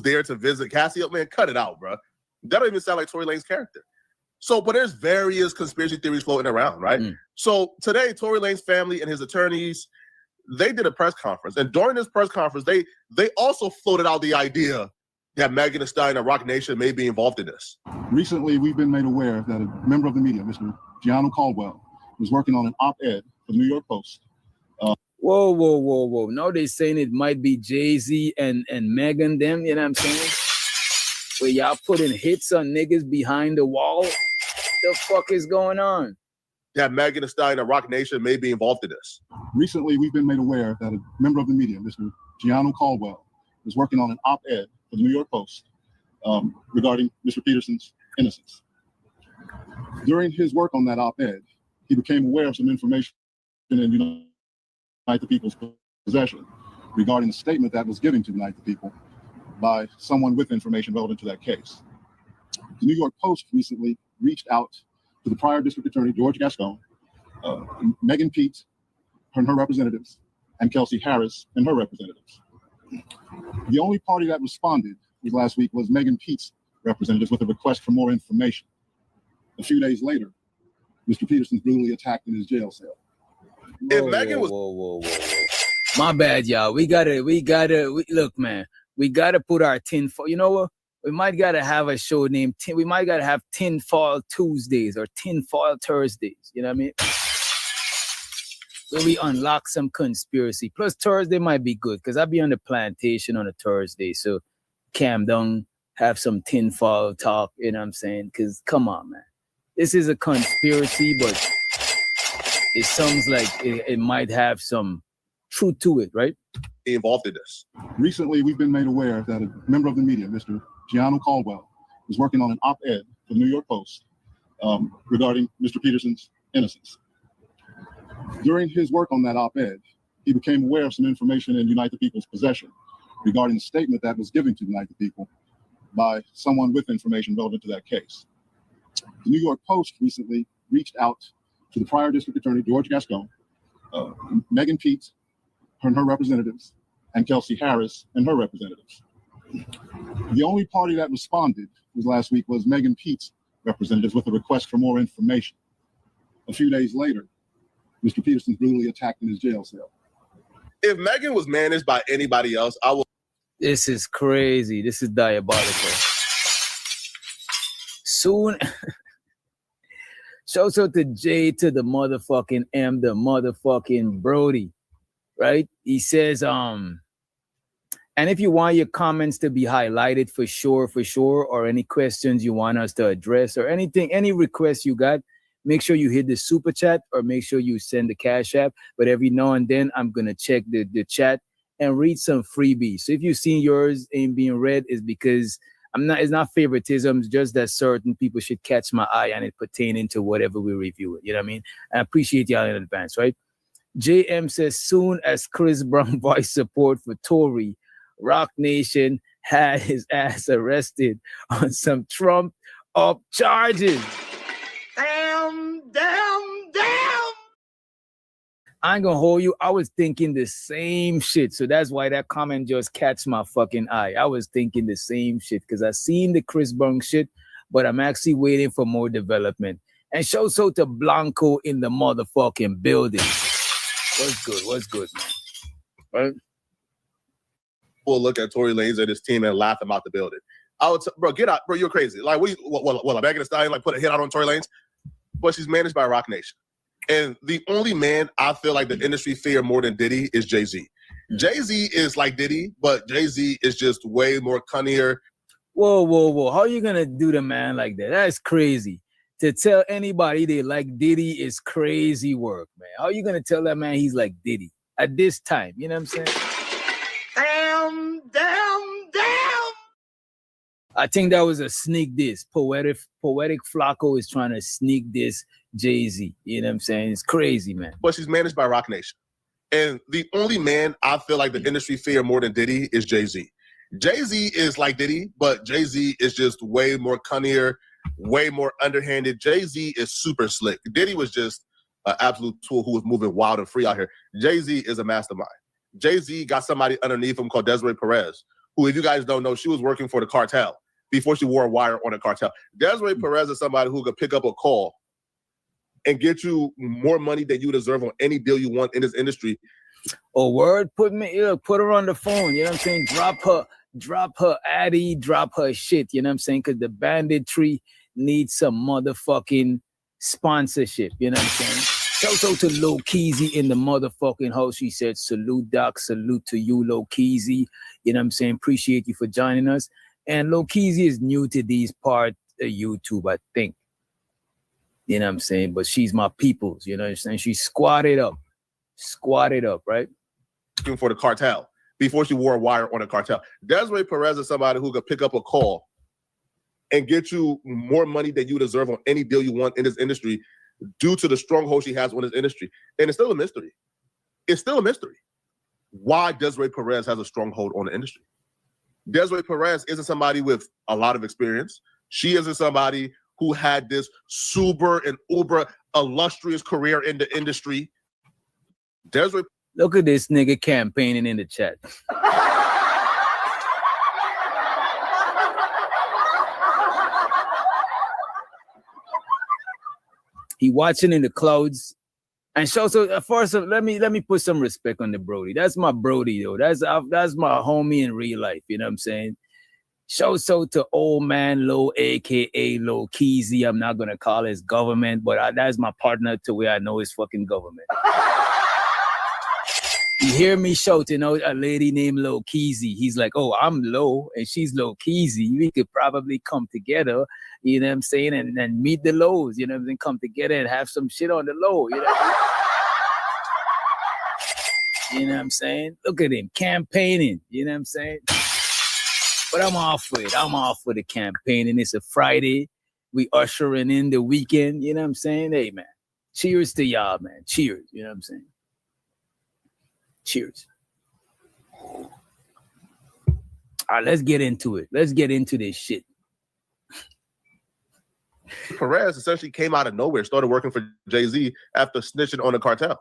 there to visit Cassie? Man, cut it out, bro. That don't even sound like Tory Lanez's character. So, but there's various conspiracy theories floating around, right? So today, Tory Lanez's family and his attorneys, they did a press conference. And during this press conference, they also floated out the idea that Megan Thee Stallion and Rock Nation may be involved in this. Recently, we've been made aware that a member of the media, Mr. Gianno Caldwell, was working on an op-ed for the New York Post. Whoa. Now they're saying it might be Jay-Z and Megan them, you know what I'm saying? Where y'all putting hits on niggas behind the wall? The fuck is going on? That Megan Thee Stallion and Rock Nation may be involved in this. Recently, we've been made aware that a member of the media, Mr. Gianno Caldwell, was working on an op-ed for the New York Post regarding Mr. Peterson's innocence. During his work on that op-ed, he became aware of some information in Unite the People's possession regarding a statement that was given to Unite the People by someone with information relevant to that case. The New York Post recently reached out to the prior district attorney, George Gascon, Megan Pete and her representatives, and Kelsey Harris and her representatives. The only party that responded last week was Megan Pete's representatives with a request for more information. A few days later, Mr. Peterson's brutally attacked in his jail cell. Whoa. My bad, y'all. We gotta look, man. We gotta put our tinfoil. You know what? We might gotta have a show named we might gotta have Tinfoil Tuesdays or Tinfoil Thursdays. You know what I mean? Where we unlock some conspiracy. Plus Thursday might be good because I'll be on the plantation on a Thursday. So calm down, have some tinfoil talk, you know what I'm saying? Because come on, man. This is a conspiracy, but it sounds like it might have some truth to it, right? Involved in this. Recently, we've been made aware that a member of the media, Mr. Gianno Caldwell, was working on an op-ed for the New York Post regarding Mr. Peterson's innocence. During his work on that op-ed, he became aware of some information in Unite the People's possession regarding a statement that was given to Unite the People by someone with information relevant to that case. The New York Post recently reached out to the prior district attorney, George Gascon, Megan Pete and her representatives, and Kelsey Harris and her representatives. The only party that responded last week was Megan Pete's representatives with a request for more information. A few days later, Mr. Peterson's brutally attacked in his jail cell. If Megan was managed by anybody else, I would. This is crazy. This is diabolical. Soon, shouts out to J to the motherfucking M, the motherfucking Brody, right? He says, and if you want your comments to be highlighted for sure, or any questions you want us to address or anything, any requests you got, make sure you hit the super chat or make sure you send the Cash App. But every now and then, I'm going to check the chat and read some freebies. So if you've seen yours ain't being read, is because it's not favoritism, it's just that certain people should catch my eye and it pertaining to whatever we review it. You know what I mean? I appreciate y'all in advance, right? JM says, soon as Chris Brown voiced support for Tory, Rock Nation had his ass arrested on some Trump up charges. Damn. I ain't gonna hold you. I was thinking the same shit. So that's why that comment just catch my fucking eye. I was thinking the same shit because I seen the Chris Brown shit, but I'm actually waiting for more development. And show so to Blanco in the motherfucking building. What's good? What's good, man? Right? We'll look at Tory Lanez and his team and laugh him out the building. I would, bro, get out, bro. You're crazy. Like, what? A bag of the stallion, like, put a hit out on Tory Lanez, but she's managed by Rock Nation. And the only man I feel like the industry fear more than Diddy is Jay-Z. Jay-Z is like Diddy, but Jay-Z is just way more cunnier. Whoa. How you gonna do the man like that? That's crazy. To tell anybody they like Diddy is crazy work, man. How you gonna tell that man he's like Diddy at this time? You know what I'm saying? Damn. I think that was a sneak diss. Poetic Flacco is trying to sneak diss Jay-Z. You know what I'm saying? It's crazy, man. But she's managed by Rock Nation. And the only man I feel like the industry fear more than Diddy is Jay-Z. Jay-Z is like Diddy, but Jay-Z is just way more cunnier, way more underhanded. Jay-Z is super slick. Diddy was just an absolute tool who was moving wild and free out here. Jay-Z is a mastermind. Jay-Z got somebody underneath him called Desiree Perez, who, if you guys don't know, she was working for the cartel before she wore a wire on the cartel. Desiree Perez is somebody who could pick up a call and get you more money than you deserve on any deal you want in this industry. Oh, word? Put her on the phone. You know what I'm saying? Drop her addy, drop her shit. You know what I'm saying? Because the banditry needs some motherfucking sponsorship. You know what I'm saying? Shout out to Lil Keezy in the motherfucking house. She said, salute, Doc. Salute to you, Lil Keezy. You know what I'm saying? Appreciate you for joining us. And Lil Keezy is new to these parts of YouTube, I think. You know what I'm saying? But she's my people's, you know what I'm saying? She squatted up, right? For the cartel before she wore a wire on the cartel. Desiree Perez is somebody who could pick up a call and get you more money than you deserve on any deal you want in this industry due to the stronghold she has on this industry. And it's still a mystery. It's still a mystery why Desiree Perez has a stronghold on the industry. Desiree Perez isn't somebody with a lot of experience. She isn't somebody who had this super and uber illustrious career in the industry. Desiree, look at this nigga campaigning in the chat. He watching in the clouds. And so first, let me put some respect on the Brody. That's my Brody, though. That's my homie in real life. You know what I'm saying? Shout out to old man Low, aka Low Keezy. I'm not gonna call his government, but that's my partner to where I know his fucking government. You hear me shouting out a lady named Low Keezy. He's like, oh, I'm Low and she's Low Keezy. We could probably come together, you know what I'm saying, and meet the lows, you know what I'm saying, come together and have some shit on the low, you know what I mean? You know what I'm saying? Look at him campaigning, you know what I'm saying? But I'm off for it. I'm off for the campaigning. It's a Friday. We ushering in the weekend, you know what I'm saying? Hey, man, cheers to y'all, man. Cheers, you know what I'm saying? Cheers. All right, let's get into it. Let's get into this shit. Perez essentially came out of nowhere, started working for Jay-Z after snitching on the cartel.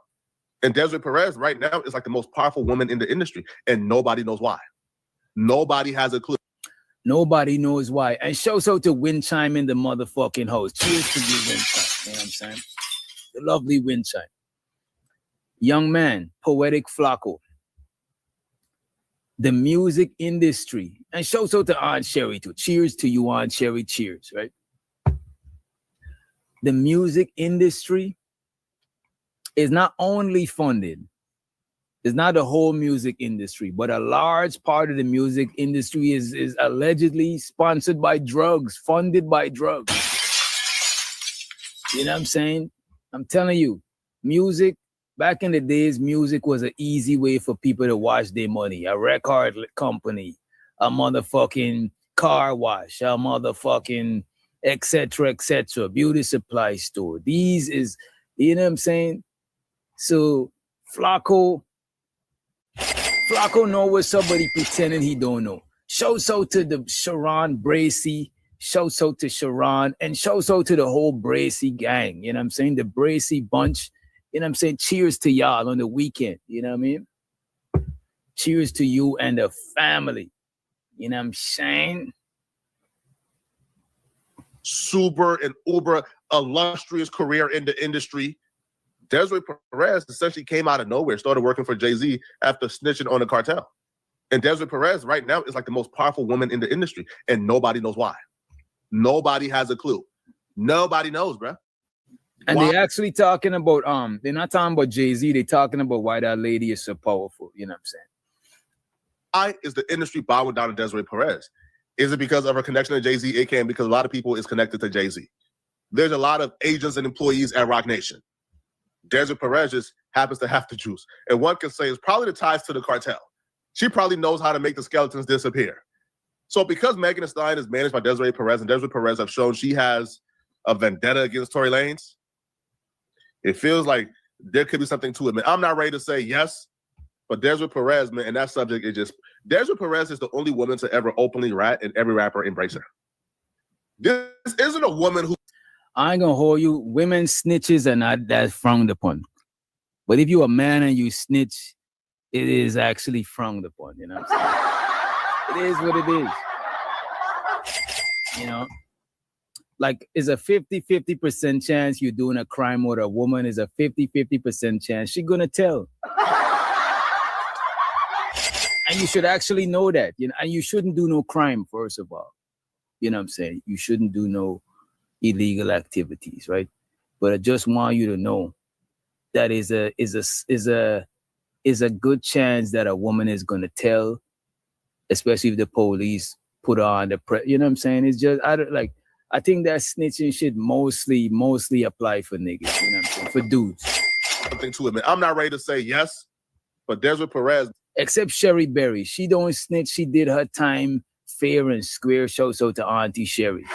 And Desiree Perez right now is like the most powerful woman in the industry, and nobody knows why. Nobody has a clue. Nobody knows why. And shout out to Wind Chime in the motherfucking host. Cheers to you, Wind Chime. You know what I'm saying? The lovely Wind Chime. Young man, Poetic Flacco. The music industry. And shout out to Aunt Sherry too. Cheers to you, Aunt Sherry. Cheers, right? The music industry is not only funded, it's not the whole music industry, but a large part of the music industry is allegedly sponsored by drugs, funded by drugs. You know what I'm saying? I'm telling you, music, back in the days, music was an easy way for people to wash their money. A record company, a motherfucking car wash, a motherfucking etc., beauty supply store. These is, you know what I'm saying? So Flacco know what somebody pretending he don't know. Shouts out to the Sharon Bracy, shouts out to Sharon, and shouts out to the whole Bracy gang. You know what I'm saying? The Bracy bunch You know what I'm saying? Cheers to y'all on the weekend. You know what I mean? Cheers to you and the family. You know what I'm saying? Super and uber illustrious career in the industry. Desiree Perez essentially came out of nowhere, started working for Jay-Z after snitching on the cartel. And Desiree Perez right now is like the most powerful woman in the industry, and nobody knows why. Nobody has a clue. Nobody knows, bro. And why? they're actually talking about, they're not talking about Jay-Z, they're talking about why that lady is so powerful. You know what I'm saying? Why is the industry bowing down to Desiree Perez? Is it because of her connection to Jay-Z? It can, because a lot of people is connected to Jay-Z. There's a lot of agents and employees at Roc Nation. Desiree Perez just happens to have the juice. And one can say it's probably the ties to the cartel. She probably knows how to make the skeletons disappear. So because Megan Thee Stallion is managed by Desiree Perez, and Desiree Perez have shown she has a vendetta against Tory Lanez, it feels like there could be something to it, man. I'm not ready to say yes, but Desiree Perez, man, and that subject is just, Desiree Perez is the only woman to ever openly rat, and every rapper embrace her. This isn't a woman who... I ain't gonna hold you. Women snitches are not that frowned upon. But if you're a man and you snitch, it is actually frowned upon, you know what I'm saying? It is what it is. You know? Like, it's a 50-50% chance you're doing a crime with a woman. Is a 50-50% chance she's gonna tell. And you should actually know that, you know, and you shouldn't do no crime, first of all. You know what I'm saying? You shouldn't do no illegal activities, right? But I just want you to know that is a good chance that a woman is gonna tell, especially if the police put on the you know what I'm saying? It's just I think that snitching shit mostly apply for niggas, you know what I'm saying? For dudes. Something to it, man. I'm not ready to say yes, but Desiree Perez. Except Sherry Berry. She don't snitch. She did her time fair and square. Shouts out to Auntie Sherry.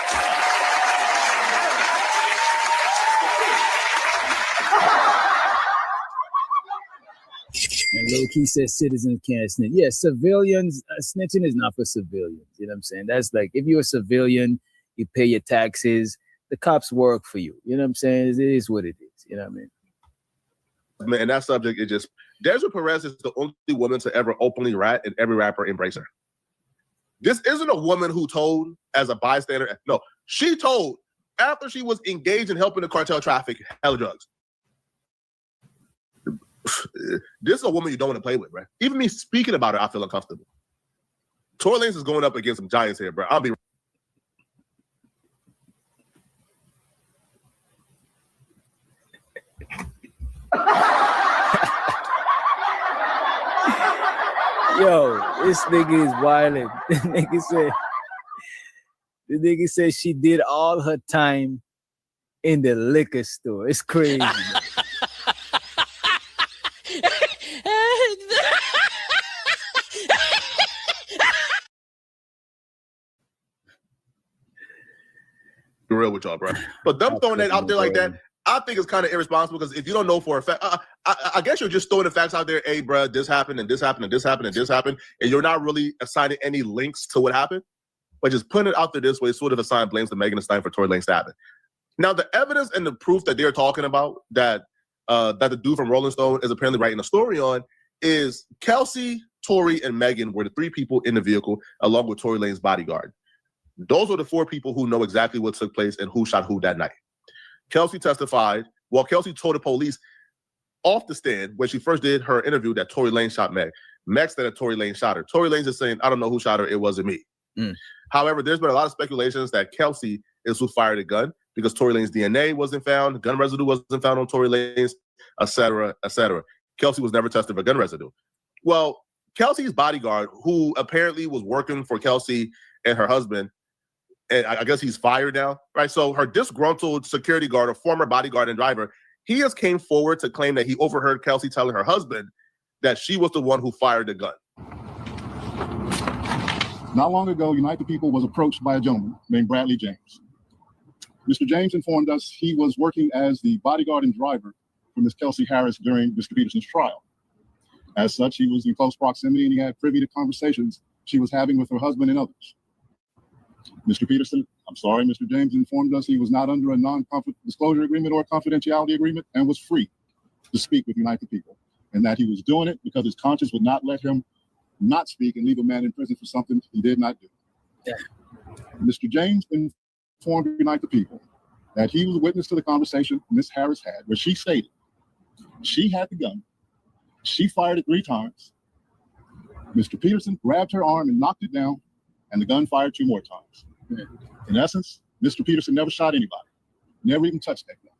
And low-key says citizens can't snitch. Yeah, civilians, snitching is not for civilians. You know what I'm saying? That's like, if you're a civilian, you pay your taxes, the cops work for you. You know what I'm saying? It is what it is. You know what I mean? Man, and that subject is just, Desiree Perez is the only woman to ever openly rat, and every rapper embrace her. This isn't a woman who told as a bystander. No, she told after she was engaged in helping the cartel traffic hella drugs. This is a woman you don't want to play with, bro. Even me speaking about her, I feel uncomfortable. Tory Lanez is going up against some giants here, bro. I'll be. Yo, this nigga is wildin'. The nigga said she did all her time in the liquor store. It's crazy. Be real with y'all, bro. But them throwing that out there like that, I think it's kind of irresponsible, because if you don't know for a fact, I guess you're just throwing the facts out there. Hey, bro, this happened and this happened and this happened and this happened, and you're not really assigning any links to what happened, but just putting it out there this way, sort of assign blames to Megan Thee Stallion for Tory Lanez stabbing. Now, the evidence and the proof that they're talking about that the dude from Rolling Stone is apparently writing a story on is Kelsey, Tory, and Megan were the three people in the vehicle, along with Tory Lanez's bodyguard. Those are the four people who know exactly what took place and who shot who that night. Kelsey testified. Well, Kelsey told the police off the stand when she first did her interview that Tory Lanez shot Meg. Meg said that Tory Lanez shot her. Tory Lanez is saying, I don't know who shot her. It wasn't me. However, there's been a lot of speculations that Kelsey is who fired the gun, because Tory Lanez's DNA wasn't found, gun residue wasn't found on Tory Lanez, etc., etc. Kelsey was never tested for gun residue. Well, Kelsey's bodyguard, who apparently was working for Kelsey and her husband, and I guess he's fired now, right? So her disgruntled security guard, a former bodyguard and driver, he just came forward to claim that he overheard Kelsey telling her husband that she was the one who fired the gun. Not long ago, Unite the People was approached by a gentleman named Bradley James. Mr. James informed us he was working as the bodyguard and driver for Ms. Kelsey Harris during Mr. Peterson's trial. As such, he was in close proximity and he had privy to conversations she was having with her husband and others. Mr. James informed us he was not under a non-disclosure agreement or a confidentiality agreement and was free to speak with Unite the People, and that he was doing it because his conscience would not let him not speak and leave a man in prison for something he did not do. Yeah. Mr. James informed Unite the People that he was a witness to the conversation Ms. Harris had, where she stated she had the gun, she fired it 3 times, Mr. Peterson grabbed her arm and knocked it down, and the gun fired 2 more times. Yeah. In essence, Mr. Peterson never shot anybody, never even touched that gun,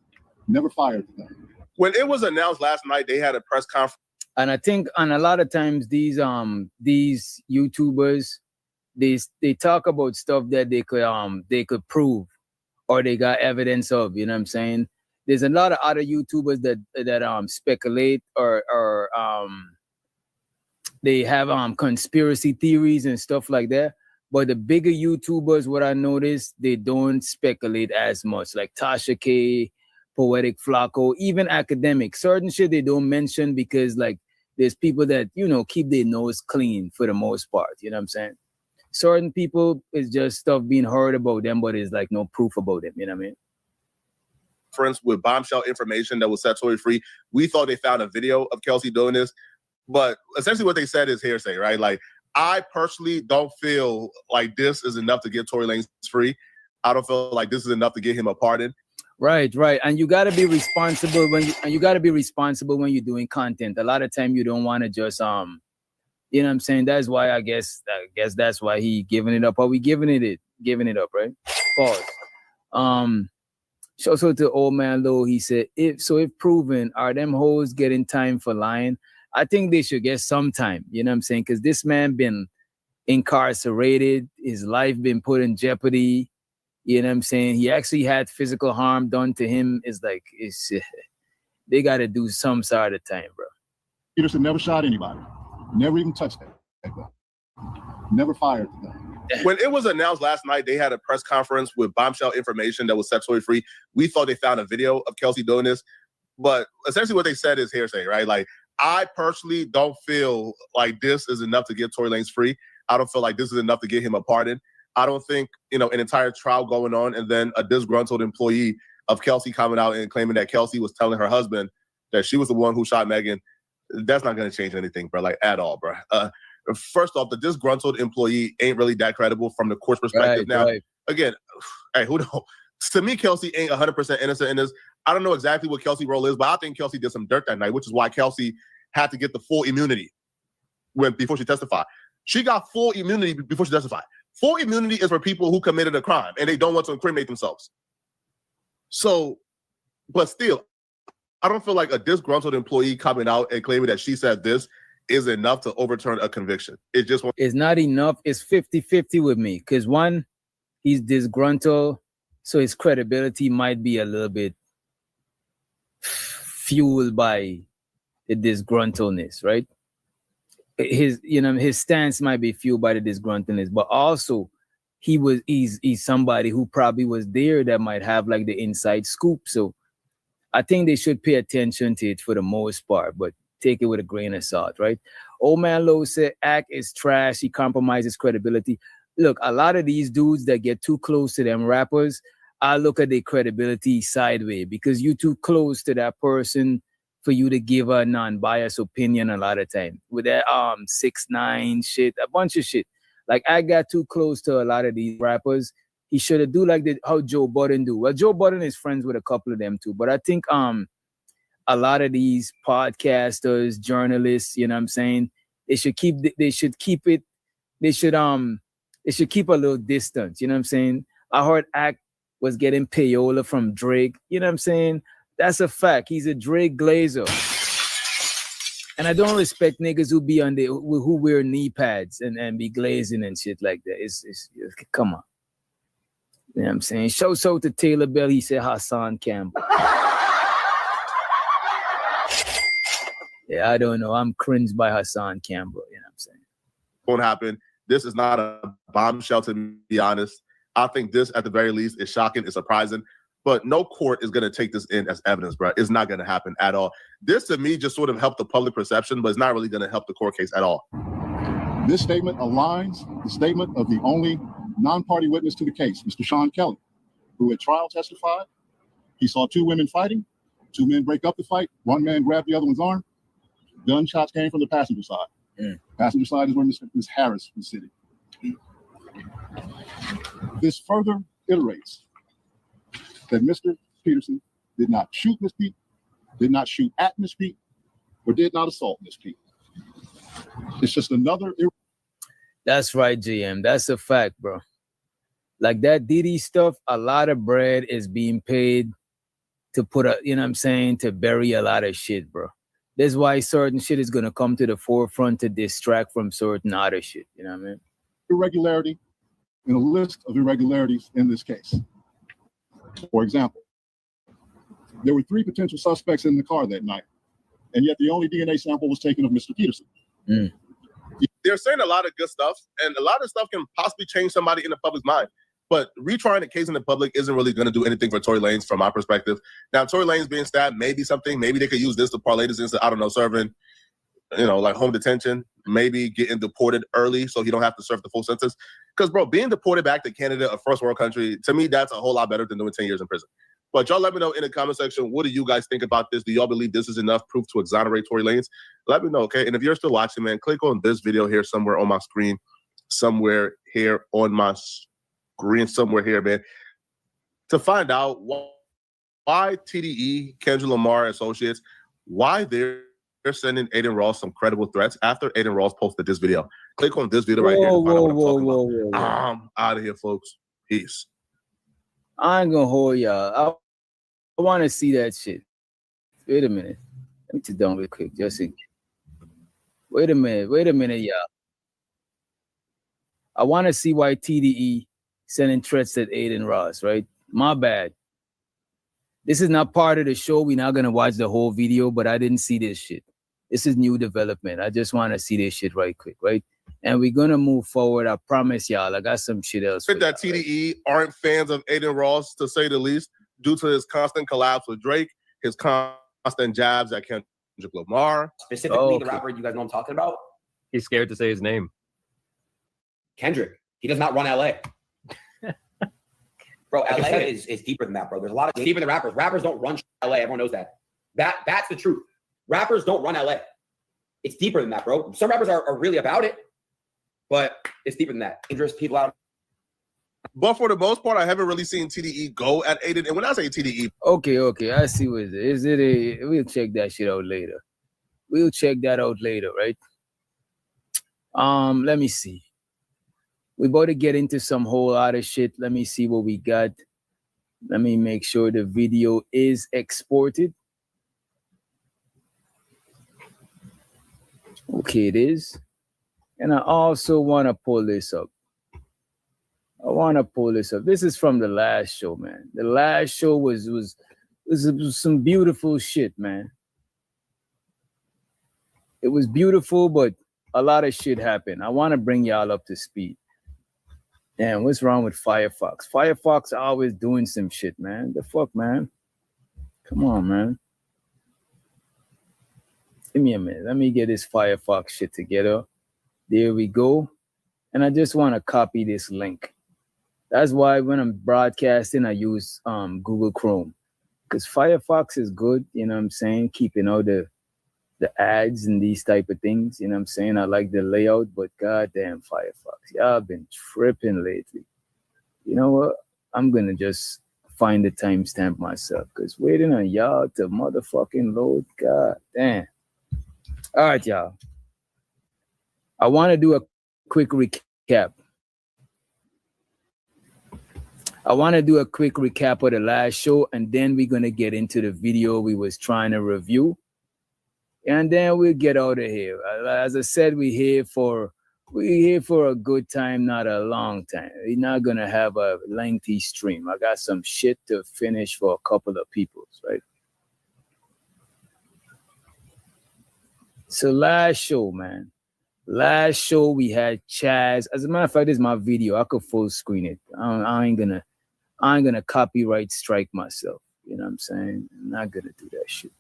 never fired the gun. When it was announced last night, they had a press conference. And I think, and a lot of times these YouTubers, they talk about stuff that they could prove or they got evidence of. You know what I'm saying? There's a lot of other YouTubers that speculate or they have conspiracy theories and stuff like that. But the bigger YouTubers, what I noticed, they don't speculate as much. Like Tasha K, Poetic Flacco, even academic. Certain shit they don't mention because like there's people that, you know, keep their nose clean for the most part. You know what I'm saying? Certain people, it's just stuff being heard about them, but it's like no proof about them. You know what I mean? Friends with bombshell information that was statutory free. We thought they found a video of Kelsey doing this, but essentially what they said is hearsay, right? Like, I personally don't feel like this is enough to get Tory Lanez free. I don't feel like this is enough to get him a pardon. Right. And you got to be responsible when you're doing content. A lot of time you don't want to just you know what I'm saying? That's why I guess that's why he giving it up. Are we giving it up, right? Pause. So to old man Low, he said, if proven, are them hoes getting time for lying? I think they should get some time. You know what I'm saying? Because this man been incarcerated, his life been put in jeopardy. You know what I'm saying? He actually had physical harm done to him. They got to do some sort of time, bro. Peterson never shot anybody, never even touched that gun, never fired the gun. When it was announced last night, they had a press conference with bombshell information that was statutory free. We thought they found a video of Kelsey doing this, but essentially what they said is hearsay, right? Like, I personally don't feel like this is enough to get Tory Lanez free. I don't feel like this is enough to get him a pardon. I don't think, you know, an entire trial going on and then a disgruntled employee of Kelsey coming out and claiming that Kelsey was telling her husband that she was the one who shot Megan. That's not going to change anything, bro, like at all, bro. First off, the disgruntled employee ain't really that credible from the court's perspective. Again, hey, who knows? To me, Kelsey ain't 100% innocent in this. I don't know exactly what Kelsey's role is, but I think Kelsey did some dirt that night, which is why Kelsey had to get the full immunity before she testified. She got full immunity before she testified. Full immunity is for people who committed a crime and they don't want to incriminate themselves. So, but still, I don't feel like a disgruntled employee coming out and claiming that she said this is enough to overturn a conviction. It's not enough. It's 50-50 with me. Because one, he's disgruntled, so his credibility might be a little bit fueled by the disgruntledness, right? His stance might be fueled by the disgruntledness, but also he's somebody who probably was there that might have like the inside scoop. So I think they should pay attention to it for the most part, but take it with a grain of salt, right? Old man Lowe said, Act is trash. He compromises credibility. Look, a lot of these dudes that get too close to them rappers, I look at their credibility sideways because you too close to that person for you to give a non-biased opinion a lot of time. With that 6ix9ine shit, a bunch of shit. Like, I got too close to a lot of these rappers. He should have do like how Joe Budden do. Well, Joe Budden is friends with a couple of them too, but I think a lot of these podcasters, journalists, you know what I'm saying, they should keep a little distance, you know what I'm saying? I heard Act was getting payola from Drake, you know what I'm saying? That's a fact. He's a Drake glazer. And I don't respect niggas who be who wear knee pads and be glazing and shit like that. It's come on. You know what I'm saying? Show to Taylor Bell, he said Hassan Campbell. Yeah, I don't know. I'm cringed by Hassan Campbell, you know what I'm saying? Won't happen. This is not a bombshell, to be honest. I think this, at the very least, is shocking, it's surprising. But no court is going to take this in as evidence, bro. It's not going to happen at all. This, to me, just sort of helped the public perception, but it's not really going to help the court case at all. This statement aligns the statement of the only non-party witness to the case, Mr. Sean Kelly, who at trial testified he saw 2 women fighting. Two men break up the fight. One man grabbed the other one's arm. Gunshots came from the passenger side. Passenger side is where Ms. Harris was sitting. This further iterates that Mr. Peterson did not shoot Ms. Pete, did not shoot at Ms. Pete, or did not assault Ms. Pete. It's just another. That's right, GM. That's a fact, bro. Like that Diddy stuff, a lot of bread is being paid to put a, you know what I'm saying, to bury a lot of shit, bro. That's why certain shit is gonna come to the forefront to distract from certain other shit. You know what I mean? Irregularity in a list of irregularities in this case. For example, there were 3 potential suspects in the car that night, and yet the only DNA sample was taken of Mr. Peterson. They're saying a lot of good stuff, and a lot of stuff can possibly change somebody in the public's mind. But retrying the case in the public isn't really going to do anything for Tory Lanez from my perspective. Now, Tory Lanez being stabbed, maybe something. Maybe they could use this to parlay this into, I don't know, serving, you know, like home detention. Maybe getting deported early so he don't have to serve the full sentence. Because, bro, being deported back to Canada, a first world country, to me, that's a whole lot better than doing 10 years in prison. But y'all let me know in the comment section, what do you guys think about this? Do y'all believe this is enough proof to exonerate Tory Lanez? Let me know, okay? And if you're still watching, man, click on this video here somewhere on my screen, somewhere here on my screen, somewhere here, man, to find out why TDE, Kendrick Lamar Associates, why they're sending Aiden Ross some credible threats after Aiden Ross posted this video. Click on this video right here to find out what I'm talking about. I'm out of here, folks. Peace. I ain't gonna hold y'all. I want to see that shit. Wait a minute. Let me sit down real quick. Just see. Wait a minute, y'all. I want to see why TDE sending threats at Aiden Ross, right? My bad. This is not part of the show. We're not going to watch the whole video, but I didn't see this shit. This is new development. I just want to see this shit right quick, right? And we're going to move forward. I promise y'all. I got some shit else. That TDE aren't fans of Aiden Ross, to say the least, due to his constant collapse with Drake, his constant jabs at Kendrick Lamar. Specifically, the rapper you guys know I'm talking about? He's scared to say his name. Kendrick. He does not run LA. Bro, LA is deeper than that, bro. There's a lot of deeper than rappers. Rappers don't run LA. Everyone knows that. That's the truth. Rappers don't run LA. It's deeper than that, bro. Some rappers are really about it, but it's deeper than that. Dangerous people out. But for the most part, I haven't really seen TDE go at Aiden. And when I say TDE, okay, I see what it is. Is it a? We'll check that shit out later. We'll check that out later, right? Let me see. We about to get into some whole lot of shit. Let me see what we got. Let me make sure the video is exported. Okay, it is. And I also want to pull this up. This is from the last show, man. The last show was some beautiful shit, man. It was beautiful, but a lot of shit happened. I want to bring y'all up to speed. Damn, what's wrong with Firefox? Firefox always doing some shit, man. The fuck, man? Come on, man. Give me a minute. Let me get this Firefox shit together. There we go. And I just want to copy this link. That's why when I'm broadcasting, I use Google Chrome. Because Firefox is good, you know what I'm saying? Keeping all the ads and these type of things, you know what I'm saying? I like the layout, but goddamn Firefox. Y'all been tripping lately. You know what? I'm going to just find the timestamp myself, because waiting on y'all to motherfucking load, god damn. All right, y'all. I want to do a quick recap. of the last show, and then we're going to get into the video we was trying to review. And then we'll get out of here. As I said, we're here for a good time, not a long time. We're not going to have a lengthy stream. I got some shit to finish for a couple of people, right? So last show, man. Last show we had Chaz. As a matter of fact, this is my video. I could full screen it. I ain't gonna copyright strike myself. You know what I'm saying? I'm not gonna do that shit.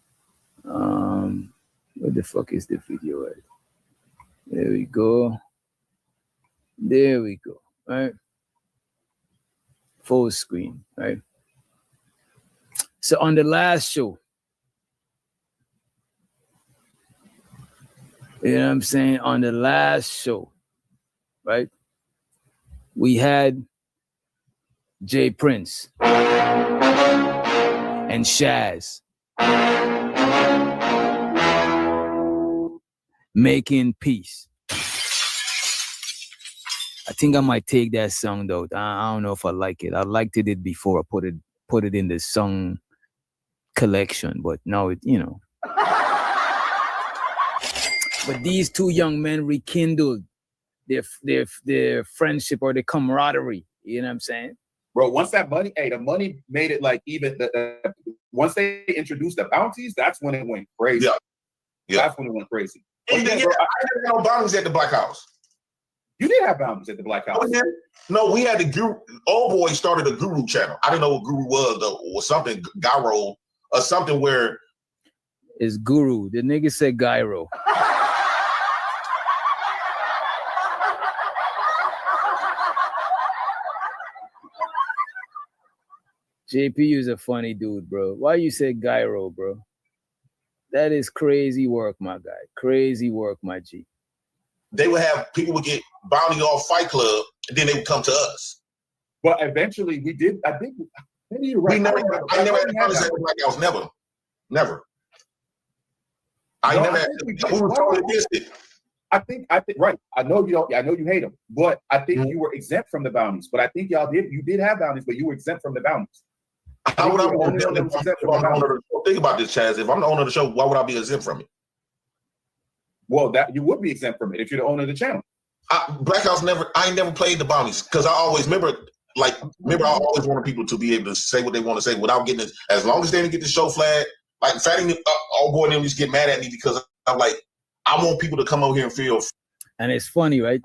Where the fuck is the video at? There we go. Right? Full screen, right? So on the last show, You know what I'm saying? On the last show, right? We had Jay Prince and Shaz making peace. I think I might take that song though. I don't know if I like it. I liked it before I put it in the song collection, but now it, you know. But these two young men rekindled their friendship or their camaraderie. You know what I'm saying? Bro, once that money, the money made it like even once they introduced the bounties, that's when it went crazy. Yeah. That's when it went crazy. I didn't have no bounties at the Black House. You did have bounties at the Black House. No, we had the Guru. Old boy started a Guru channel. I didn't know what Guru was though, or something Gyro or something where it's Guru. The nigga said Gyro. JP is a funny dude, bro. Why you say Gyro, bro? That is crazy work, my guy. Crazy work, my G. They would have people would get bounty off Fight Club, and then they would come to us. But eventually, we did. I think maybe you're right. I never had bounties at the Black House. Never. I never had. We were totally against it. I think right. I know you don't. I know you hate them, but I think you were exempt from the bounties. But I think y'all did. You did have bounties, but you were exempt from the bounties. How would I be exempt if I'm the owner of the show? Think about this, Chaz. If I'm the owner of the show, why would I be exempt from it? Well, that you would be exempt from it if you're the owner of the channel. Black House I ain't never played the bounties because I always remember I always wanted people to be able to say what they want to say without getting it. As long as they didn't get the show flag, like Fatty, old boy, and them just get mad at me because I'm like, I want people to come over here and feel. And it's funny, right?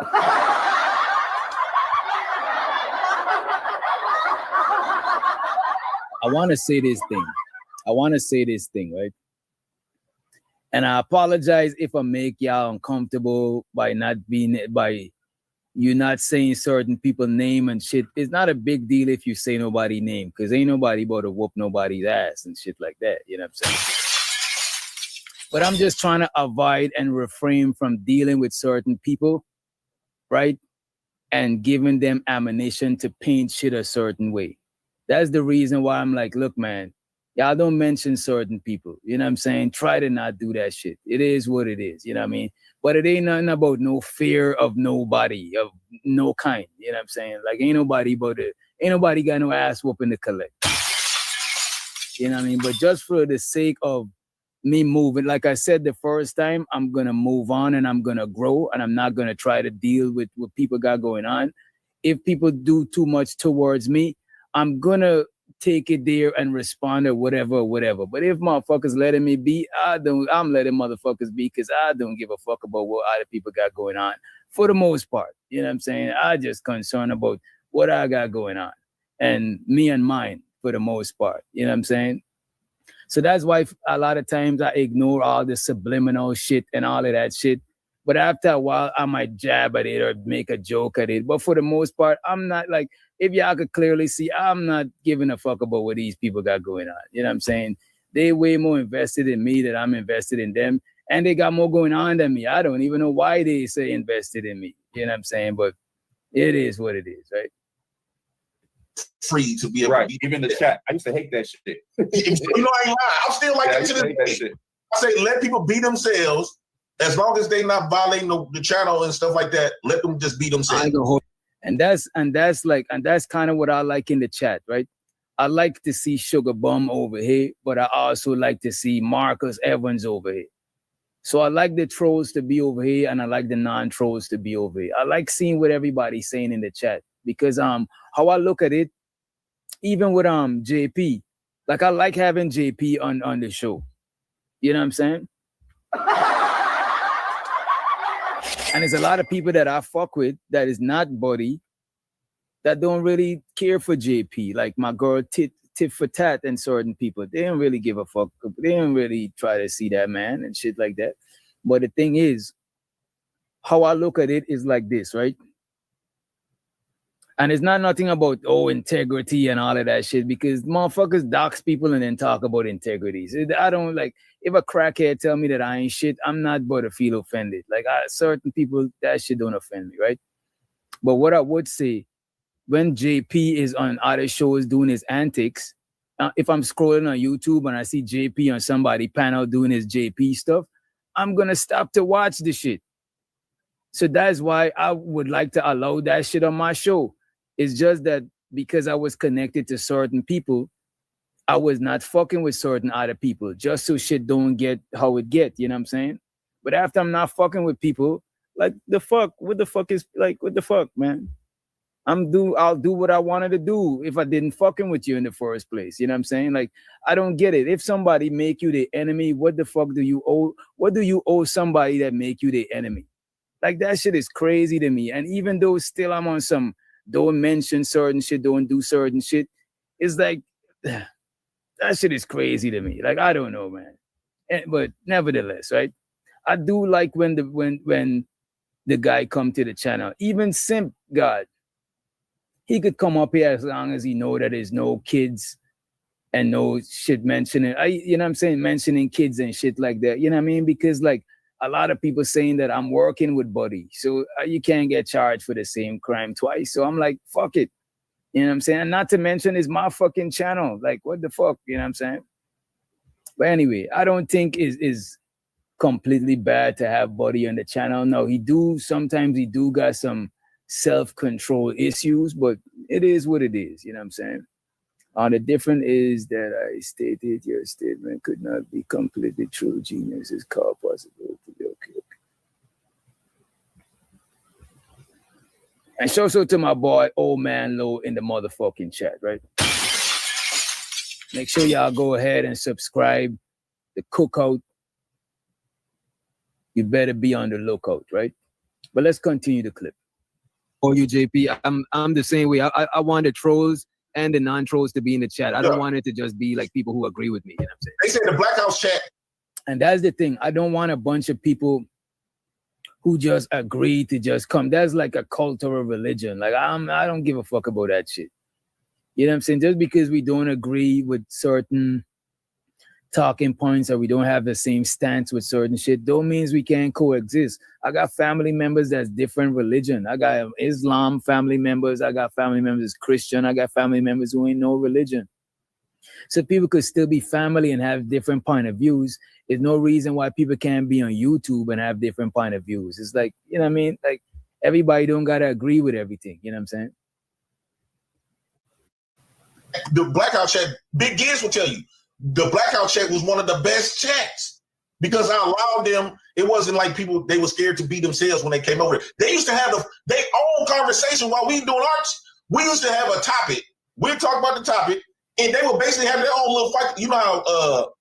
I want to say this thing, right? And I apologize if I make y'all uncomfortable by you not saying certain people's name and shit. It's not a big deal if you say nobody's name, because ain't nobody about to whoop nobody's ass and shit like that. You know what I'm saying? But I'm just trying to avoid and refrain from dealing with certain people, right? And giving them ammunition to paint shit a certain way. That's the reason why I'm like, look, man, y'all don't mention certain people. You know what I'm saying? Try to not do that shit. It is what it is. You know what I mean? But it ain't nothing about no fear of nobody, of no kind. You know what I'm saying? Like, ain't nobody got no ass whooping to collect. You know what I mean? But just for the sake of me moving, like I said the first time, I'm going to move on and I'm going to grow, and I'm not going to try to deal with what people got going on. If people do too much towards me, I'm going to take it there and respond or whatever. But if motherfuckers letting me be, I'm letting motherfuckers be, because I don't give a fuck about what other people got going on for the most part. You know what I'm saying? I just concerned about what I got going on and me and mine for the most part. You know what I'm saying? So that's why a lot of times I ignore all the subliminal shit and all of that shit. But after a while, I might jab at it or make a joke at it. But for the most part, I'm not like, if y'all could clearly see, I'm not giving a fuck about what these people got going on. You know what I'm saying? They way more invested in me than I'm invested in them. And they got more going on than me. I don't even know why they say invested in me. You know what I'm saying? But it is what it is, right? Free to be able to be even the chat. I used to hate that shit. You know, I ain't lying. I'm still like that to this day. I say let people be themselves. As long as they not violating the channel and stuff like that, let them just be themselves. And that's kind of what I like in the chat, right? I like to see Sugar Bum over here, but I also like to see Marcus Evans over here. So I like the trolls to be over here, and I like the non-trolls to be over here. I like seeing what everybody's saying in the chat, because how I look at it, even with JP, like I like having JP on the show. You know what I'm saying? And there's a lot of people that I fuck with that is not buddy, that don't really care for JP. Like my girl Tit for Tat and certain people. They don't really give a fuck. They don't really try to see that man and shit like that. But the thing is, how I look at it is like this, right? And it's not nothing about integrity and all of that shit, because motherfuckers dox people and then talk about integrity. So I don't like, if a crackhead tell me that I ain't shit, I'm not about to feel offended. Like certain people, that shit don't offend me, right? But what I would say, when JP is on other shows doing his antics, if I'm scrolling on YouTube and I see JP on somebody panel doing his JP stuff, I'm gonna stop to watch the shit. So that's why I would like to allow that shit on my show. It's just that because I was connected to certain people, I was not fucking with certain other people, just so shit don't get how it get, you know what I'm saying? But after I'm not fucking with people, like what the fuck, man? I'll do what I wanted to do if I didn't fucking with you in the first place. You know what I'm saying? Like, I don't get it. If somebody make you the enemy, what the fuck do you owe? What do you owe somebody that make you the enemy? Like, that shit is crazy to me. And even though still I'm on some don't mention certain shit, don't do certain shit, it's like that shit is crazy to me. Like, I don't know, man. But nevertheless, right? I do like when the guy come to the channel. Even Simp God, he could come up here as long as he know that there's no kids and no shit mentioning, you know what I'm saying, mentioning kids and shit like that. You know what I mean? Because like a lot of people saying that I'm working with Buddy, so you can't get charged for the same crime twice. So I'm like, fuck it. You know what I'm saying? And not to mention, it's my fucking channel. Like, what the fuck? You know what I'm saying? But anyway, I don't think is completely bad to have Buddy on the channel. No, sometimes he do got some self-control issues, but it is what it is. You know what I'm saying? The difference is that I stated your statement could not be completely true. Genius is called possibility. Okay. And shout out to my boy, Old Man Low, in the motherfucking chat, right? Make sure y'all go ahead and subscribe. The Cookout. You better be on the lookout, right? But let's continue the clip. Oh, you, JP, I'm the same way. I want the trolls and the non-trolls to be in the chat. I don't want it to just be like people who agree with me. You know what I'm saying? They say the Black House chat. And that's the thing. I don't want a bunch of people who just agree to just come. That's like a cult or a religion. Like, I don't give a fuck about that shit. You know what I'm saying? Just because we don't agree with certain talking points or we don't have the same stance with certain shit, don't means we can't coexist. I got family members that's different religion. I got Islam family members. I got family members Christian. I got family members who ain't no religion. So people could still be family and have different point of views. There's no reason why people can't be on YouTube and have different point of views. It's like, you know what I mean? Like, everybody don't gotta agree with everything. You know what I'm saying? The Blackout chat, Big Giz will tell you, the Blackout chat was one of the best chats because I allowed them. It wasn't like people, they were scared to be themselves when they came over. They used to have their own conversation while we doing arts. We used to have a topic. We'd talk about the topic, and they would basically have their own little fight. You know how,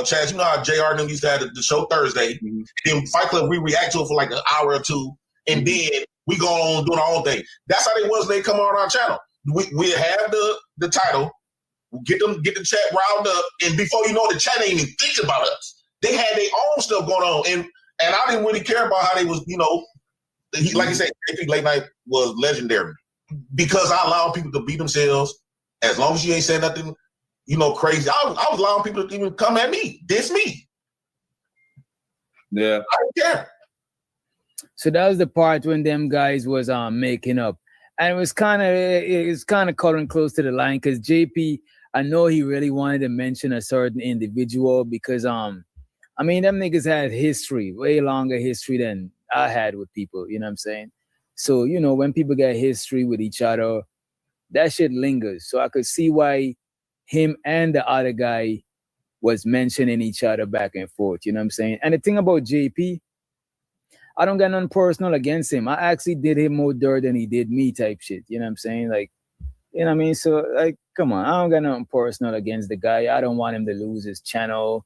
Chaz, you know how JR and them used to have the show Thursday. Mm-hmm. Then Fight Club, we react to it for like an hour or two, and then we go on doing our own thing. That's how they was when they come on our channel. We have the title, get the chat riled up, and before you know it, the chat ain't even think about us. They had their own stuff going on, and I didn't really care about how they was, you know, like you said, Late Night was legendary because I allowed people to be themselves as long as you ain't saying nothing, you know, crazy. I was allowing people to even come at me, diss me. Yeah, I don't care. So that was the part when them guys was making up. And it's kind of cutting close to the line because JP, I know he really wanted to mention a certain individual because I mean, them niggas had history, way longer history than I had with people, you know what I'm saying? So, you know, when people get history with each other, that shit lingers. So I could see why him and the other guy was mentioning each other back and forth, you know what I'm saying? And the thing about JP, I don't got nothing personal against him. I actually did him more dirt than he did me type shit. You know what I'm saying? Like, you know what I mean? So, like, come on. I don't got nothing personal against the guy. I don't want him to lose his channel.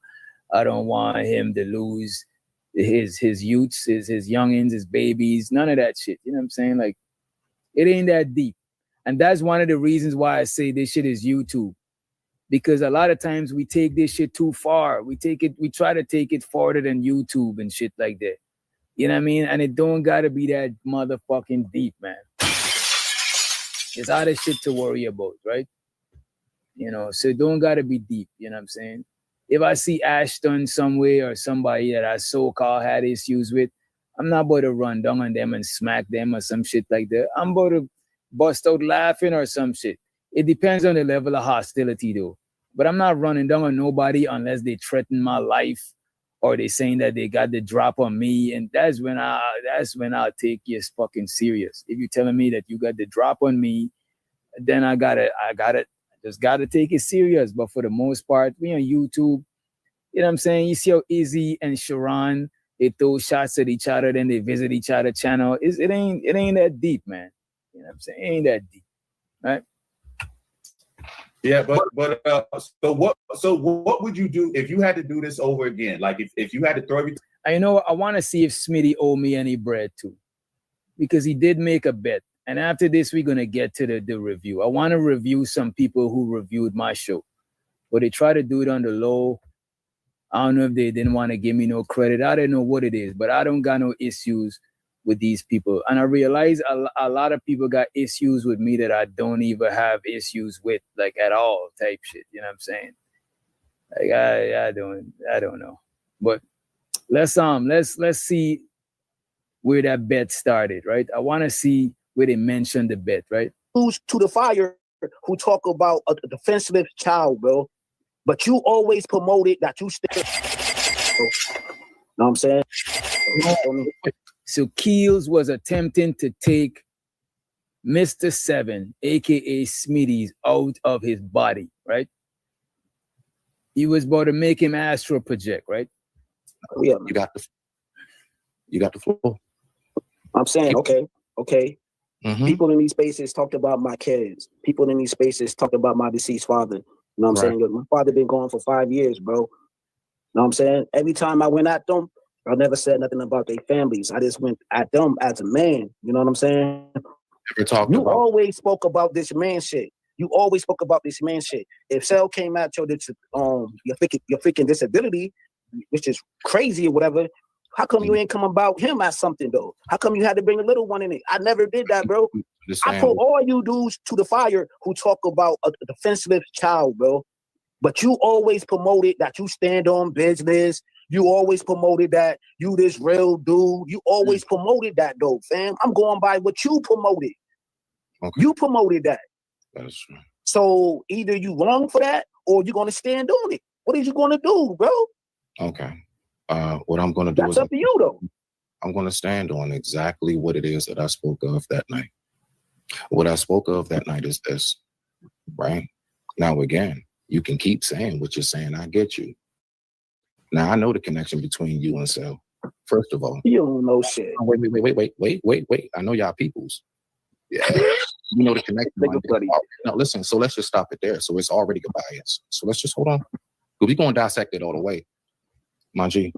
I don't want him to lose his youths, his youngins, his babies. None of that shit. You know what I'm saying? Like, it ain't that deep. And that's one of the reasons why I say this shit is YouTube. Because a lot of times we take this shit too far. We try to take it farther than YouTube and shit like that. You know what I mean? And it don't gotta be that motherfucking deep, man. There's other shit to worry about, right? You know, so it don't gotta be deep, you know what I'm saying? If I see Ashton somewhere or somebody that I so-called had issues with, I'm not about to run down on them and smack them or some shit like that. I'm about to bust out laughing or some shit. It depends on the level of hostility though. But I'm not running down on nobody unless they threaten my life or they saying that they got the drop on me. And that's when I'll take you as fucking serious. If you're telling me that you got the drop on me, then I just gotta take it serious. But for the most part, we on YouTube, you know what I'm saying? You see how Izzy and Sharon, they throw shots at each other, then they visit each other's channel. It ain't that deep, man. You know what I'm saying? It ain't that deep, right? Yeah, but so what would you do if you had to do this over again? Like if you had to throw everything. I know I want to see if Smitty owe me any bread too, because he did make a bet. And after this, we're gonna get to the review. I want to review some people who reviewed my show, but they try to do it on the low. I don't know if they didn't want to give me no credit. I don't know what it is, but I don't got no issues with these people. And I realize a lot of people got issues with me that I don't even have issues with, like at all type shit. You know what I'm saying? Like I don't know. But let's see where that bet started, right? I want to see where they mentioned the bet, right? Who's to the fire who talk about a defenseless child, bro. But you always promoted that you still. Know what I'm saying? So Keels was attempting to take Mr. Seven, aka Smitty's, out of his body, right? He was about to make him astral project, right? Yeah, you got the floor. I'm saying, okay. Mm-hmm. People in these spaces talked about my kids. People in these spaces talked about my deceased father. You know what I'm saying? My father been gone for 5 years, bro. You know what I'm saying? Every time I went at them, I never said nothing about their families. I just went at them as a man. You know what I'm saying? You always spoke about this man shit. You always spoke about this man shit. If Cell came at your freaking disability, which is crazy or whatever, how come you ain't come about him as something though? How come you had to bring a little one in it? I never did that, bro. I put all you dudes to the fire who talk about a defenseless child, bro. But you always promoted that you stand on business. You always promoted that you this real dude. You always promoted that though, fam. I'm going by what you promoted. Okay. You promoted that. That is true. So either you wrong for that or you're gonna stand on it. What are you gonna do, bro? Okay. What I'm gonna do That's up to you though. I'm gonna stand on exactly what it is that I spoke of that night. What I spoke of that night is this, right? Now again, you can keep saying what you're saying. I get you. Now I know the connection between you and Cell. First of all, you don't know shit. Wait. I know y'all peoples. Yeah, you know the connection. Now listen. So let's just stop it there. So it's already a bias. So let's just hold on. We're gonna dissect it all the way, Manji.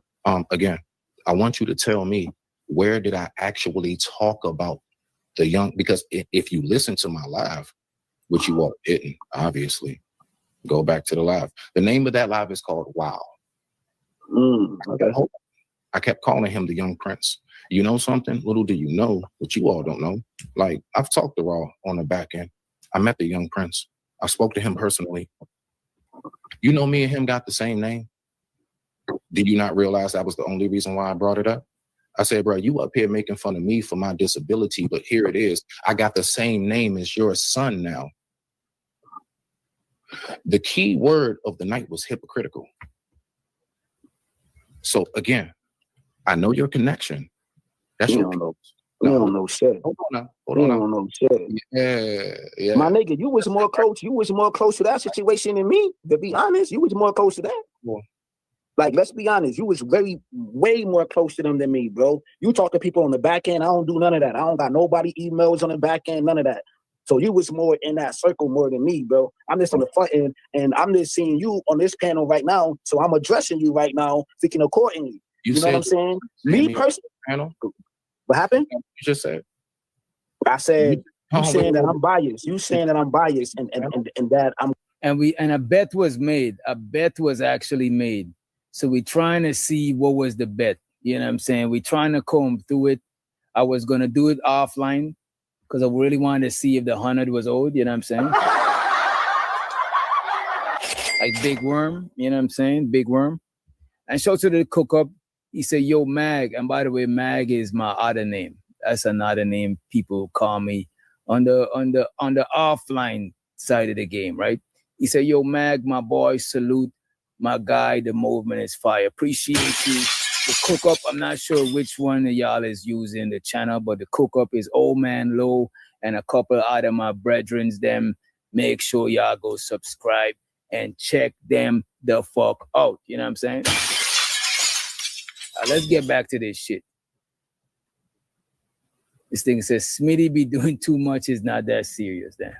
Again, I want you to tell me where did I actually talk about the young? Because if you listen to my live, which you all didn't, obviously. Go back to the live. The name of that live is called Wow. Okay. I kept calling him the young prince. You know something? Little do you know, what you all don't know. Like, I've talked to Raw on the back end. I met the young prince. I spoke to him personally. You know, me and him got the same name. Did you not realize that was the only reason why I brought it up? I said, bro, you up here making fun of me for my disability, but here it is. I got the same name as your son now. The key word of the night was hypocritical. So again, I know your connection. That's you your don't know. You don't know shit. Hold on now. You don't know shit. Yeah. My nigga, you was more close. You was more close to that situation than me. To be honest, you was more close to that. Well, like, let's be honest. You was way more close to them than me, bro. You talk to people on the back end. I don't do none of that. I don't got nobody emails on the back end. None of that. So you was more in that circle more than me, bro. I'm just on the front end, and I'm just seeing you on this panel right now. So I'm addressing you right now, thinking accordingly. You know what I'm saying? Me personally. Panel? What happened? You just said. I said you saying that I'm biased. You saying that I'm biased, and that I'm. And a bet was made. A bet was actually made. So we're trying to see what was the bet. You know what I'm saying? We're trying to comb through it. I was gonna do it offline. because I really wanted to see if the 100 was old, you know what I'm saying? Like Big Worm, you know what I'm saying? Big Worm. And shout to the cook up. He said, yo, Mag. And by the way, Mag is my other name. That's another name people call me on the offline side of the game, right? He said, yo, Mag, my boy, salute. My guy, the movement is fire. Appreciate you. The cook up, I'm not sure which one of y'all is using the channel, but the cook up is Old Man Low and a couple other my brethrens them. Make sure y'all go subscribe and check them the fuck out. You know what I'm saying? Let's get back to this shit. This thing says, Smitty be doing too much is not that serious then.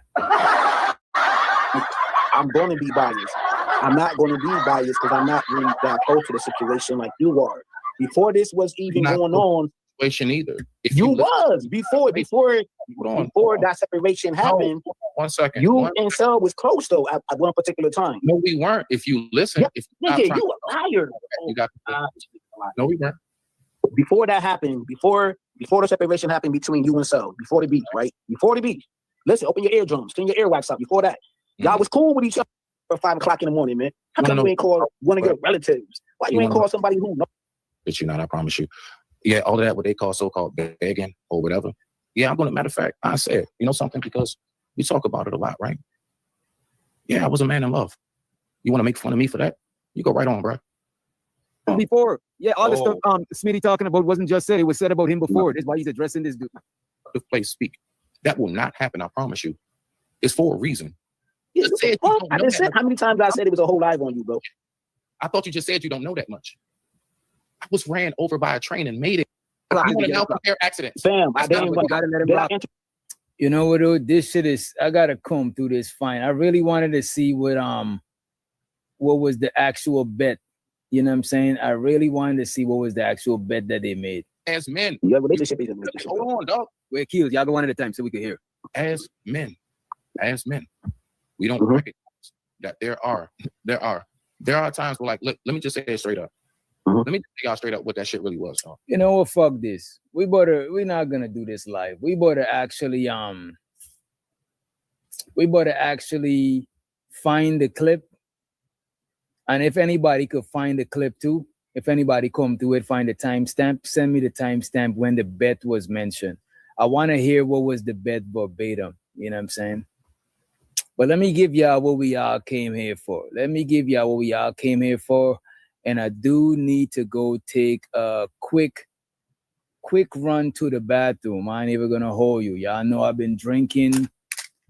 I'm going to be biased. I'm not going to be biased because I'm not really that close to the situation like you are. Before this was even going on, situation either. If you was before that separation happened. No, 1 second. You and Cell was close though at one particular time. No, we weren't. If you listen, if nigga, you a liar. You got no, we weren't. Before that happened, before the separation happened between you and Cell, before the beat, right? Before the beat. Listen, open your eardrums, clean your earwax out. Before that, y'all was cool with each other at 5 o'clock in the morning, man. How come you ain't call one of your relatives? Why you ain't call somebody who knows? But you're not, I promise you. Yeah, all of that, what they call so-called begging or whatever. Yeah, I'm gonna, matter of fact, I said, you know something, because we talk about it a lot, right? Yeah, I was a man in love. You want to make fun of me for that? You go right on, bro. Before, yeah, all the stuff Smitty talking about wasn't just said, it was said about him before. That's why he's addressing this dude. The place speak. That will not happen, I promise you. It's for a reason. I just said how many times I said it was a whole live on you, bro. I thought you just said you don't know that much. I was ran over by a train and made it. You want to now compare accidents. Fam, I didn't gotta let him rock. You know what, dude? This shit is, I gotta comb through this fine. I really wanted to see what was the actual bet. You know what I'm saying? I really wanted to see what was the actual bet that they made. As men. Your relationship is hold on, dog. Wait, Keels, y'all go one at a time so we can hear. As men, we don't recognize that there are times where, like, look, let me just say it straight up. Let me tell y'all straight up what that shit really was, dog. You know what? Fuck this. We're not gonna do this live. We better actually find the clip. And if anybody could find the clip too, if anybody come to it, find the timestamp, send me the timestamp when the bet was mentioned. I want to hear what was the bet verbatim. You know what I'm saying? But let me give y'all what we all came here for. And I do need to go take a quick run to the bathroom. I ain't even gonna hold you. Y'all know I've been drinking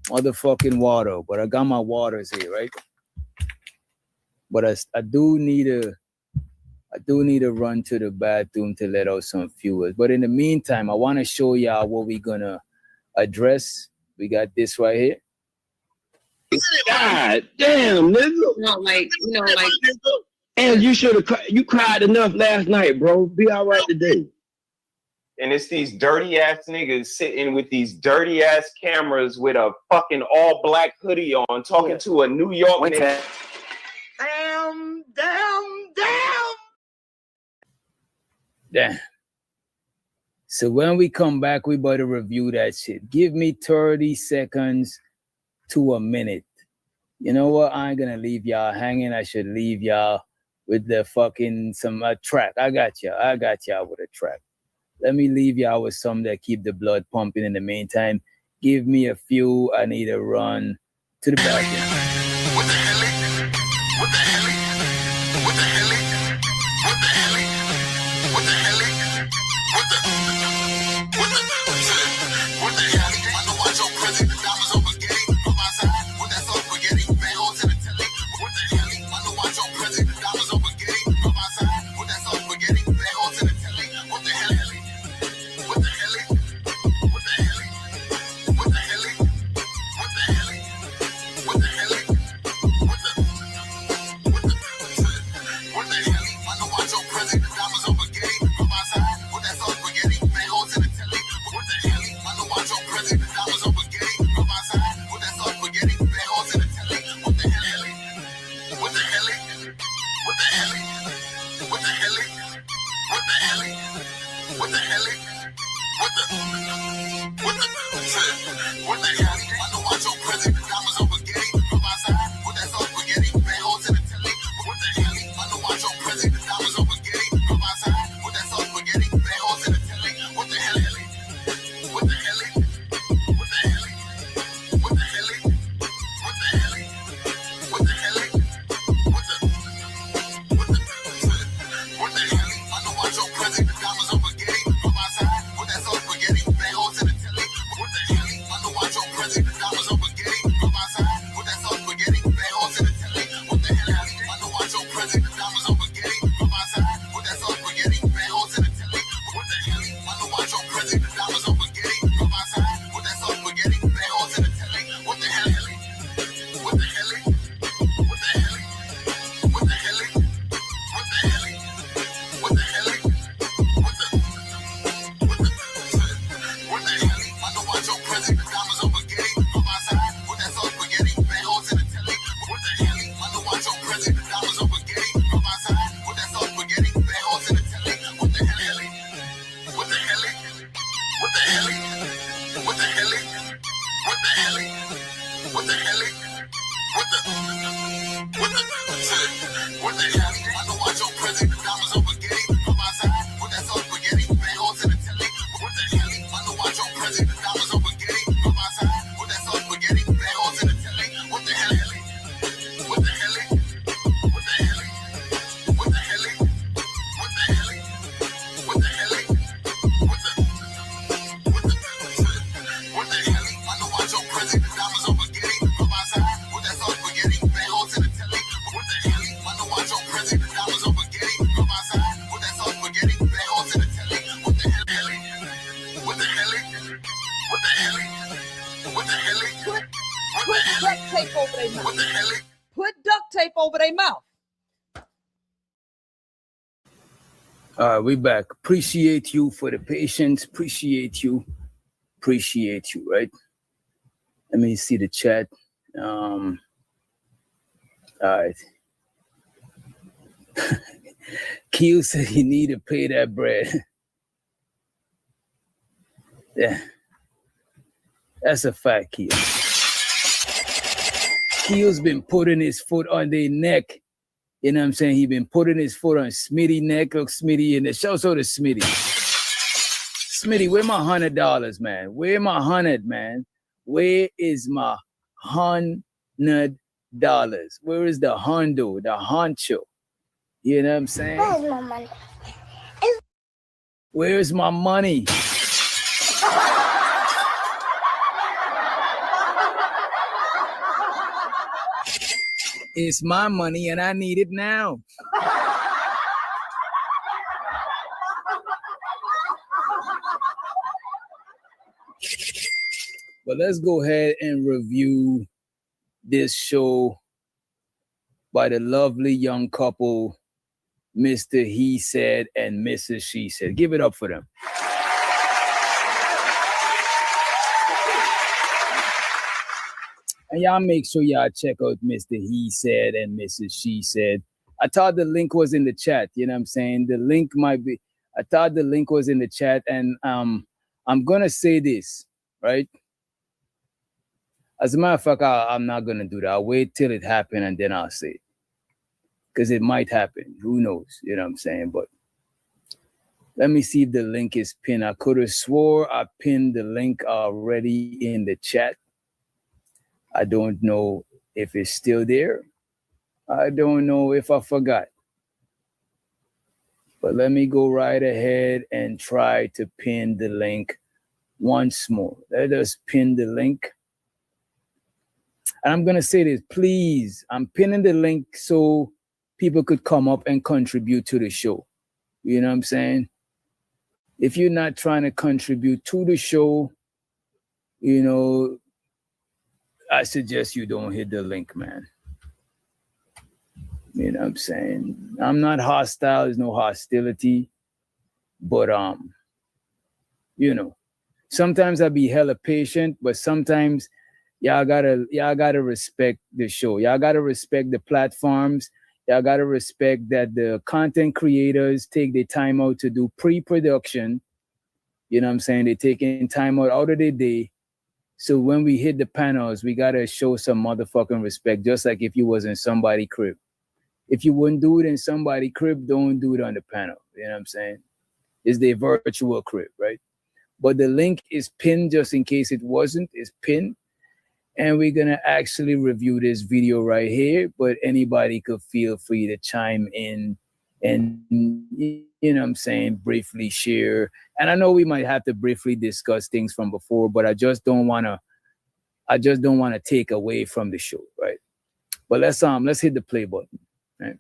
motherfucking water, but I got my waters here, right? But I do need to run to the bathroom to let out some viewers. But in the meantime, I want to show y'all what we're gonna address. We got this right here. God damn, nigga. And you should have you cried enough last night, bro. Be all right today. And it's these dirty ass niggas sitting with these dirty ass cameras with a fucking all black hoodie on, talking to a New York nigga. Damn. So when we come back, we better review that shit. Give me 30 seconds to a minute. You know what? I ain't gonna leave y'all hanging. I should leave y'all with the fucking track. I got y'all with a track. Let me leave y'all with some that keep the blood pumping in the meantime. Give me a few. I need to run to the bathroom. duct tape over their mouth. Put duct tape over their mouth. All right, we back. Appreciate you for the patience. Appreciate you, right? Let me see the chat. All right. Q said you need to pay that bread. Yeah. That's a fact, Q. Q's been putting his foot on their neck. You know what I'm saying? He been putting his foot on Smitty neck. Look, Smitty in the show. So to Smitty. Smitty, where my $100, man? Where my 100, man? Where is my $100? Where is the hondo, the honcho? You know what I'm saying? Where's my money? Where's my money? It's my money and I need it now. But let's go ahead and review this show by the lovely young couple, Mr. He Said and Mrs. She Said. Give it up for them. And y'all make sure y'all check out Mr. He Said and Mrs. She Said. I thought the link was in the chat. You know what I'm saying? The link might be, I thought the link was in the chat. And I'm going to say this, right? As a matter of fact, I'm not going to do that. I'll wait till it happens and then I'll say it. Because it might happen. Who knows? You know what I'm saying? But let me see if the link is pinned. I could have swore I pinned the link already in the chat. I don't know if it's still there. I don't know if I forgot. But let me go right ahead and try to pin the link once more. Let us pin the link. And I'm going to say this, please. I'm pinning the link so people could come up and contribute to the show. You know what I'm saying? If you're not trying to contribute to the show, you know, I suggest you don't hit the link, man. You know what I'm saying? I'm not hostile. There's no hostility. But, you know, sometimes I be hella patient, but sometimes y'all gotta respect the show. Y'all gotta respect the platforms. Y'all gotta respect that the content creators take their time out to do pre-production. You know what I'm saying? They're taking time out of their day. So when we hit the panels, we gotta show some motherfucking respect, just like if you was in somebody's crib. If you wouldn't do it in somebody's crib, don't do it on the panel. You know what I'm saying? It's their virtual crib, right? But the link is pinned just in case it wasn't. It's pinned. And we're gonna actually review this video right here, but anybody could feel free to chime in and, you know what I'm saying, briefly share. And I know we might have to briefly discuss things from before, but I just don't wanna take away from the show, right? But let's hit the play button. Right?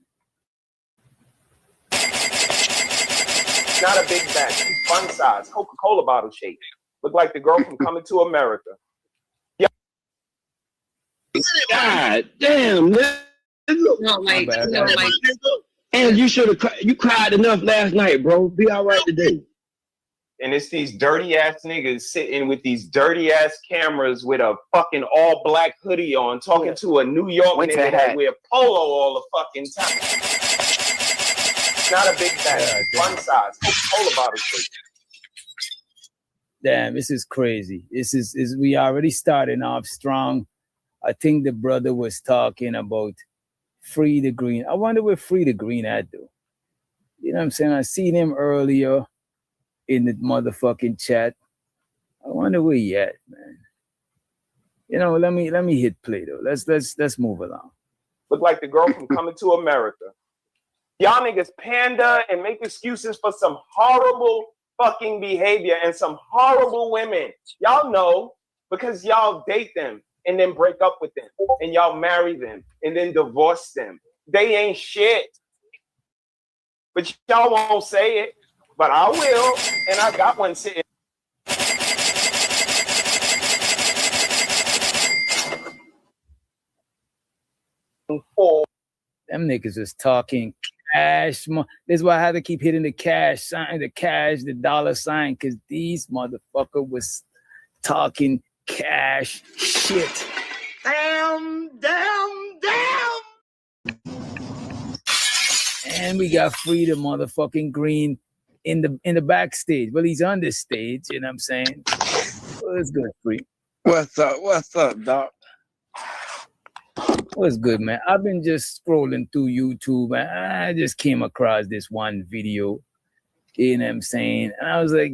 Not a big bag, fun size, Coca-Cola bottle shape. Look like the girl from Coming to America. God damn, nigga. And you should have you cried enough last night, bro. Be all right today. And it's these dirty ass niggas sitting with these dirty ass cameras with a fucking all black hoodie on, talking to a New York nigga that wear polo all the fucking time. Not a big bag, fun size, Coca-Cola bottle shape. Damn, this is crazy. This is we already starting off strong. I think the brother was talking about Free the Green. I wonder where Free the Green at though. You know what I'm saying? I seen him earlier in the motherfucking chat. I wonder where he at, man. You know, let me hit play though. Let's move along. Look like the girl from Coming to America. Y'all niggas pander and make excuses for some horrible fucking behavior and some horrible women. Y'all know because y'all date them and then break up with them and y'all marry them and then divorce them. They ain't shit. But y'all won't say it, but I will. And I got one sitting. Them niggas is talking cash. This is why I had to keep hitting the cash sign, the dollar sign, because these motherfucker was talking cash shit. Damn. And we got Freedom motherfucking Green in the backstage. Well, he's on this stage, you know what I'm saying? Well, it's good, Free. What's up, Doc? What's good, man? I've been just scrolling through YouTube and I just came across this one video, you know what I'm saying? And I was like,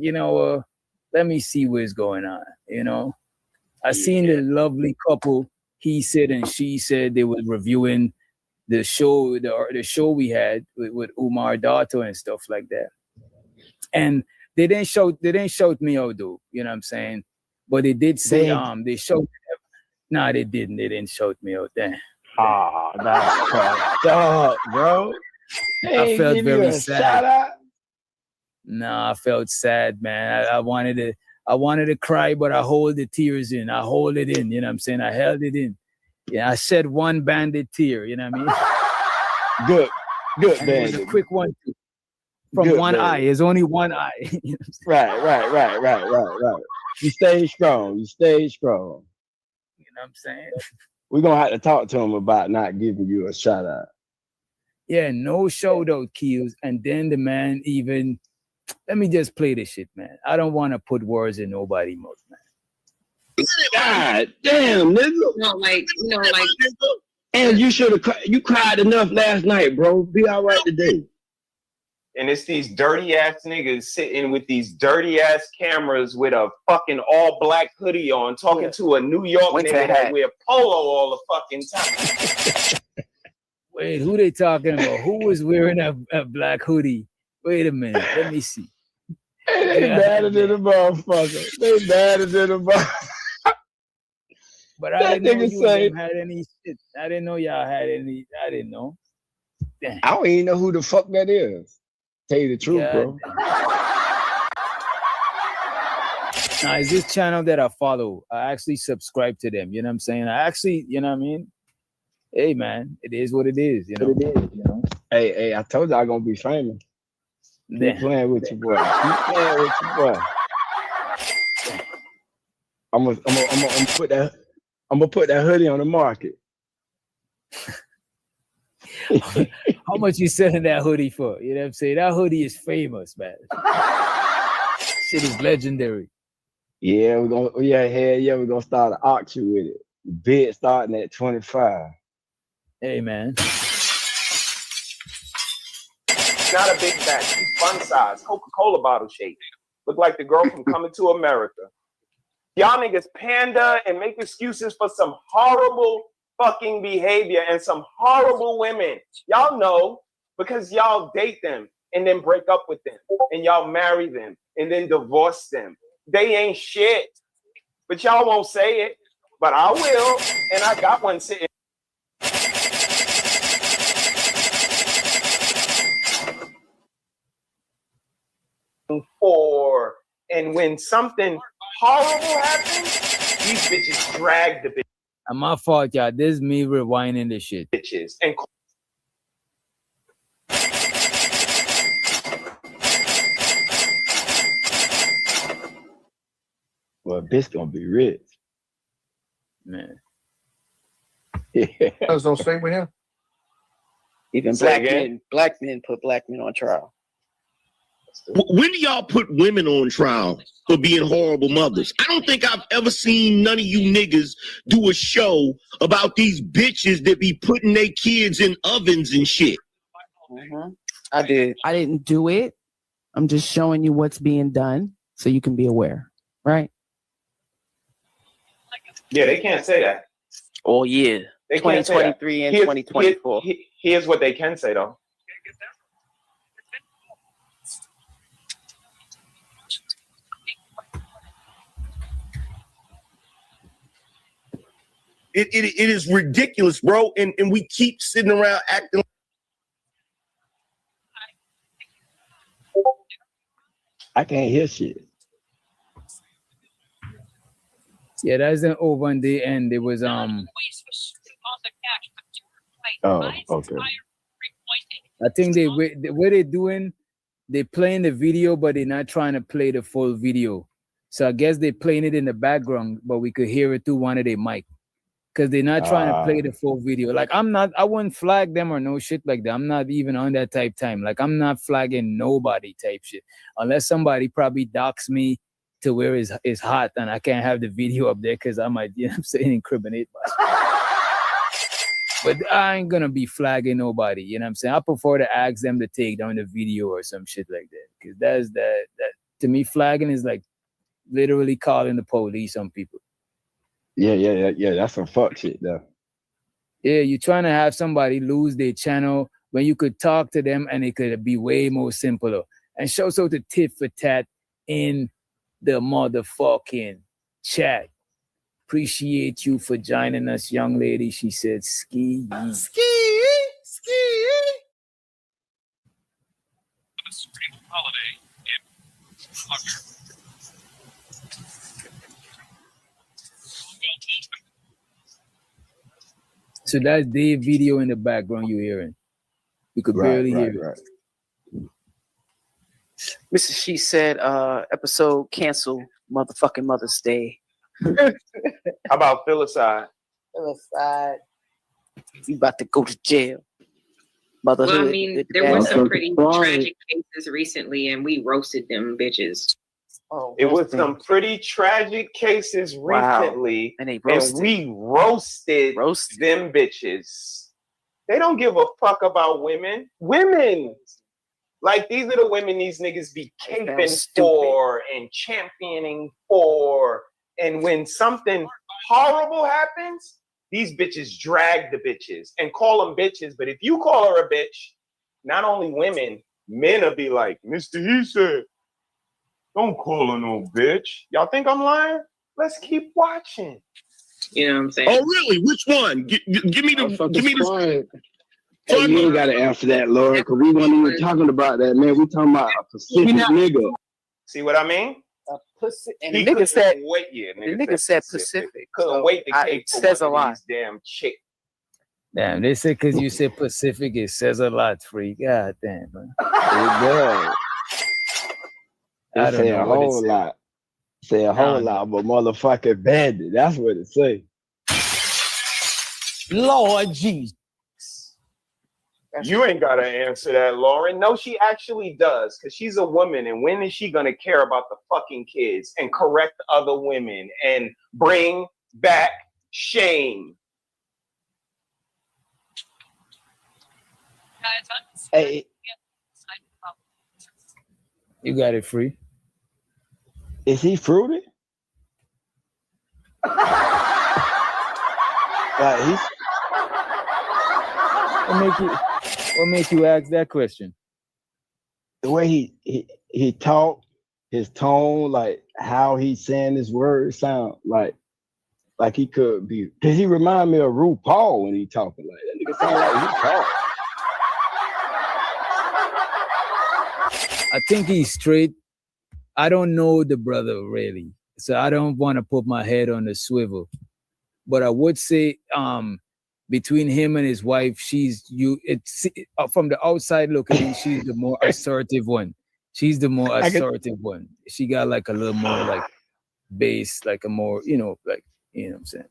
let me see what's going on, I seen the lovely couple, he said and she said, they were reviewing the show, the show we had with Umar Dato and stuff like that. And they didn't shout me out though, you know what I'm saying? But they did say they showed. No, they didn't. They didn't shout me out there. Oh, that's fucked up, bro. I felt very sad. No, I felt sad, man. I wanted to cry, but I hold the tears in. I hold it in, you know what I'm saying? I held it in. Yeah, I shed one banded tear, you know what I mean? Good and it was a quick one too. From Good, one man. eye. It's only one eye. You know Right. You stay strong. You know what I'm saying? We're gonna have to talk to him about not giving you a shout out. Yeah, no shout out, Keels. And then the man even, let me just play this shit, man. I don't want to put words in nobody's mouth, man. God damn, nigga. And you should have you cried enough last night, bro. Be all right today. And it's these dirty ass niggas sitting with these dirty ass cameras with a fucking all black hoodie on, talking to a New York nigga that wear polo all the fucking time. Wait, who they talking about? Who was wearing a black hoodie? Wait a minute, let me see. They badder than a motherfucker. They badder than a motherfucker. But I didn't know you had any shit. I didn't know y'all had any. I didn't know. Damn. I don't even know who the fuck that is. Tell you the truth, bro. Now, is this channel that I follow? I actually subscribe to them. You know what I'm saying? I actually, you know what I mean? Hey, man, it is what it is. You know. Hey, I told you I'm gonna be famous. Keep playing with your boy. I'm gonna put that hoodie on the market. How much you selling that hoodie for? You know what I'm saying? That hoodie is famous, man. Shit is legendary. Yeah, we're gonna start an auction with it. Bid starting at 25. Hey, man. It's not a big bag. It's fun size. Coca-Cola bottle shape. Look like the girl from Coming to America. Y'all niggas panda and make excuses for some horrible fucking behavior and some horrible women. Y'all know because y'all date them and then break up with them and y'all marry them and then divorce them. They ain't shit. But y'all won't say it. But I will. And I got one sitting. And when something horrible happens, these bitches drag the And my fault, y'all. This is me rewinding the shit. bitches. And Well, bitch gonna be rich. Man. Yeah. Don't stay with him. Even black men put black men on trial. When do y'all put women on trial for being horrible mothers? I don't think I've ever seen none of you niggas do a show about these bitches that be putting their kids in ovens and shit. I did. I didn't do it. I'm just showing you what's being done so you can be aware, right? yeah, they can't say that. Oh yeah. They can't say that. 2023 and 2024. Here's what they can say though. It is ridiculous, bro. And we keep sitting around acting. I can't hear shit. Yeah, that isn't over in the end. It was Oh, okay. I think what they're doing, they're playing the video, but they're not trying to play the full video. So I guess they're playing it in the background, but we could hear it through one of their mic. Because they're not trying to play the full video. Like I wouldn't flag them or no shit like that. I'm not even on that type time. Like I'm not flagging nobody type shit. Unless somebody probably docks me to where it's hot and I can't have the video up there because I might, you know what I'm saying, incriminate myself. But I ain't gonna be flagging nobody, you know what I'm saying? I prefer to ask them to take down the video or some shit like that. Because that to me, flagging is like literally calling the police on people. Yeah. That's some fuck shit, though. Yeah, you're trying to have somebody lose their channel when you could talk to them and it could be way more simpler. And show so to tit for tat in the motherfucking chat. Appreciate you for joining us, young lady. She said, ski. Ski. Holiday in August. So that's the video in the background you're hearing. You could barely hear it. Mrs. She said, episode cancel, motherfucking Mother's Day. How about Filicide? Filicide. You about to go to jail. Motherhood. Well, I mean, there were some pretty tragic cases recently, and we roasted them bitches. Oh, it was some pretty tragic cases recently, and we roasted them bitches. They don't give a fuck about women. Women! Like, these are the women these niggas be caping for and championing for. And when something horrible happens, these bitches drag the bitches and call them bitches. But if you call her a bitch, not only women, men will be like, Mr. He said, don't call her no bitch. Y'all think I'm lying? Let's keep watching. You know what I'm saying? Oh, really? Which one? Give me the. Hey, you ain't got to answer that, Laura, because we weren't even talking about that, man. We talking about a Pacific nigga. See what I mean? And the nigga said, wait, the nigga said Pacific. Couldn't wait to it says a lot. Damn chick. Damn, they say because you said Pacific, it says a lot, free. God damn, man. It does. I don't say know a what it whole say. lot. Say a whole lot, but motherfucking bandit. That's what it say. Lord Jesus. You ain't gotta answer that, Lauren. No, she actually does, because she's a woman, and when is she gonna care about the fucking kids and correct other women and bring back shame? Hey, You got it free. is he fruity? He's What make you ask that question? the way he talk, his tone, like how he's saying his words sound like he could be. Cause he remind me of RuPaul when he talking like that. Nigga sound like he talk. I think he's straight. I don't know the brother really, so I don't want to put my head on the swivel. But I would say, between him and his wife, from the outside looking in, she's the more assertive one. She's the more assertive one. She got like a little more like bass, like a more, like, you know what I'm saying?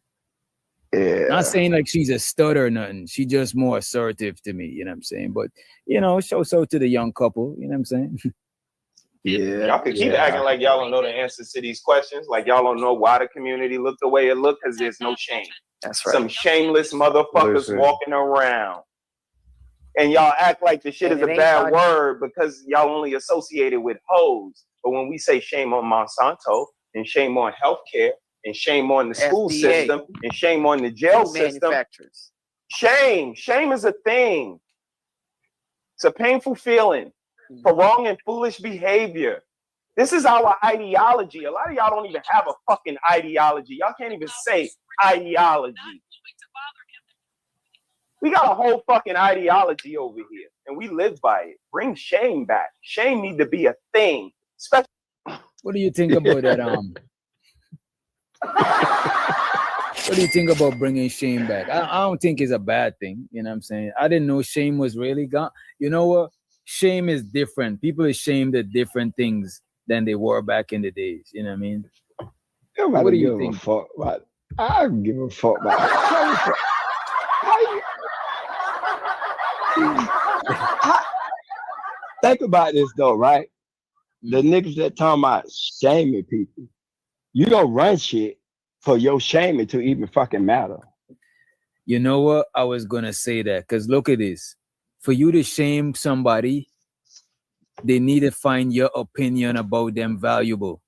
Yeah. Not saying like she's a stud or nothing. She just more assertive to me, you know what I'm saying? But, so to the young couple, you know what I'm saying? Yeah. Y'all can keep acting like y'all don't know the answers to these questions, like y'all don't know why the community looked the way it looked, because there's no shame. That's right. Some shameless motherfuckers walking around. And y'all act like the shit is a bad word because y'all only associate it with hoes. But when we say shame on Monsanto and shame on healthcare and shame on the school FDA. system and shame on the jail system, Manufacturers. shame is a thing. It's a painful feeling for wrong and foolish behavior. This is our ideology. A lot of y'all don't even have a fucking ideology. Y'all can't even say ideology. We got a whole fucking ideology over here, and we live by it. Bring shame back. Shame need to be a thing. Especially. What do you think about that? What do you think about bringing shame back? I don't think it's a bad thing. You know what I'm saying? I didn't know shame was really gone. You know what? Shame is different. People are ashamed of different things than they were back in the days. You know what I mean? Nobody What do you give think? a fuck about it. I don't give a fuck about it. Think about this though, right? The niggas that talking about shaming people, you don't run shit for your shaming to even fucking matter. You know what? I was gonna say that because look at this. For you to shame somebody, they need to find your opinion about them valuable.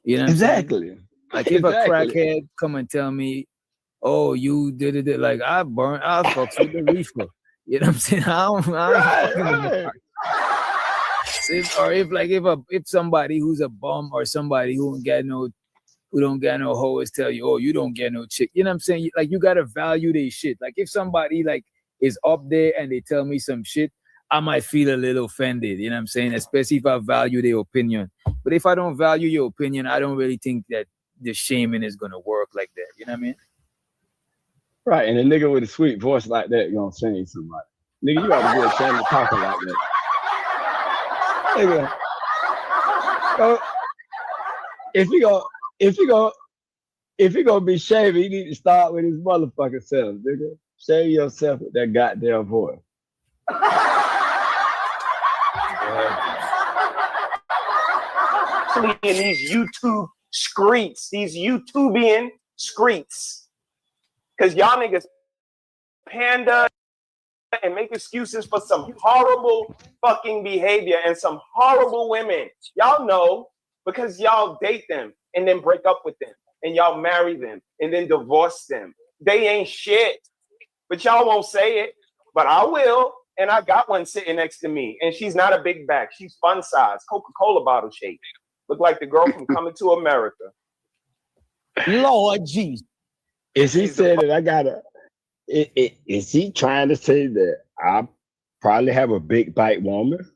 You know what I'm saying? Exactly. Like if a Exactly. crackhead come and tell me, "Oh, you did it," like I fucks with the reefer. You know what I'm saying? I don't fucking with the crack. If somebody who's a bum or somebody who don't get no hoes tell you, "Oh, you don't get no chick." You know what I'm saying? Like you gotta value their shit. Like if somebody like is up there and they tell me some shit, I might feel a little offended. You know what I'm saying? Especially if I value their opinion. But if I don't value your opinion, I don't really think that the shaming is gonna work like that. You know what I mean? Right, and a nigga with a sweet voice like that gonna shame somebody. Nigga, you ought to be ashamed of talking like that. Nigga, if he gonna be shaming, he need to start with his motherfucking self, nigga. Shame yourself with that goddamn voice. In these YouTube streets, these YouTubian streets, because y'all niggas panda and make excuses for some horrible fucking behavior and some horrible women. Y'all know because y'all date them and then break up with them and y'all marry them and then divorce them. They ain't shit, but y'all won't say it, but I will. And I got one sitting next to me and she's not a big bag. She's fun size, Coca-Cola bottle shape. Look like the girl from Coming to America. Lord Jesus. Is he saying that I gotta? Is he trying to say that I probably have a big bite woman?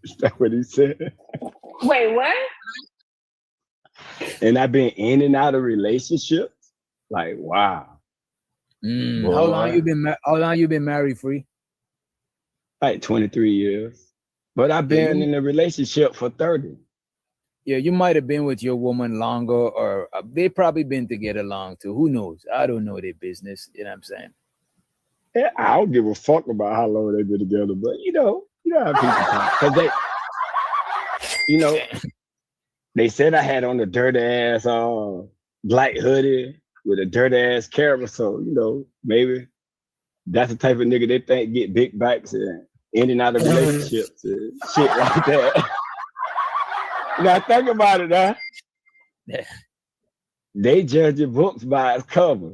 Is that what he said? Wait, what? And I've been in and out of relationships. Like, wow. How long you been married, Free? Like 23 years. But I've been in a relationship for 30. Yeah, you might have been with your woman longer, or they probably been together long too. Who knows? I don't know their business. You know what I'm saying? Yeah, I don't give a fuck about how long they've been together, but you know how people talk. Because they said I had on a dirty ass black hoodie with a dirty ass camera, so maybe that's the type of nigga they think get big bikes and in and out of relationships and shit like that. Now think about it, huh? Yeah. They judge your books by its cover.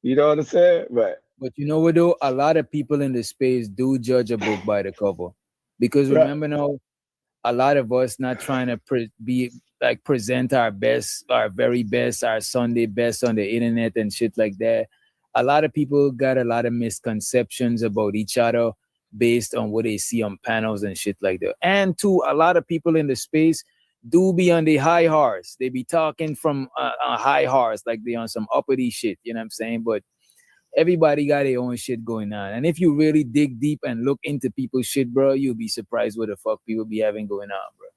You know what I'm saying? But you know what though? A lot of people in the space do judge a book by the cover. Because remember now, a lot of us not trying to present our best, our very best, our Sunday best on the internet and shit like that. A lot of people got a lot of misconceptions about each other based on what they see on panels and shit like that. And two, a lot of people in the space do be on the high horse. They be talking from a high horse, like they on some uppity shit, you know what I'm saying? But everybody got their own shit going on. And if you really dig deep and look into people's shit, bro, you'll be surprised what the fuck people be having going on, bro.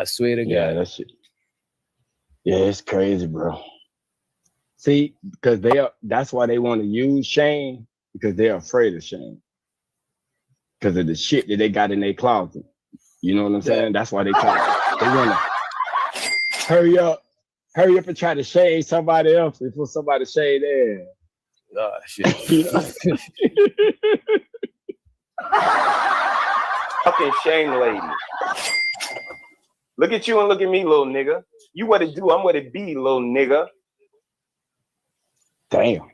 I swear to God. Yeah, that shit. Yeah, it's crazy, bro. See, because that's why they want to use shame, because they're afraid of shame. Because of the shit that they got in their closet. You know what I'm saying? That's why they want to hurry up and try to shade somebody else before somebody shade theirs. Oh, shit. Fucking shame lady. Look at you and look at me, little nigga. You what it do, I'm what it be, little nigga. Damn.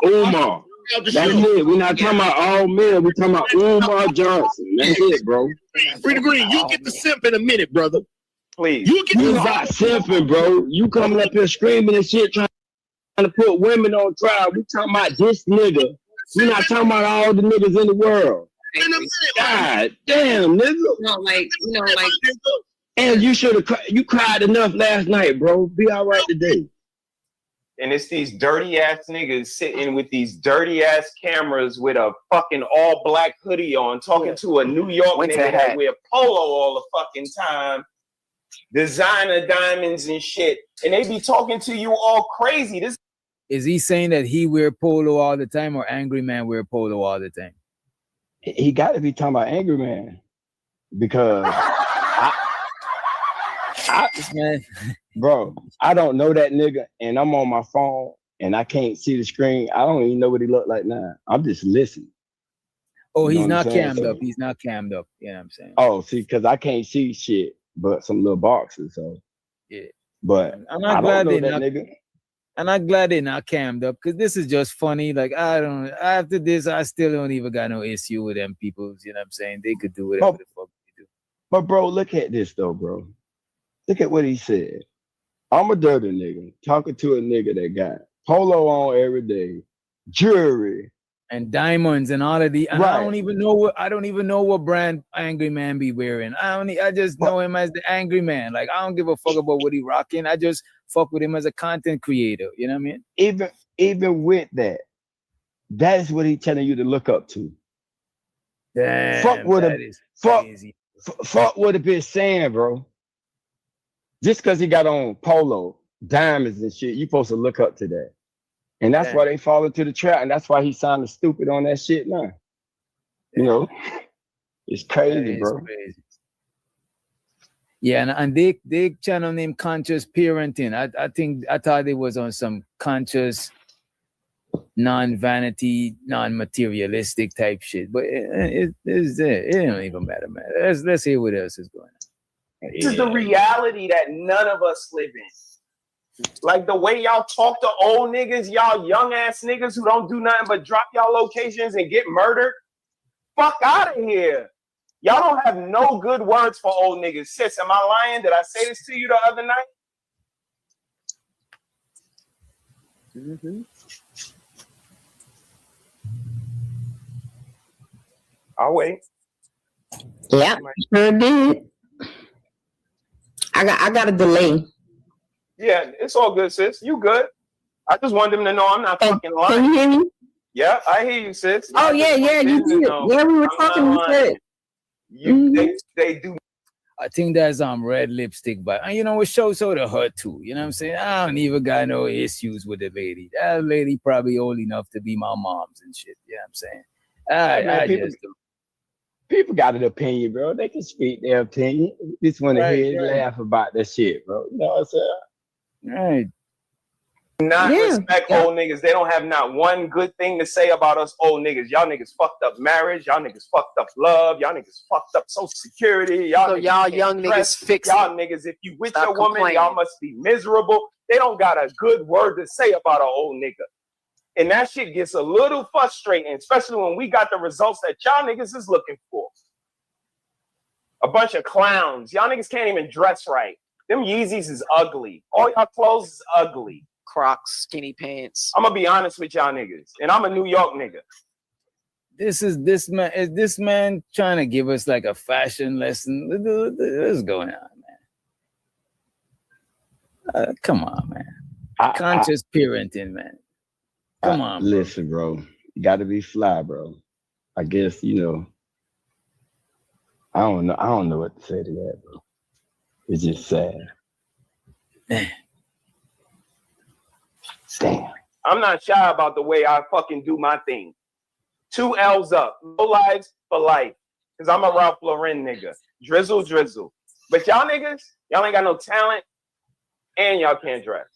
Umar. That's it. We're not talking about all men. We're talking about Umar Johnson. That's it, bro. Free to Green, you get the simp in a minute, brother. Please. You get You not simping, bro. You coming up here screaming and shit, trying to put women on trial. We talking about this nigga. We're not talking about all the niggas in the world. God damn, nigga. And you should have. You cried enough last night, bro. Be all right today. And it's these dirty ass niggas sitting with these dirty ass cameras with a fucking all black hoodie on, talking to a New York nigga that wear polo all the fucking time, designer diamonds and shit, and they be talking to you all crazy. This Is he saying that he wear polo all the time, or Angry Man wear polo all the time? He got to be talking about Angry Man, because bro, I don't know that nigga, and I'm on my phone and I can't see the screen. I don't even know what he look like now. I'm just listening. Oh, You know he's what I'm not saying? cammed So- up. He's not cammed up. You know what I'm saying? Oh, see, because I can't see shit but some little boxes. So Yeah. but I'm I not don't glad know they that not. nigga. And I'm glad they're not cammed up, because this is just funny. Like, I don't. After this, I still don't even got no issue with them people. You know what I'm saying? They could do whatever the fuck they do. But bro, look at this though, bro. Look at what he said. I'm a dirty nigga talking to a nigga that got polo on every day, jewelry, and diamonds and all of the. And I Right. don't even know what brand Angry Man be wearing. I just know him as the Angry Man. Like, I don't give a fuck about what he rocking. I just fuck with him as a content creator. You know what I mean? Even with that, that is what he's telling you to look up to. Damn, fuck what that a is fuck, crazy. fuck what a bitch saying, bro. Just because he got on polo, diamonds and shit, you supposed to look up to that. And that's why they fall into the trap, and that's why he sounded stupid on that shit now. You know, it's crazy, bro. Crazy. Yeah, and they channel name conscious parenting. I thought it was on some conscious, non-vanity, non-materialistic type shit. But it don't even matter, man. Let's hear what else is going on. This is the reality that none of us live in. Like the way y'all talk to old niggas, y'all young ass niggas who don't do nothing but drop y'all locations and get murdered. Fuck out of here. Y'all don't have no good words for old niggas. Sis, am I lying? Did I say this to you the other night? I'll wait. Yeah, sure did. I got a delay. Yeah, it's all good, sis. You good. I just want them to know I'm not fucking lying. Can you hear me? Yeah, I hear you, sis. Oh yeah, you did. Yeah, we were talking. You said they do. I think that's red lipstick, but and you know it shows her to her too. You know what I'm saying? I don't even got no issues with the lady. That lady probably old enough to be my mom's and shit. You know what I'm saying? I just People got an opinion, bro. They can speak their opinion. Just want to hear Right. laugh about that shit, bro. You know what I'm saying? Right. Not respect old niggas. They don't have not one good thing to say about us old niggas. Y'all niggas fucked up marriage. Y'all niggas fucked up love. Y'all niggas fucked up social security. Y'all So niggas y'all can't young dress. niggas fix Y'all it. niggas, if you with Stop your woman, complaining. y'all must be miserable. They don't got a good word to say about an old nigga. And that shit gets a little frustrating, especially when we got the results that y'all niggas is looking for. A bunch of clowns. Y'all niggas can't even dress right. Them Yeezys is ugly. All y'all clothes is ugly. Crocs, skinny pants. I'm gonna be honest with y'all niggas, and I'm a New York nigga. Is this man trying to give us like a fashion lesson? What's going on, man? Come on, man. Conscious parenting, man. Come on, bro. Listen, bro. You got to be fly, bro. I guess, you know. I don't know what to say to that, bro. It's just sad. Damn. I'm not shy about the way I fucking do my thing. 2 L's up. No lives for life. Because I'm a Ralph Lauren nigga. Drizzle. But y'all niggas, y'all ain't got no talent and y'all can't dress.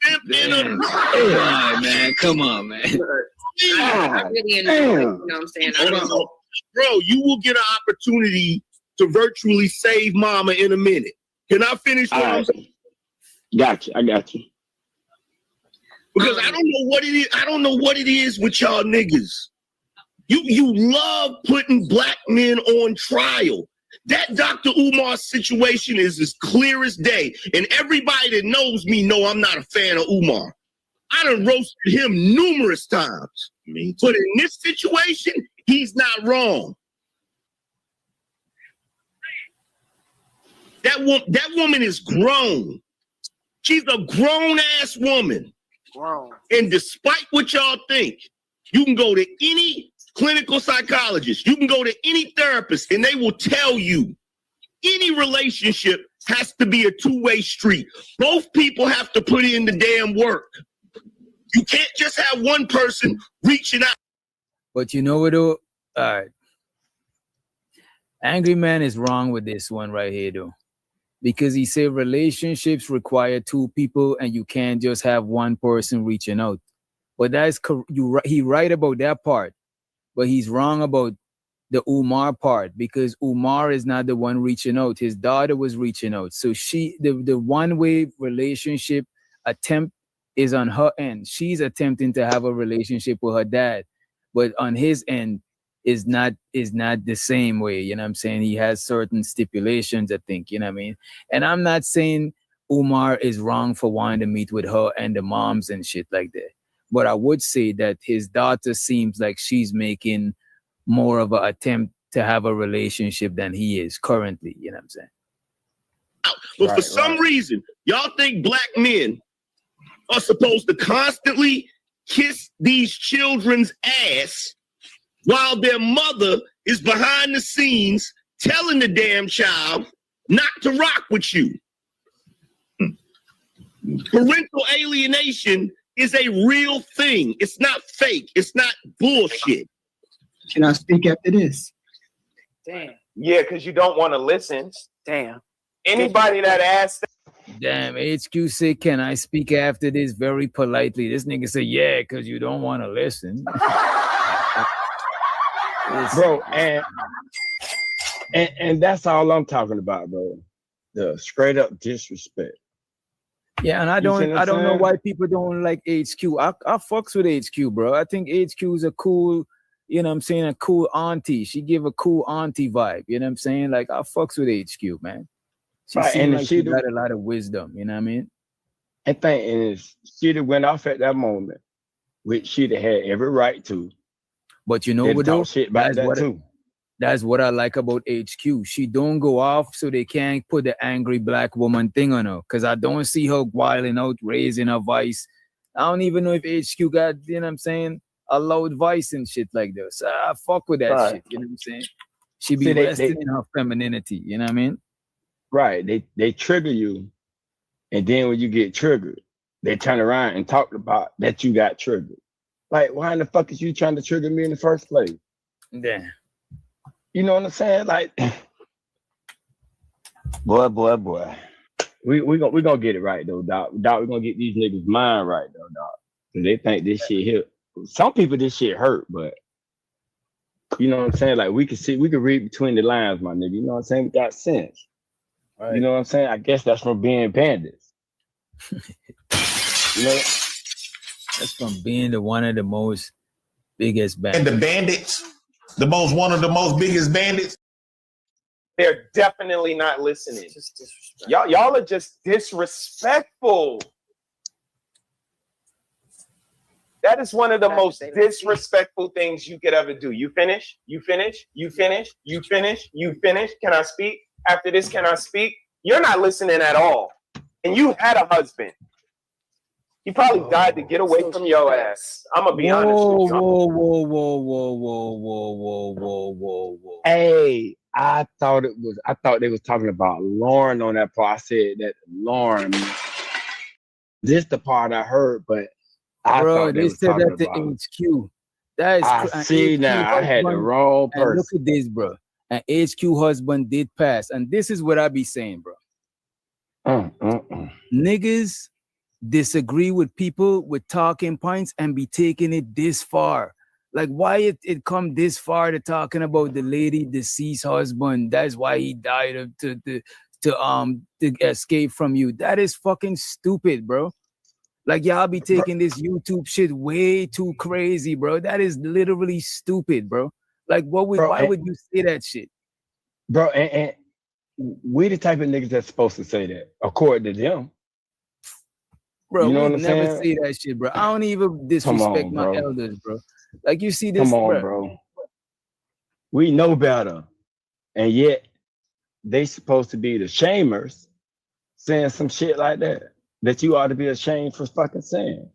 Come on, man. Come on, man. I really enjoy it. You know what I'm saying? I don't know. Bro, you will get an opportunity to virtually save mama in a minute. Can I finish what I'm saying? Gotcha. I got you. Because I don't know what it is. I don't know what it is with y'all niggas. You love putting black men on trial. That Dr. Umar situation is as clear as day. And everybody that knows me know I'm not a fan of Umar. I done roasted him numerous times. But in this situation, he's not wrong. That woman is grown. She's a grown-ass woman. Wrong. And despite what y'all think, you can go to any clinical psychologist, you can go to any therapist, and they will tell you any relationship has to be a two-way street. Both people have to put in the damn work. You can't just have one person reaching out. But you know what, though? All right. Angry Man is wrong with this one right here, though. Because he said relationships require two people and you can't just have one person reaching out. But that's he right about that part. But he's wrong about the Umar part, because Umar is not the one reaching out. His daughter was reaching out. So the one-way relationship attempt is on her end. She's attempting to have a relationship with her dad. But on his end, is not the same way, you know what I'm saying? He has certain stipulations, I think, you know what I mean? And I'm not saying Umar is wrong for wanting to meet with her and the moms and shit like that. But I would say that his daughter seems like she's making more of an attempt to have a relationship than he is currently, you know what I'm saying? But for some reason, y'all think black men are supposed to constantly kiss these children's ass while their mother is behind the scenes telling the damn child not to rock with you. Parental alienation is a real thing. It's not fake. It's not bullshit. Can I speak after this? Damn. Yeah, because you don't want to listen. Damn. Anybody that asks. Damn, HQ say, can I speak after this very politely? This nigga say, yeah, because you don't want to listen. Bro, and that's all I'm talking about, bro. The straight up disrespect. Yeah, and I don't know why people don't like HQ. I fucks with HQ, bro. I think HQ is a cool, you know what I'm saying, a cool auntie. She give a cool auntie vibe, you know what I'm saying? Like, I fucks with HQ, man. She seems like she got a lot of wisdom, you know what I mean? And thing is, she'd have went off at that moment, which she'd have had every right to. But you know what, though? Shit about that too. That's what I like about HQ. She don't go off so they can't put the angry black woman thing on her. Because I don't see her wilding out, raising her voice. I don't even know if HQ got, you know what I'm saying, a loud voice and shit like this. I fuck with that shit, you know what I'm saying? She be resting in her femininity, you know what I mean? Right. They trigger you. And then when you get triggered, they turn around and talk about that you got triggered. Like, why in the fuck is you trying to trigger me in the first place? Yeah. You know what I'm saying? Like, boy. We gonna get it right though, Doc. Doc, we gonna get these niggas' mind right though, Doc. Cause they think this shit hit. Some people this shit hurt, but you know what I'm saying? Like we can read between the lines, my nigga. You know what I'm saying? We got sense. Right. You know what I'm saying? I guess that's from being bandits. You know? That's from being one of the most biggest bandits. And the bandits, one of the most biggest bandits. They're definitely not listening. Y'all are just disrespectful. That is one of the most disrespectful things you could ever do. You finish? You finish? You finish? You finish? You finish? Can I speak? After this, can I speak? You're not listening at all. And you had a husband. He probably died to get away from your ass. I'm gonna be honest with you. Whoa. Hey, I thought they was talking about Lauren on that part. I said that Lauren. This the part I heard, but bro, they said that to HQ. That is I see now. I had the wrong person. Look at this, bro. An HQ husband did pass, and this is what I be saying, bro. Niggas disagree with people with talking points and be taking it this far. Like, why it come this far to talking about the lady deceased husband? That's why he died to escape from you. That is fucking stupid, bro. Like, y'all be taking this YouTube shit way too crazy, bro. That is literally stupid, bro. Like, why would you say that shit? Bro, and we the type of niggas that's supposed to say that, according to them. Bro, you know we never say that shit, bro. I don't even disrespect my elders, bro. Like, you see this, bro. We know better. And yet, they supposed to be the shamers saying some shit like that you ought to be ashamed for fucking saying.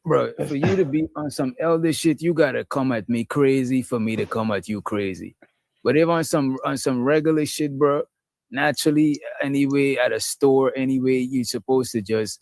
Bro, for you to be on some elder shit, you gotta come at me crazy for me to come at you crazy. But if on some regular shit, bro, naturally, anyway, at a store, anyway, you're supposed to just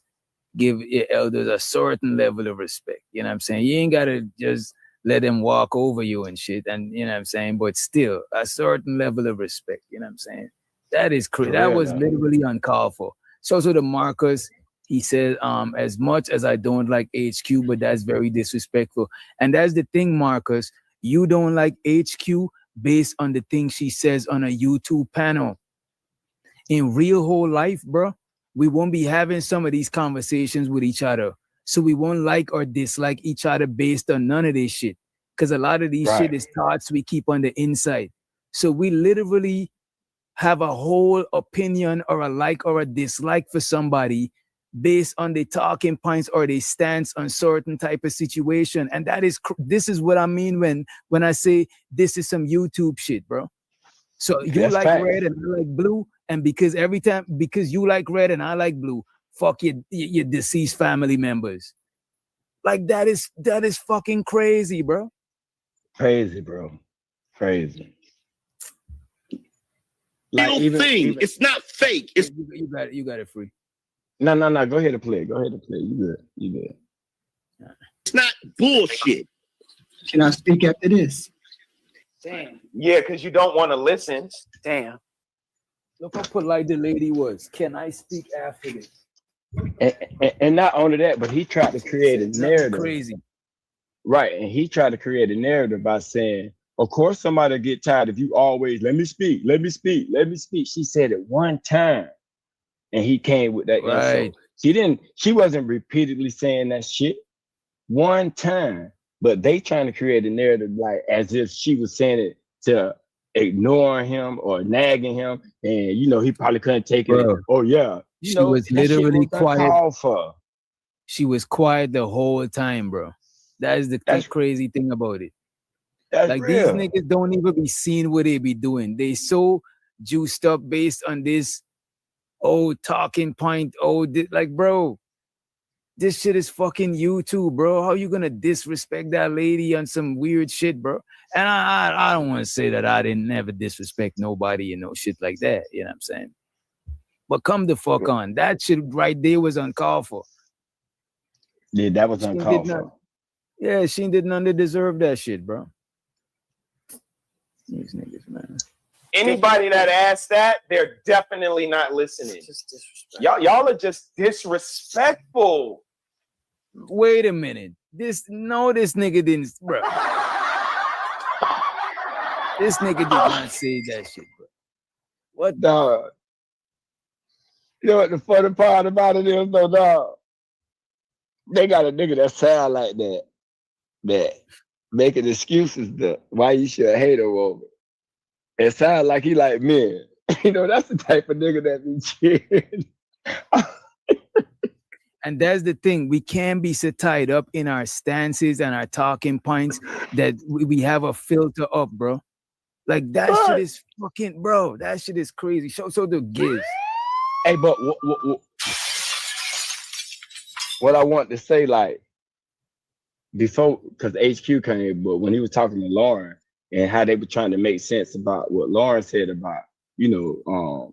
give your elders a certain level of respect. You know what I'm saying? You ain't gotta just let them walk over you and shit. And you know what I'm saying? But still, a certain level of respect. You know what I'm saying? That is crazy. That was literally uncalled for. So the Marcus, he said, as much as I don't like HQ, but that's very disrespectful. And that's the thing, Marcus. You don't like HQ based on the thing she says on a YouTube panel. In real whole life, bro, we won't be having some of these conversations with each other. So we won't like or dislike each other based on none of this shit. Because a lot of these shit is thoughts we keep on the inside. So we literally have a whole opinion or a like or a dislike for somebody based on their talking points or their stance on certain type of situation. And this is what I mean when I say this is some YouTube shit, bro. So you That's like fact. red and I like blue, and because you like red and I like blue, fuck your deceased family members. Like that is fucking crazy, bro. Crazy, bro. Crazy. Like even it's not fake. It's you got it free. No. Go ahead and play. You good. It's not bullshit. Can I speak after this? Damn. Yeah, because you don't want to listen. Damn. Look how polite the lady was. Can I speak after this? And not only that, but he tried to create a narrative. Crazy. Right. And he tried to create a narrative by saying, of course, somebody get tired if you always let me speak. She said it one time. And he came with that right. insult. She wasn't repeatedly saying that shit one time. But they trying to create a narrative like as if she was saying it to ignore him or nagging him. And he probably couldn't take it. Oh yeah. She was literally quiet. For. She was quiet the whole time, bro. That's the crazy thing about it. Like real. These niggas don't even be seeing what they be doing. They so juiced up based on this talking point. Like, bro, this shit is fucking YouTube, bro. How you gonna disrespect that lady on some weird shit, bro? And I don't want to say that I didn't never disrespect nobody, shit like that. You know what I'm saying? But come the fuck on. That shit right there was uncalled for. Yeah, that was uncalled for. Yeah, she did none to deserve that shit, bro. These niggas, man. Anybody that asks that, they're definitely not listening. Y'all are just disrespectful. Wait a minute. This nigga didn't, bro. This nigga did not say that shit, bro. What, dog? You know what the funny part about it is, though, dog? They got a nigga that sound like that making excuses why you should hate him over. It sounds like he like men. That's the type of nigga that be cheering. And that's the thing. We can't be so tied up in our stances and our talking points that we have a filter up, bro. Like that shit is fucking, bro. That shit is crazy. So the gives. Hey, but what I want to say, like, before, because HQ came, but when he was talking to Lauren and how they were trying to make sense about what Lauren said about, the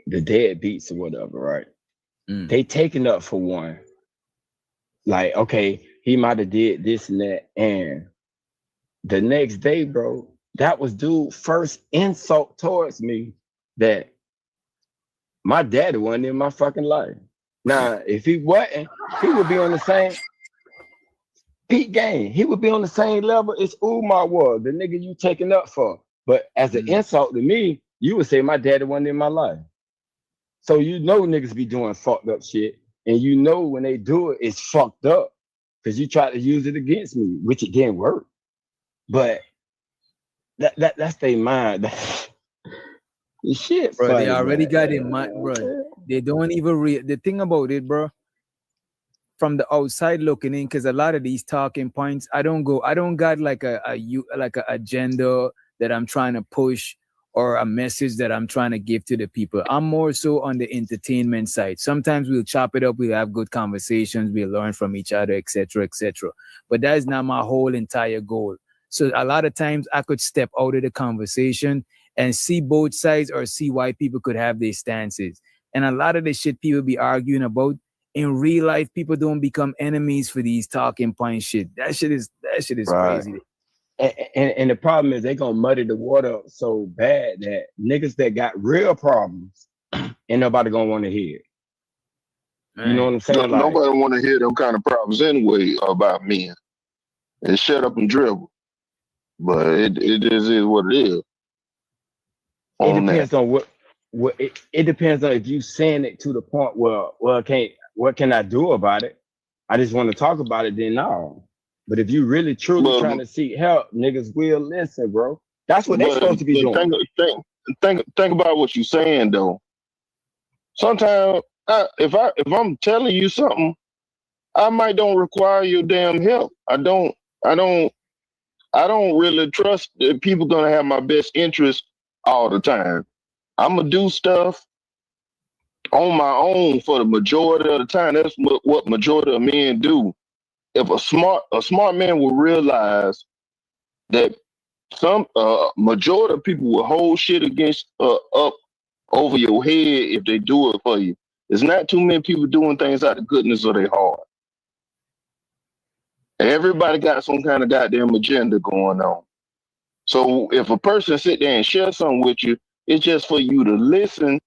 deadbeats or whatever, right? They taking up for one. Like, okay, he might have did this and that. And the next day, bro, that was dude's first insult towards me that my daddy wasn't in my fucking life. Now, if he wasn't, he would be on the same peak game. He would be on the same level as Umar was, the nigga you taking up for. But as an insult to me, you would say my daddy wasn't in my life. So niggas be doing fucked up shit. And when they do it, it's fucked up. Because you try to use it against me, which it didn't work. But that's their mind. Shit, bro. funny, They already man. got it, bro. They don't even the thing about it, bro. From the outside looking in, because a lot of these talking points, I don't got like a agenda that I'm trying to push or a message that I'm trying to give to the people. I'm more so on the entertainment side. Sometimes we'll chop it up, we'll have good conversations, we'll learn from each other, etc., etc. But that is not my whole entire goal. So a lot of times I could step out of the conversation and see both sides or see why people could have their stances. And a lot of the shit people be arguing about, in real life, people don't become enemies for these talking point shit. That shit is Right. crazy. And the problem is they gonna muddy the water up so bad that niggas that got real problems ain't nobody gonna want to hear it. You know what I'm saying? Like, Nobody want to hear them kind of problems anyway about men. And shut up and dribble. But it just is what it is. it depends on what it depends on if you saying it to the point where, well, what can I do about it? I just want to talk about it, then no. But if you really truly trying to seek help, niggas will listen, bro. That's what they're supposed to be doing. Think about what you're saying though. Sometimes if I'm telling you something, I might don't require your damn help. I don't really trust that people gonna have my best interest all the time. I'm gonna do stuff on my own for the majority of the time. That's what majority of men do. If a smart man will realize that some majority of people will hold shit against up over your head if they do it for you. There's not too many people doing things out of goodness of their heart. Everybody got some kind of goddamn agenda going on. So if a person sit there and share something with you, it's just for you to listen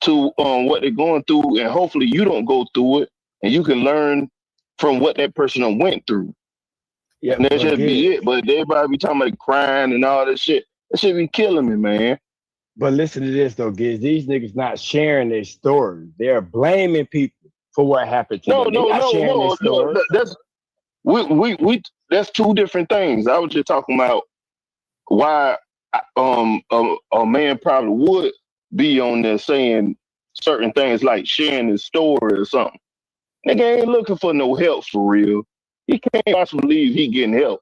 to what they're going through, and hopefully you don't go through it, and you can learn from what that person done went through. Yeah, and that should be it. But everybody be talking about crying and all that shit. That shit be killing me, man. But listen to this though, Giz. These niggas not sharing their stories. They're blaming people for what happened to them. No. That's we that's two different things. I was just talking about why a man probably would be on there saying certain things like sharing his story or something. Nigga ain't looking for no help for real. He can't possibly believe he getting help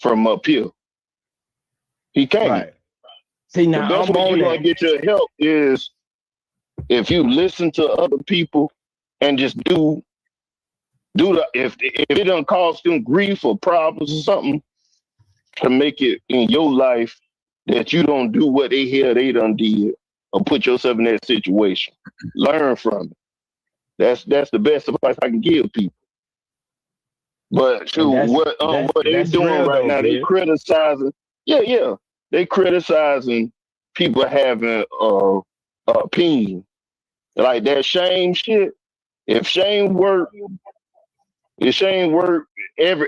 from up here. He can't. Right. See, now the best way you're gonna get your help is if you listen to other people and just do the if it don't cause them grief or problems or something to make it in your life that you don't do what they done did or put yourself in that situation. Learn from it. That's the best advice I can give people. But shoot, what they're doing right now, they criticizing. Yeah. They criticizing people having opinion. Like that shame shit. If shame worked,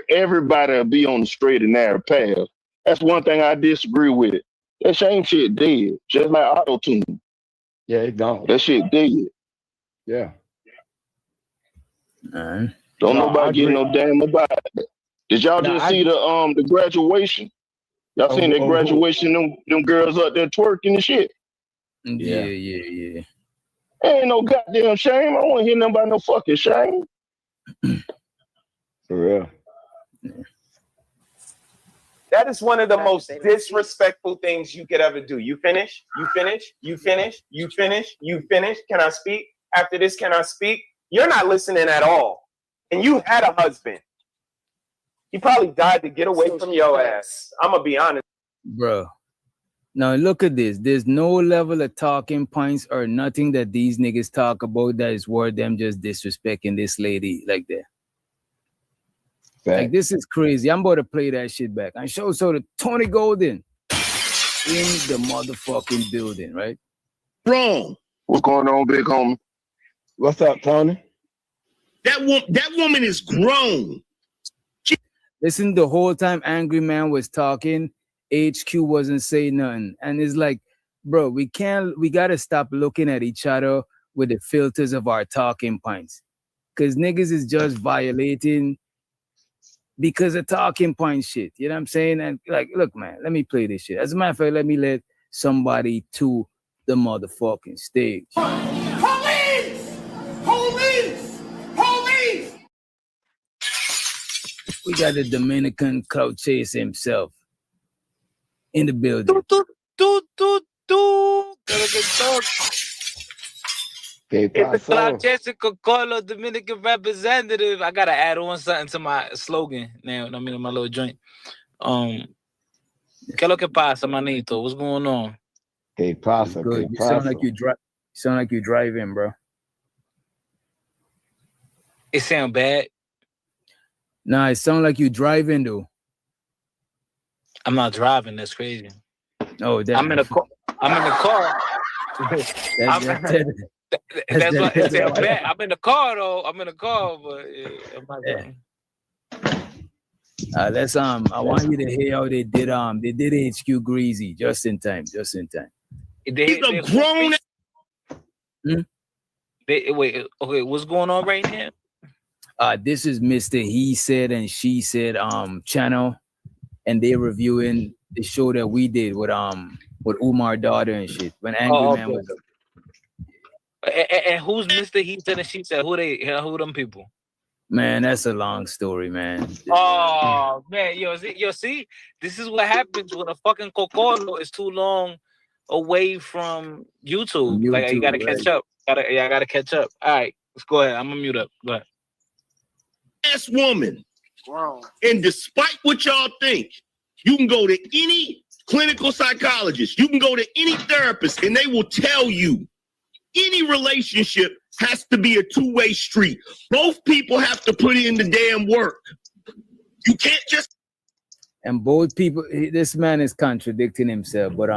everybody will be on the straight and narrow path. That's one thing I disagree with. That shame shit dead. Just like auto-tune. Yeah, it gone. That shit dead. Yeah. Don't nobody get no damn about it. Did y'all just see the graduation? Y'all seen that graduation? Them girls up there twerking and shit. Yeah. Ain't no goddamn shame. I don't want to hear nothing about no fucking shame. For real. That is one of the most disrespectful things you could ever do. You finish? Can I speak? After this, can I speak? You're not listening at all. And you had a husband. He probably died to get away from your ass. I'm going to be honest. Bro. Now look at this. There's no level of talking points or nothing that these niggas talk about that is worth them just disrespecting this lady like that. Like, this is crazy. I'm about to play that shit back. I show the Tony Golden in the motherfucking building, right? Wrong. What's going on, big homie? What's up, Tony? That woman is grown. Listen, the whole time Angry Man was talking, HQ wasn't saying nothing. And it's like, bro, we gotta stop looking at each other with the filters of our talking points. Cause niggas is just violating because of talking point shit. You know what I'm saying? And like, look, man, let me play this shit. As a matter of fact, let me let somebody to the motherfucking stage. Police! Police! Police! We got the Dominican Cloud Chase himself in the building. tú, que lo que toca. It's the Clásico Colo Dominican representative. I gotta add on something to my slogan now. I mean, my little joint. ¿Qué es lo que pasa, manito? What's going on? ¿Qué pasa? Good. ¿Qué You sound pasa? like you drive. Sound like you driving, bro. It sound bad. Nah, it sound like you driving though. I'm not driving. That's crazy. Oh, damn. I'm in a car. I'm in the car. That's what it sound bad. I'm in the car though. I'm in the car, but I'm not driving. Let's I want you to hear how they did HQ Greasy just in time. He's a grown. Wait, okay, what's going on right now? This is Mr. He Said and She Said channel, and they reviewing the show that we did with Umar daughter and shit. When Angry Man was up. And who's Mr. He Said and She Said? Who them people? Man, that's a long story, man. Oh man, see, this is what happens when a fucking Cocolo is too long away from YouTube. Like you gotta catch up. I gotta catch up. All right, let's go ahead. I'm gonna mute up. Go ahead. Ass woman. And despite what y'all think, you can go to any clinical psychologist, you can go to any therapist, and they will tell you any relationship has to be a two-way street. Both people have to put in the damn work. You can't just. And both people, this man is contradicting himself. But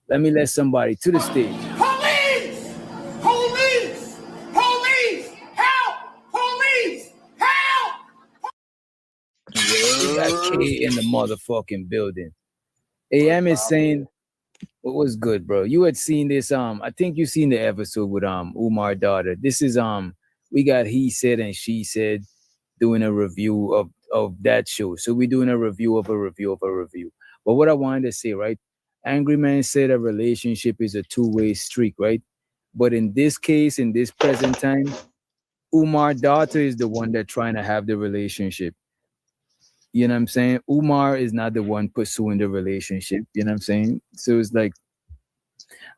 let me let somebody to the stage. Police! Police! Police! Help! Police! Help! We got K in the motherfucking building. AM is saying, what was good, bro? You had seen this. I think you seen the episode with Umar daughter. This is we got He Said and She Said doing a review of that show. So we're doing a review of a review of a review. But what I wanted to say, right? Angry Man said a relationship is a two-way streak, right? But in this case, in this present time, Umar daughter is the one that's trying to have the relationship. You know what I'm saying? Umar is not the one pursuing the relationship. You know what I'm saying? So it's like,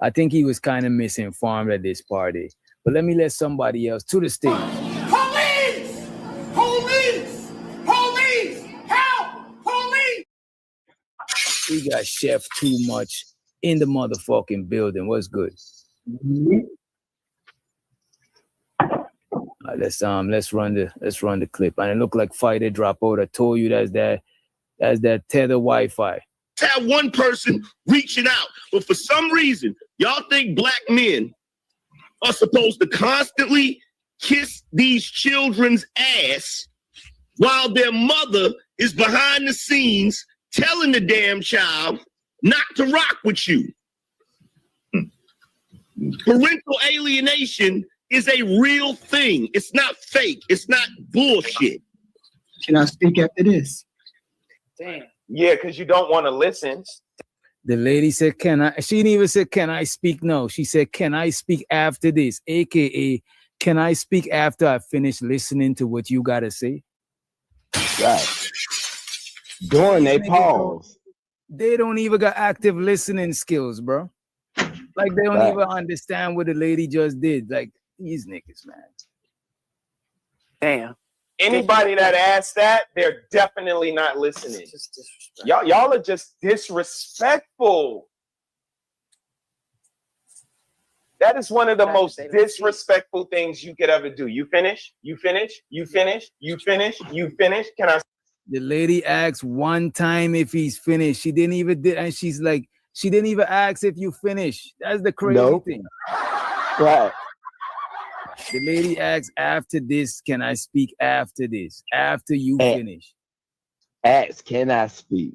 I think he was kind of misinformed at this party. But let me let somebody else to the stage. Police! Police! Police! Help! Police! We got Chef Too Much in the motherfucking building. What's good? Let's run the clip. And it looked like Fighter drop out. I told you that's that tether Wi-Fi. Have one person reaching out, but for some reason, y'all think black men are supposed to constantly kiss these children's ass while their mother is behind the scenes telling the damn child not to rock with you. Parental alienation is a real thing. It's not fake. It's not bullshit. Can I speak after this? Damn. Yeah, because you don't want to listen. The lady said, can I? She didn't even say, can I speak? No, she said, can I speak after this? AKA, can I speak after I finish listening to what you got to say? Right. During they pause. They don't even got active listening skills, bro. Like, they don't even understand what the lady just did. Like, these niggas, man. Damn. Anybody that asks that, they're definitely not listening. Y'all are just disrespectful. That is one of the most disrespectful things you could ever do. You finish? You finish? You finish? You finish? You finish? Can I? The lady asked one time if he's finished. She didn't even and she's like, she didn't even ask if you finish. That's the crazy thing. Right. The lady asked, after this, can I speak after this? After you finish. Ask, can I speak?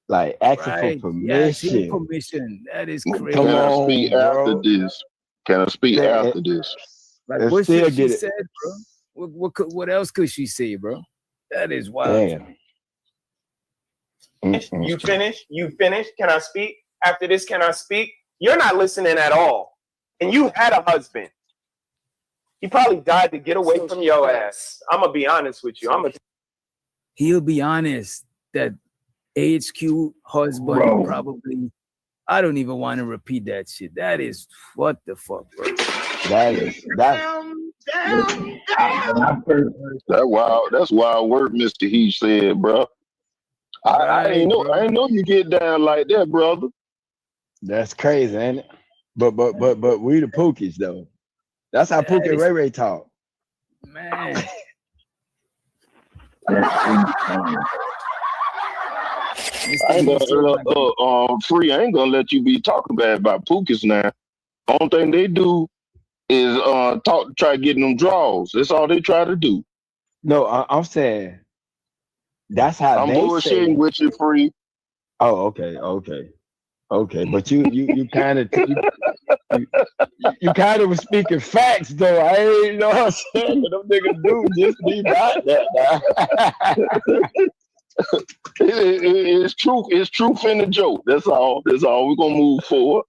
Like, asking for permission. Yeah, permission. That is crazy. Come on, Can I speak after this? Can I speak after this? Like, what should she said, bro? What else could she say, bro? That is wild. You finish? You finish? Can I speak? After this, can I speak? You're not listening at all. And you had a husband. He probably died to get away from your ass. I'm going to be honest with you. He'll be honest that HQ husband probably I don't even want to repeat that shit. That is what the fuck, bro. That's wild. That's wild work, Mr. He said, bro. I ain't know you get down like that, brother. That's crazy, ain't it? But we the Pookies though. That's how Pookie and Ray Ray talk. Man. I ain't gonna, Free, I ain't gonna let you be talking bad about Pookies now. Only thing they do is try getting them draws. That's all they try to do. No, I'm saying that's how I'm they bullshitting say. with you, Free. Oh, okay. But you kind of you kind of was speaking facts though. I ain't know what I'm saying. But them niggas do just be about that. It's truth. It's truth in the joke. That's all. We're gonna move forward.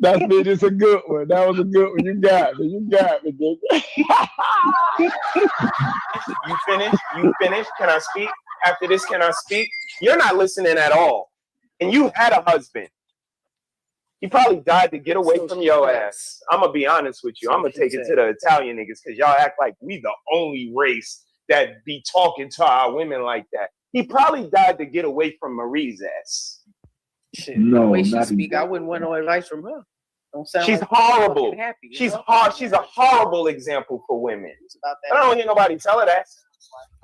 That's me. It's a good one. That was a good one. You got me, nigga. You finished? Can I speak? After this, can I speak? You're not listening at all. And you had a husband. He probably died to get away from your ass. I'm going to be honest with you. I'm going to take it to the Italian niggas because y'all act like we the only race that be talking to our women like that. He probably died to get away from Marie's ass. Shit, the way she speak, I wouldn't want no advice from her. Don't sound She's like horrible. Happy, She's a horrible example for women. I don't hear nobody tell her that.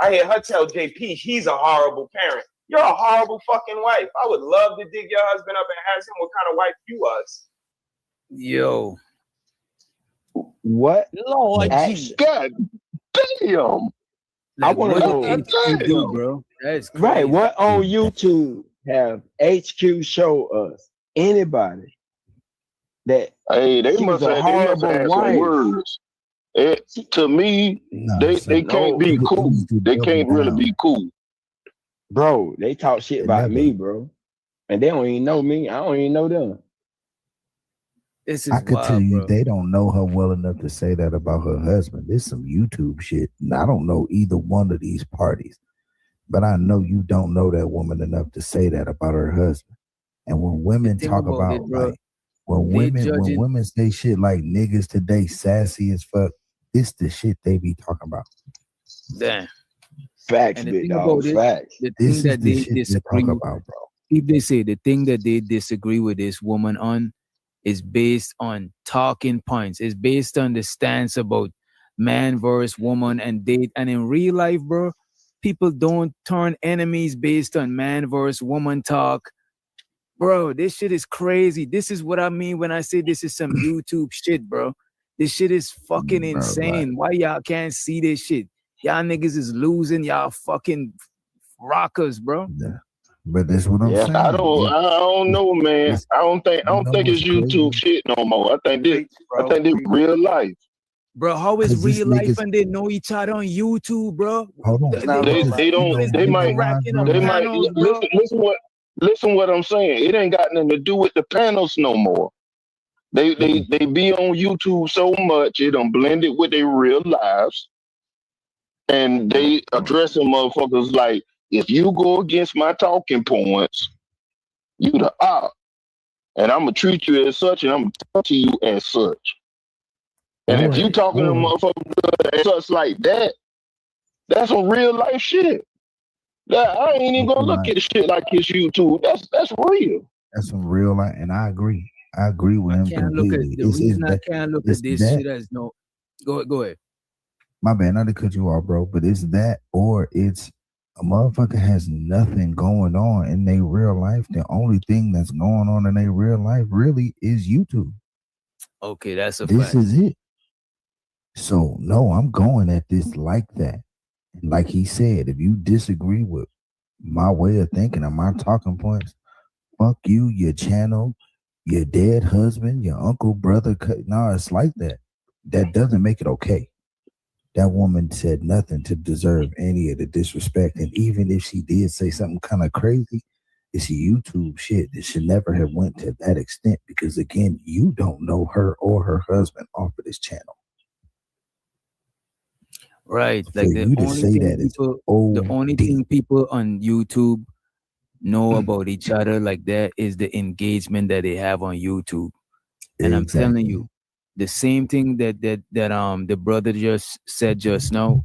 I hear her tell JP he's a horrible parent. You're a horrible fucking wife. I would love to dig your husband up and ask him what kind of wife you was. Yo. What? Lord, God damn. I want to know, bro. That's crazy. Right. What on YouTube have HQ show us? Anybody that they must have had some words. To me, they can't be cool. They can't really be cool. Bro, they talk shit about me, bro. And they don't even know me. I don't even know them. I could tell you they don't know her well enough to say that about her husband. There's some YouTube shit. And I don't know either one of these parties. But I know you don't know that woman enough to say that about her husband. And when women talk about when women say shit like niggas today sassy as fuck, it's the shit they be talking about. Damn. Facts, big dog. Facts. The thing that they disagree about, bro. If they say the thing that they disagree with this woman on is based on talking points, it's based on the stance about man versus woman and date. And in real life, bro, people don't turn enemies based on man versus woman talk. Bro, this shit is crazy. This is what I mean when I say this is some YouTube shit, bro. This shit is fucking insane. Why y'all can't see this shit? Y'all niggas is losing y'all fucking rockers, bro. Yeah. But that's what I'm saying. I don't know, man. I don't think it's YouTube shit no more. I think this real life. Bro, how is real life and they know each other on YouTube, bro? Hold on. They might listen what I'm saying. It ain't got nothing to do with the panels no more. They be on YouTube so much, it done blended with their real lives. And they addressing motherfuckers like, if you go against my talking points, you the op. And I'm going to treat you as such, and I'm going to talk to you as such. And if you talking to motherfuckers as such like that, that's some real life shit. I ain't even going to look at shit like his YouTube. That's real. That's some real life, and I agree. I agree with him completely. The reason I can't look at this shit as no... Go ahead. My bad, not to cut you off, bro, but it's that or it's a motherfucker has nothing going on in their real life. The only thing that's going on in their real life really is YouTube. Okay, that's a fact. This is it. So, no, I'm going at this like that. And like he said, if you disagree with my way of thinking and my talking points, fuck you, your channel, your dead husband, your uncle, brother. No, it's like that. That doesn't make it okay. That woman said nothing to deserve any of the disrespect. And even if she did say something kind of crazy, it's YouTube shit. It should never have went to that extent because, again, you don't know her or her husband off of this channel. Right. Like the only thing people on YouTube know about each other like that is the engagement that they have on YouTube. And I'm telling you, the same thing that the brother just said just now.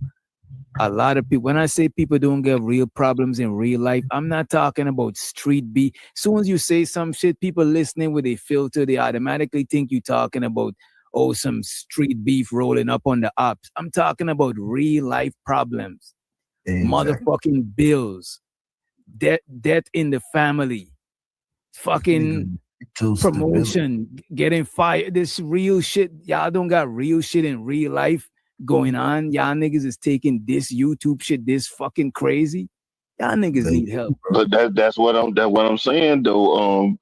A lot of people, when I say people don't get real problems in real life, I'm not talking about street beef. Soon as you say some shit, people listening with a filter, they automatically think you're talking about, oh, some street beef rolling up on the ops. I'm talking about real life problems. Motherfucking bills, death in the family, fucking promotion, getting fired. This real shit. Y'all don't got real shit in real life going on. Y'all niggas is taking this YouTube shit this fucking crazy. Y'all niggas need help, bro. But that's what I'm saying though.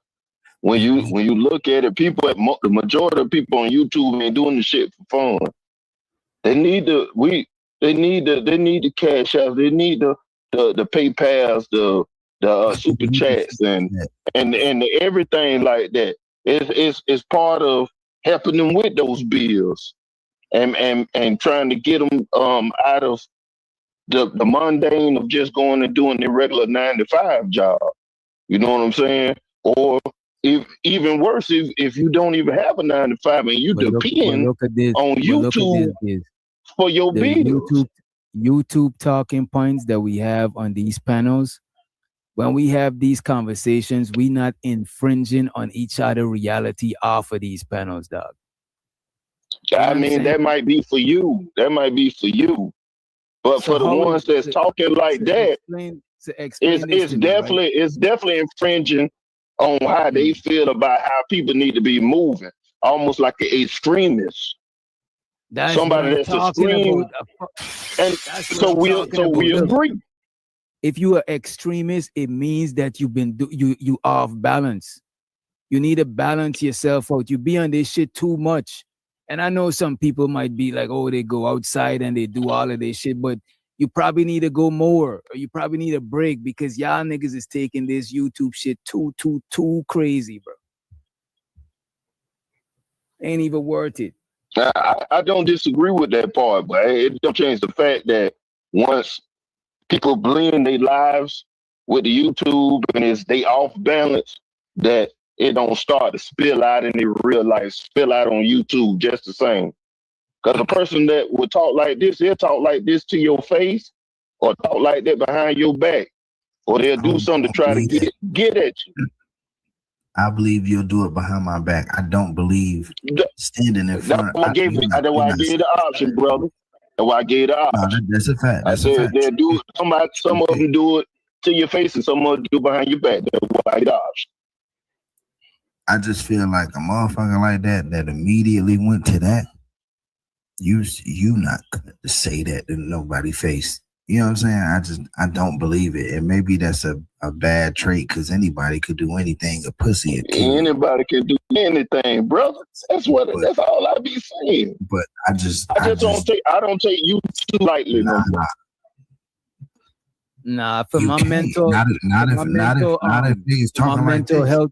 When you look at it, people the majority of people on YouTube ain't doing the shit for fun. They need the cash out. They need the PayPals, the super chats, and everything like that. It's part of helping them with those bills, and trying to get them out of the mundane of just going and doing their regular 9-to-5 job. You know what I'm saying? Or even worse, if you don't even have a 9-to-5 and you depend on YouTube for your bills. YouTube talking points that we have on these panels. When we have these conversations, we not infringing on each other reality off of these panels, dog. I mean, that might be for you. That might be for you. But so for the ones that's talking like that, it's definitely infringing on how they feel about how people need to be moving. Almost like an extremist. That's somebody that's extreme. And so we agree. If you are extremist, it means that you off balance. You need to balance yourself out. You be on this shit too much. And I know some people might be like, oh, they go outside and they do all of this shit, but you probably need to go more, or you probably need a break because y'all niggas is taking this YouTube shit too crazy, bro. Ain't even worth it. I don't disagree with that part, but it don't change the fact that once people blend their lives with the YouTube and they off balance, that it don't start to spill out in their real life, spill out on YouTube just the same. Because a person that would talk like this, they'll talk like this to your face or talk like that behind your back. Or they'll do something to try to get at you. I believe you'll do it behind my back. I don't believe standing in front. That's why I gave you the option, brother. That's why I gave the option. No, that's a fact. I said they'll do it. Some of them do it to your face and some of them do it behind your back. That's why I gave the option. I just feel like a motherfucker like that immediately went to that. You not gonna say that to nobody face. You know what I'm saying? I don't believe it. And maybe that's a bad trait because anybody could do anything, a pussy. Anybody can do anything, brother. That's all I be saying. But I don't take you too lightly. Nah, for my mental health.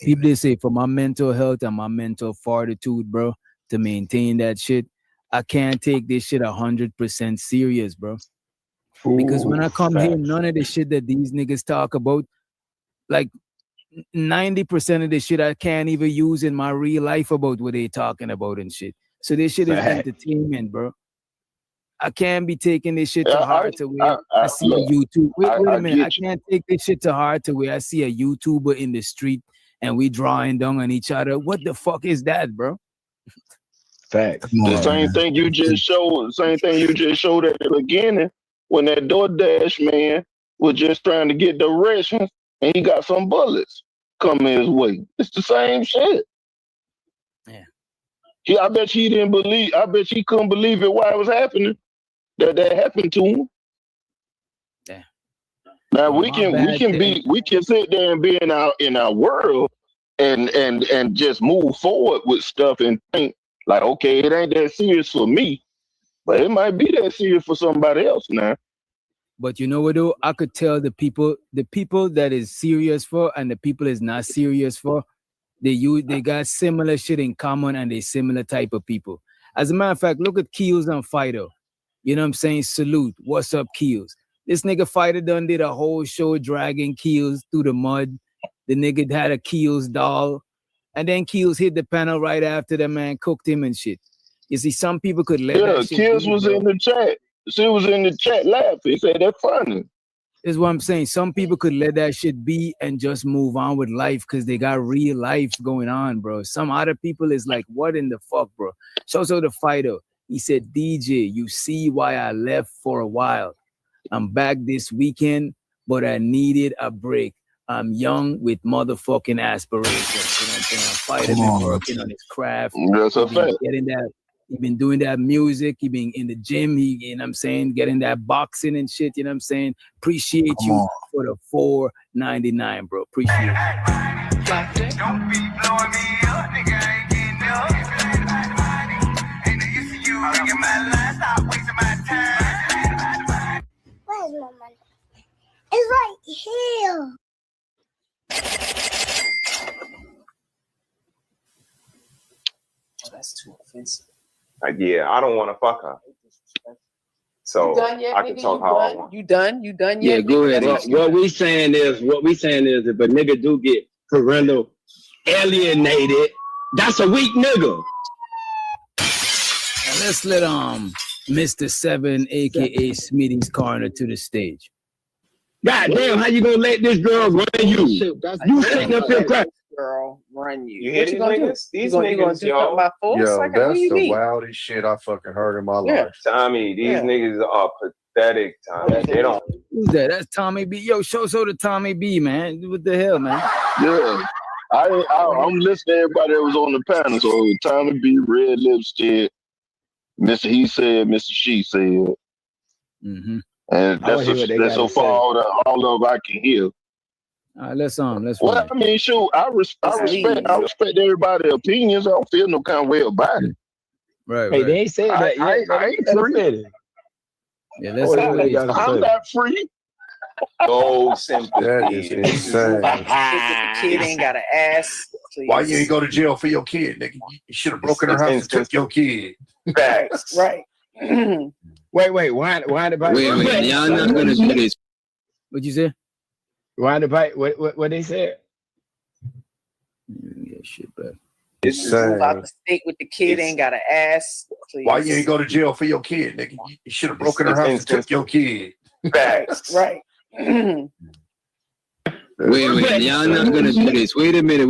People they say for my mental health and my mental fortitude, bro, to maintain that shit, I can't take this shit 100% serious, bro. Because when I come here, none of the shit that these niggas talk about, like 90% of the shit I can't even use in my real life about what they talking about and shit. So this shit is entertainment, bro. I can't be taking this shit to heart to where I see a YouTube. Wait a minute. I can't take this shit to heart to where I see a YouTuber in the street and we drawing down on each other. What the fuck is that, bro? Facts. The same thing you just showed at the beginning when that DoorDash man was just trying to get directions and he got some bullets coming his way. It's the same shit. Yeah. I bet he couldn't believe it while it was happening. That happened to him. Yeah. Now we can sit there and be in our world and just move forward with stuff and think like, okay, it ain't that serious for me, but it might be that serious for somebody else now. But you know what though? I could tell the people that is serious for and the people is not serious for, they got similar shit in common and they similar type of people. As a matter of fact, look at Keels and Fido. You know what I'm saying? Salute. What's up, Keels? This nigga fighter done did a whole show dragging Keels through the mud. The nigga had a Keels doll. And then Keels hit the panel right after the man cooked him and shit. You see, some people could let that shit Kills be, was bro. in the chat. She was in the chat laughing. He said that's funny. Is what I'm saying. Some people could let that shit be and just move on with life because they got real life going on, bro. Some other people is like, what in the fuck, bro? So the fighter, he said, DJ, you see why I left for a while. I'm back this weekend, but I needed a break. I'm young with motherfucking aspirations. You know what I'm saying? A fighter been working on his craft. That's a fact. Getting that. He been doing that music. He been in the gym. He, you know what I'm saying, getting that boxing and shit. You know what I'm saying? Appreciate you for the $4.99, bro. Appreciate you. Don't be blowing me up, nigga. I ain't getting up. Ain't no use to you making my line. Stop wasting my time. Where's my money? It's right here. Oh, that's too offensive. Yeah, I don't want to fuck her. So You done yet, I can nigga? talk You how I done? want. You done? You done Yeah, yet? go nigga? ahead. That's What we saying is, if a nigga do get parental alienated, that's a weak nigga. And let's let Mr. 7, aka Smitty's Corner, to the stage. God damn, how you gonna let this girl run you? You sitting up here crying. Girl, run you. You hear What these you gonna do? niggas? You These gonna do niggas, something by force? Yo, Like, what that's do you the mean? wildest shit I fucking heard in my Yeah. life. Tommy, these niggas are pathetic, Tommy. They don't. Who's that? That's Tommy B. Yo, show to Tommy B, man. What the hell, man? Yeah. I'm listening to everybody that was on the panel. So Tommy B, Red Lipstick, Mr. He said, Mr. She said. Mm-hmm. And that's so far all of I can hear. All right, let's Well, run I mean, shoot, I respect everybody's opinions. I don't feel no kind of way about it. Right. Hey, they ain't said that yet. I ain't free. Yeah, let's I'm not free. Oh, sympathy. That is insane. The kid ain't got an ass. Please. Why you ain't go to jail for your kid, nigga? You should have broken her house and took your kid. Facts. Right. Wait, why the bite? Wait, y'all not gonna do this. What'd you say? Why the bite? What they said? Yeah, shit, bro. This is about the state with the kid ain't got an ass. Please. Why you ain't go to jail for your kid, nigga? You should have broken her house and took your kid. Facts. Right. Wait, y'all not gonna do this. Wait a minute.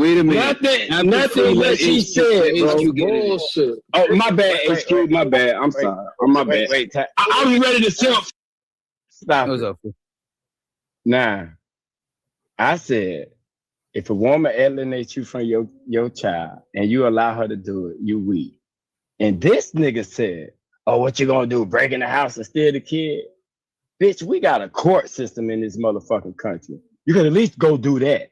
Nothing what she said, bro. Bullshit. Oh, my bad, excuse my bad. I'm sorry. My bad. I was ready to self. Stop. What's up? Nah. I said, if a woman alienates you from your child and you allow her to do it, you weak. And this nigga said, oh, what you gonna do? Break in the house and steal the kid? Bitch, we got a court system in this motherfucking country. You could at least go do that.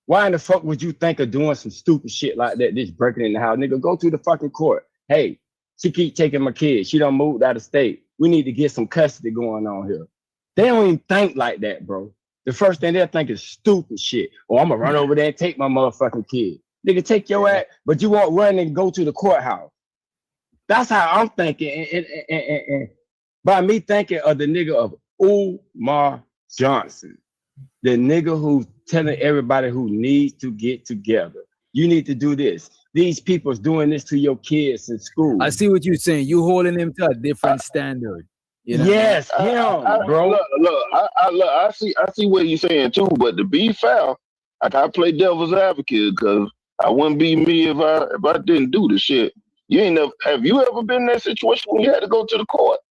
Why in the fuck would you think of doing some stupid shit like that, just breaking in the house? Nigga, go to the fucking court. Hey, she keep taking my kid. She done moved out of state. We need to get some custody going on here. They don't even think like that, bro. The first thing they'll think is stupid shit. Oh, I'm gonna run over there and take my motherfucking kid. Nigga, take your ass, but you won't run and go to the courthouse. That's how I'm thinking. And by me thinking of the nigga of Umar Johnson, the nigga who's telling everybody who needs to get together, you need to do this. These people's doing this to your kids in school. I see what you're saying. You holding him to a different standard. You know? Yes, bro. Look, I see what you're saying too, but to be fair, I gotta play devil's advocate because I wouldn't be me if I didn't do the shit. Have you ever been in that situation when you had to go to the court?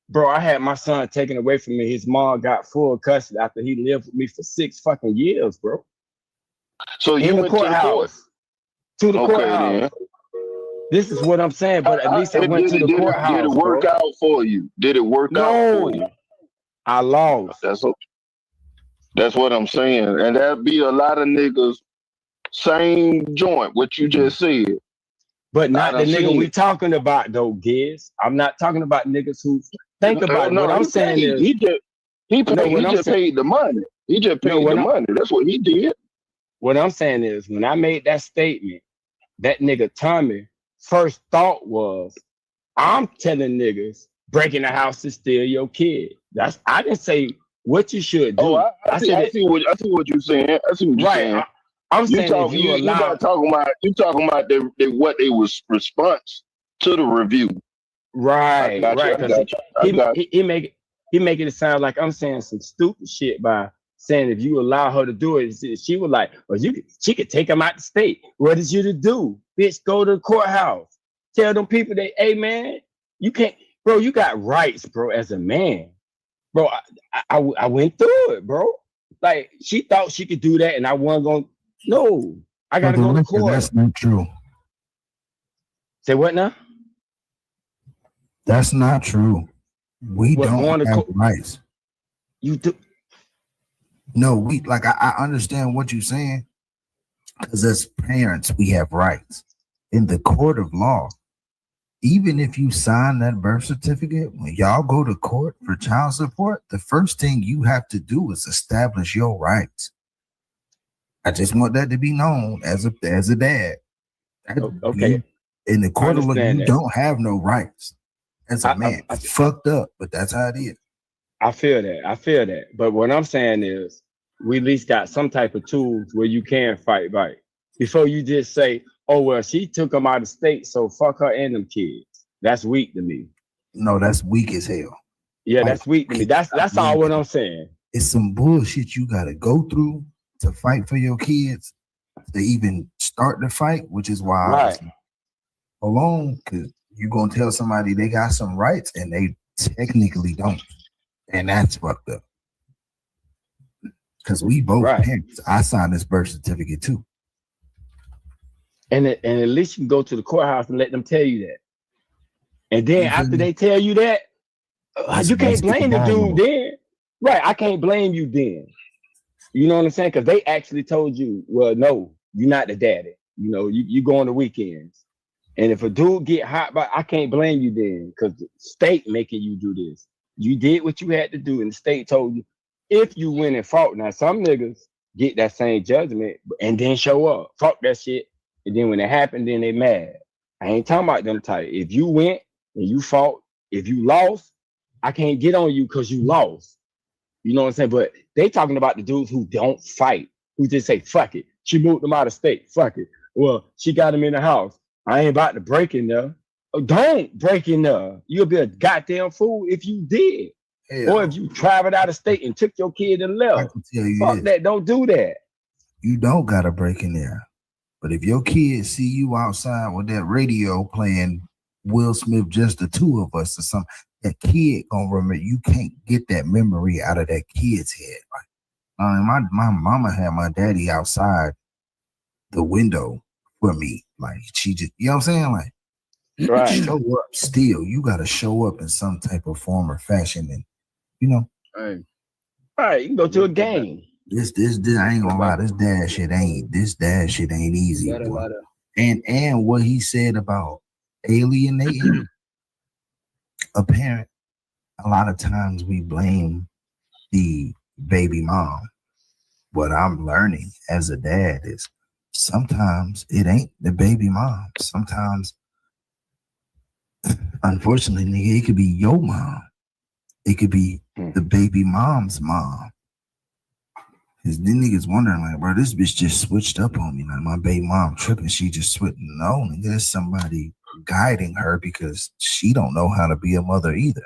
Bro, I had my son taken away from me. His mom got full custody after he lived with me for 6 fucking years, bro. So you went to the court? To the Okay, courthouse. then. This is what I'm saying, but at least I went to the courthouse. Did it work out for you? Did it work out for you? I lost. That's what I'm saying. And that'd be a lot of niggas, same joint, what you just said. But not the nigga we talking about though, Giz. I'm not talking about niggas who think about it. What I'm saying is he just paid the money. He just paid the money. That's what he did. What I'm saying is when I made that statement, that nigga Tommy first thought was, I'm telling niggas breaking the house to steal your kid. I didn't say what you should do. Oh, I see what you're saying. I see what you're saying. I'm saying if you allow, not talking about what they was response to the review. Right. Because he making it sound like I'm saying some stupid shit by saying if you allow her to do it, she was like, well, she could take him out the state. What is you to do? Bitch, go to the courthouse. Tell them people that, hey man, you can't, bro, you got rights, bro, as a man. Bro, I went through it, bro. Like she thought she could do that, and I wasn't going. No, I gotta go to court. That's not true. Say what now? That's not true. We don't have rights. You do. No, I understand what you're saying, because as parents, we have rights. In the court of law, even if you sign that birth certificate, when y'all go to court for child support, the first thing you have to do is establish your rights. I just want that to be known as a dad. Okay. In the court of law, you don't have no rights as a man. It's fucked up, but that's how it is. I feel that. But what I'm saying is, we at least got some type of tools where you can fight back. Before you just say, oh, well, she took them out of state, so fuck her and them kids. That's weak to me. No, that's weak as hell. Yeah, that's weak to me. That's all what I'm saying. It's some bullshit you got to go through to fight for your kids, to even start the fight, which is why I was alone, because you're going to tell somebody they got some rights and they technically don't. And that's fucked up. Because we both parents. I signed this birth certificate too. And at least you can go to the courthouse and let them tell you that. And then after they tell you that, you can't blame the dude then. Right, I can't blame you then. You know what I'm saying? Because they actually told you, well, no, you're not the daddy. You know, you go on the weekends. And if a dude get hot, I can't blame you then, because the state making you do this. You did what you had to do, and the state told you if you win and fought. Now, some niggas get that same judgment and then show up. Fuck that shit. And then when it happened, then they mad. I ain't talking about them type. If you went and you fought, if you lost, I can't get on you because you lost. You know what I'm saying? But they talking about the dudes who don't fight, who just say, fuck it. She moved them out of state. Fuck it. Well, she got them in the house. I ain't about to break in there. Oh, don't break in there. You'll be a goddamn fool if you did. Hell. Or if you traveled out of state and took your kid and left. I can tell you fuck that. Don't do that. You don't got to break in there. But if your kids see you outside with that radio playing Will Smith, Just the Two of Us or something, that kid gonna remember. You can't get that memory out of that kid's head. Like, my mama had my daddy outside the window for me. Like, she just, you know what I'm saying? Like, show up still. You got to show up in some type of form or fashion. And, you know. Right. You can go to a game. This I ain't gonna lie. This dad shit ain't easy. And what he said about alienating a parent, a lot of times we blame the baby mom. What I'm learning as a dad is sometimes it ain't the baby mom. Sometimes, unfortunately, nigga, it could be your mom. It could be the baby mom's mom. Cause then niggas wondering, like, bro, this bitch just switched up on me. Like, my baby mom tripping, she just switched. No, nigga, there's somebody guiding her because she don't know how to be a mother either.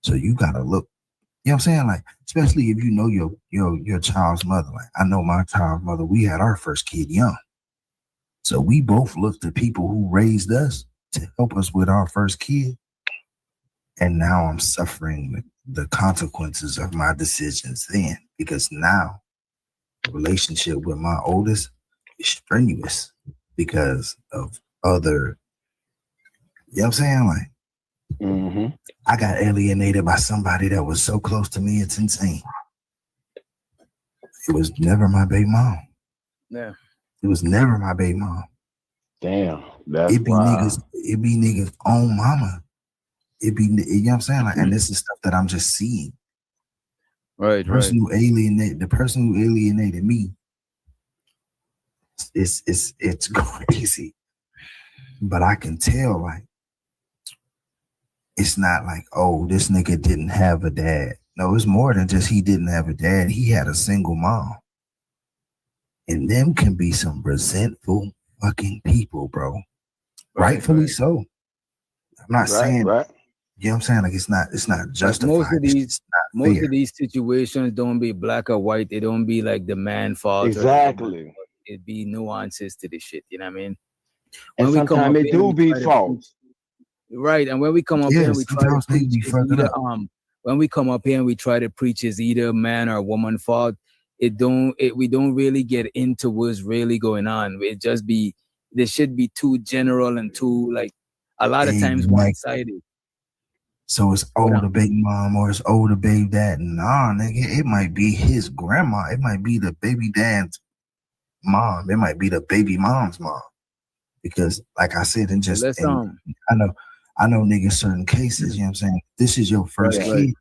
So you gotta look, you know what I'm saying? Like, especially if you know your child's mother. Like, I know my child's mother, we had our first kid young. So we both looked to people who raised us to help us with our first kid. And now I'm suffering the consequences of my decisions then, because now the relationship with my oldest is strenuous because of other, you know what I'm saying? Like, I got alienated by somebody that was so close to me, it's insane. It was never my baby mom. Yeah. It was never my baby mom. Damn. That's it be niggas own mama. It be, you know what I'm saying? Like, and this is stuff that I'm just seeing. Right, the person who alienated me, it's crazy. But I can tell, like, it's not like, oh, this nigga didn't have a dad. No, it's more than just he didn't have a dad. He had a single mom. And them can be some resentful fucking people, bro. Rightfully so. I'm not saying, you know what I'm saying? Like it's not justified. Most of these situations don't be black or white. They don't be like the man fault. Exactly. It be nuances to the shit. You know what I mean? And sometimes it do be fault. Right. And when we come up here and we try to preach either, when we come up here and we try to preach is either man or woman fault, we don't really get into what's really going on. It just be, this should be too general and too like a lot of times one-sided. So it's older baby mom or it's older baby dad. Nah, nigga, it might be his grandma. It might be the baby dad's mom. It might be the baby mom's mom. Because like I said, I know niggas certain cases, you know what I'm saying? This is your first kid.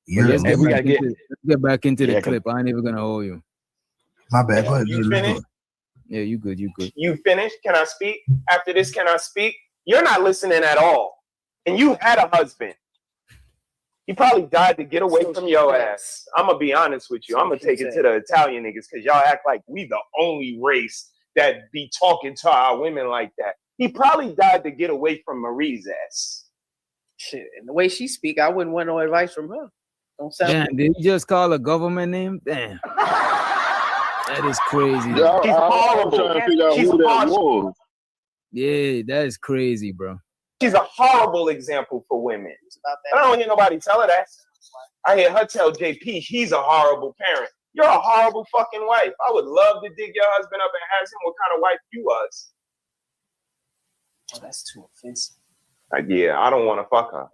Let's get back into the clip. I ain't even gonna hold you. My bad. Go ahead. You finished? Yeah, you good. You finished? Can I speak? After this, can I speak? You're not listening at all. And you had a husband. He probably died to get away from your ass. I'm going to be honest with you. I'm going to take it to the Italian niggas because y'all act like we the only race that be talking to our women like that. He probably died to get away from Marie's ass. Shit, and the way she speak, I wouldn't want no advice from her. Don't sound. Damn, did you just call a government name? Damn. That is crazy. Yeah, she's horrible. She's horrible. Yeah, that is crazy, bro. She's a horrible example for women. I don't hear nobody tell her that. I hear her tell JP he's a horrible parent. You're a horrible fucking wife. I would love to dig your husband up and ask him what kind of wife you was. Oh, that's too offensive. Yeah, I don't want to fuck her.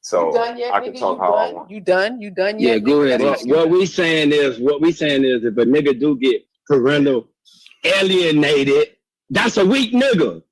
So you done yet, I can talk how I want. You done yet? Yeah, go ahead. What we saying is if a nigga do get parental alienated, that's a weak nigga.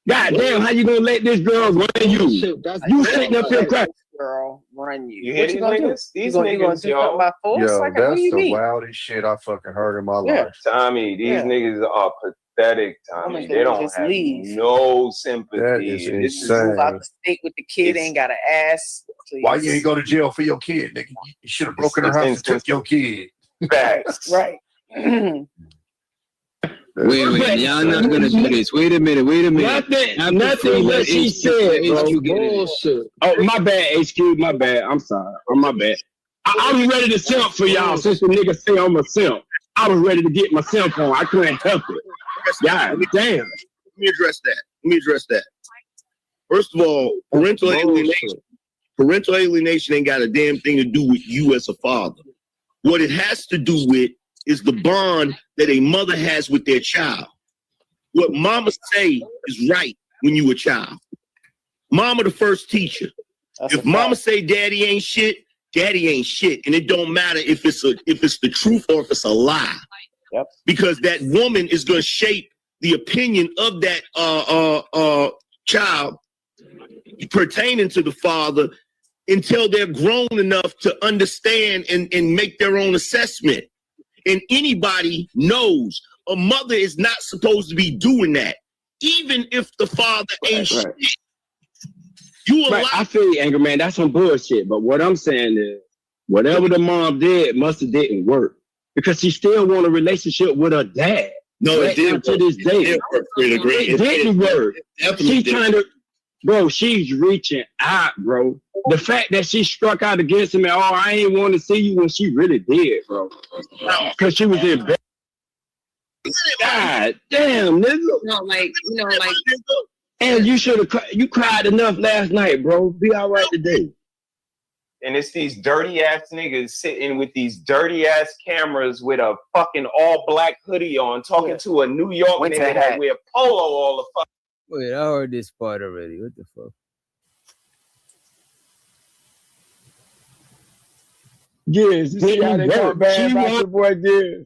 God damn, how you gonna let this girl run you? You sitting up here crying. Girl, run you. You hear these niggas? These niggas, yo. Yo, that's the wildest shit I fucking heard in my life. Tommy, these niggas are pathetic, Tommy. They don't have no sympathy. That is insane. Move out the state with the kid, ain't got an ass. Please. Why you ain't go to jail for your kid, nigga? You should have broken her house and took your kid. Facts. Right. Wait, y'all not gonna do this. Wait a minute. Nothing that she said, bro. Bullshit. Oh, my bad, HQ, my bad. I'm sorry. My bad. I was ready to simp for y'all since the nigga say I'm a simp. I was ready to get my simp on. I couldn't help it. God damn. Let me address that. First of all, parental alienation ain't got a damn thing to do with you as a father. What it has to do with is the bond that a mother has with their child. What mama say is right when you a child. Mama the first teacher. If mama say daddy ain't shit, daddy ain't shit. And it don't matter if it's the truth or if it's a lie. Yep. Because that woman is gonna shape the opinion of that child pertaining to the father until they're grown enough to understand and make their own assessment. And anybody knows a mother is not supposed to be doing that, even if the father ain't shit. I feel you, Anger Man. That's some bullshit. But what I'm saying is, whatever the mom did must have didn't work because she still want a relationship with her dad. No, it didn't to this day. It didn't work. She's trying to, bro. She's reaching out, bro. The fact that she struck out against him and I ain't want to see you when she really did, bro. Because she was in bed. God damn, nigga. And you should have. You cried enough last night, bro. Be all right today. And it's these dirty ass niggas sitting with these dirty ass cameras with a fucking all black hoodie on, talking to a New York nigga that wear polo all the fuck. Wait, I heard this part already. What the fuck? Yes, see how they talk bad about your boy Giz.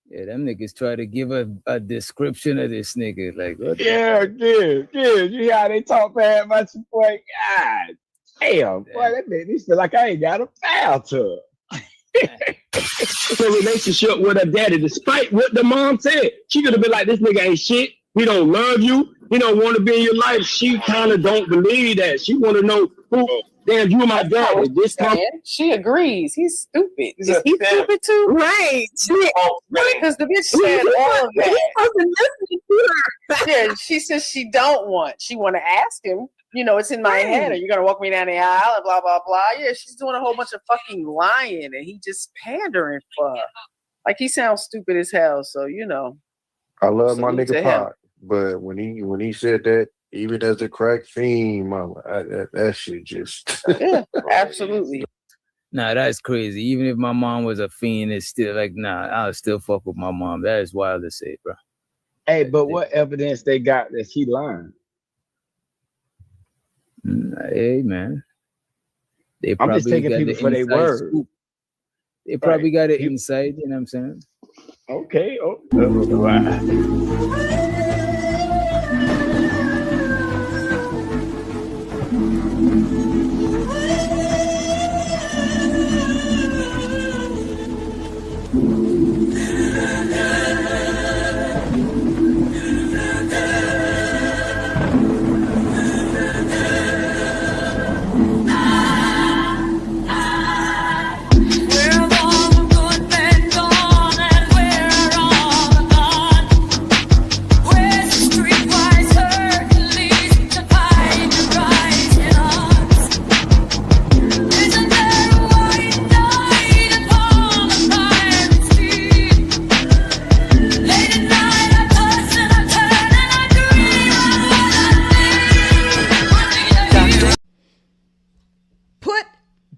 Yeah, them niggas try to give a description of this nigga. Like, what Giz. You hear how they talk bad about your boy? God damn, boy, that made me feel like I ain't got a foul to her. A relationship with her daddy, despite what the mom said. She could have been like, this nigga ain't shit. He don't love you. want to be in your life, she kind of don't believe that. She want to know who. Damn, you my daddy. This time. She agrees. He's stupid. Is he stupid too? Right. Because the bitch said all of that. Yeah, she says she don't want. She want to ask him. It's in my head. Are you gonna walk me down the aisle and blah blah blah? Yeah, she's doing a whole bunch of fucking lying, and he just pandering for her. Like he sounds stupid as hell. So I love my salute to nigga him. Pac, but when he said that, even as a crack fiend, mama, that shit just Yeah, absolutely. Nah, that's crazy. Even if my mom was a fiend, it's still like, nah, I'll still fuck with my mom. That is wild to say, bro. Hey, but what evidence they got that she lying? Hey, man. They I'm just taking got people the for their inside word. scoop. They probably got it inside, you know what I'm saying? Okay.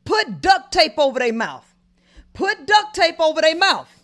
Put duct tape over their mouth. Put duct tape over their mouth.